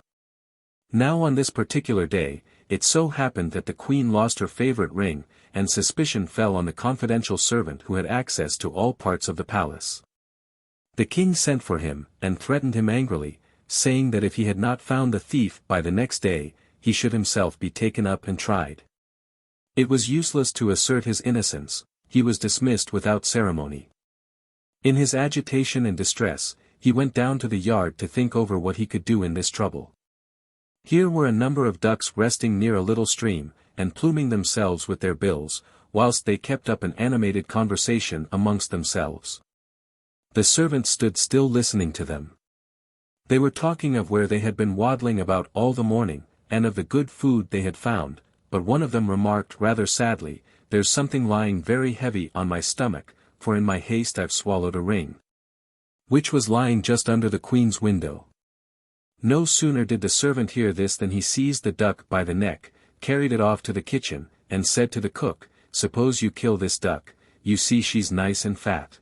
Now on this particular day, it so happened that the queen lost her favorite ring, and suspicion fell on the confidential servant who had access to all parts of the palace. The king sent for him, and threatened him angrily, saying that if he had not found the thief by the next day, he should himself be taken up and tried. It was useless to assert his innocence, he was dismissed without ceremony. In his agitation and distress, he went down to the yard to think over what he could do in this trouble. Here were a number of ducks resting near a little stream, and pluming themselves with their bills, whilst they kept up an animated conversation amongst themselves. The servant stood still listening to them. They were talking of where they had been waddling about all the morning, and of the good food they had found, but one of them remarked rather sadly, "There's something lying very heavy on my stomach, for in my haste I've swallowed a ring." Which was lying just under the queen's window. No sooner did the servant hear this than he seized the duck by the neck, carried it off to the kitchen, and said to the cook, "Suppose you kill this duck, you see she's nice and fat."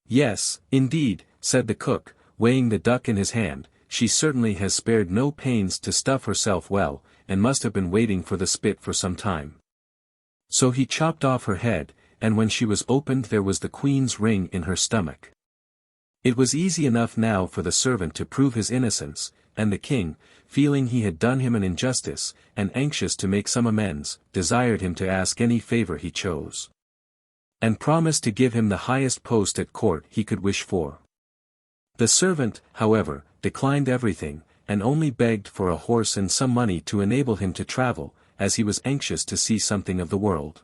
"Yes, indeed," said the cook, weighing the duck in his hand, "she certainly has spared no pains to stuff herself well, and must have been waiting for the spit for some time." So he chopped off her head, and when she was opened there was the queen's ring in her stomach. It was easy enough now for the servant to prove his innocence, and the king, feeling he had done him an injustice, and anxious to make some amends, desired him to ask any favor he chose, and promised to give him the highest post at court he could wish for. The servant, however, declined everything, and only begged for a horse and some money to enable him to travel, as he was anxious to see something of the world.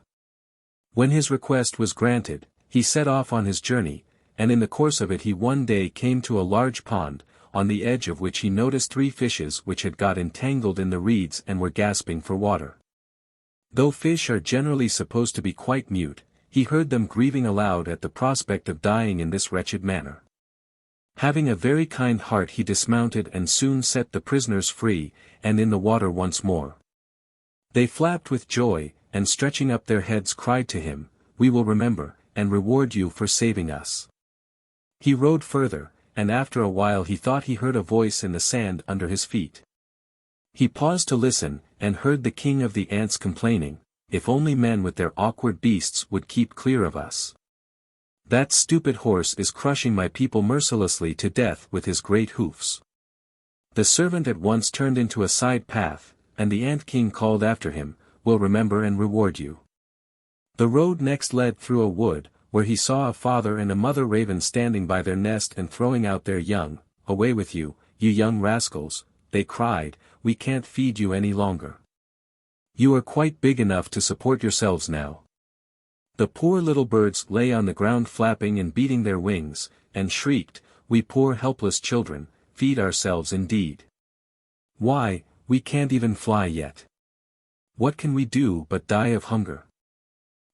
When his request was granted, he set off on his journey, and in the course of it he one day came to a large pond, on the edge of which he noticed 3 fishes which had got entangled in the reeds and were gasping for water. Though fish are generally supposed to be quite mute, he heard them grieving aloud at the prospect of dying in this wretched manner. Having a very kind heart he dismounted and soon set the prisoners free, and in the water once more. They flapped with joy, and stretching up their heads cried to him, "We will remember, and reward you for saving us." He rowed further, and after a while he thought he heard a voice in the sand under his feet. He paused to listen, and heard the king of the ants complaining, "If only men with their awkward beasts would keep clear of us. That stupid horse is crushing my people mercilessly to death with his great hoofs." The servant at once turned into a side path, and the ant king called after him, "We'll remember and reward you." The road next led through a wood, where he saw a father and a mother raven standing by their nest and throwing out their young. "Away with you, you young rascals," they cried, "we can't feed you any longer. You are quite big enough to support yourselves now." The poor little birds lay on the ground flapping and beating their wings, and shrieked, "We poor helpless children, feed ourselves indeed. Why, we can't even fly yet. What can we do but die of hunger?"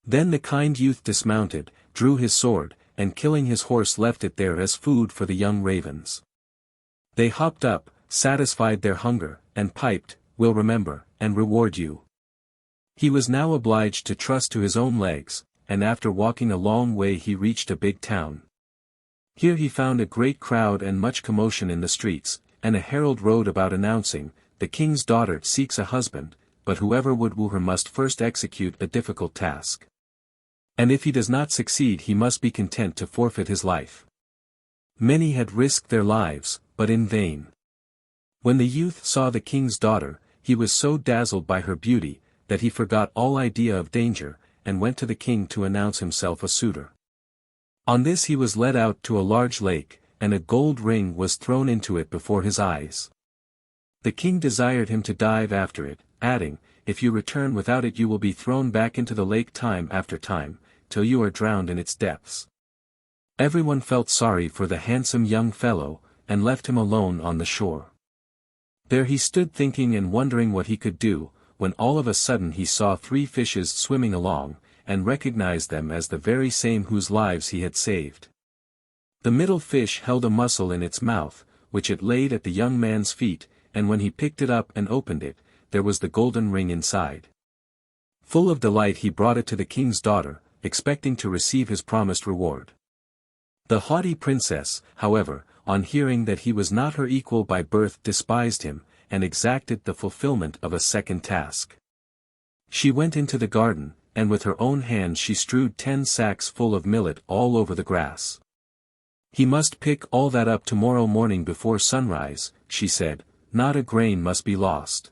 Then the kind youth dismounted, drew his sword, and killing his horse left it there as food for the young ravens. They hopped up, satisfied their hunger, and piped, "We'll remember, and reward you." He was now obliged to trust to his own legs, and after walking a long way he reached a big town. Here he found a great crowd and much commotion in the streets, and a herald rode about announcing, "The king's daughter seeks a husband, but whoever would woo her must first execute a difficult task. And if he does not succeed he must be content to forfeit his life." Many had risked their lives, but in vain. When the youth saw the king's daughter, he was so dazzled by her beauty, that he forgot all idea of danger, and went to the king to announce himself a suitor. On this he was led out to a large lake, and a gold ring was thrown into it before his eyes. The king desired him to dive after it, adding, "If you return without it you will be thrown back into the lake time after time, till you are drowned in its depths." Everyone felt sorry for the handsome young fellow, and left him alone on the shore. There he stood thinking and wondering what he could do, when all of a sudden he saw 3 fishes swimming along, and recognized them as the very same whose lives he had saved. The middle fish held a mussel in its mouth, which it laid at the young man's feet, and when he picked it up and opened it, there was the golden ring inside. Full of delight he brought it to the king's daughter, expecting to receive his promised reward. The haughty princess, however, on hearing that he was not her equal by birth despised him, and exacted the fulfillment of a second task. She went into the garden, and with her own hands she strewed 10 sacks full of millet all over the grass. "He must pick all that up tomorrow morning before sunrise," she said, "not a grain must be lost."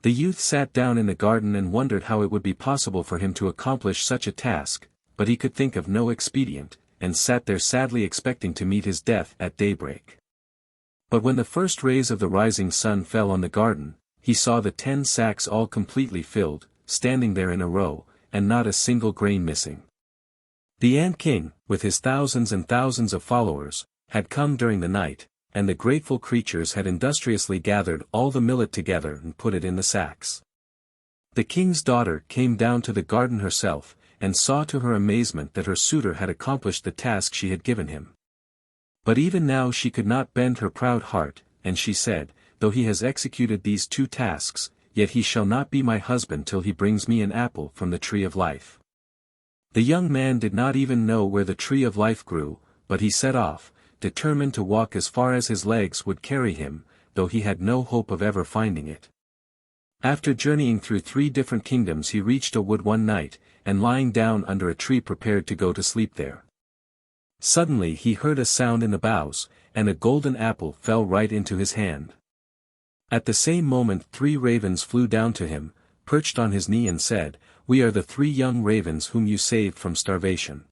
The youth sat down in the garden and wondered how it would be possible for him to accomplish such a task, but he could think of no expedient, and sat there sadly expecting to meet his death at daybreak. But when the first rays of the rising sun fell on the garden, he saw the 10 sacks all completely filled, standing there in a row, and not a single grain missing. The Ant King, with his thousands and thousands of followers, had come during the night, and the grateful creatures had industriously gathered all the millet together and put it in the sacks. The king's daughter came down to the garden herself, and saw to her amazement that her suitor had accomplished the task she had given him. But even now she could not bend her proud heart, and she said, though he has executed these 2 tasks, yet he shall not be my husband till he brings me an apple from the tree of life. The young man did not even know where the tree of life grew, but he set off, determined to walk as far as his legs would carry him, though he had no hope of ever finding it. After journeying through 3 different kingdoms he reached a wood one night, and lying down under a tree prepared to go to sleep there. Suddenly he heard a sound in the boughs, and a golden apple fell right into his hand. At the same moment 3 ravens flew down to him, perched on his knee and said, "We are the 3 young ravens whom you saved from starvation.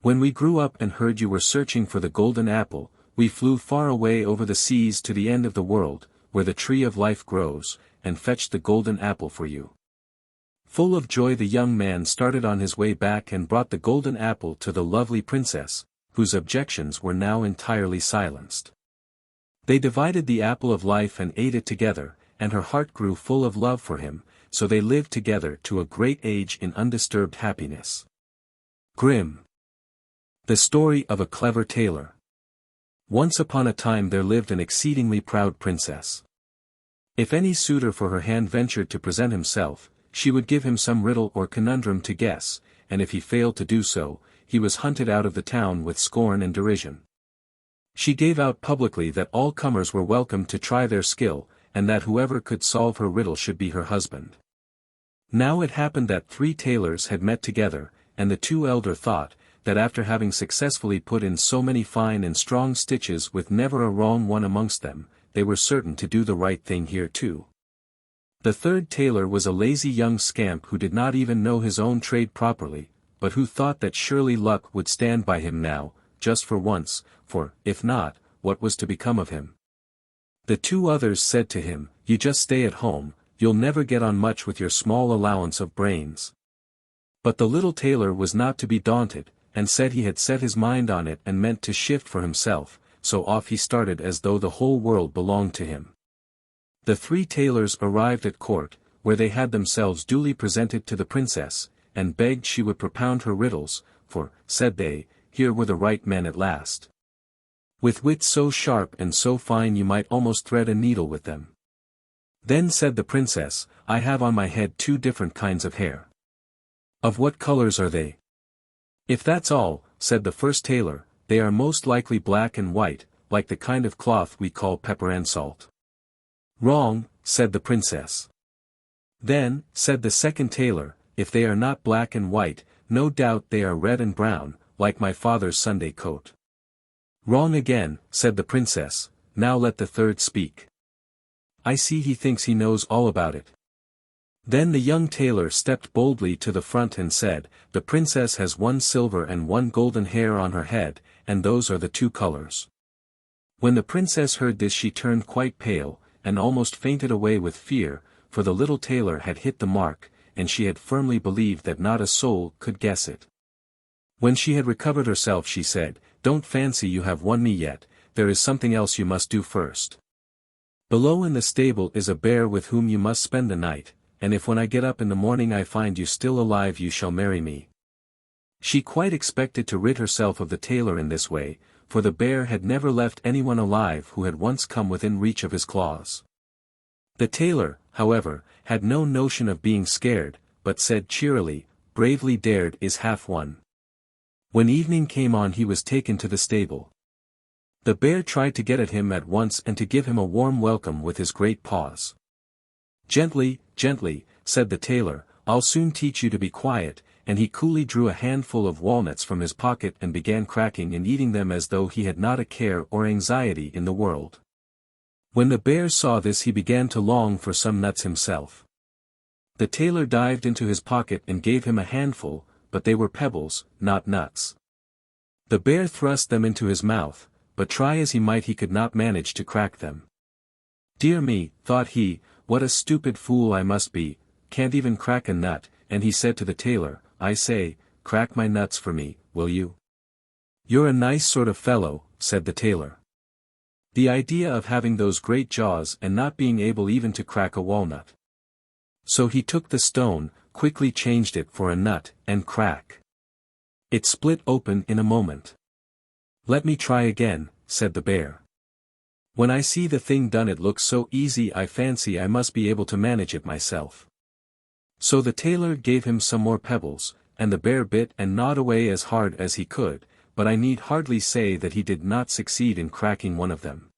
When we grew up and heard you were searching for the golden apple, we flew far away over the seas to the end of the world, where the tree of life grows, and fetched the golden apple for you." Full of joy the young man started on his way back and brought the golden apple to the lovely princess, whose objections were now entirely silenced. They divided the apple of life and ate it together, and her heart grew full of love for him, so they lived together to a great age in undisturbed happiness. Grimm. The story of a clever tailor. Once upon a time there lived an exceedingly proud princess. If any suitor for her hand ventured to present himself, she would give him some riddle or conundrum to guess, and if he failed to do so, he was hunted out of the town with scorn and derision. She gave out publicly that all comers were welcome to try their skill, and that whoever could solve her riddle should be her husband. Now it happened that 3 tailors had met together, and the 2 elder thought, that after having successfully put in so many fine and strong stitches with never a wrong one amongst them, they were certain to do the right thing here too. The 3rd tailor was a lazy young scamp who did not even know his own trade properly, but who thought that surely luck would stand by him now, just for once, for, if not, what was to become of him? The 2 others said to him, "You just stay at home, you'll never get on much with your small allowance of brains." But the little tailor was not to be daunted, and said he had set his mind on it and meant to shift for himself, so off he started as though the whole world belonged to him. The 3 tailors arrived at court, where they had themselves duly presented to the princess, and begged she would propound her riddles, for, said they, here were the right men at last. With wits so sharp and so fine you might almost thread a needle with them. Then said the princess, "I have on my head 2 different kinds of hair. Of what colors are they?" "If that's all," said the first tailor, "they are most likely black and white, like the kind of cloth we call pepper and salt." "Wrong," said the princess. "Then," said the second tailor, "if they are not black and white, no doubt they are red and brown, like my father's Sunday coat." "Wrong again," said the princess. "Now let the third speak. I see he thinks he knows all about it." Then the young tailor stepped boldly to the front and said, "The princess has 1 silver and 1 golden hair on her head, and those are the 2 colors." When the princess heard this she turned quite pale, and almost fainted away with fear, for the little tailor had hit the mark, and she had firmly believed that not a soul could guess it. When she had recovered herself she said, "Don't fancy you have won me yet, there is something else you must do first. Below in the stable is a bear with whom you must spend the night, and if when I get up in the morning I find you still alive you shall marry me." She quite expected to rid herself of the tailor in this way, for the bear had never left anyone alive who had once come within reach of his claws. The tailor, however, had no notion of being scared, but said cheerily, "Bravely dared is half won." When evening came on he was taken to the stable. The bear tried to get at him at once and to give him a warm welcome with his great paws. "Gently, gently," said the tailor, "I'll soon teach you to be quiet," and he coolly drew a handful of walnuts from his pocket and began cracking and eating them as though he had not a care or anxiety in the world. When the bear saw this he began to long for some nuts himself. The tailor dived into his pocket and gave him a handful, but they were pebbles, not nuts. The bear thrust them into his mouth, but try as he might he could not manage to crack them. "Dear me," thought he, "what a stupid fool I must be, can't even crack a nut," and he said to the tailor, "I say, crack my nuts for me, will you?" "You're a nice sort of fellow," said the tailor. The idea of having those great jaws and not being able even to crack a walnut. So he took the stone, quickly changed it for a nut, and crack. It split open in a moment. "Let me try again," said the bear. When I see the thing done it looks so easy I fancy I must be able to manage it myself. So the tailor gave him some more pebbles, and the bear bit and gnawed away as hard as he could, but I need hardly say that he did not succeed in cracking one of them.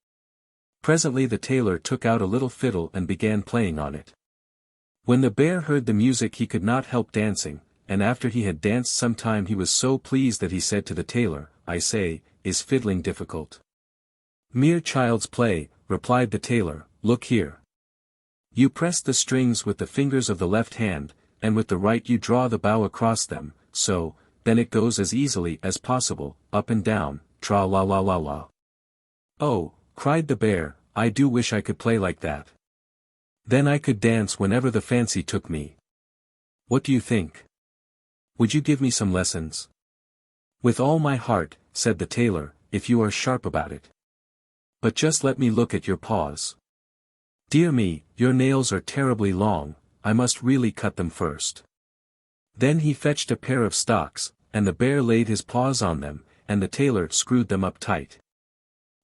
Presently the tailor took out a little fiddle and began playing on it. When the bear heard the music he could not help dancing, and after he had danced some time he was so pleased that he said to the tailor, "I say, is fiddling difficult?" "Mere child's play," replied the tailor, "look here. You press the strings with the fingers of the left hand, and with the right you draw the bow across them, so, then it goes as easily as possible, up and down, tra-la-la-la-la." "Oh," cried the bear, "I do wish I could play like that. Then I could dance whenever the fancy took me. What do you think? Would you give me some lessons?" "With all my heart," said the tailor, "if you are sharp about it. But just let me look at your paws. Dear me, your nails are terribly long, I must really cut them first." Then he fetched a pair of stocks, and the bear laid his paws on them, and the tailor screwed them up tight.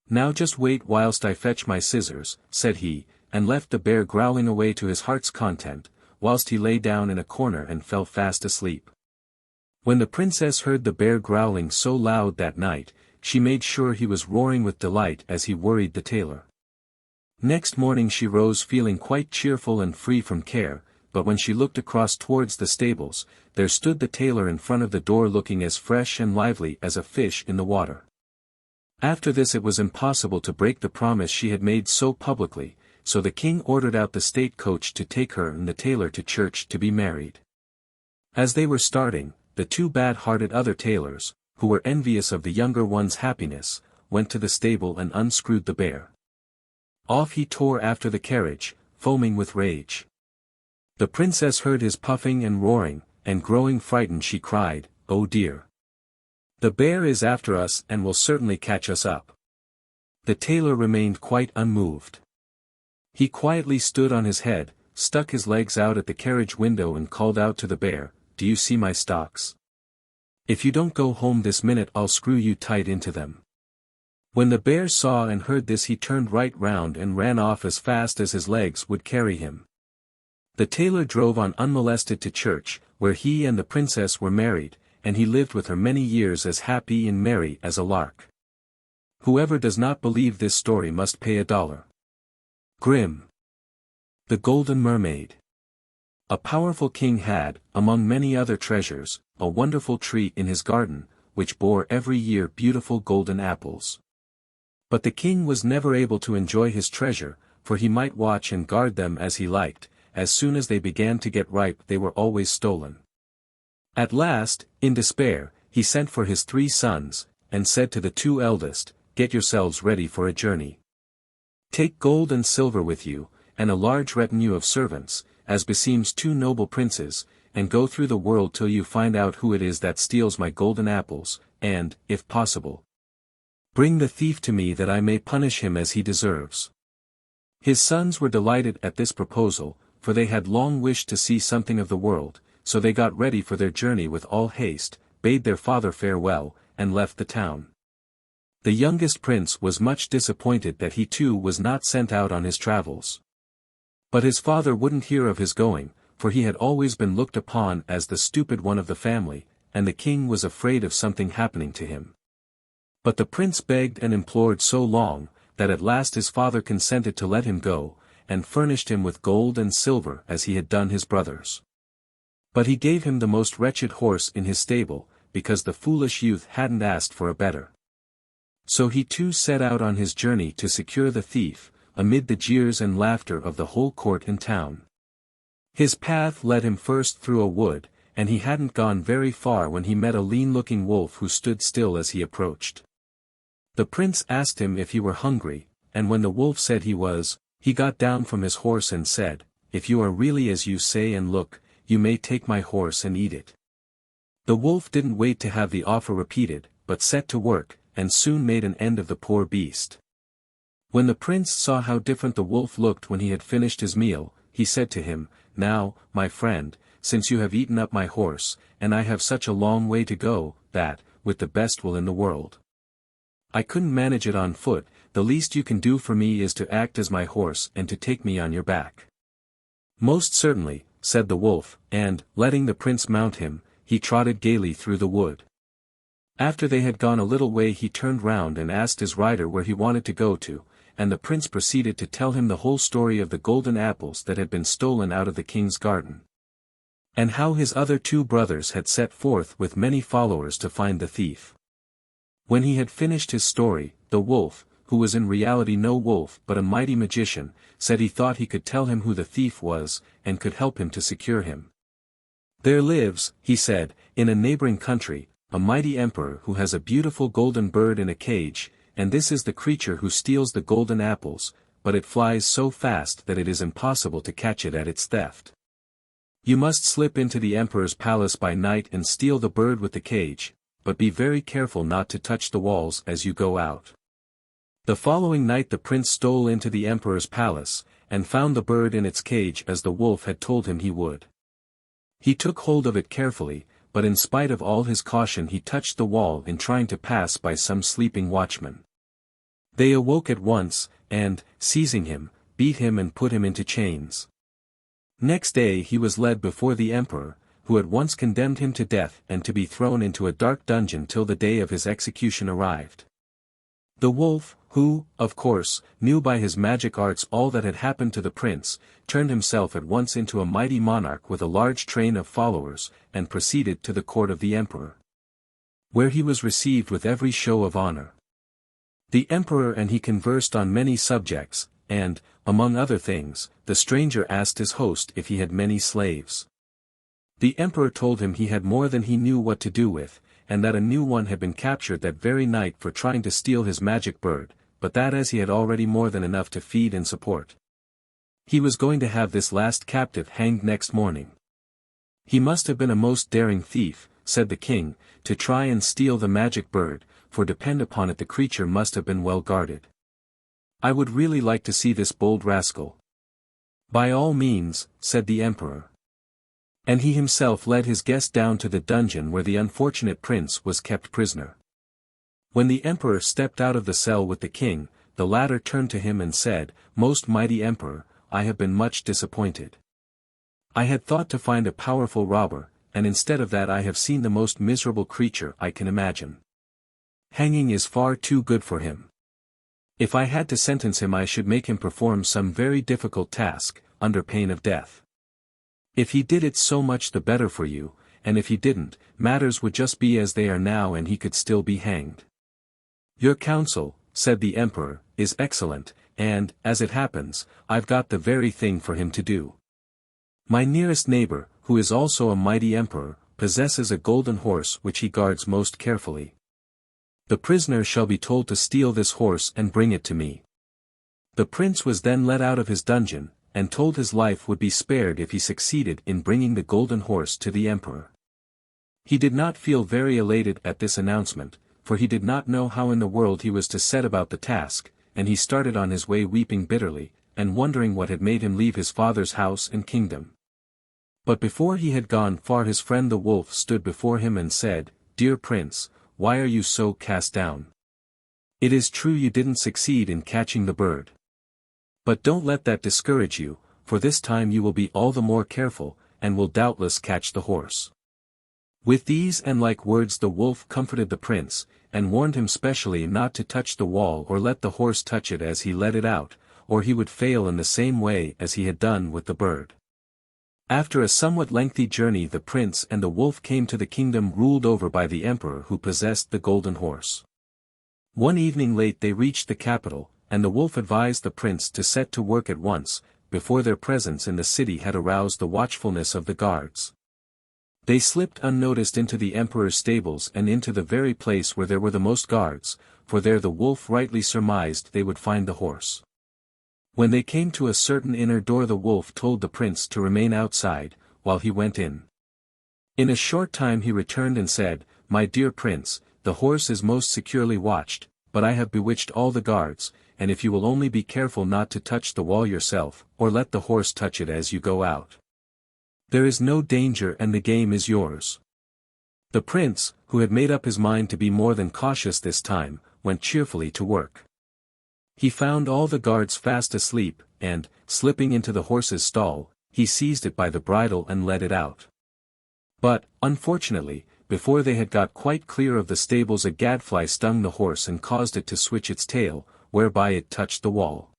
"Now just wait whilst I fetch my scissors," said he, and left the bear growling away to his heart's content, whilst he lay down in a corner and fell fast asleep. When the princess heard the bear growling so loud that night, she made sure he was roaring with delight as he worried the tailor. Next morning she rose feeling quite cheerful and free from care, but when she looked across towards the stables, there stood the tailor in front of the door looking as fresh and lively as a fish in the water. After this it was impossible to break the promise she had made so publicly, so the king ordered out the state coach to take her and the tailor to church to be married. As they were starting, the two bad-hearted other tailors, who were envious of the younger one's happiness, went to the stable and unscrewed the bear. Off he tore after the carriage, foaming with rage. The princess heard his puffing and roaring, and growing frightened she cried, "Oh dear! The bear is after us and will certainly catch us up." The tailor remained quite unmoved. He quietly stood on his head, stuck his legs out at the carriage window and called out to the bear, "Do you see my stocks? If you don't go home this minute I'll screw you tight into them." When the bear saw and heard this he turned right round and ran off as fast as his legs would carry him. The tailor drove on unmolested to church, where he and the princess were married, and he lived with her many years as happy and merry as a lark. Whoever does not believe this story must pay $1. Grimm. The Golden Mermaid. A powerful king had, among many other treasures, a wonderful tree in his garden, which bore every year beautiful golden apples. But the king was never able to enjoy his treasure, for he might watch and guard them as he liked, as soon as they began to get ripe they were always stolen. At last, in despair, he sent for his 3 sons, and said to the 2 eldest, "Get yourselves ready for a journey. Take gold and silver with you, and a large retinue of servants, as beseems 2 noble princes, and go through the world till you find out who it is that steals my golden apples, and, if possible, bring the thief to me that I may punish him as he deserves." His sons were delighted at this proposal, for they had long wished to see something of the world, so they got ready for their journey with all haste, bade their father farewell, and left the town. The youngest prince was much disappointed that he too was not sent out on his travels. But his father wouldn't hear of his going, for he had always been looked upon as the stupid one of the family, and the king was afraid of something happening to him. But the prince begged and implored so long, that at last his father consented to let him go, and furnished him with gold and silver as he had done his brothers. But he gave him the most wretched horse in his stable, because the foolish youth hadn't asked for a better. So he too set out on his journey to secure the thief, amid the jeers and laughter of the whole court and town. His path led him first through a wood, and he hadn't gone very far when he met a lean-looking wolf who stood still as he approached. The prince asked him if he were hungry, and when the wolf said he was, he got down from his horse and said, "If you are really as you say and look, you may take my horse and eat it." The wolf didn't wait to have the offer repeated, but set to work, and soon made an end of the poor beast. When the prince saw how different the wolf looked when he had finished his meal, he said to him, "Now, my friend, since you have eaten up my horse, and I have such a long way to go, that, with the best will in the world, I couldn't manage it on foot, the least you can do for me is to act as my horse and to take me on your back." "Most certainly," said the wolf, and, letting the prince mount him, he trotted gaily through the wood. After they had gone a little way he turned round and asked his rider where he wanted to go to, and the prince proceeded to tell him the whole story of the golden apples that had been stolen out of the king's garden, and how his other 2 brothers had set forth with many followers to find the thief. When he had finished his story, the wolf, who was in reality no wolf but a mighty magician, said he thought he could tell him who the thief was, and could help him to secure him. "There lives," he said, "in a neighboring country, a mighty emperor who has a beautiful golden bird in a cage, and this is the creature who steals the golden apples, but it flies so fast that it is impossible to catch it at its theft. You must slip into the emperor's palace by night and steal the bird with the cage, but be very careful not to touch the walls as you go out." The following night the prince stole into the emperor's palace, and found the bird in its cage as the wolf had told him he would. He took hold of it carefully, but in spite of all his caution he touched the wall in trying to pass by some sleeping watchmen. They awoke at once, and, seizing him, beat him and put him into chains. Next day he was led before the emperor, who at once condemned him to death and to be thrown into a dark dungeon till the day of his execution arrived. The wolf, who, of course, knew by his magic arts all that had happened to the prince, turned himself at once into a mighty monarch with a large train of followers, and proceeded to the court of the emperor, where he was received with every show of honor. The emperor and he conversed on many subjects, and, among other things, the stranger asked his host if he had many slaves. The emperor told him he had more than he knew what to do with, and that a new one had been captured that very night for trying to steal his magic bird, but that as he had already more than enough to feed and support, he was going to have this last captive hanged next morning. "He must have been a most daring thief," said the king, "to try and steal the magic bird, for depend upon it the creature must have been well guarded. I would really like to see this bold rascal." "By all means," said the emperor. And he himself led his guest down to the dungeon where the unfortunate prince was kept prisoner. When the emperor stepped out of the cell with the king, the latter turned to him and said, "Most mighty emperor, I have been much disappointed. I had thought to find a powerful robber, and instead of that I have seen the most miserable creature I can imagine. Hanging is far too good for him. If I had to sentence him I should make him perform some very difficult task, under pain of death. If he did it so much the better for you, and if he didn't, matters would just be as they are now and he could still be hanged." "Your counsel," said the emperor, "is excellent, and, as it happens, I've got the very thing for him to do. My nearest neighbor, who is also a mighty emperor, possesses a golden horse which he guards most carefully. The prisoner shall be told to steal this horse and bring it to me." The prince was then let out of his dungeon, and told his life would be spared if he succeeded in bringing the golden horse to the emperor. He did not feel very elated at this announcement, for he did not know how in the world he was to set about the task, and he started on his way weeping bitterly, and wondering what had made him leave his father's house and kingdom. But before he had gone far his friend the wolf stood before him and said, "Dear prince, why are you so cast down? It is true you didn't succeed in catching the bird. But don't let that discourage you, for this time you will be all the more careful, and will doubtless catch the horse." With these and like words the wolf comforted the prince, and warned him specially not to touch the wall or let the horse touch it as he let it out, or he would fail in the same way as he had done with the bird. After a somewhat lengthy journey the prince and the wolf came to the kingdom ruled over by the emperor who possessed the golden horse. One evening late they reached the capital, and the wolf advised the prince to set to work at once, before their presence in the city had aroused the watchfulness of the guards. They slipped unnoticed into the emperor's stables and into the very place where there were the most guards, for there the wolf rightly surmised they would find the horse. When they came to a certain inner door the wolf told the prince to remain outside, while he went in. In a short time he returned and said, "My dear prince, the horse is most securely watched, but I have bewitched all the guards, and if you will only be careful not to touch the wall yourself, or let the horse touch it as you go out, there is no danger and the game is yours." The prince, who had made up his mind to be more than cautious this time, went cheerfully to work. He found all the guards fast asleep, and, slipping into the horse's stall, he seized it by the bridle and led it out. But, unfortunately, before they had got quite clear of the stables a gadfly stung the horse and caused it to switch its tail, whereby it touched the wall.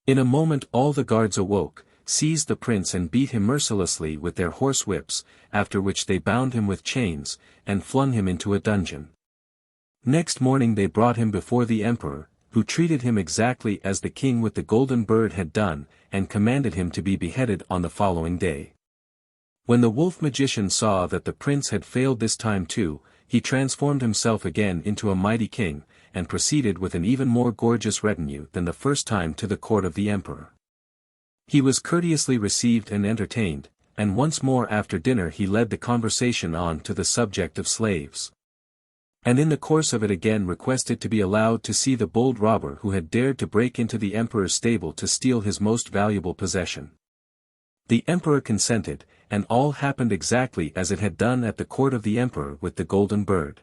In a moment all the guards awoke, seized the prince and beat him mercilessly with their horse whips, after which they bound him with chains, and flung him into a dungeon. Next morning they brought him before the emperor, who treated him exactly as the king with the golden bird had done, and commanded him to be beheaded on the following day. When the wolf magician saw that the prince had failed this time too, he transformed himself again into a mighty king, and proceeded with an even more gorgeous retinue than the first time to the court of the emperor. He was courteously received and entertained, and once more after dinner he led the conversation on to the subject of slaves. And in the course of it again requested to be allowed to see the bold robber who had dared to break into the emperor's stable to steal his most valuable possession. The emperor consented, and all happened exactly as it had done at the court of the emperor with the golden bird.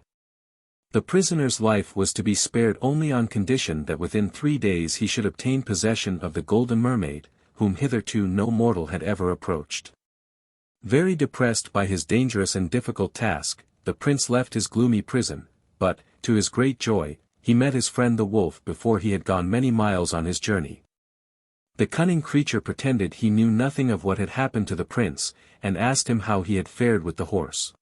The prisoner's life was to be spared only on condition that within 3 days he should obtain possession of the Golden Mermaid, whom hitherto no mortal had ever approached. Very depressed by his dangerous and difficult task, the prince left his gloomy prison, but, to his great joy, he met his friend the wolf before he had gone many miles on his journey. The cunning creature pretended he knew nothing of what had happened to the prince, and asked him how he had fared with the horse.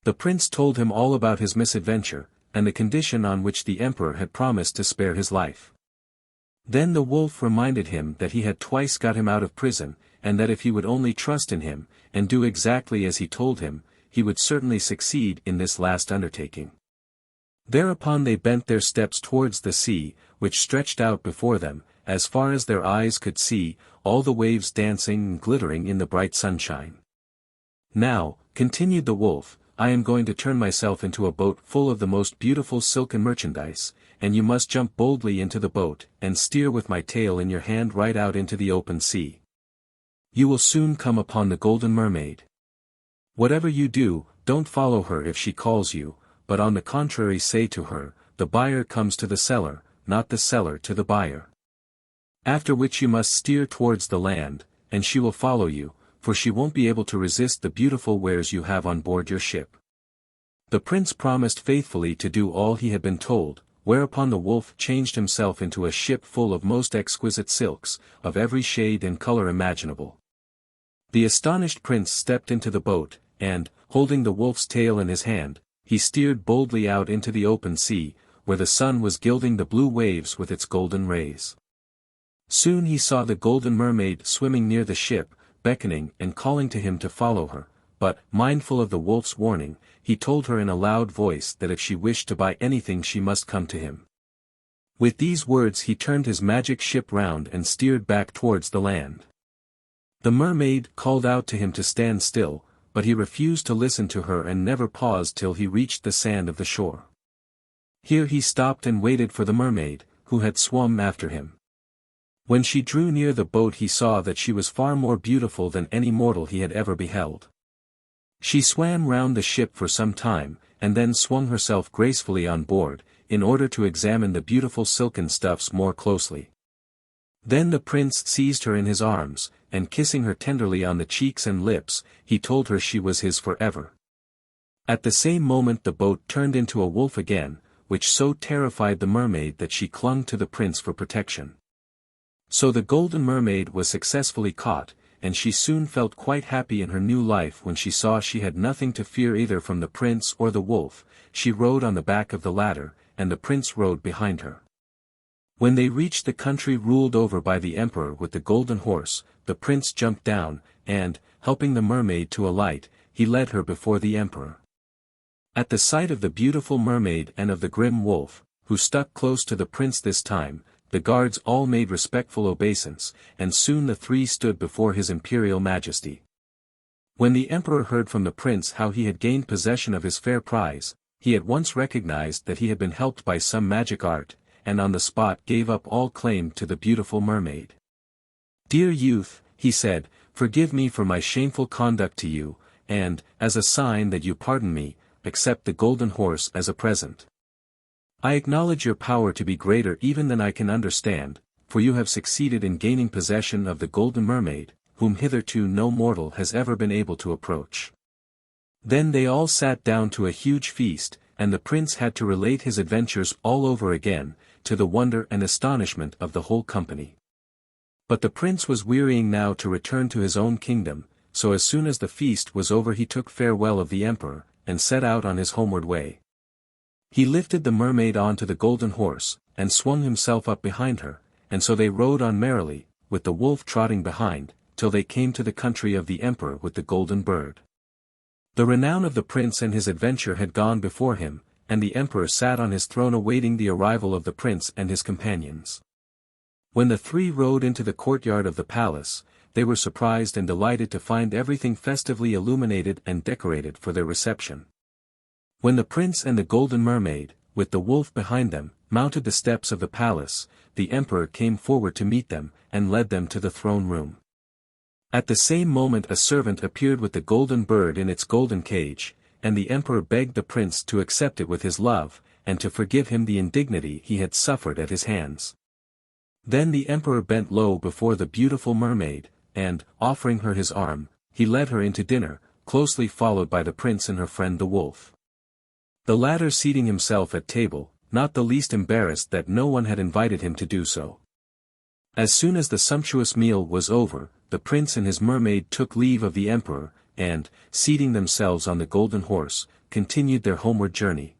The prince told him all about his misadventure, and the condition on which the emperor had promised to spare his life. Then the wolf reminded him that he had twice got him out of prison, and that if he would only trust in him, and do exactly as he told him, he would certainly succeed in this last undertaking. Thereupon they bent their steps towards the sea, which stretched out before them, as far as their eyes could see, all the waves dancing and glittering in the bright sunshine. Now, continued the wolf, I am going to turn myself into a boat full of the most beautiful silken merchandise, and you must jump boldly into the boat, and steer with my tail in your hand right out into the open sea. You will soon come upon the Golden Mermaid. Whatever you do, don't follow her if she calls you, but on the contrary say to her, the buyer comes to the seller, not the seller to the buyer. After which you must steer towards the land, and she will follow you, for she won't be able to resist the beautiful wares you have on board your ship. The prince promised faithfully to do all he had been told, whereupon the wolf changed himself into a ship full of most exquisite silks, of every shade and color imaginable. The astonished prince stepped into the boat, and, holding the wolf's tail in his hand, he steered boldly out into the open sea, where the sun was gilding the blue waves with its golden rays. Soon he saw the Golden Mermaid swimming near the ship, beckoning and calling to him to follow her, but, mindful of the wolf's warning, he told her in a loud voice that if she wished to buy anything she must come to him. With these words he turned his magic ship round and steered back towards the land. The mermaid called out to him to stand still, but he refused to listen to her and never paused till he reached the sand of the shore. Here he stopped and waited for the mermaid, who had swum after him. When she drew near the boat he saw that she was far more beautiful than any mortal he had ever beheld. She swam round the ship for some time, and then swung herself gracefully on board, in order to examine the beautiful silken stuffs more closely. Then the prince seized her in his arms, and kissing her tenderly on the cheeks and lips, he told her she was his forever. At the same moment the boat turned into a wolf again, which so terrified the mermaid that she clung to the prince for protection. So the Golden Mermaid was successfully caught, and she soon felt quite happy in her new life when she saw she had nothing to fear either from the prince or the wolf. She rode on the back of the latter, and the prince rode behind her. When they reached the country ruled over by the emperor with the golden horse, the prince jumped down, and, helping the mermaid to alight, he led her before the emperor. At the sight of the beautiful mermaid and of the grim wolf, who stuck close to the prince this time, the guards all made respectful obeisance, and soon the three stood before his imperial majesty. When the emperor heard from the prince how he had gained possession of his fair prize, he at once recognized that he had been helped by some magic art, and on the spot gave up all claim to the beautiful mermaid. "Dear youth," he said, "forgive me for my shameful conduct to you, and, as a sign that you pardon me, accept the golden horse as a present." I acknowledge your power to be greater even than I can understand, for you have succeeded in gaining possession of the Golden Mermaid, whom hitherto no mortal has ever been able to approach." Then they all sat down to a huge feast, and the prince had to relate his adventures all over again, to the wonder and astonishment of the whole company. But the prince was wearying now to return to his own kingdom, so as soon as the feast was over he took farewell of the emperor, and set out on his homeward way. He lifted the mermaid onto the golden horse, and swung himself up behind her, and so they rode on merrily, with the wolf trotting behind, till they came to the country of the emperor with the golden bird. The renown of the prince and his adventure had gone before him, and the emperor sat on his throne awaiting the arrival of the prince and his companions. When the three rode into the courtyard of the palace, they were surprised and delighted to find everything festively illuminated and decorated for their reception. When the prince and the golden mermaid, with the wolf behind them, mounted the steps of the palace, the emperor came forward to meet them, and led them to the throne room. At the same moment a servant appeared with the golden bird in its golden cage, and the emperor begged the prince to accept it with his love, and to forgive him the indignity he had suffered at his hands. Then the emperor bent low before the beautiful mermaid, and, offering her his arm, he led her into dinner, closely followed by the prince and her friend the wolf. The latter seating himself at table, not the least embarrassed that no one had invited him to do so. As soon as the sumptuous meal was over, the prince and his mermaid took leave of the emperor, and, seating themselves on the golden horse, continued their homeward journey.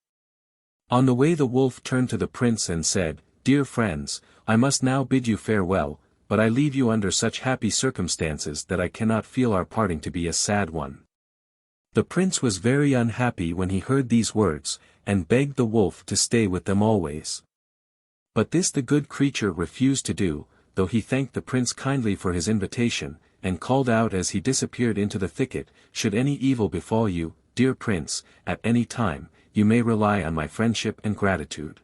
On the way the wolf turned to the prince and said, "Dear friends, I must now bid you farewell, but I leave you under such happy circumstances that I cannot feel our parting to be a sad one." The prince was very unhappy when he heard these words, and begged the wolf to stay with them always. But this the good creature refused to do, though he thanked the prince kindly for his invitation, and called out as he disappeared into the thicket, "Should any evil befall you, dear prince, at any time, you may rely on my friendship and gratitude."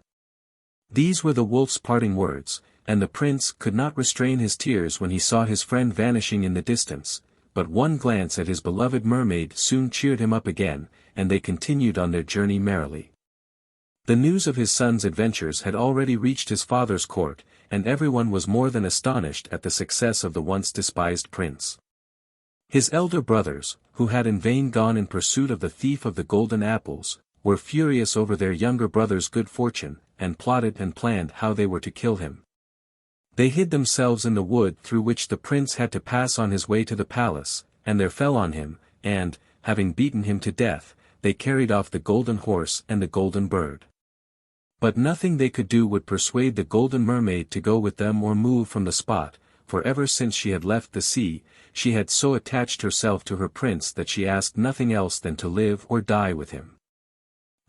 These were the wolf's parting words, and the prince could not restrain his tears when he saw his friend vanishing in the distance, but one glance at his beloved mermaid soon cheered him up again, and they continued on their journey merrily. The news of his son's adventures had already reached his father's court, and everyone was more than astonished at the success of the once despised prince. His elder brothers, who had in vain gone in pursuit of the thief of the golden apples, were furious over their younger brother's good fortune, and plotted and planned how they were to kill him. They hid themselves in the wood through which the prince had to pass on his way to the palace, and there fell on him, and, having beaten him to death, they carried off the golden horse and the golden bird. But nothing they could do would persuade the golden mermaid to go with them or move from the spot, for ever since she had left the sea, she had so attached herself to her prince that she asked nothing else than to live or die with him.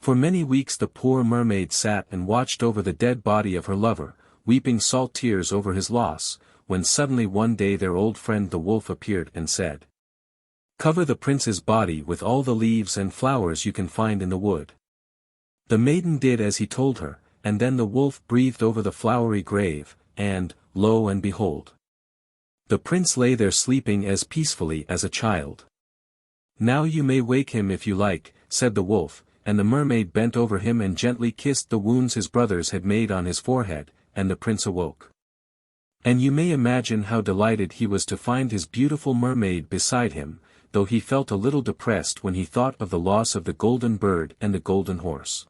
For many weeks the poor mermaid sat and watched over the dead body of her lover, weeping salt tears over his loss, when suddenly one day their old friend the wolf appeared and said, "Cover the prince's body with all the leaves and flowers you can find in the wood." The maiden did as he told her, and then the wolf breathed over the flowery grave, and, lo and behold, the prince lay there sleeping as peacefully as a child. "Now you may wake him if you like," said the wolf, and the mermaid bent over him and gently kissed the wounds his brothers had made on his forehead, and the prince awoke. And you may imagine how delighted he was to find his beautiful mermaid beside him, though he felt a little depressed when he thought of the loss of the golden bird and the golden horse.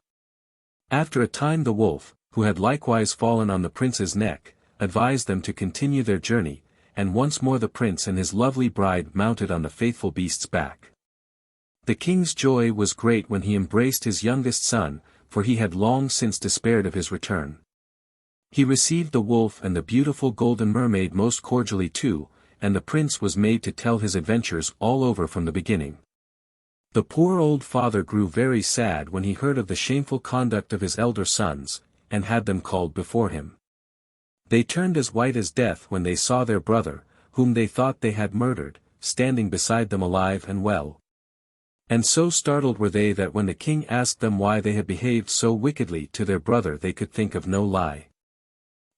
After a time the wolf, who had likewise fallen on the prince's neck, advised them to continue their journey, and once more the prince and his lovely bride mounted on the faithful beast's back. The king's joy was great when he embraced his youngest son, for he had long since despaired of his return. He received the wolf and the beautiful golden mermaid most cordially too, and the prince was made to tell his adventures all over from the beginning. The poor old father grew very sad when he heard of the shameful conduct of his elder sons, and had them called before him. They turned as white as death when they saw their brother, whom they thought they had murdered, standing beside them alive and well. And so startled were they that when the king asked them why they had behaved so wickedly to their brother they could think of no lie,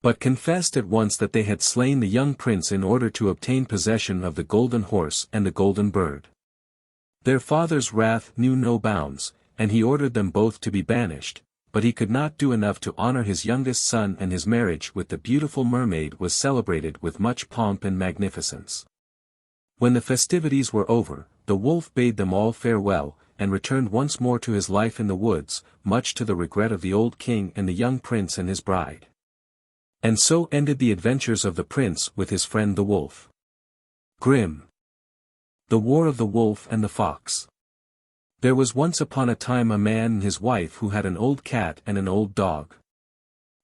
but confessed at once that they had slain the young prince in order to obtain possession of the golden horse and the golden bird. Their father's wrath knew no bounds, and he ordered them both to be banished, but he could not do enough to honor his youngest son, and his marriage with the beautiful mermaid was celebrated with much pomp and magnificence. When the festivities were over, the wolf bade them all farewell, and returned once more to his life in the woods, much to the regret of the old king and the young prince and his bride. And so ended the adventures of the prince with his friend the wolf. Grimm. The War of the Wolf and the Fox. There was once upon a time a man and his wife who had an old cat and an old dog.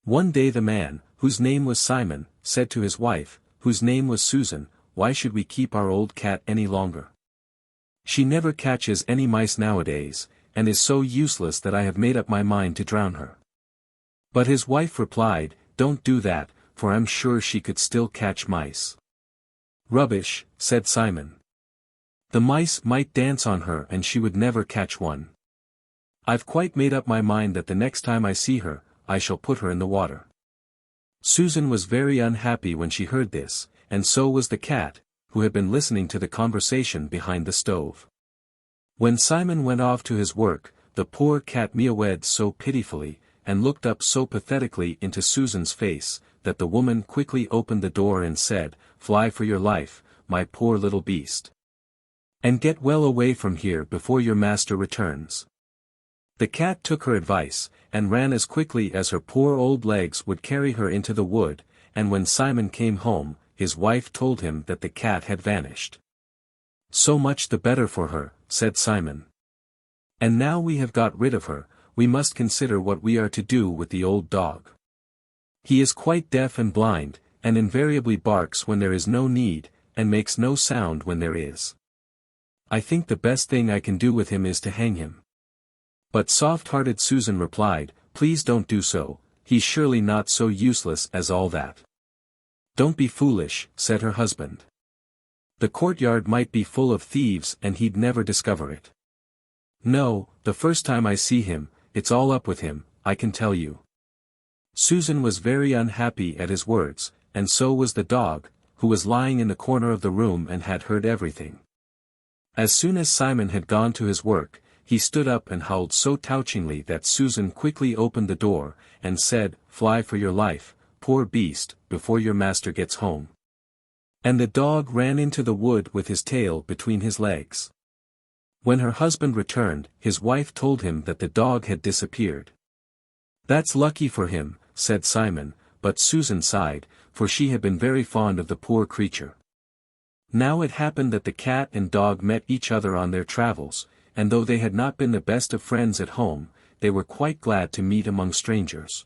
One day the man, whose name was Simon, said to his wife, whose name was Susan, "Why should we keep our old cat any longer? She never catches any mice nowadays, and is so useless that I have made up my mind to drown her." But his wife replied, "Don't do that, for I'm sure she could still catch mice." "Rubbish," said Simon. "The mice might dance on her and she would never catch one. I've quite made up my mind that the next time I see her, I shall put her in the water." Susan was very unhappy when she heard this, and so was the cat, who had been listening to the conversation behind the stove. When Simon went off to his work, the poor cat meowed so pitifully, and looked up so pathetically into Susan's face, that the woman quickly opened the door and said, "Fly for your life, my poor little beast. And get well away from here before your master returns." The cat took her advice, and ran as quickly as her poor old legs would carry her into the wood, and when Simon came home, his wife told him that the cat had vanished. "So much the better for her," said Simon. "And now we have got rid of her, we must consider what we are to do with the old dog. He is quite deaf and blind, and invariably barks when there is no need, and makes no sound when there is. I think the best thing I can do with him is to hang him." But soft-hearted Susan replied, "Please don't do so, he's surely not so useless as all that." "Don't be foolish," said her husband. "The courtyard might be full of thieves and he'd never discover it. No, the first time I see him, it's all up with him, I can tell you." Susan was very unhappy at his words, and so was the dog, who was lying in the corner of the room and had heard everything. As soon as Simon had gone to his work, he stood up and howled so touchingly that Susan quickly opened the door, and said, "Fly for your life, poor beast, before your master gets home." And the dog ran into the wood with his tail between his legs. When her husband returned, his wife told him that the dog had disappeared. "That's lucky for him," said Simon, but Susan sighed, for she had been very fond of the poor creature. Now it happened that the cat and dog met each other on their travels, and though they had not been the best of friends at home, they were quite glad to meet among strangers.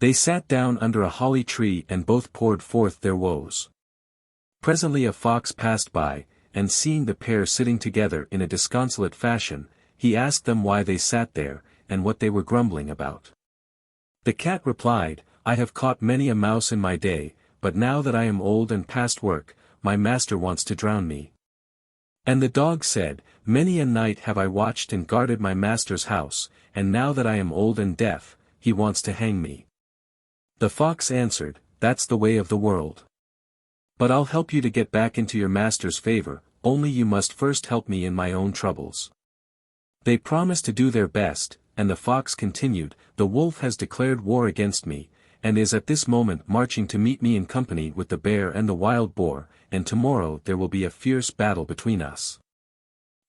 They sat down under a holly tree and both poured forth their woes. Presently a fox passed by, and seeing the pair sitting together in a disconsolate fashion, he asked them why they sat there, and what they were grumbling about. The cat replied, "I have caught many a mouse in my day, but now that I am old and past work, my master wants to drown me." And the dog said, "Many a night have I watched and guarded my master's house, and now that I am old and deaf, he wants to hang me." The fox answered, "That's the way of the world. But I'll help you to get back into your master's favor, only you must first help me in my own troubles." They promised to do their best, and the fox continued, "The wolf has declared war against me, and is at this moment marching to meet me in company with the bear and the wild boar, and tomorrow there will be a fierce battle between us."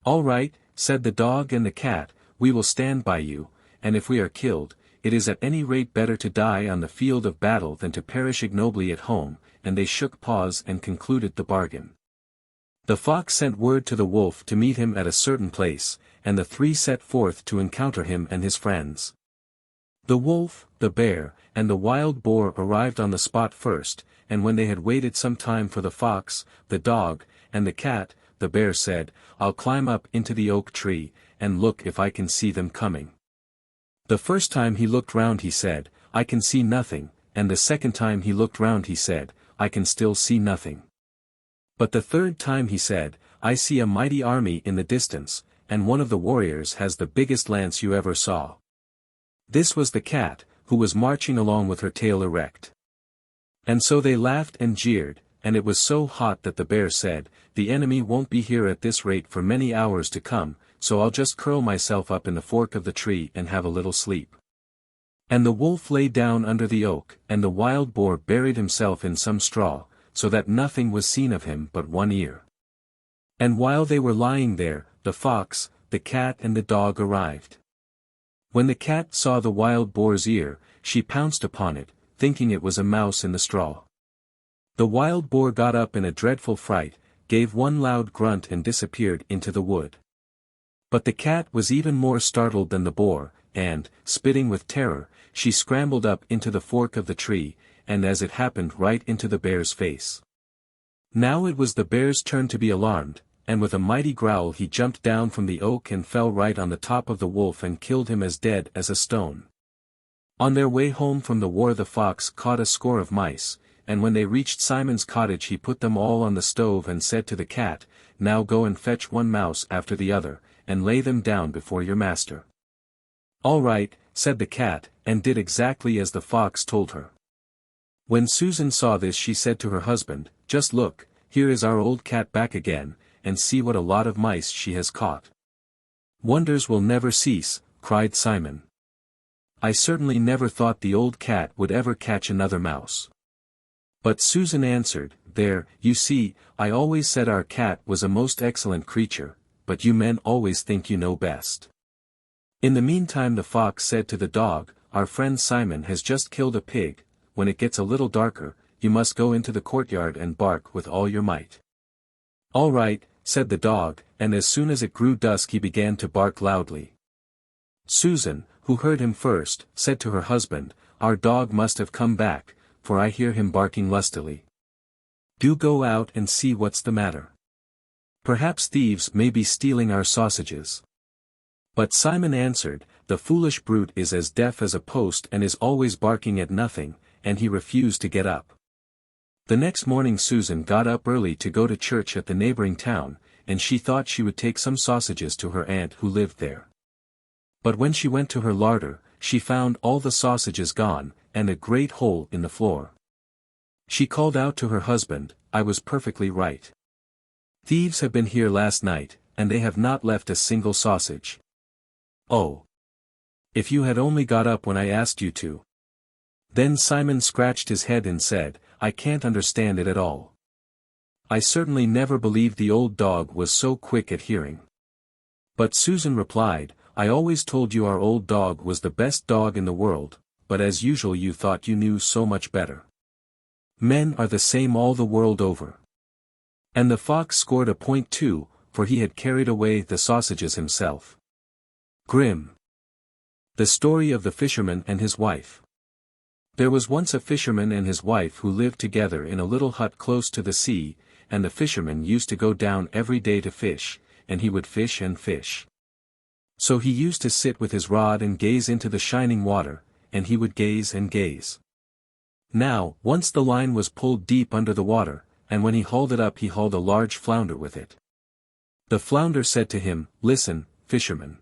"All right," said the dog and the cat, "we will stand by you, and if we are killed, it is at any rate better to die on the field of battle than to perish ignobly at home," and they shook paws and concluded the bargain. The fox sent word to the wolf to meet him at a certain place, and the three set forth to encounter him and his friends. The wolf, the bear, and the wild boar arrived on the spot first, and when they had waited some time for the fox, the dog, and the cat, the bear said, "I'll climb up into the oak tree, and look if I can see them coming." The first time he looked round he said, "I can see nothing," and the second time he looked round he said, "I can still see nothing." But the third time he said, "I see a mighty army in the distance, and one of the warriors has the biggest lance you ever saw." This was the cat, who was marching along with her tail erect. And so they laughed and jeered, and it was so hot that the bear said, "The enemy won't be here at this rate for many hours to come, so I'll just curl myself up in the fork of the tree and have a little sleep." And the wolf lay down under the oak, and the wild boar buried himself in some straw, so that nothing was seen of him but one ear. And while they were lying there, the fox, the cat and the dog arrived. When the cat saw the wild boar's ear, she pounced upon it, thinking it was a mouse in the straw. The wild boar got up in a dreadful fright, gave one loud grunt and disappeared into the wood. But the cat was even more startled than the boar, and, spitting with terror, she scrambled up into the fork of the tree, and as it happened right into the bear's face. Now it was the bear's turn to be alarmed, and with a mighty growl he jumped down from the oak and fell right on the top of the wolf and killed him as dead as a stone. On their way home from the war the fox caught a score of mice, and when they reached Simon's cottage he put them all on the stove and said to the cat, "Now go and fetch one mouse after the other, and lay them down before your master." "All right," said the cat, and did exactly as the fox told her. When Susan saw this she said to her husband, "Just look, here is our old cat back again, and see what a lot of mice she has caught." "Wonders will never cease," cried Simon. "I certainly never thought the old cat would ever catch another mouse." But Susan answered, "There, you see, I always said our cat was a most excellent creature, but you men always think you know best." In the meantime the fox said to the dog, "Our friend Simon has just killed a pig. When it gets a little darker, you must go into the courtyard and bark with all your might." "All right," said the dog, and as soon as it grew dusk he began to bark loudly. Susan, who heard him first, said to her husband, "Our dog must have come back, for I hear him barking lustily. Do go out and see what's the matter. Perhaps thieves may be stealing our sausages." But Simon answered, "The foolish brute is as deaf as a post and is always barking at nothing," and he refused to get up. The next morning Susan got up early to go to church at the neighboring town, and she thought she would take some sausages to her aunt who lived there. But when she went to her larder, she found all the sausages gone, and a great hole in the floor. She called out to her husband, "I was perfectly right. Thieves have been here last night, and they have not left a single sausage. Oh! If you had only got up when I asked you to." Then Simon scratched his head and said, "I can't understand it at all. I certainly never believed the old dog was so quick at hearing." But Susan replied, "I always told you our old dog was the best dog in the world, but as usual you thought you knew so much better. Men are the same all the world over." And the fox scored a point too, for he had carried away the sausages himself. Grimm. The Story of the Fisherman and His Wife. There was once a fisherman and his wife who lived together in a little hut close to the sea, and the fisherman used to go down every day to fish, and he would fish and fish. So he used to sit with his rod and gaze into the shining water, and he would gaze and gaze. Now, once the line was pulled deep under the water, and when he hauled it up he hauled a large flounder with it. The flounder said to him, "Listen, fisherman.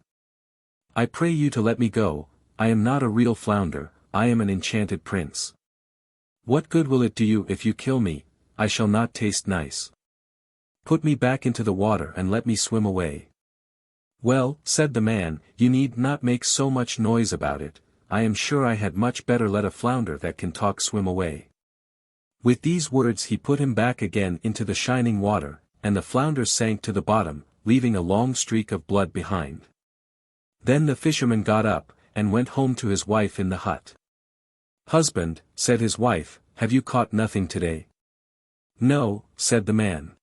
I pray you to let me go, I am not a real flounder, I am an enchanted prince. What good will it do you if you kill me? I shall not taste nice. Put me back into the water and let me swim away." "Well," said the man, "you need not make so much noise about it, I am sure I had much better let a flounder that can talk swim away." With these words he put him back again into the shining water, and the flounder sank to the bottom, leaving a long streak of blood behind. Then the fisherman got up, and went home to his wife in the hut. "Husband," said his wife, "have you caught nothing today?" "No," said the man.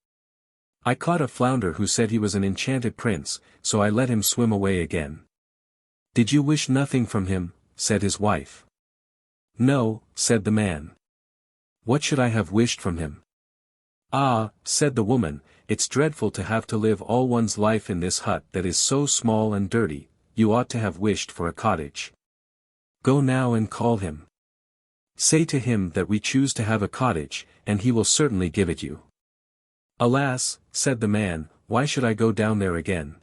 "I caught a flounder who said he was an enchanted prince, so I let him swim away again." "Did you wish nothing from him?" said his wife. "No," said the man. "What should I have wished from him?" "Ah," said the woman, "it's dreadful to have to live all one's life in this hut that is so small and dirty, you ought to have wished for a cottage. Go now and call him. Say to him that we choose to have a cottage, and he will certainly give it you." "Alas," said the man, "why should I go down there again?"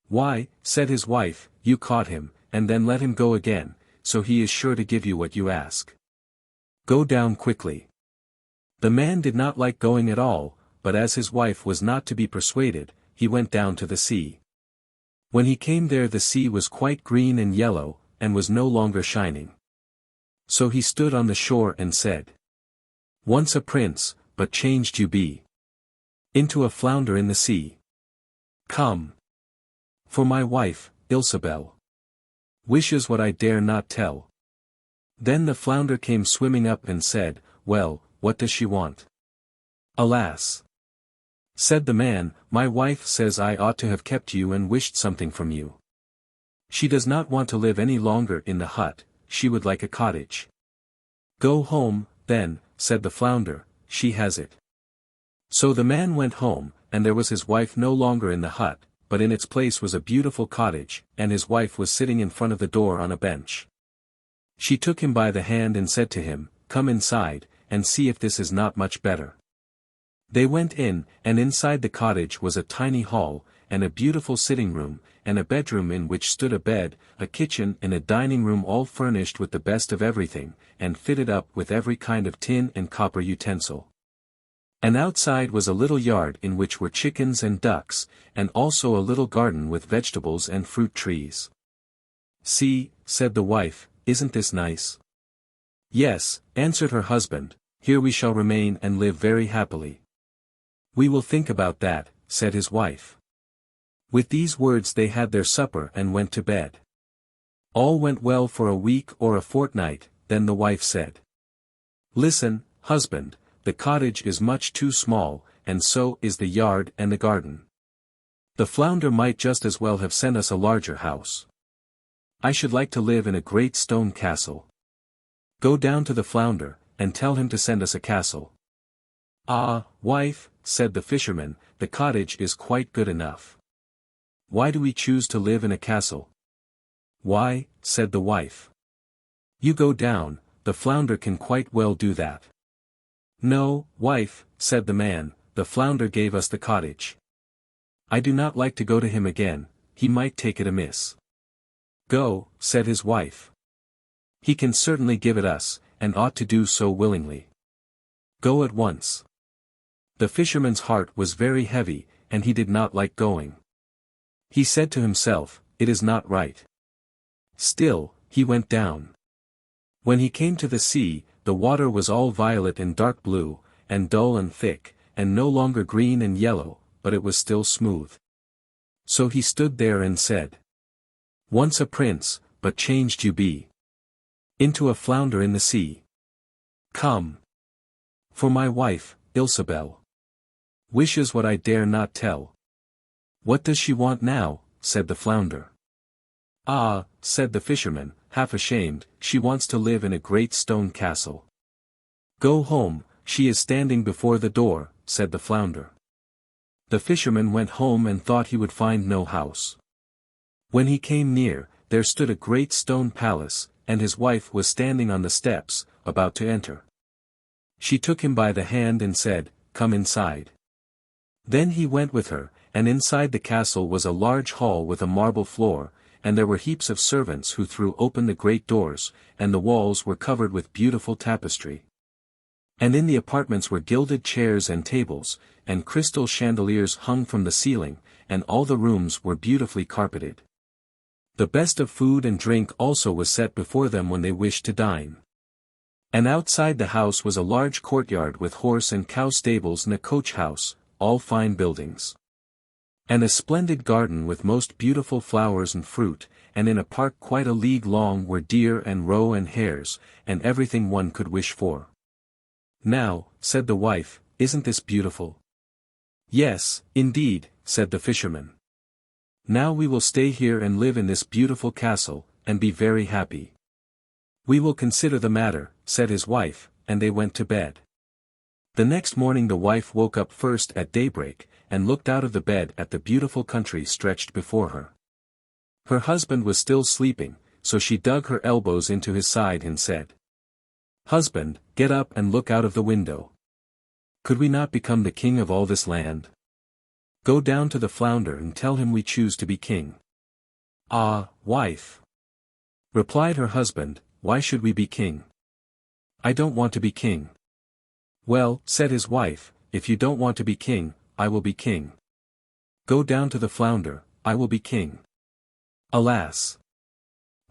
"Why," said his wife, "you caught him, and then let him go again, so he is sure to give you what you ask. Go down quickly." The man did not like going at all, but as his wife was not to be persuaded, he went down to the sea. When he came there the sea was quite green and yellow, and was no longer shining. So he stood on the shore and said, "Once a prince, but changed you be into a flounder in the sea. Come. For my wife, Ilsabel wishes what I dare not tell." Then the flounder came swimming up and said, "Well, what does she want?" "Alas," said the man, "my wife says I ought to have kept you and wished something from you. She does not want to live any longer in the hut, she would like a cottage." "Go home, then," said the flounder, "she has it." So the man went home, and there was his wife no longer in the hut, but in its place was a beautiful cottage, and his wife was sitting in front of the door on a bench. She took him by the hand and said to him, "Come inside, and see if this is not much better." They went in, and inside the cottage was a tiny hall, and a beautiful sitting room, and a bedroom in which stood a bed, a kitchen and a dining room all furnished with the best of everything, and fitted up with every kind of tin and copper utensil. And outside was a little yard in which were chickens and ducks, and also a little garden with vegetables and fruit trees. "See," said the wife, "isn't this nice?" "Yes," answered her husband, "here we shall remain and live very happily." "We will think about that," said his wife. With these words they had their supper and went to bed. All went well for a week or a fortnight, then the wife said, "Listen, husband, the cottage is much too small, and so is the yard and the garden. The flounder might just as well have sent us a larger house. I should like to live in a great stone castle. Go down to the flounder, and tell him to send us a castle." "Ah, wife," said the fisherman, "the cottage is quite good enough. Why do we choose to live in a castle?" "Why," said the wife, "you go down, the flounder can quite well do that." "No, wife," said the man, "the flounder gave us the cottage. I do not like to go to him again, he might take it amiss." "Go," said his wife. "He can certainly give it us, and ought to do so willingly. Go at once." The fisherman's heart was very heavy, and he did not like going. He said to himself, "It is not right." Still, he went down. When he came to the sea, the water was all violet and dark blue, and dull and thick, and no longer green and yellow, but it was still smooth. So he stood there and said, "Once a prince, but changed you be into a flounder in the sea. Come. For my wife, Ilsabel wishes what I dare not tell." "What does she want now?" said the flounder. "Ah," said the fisherman, half ashamed, "she wants to live in a great stone castle." "Go home, she is standing before the door," said the flounder. The fisherman went home and thought he would find no house. When he came near, there stood a great stone palace, and his wife was standing on the steps, about to enter. She took him by the hand and said, "Come inside." Then he went with her, and inside the castle was a large hall with a marble floor, and there were heaps of servants who threw open the great doors, and the walls were covered with beautiful tapestry. And in the apartments were gilded chairs and tables, and crystal chandeliers hung from the ceiling, and all the rooms were beautifully carpeted. The best of food and drink also was set before them when they wished to dine. And outside the house was a large courtyard with horse and cow stables and a coach house, all fine buildings. And a splendid garden with most beautiful flowers and fruit, and in a park quite a league long were deer and roe and hares, and everything one could wish for. "Now," said the wife, "isn't this beautiful?" "Yes, indeed," said the fisherman. "Now we will stay here and live in this beautiful castle, and be very happy." "We will consider the matter," said his wife, and they went to bed. The next morning the wife woke up first at daybreak, and looked out of the bed at the beautiful country stretched before her. Her husband was still sleeping, so she dug her elbows into his side and said, "Husband, get up and look out of the window. Could we not become the king of all this land? Go down to the flounder and tell him we choose to be king." "Ah, wife," replied her husband, "why should we be king? I don't want to be king." "Well," said his wife, "if you don't want to be king, I will be king. Go down to the flounder, I will be king." "Alas,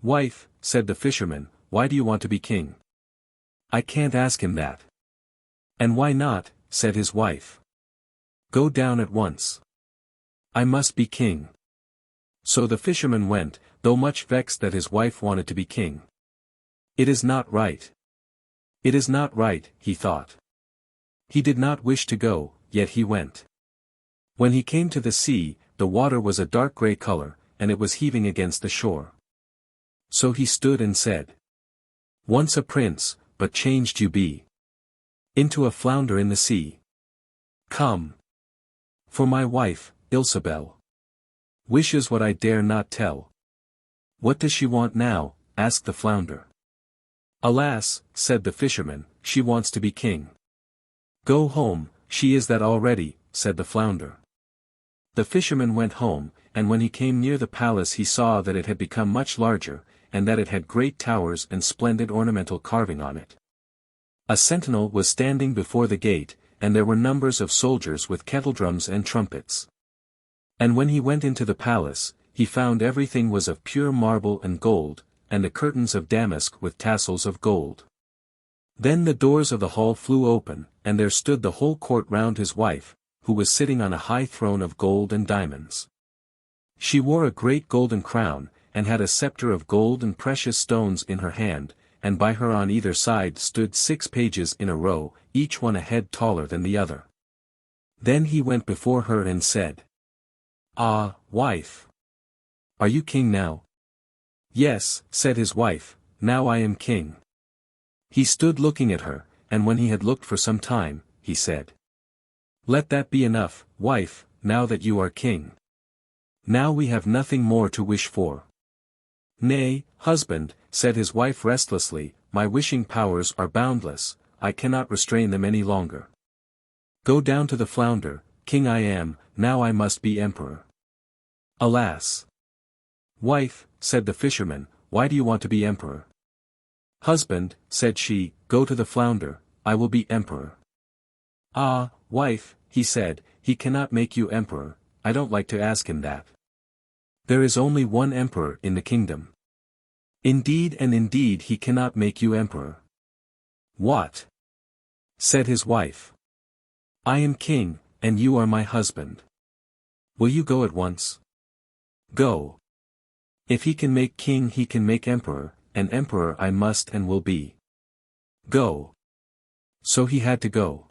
wife," said the fisherman, why do you want to be king? I can't ask him that. And why not, said his wife. Go down at once. I must be king. So the fisherman went, though much vexed that his wife wanted to be king. It is not right. It is not right, he thought. He did not wish to go, yet he went. When he came to the sea, the water was a dark grey color, and it was heaving against the shore. So he stood and said, once a prince, but changed you be into a flounder in the sea. Come. For my wife, Ilsabel, wishes what I dare not tell. What does she want now? Asked the flounder. Alas, said the fisherman, she wants to be king. Go home, she is that already, said the flounder. The fisherman went home, and when he came near the palace he saw that it had become much larger, and that it had great towers and splendid ornamental carving on it. A sentinel was standing before the gate, and there were numbers of soldiers with kettledrums and trumpets. And when he went into the palace, he found everything was of pure marble and gold, and the curtains of damask with tassels of gold. Then the doors of the hall flew open, and there stood the whole court round his wife, who was sitting on a high throne of gold and diamonds. She wore a great golden crown, and had a scepter of gold and precious stones in her hand, and by her on either side stood 6 pages in a row, each one a head taller than the other. Then he went before her and said, Ah, wife! Are you king now? Yes, said his wife, now I am king. He stood looking at her, and when he had looked for some time, he said, let that be enough, wife, now that you are king. Now we have nothing more to wish for. Nay, husband, said his wife restlessly, my wishing powers are boundless, I cannot restrain them any longer. Go down to the flounder, king I am, now I must be emperor. Alas! Wife, said the fisherman, why do you want to be emperor? Husband, said she, go to the flounder, I will be emperor. Ah, wife, he said, he cannot make you emperor, I don't like to ask him that. There is only one emperor in the kingdom. Indeed and indeed he cannot make you emperor. What? Said his wife. I am king, and you are my husband. Will you go at once? Go. If he can make king he can make emperor, and emperor I must and will be. Go. So he had to go.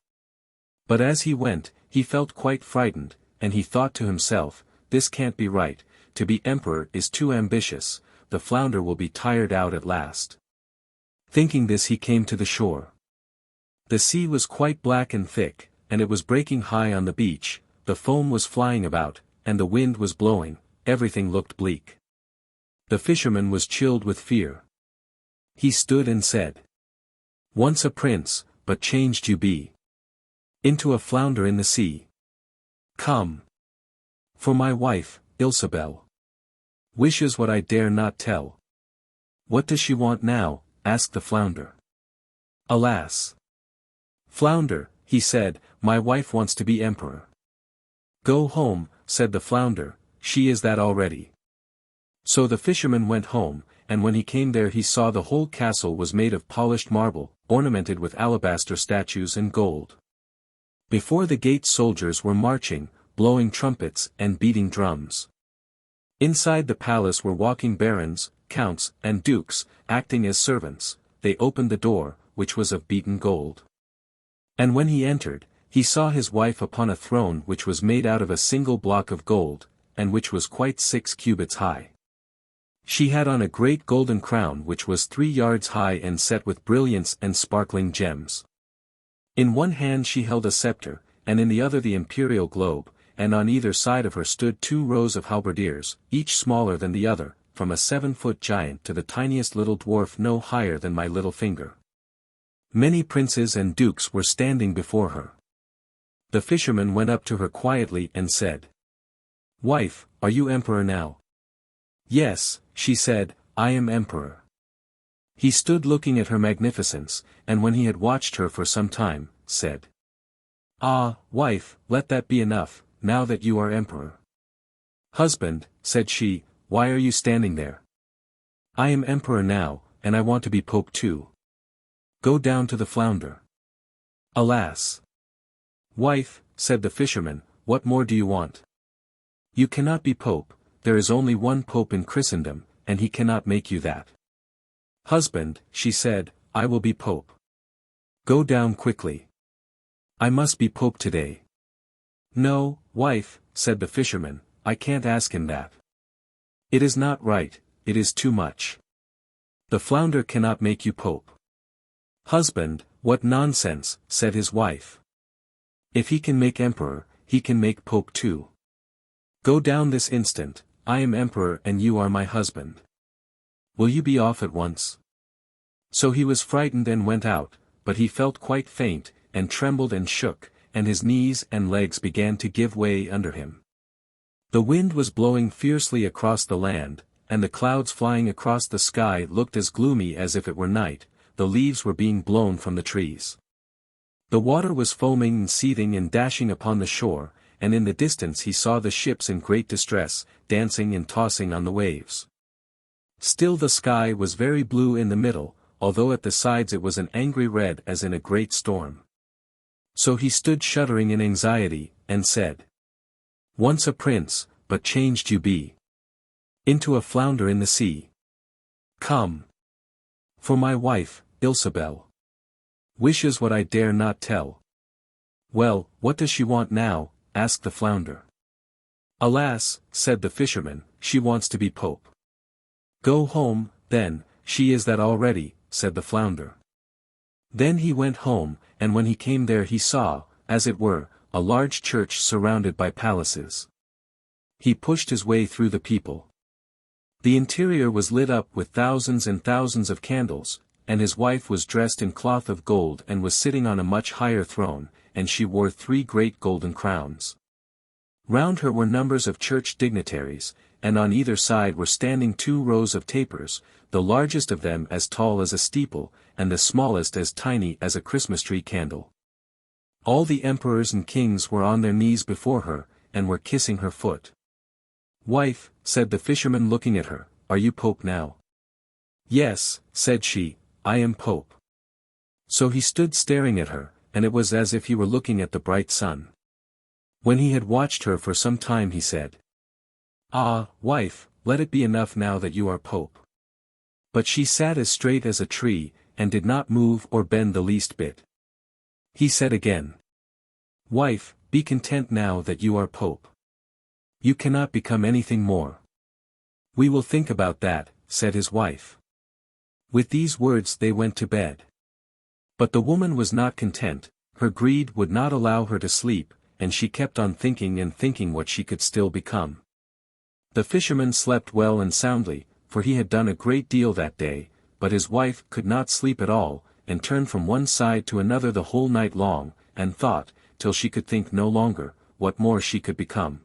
But as he went, he felt quite frightened, and he thought to himself, this can't be right, to be emperor is too ambitious, the flounder will be tired out at last. Thinking this he came to the shore. The sea was quite black and thick, and it was breaking high on the beach, the foam was flying about, and the wind was blowing, everything looked bleak. The fisherman was chilled with fear. He stood and said, once a prince, but changed you be into a flounder in the sea. Come. For my wife, Ilsabel, wishes what I dare not tell. What does she want now? Asked the flounder. Alas! Flounder, he said, my wife wants to be emperor. Go home, said the flounder, she is that already. So the fisherman went home, and when he came there he saw the whole castle was made of polished marble, ornamented with alabaster statues and gold. Before the gate soldiers were marching, blowing trumpets and beating drums. Inside the palace were walking barons, counts, and dukes, acting as servants. They opened the door, which was of beaten gold. And when he entered, he saw his wife upon a throne which was made out of a single block of gold, and which was quite 6 cubits high. She had on a great golden crown which was 3 yards high and set with brilliants and sparkling gems. In one hand she held a scepter, and in the other the imperial globe, and on either side of her stood 2 rows of halberdiers, each smaller than the other, from a 7-foot giant to the tiniest little dwarf no higher than my little finger. Many princes and dukes were standing before her. The fisherman went up to her quietly and said, Wife, are you emperor now? Yes, she said, I am emperor. He stood looking at her magnificence, and when he had watched her for some time, said, Ah, wife, let that be enough, now that you are emperor. Husband, said she, why are you standing there? I am emperor now, and I want to be pope too. Go down to the flounder. Alas! Wife, said the fisherman, what more do you want? You cannot be pope, there is only one pope in Christendom, and he cannot make you that. Husband, she said, I will be pope. Go down quickly. I must be pope today. No, wife, said the fisherman, I can't ask him that. It is not right, it is too much. The flounder cannot make you pope. Husband, what nonsense, said his wife. If he can make emperor, he can make pope too. Go down this instant, I am emperor and you are my husband. Will you be off at once? So he was frightened and went out, but he felt quite faint, and trembled and shook, and his knees and legs began to give way under him. The wind was blowing fiercely across the land, and the clouds flying across the sky looked as gloomy as if it were night, the leaves were being blown from the trees. The water was foaming and seething and dashing upon the shore, and in the distance he saw the ships in great distress, dancing and tossing on the waves. Still the sky was very blue in the middle, although at the sides it was an angry red as in a great storm. So he stood shuddering in anxiety, and said, Once a prince, but changed you be into a flounder in the sea. Come. For my wife, Ilsabel, wishes what I dare not tell. Well, what does she want now? Asked the flounder. Alas, said the fisherman, she wants to be pope. Go home, then, she is that already, said the flounder. Then he went home, and when he came there he saw, as it were, a large church surrounded by palaces. He pushed his way through the people. The interior was lit up with thousands and thousands of candles, and his wife was dressed in cloth of gold and was sitting on a much higher throne, and she wore 3 great golden crowns. Round her were numbers of church dignitaries, and on either side were standing 2 rows of tapers, the largest of them as tall as a steeple, and the smallest as tiny as a Christmas tree candle. All the emperors and kings were on their knees before her, and were kissing her foot. Wife, said the fisherman looking at her, are you pope now? Yes, said she, I am pope. So he stood staring at her, and it was as if he were looking at the bright sun. When he had watched her for some time he said, Ah, wife, let it be enough now that you are pope. But she sat as straight as a tree, and did not move or bend the least bit. He said again, Wife, be content now that you are pope. You cannot become anything more. We will think about that, said his wife. With these words they went to bed. But the woman was not content, her greed would not allow her to sleep, and she kept on thinking and thinking what she could still become. The fisherman slept well and soundly, for he had done a great deal that day, but his wife could not sleep at all, and turned from one side to another the whole night long, and thought, till she could think no longer, what more she could become.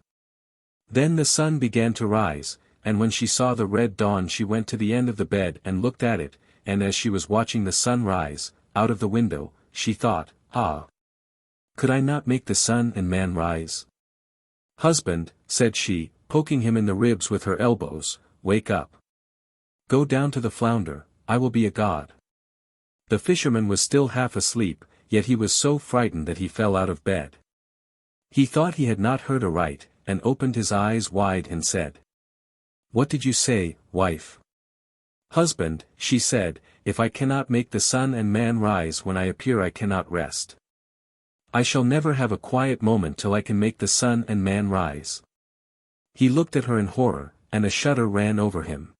Then the sun began to rise, and when she saw the red dawn she went to the end of the bed and looked at it, and as she was watching the sun rise, out of the window, she thought, Ah! Could I not make the sun and man rise? Husband, said she, poking him in the ribs with her elbows, wake up. Go down to the flounder, I will be a god. The fisherman was still half asleep, yet he was so frightened that he fell out of bed. He thought he had not heard aright, and opened his eyes wide and said, What did you say, wife? Husband, she said, if I cannot make the sun and man rise when I appear I cannot rest. I shall never have a quiet moment till I can make the sun and man rise. He looked at her in horror, and a shudder ran over him.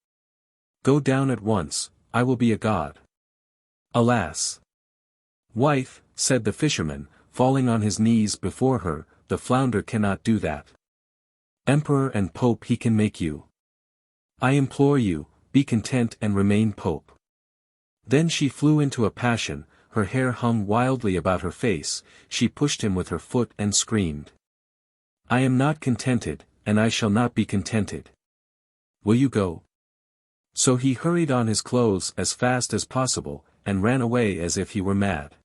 Go down at once, I will be a god. Alas! Wife, said the fisherman, falling on his knees before her, the flounder cannot do that. Emperor and pope he can make you. I implore you, be content and remain pope. Then she flew into a passion, her hair hung wildly about her face, she pushed him with her foot and screamed. I am not contented, and I shall not be contented. Will you go? So he hurried on his clothes as fast as possible, and ran away as if he were mad.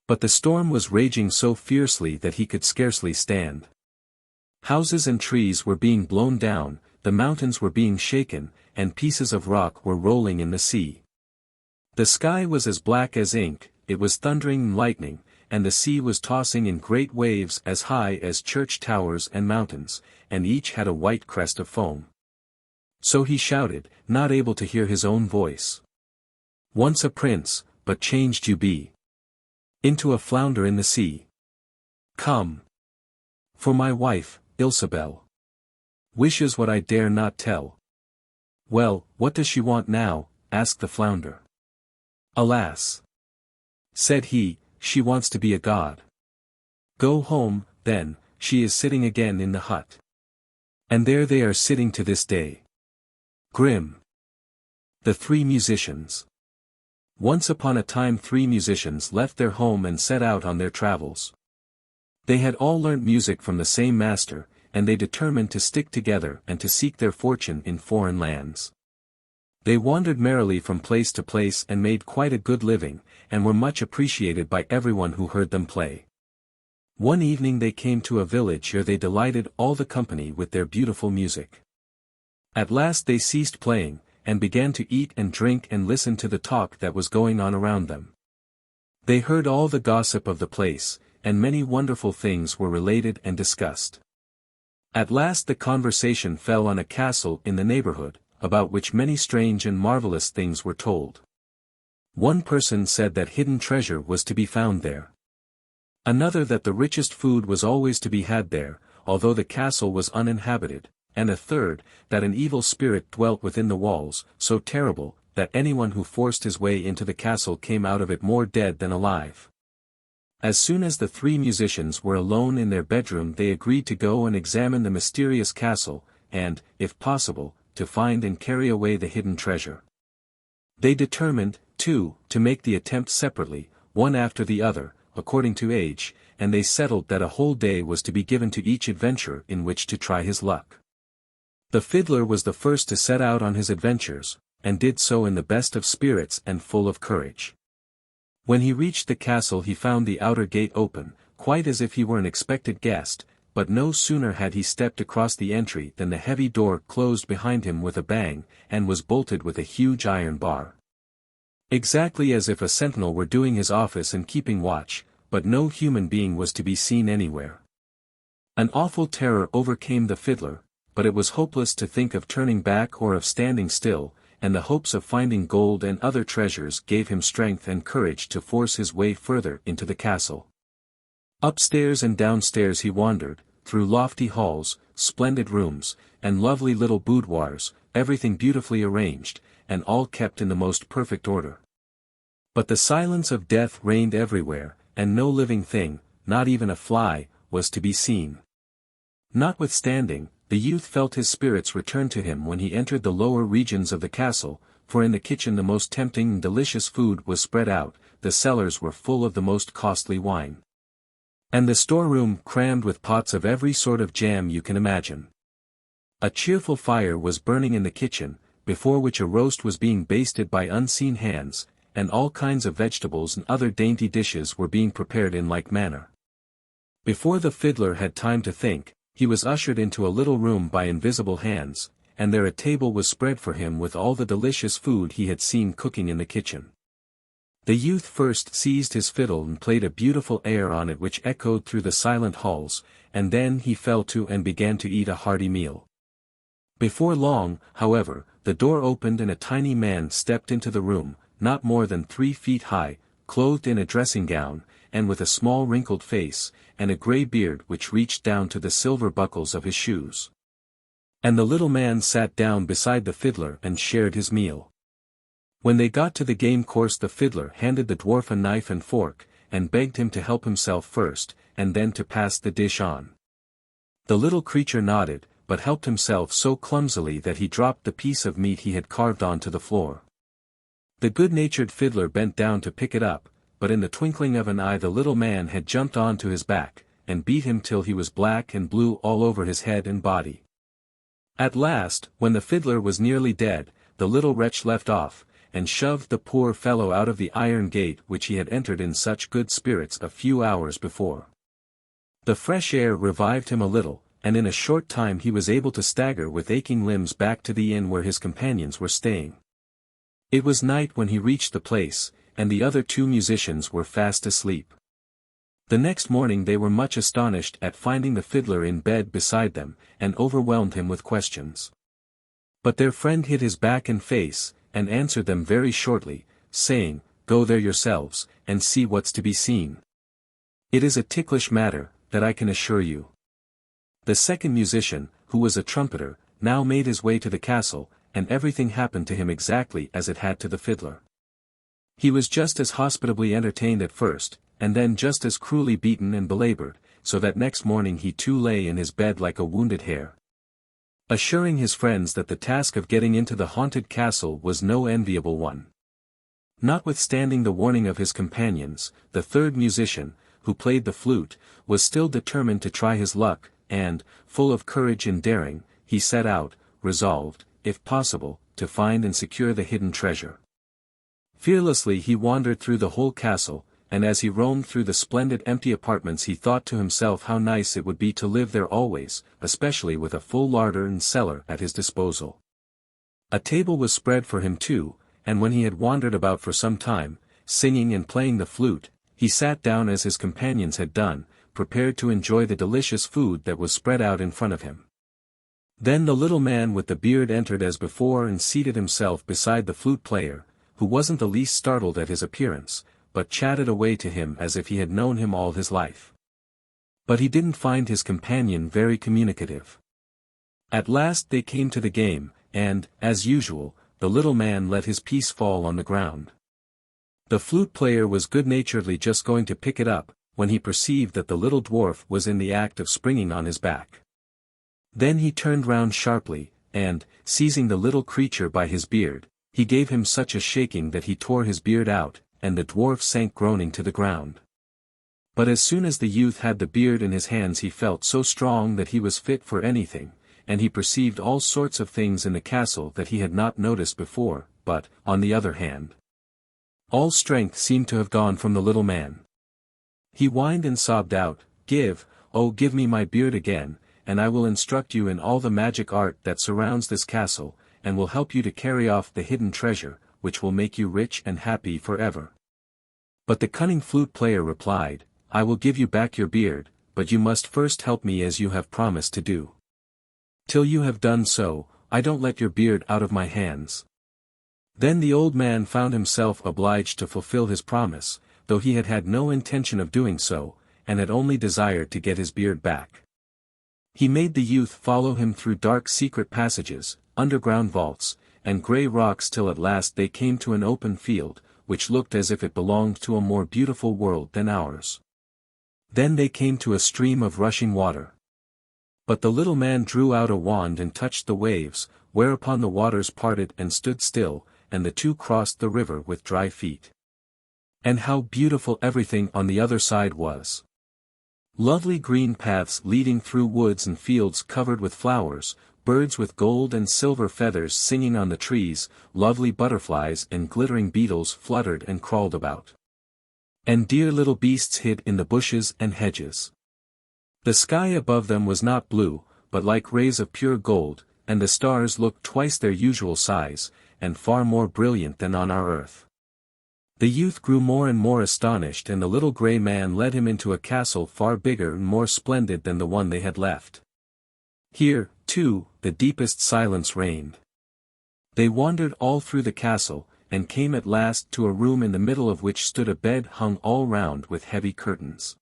But the storm was raging so fiercely that he could scarcely stand. Houses and trees were being blown down, the mountains were being shaken, and pieces of rock were rolling in the sea. The sky was as black as ink, it was thundering and lightning, and the sea was tossing in great waves as high as church towers and mountains, and each had a white crest of foam. So he shouted, not able to hear his own voice. Once a prince, but changed you be into a flounder in the sea. Come. For my wife, Ilsabel. Wishes what I dare not tell. Well, what does she want now? Asked the flounder. Alas, said he, she wants to be a god. Go home, then, she is sitting again in the hut. And there they are sitting to this day. Grim. The three musicians. Once upon a time 3 musicians left their home and set out on their travels. They had all learnt music from the same master, and they determined to stick together and to seek their fortune in foreign lands. They wandered merrily from place to place and made quite a good living, and were much appreciated by everyone who heard them play. One evening they came to a village where they delighted all the company with their beautiful music. At last they ceased playing, and began to eat and drink and listen to the talk that was going on around them. They heard all the gossip of the place, and many wonderful things were related and discussed. At last the conversation fell on a castle in the neighborhood, about which many strange and marvelous things were told. One person said that hidden treasure was to be found there. Another that the richest food was always to be had there, although the castle was uninhabited, and a third, that an evil spirit dwelt within the walls, so terrible, that anyone who forced his way into the castle came out of it more dead than alive. As soon as the 3 musicians were alone in their bedroom they agreed to go and examine the mysterious castle, and, if possible, to find and carry away the hidden treasure. They determined, too, to make the attempt separately, one after the other, according to age, and they settled that a whole day was to be given to each adventurer in which to try his luck. The fiddler was the first to set out on his adventures, and did so in the best of spirits and full of courage. When he reached the castle he found the outer gate open, quite as if he were an expected guest, but no sooner had he stepped across the entry than the heavy door closed behind him with a bang, and was bolted with a huge iron bar. Exactly as if a sentinel were doing his office and keeping watch, but no human being was to be seen anywhere. An awful terror overcame the fiddler, but it was hopeless to think of turning back or of standing still, and the hopes of finding gold and other treasures gave him strength and courage to force his way further into the castle. Upstairs and downstairs he wandered, through lofty halls, splendid rooms, and lovely little boudoirs, everything beautifully arranged, and all kept in the most perfect order. But the silence of death reigned everywhere, and no living thing, not even a fly, was to be seen. Notwithstanding, the youth felt his spirits return to him when he entered the lower regions of the castle, for in the kitchen the most tempting and delicious food was spread out, the cellars were full of the most costly wine, and the storeroom crammed with pots of every sort of jam you can imagine. A cheerful fire was burning in the kitchen, before which a roast was being basted by unseen hands, and all kinds of vegetables and other dainty dishes were being prepared in like manner. Before the fiddler had time to think, he was ushered into a little room by invisible hands, and there a table was spread for him with all the delicious food he had seen cooking in the kitchen. The youth first seized his fiddle and played a beautiful air on it which echoed through the silent halls, and then he fell to and began to eat a hearty meal. Before long, however, the door opened and a tiny man stepped into the room, not more than 3 feet high, clothed in a dressing gown, and with a small wrinkled face, and a grey beard which reached down to the silver buckles of his shoes. And the little man sat down beside the fiddler and shared his meal. When they got to the game course the fiddler handed the dwarf a knife and fork, and begged him to help himself first, and then to pass the dish on. The little creature nodded, but helped himself so clumsily that he dropped the piece of meat he had carved onto the floor. The good-natured fiddler bent down to pick it up, but in the twinkling of an eye the little man had jumped on to his back, and beat him till he was black and blue all over his head and body. At last, when the fiddler was nearly dead, the little wretch left off, and shoved the poor fellow out of the iron gate which he had entered in such good spirits a few hours before. The fresh air revived him a little, and in a short time he was able to stagger with aching limbs back to the inn where his companions were staying. It was night when he reached the place, and the other two musicians were fast asleep. The next morning they were much astonished at finding the fiddler in bed beside them, and overwhelmed him with questions. But their friend hid his back and face, and answered them very shortly, saying, "Go there yourselves, and see what's to be seen. It is a ticklish matter, that I can assure you." The second musician, who was a trumpeter, now made his way to the castle, and everything happened to him exactly as it had to the fiddler. He was just as hospitably entertained at first, and then just as cruelly beaten and belabored, so that next morning he too lay in his bed like a wounded hare. Assuring his friends that the task of getting into the haunted castle was no enviable one. Notwithstanding the warning of his companions, the third musician, who played the flute, was still determined to try his luck, and, full of courage and daring, he set out, resolved, if possible, to find and secure the hidden treasure. Fearlessly he wandered through the whole castle, and as he roamed through the splendid empty apartments he thought to himself how nice it would be to live there always, especially with a full larder and cellar at his disposal. A table was spread for him too, and when he had wandered about for some time, singing and playing the flute, he sat down as his companions had done, prepared to enjoy the delicious food that was spread out in front of him. Then the little man with the beard entered as before and seated himself beside the flute player, who wasn't the least startled at his appearance, but chatted away to him as if he had known him all his life. But he didn't find his companion very communicative. At last they came to the game, and, as usual, the little man let his piece fall on the ground. The flute player was good-naturedly just going to pick it up, when he perceived that the little dwarf was in the act of springing on his back. Then he turned round sharply, and, seizing the little creature by his beard, he gave him such a shaking that he tore his beard out, and the dwarf sank groaning to the ground. But as soon as the youth had the beard in his hands he felt so strong that he was fit for anything, and he perceived all sorts of things in the castle that he had not noticed before, but, on the other hand, all strength seemed to have gone from the little man. He whined and sobbed out, "Give me my beard again, and I will instruct you in all the magic art that surrounds this castle, and will help you to carry off the hidden treasure, which will make you rich and happy forever." But the cunning flute player replied, "I will give you back your beard, but you must first help me as you have promised to do. Till you have done so, I don't let your beard out of my hands." Then the old man found himself obliged to fulfill his promise, though he had had no intention of doing so, and had only desired to get his beard back. He made the youth follow him through dark secret passages, underground vaults, and grey rocks till at last they came to an open field, which looked as if it belonged to a more beautiful world than ours. Then they came to a stream of rushing water. But the little man drew out a wand and touched the waves, whereupon the waters parted and stood still, and the two crossed the river with dry feet. And how beautiful everything on the other side was! Lovely green paths leading through woods and fields covered with flowers, birds with gold and silver feathers singing on the trees, lovely butterflies and glittering beetles fluttered and crawled about. And dear little beasts hid in the bushes and hedges. The sky above them was not blue, but like rays of pure gold, and the stars looked twice their usual size, and far more brilliant than on our earth. The youth grew more and more astonished, and the little grey man led him into a castle far bigger and more splendid than the one they had left. Here, too, the deepest silence reigned. They wandered all through the castle, and came at last to a room in the middle of which stood a bed hung all round with heavy curtains.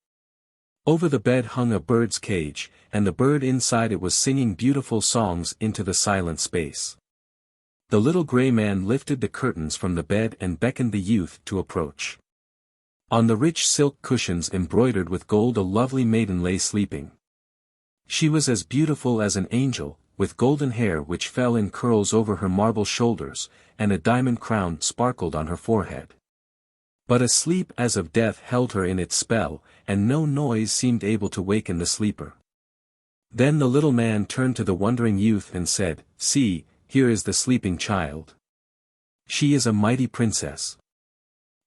Over the bed hung a bird's cage, and the bird inside it was singing beautiful songs into the silent space. The little grey man lifted the curtains from the bed and beckoned the youth to approach. On the rich silk cushions embroidered with gold a lovely maiden lay sleeping. She was as beautiful as an angel, with golden hair which fell in curls over her marble shoulders, and a diamond crown sparkled on her forehead. But a sleep as of death held her in its spell, and no noise seemed able to waken the sleeper. Then the little man turned to the wondering youth and said, "See, here is the sleeping child. She is a mighty princess.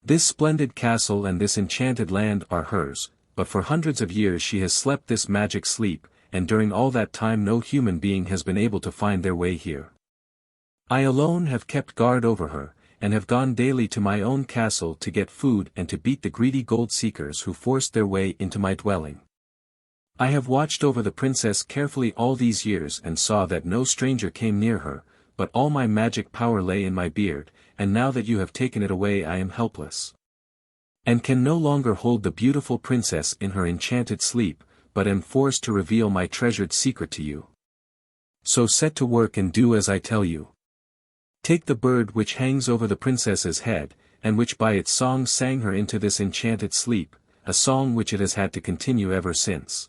This splendid castle and this enchanted land are hers, but for hundreds of years she has slept this magic sleep, and during all that time no human being has been able to find their way here. I alone have kept guard over her, and have gone daily to my own castle to get food and to beat the greedy gold seekers who forced their way into my dwelling. I have watched over the princess carefully all these years and saw that no stranger came near her, but all my magic power lay in my beard, and now that you have taken it away I am helpless. And can no longer hold the beautiful princess in her enchanted sleep, but am forced to reveal my treasured secret to you. So set to work and do as I tell you. Take the bird which hangs over the princess's head, and which by its song sang her into this enchanted sleep, a song which it has had to continue ever since.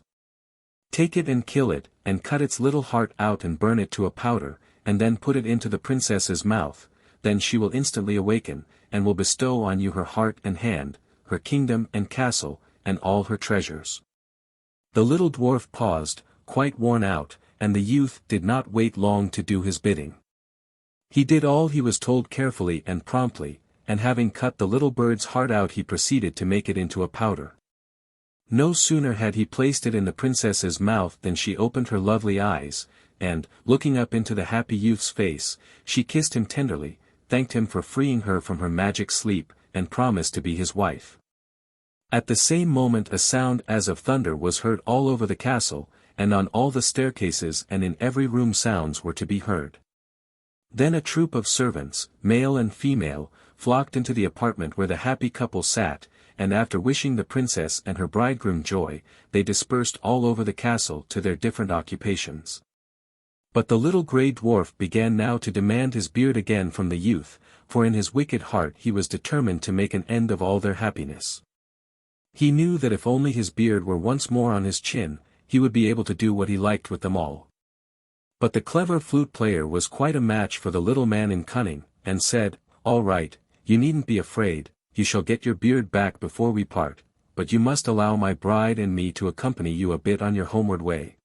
Take it and kill it, and cut its little heart out and burn it to a powder, and then put it into the princess's mouth, then she will instantly awaken, and will bestow on you her heart and hand, her kingdom and castle, and all her treasures. The little dwarf paused, quite worn out, and the youth did not wait long to do his bidding. He did all he was told carefully and promptly, and having cut the little bird's heart out he proceeded to make it into a powder. No sooner had he placed it in the princess's mouth than she opened her lovely eyes, and, looking up into the happy youth's face, she kissed him tenderly, thanked him for freeing her from her magic sleep, and promised to be his wife. At the same moment a sound as of thunder was heard all over the castle, and on all the staircases and in every room sounds were to be heard. Then a troop of servants, male and female, flocked into the apartment where the happy couple sat, and after wishing the princess and her bridegroom joy, they dispersed all over the castle to their different occupations. But the little grey dwarf began now to demand his beard again from the youth, for in his wicked heart he was determined to make an end of all their happiness. He knew that if only his beard were once more on his chin, he would be able to do what he liked with them all. But the clever flute player was quite a match for the little man in cunning, and said, "All right, you needn't be afraid, you shall get your beard back before we part, but you must allow my bride and me to accompany you a bit on your homeward way."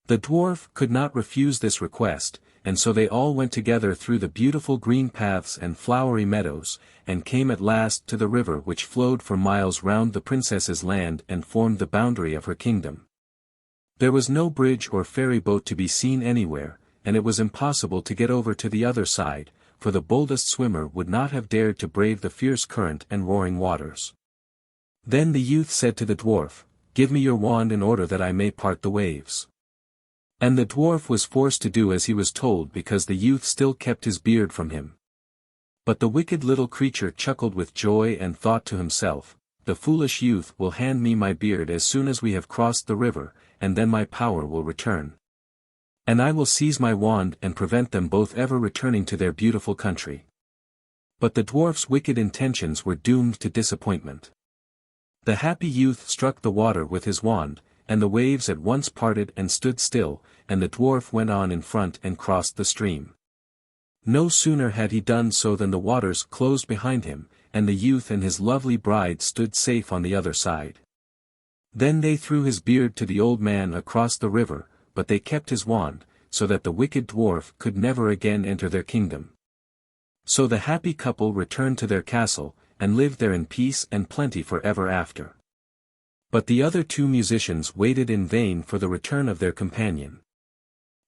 The dwarf could not refuse this request, and so they all went together through the beautiful green paths and flowery meadows, and came at last to the river which flowed for miles round the princess's land and formed the boundary of her kingdom. There was no bridge or ferry boat to be seen anywhere, and it was impossible to get over to the other side, for the boldest swimmer would not have dared to brave the fierce current and roaring waters. Then the youth said to the dwarf, "Give me your wand in order that I may part the waves." And the dwarf was forced to do as he was told because the youth still kept his beard from him. But the wicked little creature chuckled with joy and thought to himself, "The foolish youth will hand me my beard as soon as we have crossed the river, and then my power will return. And I will seize my wand and prevent them both ever returning to their beautiful country." But the dwarf's wicked intentions were doomed to disappointment. The happy youth struck the water with his wand, and the waves at once parted and stood still, and the dwarf went on in front and crossed the stream. No sooner had he done so than the waters closed behind him, and the youth and his lovely bride stood safe on the other side. Then they threw his beard to the old man across the river, but they kept his wand, so that the wicked dwarf could never again enter their kingdom. So the happy couple returned to their castle, and lived there in peace and plenty for ever after. But the other two musicians waited in vain for the return of their companion.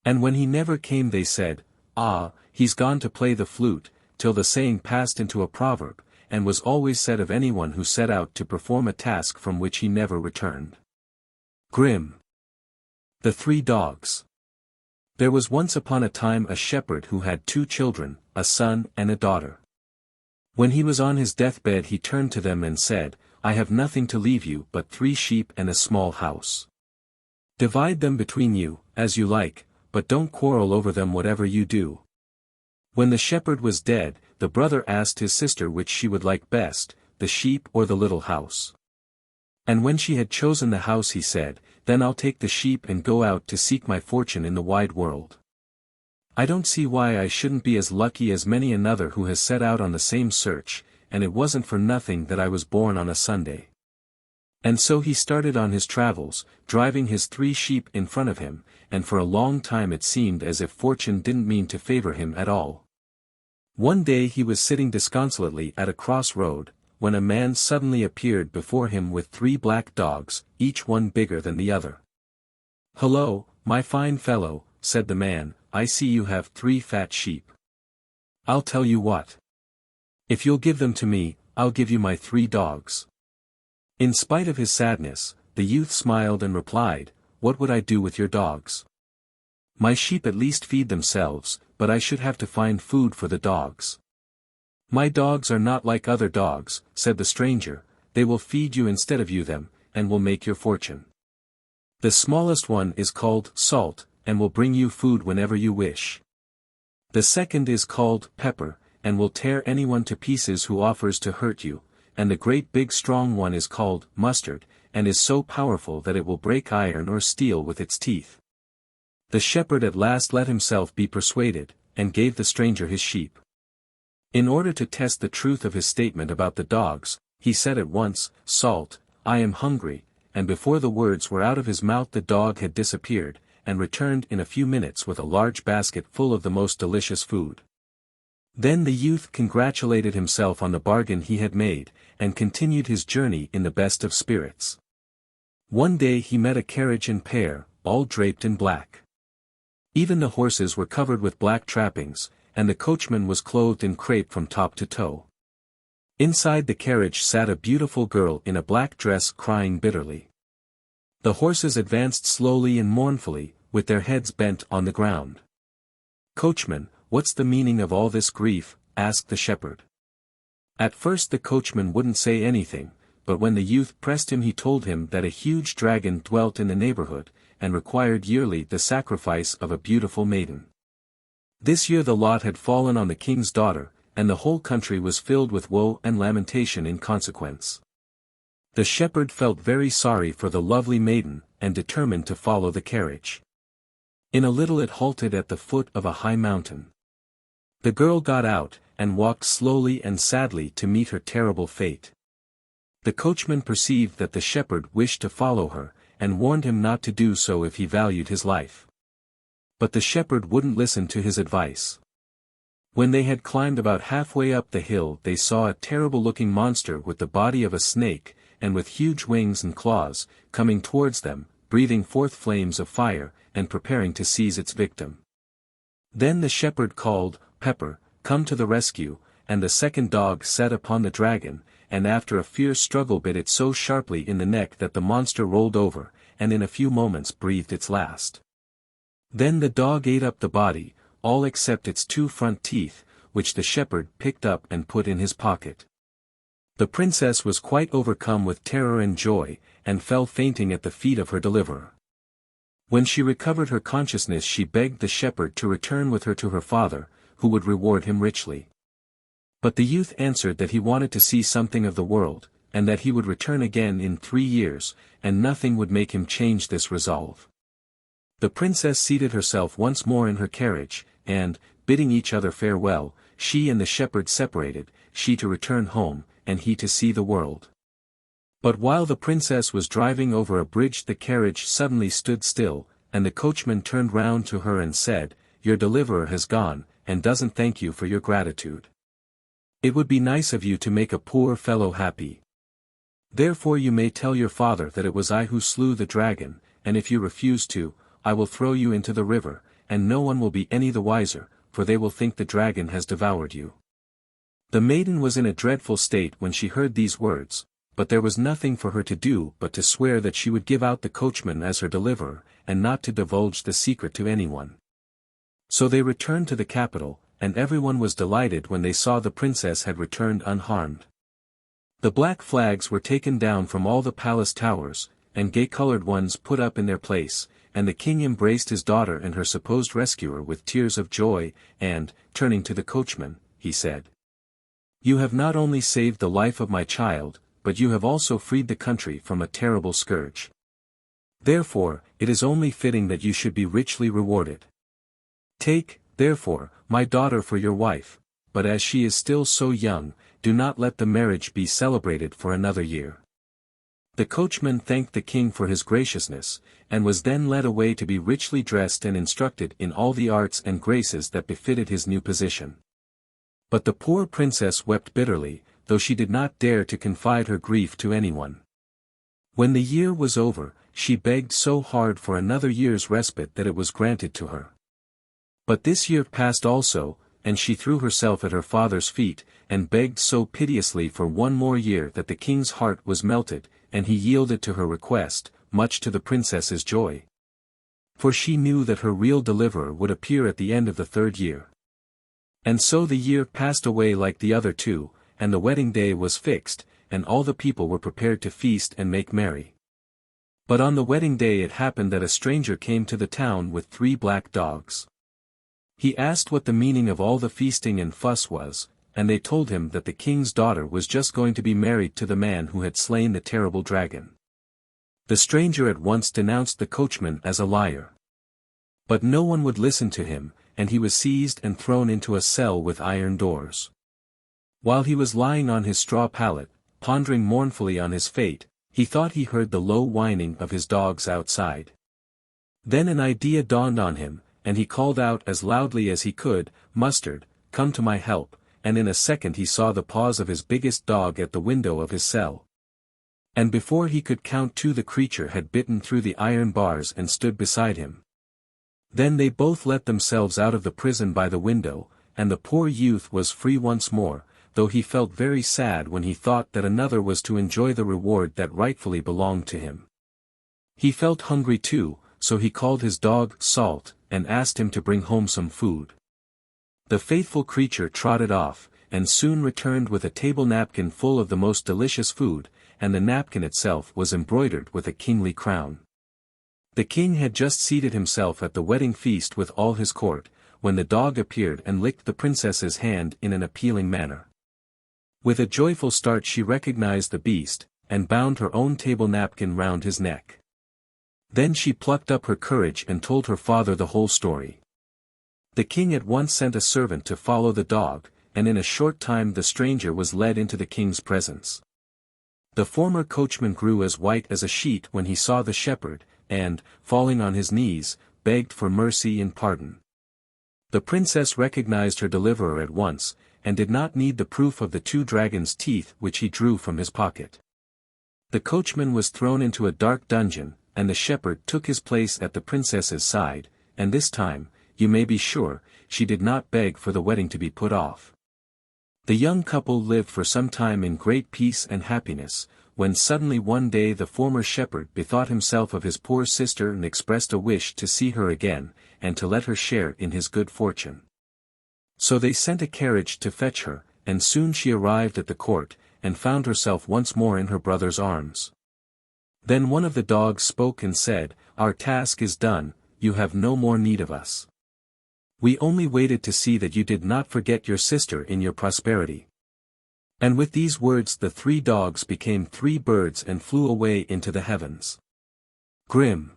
And when he never came they said, "Ah, he's gone to play the flute," till the saying passed into a proverb, and was always said of anyone who set out to perform a task from which he never returned. Grimm. The Three Dogs. There was once upon a time a shepherd who had 2 children, a son and a daughter. When he was on his deathbed he turned to them and said, "I have nothing to leave you but 3 sheep and a small house. Divide them between you, as you like, but don't quarrel over them whatever you do." When the shepherd was dead, the brother asked his sister which she would like best, the sheep or the little house. And when she had chosen the house he said, "Then I'll take the sheep and go out to seek my fortune in the wide world. I don't see why I shouldn't be as lucky as many another who has set out on the same search, and it wasn't for nothing that I was born on a Sunday." And so he started on his travels, driving his 3 sheep in front of him, and for a long time it seemed as if fortune didn't mean to favor him at all. One day he was sitting disconsolately at a crossroad, when a man suddenly appeared before him with 3 black dogs, each one bigger than the other. "Hello, my fine fellow," said the man, "I see you have 3 fat sheep. I'll tell you what. If you'll give them to me, I'll give you my 3 dogs." In spite of his sadness, the youth smiled and replied, "What would I do with your dogs? My sheep at least feed themselves, but I should have to find food for the dogs." "My dogs are not like other dogs," said the stranger, "they will feed you instead of you them, and will make your fortune. The smallest one is called Salt, and will bring you food whenever you wish. The second is called Pepper, and will tear anyone to pieces who offers to hurt you, and the great big strong one is called Mustard, and is so powerful that it will break iron or steel with its teeth." The shepherd at last let himself be persuaded, and gave the stranger his sheep. In order to test the truth of his statement about the dogs, he said at once, "Salt, I am hungry," and before the words were out of his mouth the dog had disappeared, and returned in a few minutes with a large basket full of the most delicious food. Then the youth congratulated himself on the bargain he had made, and continued his journey in the best of spirits. One day he met a carriage and pair, all draped in black. Even the horses were covered with black trappings, and the coachman was clothed in crape from top to toe. Inside the carriage sat a beautiful girl in a black dress crying bitterly. The horses advanced slowly and mournfully, with their heads bent on the ground. "Coachman, what's the meaning of all this grief?" asked the shepherd. At first the coachman wouldn't say anything, but when the youth pressed him he told him that a huge dragon dwelt in the neighborhood, and required yearly the sacrifice of a beautiful maiden. This year the lot had fallen on the king's daughter, and the whole country was filled with woe and lamentation in consequence. The shepherd felt very sorry for the lovely maiden, and determined to follow the carriage. In a little it halted at the foot of a high mountain. The girl got out, and walked slowly and sadly to meet her terrible fate. The coachman perceived that the shepherd wished to follow her, and warned him not to do so if he valued his life. But the shepherd wouldn't listen to his advice. When they had climbed about halfway up the hill they saw a terrible-looking monster with the body of a snake, and with huge wings and claws, coming towards them, breathing forth flames of fire, and preparing to seize its victim. Then the shepherd called, "Pepper, come to the rescue," and the second dog set upon the dragon, and after a fierce struggle bit it so sharply in the neck that the monster rolled over, and in a few moments breathed its last. Then the dog ate up the body, all except its 2 front teeth, which the shepherd picked up and put in his pocket. The princess was quite overcome with terror and joy, and fell fainting at the feet of her deliverer. When she recovered her consciousness she begged the shepherd to return with her to her father, who would reward him richly. But the youth answered that he wanted to see something of the world, and that he would return again in 3 years, and nothing would make him change this resolve. The princess seated herself once more in her carriage, and, bidding each other farewell, she and the shepherd separated, she to return home, and he to see the world. But while the princess was driving over a bridge the carriage suddenly stood still, and the coachman turned round to her and said, "Your deliverer has gone, and doesn't thank you for your gratitude. It would be nice of you to make a poor fellow happy. Therefore you may tell your father that it was I who slew the dragon, and if you refuse to, I will throw you into the river, and no one will be any the wiser, for they will think the dragon has devoured you." The maiden was in a dreadful state when she heard these words, but there was nothing for her to do but to swear that she would give out the coachman as her deliverer, and not to divulge the secret to anyone. So they returned to the capital, and everyone was delighted when they saw the princess had returned unharmed. The black flags were taken down from all the palace towers, and gay-colored ones put up in their place, and the king embraced his daughter and her supposed rescuer with tears of joy, and, turning to the coachman, he said, "You have not only saved the life of my child, but you have also freed the country from a terrible scourge. Therefore, it is only fitting that you should be richly rewarded. Take, therefore, my daughter for your wife, but as she is still so young, do not let the marriage be celebrated for another year." The coachman thanked the king for his graciousness, and was then led away to be richly dressed and instructed in all the arts and graces that befitted his new position. But the poor princess wept bitterly, though she did not dare to confide her grief to anyone. When the year was over, she begged so hard for another year's respite that it was granted to her. But this year passed also, and she threw herself at her father's feet, and begged so piteously for one more year that the king's heart was melted, and he yielded to her request, much to the princess's joy. For she knew that her real deliverer would appear at the end of the 3rd year. And so the year passed away like the other 2, and the wedding day was fixed, and all the people were prepared to feast and make merry. But on the wedding day it happened that a stranger came to the town with 3 black dogs. He asked what the meaning of all the feasting and fuss was, and they told him that the king's daughter was just going to be married to the man who had slain the terrible dragon. The stranger at once denounced the coachman as a liar. But no one would listen to him, and he was seized and thrown into a cell with iron doors. While he was lying on his straw pallet, pondering mournfully on his fate, he thought he heard the low whining of his dogs outside. Then an idea dawned on him, and he called out as loudly as he could, "Mustard, come to my help," and in a second he saw the paws of his biggest dog at the window of his cell. And before he could count 2 the creature had bitten through the iron bars and stood beside him. Then they both let themselves out of the prison by the window, and the poor youth was free once more, though he felt very sad when he thought that another was to enjoy the reward that rightfully belonged to him. He felt hungry too, so he called his dog Salt, and asked him to bring home some food. The faithful creature trotted off, and soon returned with a table napkin full of the most delicious food, and the napkin itself was embroidered with a kingly crown. The king had just seated himself at the wedding feast with all his court, when the dog appeared and licked the princess's hand in an appealing manner. With a joyful start she recognized the beast, and bound her own table napkin round his neck. Then she plucked up her courage and told her father the whole story. The king at once sent a servant to follow the dog, and in a short time the stranger was led into the king's presence. The former coachman grew as white as a sheet when he saw the shepherd, and, falling on his knees, begged for mercy and pardon. The princess recognized her deliverer at once, and did not need the proof of the 2 dragons' teeth which he drew from his pocket. The coachman was thrown into a dark dungeon, and the shepherd took his place at the princess's side, and this time, you may be sure, she did not beg for the wedding to be put off. The young couple lived for some time in great peace and happiness, when suddenly one day the former shepherd bethought himself of his poor sister and expressed a wish to see her again, and to let her share in his good fortune. So they sent a carriage to fetch her, and soon she arrived at the court, and found herself once more in her brother's arms. Then one of the dogs spoke and said, "Our task is done, you have no more need of us. We only waited to see that you did not forget your sister in your prosperity." And with these words the 3 dogs became 3 birds and flew away into the heavens. Grimm.